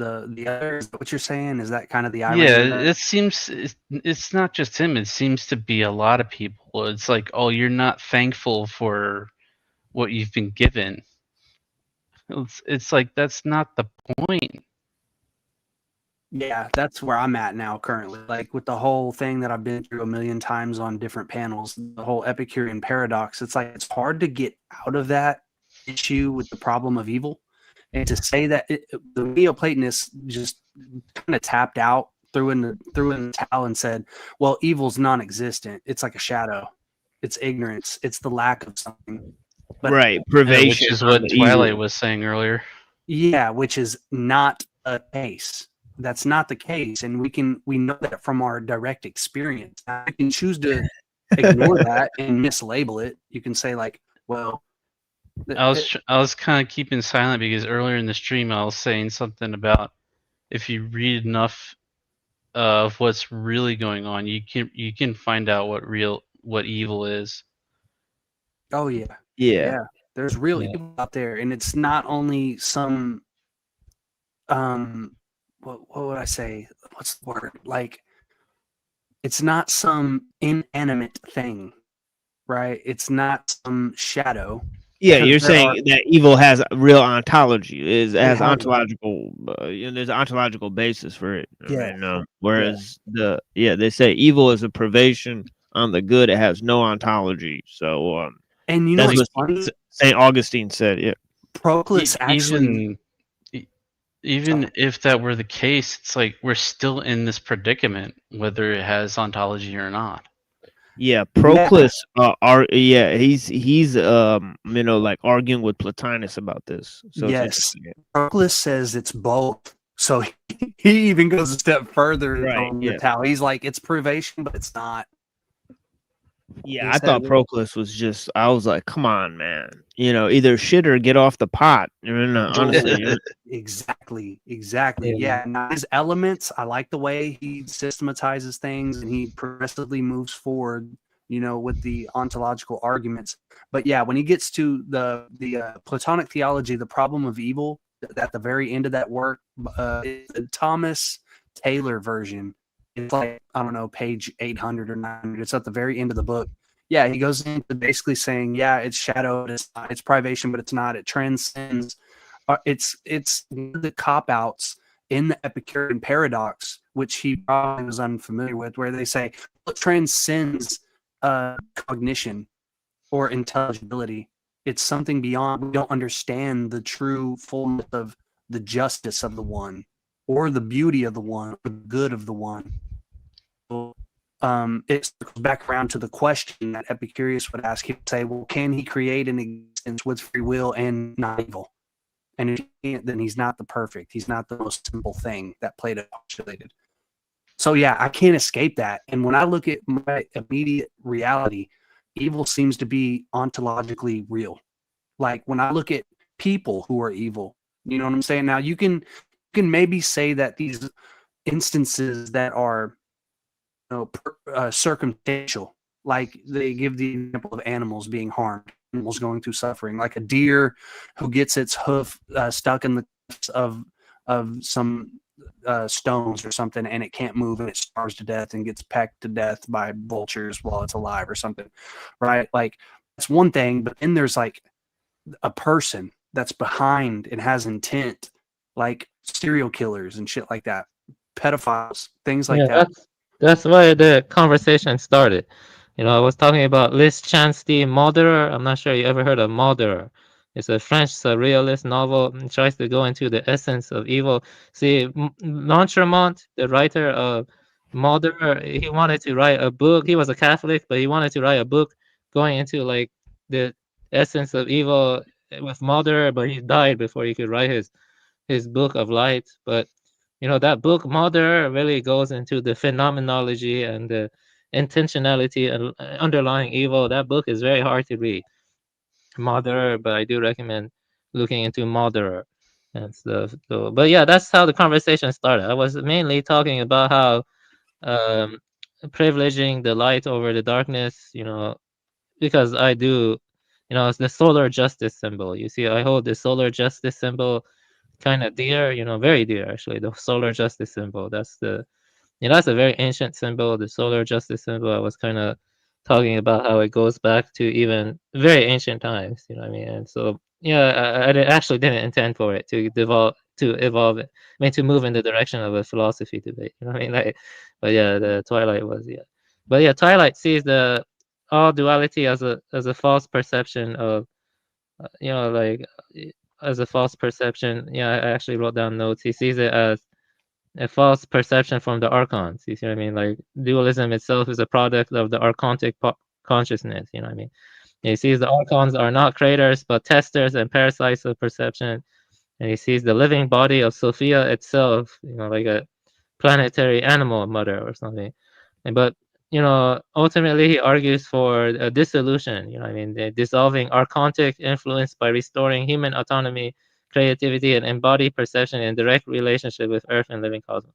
other. Is that what you're saying? Is that kind of the irony? Yeah, of that? it seems it's not just him. It seems to be a lot of people. It's like, oh, you're not thankful for what you've been given. It's like, that's not the point. Yeah, that's where I'm at now currently. Like, with the whole thing that I've been through a million times on different panels, the whole Epicurean paradox, it's like it's hard to get out of that issue with the problem of evil. And to say that the Neoplatonists just kind of tapped out, threw in the towel and said, well, evil's non-existent. It's like a shadow. It's ignorance. It's the lack of something. But, right, privation. Which is what Twilight was saying earlier. Yeah, which is not a case. That's not the case, and we know that from our direct experience. Now, you can choose to ignore that and mislabel it. You can say like, well, I was kind of keeping silent because earlier in the stream I was saying something about if you read enough of what's really going on, you can find out what evil is. Oh yeah. There's real evil out there, and it's not only some what would I say? What's the word? Like, it's not some inanimate thing, right? It's not some shadow. Yeah, you're saying that evil has real ontology. Has ontological. There's an ontological basis for it. Yeah. Whereas they say evil is a privation on the good. It has no ontology. So and you know that's what St. Augustine said. Yeah. Proclus actually. Even if that were the case, it's like we're still in this predicament, whether it has ontology or not. Yeah, Proclus. He's like arguing with Plotinus about this. So yes, Proclus says it's both. So he even goes a step further on the towel. He's like, it's privation, but it's not. Yeah, I thought Proclus was just. I was like, come on, man. Either shit or get off the pot. Honestly. Exactly. Yeah. Now, his elements, I like the way he systematizes things and he progressively moves forward, with the ontological arguments. But yeah, when he gets to the Platonic theology, the problem of evil, at the very end of that work, the Thomas Taylor version, it's like, I don't know, page 800 or 900. It's at the very end of the book. Yeah, he goes into basically saying, yeah, it's shadow, it's privation, but it's not. It transcends. It's the cop-outs in the Epicurean paradox, which he probably was unfamiliar with, where they say it transcends cognition or intelligibility. It's something beyond. We don't understand the true fullness of the justice of the one, or the beauty of the one, or the good of the one. It circles back around to the question that Epicurus would ask. He would say, well, can he create an existence with free will and not evil? And if he can't, then he's not the perfect. He's not the most simple thing that Plato postulated. So yeah, I can't escape that. And when I look at my immediate reality, evil seems to be ontologically real. Like when I look at people who are evil, you know what I'm saying? Now you can maybe say that these instances that are circumstantial, like they give the example of animals being harmed, animals going through suffering, like a deer who gets its hoof stuck in the of some stones or something, and it can't move and it starves to death and gets pecked to death by vultures while it's alive or something, right? Like that's one thing, but then there's like a person that's behind and has intent, like serial killers and shit like that, pedophiles, things like Yeah, that. that's why the conversation started. You know, I was talking about Liz Chansky, Murderer. I'm not sure you ever heard of Murderer. It's a French surrealist novel. It tries to go into the essence of evil. See, Lanchamont, the writer of Murderer, he wanted to write a book. He was a Catholic, but he wanted to write a book going into like the essence of evil with Murderer, but he died before he could write his book of light. But you know, that book Mother really goes into the phenomenology and the intentionality and underlying evil. That book is very hard to read, Mother, but I do recommend looking into Mother and stuff. So, but yeah, that's how the conversation started. I was mainly talking about how um, privileging the light over the darkness, you know, because I do, you know, it's the solar justice symbol. You see, I hold the solar justice symbol kind of dear, you know, very dear actually. The solar justice symbol. That's the, you know, that's a very ancient symbol. The solar justice symbol. I was kind of talking about how it goes back to even very ancient times. You know what I mean? And so yeah, actually didn't intend for it to evolve. I mean, to move in the direction of a philosophy debate. You know what I mean? Like, but yeah, the Twilight was but yeah, Twilight sees the all duality as a false perception of, you know, like as a false perception. Yeah, I actually wrote down notes. He sees it as a false perception from the archons. You see what I mean? Like dualism itself is a product of the archontic consciousness. You know what I mean? He sees the archons are not creators but testers and parasites of perception, and he sees the living body of Sophia itself, you know, like a planetary animal mother or something. But you know, ultimately he argues for a dissolution. You know what I mean? The dissolving archontic influence by restoring human autonomy, creativity, and embodied perception in direct relationship with Earth and living cosmos.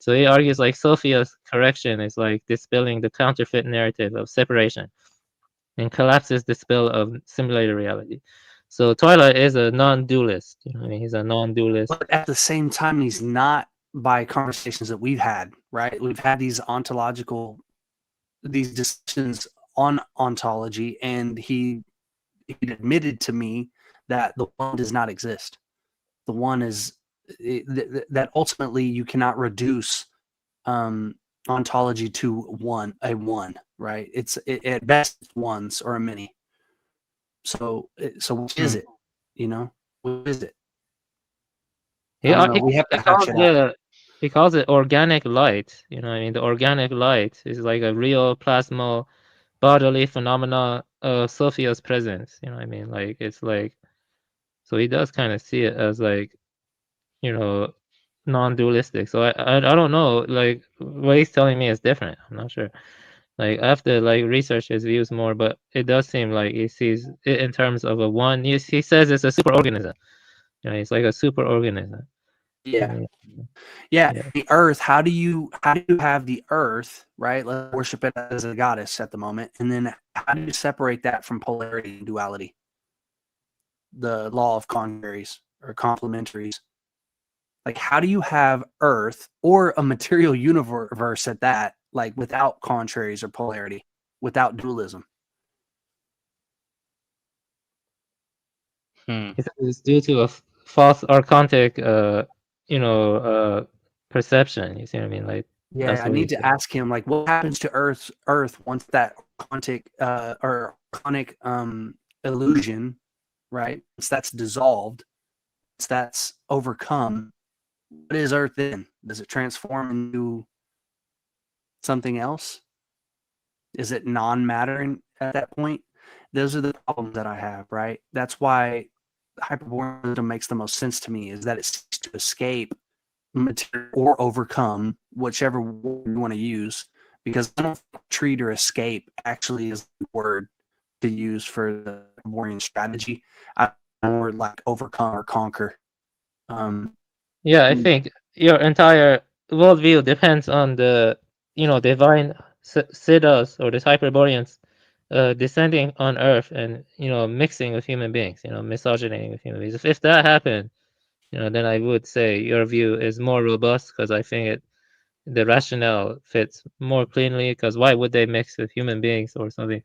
So he argues like Sophia's correction is like dispelling the counterfeit narrative of separation and collapses the spell of simulated reality. So Twilight is a non-dualist. You know what I mean? He's a non-dualist. But at the same time, he's not, by conversations that we've had, right? We've had these discussions on ontology, and he admitted to me that the one does not exist. The one is that ultimately you cannot reduce ontology to a one, right? It's at best it's ones or a many. So what is it? You know, what is it? I don't know. We have to hash it out. He calls it organic light. You know what I mean? The organic light is like a real plasma bodily phenomena of Sophia's presence. You know what I mean? Like it's like, so he does kind of see it as like, you know, non-dualistic. So I don't know, like what he's telling me is different. I'm not sure. Like I have to like research his views more, but it does seem like he sees it in terms of a one. He says it's a superorganism. You know, it's like a superorganism. Yeah. Yeah. The earth, how do you have the earth, right? Let's worship it as a goddess at the moment. And then how do you separate that from polarity and duality? The law of contraries or complementaries. Like how do you have earth or a material universe at that, like without contraries or polarity, without dualism? It's due to a false archontic perception. You see what I mean? Like Yeah, I need to ask him, like, what happens to Earth once that quantic or conic illusion, right? Once that's dissolved, once that's overcome, what is Earth then? Does it transform into something else? Is it non-matter at that point? Those are the problems that I have, right? That's why hyperboreanism makes the most sense to me, is that it seeks to escape material or overcome, whichever word you want to use, because I don't think retreat or escape actually is the word to use for the warring strategy. I more like overcome or conquer. Yeah, I think your entire worldview depends on the divine siddhas or the Hyperboreans descending on Earth and mixing with human beings, misogynating with human beings. If that happened, then I would say your view is more robust because I think the rationale fits more cleanly. Because why would they mix with human beings or something?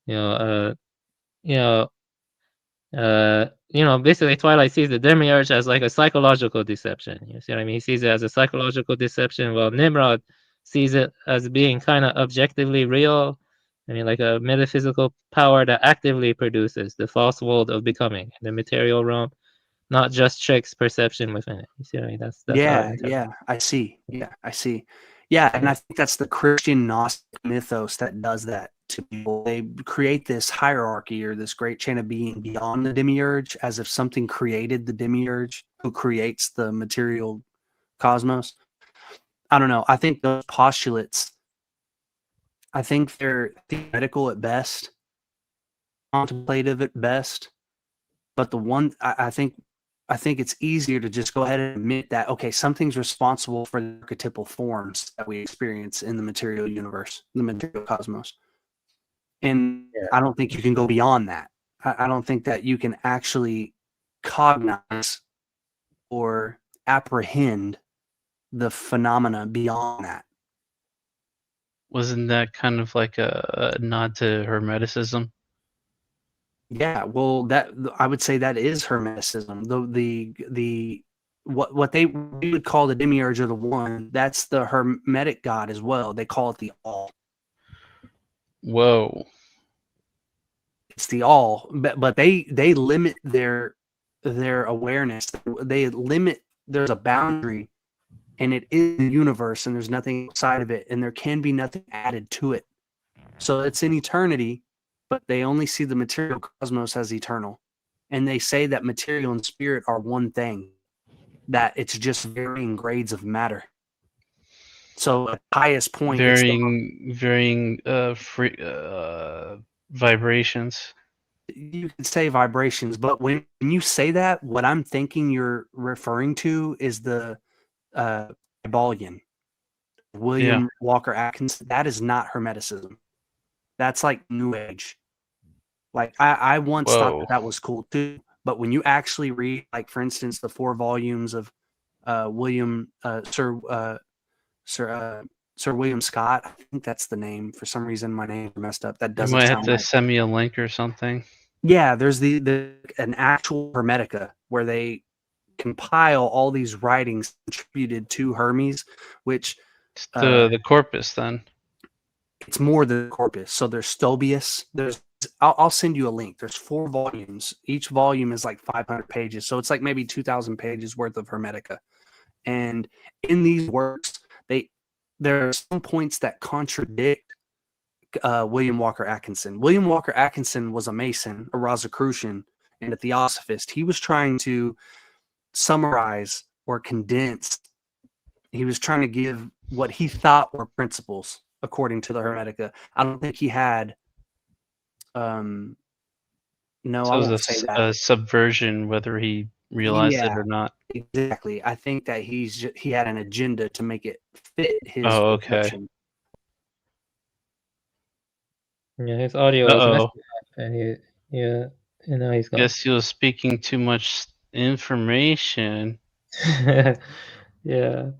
You know, basically Twilight sees the demiurge as like a psychological deception. You see what I mean? He sees it as a psychological deception, while Nimrod sees it as being kind of objectively real. I mean, like a metaphysical power that actively produces the false world of becoming, the material realm, not just tricks perception within it. You see what I mean? That's how I interpret. Yeah, I see. Yeah, and I think that's the Christian Gnostic mythos that does that to people. They create this hierarchy or this great chain of being beyond the demiurge, as if something created the demiurge who creates the material cosmos. I don't know. I think those postulates, I think they're theoretical at best, contemplative at best, but the one I think it's easier to just go ahead and admit that, okay, something's responsible for the archetypal forms that we experience in the material universe, the material cosmos. And I don't think you can go beyond that. I don't think that you can actually cognize or apprehend the phenomena beyond that. Wasn't that kind of like a nod to Hermeticism? Yeah, well, that I would say that is Hermeticism. The what we would call the demiurge or the one, that's the Hermetic god as well. They call it the all. Whoa. It's the all, but they limit their awareness. They limit. There's a boundary, and it is the universe, and there's nothing outside of it, and there can be nothing added to it. So it's in eternity, but they only see the material cosmos as eternal. And they say that material and spirit are one thing, that it's just varying grades of matter. So at the highest point, varying vibrations. You can say vibrations, but when you say that, what I'm thinking you're referring to is the Kybalion, William Walker Atkinson. That is not Hermeticism. That's like New Age. Like I once thought that was cool too, but when you actually read, like for instance, the 4 volumes of Sir William Scott, I think that's the name. For some reason, my name messed up. That doesn't. You might have sound to right. send me a link or something. Yeah, there's an actual Hermetica where they compile all these writings attributed to Hermes, which it's the corpus then. It's more than the corpus. So there's Stobius. I'll send you a link. There's 4 volumes. Each volume is like 500 pages. So it's like maybe 2,000 pages worth of Hermetica. And in these works, there are some points that contradict William Walker Atkinson. William Walker Atkinson was a Mason, a Rosicrucian, and a Theosophist. He was trying to summarize or condense. He was trying to give what he thought were principles according to the Hermetica. I don't think he had. No, so I it won't was say that. A subversion, whether he realized it or not. Exactly. I think that he had an agenda to make it fit his perception. Yeah, his audio was messed up, and now he's gone. Guess he was speaking too much information. Yeah.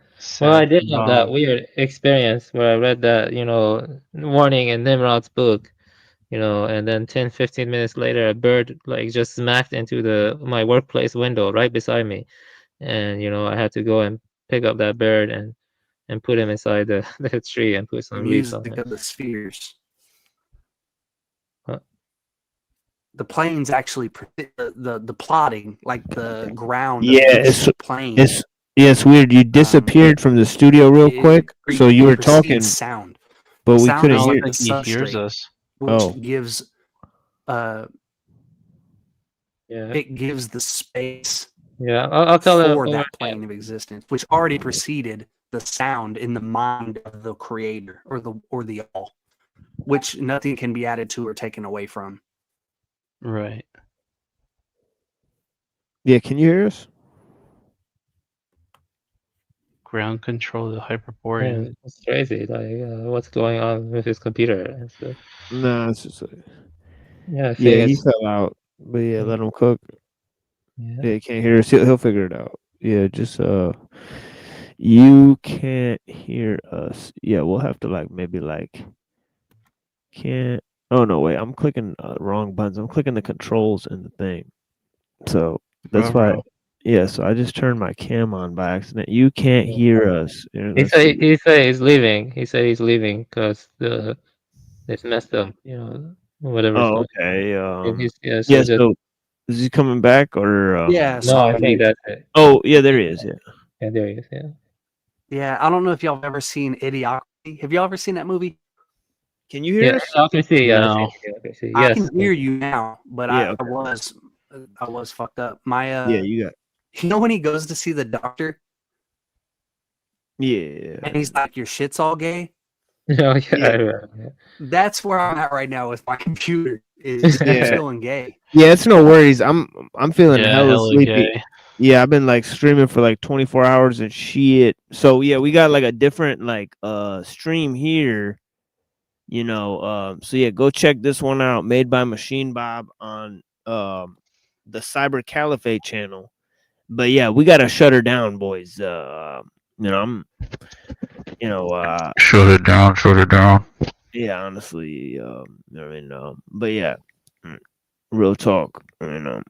Well, I did have that weird experience where I read that, warning in Nimrod's book, and then 10-15 minutes later, a bird like just smacked into my workplace window right beside me, and I had to go and pick up that bird and put him inside the tree and put some leaves on Music it. of the spheres. Huh? The planes actually the plotting, like the ground. Yeah, it's weird. You disappeared from the studio real quick, so you were talking sound, but we sound couldn't is hear. like the He hears substrate, us. which gives Yeah. it gives the space Yeah, I'll tell them. for that plane of existence, which already preceded the sound in the mind of the creator or the all, which nothing can be added to or taken away from. Right. Yeah, can you hear us? Ground control the Hyperborean. It's crazy. Like, what's going on with his computer and stuff? No, it's just Yeah, I yeah, think he it's fell out. But yeah, let him cook. Yeah. Yeah, he can't hear us. He'll figure it out. Yeah, just you can't hear us. Yeah, we'll have to like maybe like can't. Oh no, wait, I'm clicking wrong buttons. I'm clicking the controls in the thing. So that's why. Uh-huh. Yeah, so I just turned my cam on by accident. You can't hear us. Here, He let's say see. he say he's leaving. He said he's leaving because it's messed up. You know, whatever's Oh, going okay. on. And he's Yeah. so just So is he coming back or? Yeah, no. I so think that's it. Oh, yeah, there he is. Yeah. Yeah, there he is. Yeah. yeah, I don't know if y'all have ever seen Idiocracy. Have y'all ever seen that movie? Can you hear Yeah, us? I can see. Yeah, I No. see. I Yes. can hear you now, but Yeah. I Okay. was fucked up. My Yeah, you got. you know when he goes to see the doctor Yeah. and he's like, "Your shit's all gay." Oh yeah. Yeah. That's where I'm at right now with my computer. Is I'm Yeah. feeling gay. Yeah, it's no worries. I'm feeling Yeah, hella hella sleepy. gay. Yeah, I've been like streaming for like 24 hours and shit. So yeah, we got like a different like stream here. You know, so yeah, go check this one out. Made by Machine Bob on the Cyber Caliphate channel. But yeah, we gotta shut her down, boys. You know, I'm Shut it down, shut it down. yeah, honestly, I mean, but yeah, real talk. I mean,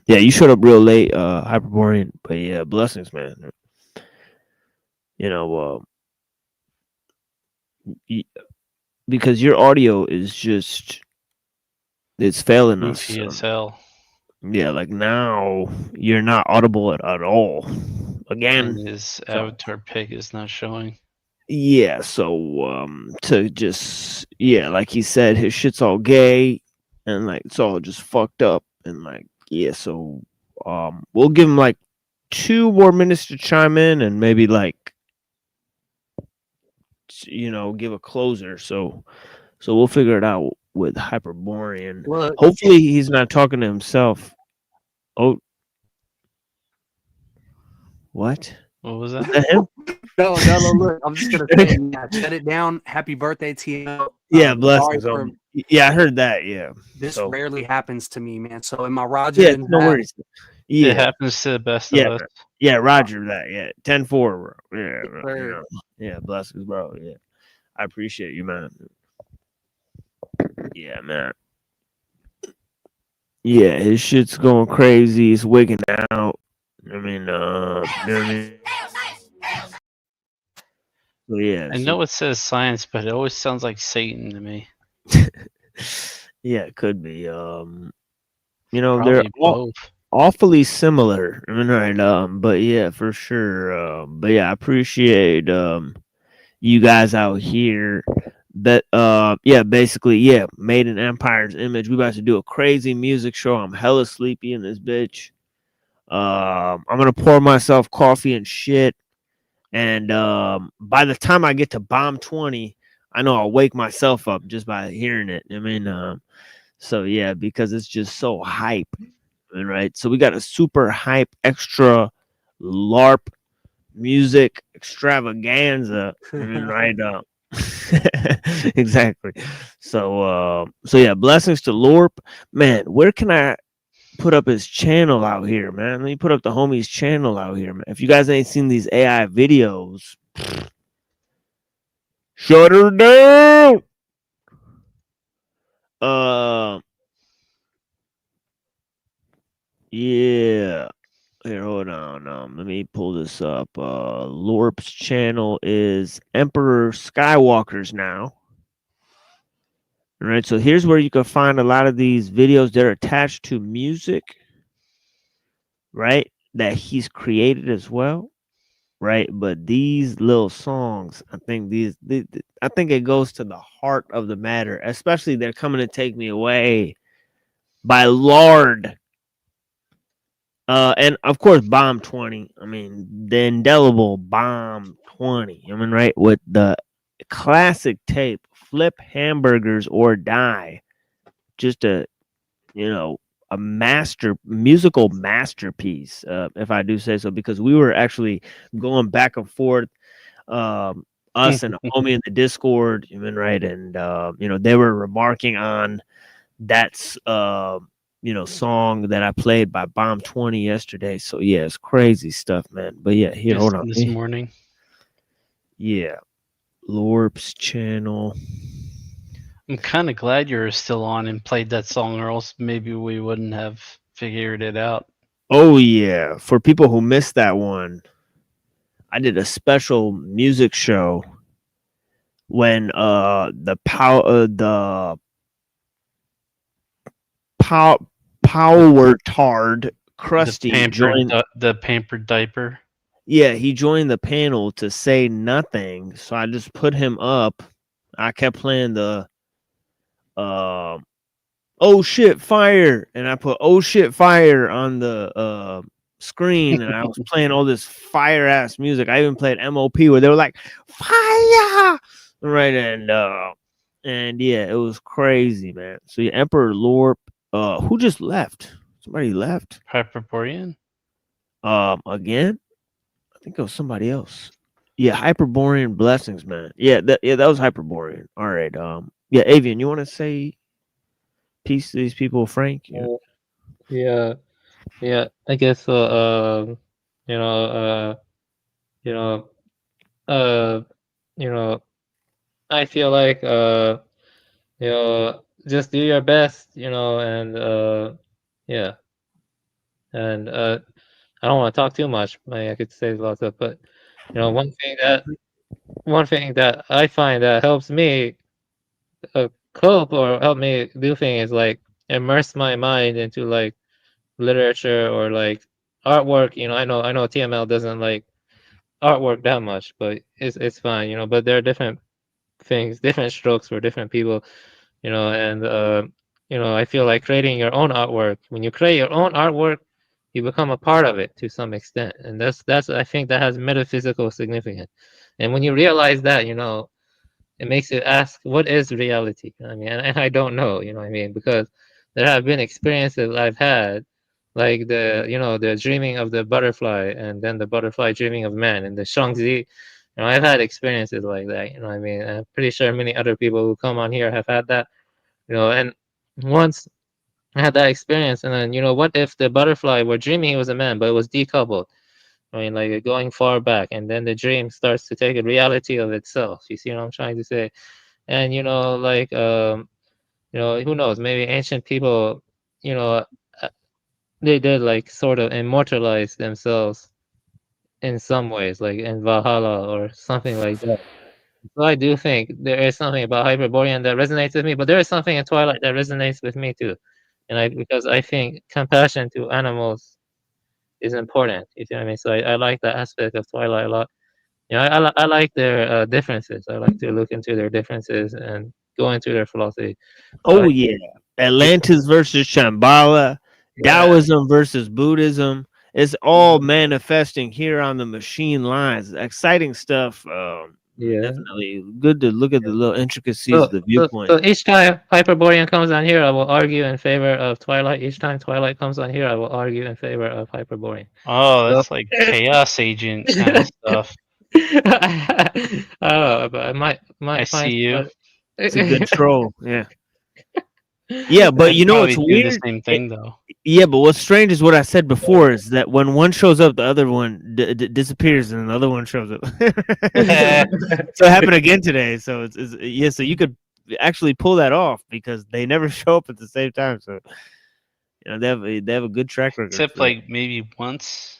yeah, you showed up real late, Hyperborean, but yeah, blessings, man. You know, because your audio is just it's failing us. Goofy as hell. Yeah, like now you're not audible at all. Again, And his avatar pic is not showing. yeah, so to just like he said, his shit's all gay and like it's all just fucked up and like yeah, so we'll give him like 2 more minutes to chime in and maybe like give a closer. So we'll figure it out with Hyperborean. Look, Hopefully he's not talking to himself. Oh, what? What was Was that? that him? No, look, I'm just gonna say, yeah, shut it down. Happy birthday, Tino. Yeah, Sorry blessings. for Yeah, I heard that. Yeah, this. so Rarely happens to me, man. So am I Roger? yeah, And no that? worries. Yeah, It happens to the best yeah, of us. yeah, Roger that. Yeah, 10-4. Yeah, Sir. yeah, blessings, bro. Yeah, I appreciate you, man. Yeah, man. Yeah, his shit's going crazy. It's wigging out. I mean, you know what I mean? So, yeah. I know it says science, but it always sounds like Satan to me. Yeah, it could be. You know, Probably they're both. awfully similar. I mean, right. But yeah, for sure. But yeah, I appreciate you guys out here. That yeah, basically, yeah, made in Empire's image. We about to do a crazy music show. I'm hella sleepy in this bitch. I'm gonna pour myself coffee and shit. And by the time I get to bomb 20, I know I'll wake myself up just by hearing it. I mean, so yeah, because it's just so hype. Right. So we got a super hype extra LARP music extravaganza. I mean, right. Exactly. So yeah, blessings to LARP. Man, where can I put up his channel out here, man? Let me put up the homie's channel out here, man. If you guys ain't seen these AI videos, shut her down. Yeah. Here, hold on. Let me pull this up. LARP's channel is Emperor Skywalker's now. All right, so here's where you can find a lot of these videos that are attached to music, right? That he's created as well, right? But these little songs, I think I think it goes to the heart of the matter. Especially they're coming to take me away by Lord. And of course, Bomb 20. I mean, the indelible Bomb 20. I mean, right, with the classic tape, Flip Hamburgers or Die. Just a, you know, a musical masterpiece, if I do say so, because we were actually going back and forth, us and a homie in the Discord, you mean, right, and you know, they were remarking on that's you know, song that I played by Bomb 20 yesterday. So yeah, it's crazy stuff, man. But yeah, here, hold on. This morning. Yeah, Lorp's channel. I'm kind of glad you're still on and played that song, or else maybe we wouldn't have figured it out. Oh yeah, for people who missed that one, I did a special music show when the power tard Krusty joined the pampered diaper. Yeah, he joined the panel to say nothing, so I just put him up. I kept playing the oh shit fire, and I put oh shit fire on the screen, and I was playing all this fire ass music. I even played MOP where they were like fire, right? And yeah, it was crazy, man. So yeah, Emperor Lorp, who just left? Somebody left. Hyperborean. Again, I think it was somebody else. Yeah, Hyperborean blessings, man. Yeah, that was Hyperborean. All right. Yeah, Avian, you want to say peace to these people, Frank? Yeah. I guess so. You know, you know, you know, I feel like you know, just do your best, you know, and yeah, and I don't want to talk too much. I could say lots of, but you know, one thing that I find that helps me cope or help me do things is like immerse my mind into like literature or like artwork. You know, I know TML doesn't like artwork that much, but it's fine. You know, but there are different things, different strokes for different people. You know, and you know, I feel like creating your own artwork. When you create your own artwork, you become a part of it to some extent, and that's I think that has metaphysical significance. And when you realize that, you know, it makes you ask, what is reality? I mean, and I don't know, you know what I mean? Because there have been experiences I've had, like you know, the dreaming of the butterfly and then the butterfly dreaming of man and the Shangzi. You know, I've had experiences like that, you know what I mean? And I'm pretty sure many other people who come on here have had that, you know, and once I had that experience, and then, you know, what if the butterfly were dreaming it was a man, but it was decoupled? I mean, like going far back, and then the dream starts to take a reality of itself. You see what I'm trying to say? And you know, like you know, who knows? Maybe ancient people, you know, uh, they did like sort of immortalize themselves in some ways, like in Valhalla or something like that. So I do think there is something about Hyperborean that resonates with me, but there is something in Twilight that resonates with me too, and because I think compassion to animals is important. You see what I mean? So I like that aspect of Twilight a lot. You know, I like their differences. I like to look into their differences and go into their philosophy. So Oh yeah, Atlantis versus Shambhala, Taoism versus Buddhism. It's all manifesting here on the machine lines. Exciting stuff. Definitely good to look at the little intricacies of the viewpoint. So each time Hyperborean comes on here, I will argue in favor of Twilight. Each time Twilight comes on here, I will argue in favor of Hyperborean. Oh, that's like chaos agent kind of stuff. Oh, but I might I find see you. It's a good troll. Yeah. Yeah, but you know it's weird. The same thing though. Yeah, but what's strange is what I said before is that when one shows up, the other one disappears, and another one shows up. So it happened again today. So it's yeah. So you could actually pull that off because they never show up at the same time. So you know they have a good track record. Except like maybe once.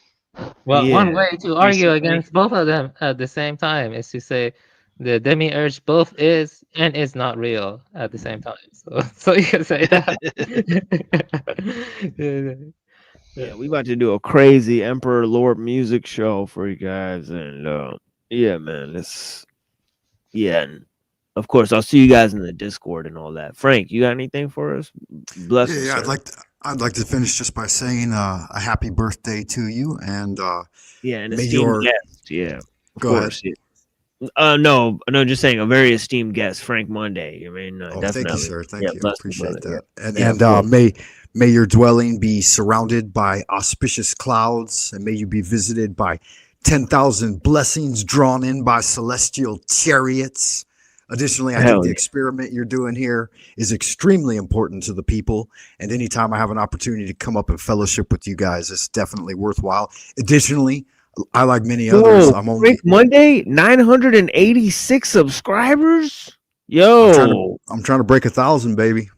Well, one way to argue against both of them at the same time is to say the demiurge both is and is not real at the same time. So you can say that. Yeah, we about to do a crazy Emperor Lord music show for you guys, and yeah, man, and of course I'll see you guys in the Discord and all that. Frank, you got anything for us? Bless us, Yeah, sir. I'd like to finish just by saying a happy birthday to you, and Yeah, an may esteemed your guest. Yeah, of go ahead. course. Yeah. No, just saying a very esteemed guest, Frank Monday. I mean, Oh, thank you, definitely. sir. Yeah, Thank you. bless you, Appreciate brother. Yeah, that. And yeah, of course. may your dwelling be surrounded by auspicious clouds, and may you be visited by 10,000 blessings drawn in by celestial chariots. Additionally, I think Hell the yeah. experiment you're doing here is extremely important to the people. And anytime I have an opportunity to come up and fellowship with you guys, it's definitely worthwhile. Additionally, I, like many others, Whoa, Frank Monday, 986 subscribers. Yo, I'm trying to break 1,000, baby.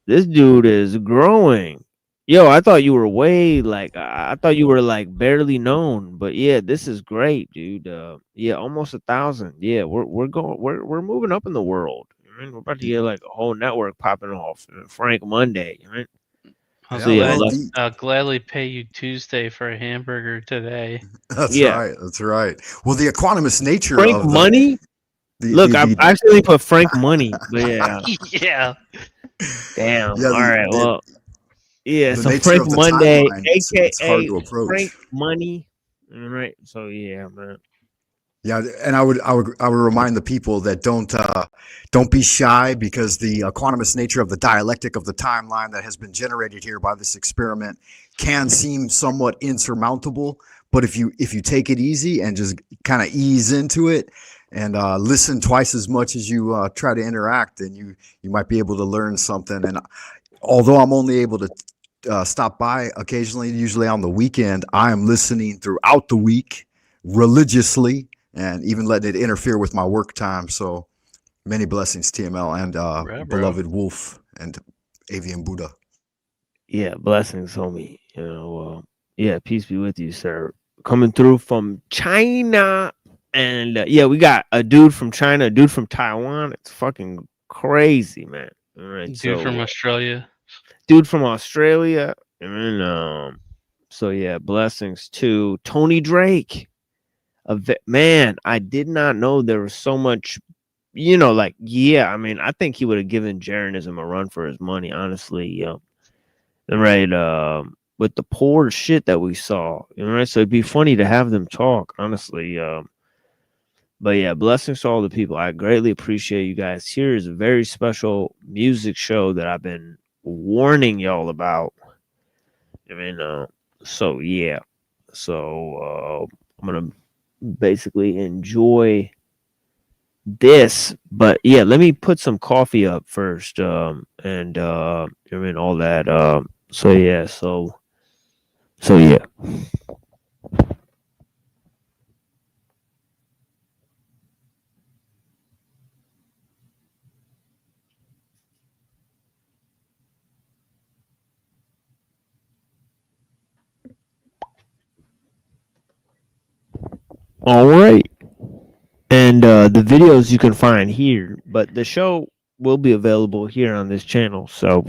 this dude is growing. Yo, I thought you were way like I thought you were like barely known, but yeah, this is great, dude. Yeah, almost 1,000. Yeah, we're moving up in the world. I mean, we're about to get like a whole network popping off. Frank Monday, right? I'll, So yeah, I'll gladly pay you Tuesday for a hamburger today. That's Yeah. right. That's right. Well, the equanimous nature Frank of Money. Look, I actually put Frank Money, but yeah, Yeah. damn. Yeah, All right, well, yeah. the So nature Frank of the Monday, timeline, it's hard aka to approach. Frank Money. All right. So yeah, man. Yeah, and I would remind the people that don't be shy, because the equanimous nature of the dialectic of the timeline that has been generated here by this experiment can seem somewhat insurmountable. But if you take it easy and just kind of ease into it and listen twice as much as you try to interact, then you might be able to learn something. And although I'm only able to stop by occasionally, usually on the weekend, I am listening throughout the week religiously, and even letting it interfere with my work time. So many blessings, TML, and Right, bro. beloved Wolf and Avian Buddha. Yeah, blessings, homie. You know, yeah, peace be with you, sir. Coming through from China, and yeah, we got a dude from China, a dude from Taiwan. It's fucking crazy, man. All right, Dude from Australia. dude from Australia, and so yeah, blessings to Tony Drake. Man, I did not know there was so much. You know, like yeah, I mean, I think he would have given Jeranism a run for his money, honestly. Right, with the poor shit that we saw, right? So it'd be funny to have them talk, honestly. But yeah, blessings to all the people. I greatly appreciate you guys. Here is a very special music show that I've been warning y'all about. I mean, so yeah, so I'm gonna basically enjoy this, but yeah, let me put some coffee up first, and I mean all that. So yeah, so yeah. All right. And the videos you can find here, but the show will be available here on this channel. So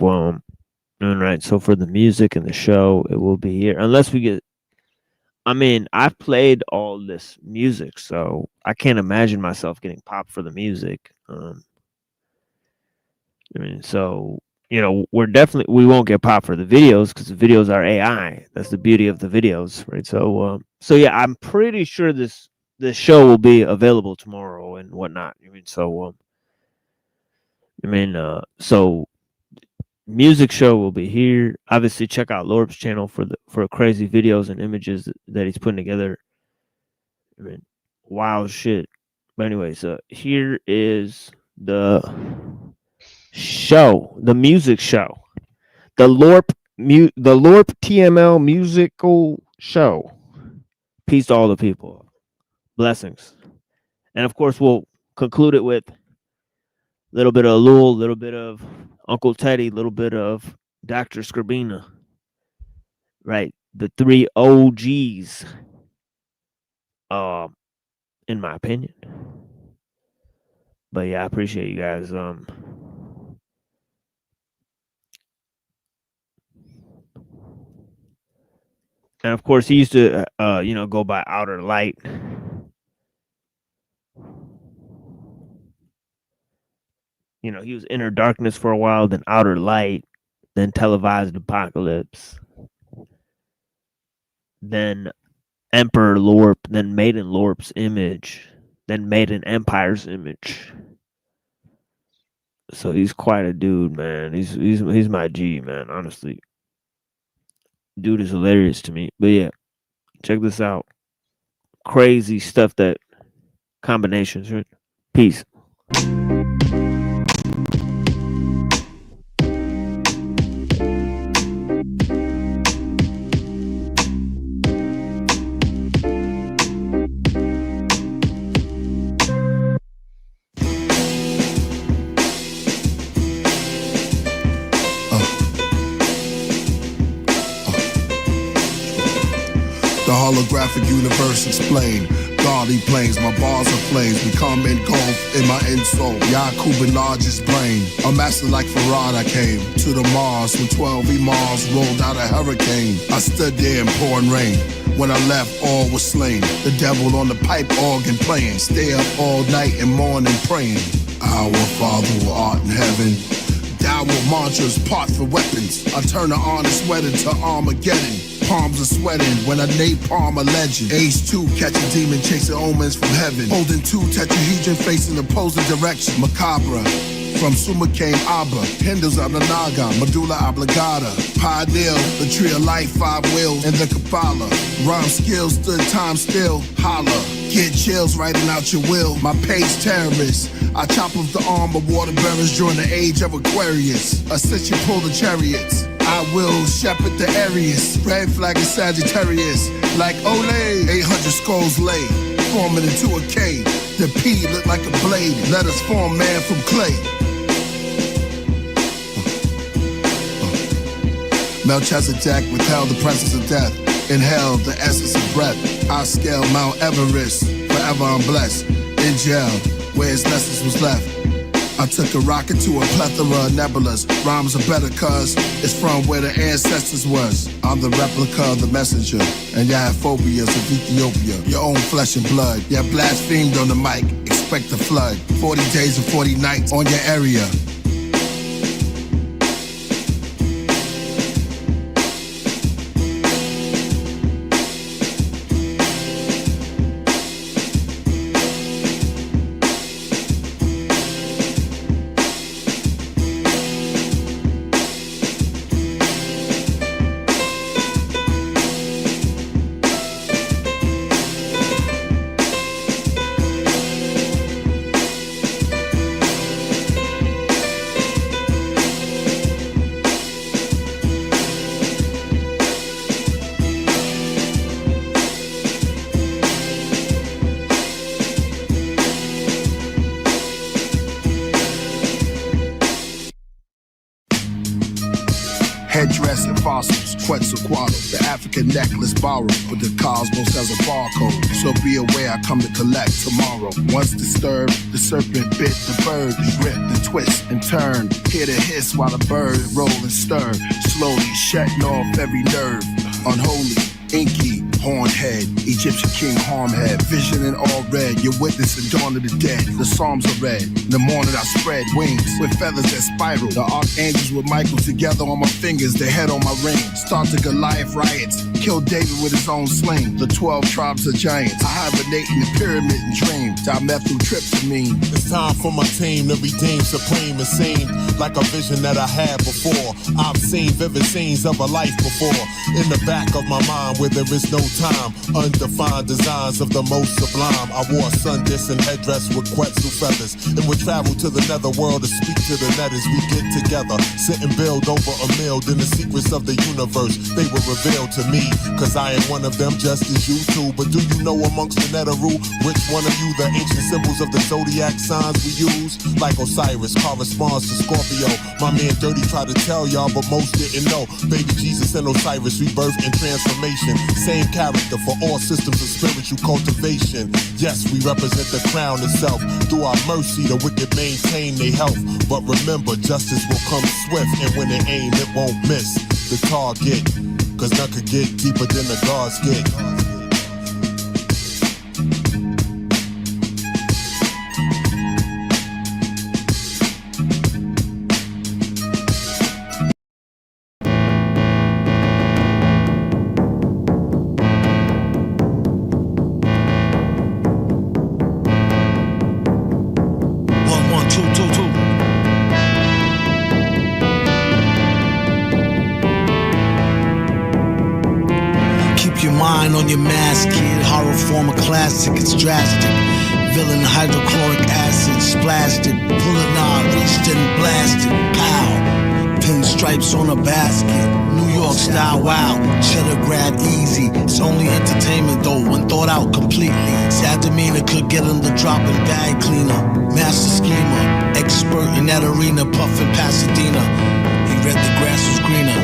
all right, so for the music and the show, it will be here unless we get. I mean, I've played all this music, so I can't imagine myself getting popped for the music. I mean, so we won't get popped for the videos because the videos are AI. That's the beauty of the videos, right? So yeah, I'm pretty sure this show will be available tomorrow and whatnot. I mean, so music show will be here. Obviously, check out Lorp's channel for crazy videos and images that he's putting together. I mean, wild shit. But anyways, here is the show, the music show, the Lorp TML musical show. Peace to all the people. Blessings. And of course, we'll conclude it with a little bit of Lul, a little bit of Uncle Teddy, a little bit of Dr. Scribina. Right? The three OGs, in my opinion. But yeah, I appreciate you guys. And of course, he used to, go by Outer Light. You know, he was Inner Darkness for a while, then Outer Light, then televised apocalypse, then Emperor Lorp, then Maiden Lorp's image, then Maiden Empire's image. So he's quite a dude, man. He's my G, man. Honestly, dude is hilarious to me. But yeah, check this out. Crazy stuff, that combinations, right? Peace. The holographic universe explained. Godly planes, my bars are flames. Become engulfed in my insole. Yakub largest brain. A master like Farad, I came to the Mars when 12 Mars rolled out a hurricane. I stood there in pouring rain. When I left, all was slain. The devil on the pipe organ playing. Stay up all night and morning praying. Our Father who art in heaven. Thou will mantras, part for weapons. I turn the honest wedding to Armageddon. Palms are sweating when I napalm a legend. Age 2, catch a demon chasing omens from heaven. Holding 2 tetrahedron facing opposing direction. Macabre. From Suma came Abba, Hindus of the Naga, Medulla oblongata, Pioneer, the tree of life, 5 wheels, and the Kabbalah. Rhyme skills stood time still, holla. Get chills writing out your will, my page terrorist. I chop off the arm of water bearers during the age of Aquarius. Ascension pull the chariots. I will shepherd the Aries. Red flag is Sagittarius. Like Ole, 800 skulls lay, forming into a K. The P look like a blade. Let us form man from clay. Melchizedek withheld the presence of death. Inhaled the essence of breath. I scale Mount Everest. Forever I'm blessed. In jail, where his lessons was left. I took a rocket to a plethora of nebulas. Rhymes are better cause it's from where the ancestors was. I'm the replica of the messenger. And y'all have phobias of Ethiopia. Your own flesh and blood. Y'all blasphemed on the mic. Expect a flood. 40 days and 40 nights on your area. Headdress and fossils, Quetzalcoatl, the African necklace borrowed, but the cosmos has a barcode. So be aware I come to collect tomorrow. Once disturbed, the serpent bit the bird, ripped and twist and turn. Hear the hiss while the bird roll and stir, slowly shutting off every nerve. Unholy, inky, horned head, Egyptian king Harmhead, vision in all red, you're witnessing dawn of the dead. The psalms are read, in the morning I spread wings with feathers that spiral. The archangels with Michael together on my fingers, their head on my ring. Start the Goliath riots, kill David with his own sling. The 12 tribes of giants, I hibernate in the pyramid and dream. Dimethyltryptamine. It's time for my team to redeem supreme. It seemed like a vision that I had before. I've seen vivid scenes of a life before. In the back of my mind where there is no time. Undefined designs of the most sublime. I wore a sun-disk and headdress with Quetzal feathers. And would travel to the netherworld to speak to the netters. We get together, sit and build over a meal. Then the secrets of the universe, they were revealed to me. Cause I ain't one of them just as you too. But do you know amongst the Neteru, which one of you the ancient symbols of the zodiac signs we use? Like Osiris corresponds to Scorpio. My man Dirty tried to tell y'all, but most didn't know. Baby Jesus and Osiris, rebirth and transformation. Same character for all systems of spiritual cultivation. Yes, we represent the crown itself. Through our mercy, the wicked maintain their health. But remember, justice will come swift, and when they aim, it won't miss the target. Cause none could get deeper than the gods get. Keep your mind on your mask, kid. Horror form a classic, it's drastic. Villain hydrochloric acid, splashed it. Pull a knob, reached it and blasted. Pow. Pinstripes on a basket. New York style, wow. Cheddar grab easy. It's only entertainment though, when thought out completely. Sad demeanor could get him the dropping bag cleaner. Master schemer, expert in that arena, puffin' Pasadena. He read the grass was greener.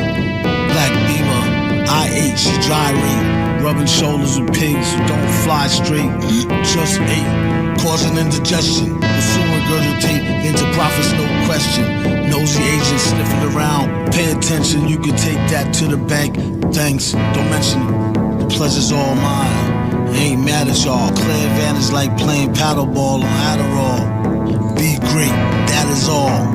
Black Beamer, IH, gyrate. Rubbing shoulders with pigs who don't fly straight. Just ate, causing indigestion. Will soon regurgitate into profits, no question. Nosy agents sniffing around. Pay attention, you can take that to the bank. Thanks, don't mention it. The pleasure's all mine. I ain't mad at y'all. Clear advantage like playing paddleball on Adderall. Be great, that is all.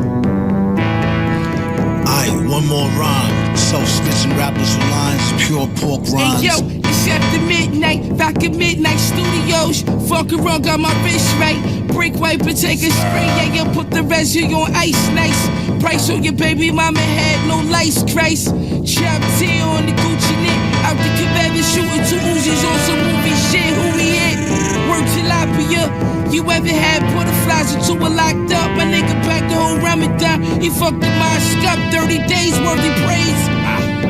Aight, one more rhyme. Self-snitching rappers with lines, pure pork rhymes. Hey yo, it's after midnight, rockin' midnight studios. Fuck around, got my wrist right. Break wipe and take a spray, yeah, you put the residue on ice, nice. Price on your baby mama had no lice, Christ. Chop T on the Gucci knit. Out the cabana shooting 2 Uzis on some movie shit. Who we at? Word tilapia. You ever had butterflies until we're locked up? My nigga back the whole Ramadan. He fucked the mosque up, 30 days worth of praise.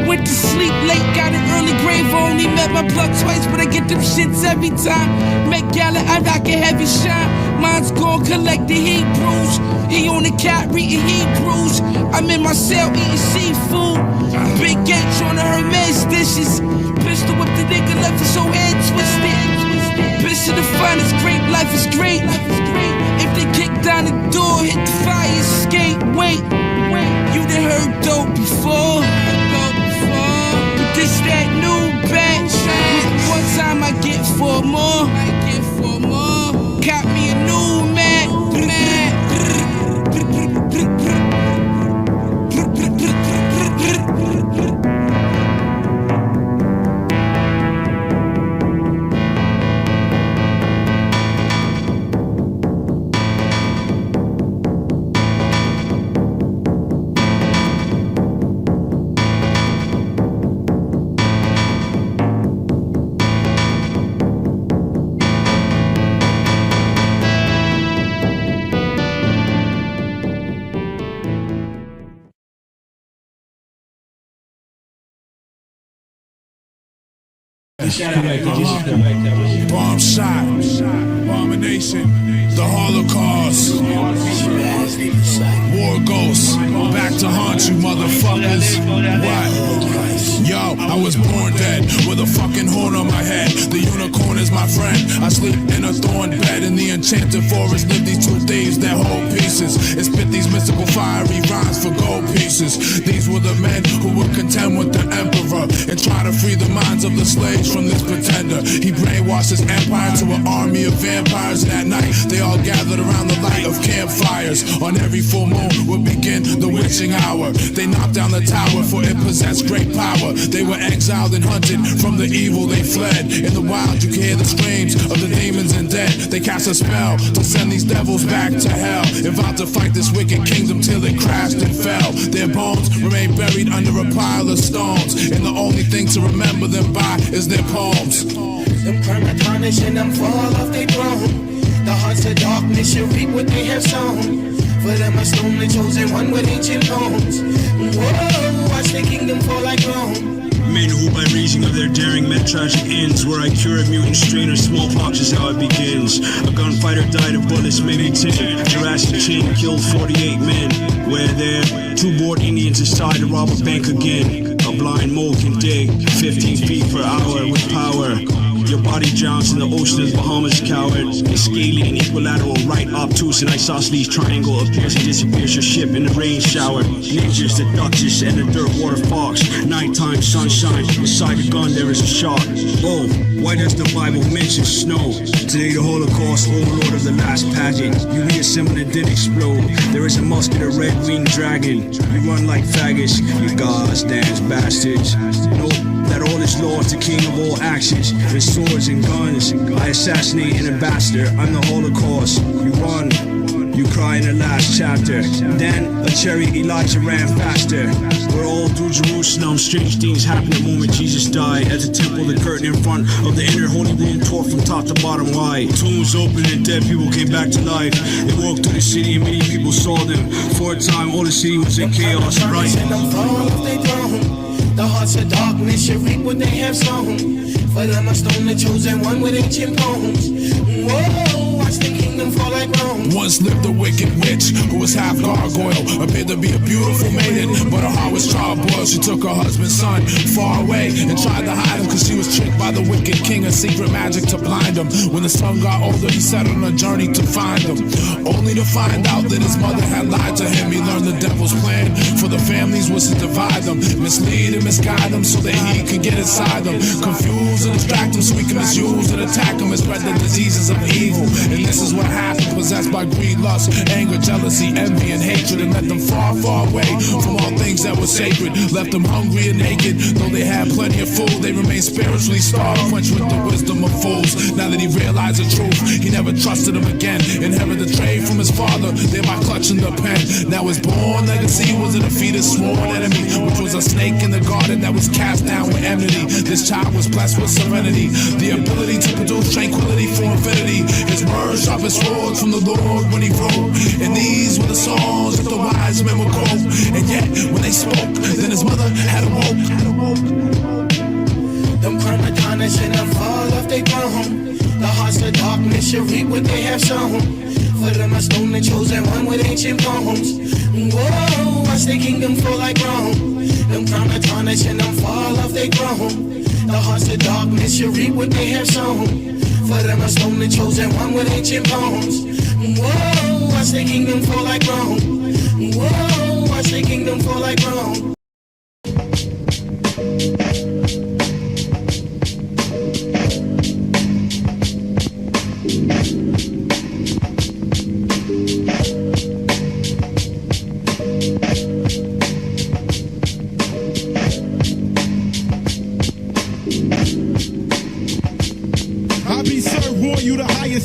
Went to sleep late, got an early grave. Only met my plug twice, but I get them shits every time. Met Gala, I rock a heavy shine. Mine's gon' collect the Hebrews. He on the cat reading Hebrews. I'm in my cell eating seafood. Big gate trying to Hermes dishes. Pistol whip the nigga left his whole head twisted. Bitch of the finest, great life is great. If they kick down the door, hit the fire escape. Wait, you done heard dope before. But this that new batch. One time I get 4 more. Cop me a new Mac. Bomb shot, abomination, the Holocaust, war ghosts, back to haunt you motherfuckers. What? Yo, I was born dead with a fucking horn on my head. The unicorn is my friend. I sleep in a thorn bed in the enchanted forest. Live these 2 days that hold pieces and spit these mystical fiery rhymes for gold pieces. These were the men who would contend with the emperor and try to free the minds of the slaves from this pretender. He brainwashed his empire to an army of vampires, and at night they all gathered around the light of campfires. On every full moon would begin the witching hour. They knocked down the tower, for it possessed great power. They were exiled and hunted from the evil they fled. In the wild you can hear the screams of the demons and dead. They cast a spell to send these devils back to hell, and vowed to fight this wicked kingdom till it crashed and fell. Their bones remain buried under a pile of stones, and the only thing to remember them by is their poems. Them permanent tarnish and them fall off their throne. The hearts of darkness shall reap what they have sown. For them a stone, the chosen one with ancient bones. Whoa, watch the kingdom fall like Rome. Men who by reason of their daring met tragic ends. Where I cure a mutant strain of smallpox is how it begins. A gunfighter died of bullets, maybe 10. Jurassic Chin killed 48 men. Where there, 2 bored Indians decide to rob a bank again. A blind mole can dig 15 feet per hour with power. Your body drowns in the ocean of the Bahamas, coward. A scaly and equilateral right obtuse and isosceles triangle appears and disappears your ship in the rain shower. Nature's the Duchess and the dirt water fox. Nighttime sunshine, inside the gun there is a shark. Oh, why does the Bible mention snow? Today the Holocaust, overlord of the last pageant. You reassemble and then explode. There is a muscular red-winged dragon. You run like faggots, you gods, dance bastards. Nope. That all is law is the king of all actions. With swords and guns, I assassinate an ambassador. I'm the Holocaust. You run, You cry in the last chapter. Then a cherry Elijah ran faster. We're all through Jerusalem. Strange things happened the moment Jesus died. At the temple, the curtain in front of the inner holy room tore from top to bottom wide. Tombs opened and dead people came back to life. They walked through the city and many people saw them. For a time, all the city was in chaos, right? The hearts of darkness should reap what they have sown. For them a stone the chosen one with ancient bones. Whoa, watch the kingdom fall like Rome. Once lived a wicked witch who was half gargoyle. Appeared to be a beautiful maiden, but her heart was childboiled. She took her husband's son far away and tried to hide him, cause she was tricked by the wicked king of secret magic to blind him. When the son got older, he set on a journey to find him, only to find out that his mother had lied to him. He learned the devil's plan for the families was to divide them, mislead and misguide them so that he could get inside them, confuse and distract them so he can misuse and attack them and spread the diseases of evil. And this is what happened, possessed by greed, lust, anger, jealousy, envy, and hatred, and led them far, far away from all things that were sacred. Left them hungry and naked. Though they had plenty of food, they remained spiritually starved, quenched with the wisdom of fools. Now that he realized the truth, he never trusted them again. Inherited the trade from his father, thereby clutching the pen. Now his born legacy was a defeated sworn enemy, which was a snake in the garden that was cast down with enmity. This child was blessed with serenity, the ability to produce tranquility for infinity. His words sharp as swords from the Lord when he wrote, and these were the songs that the wise men would quote. And yet, when they spoke, then his mother had awoke. Them come to tarnish and them fall off they throne. The hearts of darkness should reap what they have sown. For them a stone the chosen one with ancient bones. Whoa, watch the kingdom fall like Rome. Them come to tarnish and them fall off they throne. The hearts of darkness should reap what they have sown. For them a stone the chosen one with ancient bones. Whoa, watch the kingdom fall like Rome. Whoa, watch the kingdom fall like Rome.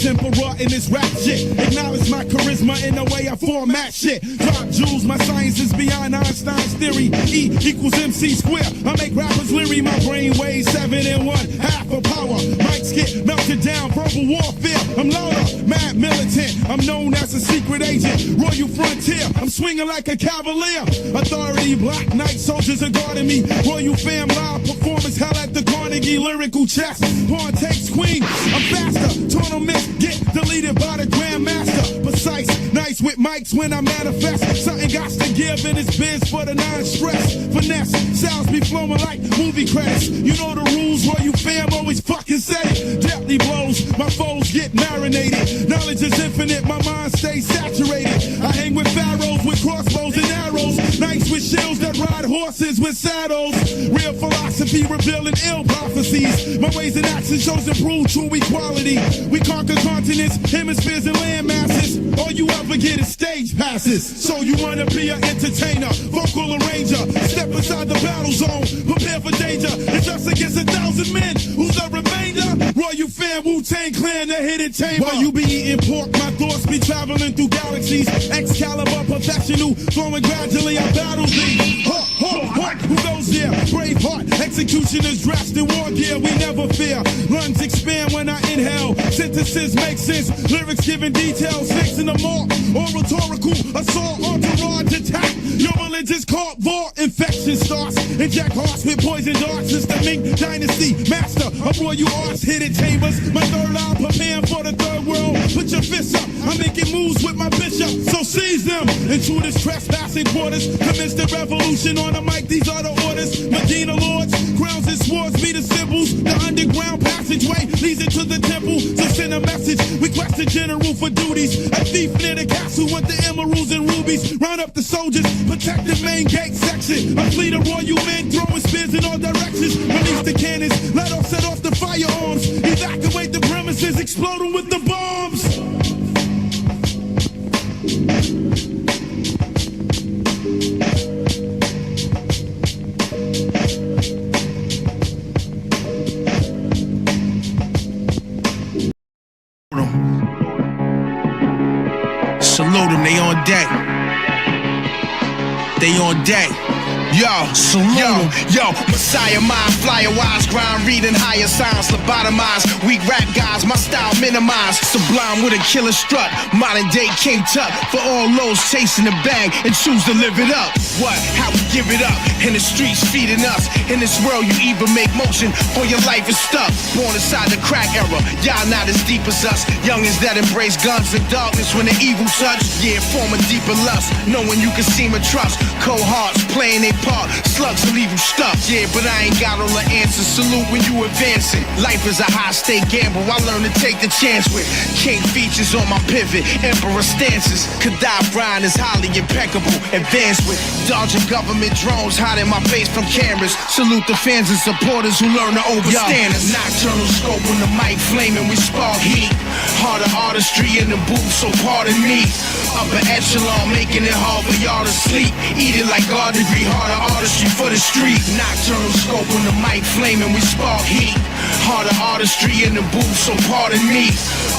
Emperor in this rap shit. Acknowledge my charisma in the way I format shit. Drop jewels, my science is beyond Einstein's theory. E equals MC square. I make rappers leery. My brain weighs 7 in 1, half a power. Mics get melted down, verbal warfare. I'm louder, mad militant. I'm known as a secret agent. Royal frontier, I'm swinging like a cavalier. Authority, black knight soldiers are guarding me. Royal fam live performance held at the Carnegie. Lyrical chess, pawn takes queen. I'm faster, tournaments get deleted by the grandmaster. Precise, nice with mics when I manifest. Something got to give in this biz for the non-stress. Finesse, sounds be flowing like movie credits. You know the rules, Royal fam always fucking say it. Deadly blows, my foes get marinated. Knowledge is infinite, my mind stays saturated. I hang with pharaohs with crossbows and arrows. Knights with shields that ride horses with saddles. Real philosophy revealing ill prophecies. My ways and actions shows improve true equality. We conquer continents, hemispheres, and land masses. All you ever get is stage passes. So you wanna be an entertainer, vocal arranger. Step inside the battle zone, prepare for danger. It's us against 1,000 men. Who's the remainder? Royal fam, Wu-Tang Clan, the hidden chamber. While you be eating pork, my thoughts be traveling through galaxies. Excalibur, professional, flowing gradually. I battle thee. Who goes there? Brave heart, executioners dressed in war gear. We never fear. Lungs expand when I inhale. Sentences make sense. Lyrics giving details. Snakes in the mall. Or rhetorical assault, entourage attack. Your religion's caught war. Infection starts. Inject hearts with poison darts. It's the Ming Dynasty. Master of royal arts. Hidden chambers. My third eye preparing for the third world. Put your fists up. I'm making moves with my bishop. So seize them. Intruders trespassing quarters. Commence the revolution on the mic. These are the orders. Medina lords. Crowns and swords be the symbols. The underground passageway leads into the temple. So send a message. Request the general for duties. A thief near the castle with the emeralds and rubies. Round up the soldiers. Protect the main gate section. A fleet of royal men throwing spears in all directions. Release the cannons. Let off, set off the firearms. Evacuate the premises. Explode them with the bombs. Salute deck. They on deck. Yo, yo, Messiah mind, flyer wise, grind, reading higher signs, lobotomized, weak rap guys, my style minimized, sublime with a killer strut, modern day King Tut, for all those chasing the bag and choose to live it up. What? How we give it up, in the streets feeding us, in this world you either make motion or your life is stuck, born inside the crack era, y'all not as deep as us, youngins that embrace guns and darkness when the evil touch, yeah, form a deeper lust, knowing you can seem and trust, cold hearts playing their part, slugs will leave you stuck. Yeah, but I ain't got all the answers. Salute when you advancing. Life is a high-stake gamble. I learn to take the chance with king features on my pivot, emperor stances. Kadab Brian is highly impeccable, advanced with dodging government drones, hiding my face from cameras. Salute the fans and supporters who learn to overstand us. Nocturnal scope on the mic, flaming, we spark heat. Harder artistry in the booth, so pardon me. Upper echelon, making it hard for y'all to sleep. Eat it like God degree, harder artistry for the street. Nocturnal scope on the mic, flaming, we spark heat. Harder artistry in the booth, so pardon me.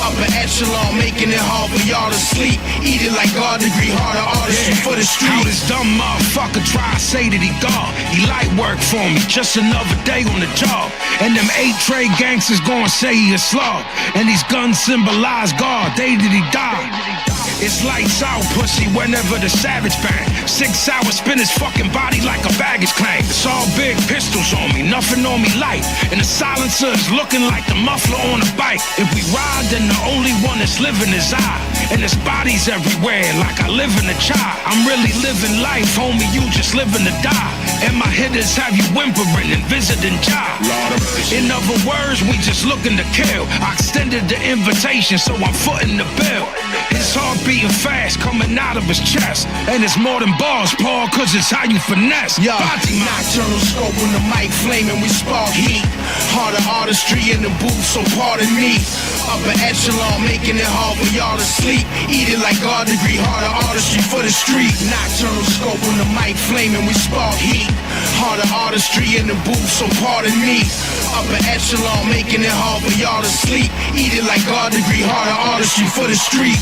Upper echelon, making it hard for y'all to sleep. Eat it like God degree, harder artistry for the street. How this dumb motherfucker try to say that he God. He light work for me, just another day on the job. And them 8 trade gangsters gonna say he a slug. And these guns symbolize God, day did he die. It's lights out, pussy, whenever the savage bang. 6 hours, spin his fucking body like a baggage claim. It's all big pistols on me, nothing on me light. And the silencer is looking like the muffler on a bike. If we ride, then the only one that's living is I. And there's bodies everywhere, like I live in a child. I'm really living life, homie, you just living to die. And my hitters have you whimpering and visiting job. In other words, we just looking to kill. I extended the invitation, so I'm footing the bill. His heart beating fast, coming out of his chest. And it's more than bars, Paul, cause it's how you finesse. Yo, nocturnal scope on the mic, flaming, we spark heat. Harder artistry in the booth, so pardon me. Upper echelon, making it hard for y'all to sleep. Eat it like God degree, harder artistry for the street. Nocturnal scope on the mic, flaming, we spark heat. Harder artistry in the booth, so pardon me. Upper echelon, making it hard for y'all to sleep. Eat it like God degree, harder artistry for the street.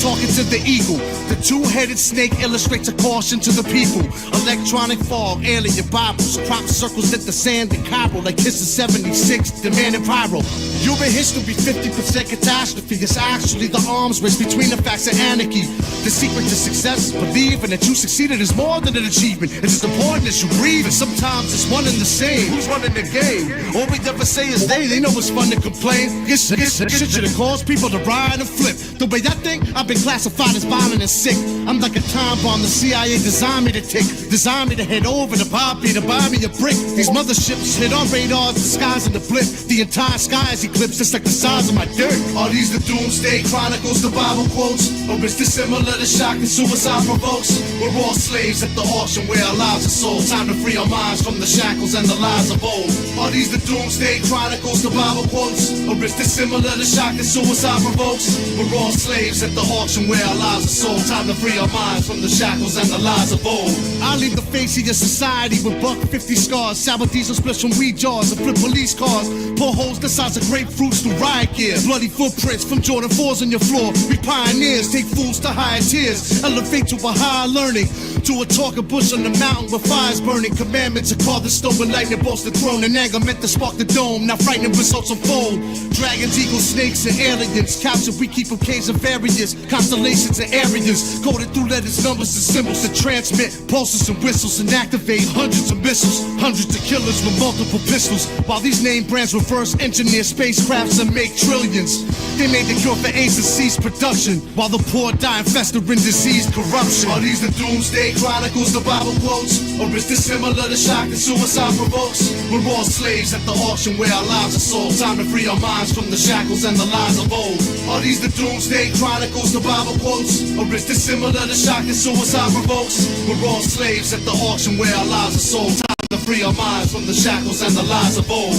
Talking to the eagle, the two-headed snake illustrates a caution to the people. Electronic fog, alien Bibles, crop circles at the sand in Cairo like Kiss of 76, demanding pyro. Human history, 50% catastrophe. It's actually the arms race between the facts and anarchy. The secret to success is believing that you succeeded is more than an achievement. It's as important as you breathe, and sometimes it's one and the same. Who's running the game? All we ever say is they know it's fun to complain. This shit should have caused people to ride and flip. The way I think, I've been classified as violent and sick. I'm like a time bomb the CIA designed me to tick. Designed me to head over to Bobby to buy me a brick. These motherships hit on radars, disguising the blip. The entire sky is eclipsed, just like the size of my dirt. Are these the doomsday chronicles, the Bible quotes? Or is this similar to shock and suicide provokes? We're all slaves at the auction where our lives are sold. Time to free our minds from the shackles and the lies of old. Are these the doomsday chronicles, the Bible quotes? Or is this similar to shock and suicide provokes? We're all slaves at the auction where our lives are sold. Time to free our minds from the shackles and the lies of old. I leave the face of your society with buck 50 scars. Sour diesel splits from weed jars and flip police cars. Pour holes the size of grapefruits through riot gear. Bloody footprints from Jordan 4s on your floor. We pioneers take fools to higher tiers. Elevate to a higher learning. To a talking bush on the mountain with fires burning. Commandments are called the stone with lightning bolts the throne. And anger meant to spark the dome. Now frightening results unfold. Dragons, eagles, snakes, and aliens. Couch if we keep them caged and fair various constellations and areas, coded through letters, numbers, and symbols to transmit pulses and whistles and activate hundreds of missiles, hundreds of killers with multiple pistols. While these name brands reverse engineer spacecrafts and make trillions, they made the cure for AIDS and cease production, while the poor die infested in disease corruption. Are these the doomsday chronicles, the Bible quotes, or is this similar to shock and suicide provokes? We're all slaves at the auction where our lives are sold. Time to free our minds from the shackles and the lies of old. Are these the doomsday chronicles, the Bible quotes, or is this similar to shock and suicide provokes? We're all slaves at the auction where our lives are sold. Time to free our minds from the shackles and the lies of old.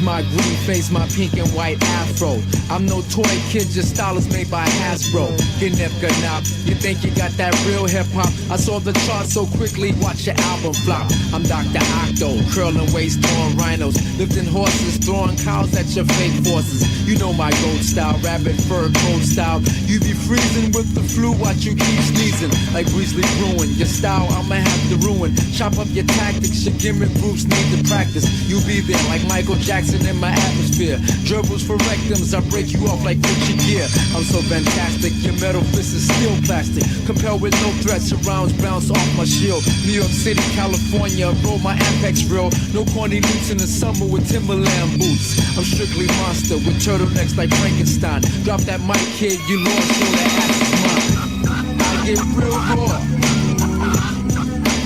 My green face, my pink and white afro. I'm no toy kid, just stylists made by Hasbro. Ganap, you think you got that real hip hop? I saw the chart so quickly, watch your album flop. I'm Dr. Octo, curling waist, throwing rhinos, lifting horses, throwing cows at your fake forces. You know my gold style, rabbit fur cold style. You be freezing with the flu, watch you keep sneezing like Weasley Bruin. Your style, I'ma have to ruin. Chop up your tactics, your gimmick groups need to practice. You be there like Michael Jackson in my atmosphere. Dribbles for rectums, I break you off like Richard Gere. I'm so fantastic, your metal fist is still plastic. Compelled with no threats, your rounds bounce off my shield. New York City, California, roll my Apex real. No corny loops in the summer with Timberland boots. I'm strictly monster with turtlenecks like Frankenstein. Drop that mic, kid, you lost, show that ass is mine. I get real raw.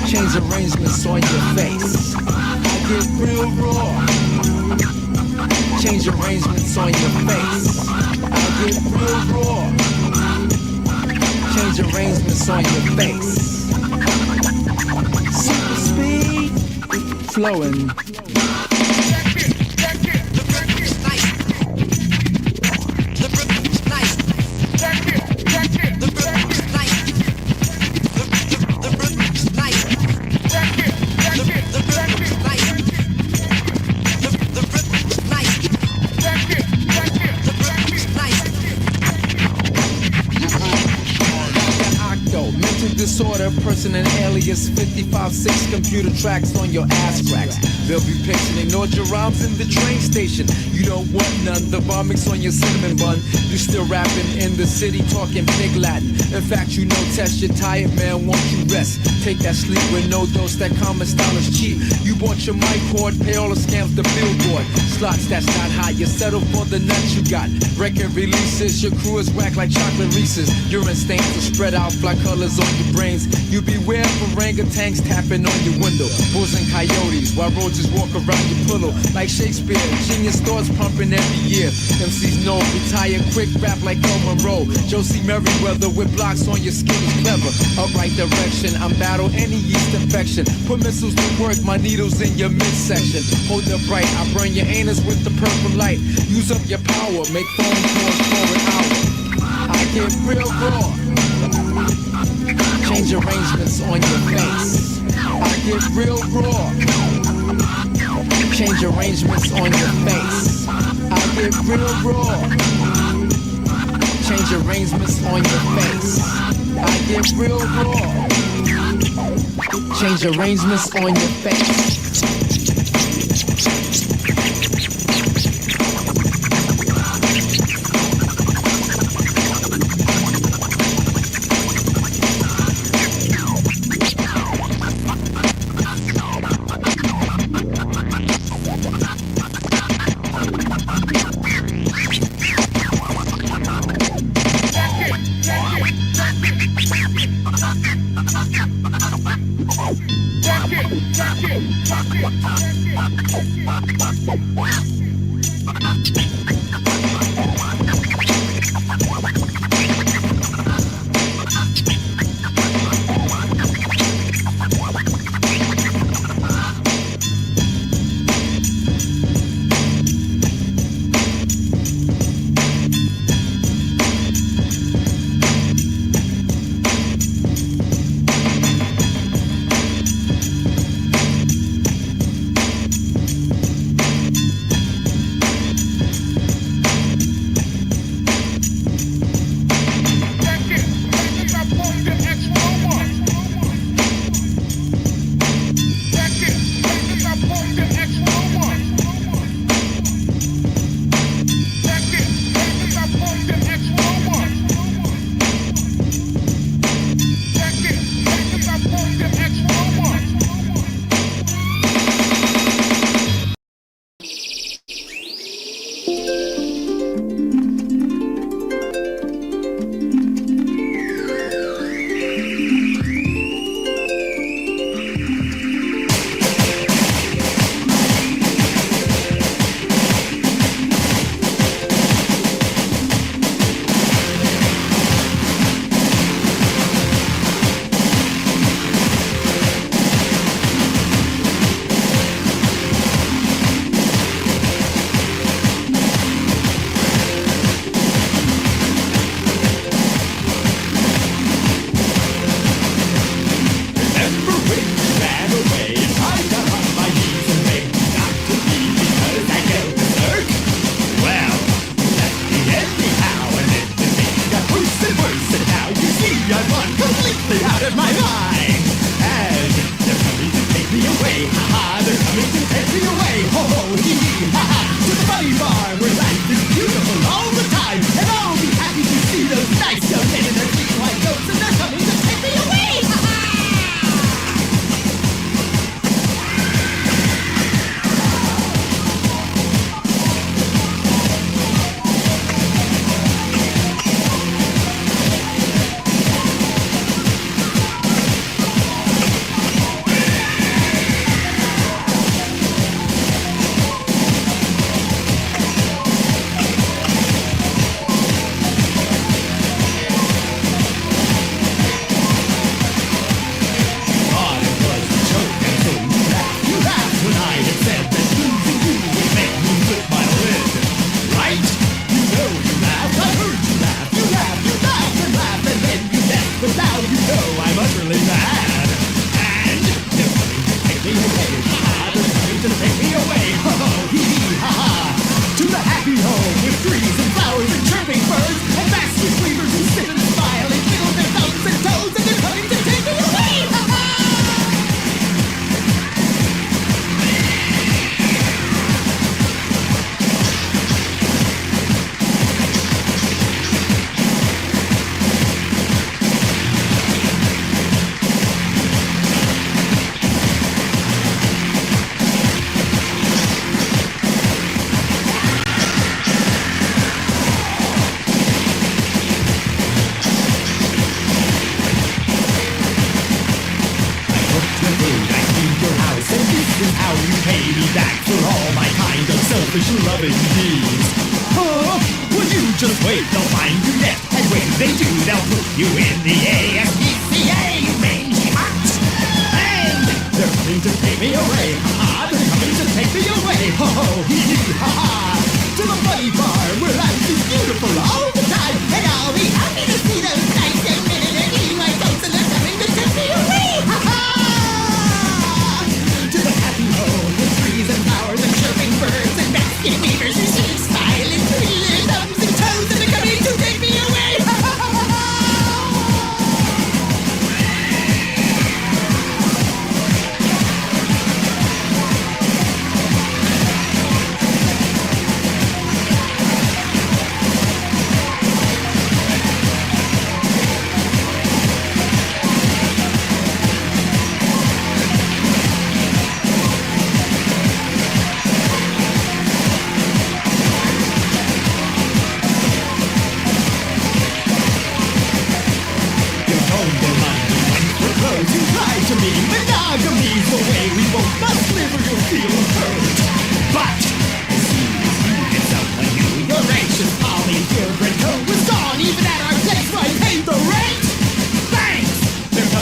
Change arrangements on your face. I get real raw. Change arrangements on your face. I get real raw. Change arrangements on your face. Super speed, flowing. Disorder, person and alias, 55-6 computer tracks on your ass cracks. They'll be patient, ignored your rhymes in the train station. You don't want none, the vomits on your cinnamon bun. You still rapping in the city, talking pig Latin. In fact, you know, test your tired man, won't you rest? Take that sleep with no dose, that common style is cheap. You bought your mic cord, pay all the scams to Billboard. Slots, that's not high, you settle for the nuts you got. Record releases, your crew is whack like chocolate Reese's. Urine stains to spread out black colors on your brains. You beware of orangutans tapping on your window. Bulls and coyotes, while roaches walk around your pillow. Like Shakespeare, genius thoughts pumping every year. MCs know, retire quick, rap like Coleman Rowe. Josie Merriweather with blocks on your skin is clever. Upright direction, I'm battle any yeast infection. Put missiles to work, my needles in your midsection. Hold up right, I burn your anus with the purple light. Use up your power, make phone calls for an hour. I get real raw. Change arrangements on your face. I get real raw. Change arrangements on your face. I get real raw. Change arrangements on your face. I get real raw. Change arrangements on your face.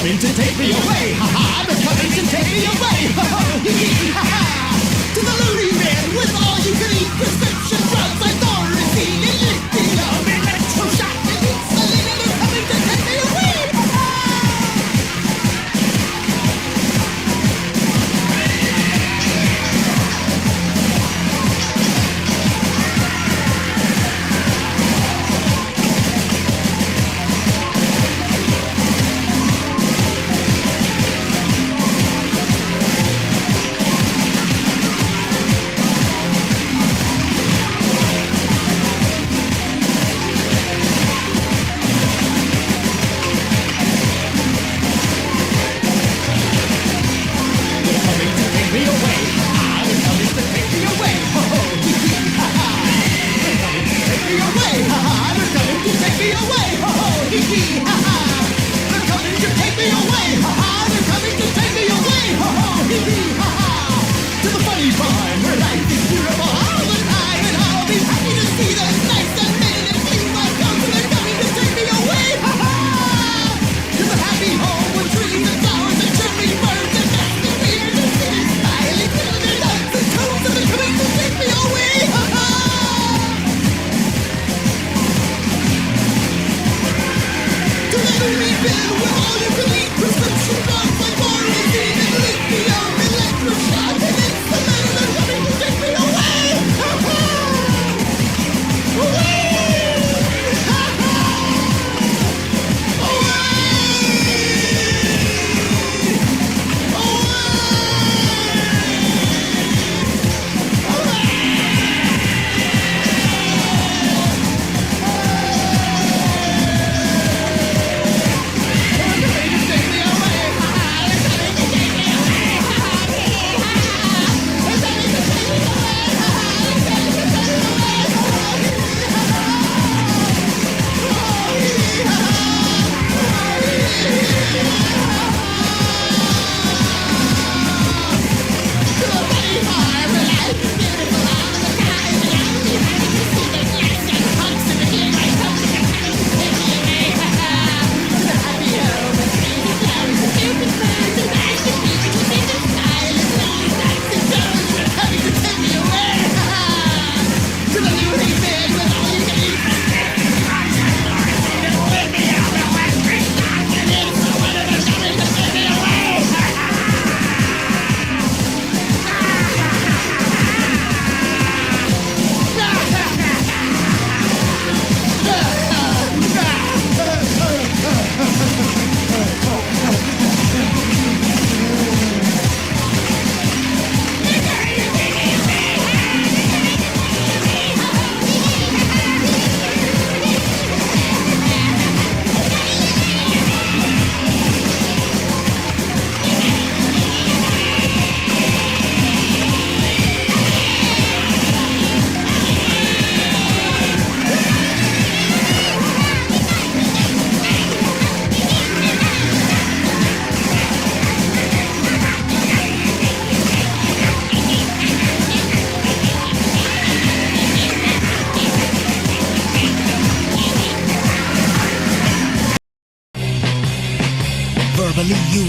coming to take me away. Ha ha, they're coming to take me away. Ha ha, hee ha ha. To the loony man with all you can eat prescription drugs like Dorothy and lithium, electroshock and insulin, and they're coming to take me away. Ha ha.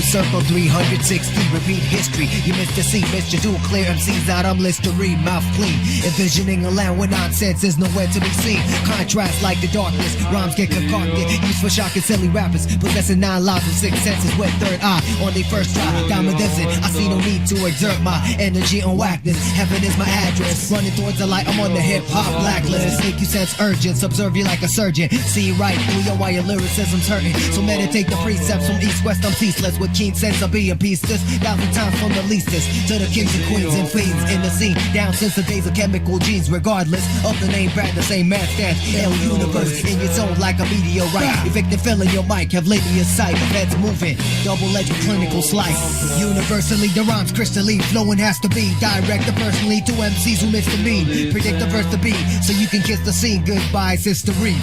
Circle 360, repeat history. You missed the scene, Mr. Dual, clear MCs out, I'm Listerine, mouth clean. Envisioning a land where nonsense is nowhere to be seen. Contrast like the darkness, rhymes get concocted. Used for shocking silly rappers, possessing 9 lives and 6 senses with third eye. On their first try, diamond is it. I see no need to exert my energy on whackness. Heaven is my address, running towards the light, I'm on the hip-hop blacklist. Make you sense urgent, observe you like a surgeon. See right through you while your lyricism's hurting. So meditate the precepts from east, west, I'm ceaseless. With keen sense of being peaceless, 1,000 times from the leastest to the kings and queens and fiends in the scene, down since the days of chemical genes. Regardless of the name brand, the same man stands. L universe in your zone like a meteorite. Evicted filling your mic, have linear sight. Events moving, double-edged clinical slice. Universally, the rhymes crystally flowing has to be directed personally to MCs who miss the mean. Predict the verse to be so you can kiss the scene. Goodbye, history.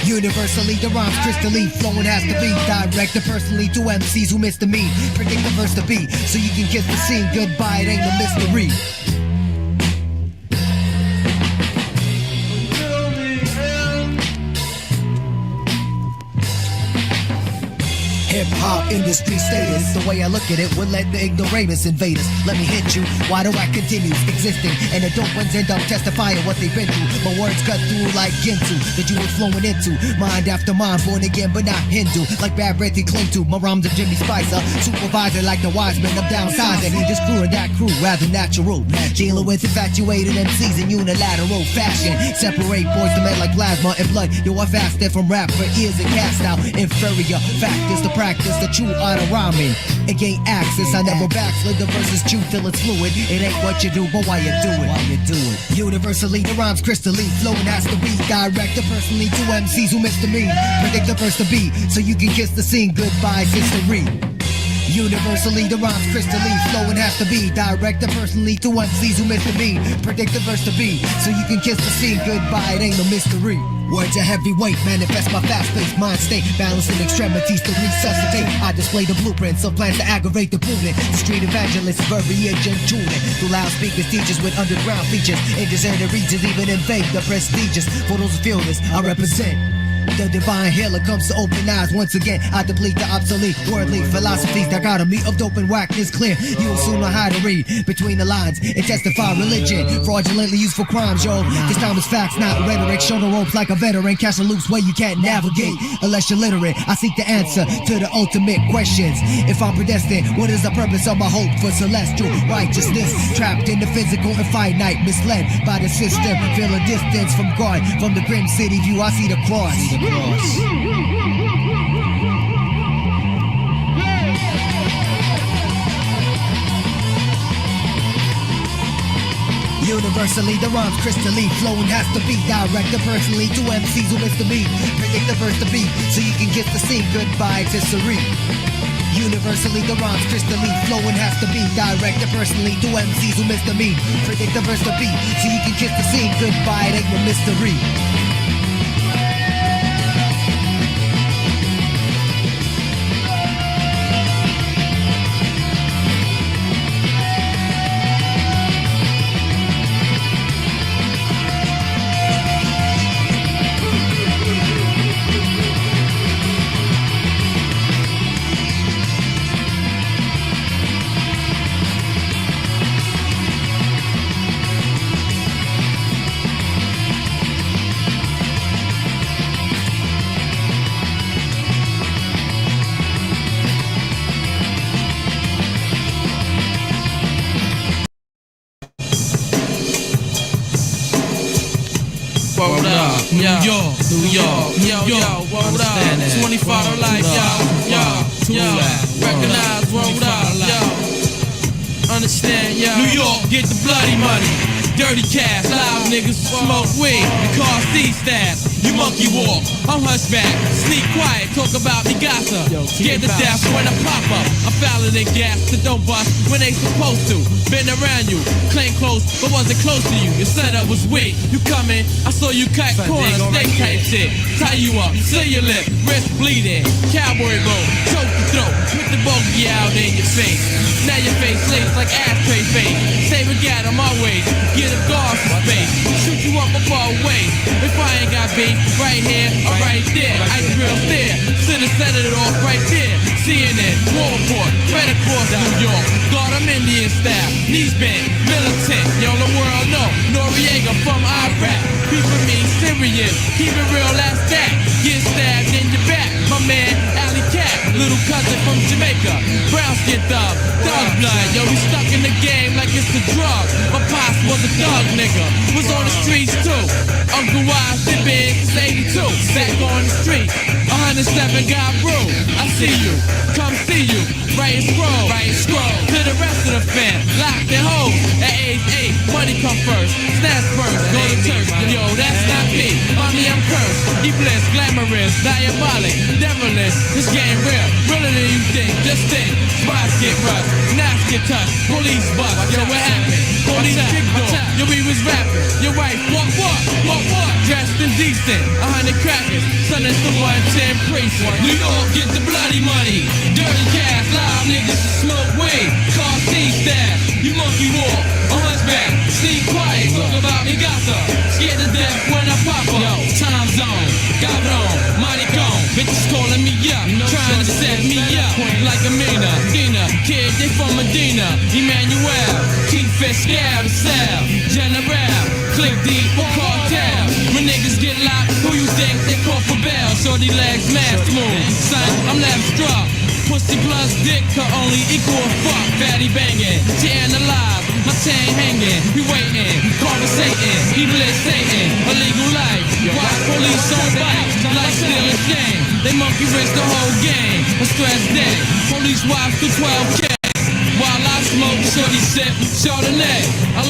Universally, the rhymes crystally flowing has to be directed personally to MCs who miss the mean. Predict the verse to be so you can kiss the scene. Goodbye, it ain't a mystery. hip-hop industry status. The way I look at it would let the ignoramus invade us. Let me hit you, why do I continue existing? And the dope ones end up testifying what they've been through. My words cut through like Gintu, that you was flowing into. Mind after mind, born again but not Hindu. Like bad breath they cling to, my rhymes are Jimmy Spicer. Supervisor like the wise men, I'm downsizing. This crew and that crew, rather natural. Dealing with infatuated MCs in unilateral fashion. Separate boys to men like plasma and blood. Yo, I fasted from rap for ears and cast out inferior factors to practice the true art of rhyming and gain access. I never backslid the verses true till it's fluid. It ain't what you do, but why you do it. Why you do it. Universally, the rhymes crystalline. Flowing has to be directed personally to MCs who missed the mean. Predict the verse to be, so you can kiss the scene. Goodbye, history. Universally, the rhymes crystalline. Flowing has to be directed personally to MCs who missed the beat. Predict the verse to be, so you can kiss the scene. Goodbye, it ain't no mystery. Words are heavyweight, manifest my fast-paced mind state. Balancing extremities to resuscitate. I display the blueprints of plans to aggravate the prudent. Street evangelists, verbiage and tuning. Through loudspeakers, teachers with underground features. In deserted regions, even invade the prestigious. For those who feel this, I represent. The divine healer comes to open eyes once again. I deplete the obsolete worldly philosophies. Dichotomy of dope and whack is clear. You'll soon know how to read between the lines and testify religion. Fraudulently used for crimes, yo. This time it's facts, not rhetoric. Show the ropes like a veteran. Catch a loose way you can't navigate unless you're literate. I seek the answer to the ultimate questions. If I'm predestined, what is the purpose of my hope for celestial righteousness? Trapped in the physical and finite, misled by the system. Feel a distance from God. From the grim city view, I see the cross. Universally, the rhymes crystalline. Flowing has to be directed personally to MCs who miss the beat. Predict the verse to be, so you can get the scene. Goodbye to Sari. Universally, the rhymes crystalline. Flowing has to be directed personally to MCs who miss the beat. Predict the verse to be, so you can kiss the scene. Goodbye, it ain't no mystery. Word up, New York, yo, word up, 25 to life, yo, recognize, word up, yo, understand, yo, New York, get the bloody money, dirty cash, loud niggas smoke weed, the car C stab, you monkey walk, I'm hunchback, sneak quiet, talk about me gossip, scared to death when I pop up, I'm fouler than gas, so don't bust when they supposed to, been around you, claim close, but wasn't close to you, your setup was weak, you coming, I saw you cut corners, steak type shit, tie you up, seal your lip, wrist bleeding, cowboy roll, choke the throat, put the bogey out in your face, now your face lays like ashtray face, say we got on my way, get a guard for space, shoot you up a far way, if I ain't got beef, right here or right there, I real there, should've set it off right there, CNN, war report, right across New York, God I'm Indian style, knees bent, militant, yo the world know, Noriega from Iraq, people me serious, keep it real, that's that, get stabbed in your back, my man, Alley Cat, little cousin from Jamaica, brown skin thug, dog blood, yo we stuck in the game like it's a drug, my pops was a thug nigga, was on the streets too, Uncle Wise did big, 82, back on the street, 107 got brew, I see you, come see you, write scroll, to the rest of the fam, locked and hold, at age 8, money come first, snatch first, go to church, yo that's not me, mommy I'm cursed, bliss, glamorous, diabolic, devilish, this game real, realer than you think, just think, spots get rushed, knives get touched, police bust, yo what happened, police kick door, yo we was rapping, your wife, what, dressed and decent, 100 crackers, son is the 110 precinct, New York get the bloody money, dirty cash, live niggas smoke weed, car C stab, you monkey walk, on hunchback, sneak quiet, talk about me gossip, scared to death when I pop up, yo, time zone, cabrón, maricón, bitches calling me up, trying to set set me up like Amina, Dina, kid, they from Medina, Emmanuel, keep it scab, sell, General, click deep, cartel. When niggas get locked, who you think they call for bail? Shorty legs mad smooth, son, I'm left struck. Pussy plus dick could only equal a fuck. Fatty banging, tearing alive, my chain hanging. We waiting, conversating, evil is Satan. Illegal life, watch police on bikes. Life still a shame. They monkey wrench the whole game. A stress day, police watch through 12K. While I smoke, shorty sip, Chardonnay. I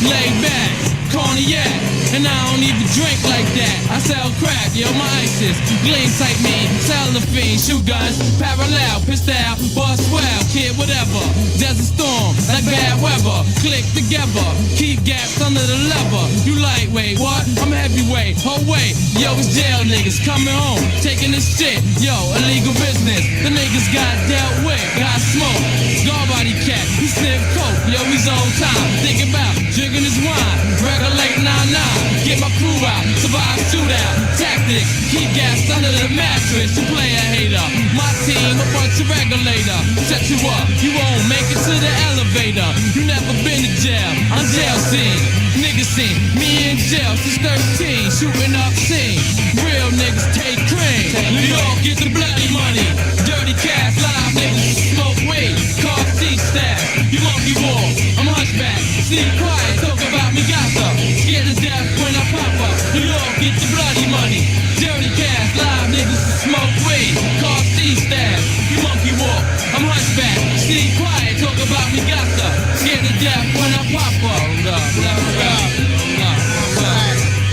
lay back, cognac. And I don't even drink like that. I sell crack, yo, my ISIS. Gleam type me, sell the fiend, shoot guns, parallel, pistol, bust well, kid, whatever. Desert storm, like bad weather. Click together, keep gaps under the lever. You lightweight, what? I'm heavyweight. Oh wait, yo, it's jail niggas coming home, taking this shit. Yo, illegal business. The niggas got dealt with, got smoke. Guard body cat, he sniff coke. Yo, he's on time. Think about drinking his wine, regulate 9-9. Get my crew out, survive shootout. Tactics, keep gas under the mattress. You play a hater, my team a bunch of regulator. Set you up, you won't make it to the elevator. You never been to jail, I'm jail scene. Niggas seen me in jail since 13, shooting up scene. Real niggas take cream. New York get the bloody money. Dirty cash, live niggas smoke weed. Car seat staff, you monkey walk, I'm hunchback. Sleep quiet, talk about me gossip. Scared to death when I pop up. New York get the bloody money. Dirty cash, live niggas smoke weed. Car seat staff, you monkey walk, I'm hunchback. Sleep quiet, talk about me gossip. Scared to death when I pop up.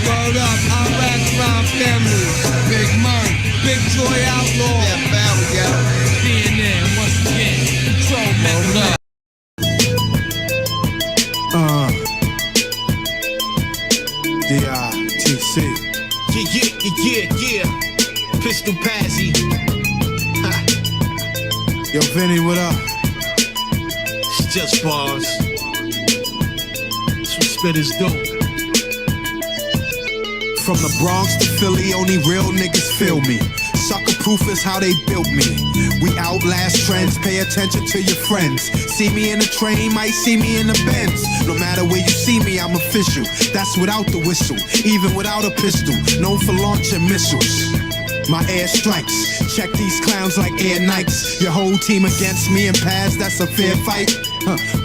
Hold up, I'm back around family. Big money, big joy outlaw. Yeah, family, yeah. CNN once again, control method. D-I-T-C. Yeah. Pistol Pazzy. Yo, Vinny, what up? It's just bars. That's what spitters do. From the Bronx to Philly, only real niggas feel me. Sucker proof is how they built me. We outlast trends, pay attention to your friends. See me in the train, might see me in the Benz. No matter where you see me, I'm official. That's without the whistle, even without a pistol. Known for launching missiles. My air strikes, check these clowns like Air Nikes. Your whole team against me and pass, that's a fair fight.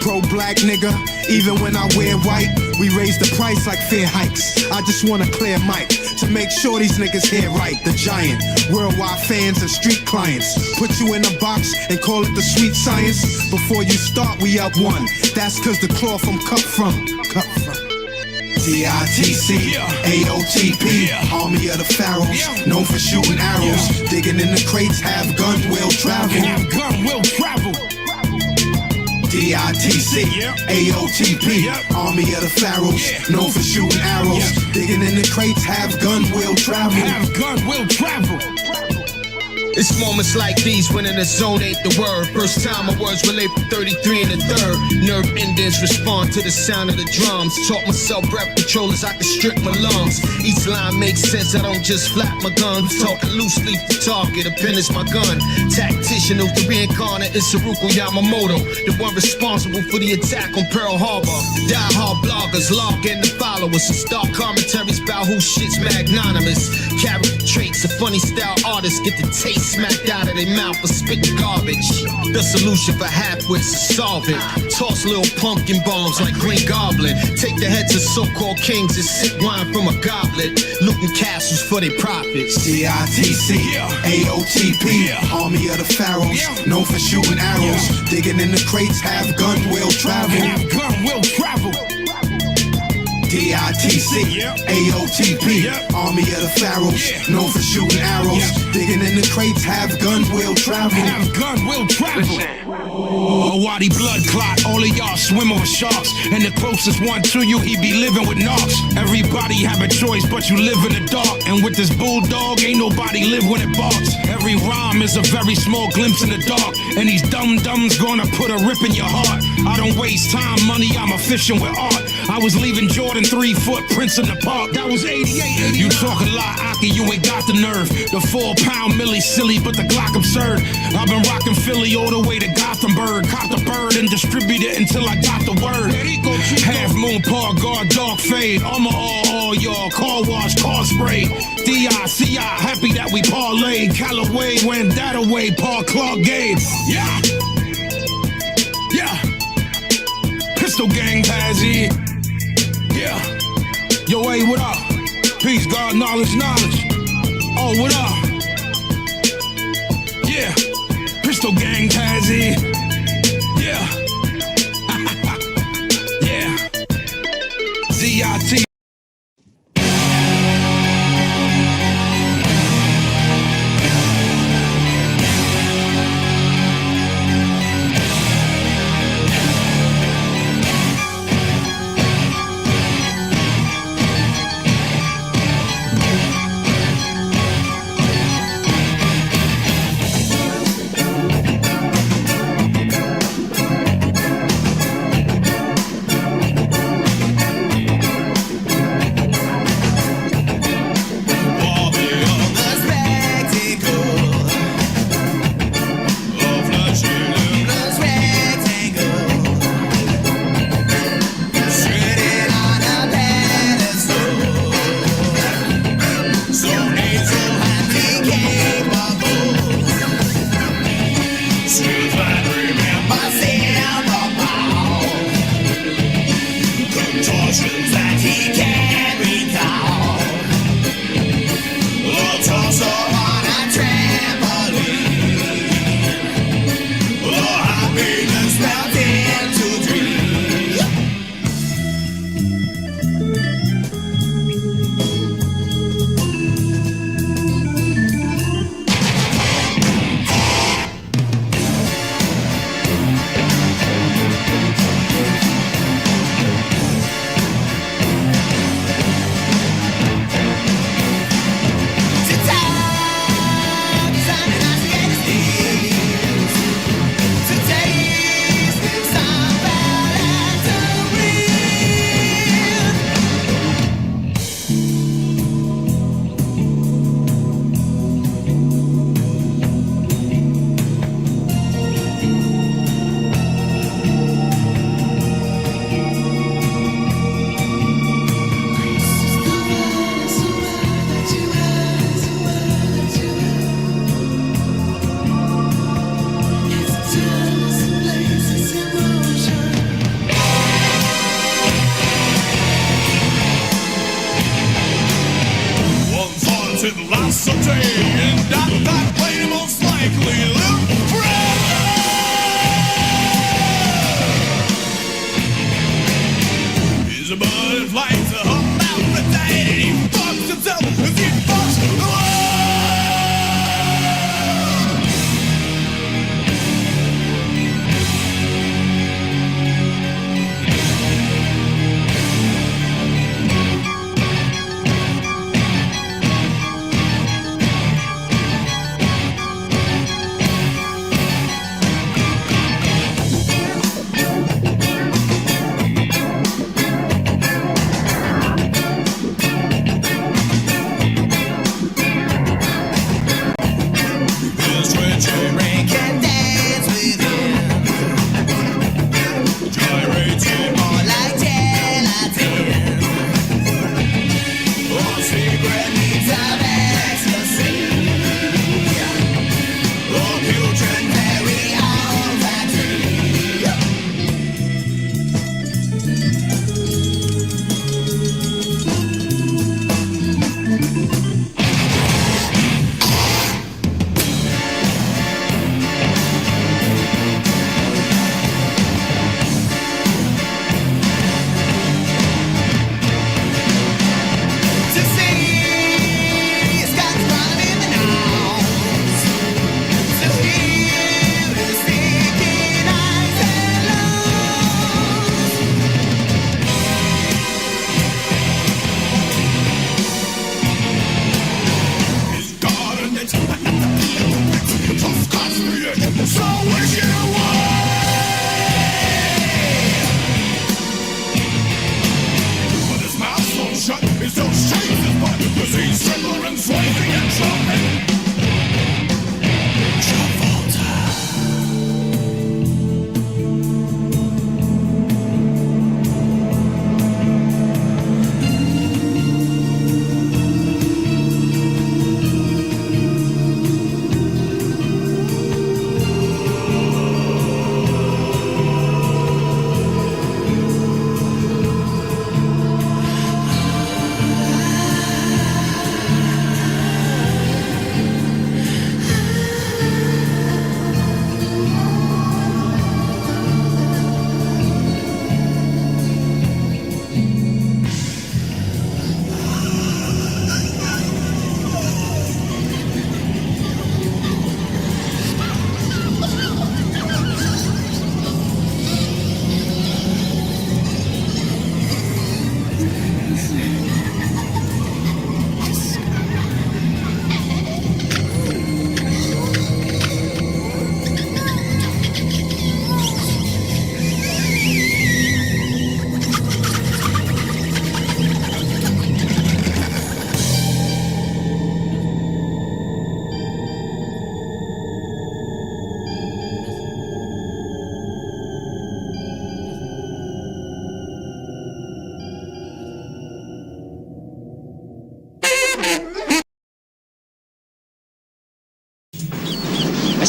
Pro-black nigga, even when I wear white. We raise the price like fare hikes. I just want a clear mic to make sure these niggas hear right. The giant, worldwide fans and street clients. Put you in a box and call it the sweet science. Before you start, we up one. That's cause the cloth I'm cut from. D-I-T-C, A-O-T-P, Army of the Pharaohs, known for shooting arrows. Digging in the crates, have gun will travel. D-I-T-C, A-O-T-P, Army of the Pharaohs, known for shooting arrows. Digging in the crates, have gun will travel. It's moments like these when in the zone ain't the word. First time my words relate from 33 and a third. Nerve endings respond to the sound of the drums. Taught myself breath control as I can strip my lungs. Each line makes sense, I don't just flap my guns. Talking loosely to target, a pen is my gun. Tactician of the reincarnate is Saruko Yamamoto, the one responsible for the attack on Pearl Harbor. Die-hard bloggers, log in the followers. Some stark commentaries about who shit's magnanimous. Character traits, a funny style artist get the taste smacked out of their mouth for spitting garbage. The solution for half-wits is solve it. Toss little pumpkin bombs like Green Goblin. Take the heads of so-called kings and sip wine from a goblet. Looting castles for their profits. D-I-T-C, A-O-T-P, Army of the Pharaohs, known for shooting arrows. Digging in the crates, have gun will travel. D-I-T-C, A-O-T-P, Army of the Pharaohs, known for shooting arrows. Digging in the crates, have gun will travel. A wadi blood clot, all of y'all swim on sharks. And the closest one to you, he be living with knocks. Everybody have a choice, but you live in the dark. And with this bulldog, ain't nobody live when it barks. Every rhyme is a very small glimpse in the dark. And these dum-dums gonna put a rip in your heart. I don't waste time, money, I'm efficient with art. I was leaving Jordan 3 footprints in the park. That was 88. You talk a lot, Aki, you ain't got the nerve. The 4-pound millie silly, but the Glock absurd. I've been rocking Philly all the way to Gothenburg. Caught the bird and distribute it until I got the word. Half moon, par, guard, dog fade. Armor all y'all, car wash, car spray. D.I.C.I. happy that we parlayed. Callaway went that away, Paul Clark gave. Yeah. Yeah. Pistol gang Pazzy. Yeah. Yo, hey, what up? Peace, God, knowledge. Oh, what up? Yeah. Pistol gang Pazzy. Yeah. Yeah. Z.I.T.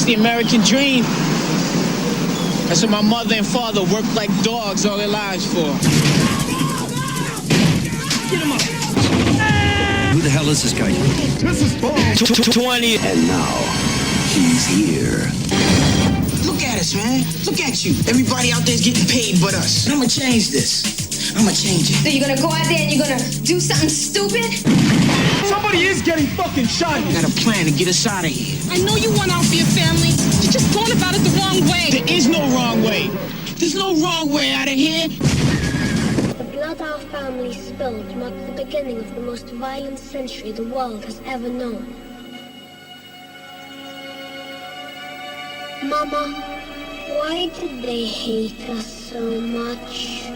the American dream. That's what my mother and father worked like dogs all their lives for. Get him up. Who the hell is this guy? This is Bob. 20. And now, he's here. Look at us, man. Look at you. Everybody out there's getting paid but us. And I'm gonna change this. I'm gonna change it. So you're gonna go out there and you're gonna do something stupid? Somebody is getting fucking shot. I got a plan to get us out of here. I know you want out for your family. You're just going about it the wrong way. There is no wrong way. There's no wrong way out of here. The blood our family spilled marked the beginning of the most violent century the world has ever known. Mama, why did they hate us so much?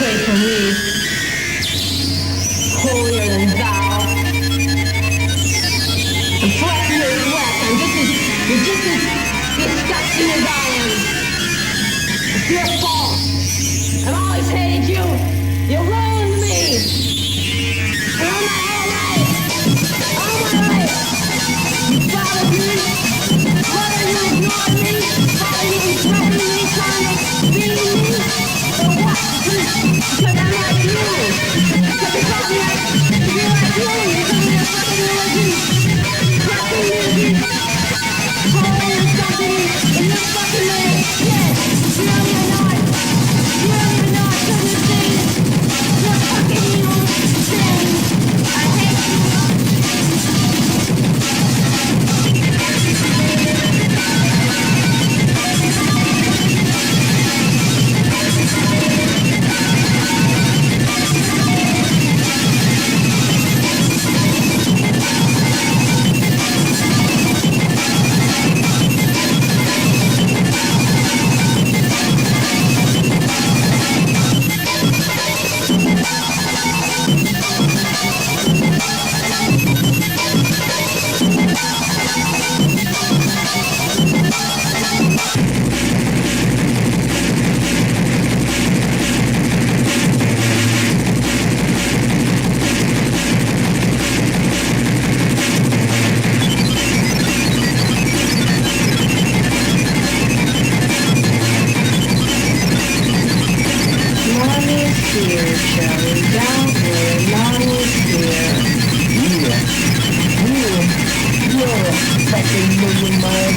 pray for me, holier than thou. And flesh is flesh, and you're just as disgusting as I am. It's your fault. I've always hated you. You ruined me. And all my life. All my life. You followed me. Mother, you ignored me. Father, you threatened me, trying to beat me. But what? Because I'm like you. Because you taught me to be like you. You told me to fucking religion. Fucking music. Calling or something in your fucking way. Yes. You know you're not. You know you're not. Because you're fucking evil.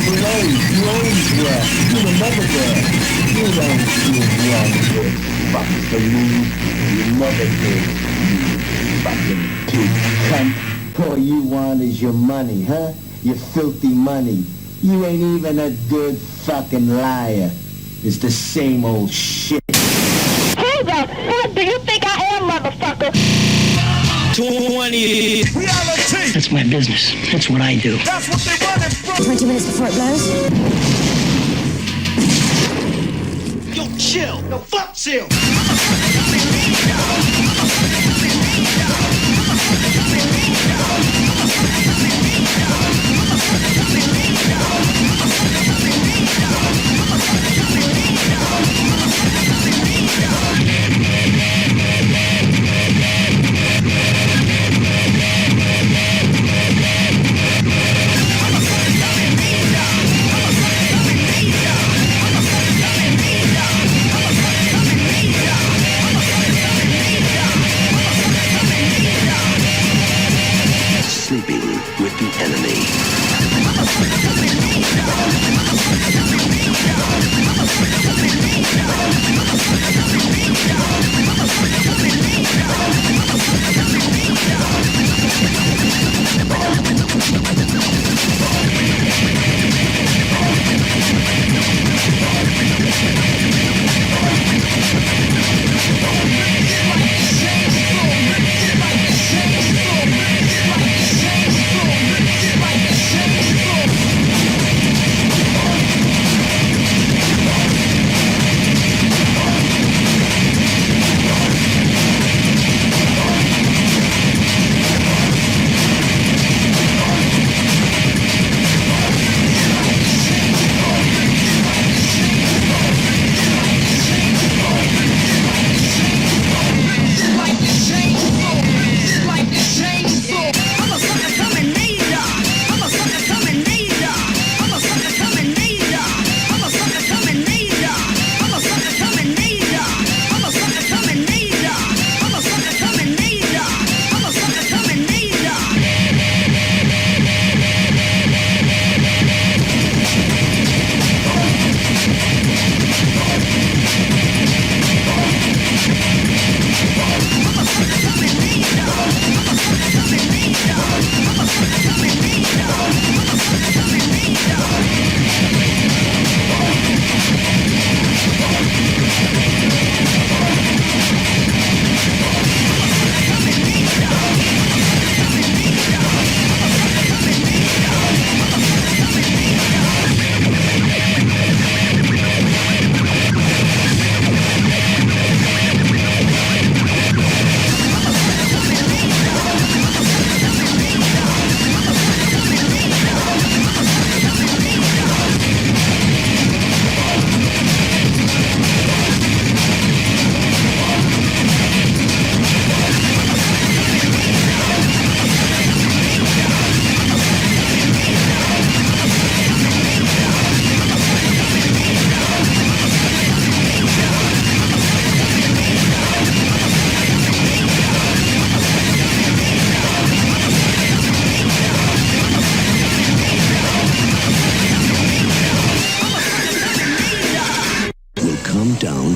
You always were. You will never were. You don't do wrong with fuck saloon. You never did, you fucking pig cunt. All you want is your money, huh? Your filthy money. You ain't even a good fucking liar. It's the same old shit. Who the fuck do you think I am, motherfucker? 20 reality. That's my business. That's what I do. That's what they wanted from. 20 minutes before it blows. Yo, chill. Yo, fuck chill. Sleeping with the enemy.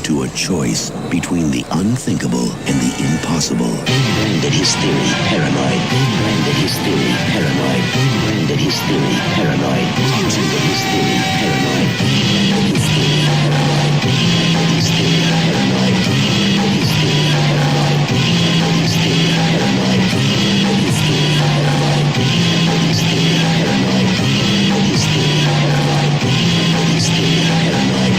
To a choice between the unthinkable and the impossible. They branded his theory paranoid. They branded his theory paranoid. They branded his theory paranoid. They branded his theory paranoid. They branded his theory paranoid. They branded his theory paranoid. They branded his theory paranoid. They branded his theory paranoid. They branded his theory paranoid. They branded his theory paranoid. They branded his theory paranoid. They branded his theory paranoid.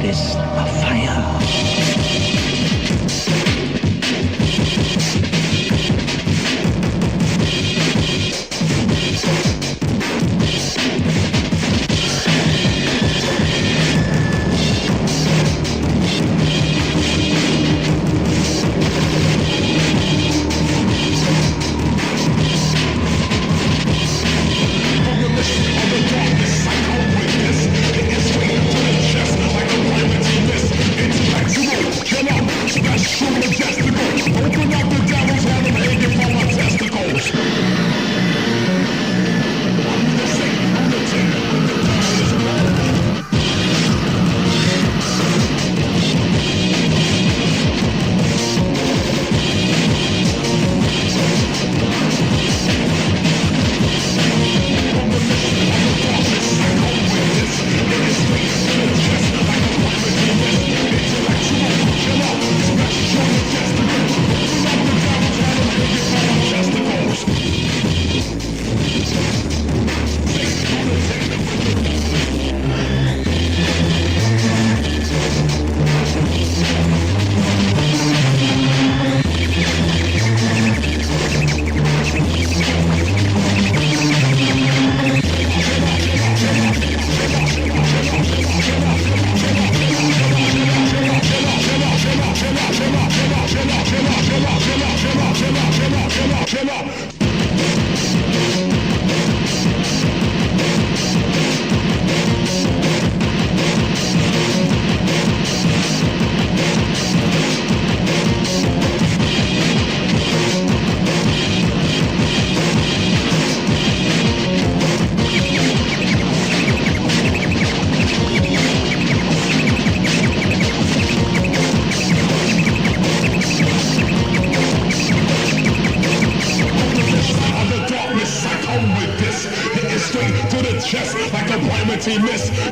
goddess of fire.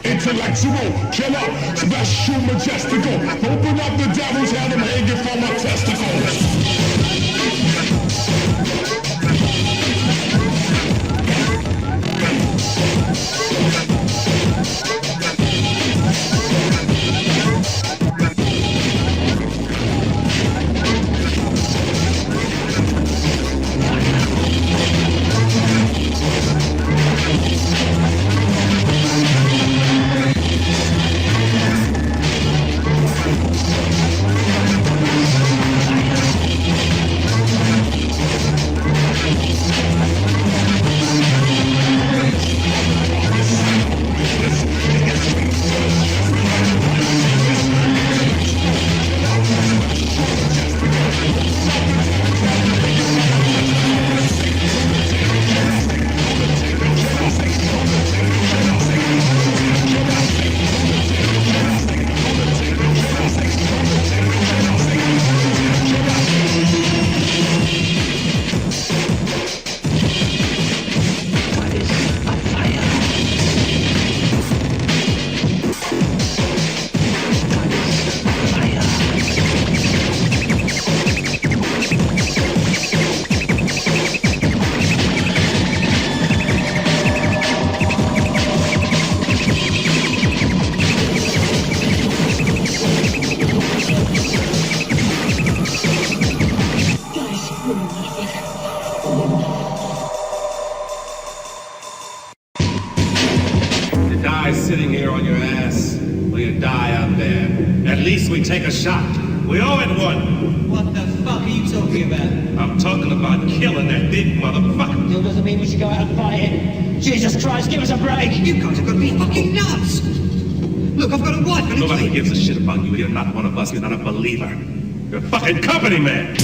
Intellectual killer, special majestical. Open up the devil's hell, I'm hanging from my testicles. Sitting here on your ass, or you die out there. At least we take a shot. We owe it one. What the fuck are you talking about? I'm talking about killing that big motherfucker. Still doesn't mean we should go out and fight him. Jesus Christ, give us a break. You guys have got to be fucking nuts. Look, I've got a wife and a Nobody kid. gives a shit about you. You're not one of us. You're not a believer. You're a fucking company man.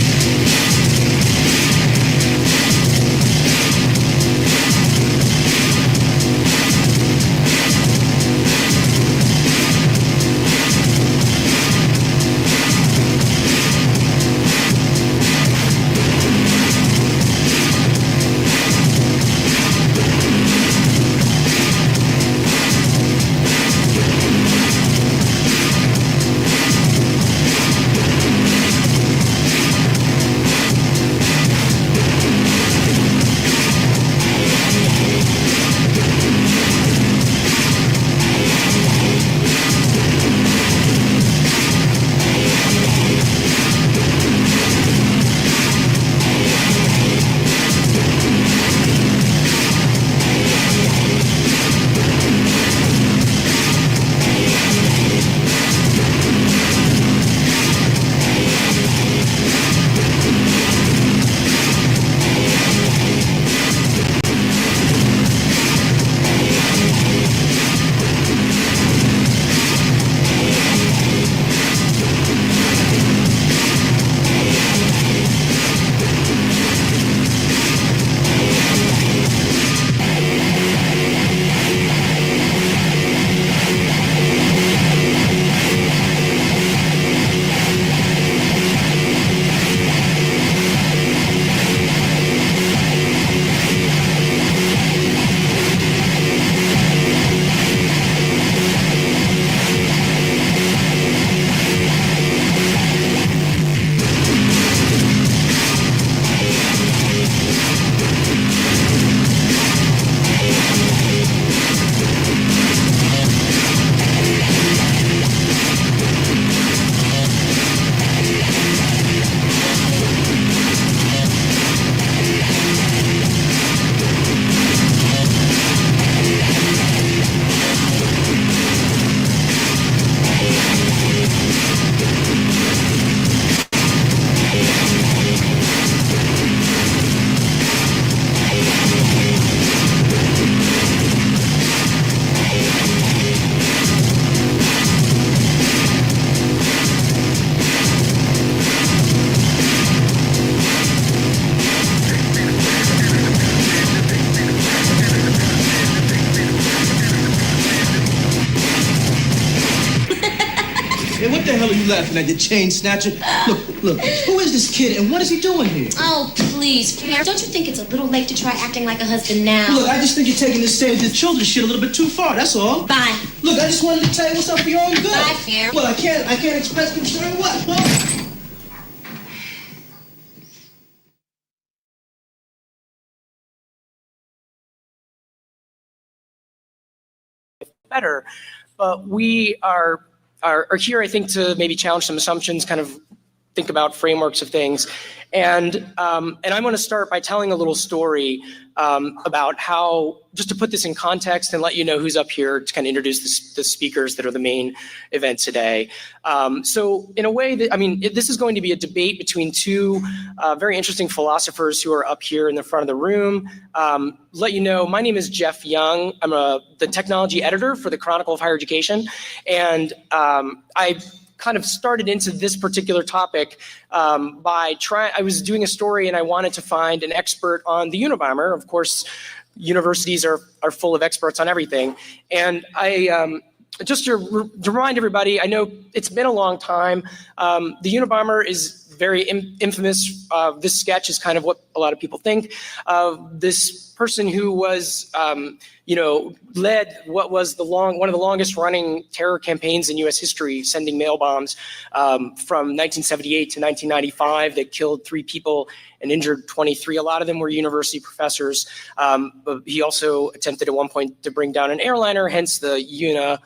Hey, what the hell are you laughing at, you chain snatcher? Look, who is this kid and what is he doing here? Oh, please, Pierre, don't you think it's a little late to try acting like a husband now? Look, I just think you're taking this save the children shit a little bit too far, that's all. Bye. Look, I just wanted to tell you what's up for your own good. Bye, Pierre. Well, I can't express concern what, huh? Better, but we are here, I think, to maybe challenge some assumptions, kind of think about frameworks of things, and I'm going to start by telling a little story about how, just to put this in context and let you know who's up here to kind of introduce the speakers that are the main event today. So in a way that, this is going to be a debate between two very interesting philosophers who are up here in the front of the room. Let you know, my name is Jeff Young. I'm the technology editor for the Chronicle of Higher Education. And I kind of started into this particular topic I was doing a story and I wanted to find an expert on the Unabomber. Of course, universities are full of experts on everything. And I, just to remind everybody, I know it's been a long time. The Unabomber is very infamous. This sketch is kind of what a lot of people think. This person who was, led what was one of the longest running terror campaigns in U.S. history, sending mail bombs from 1978 to 1995 that killed 3 people and injured 23. A lot of them were university professors. But he also attempted at one point to bring down an airliner, hence the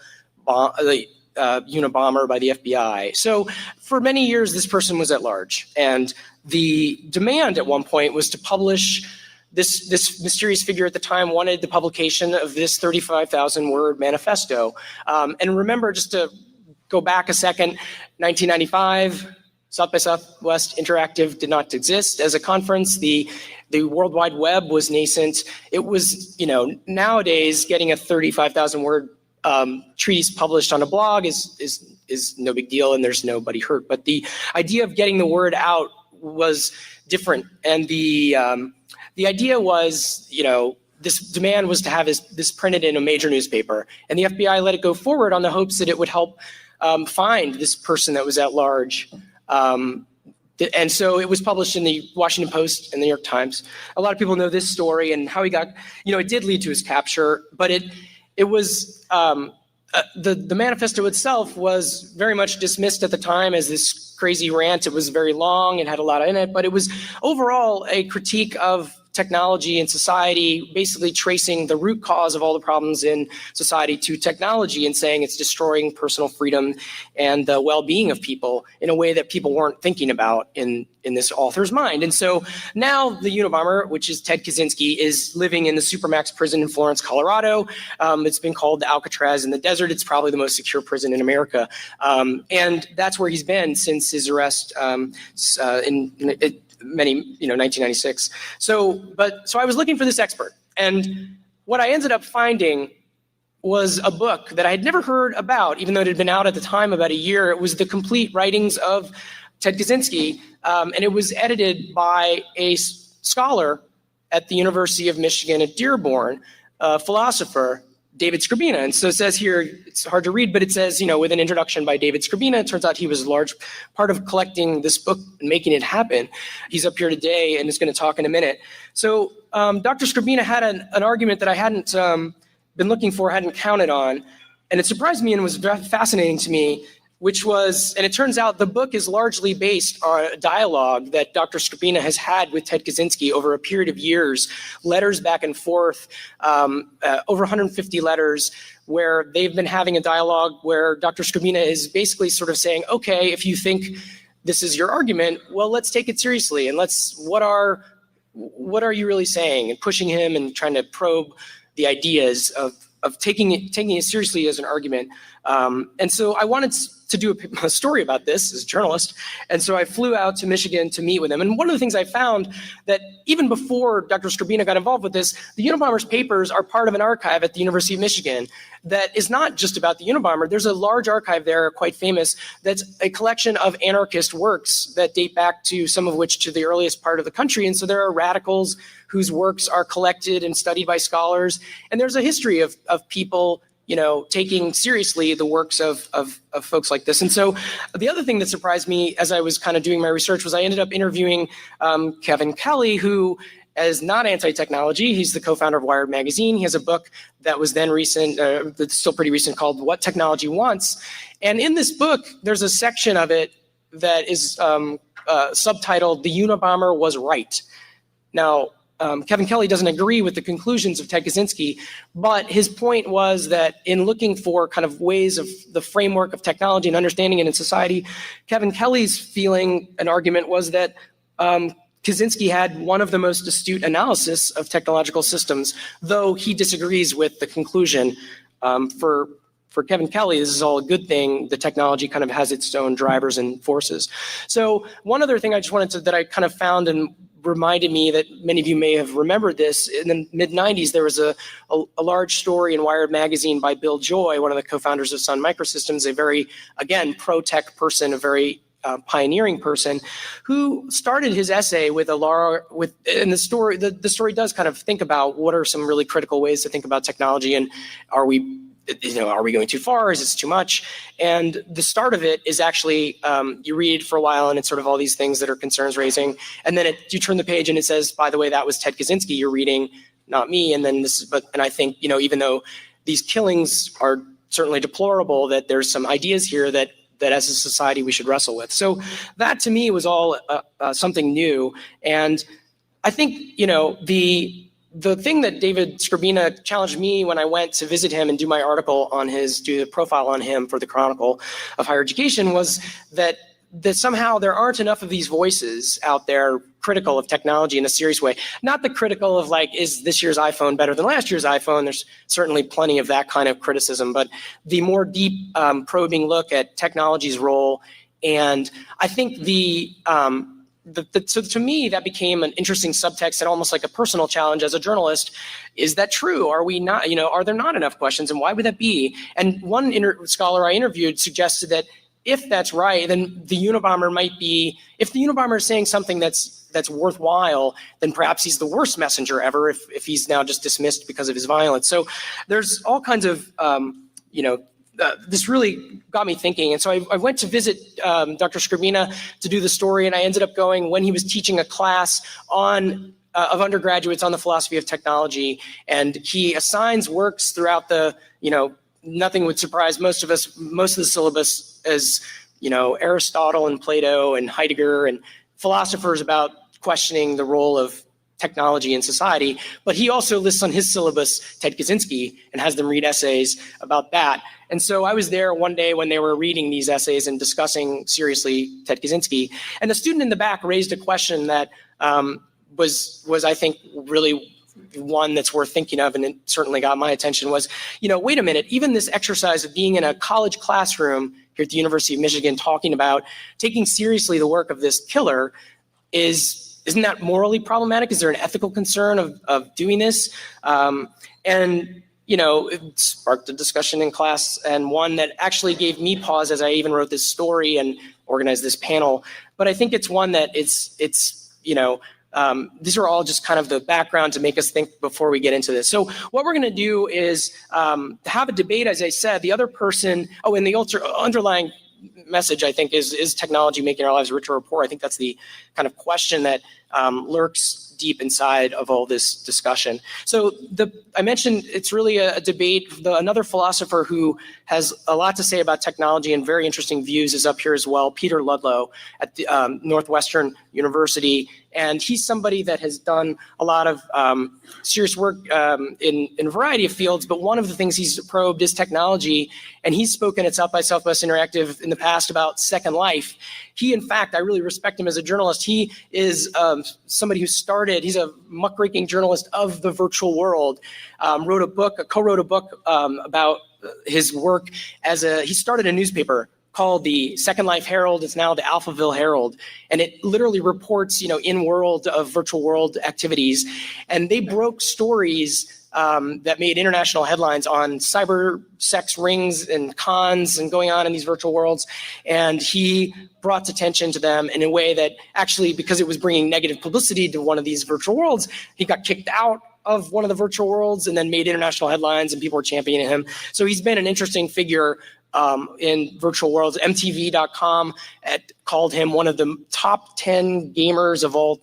Unabomber by the FBI. So for many years, this person was at large. And the demand at one point was to publish this mysterious figure at the time wanted the publication of this 35,000 word manifesto. And remember, just to go back a second, 1995, South by Southwest Interactive did not exist as a conference. The World Wide Web was nascent. It was, nowadays getting a 35,000 word treatise published on a blog is no big deal and there's nobody hurt. But the idea of getting the word out was different. And the idea was, this demand was to have this printed in a major newspaper. And the FBI let it go forward on the hopes that it would help find this person that was at large. And so it was published in the Washington Post and the New York Times. A lot of people know this story and how he got, it did lead to his capture, but it was, the manifesto itself was very much dismissed at the time as this crazy rant. It was very long, it had a lot in it, but it was overall a critique of technology and society, basically tracing the root cause of all the problems in society to technology and saying it's destroying personal freedom and the well-being of people in a way that people weren't thinking about in this author's mind. And so now the Unabomber, which is Ted Kaczynski, is living in the Supermax prison in Florence, Colorado. It's been called the Alcatraz in the desert. It's probably the most secure prison in America. And that's where he's been since his arrest in 1996. So I was looking for this expert, and what I ended up finding was a book that I had never heard about, even though it had been out at the time about a year. It was the complete writings of Ted Kaczynski, and it was edited by a scholar at the University of Michigan at Dearborn, a philosopher, David Skrbina. And so it says here, it's hard to read, but it says, with an introduction by David Skrbina. It turns out he was a large part of collecting this book and making it happen. He's up here today and is going to talk in a minute. So Dr. Skrbina had an argument that I hadn't been looking for, hadn't counted on, and it surprised me and was very fascinating to me, which was, and it turns out the book is largely based on a dialogue that Dr. Skrbina has had with Ted Kaczynski over a period of years, letters back and forth, over 150 letters, where they've been having a dialogue where Dr. Skrbina is basically sort of saying, okay, if you think this is your argument, well, let's take it seriously, and what are you really saying, and pushing him and trying to probe the ideas of taking it seriously as an argument. And so I wanted to do a story about this as a journalist. And so I flew out to Michigan to meet with him. And one of the things I found that even before Dr. Skrbina got involved with this, the Unabomber's papers are part of an archive at the University of Michigan that is not just about the Unabomber. There's a large archive there, quite famous, that's a collection of anarchist works that date back to some of which to the earliest part of the country. And so there are radicals whose works are collected and studied by scholars. And there's a history of people taking seriously the works of folks like this. And so the other thing that surprised me as I was kind of doing my research was I ended up interviewing Kevin Kelly, who is not anti-technology. He's the co-founder of Wired Magazine. He has a book that was then recent, that's still pretty recent, called What Technology Wants. And in this book, there's a section of it that is subtitled, "The Unabomber Was Right." Now, Kevin Kelly doesn't agree with the conclusions of Ted Kaczynski, but his point was that in looking for kind of ways of the framework of technology and understanding it in society, Kevin Kelly's feeling and argument was that Kaczynski had one of the most astute analysis of technological systems, though he disagrees with the conclusion. For Kevin Kelly, this is all a good thing. The technology kind of has its own drivers and forces. So one other thing I just wanted to, that I kind of found and reminded me that many of you may have remembered this, in the mid-90s, there was a large story in Wired Magazine by Bill Joy, one of the co-founders of Sun Microsystems, a very, again, pro-tech person, a very pioneering person, who started his essay with and the story does kind of think about what are some really critical ways to think about technology, and are we going too far? Is this too much? And the start of it is actually, you read for a while and it's sort of all these things that are concerns raising. And then you turn the page and it says, by the way, that was Ted Kaczynski you're reading, not me. And then and I think, even though these killings are certainly deplorable, that there's some ideas here that as a society we should wrestle with. So that to me was all something new. And I think, the thing that David Skrbina challenged me when I went to visit him and do my article on do the profile on him for the Chronicle of Higher Education was that somehow there aren't enough of these voices out there critical of technology in a serious way. Not the critical of like, is this year's iPhone better than last year's iPhone? There's certainly plenty of that kind of criticism, but the more deep probing look at technology's role. And I think so to me, that became an interesting subtext and almost like a personal challenge as a journalist. Is that true? Are we not, are there not enough questions, and why would that be? And one scholar I interviewed suggested that if that's right, then the Unabomber might be, if the Unabomber is saying something that's worthwhile, then perhaps he's the worst messenger ever if he's now just dismissed because of his violence. So there's all kinds of, this really got me thinking. And so I went to visit Dr. Skrbina to do the story, and I ended up going when he was teaching a class of undergraduates on the philosophy of technology. And he assigns works throughout nothing would surprise most of us. Most of the syllabus is, Aristotle and Plato and Heidegger and philosophers about questioning the role of technology in society. But he also lists on his syllabus Ted Kaczynski and has them read essays about that. And so I was there one day when they were reading these essays and discussing seriously Ted Kaczynski. And the student in the back raised a question that was I think really one that's worth thinking of, and it certainly got my attention, was, wait a minute, even this exercise of being in a college classroom here at the University of Michigan talking about taking seriously the work of this killer isn't that morally problematic? Is there an ethical concern of doing this? And it sparked a discussion in class, and one that actually gave me pause as I even wrote this story and organized this panel. But I think it's one that these are all just kind of the background to make us think before we get into this. So what we're going to do is have a debate, as I said. The other person, and the underlying message, I think, is technology making our lives richer or poor? I think that's the kind of question that lurks deep inside of all this discussion. So I mentioned it's really a debate. Another philosopher who has a lot to say about technology and very interesting views is up here as well, Peter Ludlow at the Northwestern University. And he's somebody that has done a lot of serious work in a variety of fields, but one of the things he's probed is technology. And he's spoken at South by Southwest Interactive in the past about Second Life. He, in fact, I really respect him as a journalist. He is somebody who he's a muckraking journalist of the virtual world, co-wrote a book about his work he started a newspaper called the Second Life Herald. It's now the Alphaville Herald. And it literally reports, in world of virtual world activities. And they broke stories that made international headlines on cyber sex rings and cons and going on in these virtual worlds. And he brought attention to them in a way that actually, because it was bringing negative publicity to one of these virtual worlds, he got kicked out of one of the virtual worlds and then made international headlines and people were championing him. So he's been an interesting figure in virtual worlds. MTV.com called him one of the top 10 gamers of all,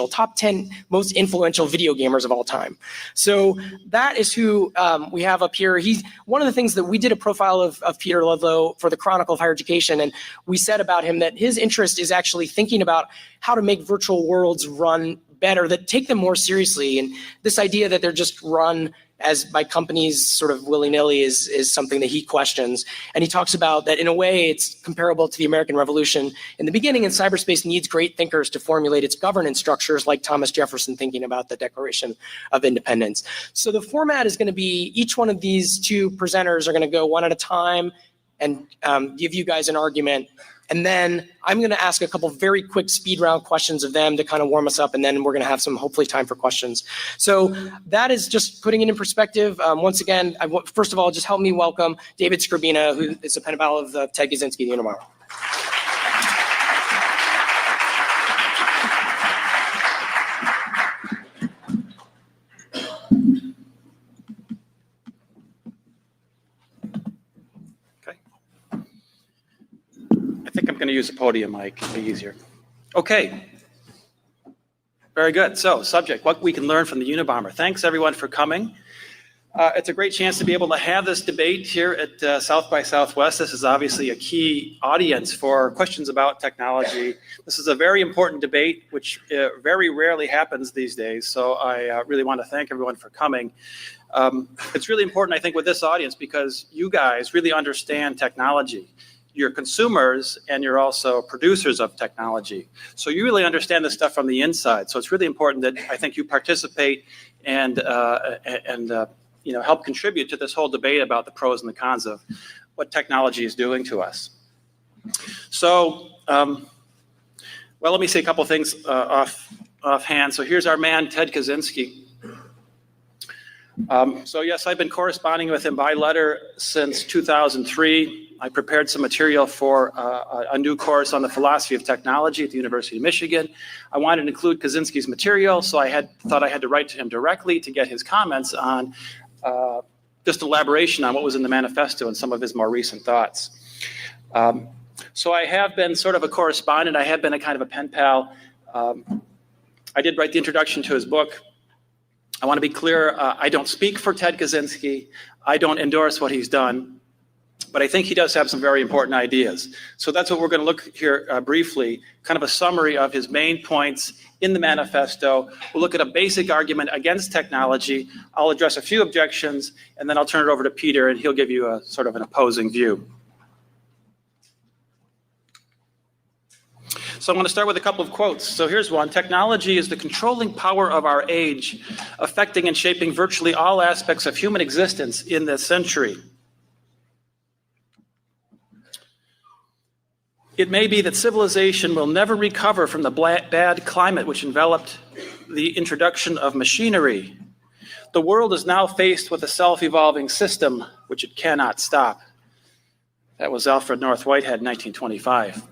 top 10 most influential video gamers of all time. So that is who we have up here. He's one of the things that we did a profile of Peter Ludlow for the Chronicle of Higher Education, and we said about him that his interest is actually thinking about how to make virtual worlds run better, that take them more seriously. And this idea that they're just run as by companies sort of willy-nilly is something that he questions. And he talks about that in a way it's comparable to the American Revolution. In the beginning, and cyberspace needs great thinkers to formulate its governance structures, like Thomas Jefferson thinking about the Declaration of Independence. So the format is going to be each one of these two presenters are going to go one at a time and give you guys an argument. And then I'm going to ask a couple very quick speed round questions of them to kind of warm us up, and then we're going to have some hopefully time for questions. So that is just putting it in perspective. Once again, first of all, just help me welcome David Skrbina, who is a pen pal of Ted Kaczynski, the Unabomber. I think I'm going to use a podium mic. It'll be easier. Okay. Very good. So, subject, what we can learn from the Unabomber. Thanks, everyone, for coming. It's a great chance to be able to have this debate here at South by Southwest. This is obviously a key audience for questions about technology. This is a very important debate, which very rarely happens these days. So I really want to thank everyone for coming. It's really important, I think, with this audience because you guys really understand technology. You're consumers and you're also producers of technology. So you really understand this stuff from the inside. So it's really important that I think you participate and help contribute to this whole debate about the pros and the cons of what technology is doing to us. So, let me say a couple things offhand. So here's our man, Ted Kaczynski. So yes, I've been corresponding with him by letter since 2003. I prepared some material for a new course on the philosophy of technology at the University of Michigan. I wanted to include Kaczynski's material, so I thought I had to write to him directly to get his comments on just elaboration on what was in the manifesto and some of his more recent thoughts. So I have been sort of a correspondent. I have been a kind of a pen pal. I did write the introduction to his book. I want to be clear, I don't speak for Ted Kaczynski. I don't endorse what he's done. But I think he does have some very important ideas. So that's what we're going to look here briefly, kind of a summary of his main points in the manifesto. We'll look at a basic argument against technology. I'll address a few objections, and then I'll turn it over to Peter, and he'll give you a sort of an opposing view. So I'm going to start with a couple of quotes. So here's one. Technology is the controlling power of our age, affecting and shaping virtually all aspects of human existence in this century. It may be that civilization will never recover from the bad climate which enveloped the introduction of machinery. The world is now faced with a self-evolving system which it cannot stop. That was Alfred North Whitehead in 1925.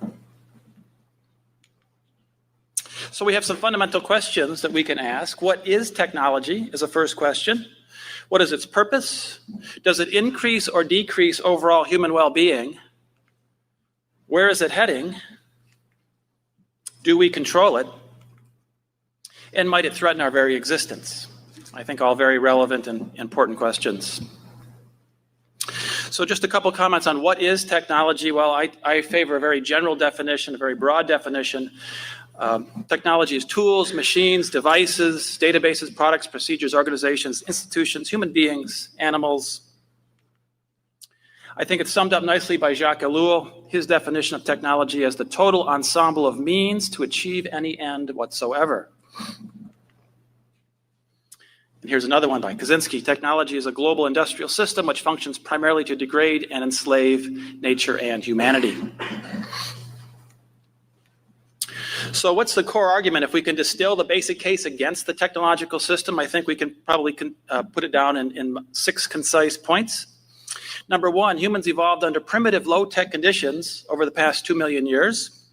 So we have some fundamental questions that we can ask. What is technology is a first question. What is its purpose? Does it increase or decrease overall human well-being? Where is it heading? Do we control it? And might it threaten our very existence? I think all very relevant and important questions. So just a couple comments on what is technology. Well, I favor a very general definition, a very broad definition. Technology is tools, machines, devices, databases, products, procedures, organizations, institutions, human beings, animals. I think it's summed up nicely by Jacques Ellul, his definition of technology as the total ensemble of means to achieve any end whatsoever. And here's another one by Kaczynski. Technology is a global industrial system which functions primarily to degrade and enslave nature and humanity. So what's the core argument? If we can distill the basic case against the technological system, I think we can probably put it down in 6 concise points. Number one, humans evolved under primitive low-tech conditions over the past 2 million years.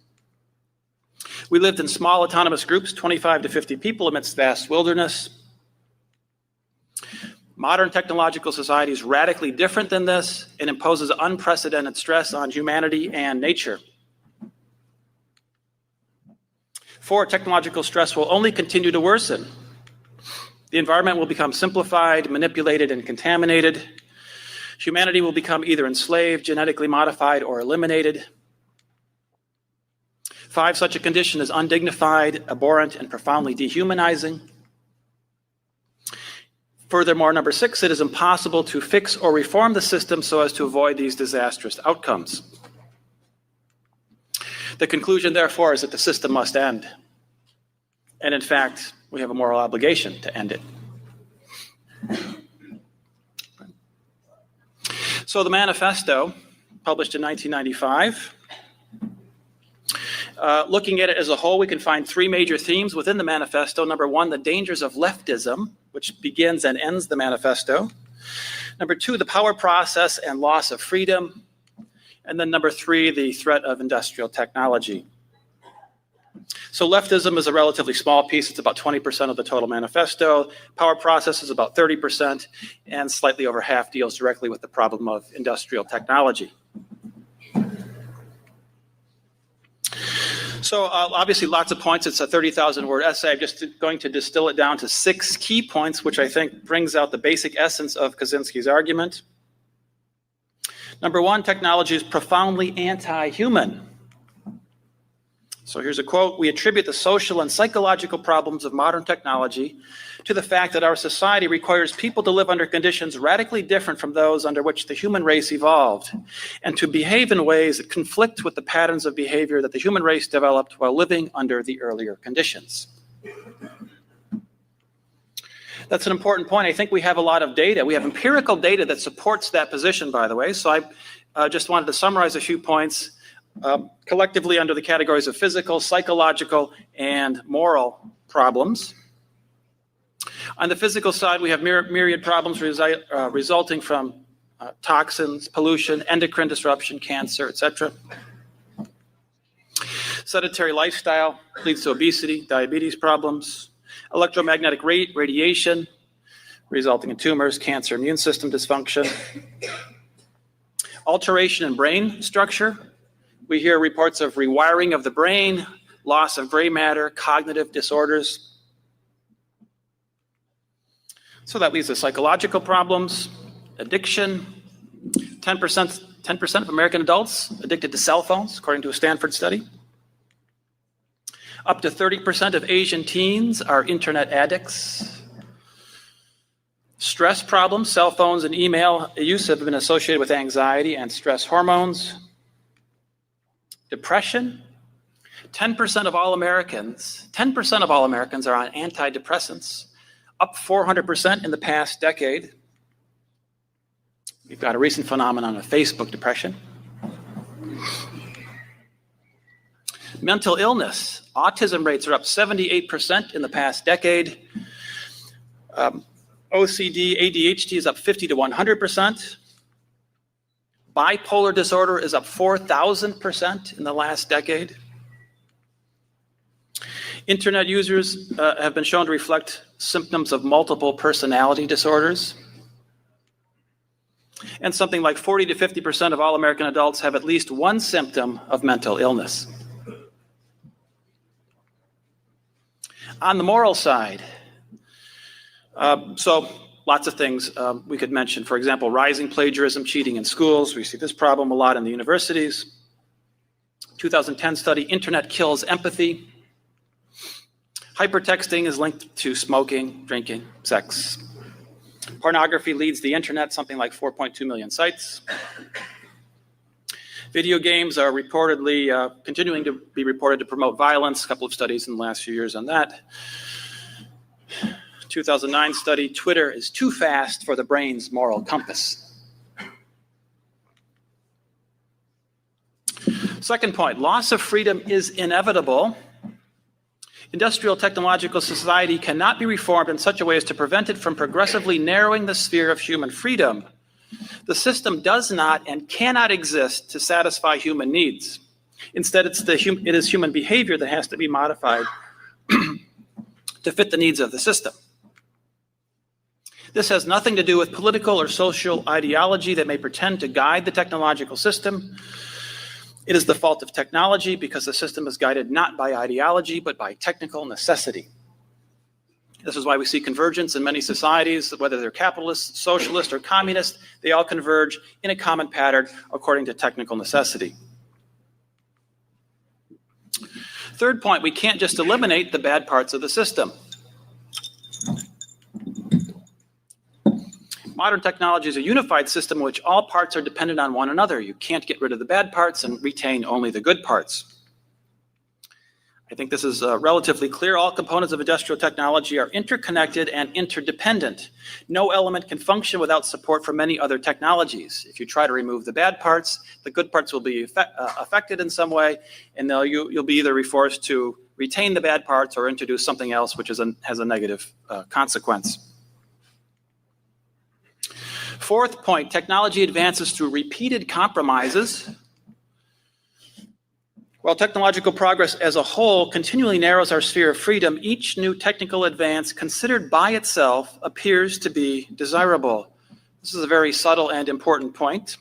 We lived in small autonomous groups, 25 to 50 people amidst vast wilderness. Modern technological society is radically different than this and imposes unprecedented stress on humanity and nature. 4, technological stress will only continue to worsen. The environment will become simplified, manipulated, and contaminated. Humanity will become either enslaved, genetically modified, or eliminated. 5, such a condition is undignified, abhorrent, and profoundly dehumanizing. Furthermore, number 6, it is impossible to fix or reform the system so as to avoid these disastrous outcomes. The conclusion, therefore, is that the system must end. And in fact, we have a moral obligation to end it. So the manifesto, published in 1995, looking at it as a whole, we can find 3 major themes within the manifesto. Number 1, the dangers of leftism, which begins and ends the manifesto. Number 2, the power process and loss of freedom. And then number 3, the threat of industrial technology. So leftism is a relatively small piece. It's about 20% of the total manifesto. Power process is about 30%, and slightly over half deals directly with the problem of industrial technology. So obviously lots of points. It's a 30,000-word essay. I'm just going to distill it down to 6 key points, which I think brings out the basic essence of Kaczynski's argument. Number 1, technology is profoundly anti-human. So here's a quote: "We attribute the social and psychological problems of modern technology to the fact that our society requires people to live under conditions radically different from those under which the human race evolved, and to behave in ways that conflict with the patterns of behavior that the human race developed while living under the earlier conditions." That's an important point. I think we have a lot of data. We have empirical data that supports that position, by the way. So I just wanted to summarize a few points collectively under the categories of physical, psychological, and moral problems. On the physical side, we have myriad problems resulting from toxins, pollution, endocrine disruption, cancer, etc. Sedentary lifestyle leads to obesity, diabetes problems. Electromagnetic radiation resulting in tumors, cancer, immune system dysfunction. Alteration in brain structure. We hear reports of rewiring of the brain, loss of gray matter, cognitive disorders. So that leads to psychological problems, addiction. 10% of American adults addicted to cell phones, according to a Stanford study. Up to 30% of Asian teens are internet addicts. Stress problems, cell phones and email use have been associated with anxiety and stress hormones. Depression. 10% of all Americans are on antidepressants, up 400% in the past decade. We've got a recent phenomenon of Facebook depression. Mental illness. Autism rates are up 78% in the past decade. OCD, ADHD is up 50 to 100%. Bipolar disorder is up 4,000% in the last decade. Internet users have been shown to reflect symptoms of multiple personality disorders. And something like 40 to 50% of all American adults have at least one symptom of mental illness. On the moral side, so lots of things we could mention. For example, rising plagiarism, cheating in schools. We see this problem a lot in the universities. 2010 study, internet kills empathy. Hypertexting is linked to smoking, drinking, sex. Pornography leads the internet, something like 4.2 million sites. Video games are reportedly continuing to be reported to promote violence. A couple of studies in the last few years on that. 2009 study, Twitter is too fast for the brain's moral compass. Second point, loss of freedom is inevitable. Industrial technological society cannot be reformed in such a way as to prevent it from progressively narrowing the sphere of human freedom. The system does not and cannot exist to satisfy human needs. Instead, it is human behavior that has to be modified to fit the needs of the system. This has nothing to do with political or social ideology that may pretend to guide the technological system. It is the fault of technology because the system is guided not by ideology, but by technical necessity. This is why we see convergence in many societies, whether they're capitalist, socialist, or communist, they all converge in a common pattern according to technical necessity. Third point, we can't just eliminate the bad parts of the system. Modern technology is a unified system in which all parts are dependent on one another. You can't get rid of the bad parts and retain only the good parts. I think this is relatively clear. All components of industrial technology are interconnected and interdependent. No element can function without support from many other technologies. If you try to remove the bad parts, the good parts will be affected in some way, and you'll be either forced to retain the bad parts or introduce something else which has a negative consequence. Fourth point, technology advances through repeated compromises. While technological progress as a whole continually narrows our sphere of freedom, each new technical advance considered by itself appears to be desirable. This is a very subtle and important point.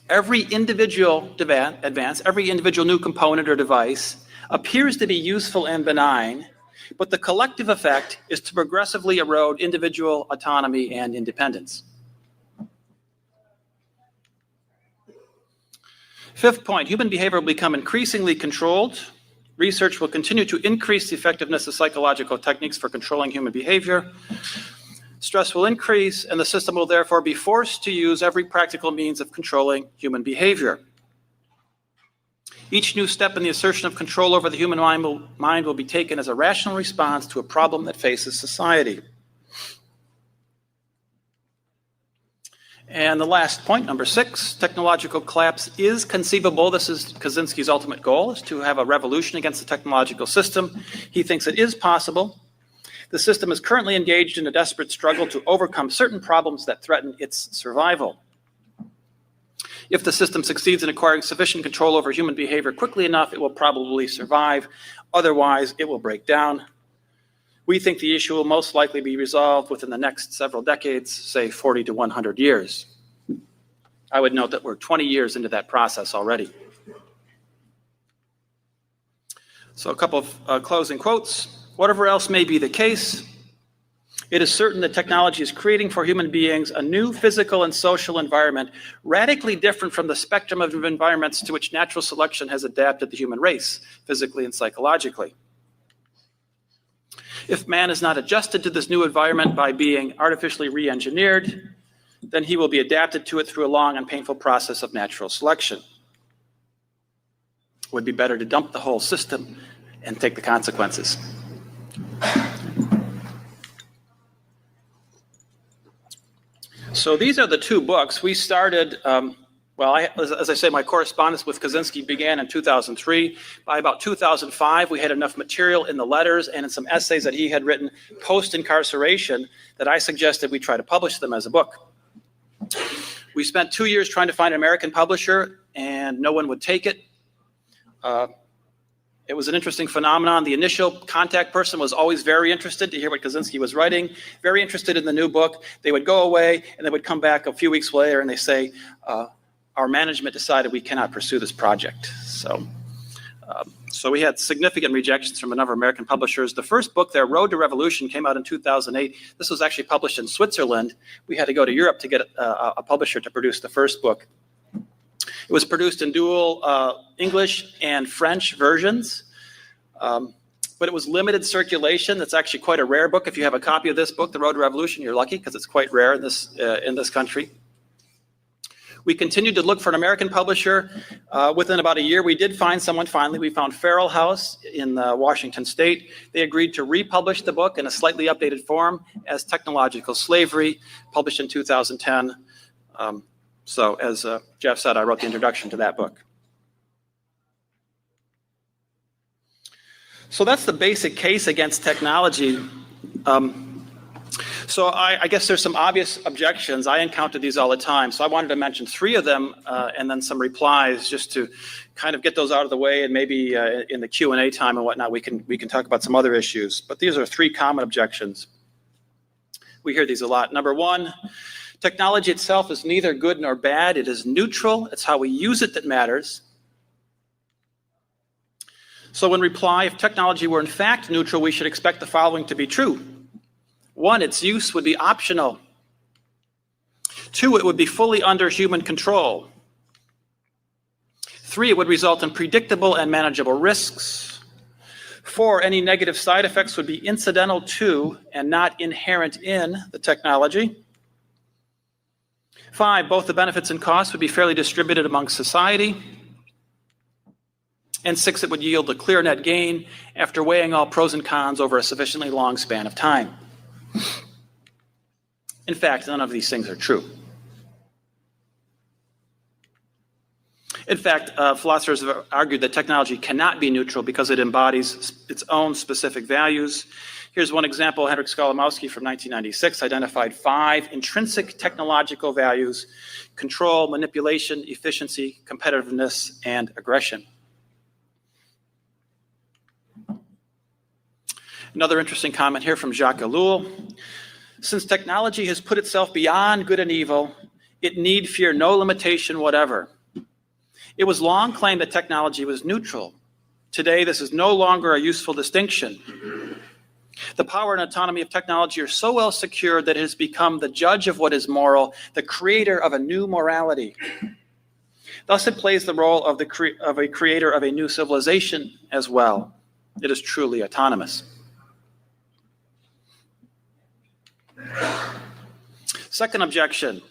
Every individual advance, every individual new component or device appears to be useful and benign, but the collective effect is to progressively erode individual autonomy and independence. Fifth point, human behavior will become increasingly controlled. Research will continue to increase the effectiveness of psychological techniques for controlling human behavior. Stress will increase, and the system will therefore be forced to use every practical means of controlling human behavior. Each new step in the assertion of control over the human mind will be taken as a rational response to a problem that faces society. And the last point, number 6, technological collapse is conceivable. This is Kaczynski's ultimate goal, is to have a revolution against the technological system. He thinks it is possible. The system is currently engaged in a desperate struggle to overcome certain problems that threaten its survival. If the system succeeds in acquiring sufficient control over human behavior quickly enough, it will probably survive. Otherwise, it will break down. We think the issue will most likely be resolved within the next several decades, say 40 to 100 years. I would note that we're 20 years into that process already. So a couple of closing quotes. Whatever else may be the case, it is certain that technology is creating for human beings a new physical and social environment radically different from the spectrum of environments to which natural selection has adapted the human race, physically and psychologically. If man is not adjusted to this new environment by being artificially re-engineered, then he will be adapted to it through a long and painful process of natural selection. It would be better to dump the whole system and take the consequences. So these are the two books. We started, as I say, my correspondence with Kaczynski began in 2003. By about 2005, we had enough material in the letters and in some essays that he had written post-incarceration that I suggested we try to publish them as a book. We spent 2 years trying to find an American publisher, and no one would take it. It was an interesting phenomenon. The initial contact person was always very interested to hear what Kaczynski was writing, very interested in the new book. They would go away, and they would come back a few weeks later, and they say, our management decided we cannot pursue this project. So we had significant rejections from a number of American publishers. The first book, their Road to Revolution, came out in 2008. This was actually published in Switzerland. We had to go to Europe to get a publisher to produce the first book. It was produced in dual English and French versions, but it was limited circulation. That's actually quite a rare book. If you have a copy of this book, The Road to Revolution, you're lucky because it's quite rare in this country. We continued to look for an American publisher. Within about a year, we did find someone finally. We found Farrell House in Washington State. They agreed to republish the book in a slightly updated form as Technological Slavery, published in 2010. So as Jeff said, I wrote the introduction to that book. So that's the basic case against technology. So I guess there's some obvious objections. I encounter these all the time. So I wanted to mention 3 of them and then some replies just to kind of get those out of the way, and maybe in the Q&A time and whatnot, we can talk about some other issues. But these are 3 common objections. We hear these a lot. Number one, technology itself is neither good nor bad. It is neutral. It's how we use it that matters. So in reply, if technology were in fact neutral, we should expect the following to be true. One, its use would be optional. Two, it would be fully under human control. Three, it would result in predictable and manageable risks. Four, any negative side effects would be incidental to and not inherent in the technology. Five, both the benefits and costs would be fairly distributed among society. And six, it would yield a clear net gain after weighing all pros and cons over a sufficiently long span of time. In fact, none of these things are true. In fact, philosophers have argued that technology cannot be neutral because it embodies its own specific values. Here's one example. Henryk Skolimowski from 1996 identified 5 intrinsic technological values: control, manipulation, efficiency, competitiveness, and aggression. Another interesting comment here from Jacques Ellul. Since technology has put itself beyond good and evil, it need fear no limitation whatever. It was long claimed that technology was neutral. Today, this is no longer a useful distinction. The power and autonomy of technology are so well secured that it has become the judge of what is moral, the creator of a new morality. Thus, it plays the role of a creator of a new civilization as well. It is truly autonomous. Second objection.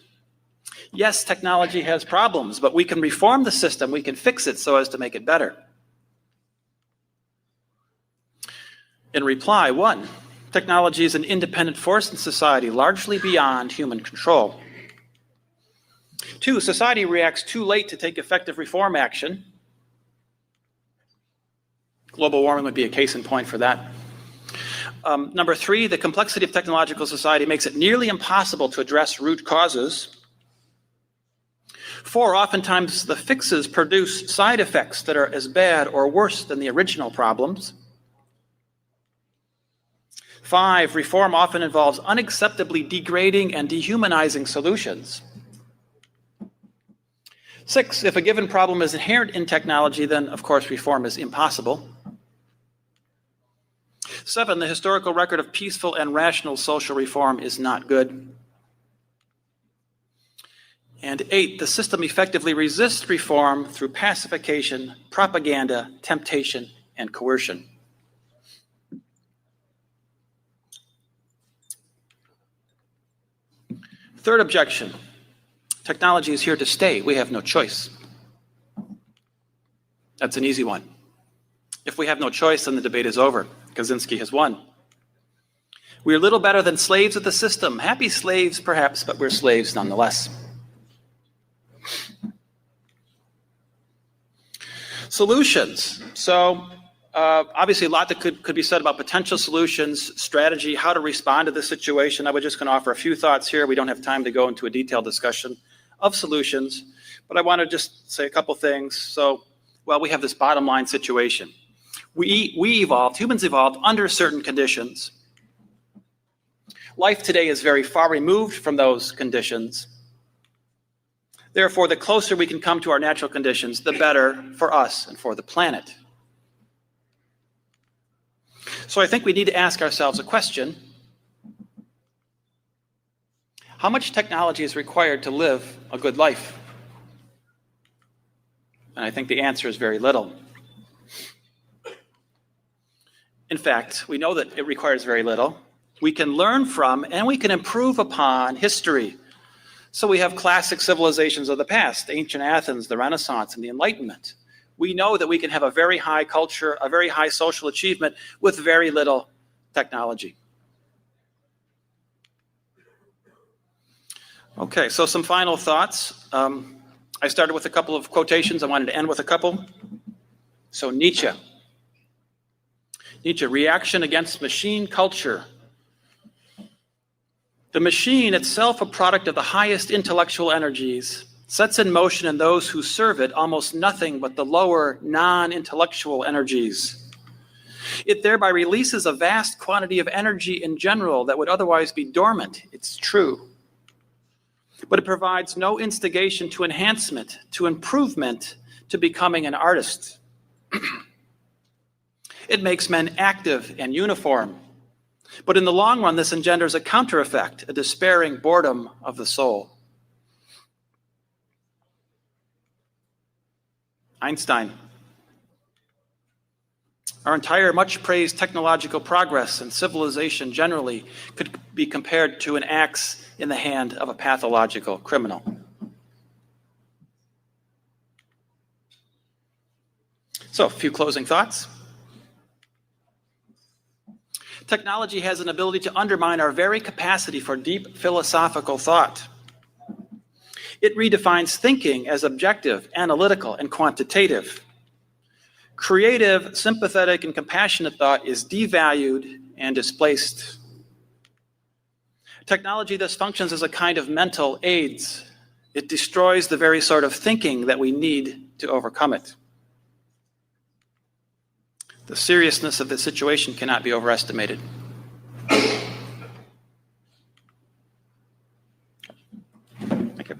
Yes, technology has problems, but we can reform the system. We can fix it so as to make it better. In reply, 1, technology is an independent force in society, largely beyond human control. 2, society reacts too late to take effective reform action. Global warming would be a case in point for that. Number 3, the complexity of technological society makes it nearly impossible to address root causes. 4, oftentimes the fixes produce side effects that are as bad or worse than the original problems. 5, reform often involves unacceptably degrading and dehumanizing solutions. 6, if a given problem is inherent in technology, then of course reform is impossible. 7, the historical record of peaceful and rational social reform is not good. And 8, the system effectively resists reform through pacification, propaganda, temptation, and coercion. Third objection, technology is here to stay. We have no choice. That's an easy one. If we have no choice, then the debate is over. Kaczynski has won. We're little better than slaves of the system. Happy slaves, perhaps, but we're slaves nonetheless. Solutions. So obviously a lot that could be said about potential solutions, strategy, how to respond to this situation. I was just going to offer a few thoughts here. We don't have time to go into a detailed discussion of solutions, but I want to just say a couple things. So, well, we have this bottom line situation. We evolved, humans evolved under certain conditions. Life today is very far removed from those conditions. Therefore, the closer we can come to our natural conditions, the better for us and for the planet. So I think we need to ask ourselves a question. How much technology is required to live a good life? And I think the answer is very little. In fact, we know that it requires very little. We can learn from and we can improve upon history. So we have classic civilizations of the past, ancient Athens, the Renaissance, and the Enlightenment. We know that we can have a very high culture, a very high social achievement with very little technology. Okay, so some final thoughts. I started with a couple of quotations. I wanted to end with a couple. So Nietzsche, reaction against machine culture. The machine, itself a product of the highest intellectual energies, sets in motion in those who serve it almost nothing but the lower non-intellectual energies. It thereby releases a vast quantity of energy in general that would otherwise be dormant. It's true. But it provides no instigation to enhancement, to improvement, to becoming an artist. It makes men active and uniform. But in the long run, this engenders a counter effect, a despairing boredom of the soul. Einstein. Our entire much praised technological progress and civilization generally could be compared to an axe in the hand of a pathological criminal. So, a few closing thoughts. Technology has an ability to undermine our very capacity for deep philosophical thought. It redefines thinking as objective, analytical, and quantitative. Creative, sympathetic, and compassionate thought is devalued and displaced. Technology thus functions as a kind of mental AIDS. It destroys the very sort of thinking that we need to overcome it. The seriousness of the situation cannot be overestimated. Thank you.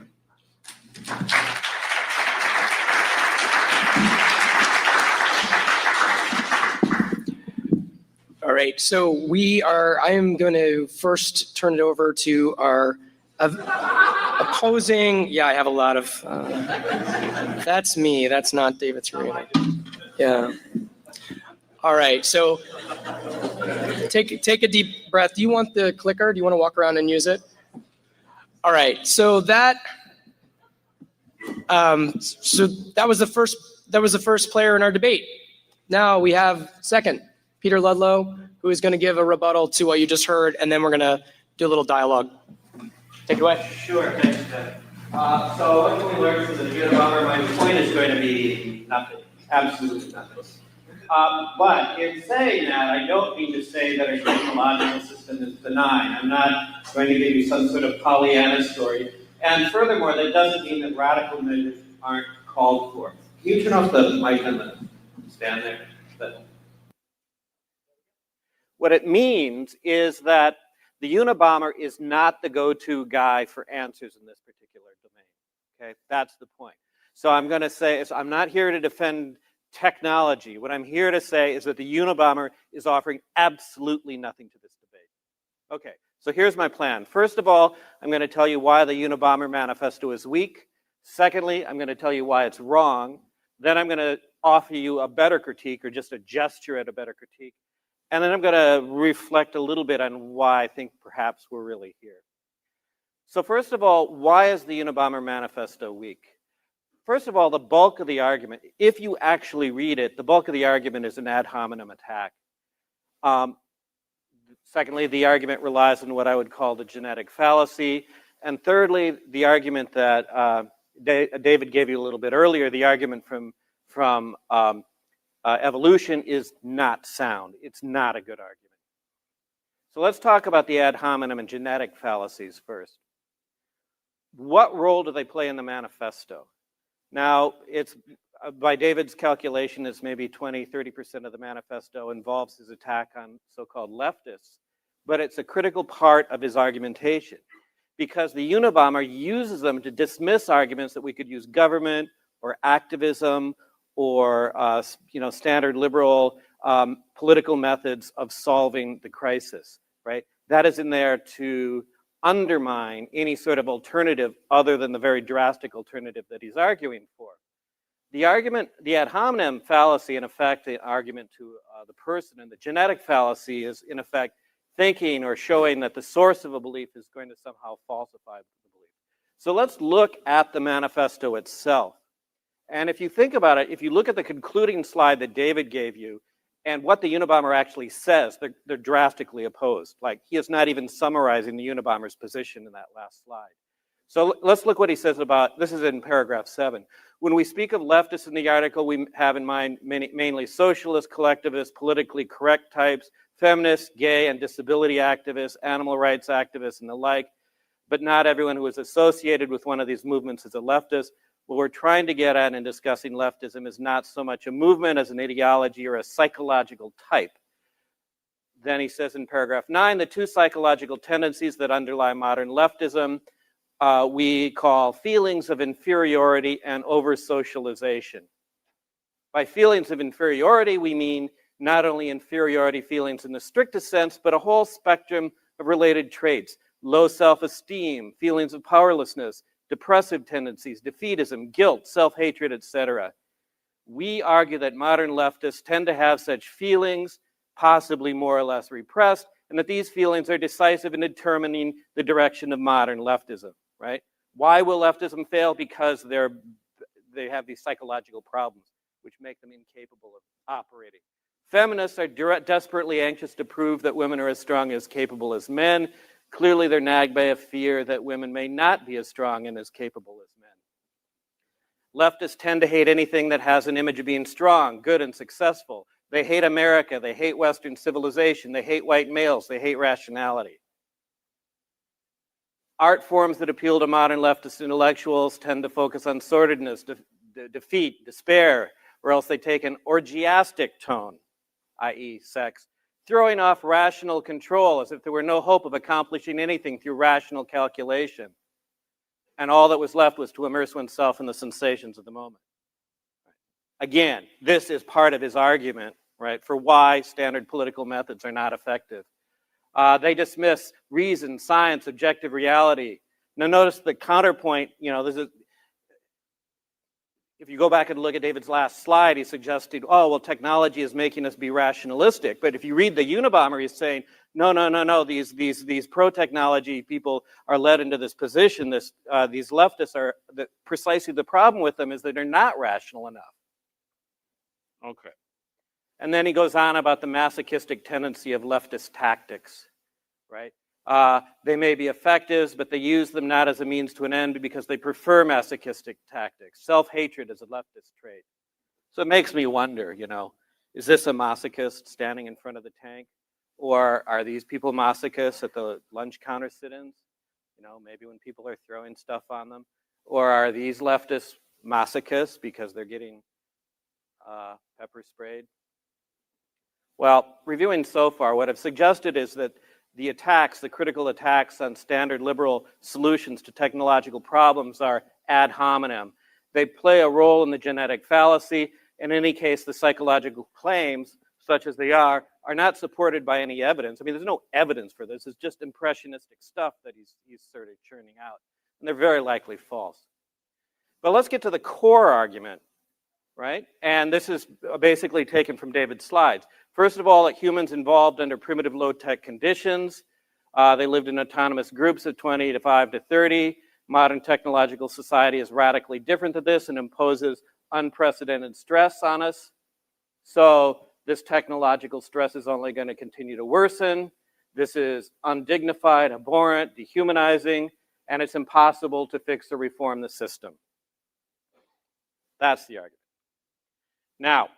All right, so I am going to first turn it over to our opposing, yeah, I have a lot of, that's me, that's not David Serena. Yeah. All right, so take a deep breath. Do you want the clicker? Do you want to walk around and use it? All right, so that was the first player in our debate. Now we have second, Peter Ludlow, who is going to give a rebuttal to what you just heard, and then we're going to do a little dialogue. Take it away. Sure, thanks, Ted. So what can we learn from the Unabomber? My point is going to be nothing, absolutely nothing. But in saying that, I don't mean to say that our technological system is benign. I'm not going to give you some sort of Pollyanna story. And furthermore, that doesn't mean that radical measures aren't called for. Can you turn off the mic on the stand there? What it means is that the Unabomber is not the go-to guy for answers in this particular domain. Okay, that's the point. So I'm going to say, I'm not here to defend technology. What I'm here to say is that the Unabomber is offering absolutely nothing to this debate. Okay, so here's my plan. First of all, I'm going to tell you why the Unabomber manifesto is weak. Secondly, I'm going to tell you why it's wrong. Then I'm going to offer you a better critique, or just a gesture at a better critique. And then I'm going to reflect a little bit on why I think perhaps we're really here. So first of all, why is the Unabomber manifesto weak? First of all, the bulk of the argument, if you actually read it, the bulk of the argument is an ad hominem attack. Secondly, the argument relies on what I would call the genetic fallacy. And thirdly, the argument that David gave you a little bit earlier, the argument from evolution is not sound. It's not a good argument. So let's talk about the ad hominem and genetic fallacies first. What role do they play in the manifesto? Now, it's by David's calculation, it's maybe 20-30% of the manifesto involves his attack on so-called leftists, but it's a critical part of his argumentation because the Unabomber uses them to dismiss arguments that we could use government or activism or standard liberal political methods of solving the crisis, right? That is in there to undermine any sort of alternative other than the very drastic alternative that he's arguing for. The argument, the ad hominem fallacy, in effect, the argument to the person, and the genetic fallacy is, in effect, thinking or showing that the source of a belief is going to somehow falsify the belief. So let's look at the manifesto itself. And if you think about it, if you look at the concluding slide that David gave you and what the Unabomber actually says, they're drastically opposed. Like, he is not even summarizing the Unabomber's position in that last slide. So let's look what he says about, this is in paragraph 7. When we speak of leftists in the article, we have in mind mainly socialist, collectivist, politically correct types, feminists, gay and disability activists, animal rights activists, and the like, but not everyone who is associated with one of these movements is a leftist. What we're trying to get at in discussing leftism is not so much a movement as an ideology or a psychological type. Then he says in paragraph 9, the two psychological tendencies that underlie modern leftism we call feelings of inferiority and over-socialization. By feelings of inferiority, we mean not only inferiority feelings in the strictest sense, but a whole spectrum of related traits. Low self-esteem, feelings of powerlessness, depressive tendencies, defeatism, guilt, self-hatred, etc. We argue that modern leftists tend to have such feelings, possibly more or less repressed, and that these feelings are decisive in determining the direction of modern leftism, right? Why will leftism fail? Because they have these psychological problems which make them incapable of operating. Feminists are desperately anxious to prove that women are as strong and as capable as men. Clearly, they're nagged by a fear that women may not be as strong and as capable as men. Leftists tend to hate anything that has an image of being strong, good, and successful. They hate America. They hate Western civilization. They hate white males. They hate rationality. Art forms that appeal to modern leftist intellectuals tend to focus on sordidness, defeat, despair, or else they take an orgiastic tone, i.e. sex, throwing off rational control as if there were no hope of accomplishing anything through rational calculation. And all that was left was to immerse oneself in the sensations of the moment. Again, this is part of his argument, right, for why standard political methods are not effective. They dismiss reason, science, objective reality. Now notice the counterpoint, if you go back and look at David's last slide, he suggested, oh, well, technology is making us be rationalistic. But if you read the Unabomber, he's saying, no, these pro-technology people are led into this position. These leftists are, precisely the problem with them is that they're not rational enough. Okay. And then he goes on about the masochistic tendency of leftist tactics, right? They may be effective, but they use them not as a means to an end because they prefer masochistic tactics. Self-hatred is a leftist trait. So it makes me wonder, is this a masochist standing in front of the tank? Or are these people masochists at the lunch counter sit-ins? Maybe when people are throwing stuff on them. Or are these leftists masochists because they're getting pepper sprayed? Well, reviewing so far, what I've suggested is that the critical attacks on standard liberal solutions to technological problems are ad hominem. They play a role in the genetic fallacy. In any case, the psychological claims, such as they are not supported by any evidence. I mean, there's no evidence for this. It's just impressionistic stuff that he's sort of churning out. And they're very likely false. But let's get to the core argument, right? And this is basically taken from David's slides. First of all, that humans evolved under primitive low-tech conditions. They lived in autonomous groups of 25 to 30. Modern technological society is radically different to this and imposes unprecedented stress on us. So this technological stress is only going to continue to worsen. This is undignified, abhorrent, dehumanizing, and it's impossible to fix or reform the system. That's the argument. Now,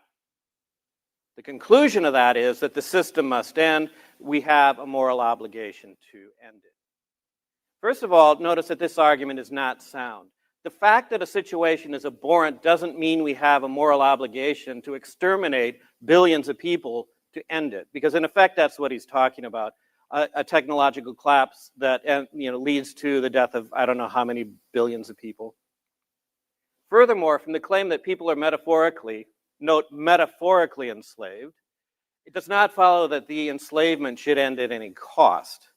the conclusion of that is that the system must end. We have a moral obligation to end it. First of all, notice that this argument is not sound. The fact that a situation is abhorrent doesn't mean we have a moral obligation to exterminate billions of people to end it, because in effect that's what he's talking about, a technological collapse that leads to the death of I don't know how many billions of people. Furthermore, from the claim that people are metaphorically enslaved, it does not follow that the enslavement should end at any cost,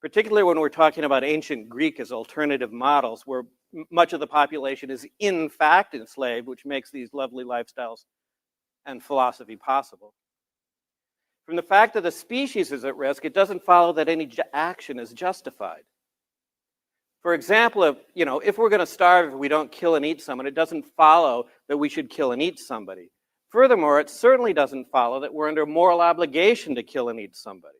particularly when we're talking about ancient Greek as alternative models where much of the population is in fact enslaved, which makes these lovely lifestyles and philosophy possible. From the fact that the species is at risk, it doesn't follow that any action is justified. For example, if we're going to starve if we don't kill and eat someone, it doesn't follow that we should kill and eat somebody. Furthermore, it certainly doesn't follow that we're under moral obligation to kill and eat somebody.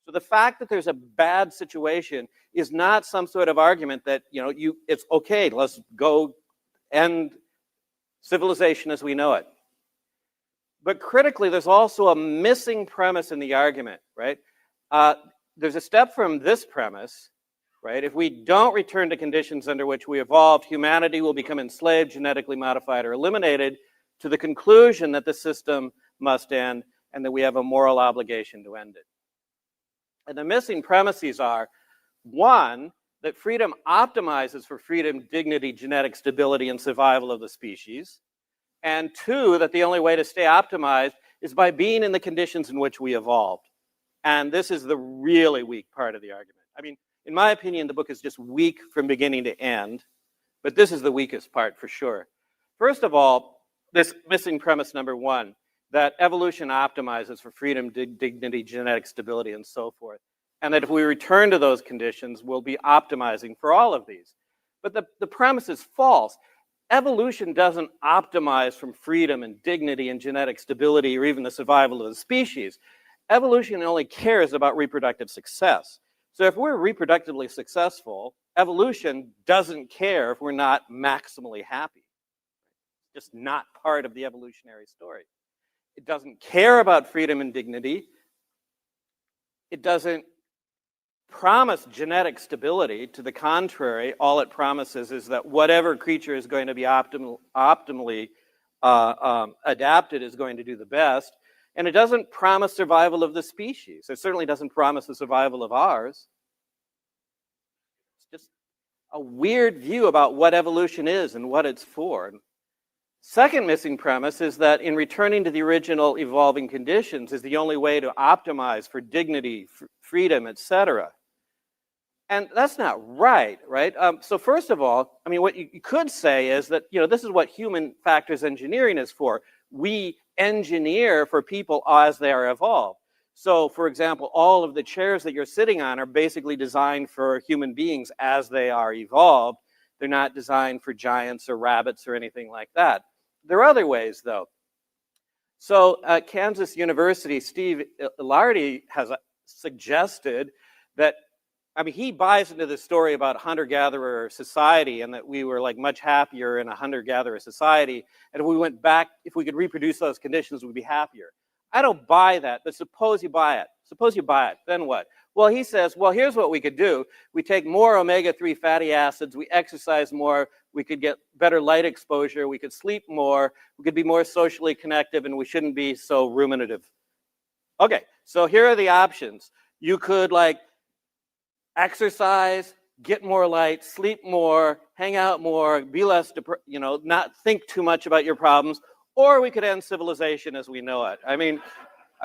So the fact that there's a bad situation is not some sort of argument that, it's okay, let's go end civilization as we know it. But critically, there's also a missing premise in the argument, right? There's a step from this premise, right? If we don't return to conditions under which we evolved, humanity will become enslaved, genetically modified, or eliminated, to the conclusion that the system must end and that we have a moral obligation to end it. And the missing premises are, one, that freedom optimizes for freedom, dignity, genetic stability, and survival of the species. And two, that the only way to stay optimized is by being in the conditions in which we evolved. And this is the really weak part of the argument. I mean, in my opinion, the book is just weak from beginning to end, but this is the weakest part for sure. First of all, this missing premise number one, that evolution optimizes for freedom, dignity, genetic stability, and so forth. And that if we return to those conditions, we'll be optimizing for all of these. But the premise is false. Evolution doesn't optimize from freedom and dignity and genetic stability or even the survival of the species. Evolution only cares about reproductive success. So if we're reproductively successful, evolution doesn't care if we're not maximally happy. Just not part of the evolutionary story. It doesn't care about freedom and dignity. It doesn't promise genetic stability. To the contrary, all it promises is that whatever creature is going to be optimally adapted is going to do the best. And it doesn't promise survival of the species. It certainly doesn't promise the survival of ours. It's just a weird view about what evolution is and what it's for. Second missing premise is that in returning to the original evolving conditions is the only way to optimize for dignity, freedom, etc. And that's not right, right? So first of all, I mean, what you could say is that, this is what human factors engineering is for. We engineer for people as they are evolved. So for example, all of the chairs that you're sitting on are basically designed for human beings as they are evolved. They're not designed for giants or rabbits or anything like that. There are other ways, though. So at Kansas University, Steve Ilardi has suggested that, I mean, he buys into the story about hunter-gatherer society and that we were like much happier in a hunter-gatherer society. And if we went back, if we could reproduce those conditions, we'd be happier. I don't buy that, but suppose you buy it. Suppose you buy it, then what? Well, he says, well, here's what we could do. We take more omega-3 fatty acids, we exercise more, we could get better light exposure, we could sleep more, we could be more socially connected, and we shouldn't be so ruminative. Okay, so here are the options. You could exercise, get more light, sleep more, hang out more, be less, not think too much about your problems, or we could end civilization as we know it. I mean,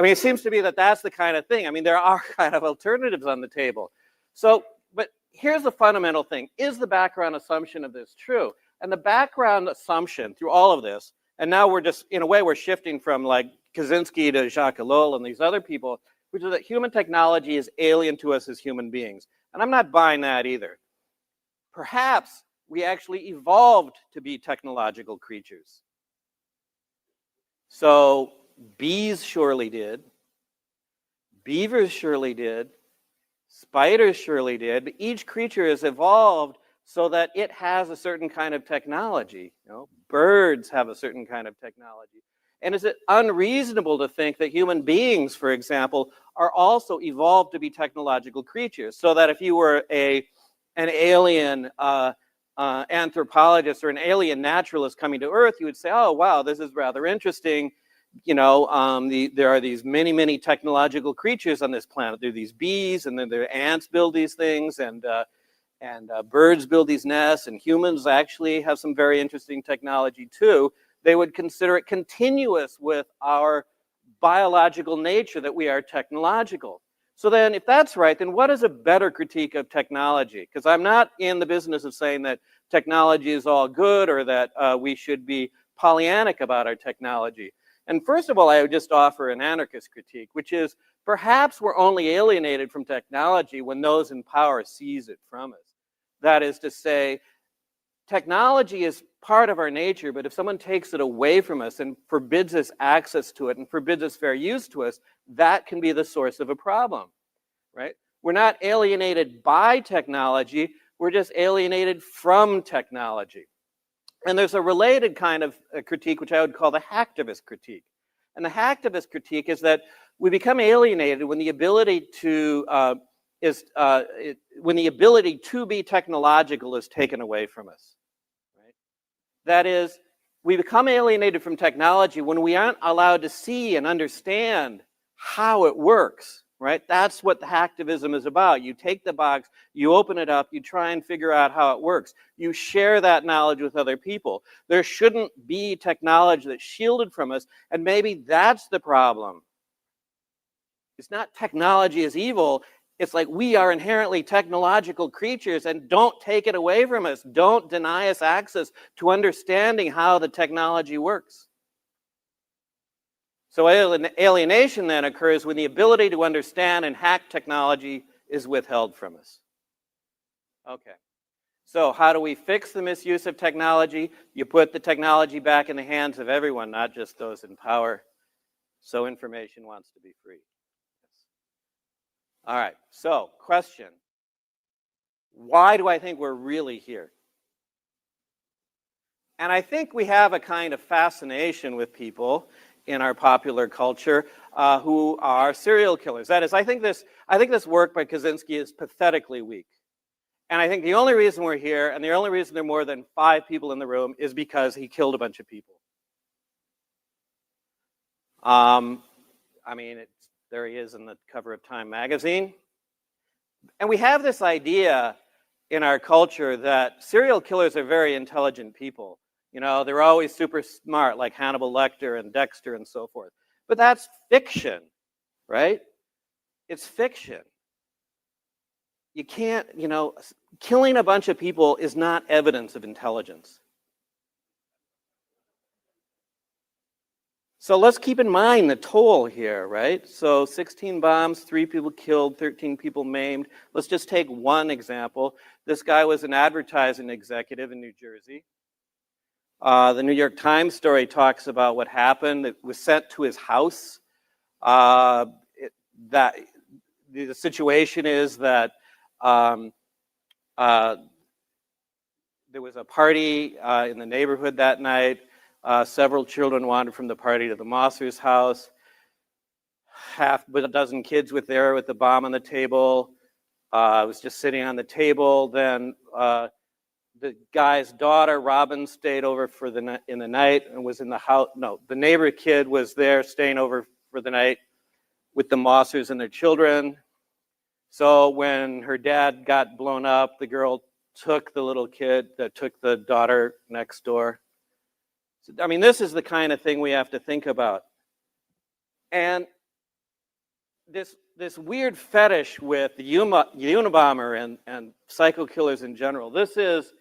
it seems to be that that's the kind of thing. I mean, there are kind of alternatives on the table. So, but here's the fundamental thing. Is the background assumption of this true? And the background assumption through all of this, and now we're just, in a way, we're shifting from like Kaczynski to Jacques Ellul and these other people, which is that human technology is alien to us as human beings. And I'm not buying that either. Perhaps we actually evolved to be technological creatures. So bees surely did. Beavers surely did. Spiders surely did. But each creature has evolved so that it has a certain kind of technology. Birds have a certain kind of technology. And is it unreasonable to think that human beings, for example, are also evolved to be technological creatures? So that if you were an alien anthropologist or an alien naturalist coming to Earth, you would say, oh, wow, this is rather interesting. There are these many, many technological creatures on this planet. There are these bees, and then the ants build these things, and birds build these nests, and humans actually have some very interesting technology too. They would consider it continuous with our biological nature that we are technological. So then if that's right, then what is a better critique of technology? Because I'm not in the business of saying that technology is all good or that we should be Pollyannic about our technology. And first of all, I would just offer an anarchist critique, which is perhaps we're only alienated from technology when those in power seize it from us. That is to say, technology is part of our nature, but if someone takes it away from us and forbids us access to it and forbids us fair use to us, that can be the source of a problem, right? We're not alienated by technology, we're just alienated from technology. And there's a related kind of critique, which I would call the hacktivist critique. And the hacktivist critique is that we become alienated when the ability to be technological is taken away from us. Right? That is, we become alienated from technology when we aren't allowed to see and understand how it works. right? That's what the hacktivism is about. You take the box, you open it up, you try and figure out how it works. You share that knowledge with other people. There shouldn't be technology that's shielded from us, and maybe that's the problem. It's not technology is evil. It's like we are inherently technological creatures, and don't take it away from us. Don't deny us access to understanding how the technology works. So alienation then occurs when the ability to understand and hack technology is withheld from us. Okay. So how do we fix the misuse of technology? You put the technology back in the hands of everyone, not just those in power. So information wants to be free. All right, so question. Why do I think we're really here? And I think we have a kind of fascination with people in our popular culture who are serial killers. That is, I think this work by Kaczynski is pathetically weak. And I think the only reason we're here, and the only reason there are more than 5 people in the room, is because he killed a bunch of people. I mean, there he is in the cover of Time magazine. And we have this idea in our culture that serial killers are very intelligent people. You know, they're always super smart, like Hannibal Lecter and Dexter and so forth. But that's fiction, right? It's fiction. You can't, you know, killing a bunch of people is not evidence of intelligence. So let's keep in mind the toll here, right? So 16 bombs, 3 people killed, 13 people maimed. Let's just take one example. This guy was an advertising executive in New Jersey. The New York Times story talks about what happened. It was sent to his house. The situation is that there was a party in the neighborhood that night. Several children wandered from the party to the Mossers' house. Half a dozen kids were there with the bomb on the table. It was just sitting on the table. Then the guy's daughter, Robin, stayed over in the night and was in the house. No, the neighbor kid was there staying over for the night with the Mossers and their children. So when her dad got blown up, the girl took the little kid, took the daughter next door. I mean, this is the kind of thing we have to think about. And this weird fetish with the Unabomber and psycho killers in general. This is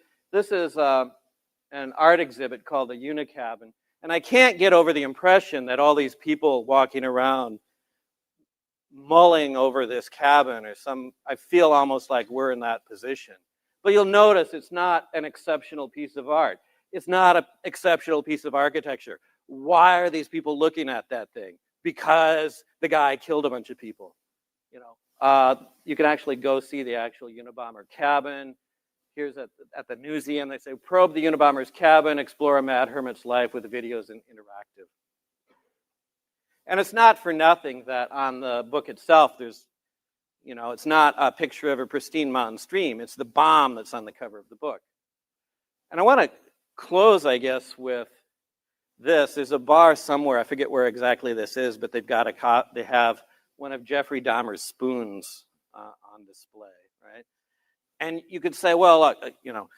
an art exhibit called the Unicabin. And I can't get over the impression that all these people walking around mulling over this cabin I feel almost like we're in that position. But you'll notice it's not an exceptional piece of art. It's not an exceptional piece of architecture. Why are these people looking at that thing? Because the guy killed a bunch of people. You know, you can actually go see the actual Unabomber cabin. Here's at the museum. They say, probe the Unabomber's cabin, explore a mad hermit's life with the videos and interactive. And it's not for nothing that on the book itself, there's, you know, it's not a picture of a pristine mountain stream. It's the bomb that's on the cover of the book. And I want to close, I guess, with this. There's a bar somewhere. I forget where exactly this is, but they have one of Jeffrey Dahmer's spoons on display, right? And you could say, well, you know,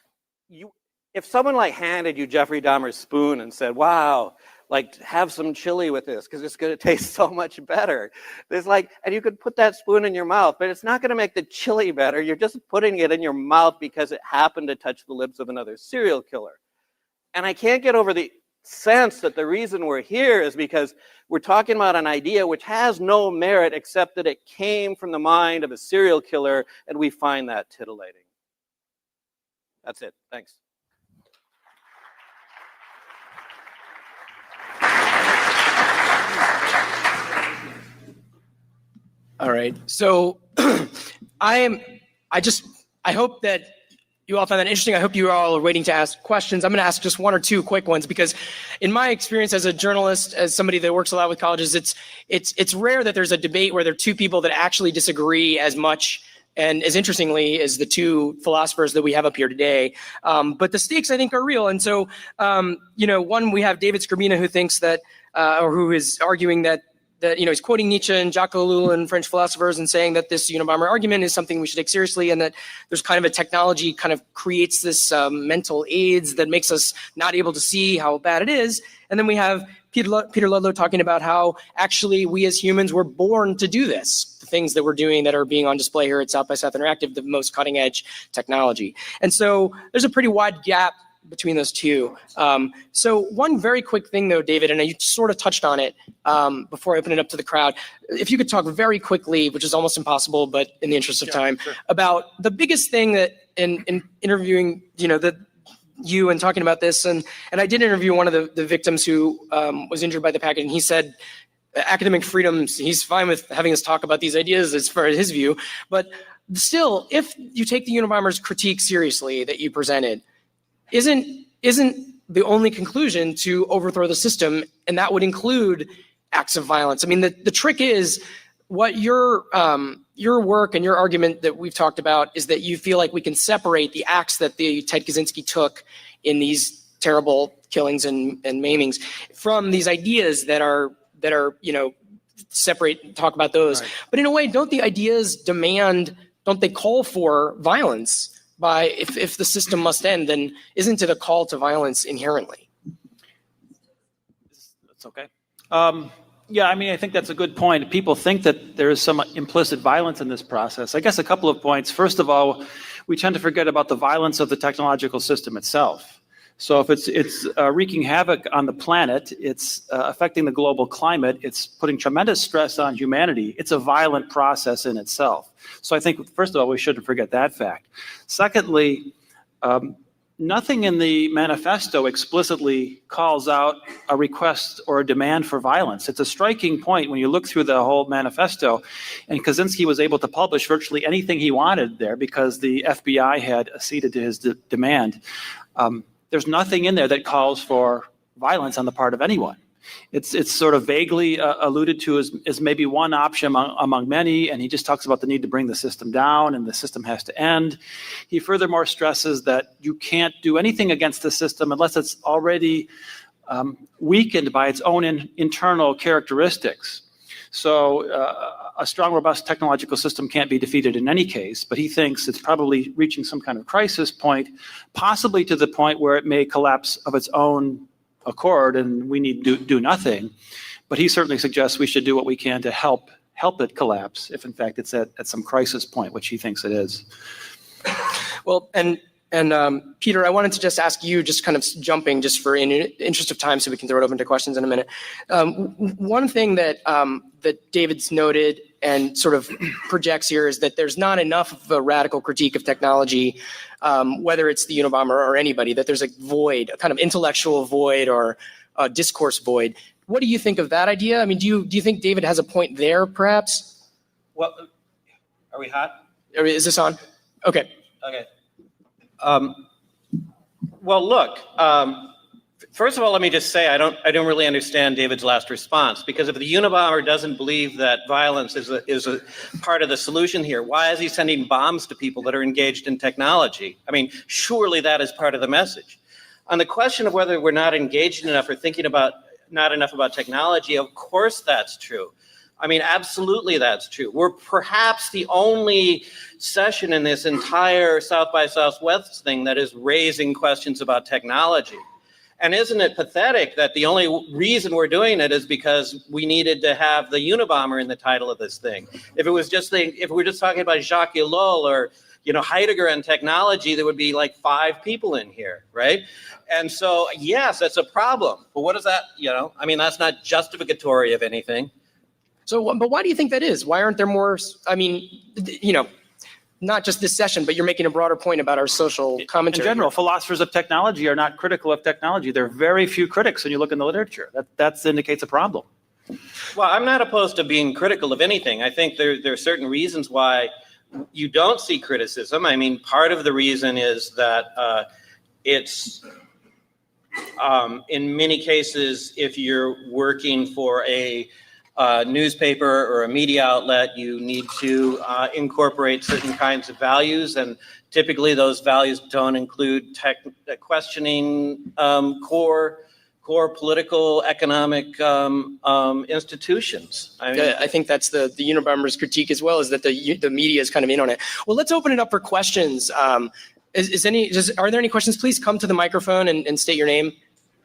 if someone like handed you Jeffrey Dahmer's spoon and said, wow, like have some chili with this because it's going to taste so much better. There's like, and you could put that spoon in your mouth, but it's not going to make the chili better. You're just putting it in your mouth because it happened to touch the lips of another serial killer. And I can't get over the sense that the reason we're here is because we're talking about an idea which has no merit except that it came from the mind of a serial killer, and we find that titillating. That's it. Thanks. All right. So I hope that you all found that interesting. I hope you all are waiting to ask questions. I'm going to ask just one or two quick ones because in my experience as a journalist, as somebody that works a lot with colleges, it's rare that there's a debate where there are two people that actually disagree as much and as interestingly as the two philosophers that we have up here today. But the stakes, I think, are real. And so, you know, one, we have David Skrbina who thinks that, or who is arguing that that, he's quoting Nietzsche and Jacques Ellul and French philosophers and saying that this Unabomber argument is something we should take seriously, and that there's kind of a technology kind of creates this mental aids that makes us not able to see how bad it is. And then we have Peter Ludlow talking about how actually we as humans were born to do this. The things that we're doing that are being on display here at South by South Interactive, the most cutting edge technology. And so there's a pretty wide gap between those two. So one very quick thing though, David, and you sort of touched on it before I open it up to the crowd. If you could talk very quickly, which is almost impossible, but in the interest of time, sure, about the biggest thing that in interviewing, that you and talking about this, and I did interview one of the victims who was injured by the package, and he said academic freedoms, he's fine with having us talk about these ideas as far as his view, but still, if you take the Unabomber's critique seriously that you presented, isn't the only conclusion to overthrow the system, and that would include acts of violence. I mean, the trick is what your work and your argument that we've talked about is that you feel like we can separate the acts that the Ted Kaczynski took in these terrible killings and maimings from these ideas that are separate, talk about those. Right. But in a way, don't the ideas don't they call for violence? By if the system must end, then isn't it a call to violence inherently? That's okay. Yeah, I mean, I think that's a good point. People think that there is some implicit violence in this process. I guess a couple of points. First of all, we tend to forget about the violence of the technological system itself. So if it's wreaking havoc on the planet, it's affecting the global climate, it's putting tremendous stress on humanity, it's a violent process in itself. So I think, first of all, we shouldn't forget that fact. Secondly, nothing in the manifesto explicitly calls out a request or a demand for violence. It's a striking point when you look through the whole manifesto, and Kaczynski was able to publish virtually anything he wanted there because the FBI had acceded to his demand. There's nothing in there that calls for violence on the part of anyone. It's sort of vaguely alluded to as maybe one option among many, and he just talks about the need to bring the system down and the system has to end. He furthermore stresses that you can't do anything against the system unless it's already weakened by its own internal characteristics. So a strong, robust technological system can't be defeated in any case, but he thinks it's probably reaching some kind of crisis point, possibly to the point where it may collapse of its own accord and we need to do nothing. But he certainly suggests we should do what we can to help it collapse if in fact it's at some crisis point, which he thinks it is. Well, and Peter, I wanted to just ask you, just kind of jumping, just for in interest of time, so we can throw it open to questions in a minute. One thing that David's noted and sort of projects here is that there's not enough of a radical critique of technology, whether it's the Unabomber or anybody, that there's a void, a kind of intellectual void or a discourse void. What do you think of that idea? I mean, do you think David has a point there, perhaps? Well, are we hot? Is this on? Okay. Okay. Well, look, first of all, let me just say I don't really understand David's last response, because if the Unabomber doesn't believe that violence is a part of the solution here, why is he sending bombs to people that are engaged in technology? I mean, surely that is part of the message. On the question of whether we're not engaged enough or thinking about not enough about technology, of course that's true. I mean, absolutely that's true. We're perhaps the only session in this entire South by Southwest thing that is raising questions about technology. And isn't it pathetic that the only reason we're doing it is because we needed to have the Unabomber in the title of this thing? If we're just talking about Jacques Ellul or Heidegger and technology, there would be like 5 people in here, right? And so, yes, that's a problem. But what is that? I mean, that's not justificatory of anything. So, but why do you think that is? Why aren't there more? I mean, not just this session, but you're making a broader point about our social commentary. In general, philosophers of technology are not critical of technology. There are very few critics when you look in the literature. That indicates a problem. Well, I'm not opposed to being critical of anything. I think there are certain reasons why you don't see criticism. I mean, part of the reason is that it's, in many cases, if you're working for a newspaper or a media outlet, you need to incorporate certain kinds of values, and typically those values don't include questioning core core political, economic institutions. I mean, I think that's the Unabomber's critique as well, is that the media is kind of in on it. Well, let's open it up for questions. Are there any questions? Please come to the microphone and state your name.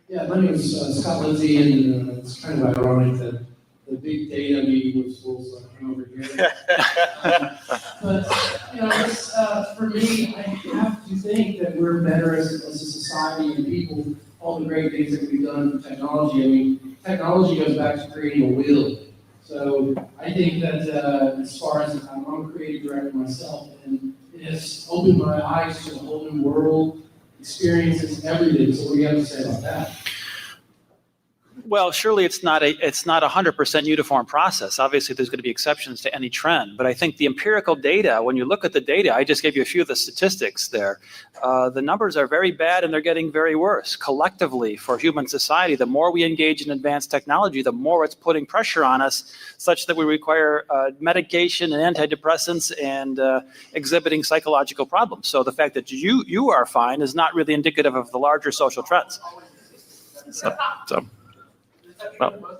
Yeah, my name is Scott Lindsay, and it's kind of ironic that the big data meeting was supposed to come over here. But, for me, I have to think that we're better as a society and people, all the great things that we've done for technology. I mean, technology goes back to creating a will. So I think that as far as I'm a creative director myself, and it has opened my eyes to a whole new world, experiences, everything. So what do you have to say about that? Well, surely it's not a 100% uniform process. Obviously, there's going to be exceptions to any trend. But I think the empirical data, when you look at the data, I just gave you a few of the statistics there. The numbers are very bad and they're getting very worse. Collectively, for human society, the more we engage in advanced technology, the more it's putting pressure on us, such that we require medication and antidepressants and exhibiting psychological problems. So the fact that you are fine is not really indicative of the larger social trends. Well,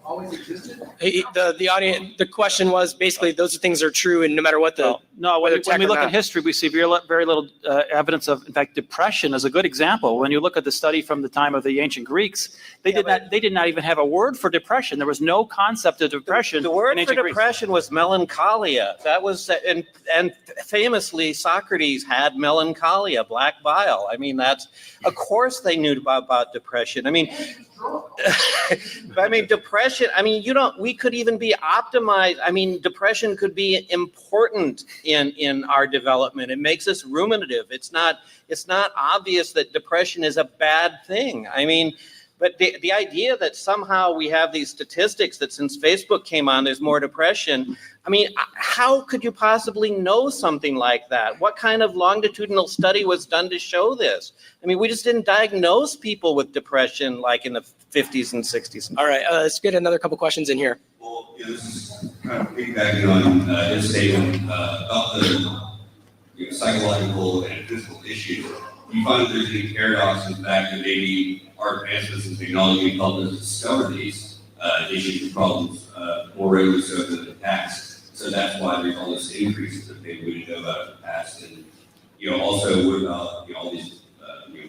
always existed? The audience, the question was basically those things are true, and no matter what the when we look at history, we see very little evidence of. In fact, depression is a good example. When you look at the study from the time of the ancient Greeks, they did not even have a word for depression. There was no concept of depression. The word in for ancient depression Greece. was melancholia. That was and famously Socrates had melancholia, black bile. I mean, of course they knew about depression. I mean. Depression, we could even be optimized. I mean, depression could be important in our development. It makes us ruminative. It's not obvious that depression is a bad thing. I mean, but the idea that somehow we have these statistics that since Facebook came on, there's more depression. I mean, how could you possibly know something like that? What kind of longitudinal study was done to show this? I mean, we just didn't diagnose people with depression like in the 50s and 60s. All right, let's get another couple questions in here. Well, this is kind of piggybacking on his statement about the psychological and physical issues. Do you find that there's any paradox in the fact that maybe our advancements in technology help us discover these issues and problems more regularly so than the past? So that's why there's all this increases that maybe we didn't know about in the past. And also what about all these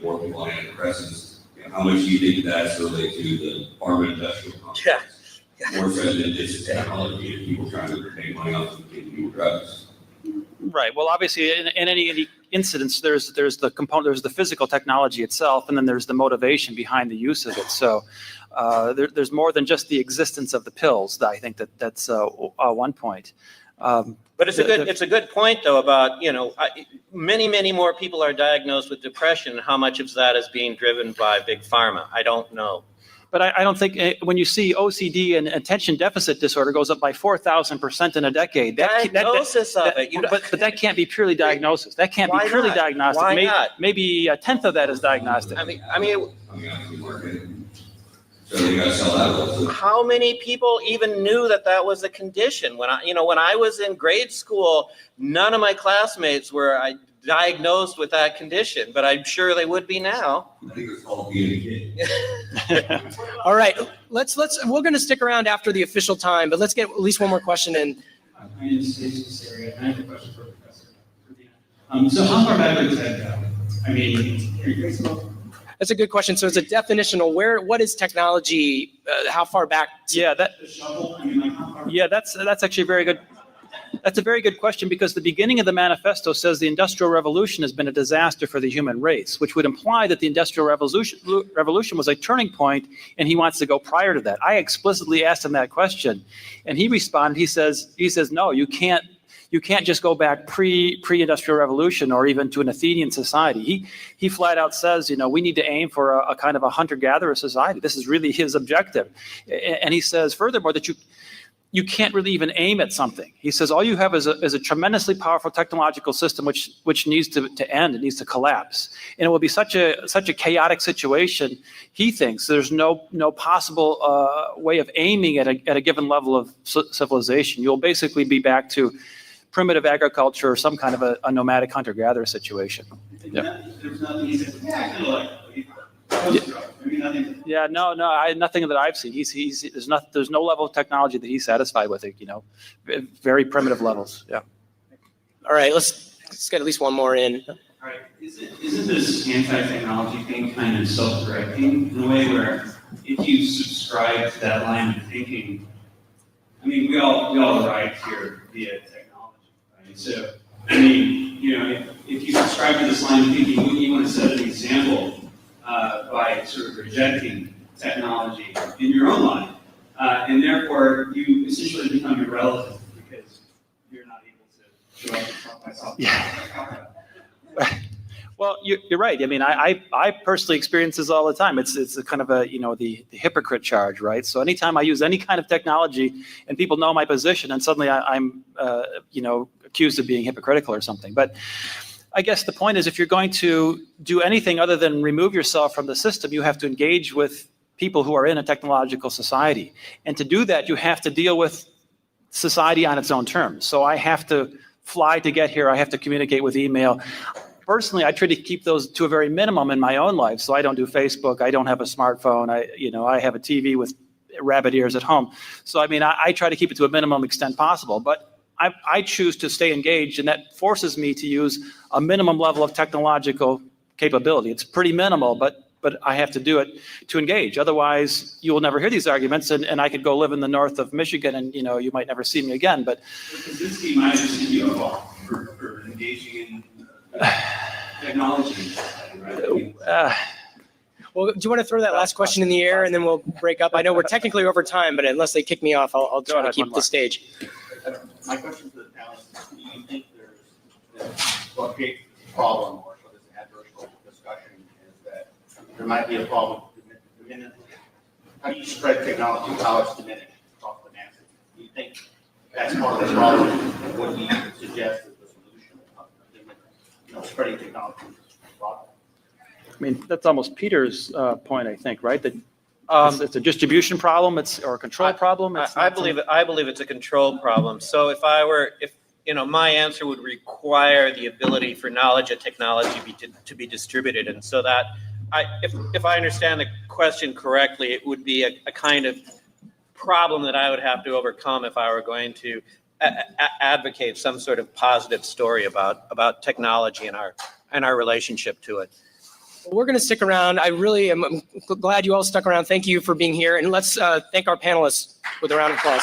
more people on antidepressants? How much do you think that's related to the pharma industrial complex? More so than just technology and people trying to make money off of people drugs. Right. Well, obviously, in any incidents, there's the physical technology itself, and then there's the motivation behind the use of it. So there's more than just the existence of the pills. I think that's one point. But it's a good point though about many more people are diagnosed with depression. How much of that is being driven by big pharma? I don't know. But I don't think when you see OCD and attention deficit disorder goes up by 4,000% in a decade. Diagnosis of it. But that can't be purely diagnosis. That can't be purely diagnostic. Why not? Maybe a tenth of that is diagnostic. How many people even knew that was a condition? When I was in grade school, none of my classmates were diagnosed with that condition, but I'm sure they would be now. I think it's called being a kid. All right, we're going to stick around after the official time, but let's get at least one more question in. My name is Stacy Seria, and I have a question for Professor. So how far back does that go? I mean, are you Facebook? That's a good question. So it's a definitional. What is technology? How far back? That's actually very good. That's a very good question, because the beginning of the manifesto says the Industrial Revolution has been a disaster for the human race, which would imply that the Industrial Revolution was a turning point, and he wants to go prior to that. I explicitly asked him that question, and he responded. He says, no, you can't just go back pre-industrial revolution or even to an Athenian society. He flat out says, we need to aim for a kind of a hunter-gatherer society. This is really his objective, and he says furthermore that you can't really even aim at something. He says all you have is a tremendously powerful technological system which needs to end. It needs to collapse, and it will be such a chaotic situation. He thinks there's no possible way of aiming at a given level of civilization. You'll basically be back to primitive agriculture or some kind of a nomadic hunter-gatherer situation. There's nothing he said. Yeah, I kind of like. I mean, nothing. Yeah, no, nothing that I've seen. There's no level of technology that he's satisfied with it. Very primitive levels. Yeah. All right, let's get at least one more in. All right, isn't this anti-technology thing kind of self-correcting in a way where if you subscribe to that line of thinking, I mean, we all arrived here via technology, right? So, I mean, if you subscribe to this line of thinking, wouldn't you want to set an example by sort of rejecting technology in your own life? And therefore, you essentially become irrelevant because you're not able to show up and talk myself. Yeah. Well, you're right. I mean, I personally experience this all the time. It's a kind of the hypocrite charge, right? So anytime I use any kind of technology and people know my position, and suddenly I'm accused of being hypocritical or something. But I guess the point is, if you're going to do anything other than remove yourself from the system, you have to engage with people who are in a technological society. And to do that, you have to deal with society on its own terms. So I have to fly to get here. I have to communicate with email. Personally, I try to keep those to a very minimum in my own life. So I don't do Facebook. I don't have a smartphone. I have a TV with rabbit ears at home. So I mean, I try to keep it to a minimum extent possible. But I choose to stay engaged, and that forces me to use a minimum level of technological capability. It's pretty minimal, but I have to do it to engage. Otherwise, you will never hear these arguments, and I could go live in the north of Michigan, and you might never see me again. But Kaczynski might have seen you for engaging in technology, right? Well, do you want to throw that last question in the air, and then we'll break up? I know we're technically over time, but unless they kick me off, I'll try to keep the stage. My question to the panelists: do you think what creates this problem, or what is adverse discussion, is that there might be a problem with how do you spread technology, how it's diminished across the masses? Do you think that's part of the problem? And what do you suggest is the solution of spreading technology? I mean, that's almost Peter's point, I think, right? That it's a distribution problem, or a control problem. I believe it's a control problem. So if my answer would require the ability for knowledge and technology to be distributed, and so that if I understand the question correctly, it would be a kind of problem that I would have to overcome if I were going to advocate some sort of positive story about technology and our relationship to it. We're going to stick around. I really am glad you all stuck around. Thank you for being here. And let's thank our panelists with a round of applause.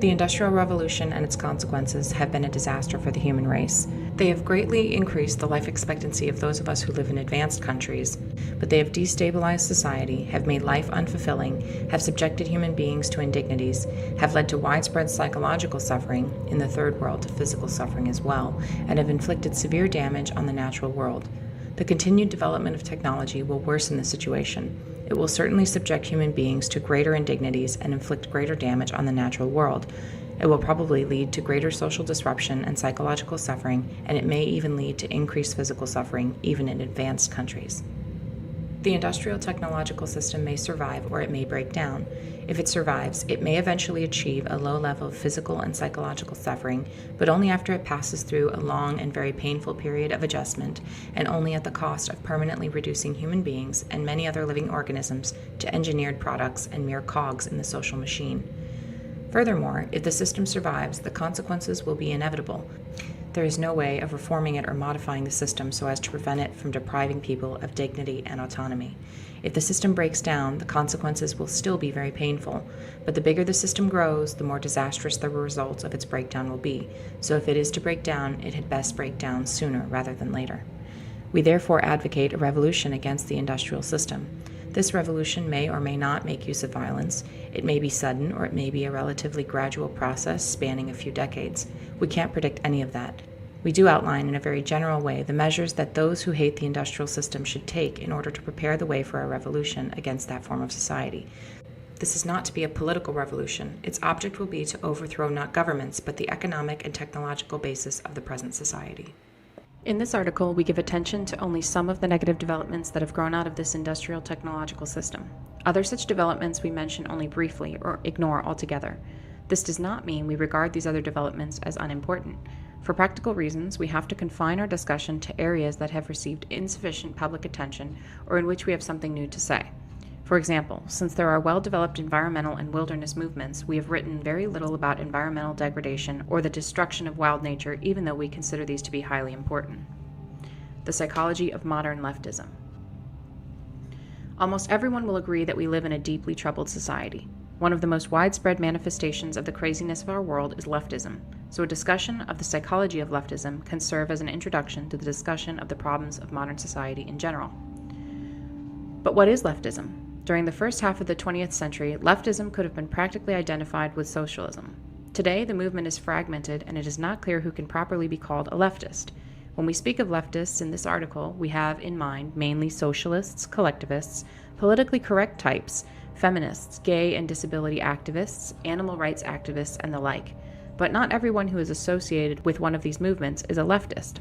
The Industrial Revolution and its consequences have been a disaster for the human race. They have greatly increased the life expectancy of those of us who live in advanced countries, but they have destabilized society, have made life unfulfilling, have subjected human beings to indignities, have led to widespread psychological suffering, in the third world to physical suffering as well, and have inflicted severe damage on the natural world. The continued development of technology will worsen the situation. It will certainly subject human beings to greater indignities and inflict greater damage on the natural world. It will probably lead to greater social disruption and psychological suffering, and it may even lead to increased physical suffering, even in advanced countries. The industrial technological system may survive or it may break down. If it survives, it may eventually achieve a low level of physical and psychological suffering, but only after it passes through a long and very painful period of adjustment, and only at the cost of permanently reducing human beings and many other living organisms to engineered products and mere cogs in the social machine. Furthermore, if the system survives, the consequences will be inevitable. There is no way of reforming it or modifying the system so as to prevent it from depriving people of dignity and autonomy. If the system breaks down, the consequences will still be very painful, but the bigger the system grows, the more disastrous the results of its breakdown will be. So if it is to break down, it had best break down sooner rather than later. We therefore advocate a revolution against the industrial system. This revolution may or may not make use of violence. It may be sudden, or it may be a relatively gradual process spanning a few decades. We can't predict any of that. We do outline in a very general way the measures that those who hate the industrial system should take in order to prepare the way for a revolution against that form of society. This is not to be a political revolution. Its object will be to overthrow not governments, but the economic and technological basis of the present society. In this article, we give attention to only some of the negative developments that have grown out of this industrial technological system. Other such developments we mention only briefly or ignore altogether. This does not mean we regard these other developments as unimportant. For practical reasons, we have to confine our discussion to areas that have received insufficient public attention or in which we have something new to say. For example, since there are well-developed environmental and wilderness movements, we have written very little about environmental degradation or the destruction of wild nature, even though we consider these to be highly important. The psychology of modern leftism. Almost everyone will agree that we live in a deeply troubled society. One of the most widespread manifestations of the craziness of our world is leftism, so a discussion of the psychology of leftism can serve as an introduction to the discussion of the problems of modern society in general. But what is leftism? During the first half of the 20th century, leftism could have been practically identified with socialism. Today, the movement is fragmented, and it is not clear who can properly be called a leftist. When we speak of leftists in this article, we have in mind mainly socialists, collectivists, politically correct types, feminists, gay and disability activists, animal rights activists, and the like. But not everyone who is associated with one of these movements is a leftist.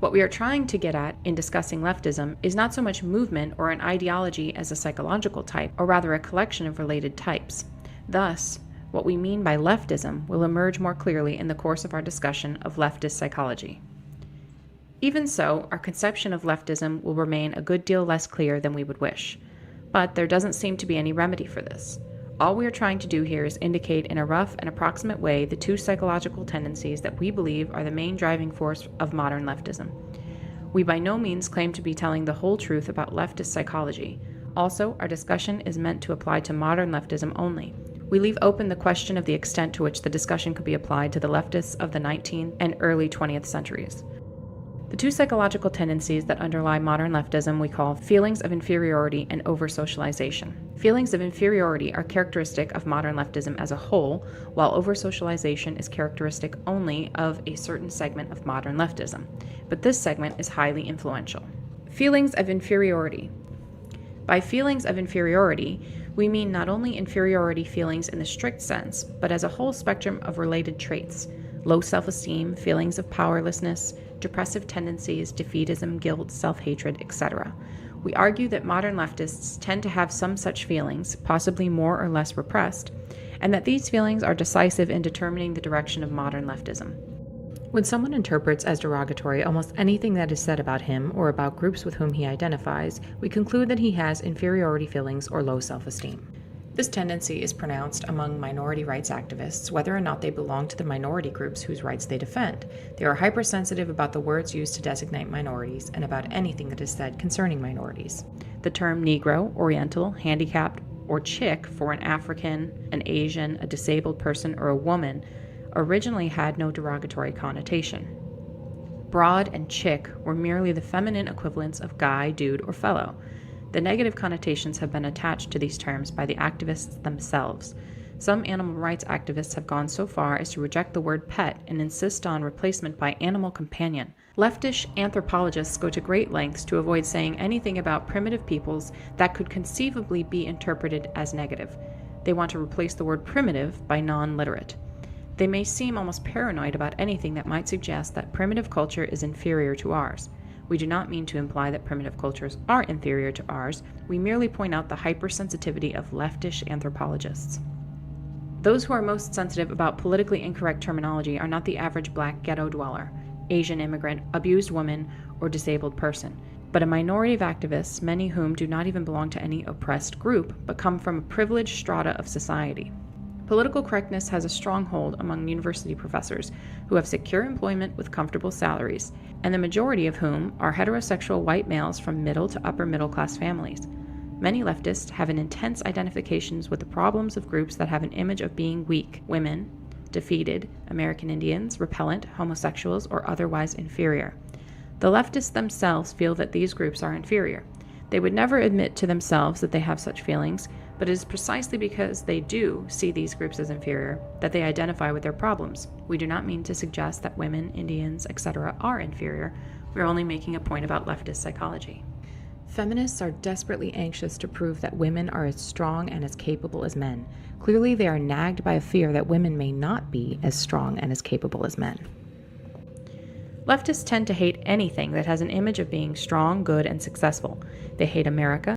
What we are trying to get at in discussing leftism is not so much movement or an ideology as a psychological type, or rather a collection of related types. Thus, what we mean by leftism will emerge more clearly in the course of our discussion of leftist psychology. Even so, our conception of leftism will remain a good deal less clear than we would wish. But there doesn't seem to be any remedy for this. All we are trying to do here is indicate in a rough and approximate way the two psychological tendencies that we believe are the main driving force of modern leftism. We by no means claim to be telling the whole truth about leftist psychology. Also, our discussion is meant to apply to modern leftism only. We leave open the question of the extent to which the discussion could be applied to the leftists of the 19th and early 20th centuries. The two psychological tendencies that underlie modern leftism we call feelings of inferiority and over-socialization. Feelings of inferiority are characteristic of modern leftism as a whole, while over-socialization is characteristic only of a certain segment of modern leftism. But this segment is highly influential. Feelings of inferiority. By feelings of inferiority, we mean not only inferiority feelings in the strict sense, but as a whole spectrum of related traits: low self-esteem, feelings of powerlessness, depressive tendencies, defeatism, guilt, self-hatred, etc. We argue that modern leftists tend to have some such feelings, possibly more or less repressed, and that these feelings are decisive in determining the direction of modern leftism. When someone interprets as derogatory almost anything that is said about him or about groups with whom he identifies, we conclude that he has inferiority feelings or low self-esteem. This tendency is pronounced among minority rights activists, whether or not they belong to the minority groups whose rights they defend. They are hypersensitive about the words used to designate minorities and about anything that is said concerning minorities. The term Negro, Oriental, handicapped, or chick for an African, an Asian, a disabled person, or a woman originally had no derogatory connotation. Broad and chick were merely the feminine equivalents of guy, dude, or fellow. The negative connotations have been attached to these terms by the activists themselves. Some animal rights activists have gone so far as to reject the word pet and insist on replacement by animal companion. Leftish anthropologists go to great lengths to avoid saying anything about primitive peoples that could conceivably be interpreted as negative. They want to replace the word primitive by non-literate. They may seem almost paranoid about anything that might suggest that primitive culture is inferior to ours. We do not mean to imply that primitive cultures are inferior to ours. We merely point out the hypersensitivity of leftish anthropologists. Those who are most sensitive about politically incorrect terminology are not the average black ghetto dweller, Asian immigrant, abused woman, or disabled person, but a minority of activists, many whom do not even belong to any oppressed group, but come from a privileged strata of society. Political correctness has a stronghold among university professors who have secure employment with comfortable salaries, and the majority of whom are heterosexual white males from middle to upper middle class families. Many leftists have an intense identifications with the problems of groups that have an image of being weak, women, defeated, American Indians, repellent, homosexuals, or otherwise inferior. The leftists themselves feel that these groups are inferior. They would never admit to themselves that they have such feelings, but it is precisely because they do see these groups as inferior that they identify with their problems. We do not mean to suggest that women, Indians, etc. are inferior. We are only making a point about leftist psychology. Feminists are desperately anxious to prove that women are as strong and as capable as men. Clearly, they are nagged by a fear that women may not be as strong and as capable as men. Leftists tend to hate anything that has an image of being strong, good, and successful. They hate America,